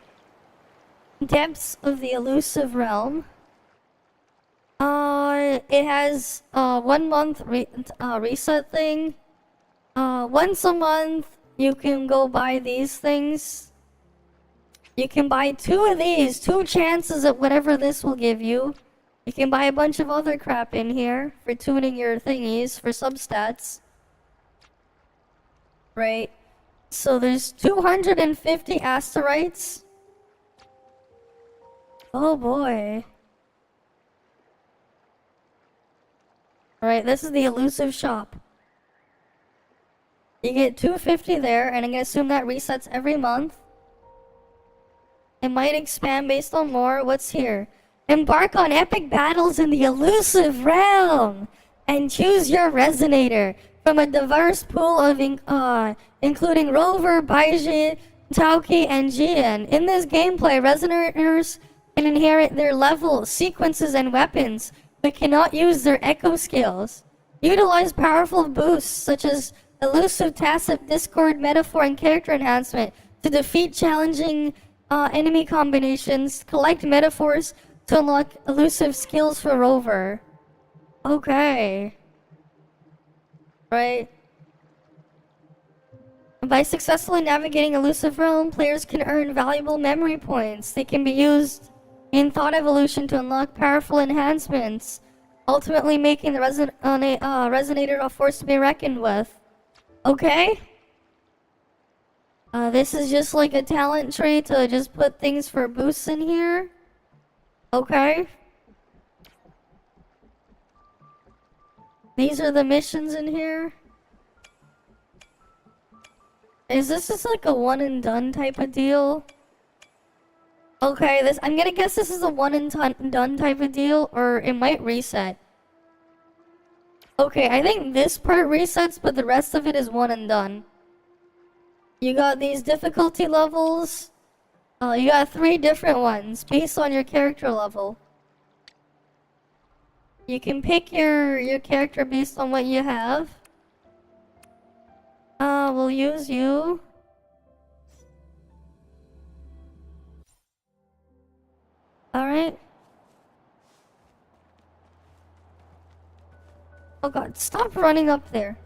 Depths of the Elusive Realm. It has 1 month reset thing. Once a month, you can go buy these things. You can buy 2 of these, 2 chances at whatever this will give you. You can buy a bunch of other crap in here for tuning your thingies for substats. Right? So there's 250 asteroids. Oh boy. Alright, this is the elusive shop. You get 250 there, and I'm gonna assume that resets every month. It might expand based on more. What's here? Embark on epic battles in the elusive realm! And choose your resonator from a diverse pool of including Rover, Baiji, Tauki, and Jian. In this gameplay, resonators can inherit their level, sequences, and weapons, but cannot use their echo skills. Utilize powerful boosts such as elusive, tacit, discord, metaphor, and character enhancement to defeat challenging enemy combinations. Collect metaphors to unlock elusive skills for Rover. Okay. Right. By successfully navigating Elusive Realm, players can earn valuable memory points. They can be used in Thought Evolution to unlock powerful enhancements, ultimately making the Resonator a force to be reckoned with. Okay? This is just like a talent tree to just put things for boosts in here. Okay. These are the missions in here. Is this just like a one and done type of deal? Okay, I'm gonna guess this is a one and done type of deal, or it might reset. Okay, I think this part resets, but the rest of it is one and done. You got these difficulty levels. You got 3 different ones based on your character level. You can pick your character based on what you have. We'll use you. Oh god, stop running up there.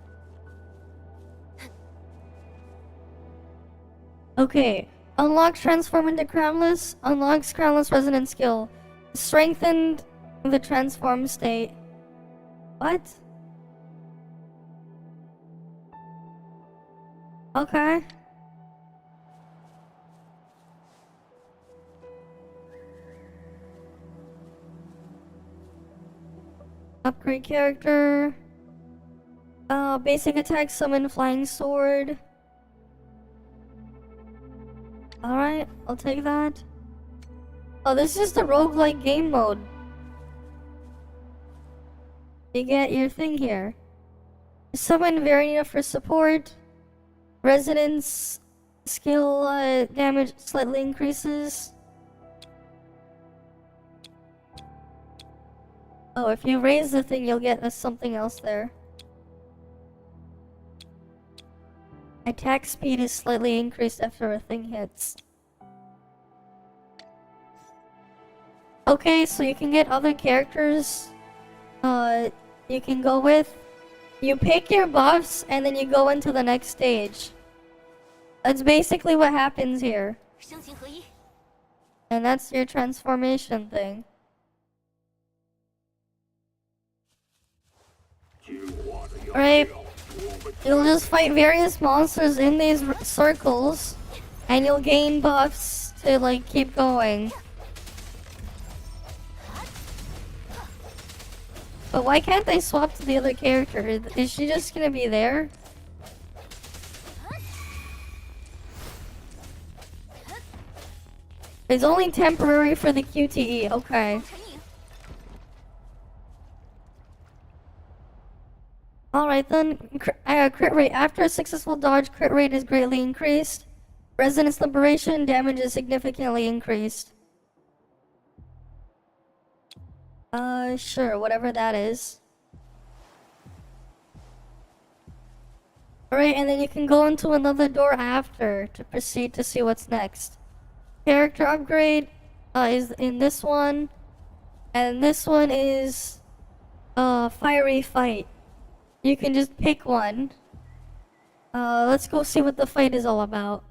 Okay. Unlock transform into crownless. Unlocks crownless resonance skill. Strengthened the transform state. What? Okay. Upgrade character. Basic attack, summon flying sword. Alright, I'll take that. Oh, this is the roguelike game mode. You get your thing here. Summon Variant for support. Resonance skill damage slightly increases. Oh, if you raise the thing, you'll get something else there. Attack speed is slightly increased after a thing hits. Okay, so you can get other characters you can go with. You pick your buffs and then you go into the next stage. That's basically what happens here. 声情合一。 And that's your transformation thing. Right? You'll just fight various monsters in these circles, and you'll gain buffs to like keep going. But why can't they swap to the other character? Is she just gonna be there? It's only temporary for the QTE, okay. Alright then, crit rate. After a successful dodge, crit rate is greatly increased. Resonance liberation damage is significantly increased. Sure, whatever that is. Alright, and then you can go into another door after to proceed to see what's next. Character upgrade is in this one. And this one is fiery fight. You can just pick one. Let's go see what the fight is all about.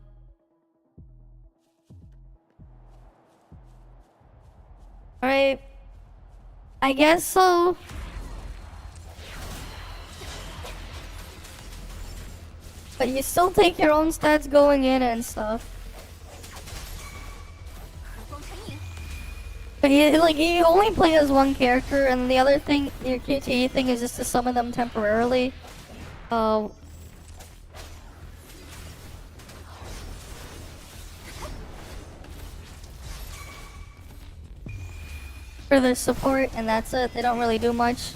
Alright. I guess so. But you still take your own stats going in and stuff. But you only play as one character, and the other thing, your QTE thing, is just to summon them temporarily. For their support, and that's it. They don't really do much.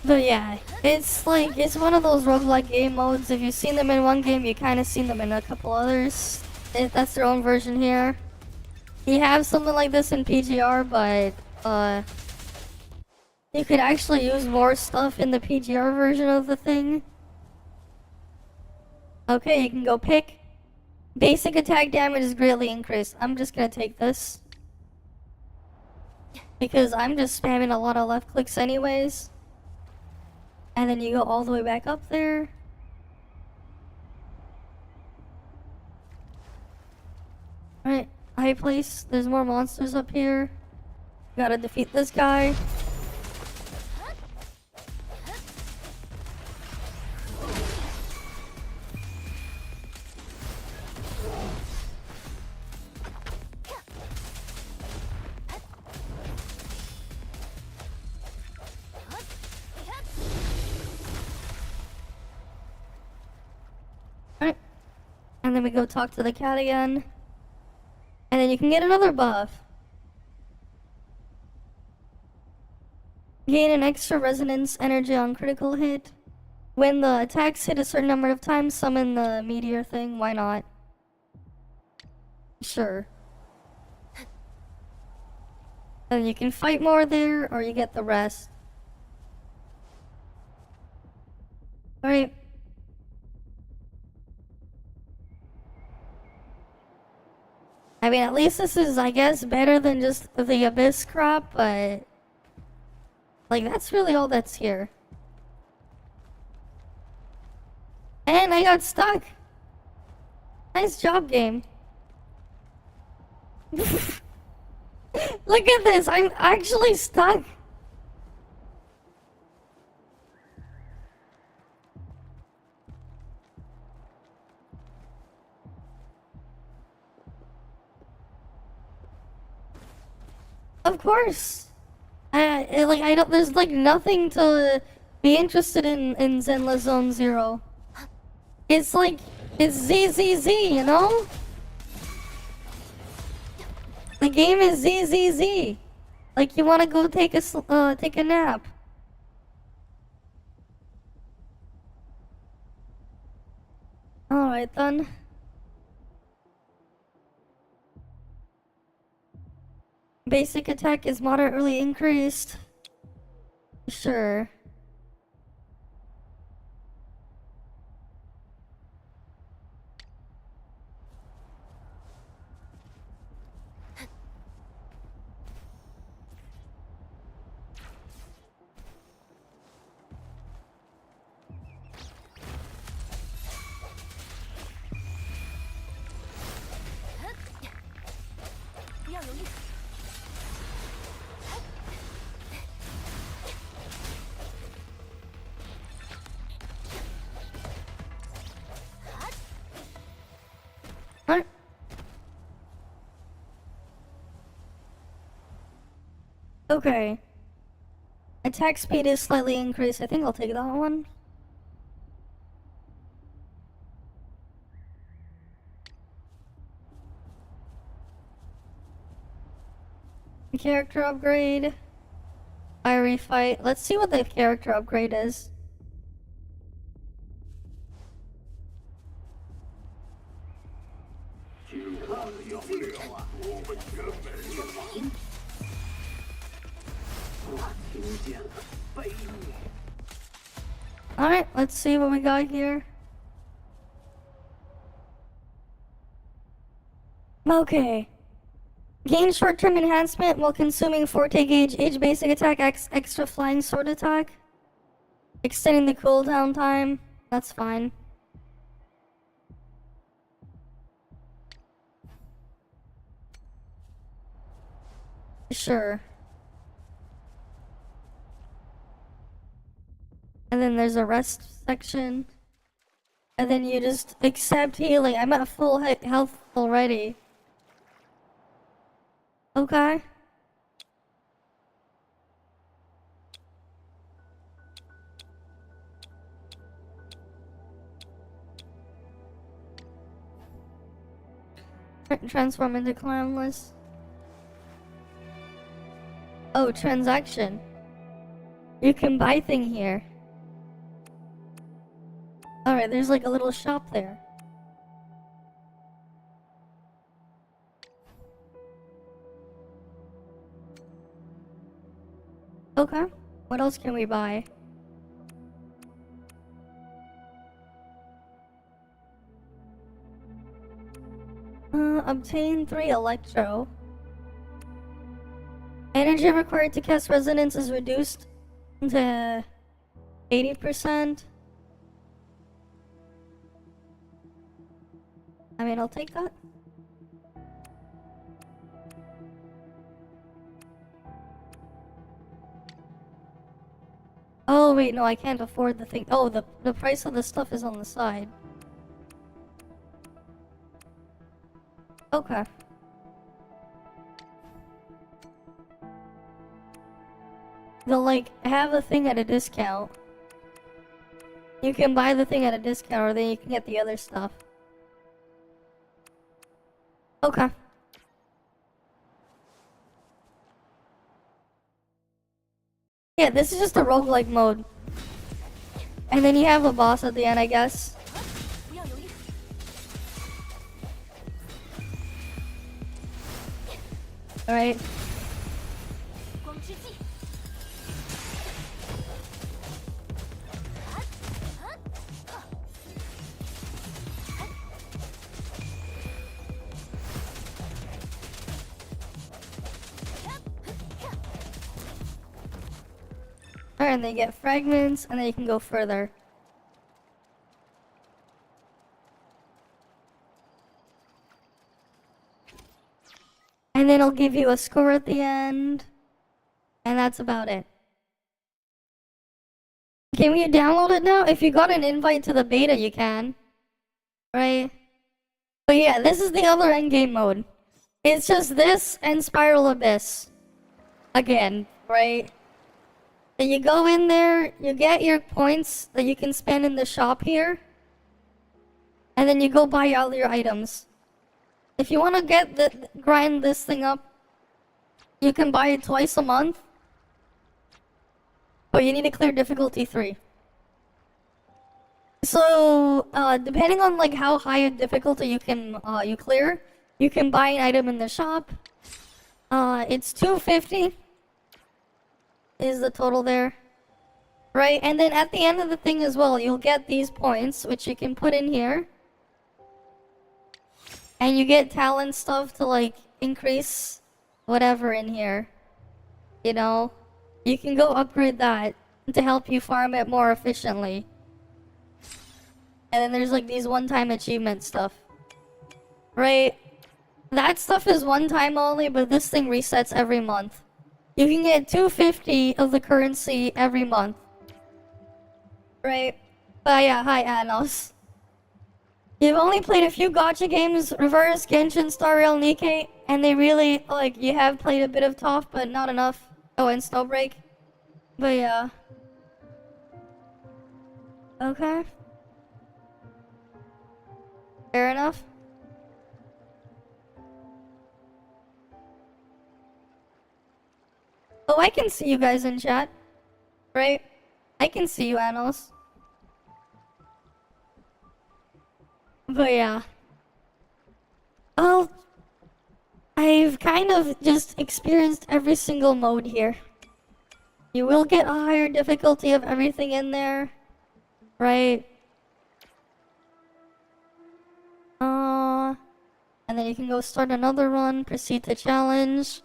But yeah, it's like, it's one of those roguelike game modes. If you've seen them in one game, you kind of seen them in a couple others. That's their own version here. You have something like this in PGR, but you could actually use more stuff in the PGR version of the thing. Okay, you can go pick. Basic attack damage is greatly increased. I'm just gonna take this. Because I'm just spamming a lot of left clicks anyways. And then you go all the way back up there. Alright, high place. There's more monsters up here. Gotta defeat this guy. And then we go talk to the cat again. And then you can get another buff. Gain an extra resonance energy on critical hit. When the attacks hit a certain number of times, summon the meteor thing. Why not? Sure. And you can fight more there, or you get the rest. Alright. I mean, at least this is, I guess, better than just the Abyss crap, but... Like, that's really all that's here. And I got stuck! Nice job, game. Look at this, I'm actually stuck! Of course! I don't, there's like nothing to be interested in Zenless Zone Zero. It's like, it's ZZZ, you know? The game is ZZZ. Like you wanna go take a nap. Alright then. Basic attack is moderately increased. Sure. What? Okay. Attack speed is slightly increased. I think I'll take that one. Character upgrade. Fiery fight. Let's see what the character upgrade is. Alright, let's see what we got here. Okay. Gain short-term enhancement while consuming Forte Gauge Age basic attack, extra flying sword attack. Extending the cooldown time. That's fine. Sure. And then there's a rest section. And then you just accept healing. I'm at full health already. Okay. Transform into clownless. Oh, transaction. You can buy thing here. Alright, there's like a little shop there. Okay. What else can we buy? Obtain 3 electro. Energy required to cast resonance is reduced to 80%. I mean, I'll take that. Oh wait, no, I can't afford the thing. Oh, the price of the stuff is on the side. Okay. They'll like have a thing at a discount. You can buy the thing at a discount, or then you can get the other stuff. Okay. Yeah, this is just a roguelike mode. And then you have a boss at the end, I guess. Alright. and they get fragments, and then you can go further. And then it'll give you a score at the end. And that's about it. Can you download it now? If you got an invite to the beta, you can. Right? But yeah, this is the other endgame mode. It's just this and Spiral Abyss. Again, right? And you go in there, you get your points that you can spend in the shop here. And then you go buy all your items. If you want to grind this thing up, you can buy it twice a month. But you need to clear difficulty 3. So, depending on like how high a difficulty you clear, you can buy an item in the shop. It's 250 is the total there. Right, and then at the end of the thing as well, you'll get these points, which you can put in here. And you get talent stuff to like increase whatever in here. You know? You can go upgrade that to help you farm it more efficiently. And then there's like these one-time achievement stuff. Right? That stuff is one time only, but this thing resets every month. You can get 250 of the currency every month. Right? But yeah, hi Anos. You've only played a few gacha games, Reverse, Genshin, Star Rail, Nikkei, and they really, like, you have played a bit of TOF, but not enough. Oh, and Snowbreak. But yeah. Okay. Fair enough. Oh, I can see you guys in chat. Right? I can see you, Anos. But yeah. Well, I've kind of just experienced every single mode here. You will get a higher difficulty of everything in there. Right? And then you can go start another run, proceed to challenge.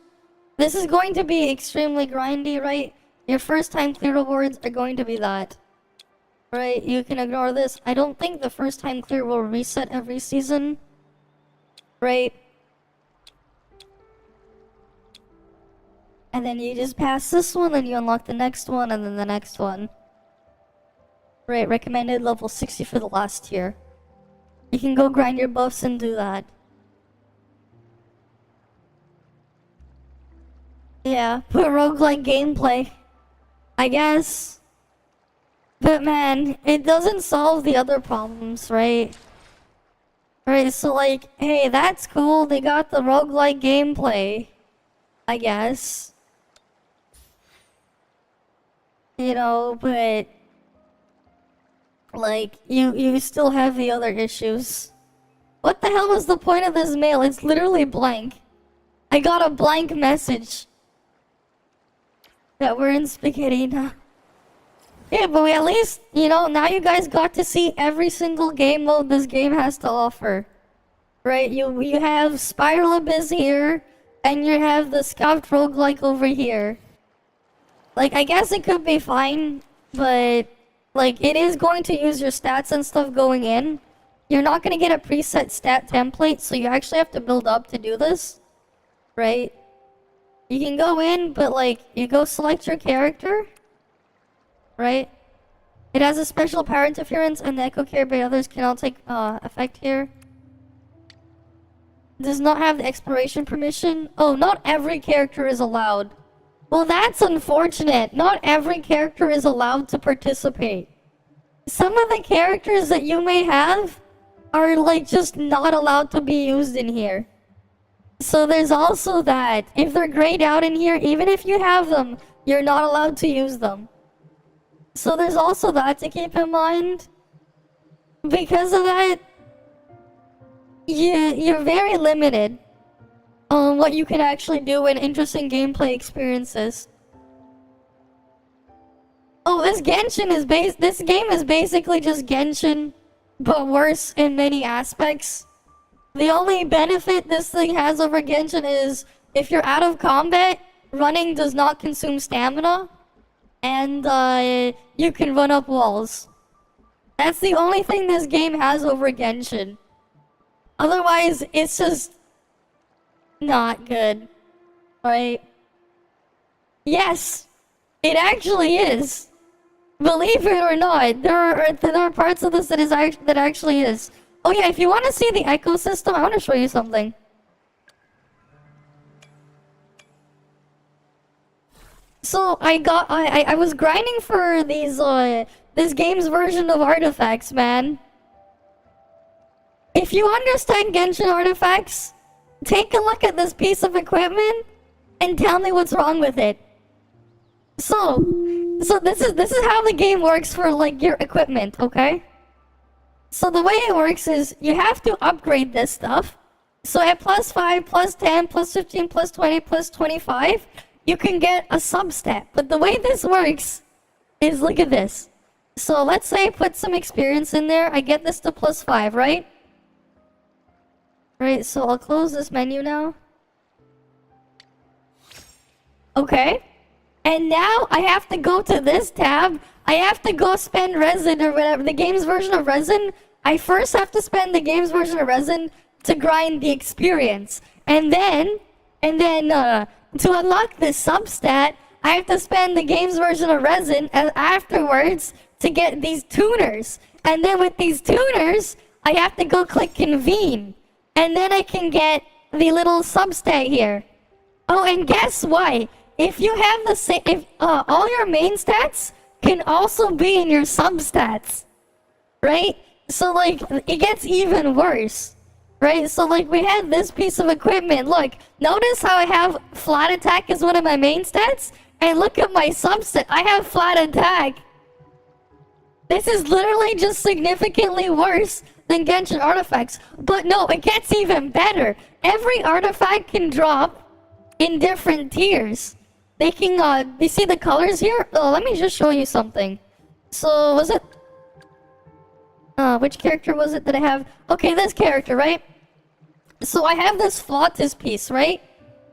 This is going to be extremely grindy, right? Your first time clear rewards are going to be that. Right, you can ignore this. I don't think the first time clear will reset every season. Right? And then you just pass this one, and you unlock the next one, and then the next one. Right, recommended level 60 for the last tier. You can go grind your buffs and do that. Yeah, put roguelike gameplay. I guess. But man, it doesn't solve the other problems, right? Right, so like, hey, that's cool, they got the roguelike gameplay. I guess. You know, but... like, you still have the other issues. What the hell was the point of this mail? It's literally blank. I got a blank message. That we're in spaghetti now. Yeah, but we at least, you know, now you guys got to see every single game mode this game has to offer. Right? You have Spiral Abyss here, and you have the Scout Roguelike over here. Like, I guess it could be fine, but, like, it is going to use your stats and stuff going in. You're not going to get a preset stat template, so you actually have to build up to do this. Right? You can go in, but like, you go select your character, right? It has a special power interference, and the echo carried by others can all take effect here. Does not have the exploration permission. Oh, not every character is allowed. Well, that's unfortunate. Not every character is allowed to participate. Some of the characters that you may have are like just not allowed to be used in here. So there's also that. If they're grayed out in here, even if you have them, you're not allowed to use them. So there's also that to keep in mind. Because of that, you're very limited on what you can actually do in interesting gameplay experiences. Oh, this game is basically just Genshin, but worse in many aspects. The only benefit this thing has over Genshin is if you're out of combat, running does not consume stamina. and you can run up walls. That's the only thing this game has over Genshin. Otherwise, it's just not good. Right? Yes, it actually is. Believe it or not, there are parts of this that actually is. Oh yeah, if you want to see the ecosystem, I want to show you something. So I was grinding for these this game's version of artifacts, man. If you understand Genshin artifacts, take a look at this piece of equipment and tell me what's wrong with it. So this is how the game works for like your equipment, okay? So the way it works is you have to upgrade this stuff. So at +5, +10, +15, +20, +25, you can get a substat. But the way this works is, look at this. So let's say I put some experience in there. I get this to +5, right? Right, so I'll close this menu now. Okay. And now I have to go to this tab. I have to go spend resin or whatever, the game's version of resin. I first have to spend the game's version of resin to grind the experience. And then to unlock this substat, I have to spend the game's version of resin afterwards to get these tuners. And then with these tuners, I have to go click convene. And then I can get the little substat here. Oh, and guess what? If you have the same, all your main stats can also be in your substats, right? So like, it gets even worse, right? So like, we had this piece of equipment. Look, notice how I have flat attack as one of my main stats? And look at my substat, I have flat attack. This is literally just significantly worse than Genshin artifacts. But no, it gets even better. Every artifact can drop in different tiers. They can, you see the colors here? Oh, let me just show you something. So, was it... which character was it that I have? Okay, this character, right? So I have this Flautus piece, right?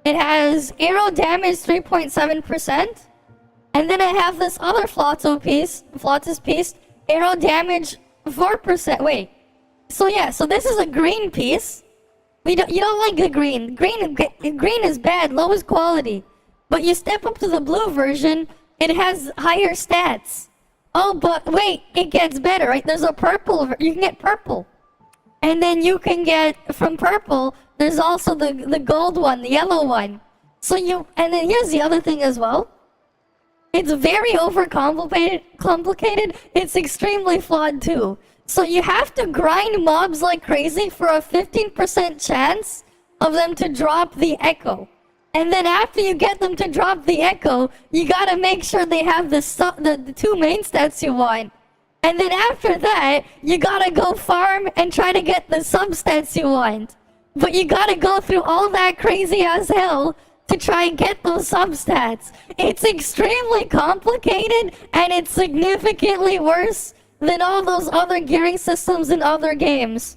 It has arrow damage 3.7%. And then I have this other Flautus piece, arrow damage 4%. Wait. So yeah, so this is a green piece. You don't like the green. Green is bad, lowest quality. But you step up to the blue version, it has higher stats. Oh, but wait, it gets better, right? There's a purple, you can get purple. And then you can get, from purple, there's also the gold one, the yellow one. And then here's the other thing as well. It's very complicated. It's extremely flawed too. So you have to grind mobs like crazy for a 15% chance of them to drop the echo. And then after you get them to drop the echo, you gotta make sure they have the two main stats you want. And then after that, you gotta go farm and try to get the substats you want. But you gotta go through all that crazy as hell to try and get those substats. It's extremely complicated, and it's significantly worse than all those other gearing systems in other games.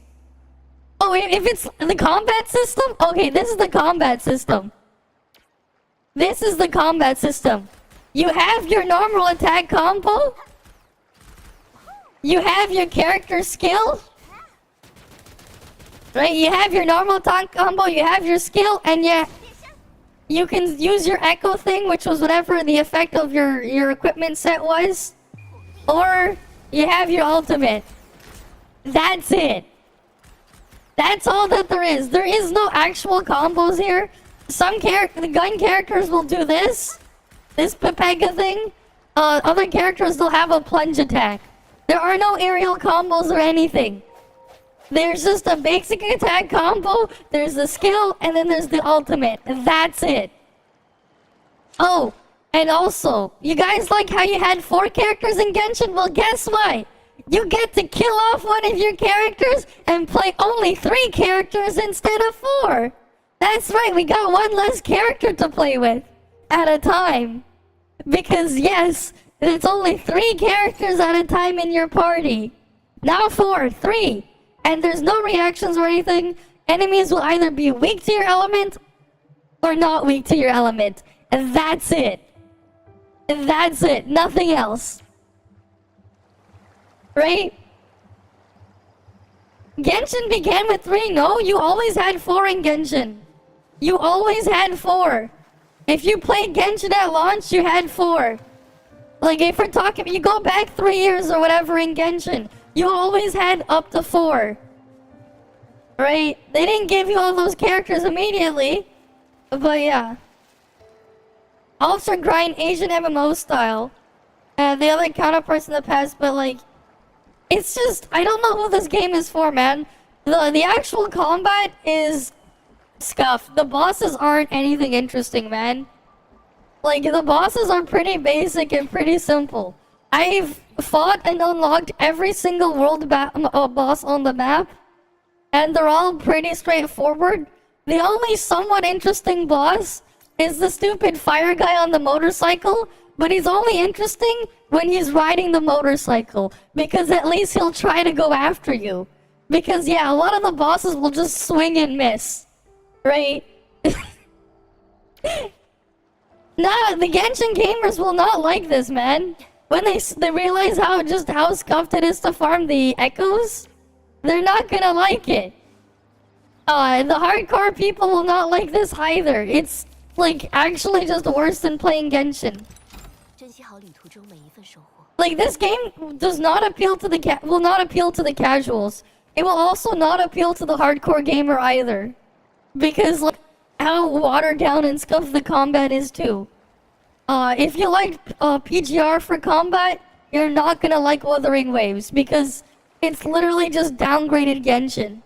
Oh, if it's the combat system? Okay, this is the combat system. This is the combat system. You have your normal attack combo. You have your character skill. Right? You have your normal attack combo, you have your skill, and you can use your echo thing, which was whatever the effect of your equipment set was. Or you have your ultimate. That's it. That's all that there is. There is no actual combos here. The gun characters will do this Pepega thing. Other characters will have a plunge attack. There are no aerial combos or anything. There's just a basic attack combo, there's the skill, and then there's the ultimate. That's it. Oh, and also, you guys like how you had 4 characters in Genshin? Well, guess what? You get to kill off one of your characters and play only 3 characters instead of 4. That's right, we got 1 less character to play with at a time. Because yes, it's only 3 characters at a time in your party. Now 4, 3. And there's no reactions or anything. Enemies will either be weak to your element or not weak to your element. And that's it. That's it. Nothing else. Right? Genshin began with 3. No, you always had 4 in Genshin. You always had 4. If you played Genshin at launch, you had 4. Like, if we're talking, you go back 3 years or whatever in Genshin, you always had up to 4. Right? They didn't give you all those characters immediately. But yeah. Ultra grind Asian MMO style. The other counterparts in the past, but like, it's just, I don't know who this game is for, man. The actual combat is scuffed. The bosses aren't anything interesting, man. Like, the bosses are pretty basic and pretty simple. I've fought and unlocked every single world boss on the map, and they're all pretty straightforward. The only somewhat interesting boss is the stupid fire guy on the motorcycle, but he's only interesting when he's riding the motorcycle, because at least he'll try to go after you. Because yeah, a lot of the bosses will just swing and miss, right? Nah, the Genshin gamers will not like this, man. When they realize how scuffed it is to farm the echoes, they're not gonna like it. The hardcore people will not like this either. It's like actually just worse than playing Genshin. Like, this game does not appeal to the will not appeal to the casuals. It will also not appeal to the hardcore gamer either, because like how watered down and scuffed the combat is too. If you like PGR for combat, you're not gonna like Wuthering Waves, because it's literally just downgraded Genshin.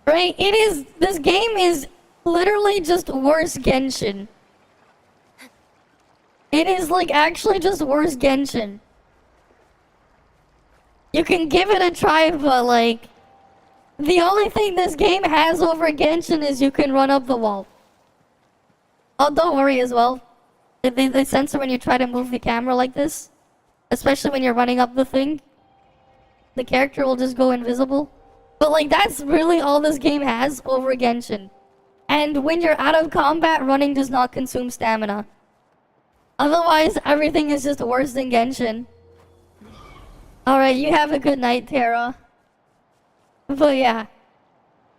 Right? This game is literally just worse Genshin. It is like actually just worse Genshin. You can give it a try, but like, the only thing this game has over Genshin is you can run up the wall. Oh, don't worry as well. They censor when you try to move the camera like this. Especially when you're running up the thing. The character will just go invisible. But like, that's really all this game has over Genshin. And when you're out of combat, running does not consume stamina. Otherwise, everything is just worse than Genshin. Alright, you have a good night, Tara. But yeah.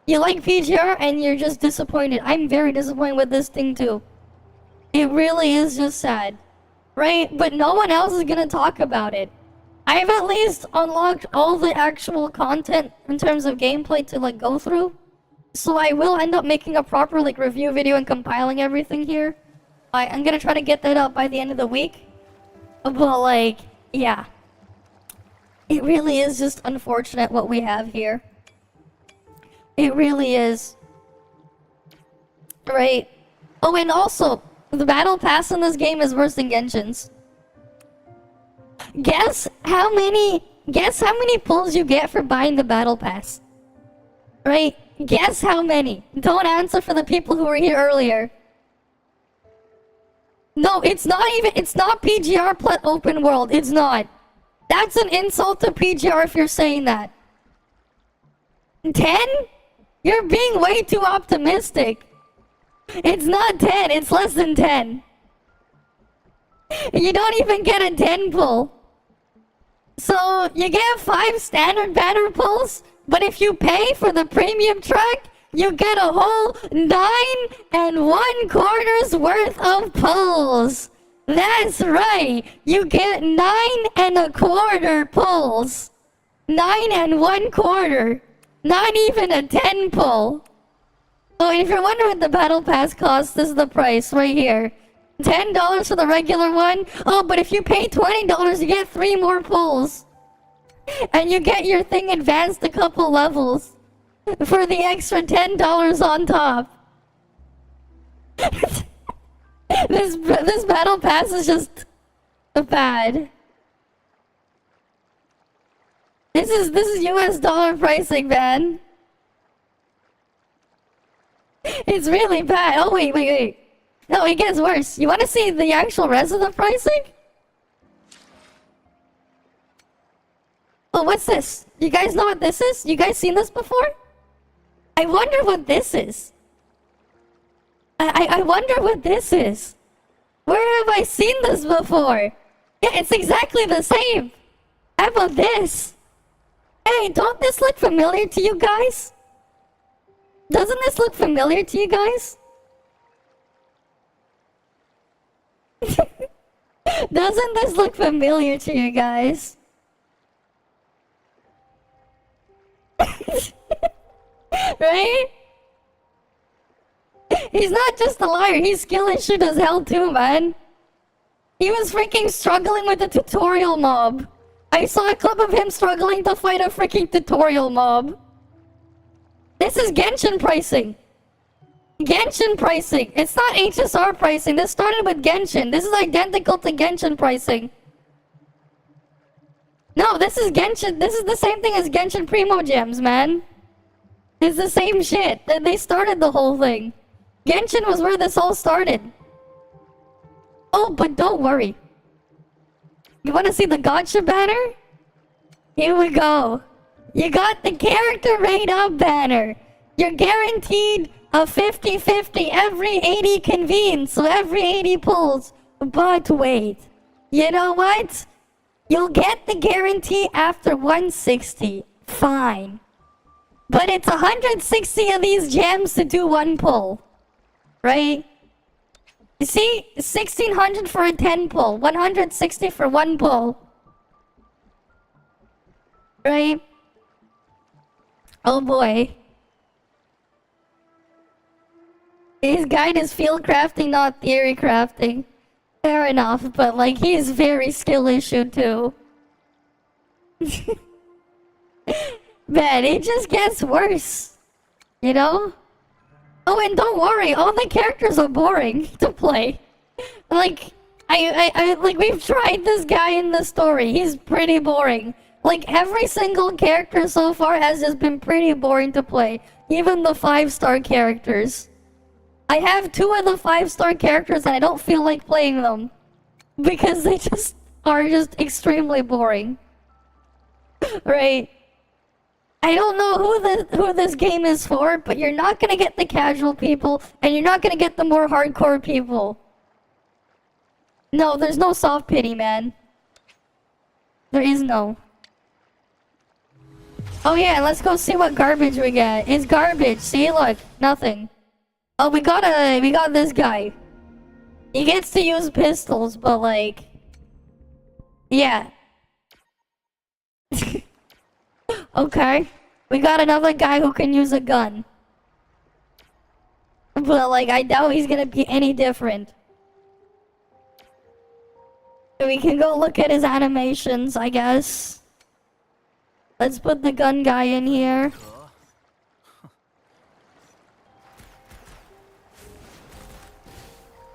You like PGR and you're just disappointed. I'm very disappointed with this thing too. It really is just sad. Right? But no one else is gonna talk about it. I've at least unlocked all the actual content in terms of gameplay to like go through. So I will end up making a proper like review video and compiling everything here. I'm gonna try to get that up by the end of the week. But like, yeah. It really is just unfortunate what we have here. It really is. Right. Oh, and also, the battle pass in this game is worse than Genshin's. Guess how many pulls you get for buying the battle pass? Right? Guess how many? Don't answer for the people who were here earlier. No, it's not PGR plus open world. It's not. That's an insult to PGR if you're saying that. 10? You're being way too optimistic. It's not 10, it's less than 10. You don't even get a 10 pull. So, you get 5 standard banner pulls, but if you pay for the premium track, you get a whole 9 1/4 worth of pulls. That's right, you get 9 1/4 pulls. 9 1/4. Not even a 10 pull. So if you're wondering what the battle pass costs, this is the price right here. $10 for the regular one. Oh, but if you pay $20, you get 3 more pulls. And you get your thing advanced a couple levels for the extra $10 on top. This battle pass is just bad. This is US dollar pricing, man. It's really bad. Oh wait. No, it gets worse. You want to see the actual rest of the pricing? Oh, what's this? You guys know what this is? You guys seen this before? I wonder what this is. I wonder what this is. Where have I seen this before? Yeah, it's exactly the same. How about this? Hey, don't this look familiar to you guys? Doesn't this look familiar to you guys? Doesn't this look familiar to you guys? Right? He's not just a liar, he's skill issue as hell too, man. He was freaking struggling with the tutorial mob. I saw a clip of him struggling to fight a freaking tutorial mob. This is Genshin pricing. Genshin pricing. It's not HSR pricing. This started with Genshin. This is identical to Genshin pricing. No, this is Genshin. This is the same thing as Genshin Primo Gems, man. It's the same shit. They started the whole thing. Genshin was where this all started. Oh, but don't worry. You want to see the gotcha banner? Here we go. You got the character rate up banner. You're guaranteed a 50-50 every 80 convenes, so every 80 pulls. But wait. You know what? You'll get the guarantee after 160. Fine. But it's 160 of these gems to do one pull. Right? You see? 1600 for a 10 pull. 160 for one pull. Right? Oh boy. His guide is field crafting, not theory crafting. Fair enough, but like he's very skill issue too. Man, it just gets worse. You know? Oh, and don't worry, all the characters are boring to play. Like, like we've tried this guy in the story. He's pretty boring. Like every single character so far has just been pretty boring to play. Even the 5-star characters. I have 2 of the 5-star characters and I don't feel like playing them. Because they just are just extremely boring. Right? I don't know who this game is for, but you're not gonna get the casual people, and you're not gonna get the more hardcore people. No, there's no soft pity, man. There is no. Oh yeah, let's go see what garbage we get. It's garbage. See, look, nothing. Oh, we got this guy. He gets to use pistols, but like, yeah. Okay. We got another guy who can use a gun. But like, I doubt he's gonna be any different. We can go look at his animations, I guess. Let's put the gun guy in here.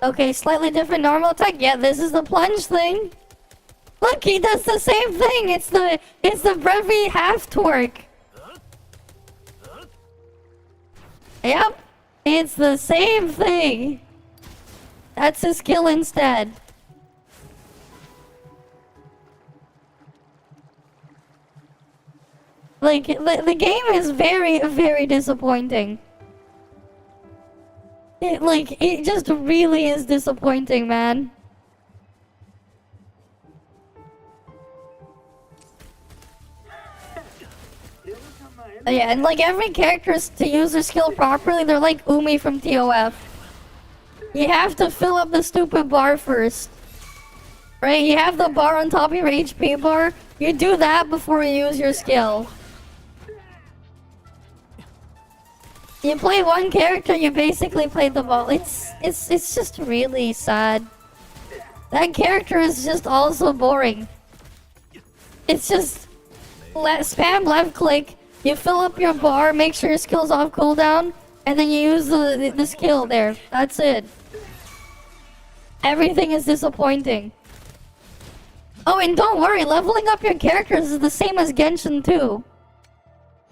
Okay, slightly different normal attack. Yeah, this is the plunge thing. Look, he does the same thing. It's the Brevi half twerk. Yep, it's the same thing. That's his skill instead. Like, the game is very, very disappointing. It just really is disappointing, man. Yeah, and like every character to use their skill properly, they're like Umi from TOF. You have to fill up the stupid bar first. Right? You have the bar on top of your HP bar. You do that before you use your skill. You play one character, you basically play them all. It's just really sad. That character is just also boring. It's just spam left click, you fill up your bar, make sure your skill's off cooldown, and then you use the skill there. That's it. Everything is disappointing. Oh, and don't worry, leveling up your characters is the same as Genshin too.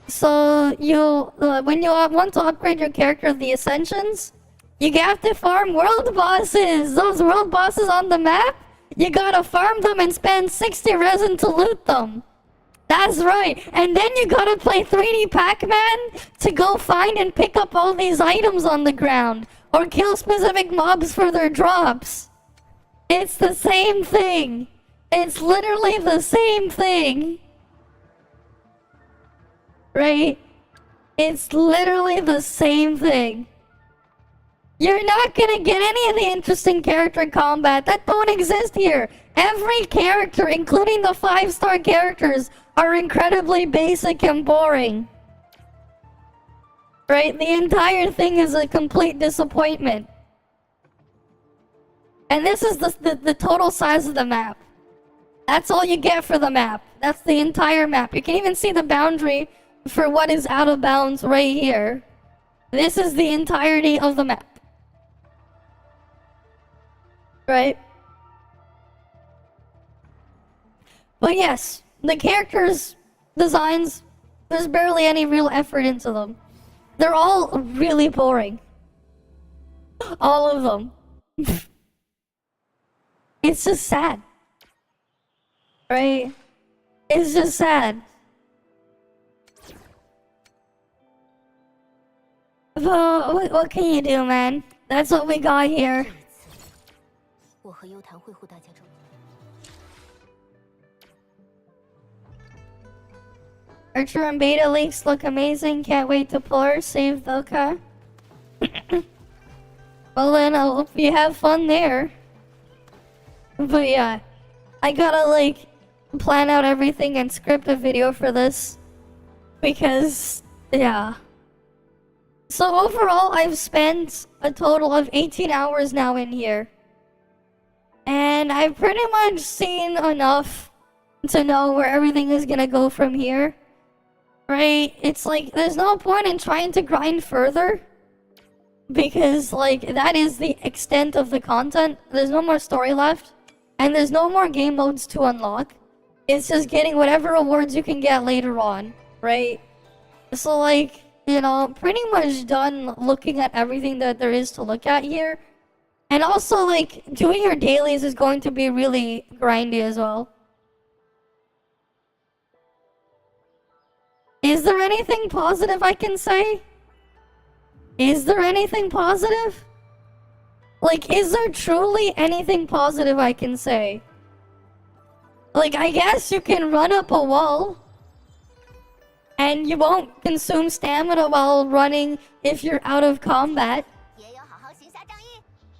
So when you want to upgrade your character, the Ascensions, you have to farm world bosses. Those world bosses on the map, you gotta farm them and spend 60 resin to loot them. That's right. And then you gotta play 3D Pac-Man to go find and pick up all these items on the ground, or kill specific mobs for their drops. It's the same thing. It's literally the same thing. Right? It's literally the same thing. You're not gonna get any of the interesting character combat that don't exist here. Every character, including the 5-star characters, are incredibly basic and boring. Right? The entire thing is a complete disappointment. And this is the total size of the map. That's all you get for the map. That's the entire map. You can even see the boundary for what is out of bounds right here. This is the entirety of the map. Right? But yes, the characters' designs, there's barely any real effort into them. They're all really boring. All of them. It's just sad. Right? It's just sad. But what can you do, man? That's what we got here. 我和幽谈会护大家周。 Archer and beta leaks look amazing. Can't wait to pour. Save the okay. Well then, I hope you have fun there. But yeah, I gotta like plan out everything and script a video for this. Because, yeah. So overall, I've spent a total of 18 hours now in here. And I've pretty much seen enough to know where everything is gonna go from here. Right? It's like, there's no point in trying to grind further. Because, like, that is the extent of the content. There's no more story left. And there's no more game modes to unlock. It's just getting whatever rewards you can get later on. Right? So, like, you know, pretty much done looking at everything that there is to look at here. And also, like, doing your dailies is going to be really grindy as well. Is there anything positive I can say? Is there anything positive? Like, is there truly anything positive I can say? Like, I guess you can run up a wall. And you won't consume stamina while running if you're out of combat.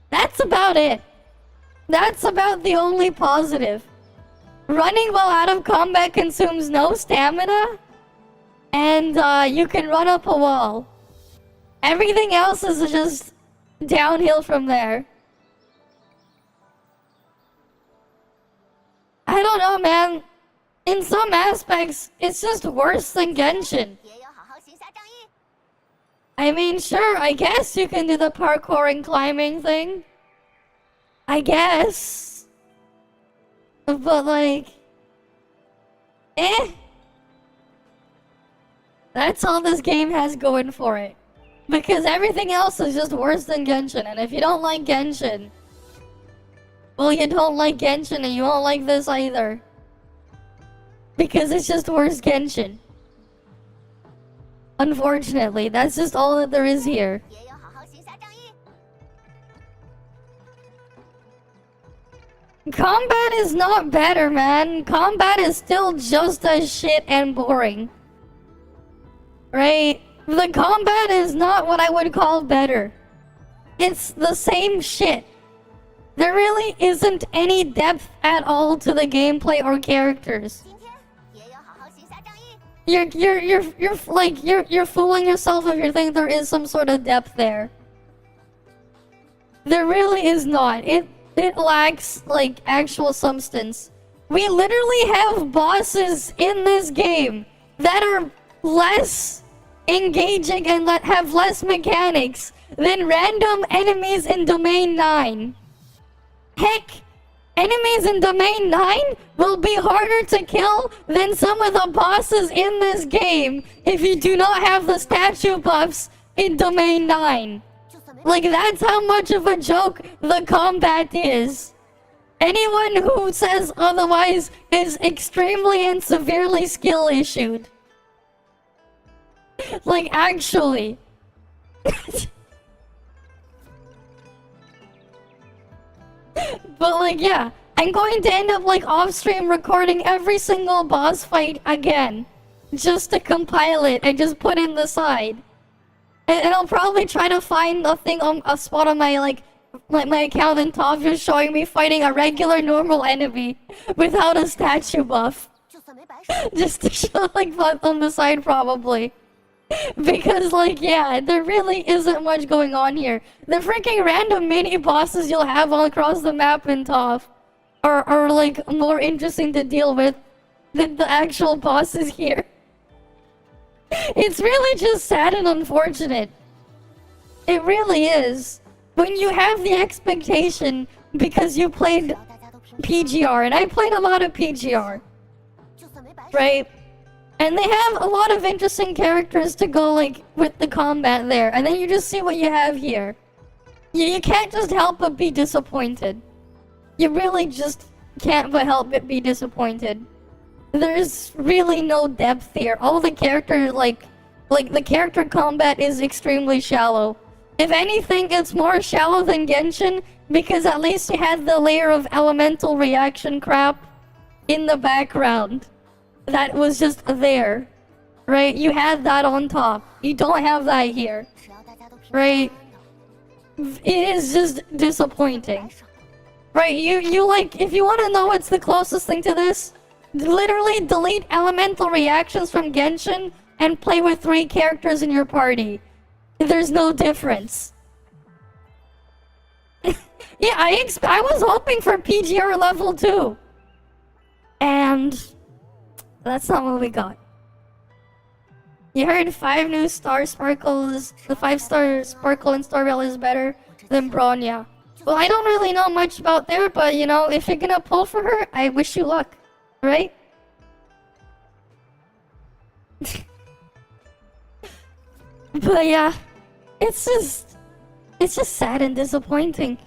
That's about it. That's about the only positive. Running while out of combat consumes no stamina. And you can run up a wall. Everything else is just downhill from there. I don't know, man. In some aspects, it's just worse than Genshin. I mean, sure, I guess you can do the parkour and climbing thing. I guess. But like... That's all this game has going for it. Because everything else is just worse than Genshin. And if you don't like Genshin... Well, you don't like Genshin and you won't like this either. Because it's just worse Genshin. Unfortunately, that's just all that there is here. Combat is not better, man. Combat is still just as shit and boring. Right? The combat is not what I would call better. It's the same shit. There really isn't any depth at all to the gameplay or characters. You're fooling yourself if you think there is some sort of depth there. There really is not. It lacks like actual substance. We literally have bosses in this game that are less engaging and have less mechanics than random enemies in Domain 9. Heck, enemies in Domain 9 will be harder to kill than some of the bosses in this game if you do not have the statue buffs in Domain 9. Like, that's how much of a joke the combat is. Anyone who says otherwise is extremely and severely skill issued. Like, actually. But like, yeah, I'm going to end up like off stream recording every single boss fight again, just to compile it and just put in the side. And I'll probably try to find a spot on my like my account in top just showing me fighting a regular normal enemy without a statue buff. Just to show like on the side probably. Because like, yeah, there really isn't much going on here. The freaking random mini bosses you'll have all across the map in top are like more interesting to deal with than the actual bosses here. It's really just sad and unfortunate. It really is. When you have the expectation because you played PGR, and I played a lot of PGR, right? And they have a lot of interesting characters to go like with the combat there, and then you just see what you have here. You can't just help but be disappointed. You really just can't but help but be disappointed. There's really no depth here. All the characters like the character combat is extremely shallow. If anything, it's more shallow than Genshin because at least you had the layer of elemental reaction crap in the background. That was just there, right? You had that on top. You don't have that here, right? It is just disappointing, right? You like, if you want to know what's the closest thing to this, literally delete elemental reactions from Genshin and play with 3 characters in your party. There's no difference. Yeah, I was hoping for PGR level 2, and that's not what we got. You heard 5 new star sparkles. The 5-star sparkle in Starvale is better than Bronya. Well, I don't really know much about there, but you know, if you're gonna pull for her, I wish you luck, right? But yeah, it's just sad and disappointing,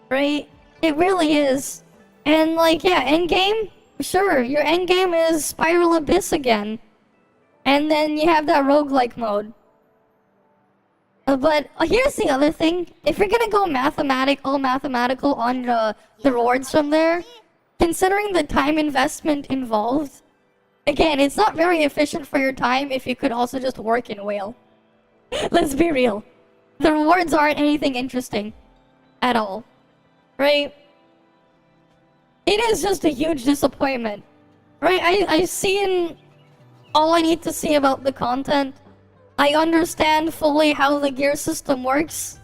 right? It really is. And like, yeah, endgame. Sure, your endgame is Spiral Abyss again. And then you have that roguelike mode. But here's the other thing. If you're gonna go mathematical on the rewards from there, considering the time investment involved, again, it's not very efficient for your time if you could also just work in Whale. Let's be real. The rewards aren't anything interesting at all, right? It is just a huge disappointment, right? I've seen all I need to see about the content. I understand fully how the gear system works,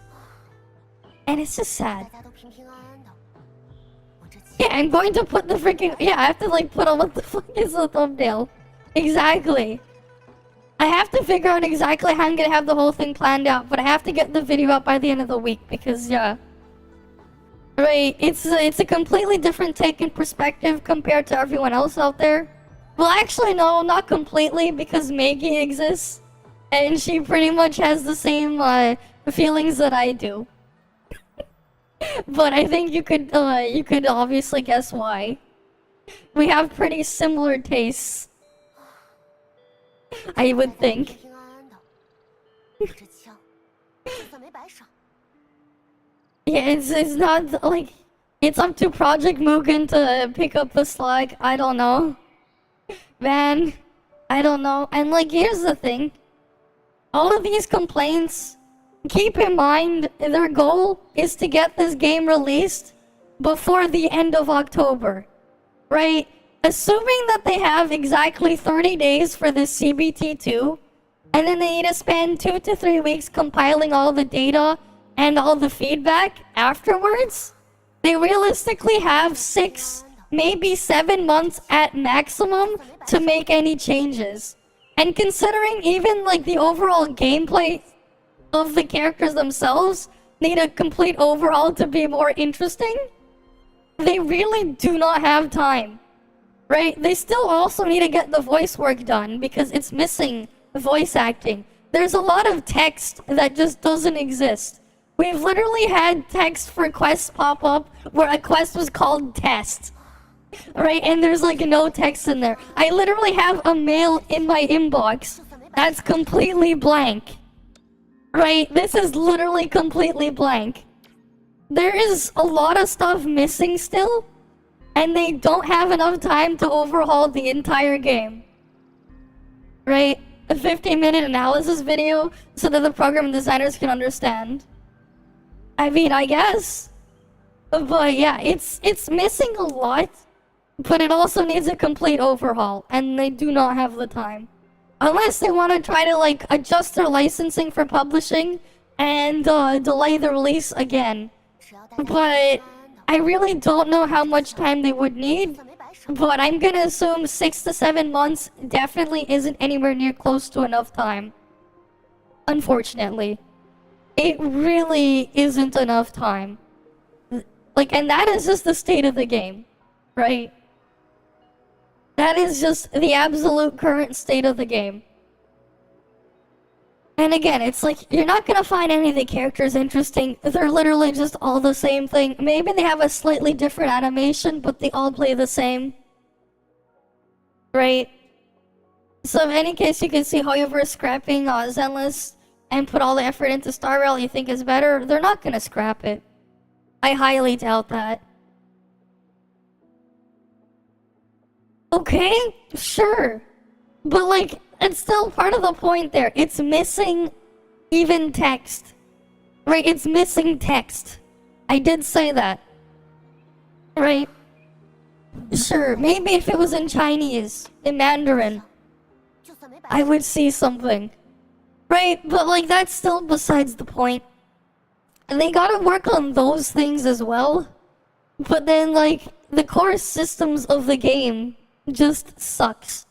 and it's just sad. Yeah, I'm going to put the freaking... Yeah, I have to like put on what the fuck is the thumbnail. Exactly. I have to figure out exactly how I'm gonna have the whole thing planned out, but I have to get the video out by the end of the week because, yeah. Right, it's a completely different take and perspective compared to everyone else out there. Well, actually, no, not completely, because Maggie exists, and she pretty much has the same feelings that I do. But I think you could obviously guess why. We have pretty similar tastes, I would think. Yeah, it's not like it's up to Project Mugen to pick up the slack. I don't know, man. I don't know. And like, here's the thing: all of these complaints, keep in mind, their goal is to get this game released before the end of October, right? Assuming that they have exactly 30 days for this CBT2, and then they need to spend 2 to 3 weeks compiling all the data and all the feedback afterwards, they realistically have 6, maybe 7 months at maximum to make any changes. And considering even like the overall gameplay of the characters themselves need a complete overhaul to be more interesting, they really do not have time, right? They still also need to get the voice work done because it's missing voice acting. There's a lot of text that just doesn't exist. We've literally had text for quests pop up where a quest was called test, right? And there's like no text in there. I literally have a mail in my inbox that's completely blank, right? This is literally completely blank. there is a lot of stuff missing still, and they don't have enough time to overhaul the entire game. Right? A 15-minute analysis video so that the program designers can understand. I mean, I guess. But yeah, it's missing a lot, but it also needs a complete overhaul, and they do not have the time. Unless they want to try to, like, adjust their licensing for publishing and delay the release again. But I really don't know how much time they would need, but I'm gonna assume 6 to 7 months definitely isn't anywhere near close to enough time. Unfortunately. It really isn't enough time. Like, and that is just the state of the game, right? That is just the absolute current state of the game. And again, it's like, you're not gonna find any of the characters interesting. They're literally just all the same thing. Maybe they have a slightly different animation, but they all play the same. Right? So in any case, you can see however scrapping Zenless and put all the effort into Star Rail you think is better, they're not gonna scrap it. I highly doubt that. Okay, sure. But like, it's still part of the point there. It's missing even text. Right, it's missing text. I did say that. Right? Sure, maybe if it was in Chinese, in Mandarin, I would see something. Right, but like, that's still besides the point. And they gotta work on those things as well. But then, like, the core systems of the game just sucks.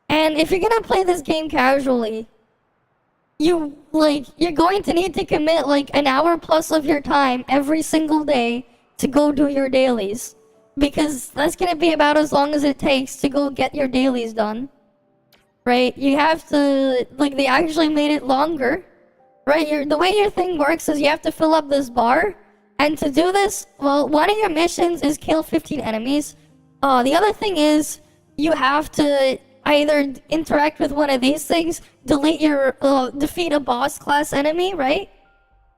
And if you're gonna play this game casually, you're going to need to commit like an hour plus of your time every single day to go do your dailies. Because that's gonna be about as long as it takes to go get your dailies done. Right? You have to, like, they actually made it longer. Right, the way your thing works is you have to fill up this bar, and to do this, well, one of your missions is kill 15 enemies. The other thing is you have to either interact with one of these things, defeat a boss class enemy, right?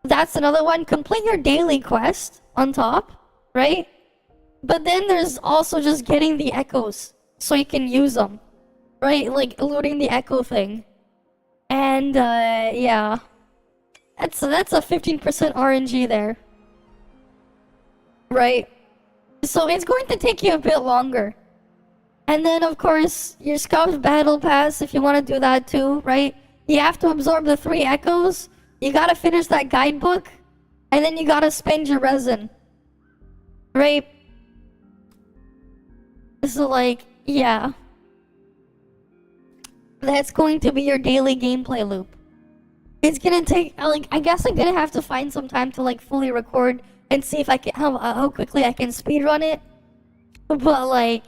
That's another one. Complete your daily quest on top, right? But then there's also just getting the echoes so you can use them, right? Like eluding the echo thing, and yeah. That's a 15% RNG there. Right? So it's going to take you a bit longer. And then, of course, your Scout Battle Pass, if you want to do that too, right? You have to absorb the 3 echoes. You gotta finish that guidebook. And then you gotta spend your resin. Right? So, like, yeah. That's going to be your daily gameplay loop. It's gonna take, like, I guess I'm gonna have to find some time to, like, fully record and see if I can, how quickly I can speedrun it. But, like,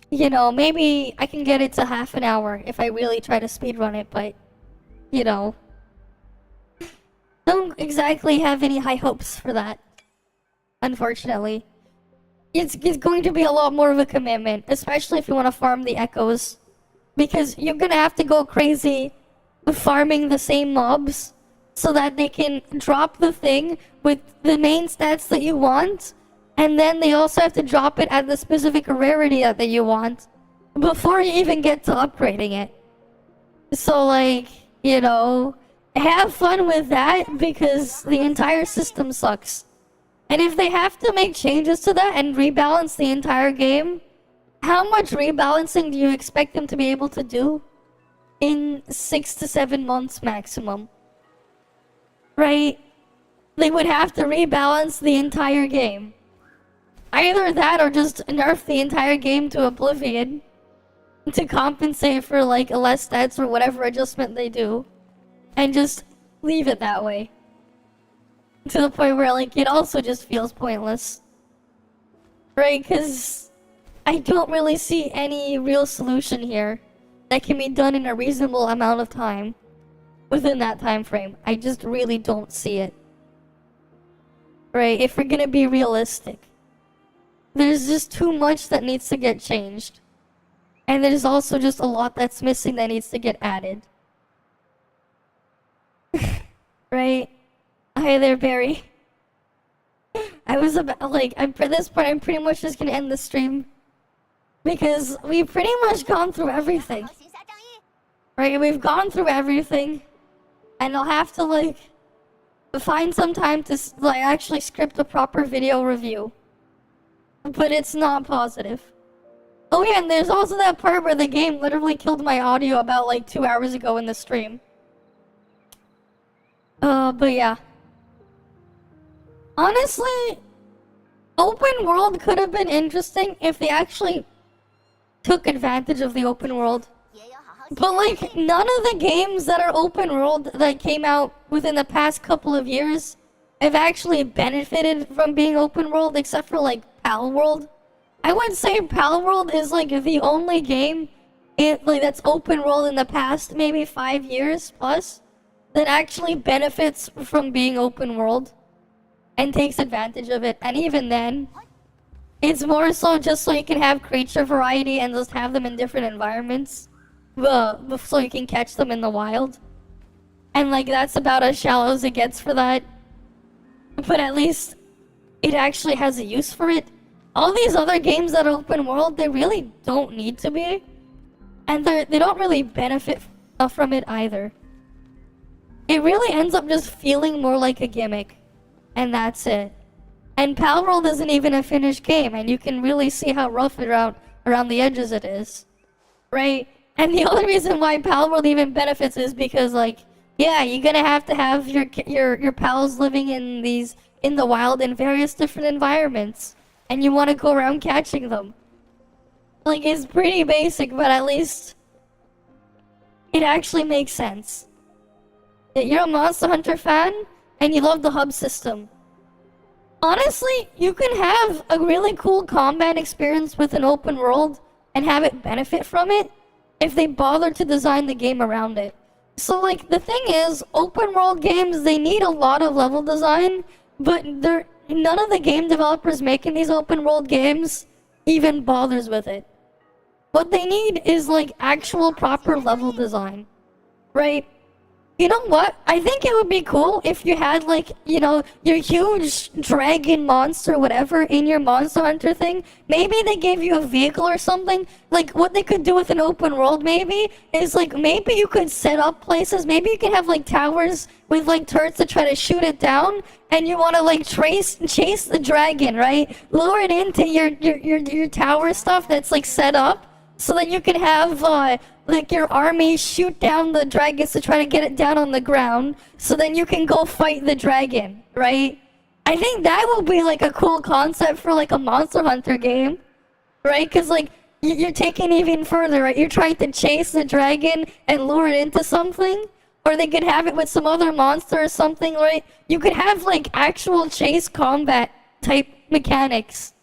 you know, maybe I can get it to half an hour if I really try to speedrun it, but, you know, don't exactly have any high hopes for that, unfortunately. It's going to be a lot more of a commitment, especially if you want to farm the echoes, because you're gonna have to go crazy farming the same mobs so that they can drop the thing with the main stats that you want, and then they also have to drop it at the specific rarity that you want before you even get to upgrading it. So, like, you know, have fun with that because the entire system sucks. And if they have to make changes to that and rebalance the entire game, how much rebalancing do you expect them to be able to do in 6 to 7 months maximum? Right? They would have to rebalance the entire game. Either that or just nerf the entire game to oblivion to compensate for, like, less stats or whatever adjustment they do. And just leave it that way. To the point where, like, it also just feels pointless. Right? Because I don't really see any real solution here that can be done in a reasonable amount of time within that time frame. I just really don't see it. Right? If we're gonna be realistic, there's just too much that needs to get changed. And there's also just a lot that's missing that needs to get added. Right? Hi there, Barry. I was about, like, for this part, I'm pretty much just gonna end the stream. Because we've pretty much gone through everything. Right, we've gone through everything. And I'll have to, like, find some time to, like, actually script a proper video review. But it's not positive. Oh yeah, and there's also that part where the game literally killed my audio about, like, 2 hours ago in the stream. But yeah. Honestly, open world could have been interesting if they actually took advantage of the open world. But like, none of the games that are open world that came out within the past couple of years have actually benefited from being open world, except for like Pal World. I would say Pal World is like the only game that's open world in the past maybe 5 years plus that actually benefits from being open world and takes advantage of it. And even then, it's more so just so you can have creature variety and just have them in different environments. So you can catch them in the wild. And like, that's about as shallow as it gets for that. But at least it actually has a use for it. All these other games that are open world, they really don't need to be. And they don't really benefit from it either. It really ends up just feeling more like a gimmick. And that's it. And Pal World isn't even a finished game, and you can really see how rough around the edges it is. Right? And the only reason why Pal World even benefits is because, like, yeah, you're gonna have to have your pals living in the wild in various different environments. And you wanna go around catching them. Like, it's pretty basic, but at least it actually makes sense. You're a Monster Hunter fan, and you love the hub system. Honestly, you can have a really cool combat experience with an open world and have it benefit from it if they bother to design the game around it. So like, the thing is, open world games, they need a lot of level design, but none of the game developers making these open world games even bothers with it. What they need is like actual proper level design, right? You know what? I think it would be cool if you had, like, you know, your huge dragon monster, whatever, in your Monster Hunter thing. Maybe they gave you a vehicle or something. Like, what they could do with an open world, maybe, is, like, maybe you could set up places. Maybe you can have, like, towers with, like, turrets to try to shoot it down. And you want to, like, chase the dragon, right? Lure it into your tower stuff that's, like, set up. So that you can have, like, your army shoot down the dragons to try to get it down on the ground. So then you can go fight the dragon, right? I think that would be, like, a cool concept for, like, a Monster Hunter game. Right? Because, like, you're taking it even further, right? You're trying to chase the dragon and lure it into something. Or they could have it with some other monster or something, right? You could have, like, actual chase combat type mechanics.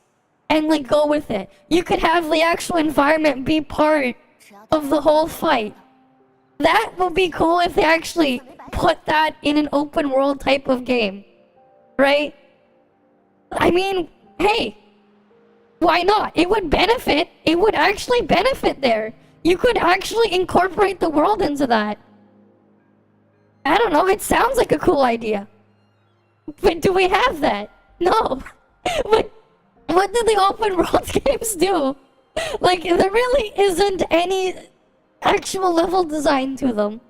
And, like, go with it. You could have the actual environment be part of the whole fight. That would be cool if they actually put that in an open world type of game. Right? I mean, hey, why not? It would benefit. It would actually benefit there. You could actually incorporate the world into that. I don't know, it sounds like a cool idea. But do we have that? No. But what do the open world games do? Like, there really isn't any actual level design to them.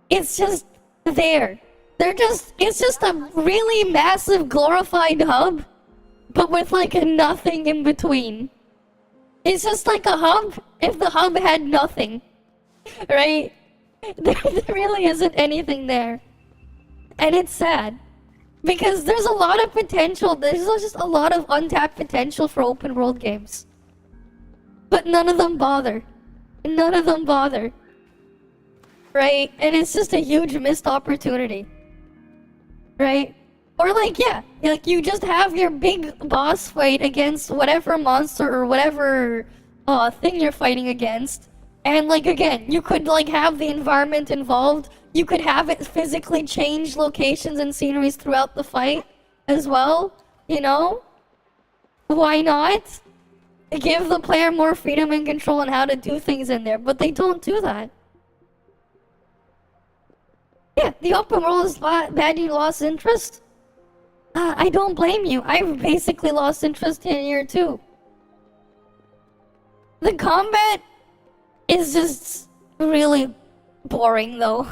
It's just there. It's just a really massive glorified hub, but with like nothing in between. It's just like a hub if the hub had nothing, right? There really isn't anything there. And it's sad. Because there's a lot of potential, there's just a lot of untapped potential for open world games. But none of them bother. None of them bother. Right? And it's just a huge missed opportunity. Right? Or like, yeah, like you just have your big boss fight against whatever monster or whatever thing you're fighting against. And like, again, you could like have the environment involved. You could have it physically change locations and sceneries throughout the fight as well, you know? Why not? Give the player more freedom and control on how to do things in there, but they don't do that. Yeah, the open world is bad, you lost interest. I don't blame you. I've basically lost interest in here too. The combat is just really boring though.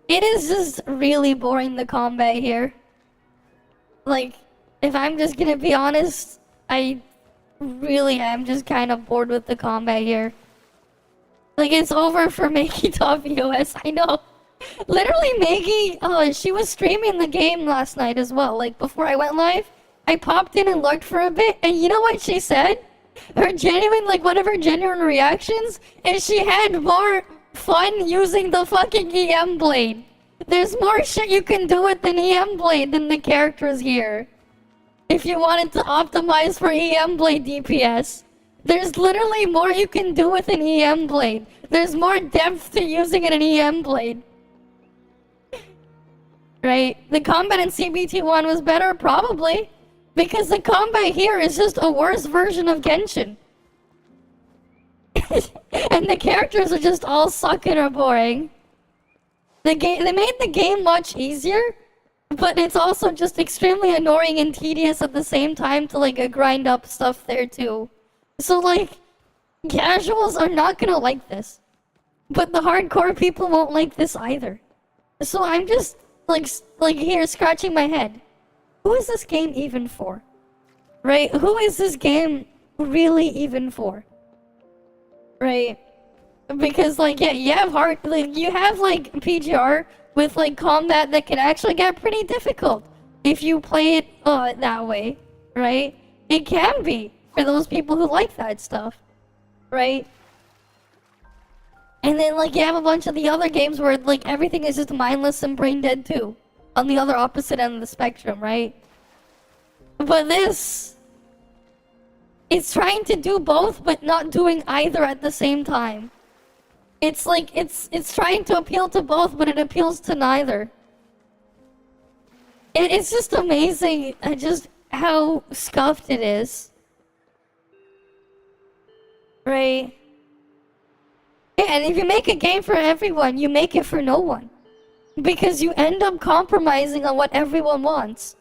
It is just really boring, the combat here. Like, if I'm just gonna be honest, I really am just kind of bored with the combat here. Like, it's over for Maggie.vos, I know. Literally, Maggie, she was streaming the game last night as well. Like, before I went live, I popped in and looked for a bit, and you know what she said? Her genuine, like, one of her genuine reactions is she had more fun using the fucking EM blade. There's more shit you can do with an EM blade than the characters here. If you wanted to optimize for EM blade DPS, there's literally more you can do with an EM blade. There's more depth to using an EM blade. Right? The combat in CBT1 was better? Probably. Because the combat here is just a worse version of Genshin. And the characters are just all sucking or boring. They made the game much easier, but it's also just extremely annoying and tedious at the same time to like grind up stuff there too. So like, casuals are not gonna like this, but the hardcore people won't like this either. So I'm just like here scratching my head. Who is this game even for? Right? Who is this game really even for? Right? Because like, yeah, you have you have like PGR with like combat that can actually get pretty difficult if you play it that way, right? It can be for those people who like that stuff, right? And then like you have a bunch of the other games where like everything is just mindless and brain dead too, on the other opposite end of the spectrum, right? But this, it's trying to do both but not doing either at the same time. It's like, it's trying to appeal to both, but it appeals to neither. It's just amazing just how scuffed it is. Right? Yeah, and if you make a game for everyone, you make it for no one. Because you end up compromising on what everyone wants.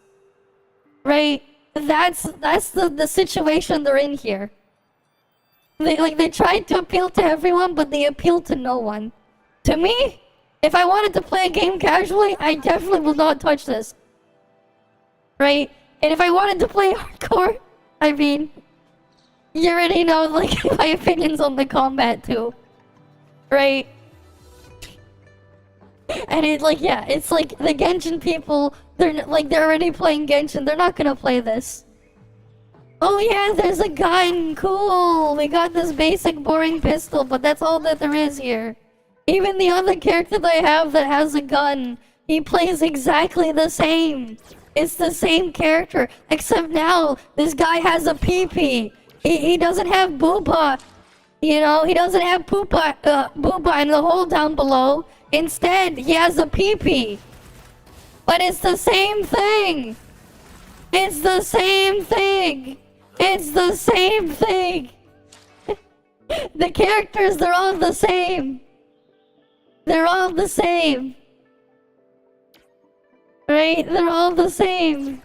Right? That's the situation they're in here. They tried to appeal to everyone, but they appeal to no one. To me, if I wanted to play a game casually, I definitely will not touch this. Right? And if I wanted to play hardcore, I mean, you already know like my opinions on the combat too. Right? And it's like, yeah, it's like the Genshin people, they're already playing Genshin, they're not gonna play this. Oh yeah, there's a gun, cool! We got this basic boring pistol, but that's all that there is here. Even the other character that I have that has a gun, he plays exactly the same. It's the same character, except now this guy has a PP. He doesn't have booba, you know, he doesn't have booba in the hole down below. Instead, he has a PP. But it's the same thing. It's the same thing. It's the same thing. The characters, they're all the same. They're all the same. Right? They're all the same.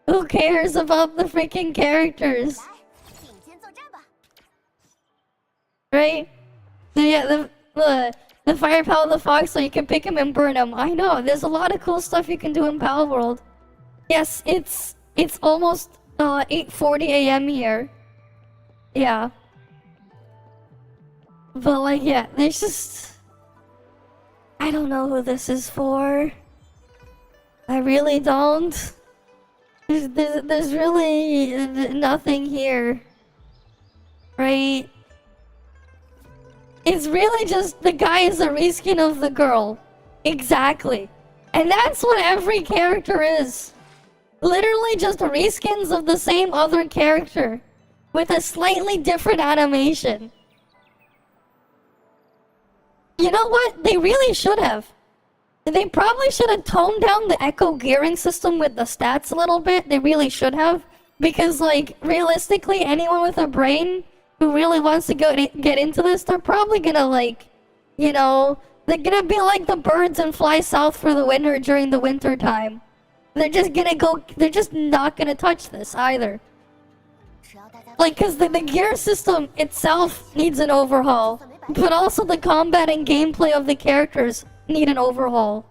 Who cares about the freaking characters? Right? So yeah, the firepower of the fox, so you can pick him and burn him. I know, there's a lot of cool stuff you can do in Pal World. Yes, it's almost 8:40 a.m. here. Yeah. But like, yeah, there's just, I don't know who this is for. I really don't. There's really nothing here. Right? It's really just the guy is a reskin of the girl. Exactly. And that's what every character is. Literally just reskins of the same other character with a slightly different animation. You know what? They really should have. They probably should have toned down the echo gearing system with the stats a little bit. They really should have. Because, like, realistically, anyone with a brain who really wants to get into this, they're probably gonna, like, you know, they're gonna be like the birds and fly south for the winter during the winter time. they're just gonna go. They're just not gonna touch this either. 只要大家 Like, cause the gear system itself needs an overhaul, but also the combat and gameplay of the characters need an overhaul.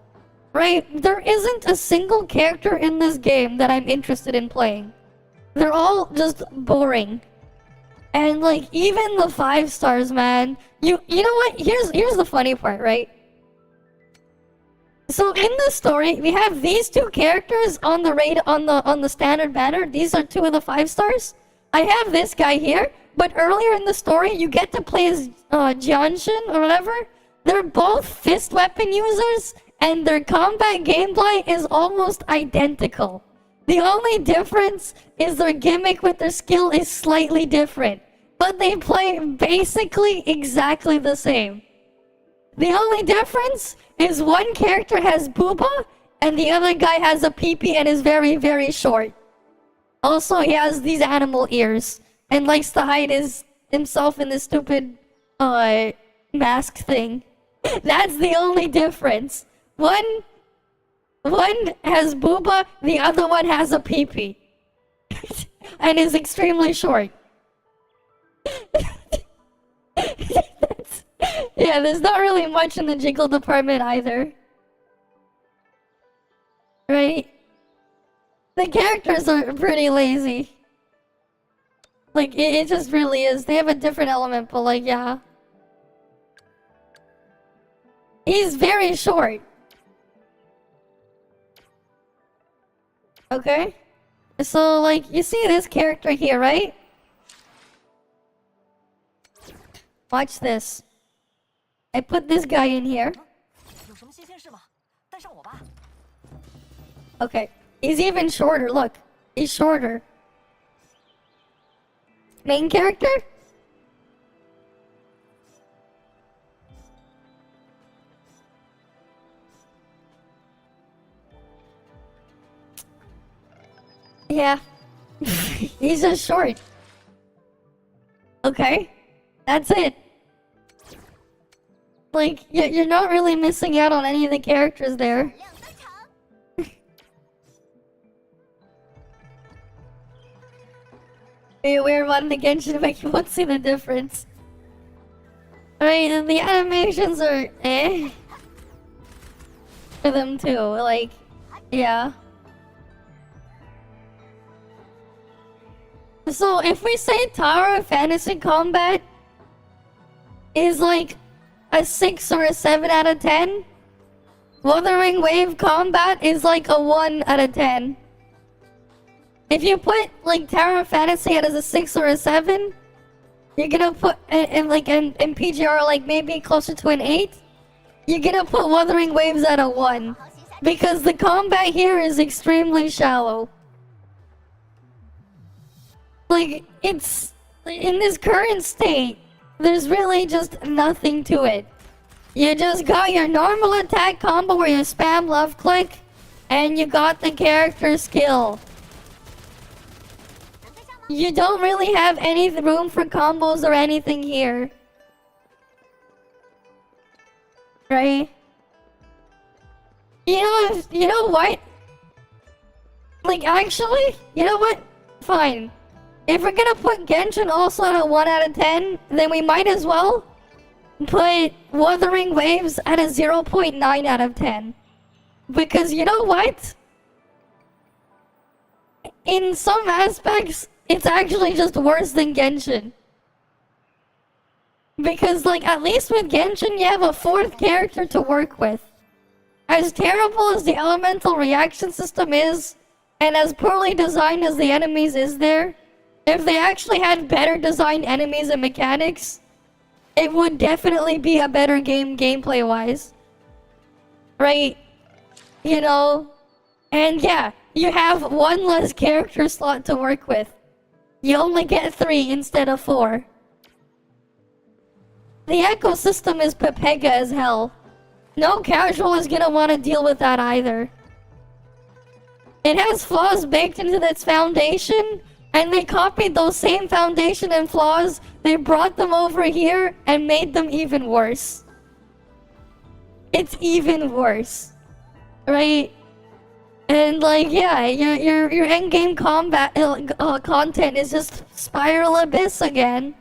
Right? There isn't a single character in this game that I'm interested in playing. They're all just boring. And like even the 5 stars, man. You know what? Here's the funny part, right? So in the story, we have these 2 characters on the raid on the standard banner. These are 2 of the 5 stars. I have this guy here, but earlier in the story, you get to play as Jianshin or whatever. They're both fist weapon users, and their combat gameplay is almost identical. The only difference is their gimmick with their skill is slightly different, but they play basically exactly the same. The only difference is one character has booba, and the other guy has a peepee and is very, very short. Also, he has these animal ears and likes to hide himself in this stupid mask thing. That's the only difference. One has booba, the other one has a peepee. And is extremely short. Yeah, there's not really much in the jiggle department either. Right? The characters are pretty lazy. Like, it just really is. They have a different element, but like, yeah. He's very short. Okay? So, like, you see this character here, right? Watch this. I put this guy in here. 有什么新鲜事吗？带上我吧。 Okay. He's even shorter, look. He's shorter. Main character? Yeah. He's just short. Okay. That's it. Like, you're not really missing out on any of the characters there. Be aware of on the Genshin, but you won't see the difference. Alright, and the animations are for them too, like, yeah. So if we say Tower of Fantasy Combat is like a 6 or a 7 out of 10, Wuthering Wave Combat is like a 1 out of 10. If you put like Tower of Fantasy as a 6 or a 7, you're gonna put and PGR like maybe closer to an 8. You're gonna put Wuthering Waves at a 1 because the combat here is extremely shallow. Like, it's in this current state, there's really just nothing to it. You just got your normal attack combo where you spam left click, and you got the character skill. You don't really have any room for combos or anything here. Right? You know what? Like, actually, you know what? Fine. If we're gonna put Genshin also at a 1 out of 10, then we might as well put Wuthering Waves at a 0.9 out of 10. Because you know what? In some aspects, it's actually just worse than Genshin. Because, like, at least with Genshin, you have a 4th character to work with. As terrible as the elemental reaction system is, and as poorly designed as the enemies is there, if they actually had better designed enemies and mechanics, it would definitely be a better game gameplay-wise. Right? You know? And yeah, you have 1 less character slot to work with. You only get 3 instead of 4. The ecosystem is Pepega as hell. No casual is gonna want to deal with that either. It has flaws baked into its foundation, and they copied those same foundation and flaws, they brought them over here and made them even worse. It's even worse. Right? And like, yeah, your end game combat content is just Spiral Abyss again,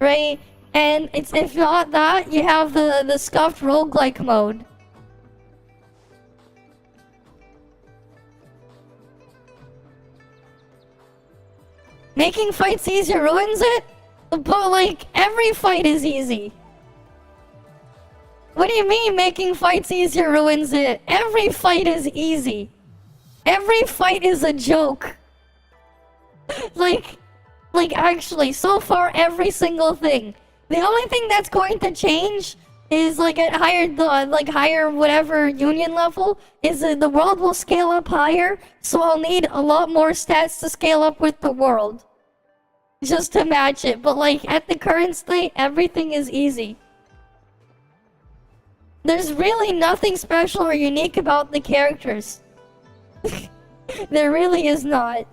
right? And it's if not that, you have the scuffed roguelike mode. Making fights easier ruins it, but like every fight is easy. What do you mean making fights easier ruins it? Every fight is easy. Every fight is a joke. like actually, so far every single thing. The only thing that's going to change is like at higher whatever union level is the world will scale up higher, so I'll need a lot more stats to scale up with the world. Just to match it, but like at the current state, everything is easy. There's really nothing special or unique about the characters. There really is not.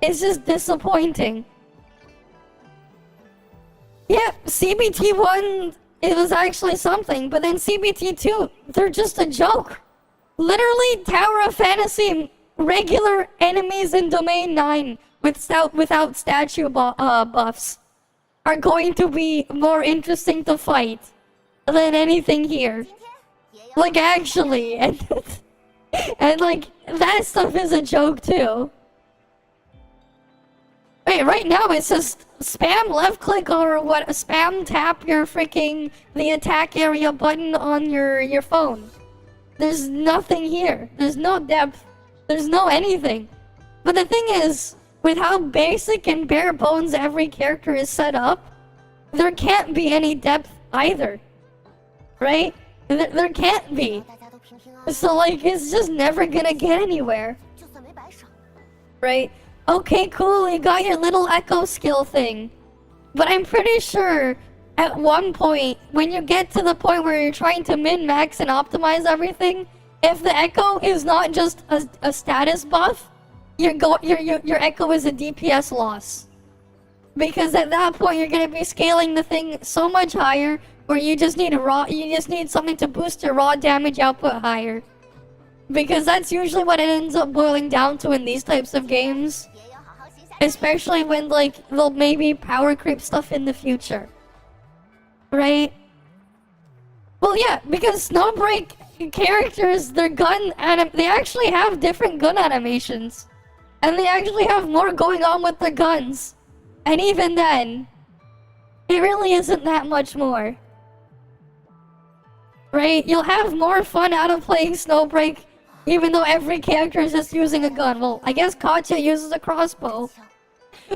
It's just disappointing. Yeah, CBT1, it was actually something, but then CBT2, they're just a joke. Literally, Tower of Fantasy, regular enemies in Domain 9 without statue buffs are going to be more interesting to fight than anything here. Like, actually, and like, that stuff is a joke too. Wait, right now it's just spam left click or what? Spam tap your freaking the attack area button on your phone. There's nothing here. There's no depth. There's no anything. But the thing is, with how basic and bare bones every character is set up, there can't be any depth either. Right? There can't be. So like, it's just never gonna get anywhere. Right? Okay, cool, you got your little echo skill thing. But I'm pretty sure at one point, when you get to the point where you're trying to min-max and optimize everything, if the echo is not just a status buff, your echo is a DPS loss. Because at that point, you're gonna be scaling the thing so much higher, where you just need something to boost your raw damage output higher. Because that's usually what it ends up boiling down to in these types of games. Especially when, like, they'll maybe power creep stuff in the future. Right? Well, yeah, because Snowbreak characters, their gun they actually have different gun animations. And they actually have more going on with their guns. And even then, it really isn't that much more. Right? You'll have more fun out of playing Snowbreak, even though every character is just using a gun. Well, I guess Katya uses a crossbow.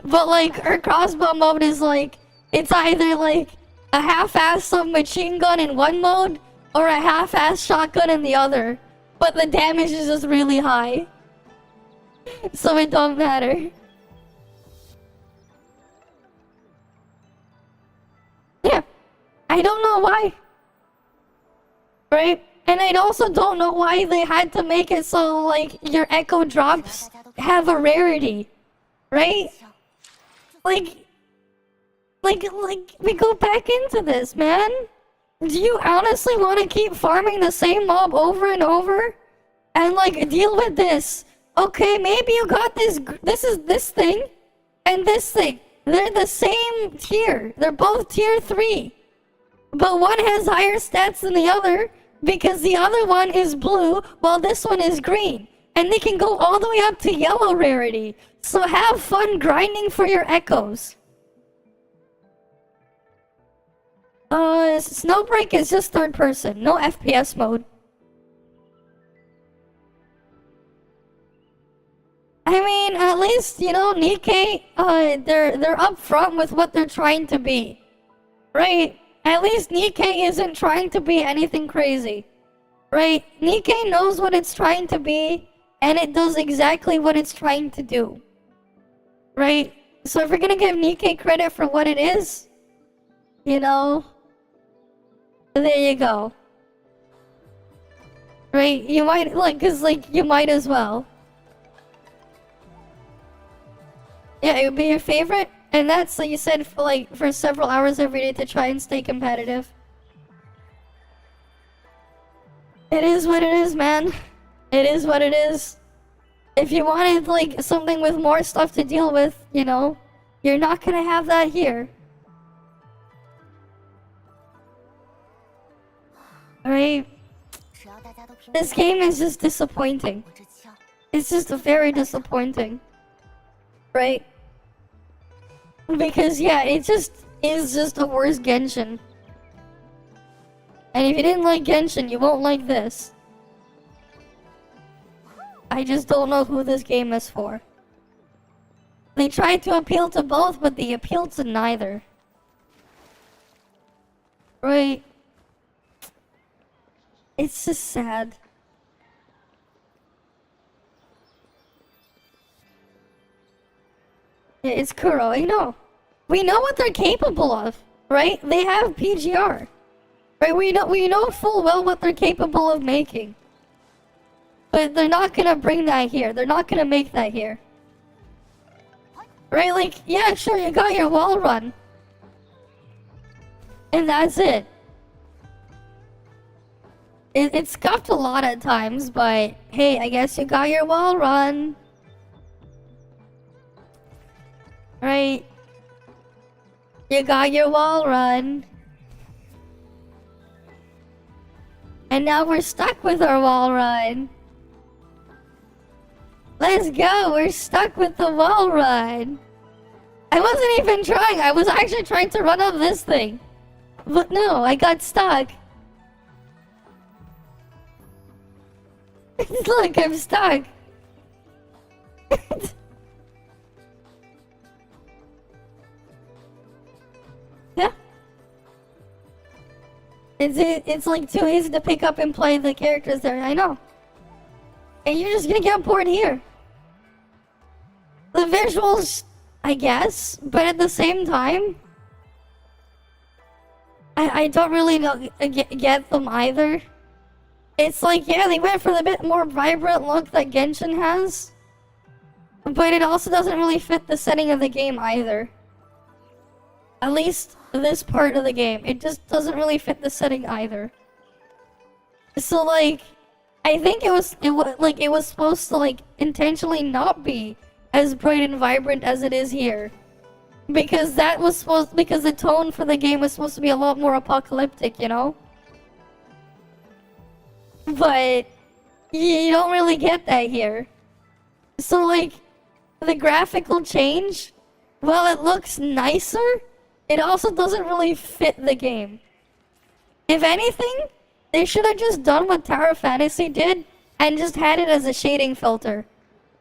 But like, her crossbow mode is like, it's either like a half-ass submachine gun in one mode, or a half-ass shotgun in the other. But the damage is just really high. So it don't matter. Yeah. I don't know why. Right? And I also don't know why they had to make it so, like, your echo drops have a rarity. Right? Like, we go back into this, man. Do you honestly want to keep farming the same mob over and over? And, like, deal with this. Okay, maybe you got this thing, and this thing. They're the same tier. They're both tier 3. But one has higher stats than the other, because the other one is blue, while this one is green. And they can go all the way up to yellow rarity. So have fun grinding for your echoes. Snowbreak is just third person, no FPS mode. I mean, at least, you know, Nikkei, they're upfront with what they're trying to be. Right? At least Nikkei isn't trying to be anything crazy. Right? Nikkei knows what it's trying to be, and it does exactly what it's trying to do. Right? So if we're gonna give Nikkei credit for what it is, you know, there you go. Right? You might, like, cause, like, you might as well. Yeah, it would be your favorite, and that's, like you said, for several hours every day to try and stay competitive. It is what it is, man. It is what it is. If you wanted like something with more stuff to deal with, you know, you're not gonna have that here. Alright? 只要大家都平 This game is just disappointing. 我这枪 It's just very disappointing. Right? Because yeah, it just is just a worse Genshin. And if you didn't like Genshin, you won't like this. I just don't know who this game is for. They tried to appeal to both, but they appealed to neither. Right? It's just sad. Yeah, it's Kuro, I know. We know what they're capable of, right? They have PGR. Right? We know full well what they're capable of making. But they're not gonna bring that here. They're not gonna make that here. Right? Like, yeah, sure, you got your wall run. And that's it. It's scuffed a lot at times, but hey, I guess you got your wall run. Right? You got your wall run. And now we're stuck with our wall run. Let's go, we're stuck with the wall run. I wasn't even trying, I was actually trying to run up this thing. But no, I got stuck. Look, I'm stuck. Yeah. It's like too easy to pick up and play the characters there, I know. And you're just gonna get bored here. The visuals, I guess, but at the same time, I don't really get them either. It's like, yeah, they went for the bit more vibrant look that Genshin has, but it also doesn't really fit the setting of the game either. At least this part of the game, it just doesn't really fit the setting either. So like, I think it was supposed to like intentionally not be as bright and vibrant as it is here, because because the tone for the game was supposed to be a lot more apocalyptic, you know. But you don't really get that here. So like, the graphical change, while it looks nicer, it also doesn't really fit the game. If anything, they should have just done what Tower Fantasy did and just had it as a shading filter.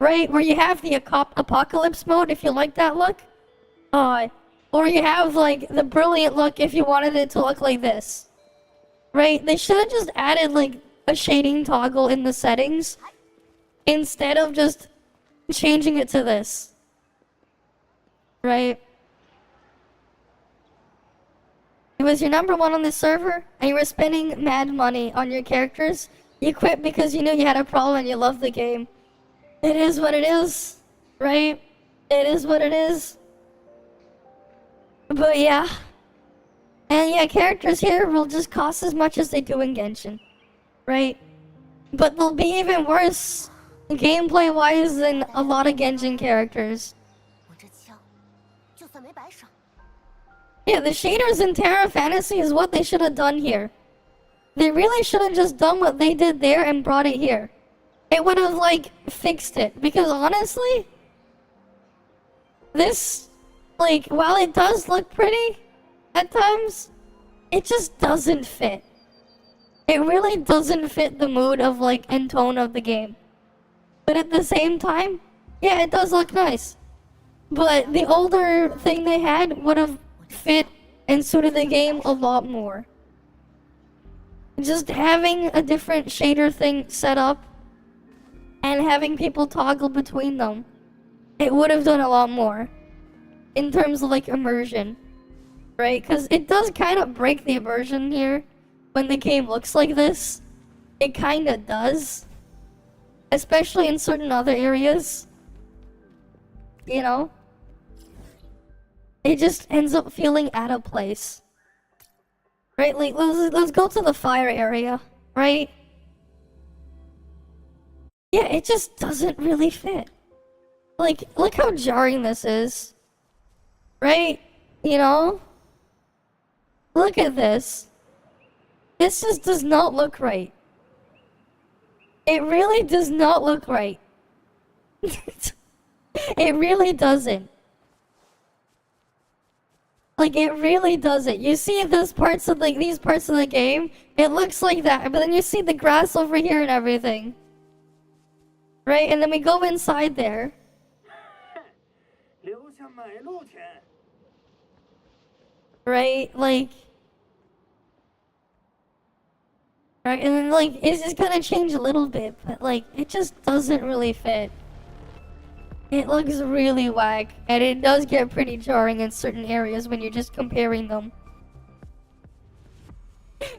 Right? Where you have the apocalypse mode if you like that look. Or you have like the brilliant look if you wanted it to look like this. Right? They should have just added like a shading toggle in the settings instead of just changing it to this. Right? It was your number one on the server, and you were spending mad money on your characters. You quit because you knew you had a problem and you loved the game. It is what it is, right? It is what it is. But yeah. And yeah, characters here will just cost as much as they do in Genshin. Right? But they'll be even worse gameplay-wise than a lot of Genshin characters. 我这枪就算没白赏。 Yeah, the shaders in Terra Fantasy is what they should have done here. They really should have just done what they did there and brought it here. It would have, like, fixed it. Because honestly, this, like, while it does look pretty at times, it just doesn't fit. It really doesn't fit the mood of, like, and tone of the game. But at the same time, yeah, it does look nice. But the older thing they had would have fit and suited the game a lot more. Just having a different shader thing set up and having people toggle between them, it would have done a lot more in terms of like immersion, right? Because it does kind of break the immersion here when the game looks like this. It kind of does, especially in certain other areas, you know. It just ends up feeling out of place. Right, like, let's go to the fire area, right? Yeah, it just doesn't really fit. Like, look how jarring this is. Right? You know? Look at this. This just does not look right. It really does not look right. It really doesn't. Like, it really doesn't. You see these parts of the game, it looks like that, but then you see the grass over here and everything. Right? And then we go inside there. Right? Like... Right? And then, like, it's just gonna change a little bit, but, like, it just doesn't really fit. It looks really whack, and it does get pretty jarring in certain areas when you're just comparing them.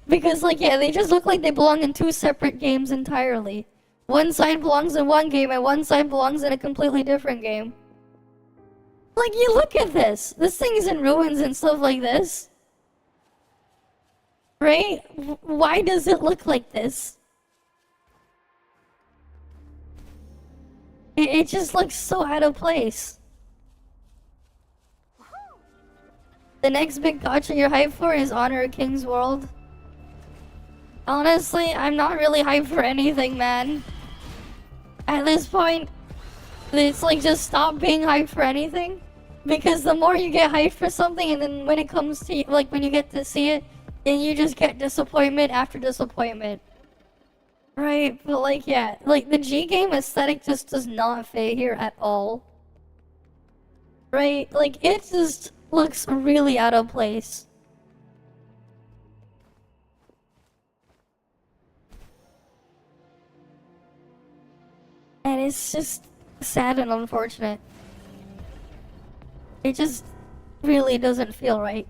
Because, like, yeah, they just look like they belong in two separate games entirely. One side belongs in one game, and one side belongs in a completely different game. Like, you look at this. This thing is in ruins and stuff like this. Right? Why does it look like this? It just looks so out of place. The next big gacha you're hyped for is Honor of King's World. Honestly, I'm not really hyped for anything, man. At this point, it's like just stop being hyped for anything. Because the more you get hyped for something, and then when it comes to, like, when you get to see it, then you just get disappointment after disappointment. Right, but like, yeah, like the G game aesthetic just does not fit here at all. Right, like it just looks really out of place. And it's just sad and unfortunate. It just really doesn't feel right.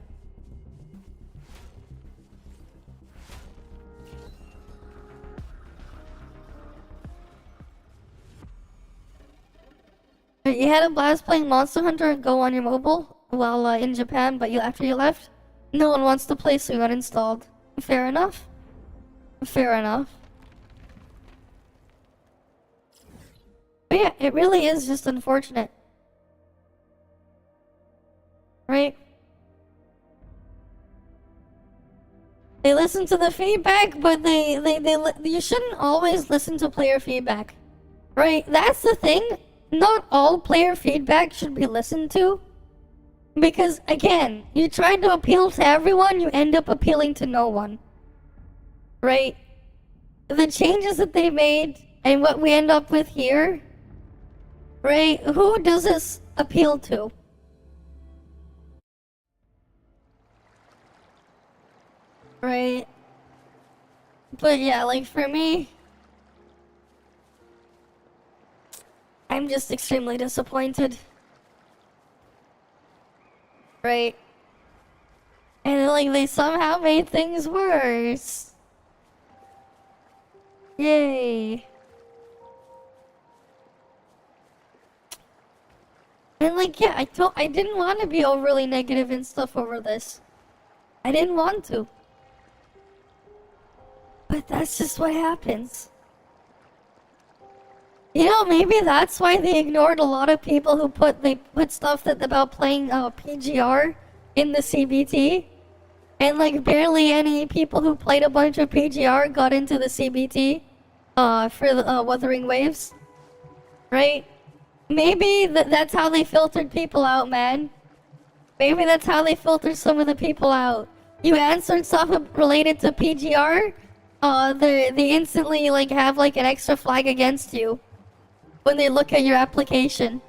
You had a blast playing Monster Hunter Go on your mobile while in Japan, but after you left, no one wants to play, so you got installed. Fair enough. Fair enough. But yeah, it really is just unfortunate. Right? They listen to the feedback, but you shouldn't always listen to player feedback. Right? That's the thing. Not all player feedback should be listened to. Because, again, you try to appeal to everyone, you end up appealing to no one. Right? The changes that they made and what we end up with here, right? Who does this appeal to? Right? But yeah, like for me, I'm just extremely disappointed. Right? And like they somehow made things worse. Yay. And like yeah, I didn't want to be overly negative and stuff over this. I didn't want to. But that's just what happens. You know, maybe that's why they ignored a lot of people who put stuff about playing PGR in the CBT. And like barely any people who played a bunch of PGR got into the CBT for the Wuthering Waves. Right? Maybe that's how they filtered people out, man. Maybe that's how they filtered some of the people out. You answered stuff related to PGR, they instantly like have like an extra flag against you when they look at your application.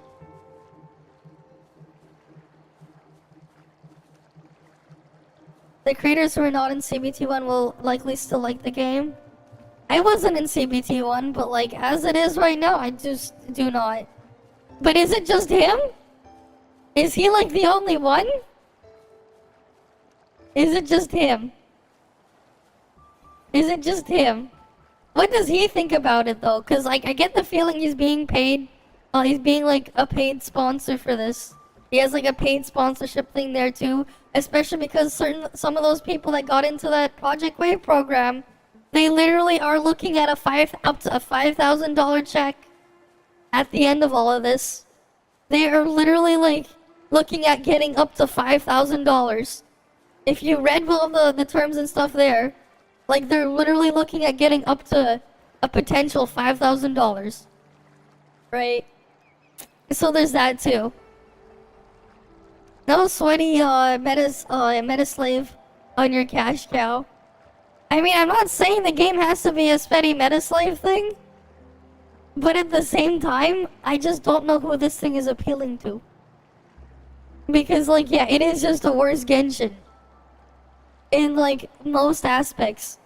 The creators who are not in CBT1 will likely still like the game. I wasn't in CBT1, but like as it is right now, I just do not. But is it just him? Is he like the only one? Is it just him? Is it just him? What does he think about it though? Cause like I get the feeling he's being paid. He's being like a paid sponsor for this. He has like a paid sponsorship thing there too. Especially because some of those people that got into that Project Wave program They literally are looking at up to a $5,000 check at the end of all of this. They are literally like looking at getting up to $5,000. If you read all the terms and stuff there, like they're literally looking at getting up to a potential $5,000. Right? So there's that too. No sweaty meta slave on your cash cow. I mean, I'm not saying the game has to be a sweaty meta slave thing, but at the same time, I just don't know who this thing is appealing to. Because, like, yeah, it is just a worse Genshin. In, like, most aspects.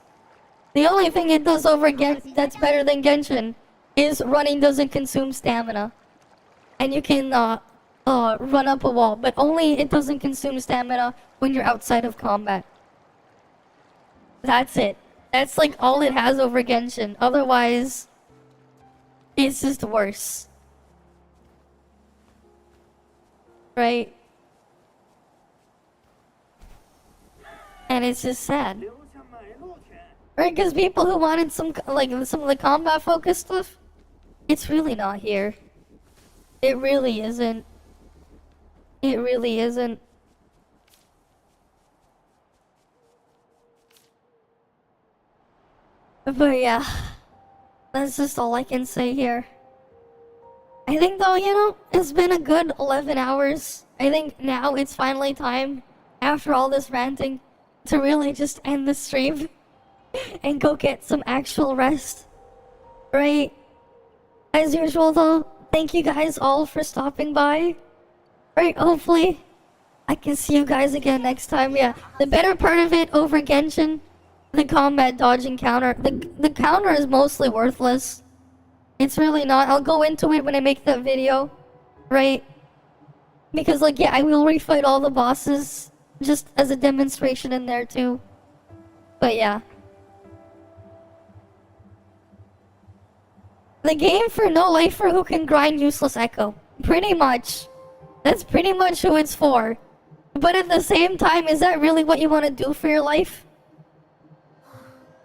The only thing it does over that's better than Genshin is running doesn't consume stamina. And you can, run up a wall, but only it doesn't consume stamina when you're outside of combat. That's it. That's, like, all it has over Genshin. Otherwise, it's just worse. Right? And it's just sad. Right, because people who wanted some of the combat focused stuff, it's really not here. It really isn't. It really isn't. But yeah, that's just all I can say here. I think though, you know, it's been a good 11 hours. I think now it's finally time, after all this ranting, to really just end the stream and go get some actual rest. Right? As usual though, thank you guys all for stopping by. Right, hopefully I can see you guys again next time. Yeah, the better part of it over Genshin, the combat dodging counter. The counter is mostly worthless. It's really not. I'll go into it when I make that video. Right? Because, like, yeah, I will refight all the bosses just as a demonstration in there too. But yeah. The game for no lifer who can grind useless echo. Pretty much. That's pretty much who it's for. But at the same time, is that really what you want to do for your life?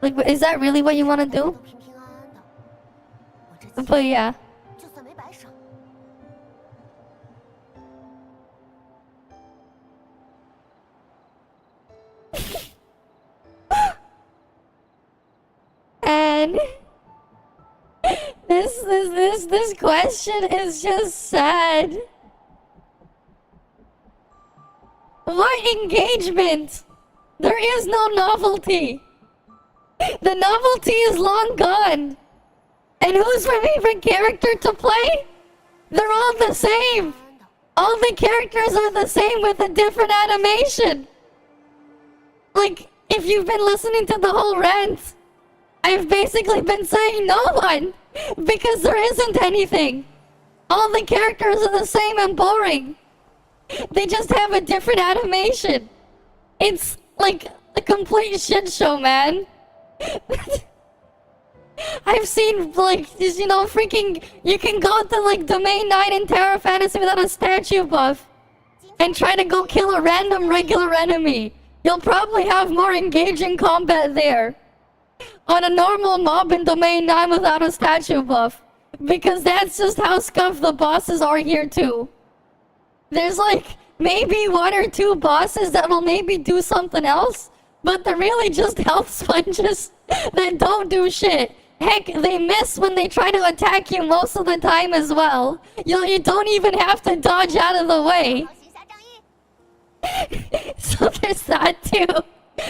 Like, is that really what you want to do? But yeah. And this question is just sad. What engagement? There is no novelty. The novelty is long gone. And who's my favorite character to play? They're all the same. All the characters are the same with a different animation. Like, if you've been listening to the whole rant, I've basically been saying no one. Because there isn't anything. All the characters are the same and boring. They just have a different animation. It's like a complete shit show, man. I've seen, like, you know, freaking... You can go to, like, Domain 9 in Terra Fantasy without a statue buff. And try to go kill a random regular enemy. You'll probably have more engaging combat there. On a normal mob in Domain 9 without a statue buff. Because that's just how scuffed the bosses are here too. There's like maybe one or two bosses that will maybe do something else, but they're really just health sponges that don't do shit. Heck, they miss when they try to attack you most of the time as well. You don't even have to dodge out of the way. So there's that too.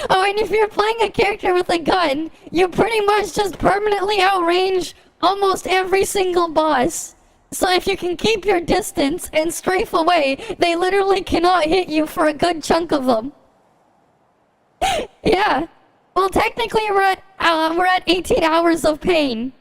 Oh, and if you're playing a character with a gun, you pretty much just permanently outrange almost every single boss. So if you can keep your distance and strafe away, they literally cannot hit you for a good chunk of them. Yeah. Well, technically we're at 18 hours of pain,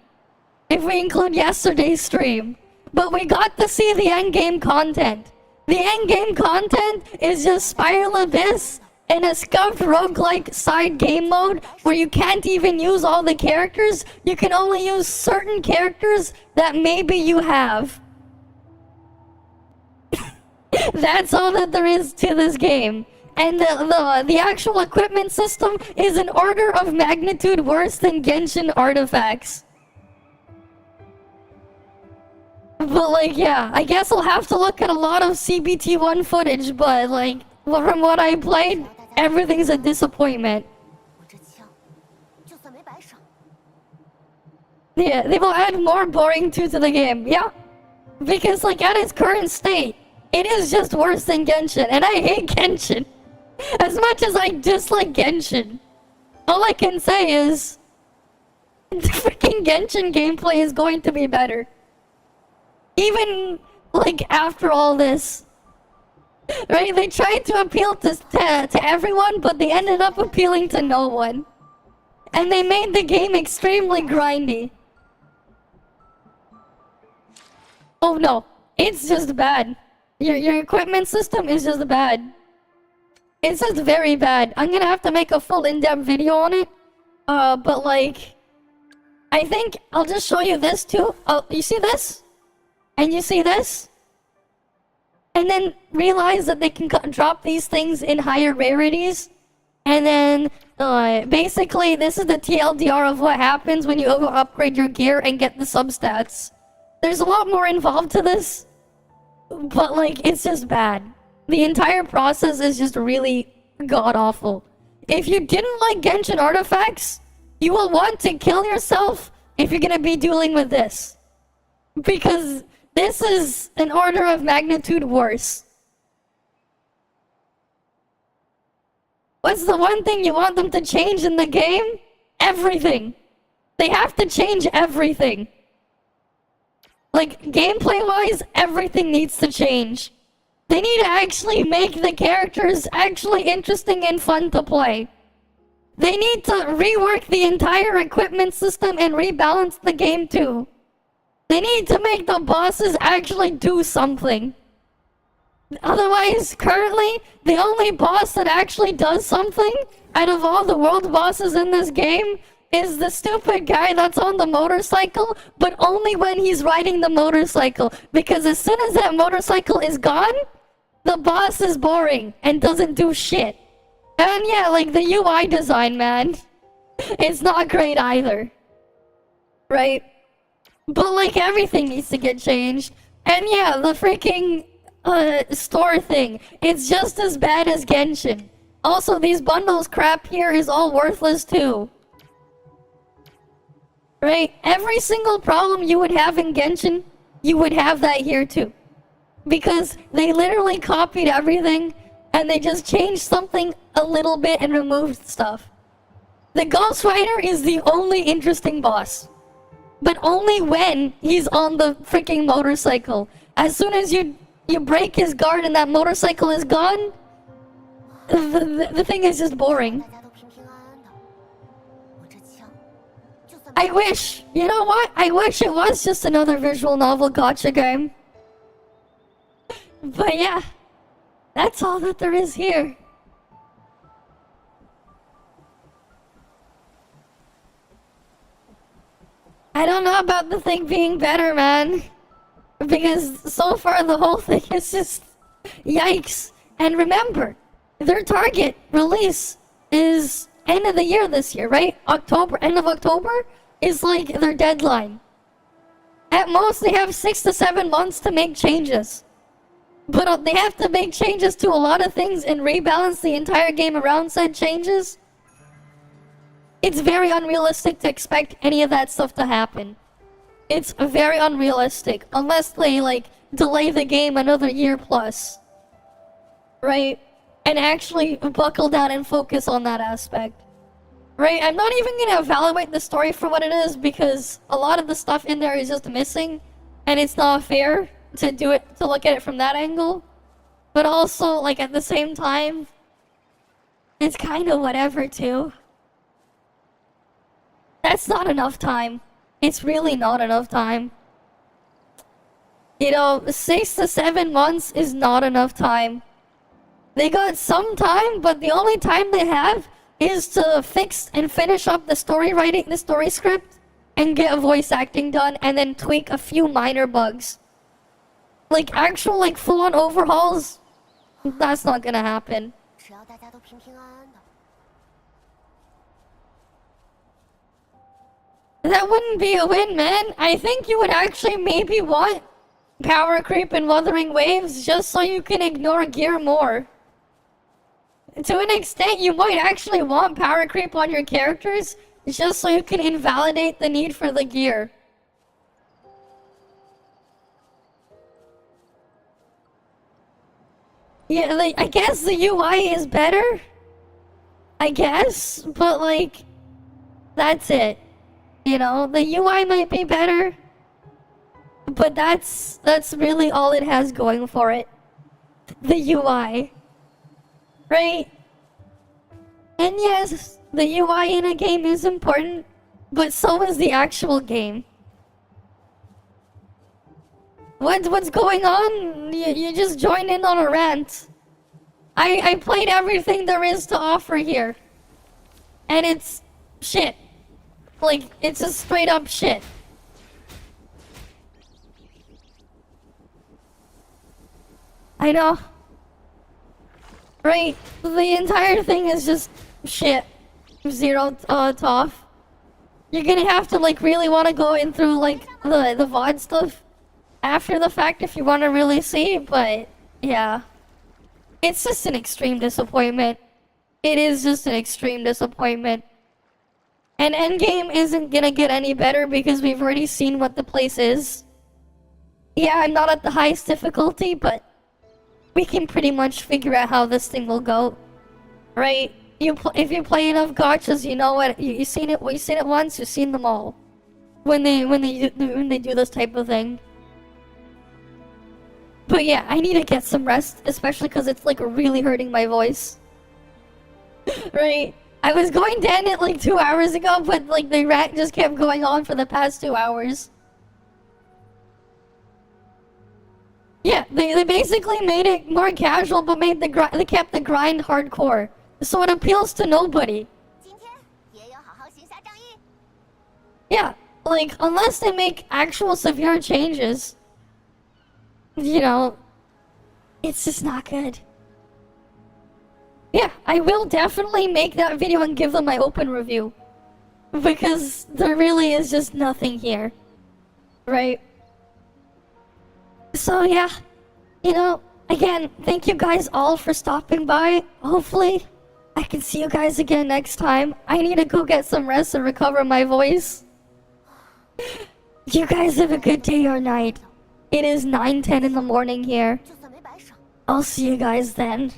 if we include yesterday's stream. But we got to see the endgame content. The endgame content is just Spiral Abyss and a scuffed roguelike side game mode where you can't even use all the characters. You can only use certain characters that maybe you have. That's all that there is to this game. And the actual equipment system is an order of magnitude worse than Genshin artifacts. But like, yeah, I guess I'll have to look at a lot of CBT1 footage, but like, from what I played, everything's a disappointment. 我这枪就算没白赏。 Yeah, they will add more boring to the game, yeah. Because like, at its current state, it is just worse than Genshin, and I hate Genshin. As much as I dislike Genshin, all I can say is, the freaking Genshin gameplay is going to be better. Even, like, after all this. Right? They tried to appeal to everyone, but they ended up appealing to no one. And they made the game extremely grindy. Oh no, it's just bad. Your equipment system is just bad. It's just very bad. I'm gonna have to make a full in-depth video on it. But like, I think I'll just show you this too. Oh, you see this? And you see this? And then realize that they can drop these things in higher rarities. And then, basically, this is the TLDR of what happens when you upgrade your gear and get the substats. There's a lot more involved to this. But like, it's just bad. The entire process is just really god-awful. If you didn't like Genshin artifacts, you will want to kill yourself if you're gonna be dealing with this. Because this is an order of magnitude worse. What's the one thing you want them to change in the game? Everything. They have to change everything. Like, gameplay-wise, everything needs to change. They need to actually make the characters actually interesting and fun to play. They need to rework the entire equipment system and rebalance the game too. They need to make the bosses actually do something. Otherwise, currently, the only boss that actually does something out of all the world bosses in this game is the stupid guy that's on the motorcycle, but only when he's riding the motorcycle. Because as soon as that motorcycle is gone, the boss is boring and doesn't do shit. And yeah, like the UI design, man, it's not great either. Right? But like, everything needs to get changed. And yeah, the freaking store thing, it's just as bad as Genshin. Also, these bundles crap here is all worthless too. Right? Every single problem you would have in Genshin, you would have that here too. Because they literally copied everything and they just changed something a little bit and removed stuff. The Ghost Rider is the only interesting boss. But only when he's on the freaking motorcycle. As soon as you break his guard and that motorcycle is gone, the thing is just boring. 大家都平平安安的。我这枪就算 I wish, you know what? I wish it was just another visual novel gacha game. But yeah, that's all that there is here. I don't know about the thing being better, man. Because so far the whole thing is just yikes. And remember, their target release is end of the year this year, right? October, end of October is like their deadline. At most, they have 6 to 7 months to make changes. But they have to make changes to a lot of things and rebalance the entire game around said changes. It's very unrealistic to expect any of that stuff to happen. It's very unrealistic, unless they, like, delay the game another year plus. Right? And actually buckle down and focus on that aspect. Right? I'm not even gonna evaluate the story for what it is, because a lot of the stuff in there is just missing, and it's not fair to look at it from that angle. But also, like, at the same time, it's kind of whatever too. That's not enough time. It's really not enough time. You know, 6 to 7 months is not enough time. They got some time, but the only time they have is to fix and finish up the story writing, the story script, and get voice acting done, and then tweak a few minor bugs. Like, actual, like, full-on overhauls, that's not gonna happen. 只要大家都平平安安的。 That wouldn't be a win, man. I think you would actually maybe want power creep and Wuthering Waves just so you can ignore gear more. To an extent, you might actually want power creep on your characters just so you can invalidate the need for the gear. Yeah, like, I guess the UI is better. I guess, but like, that's it. You know, the UI might be better, but that's really all it has going for it. The UI. Right? And yes, the UI in a game is important, but so is the actual game. What's going on? You just joined in on a rant. I played everything there is to offer here. And it's shit. Like, it's just straight up shit. I know. Right? The entire thing is just shit. Zero off. You're gonna have to, like, really want to go in through, like, the VOD stuff after the fact if you want to really see, but yeah. It's just an extreme disappointment. It is just an extreme disappointment. And Endgame isn't gonna get any better because we've already seen what the place is. Yeah, I'm not at the highest difficulty, but we can pretty much figure out how this thing will go. Right? If you play enough gotchas, you know what, you've seen it once, you've seen them all. When they do this type of thing. But yeah, I need to get some rest, especially because it's like really hurting my voice. Right? I was going to end it like 2 hours ago, but like the rant just kept going on for the past 2 hours. Yeah, they basically made it more casual, but they kept the grind hardcore, so it appeals to nobody. Yeah, like unless they make actual severe changes, you know, it's just not good. Yeah, I will definitely make that video and give them my open review. Because there really is just nothing here. Right? So yeah, you know, again, thank you guys all for stopping by. Hopefully, I can see you guys again next time. I need to go get some rest and recover my voice. You guys have a good day or night. It is 9:10 in the morning here. I'll see you guys then.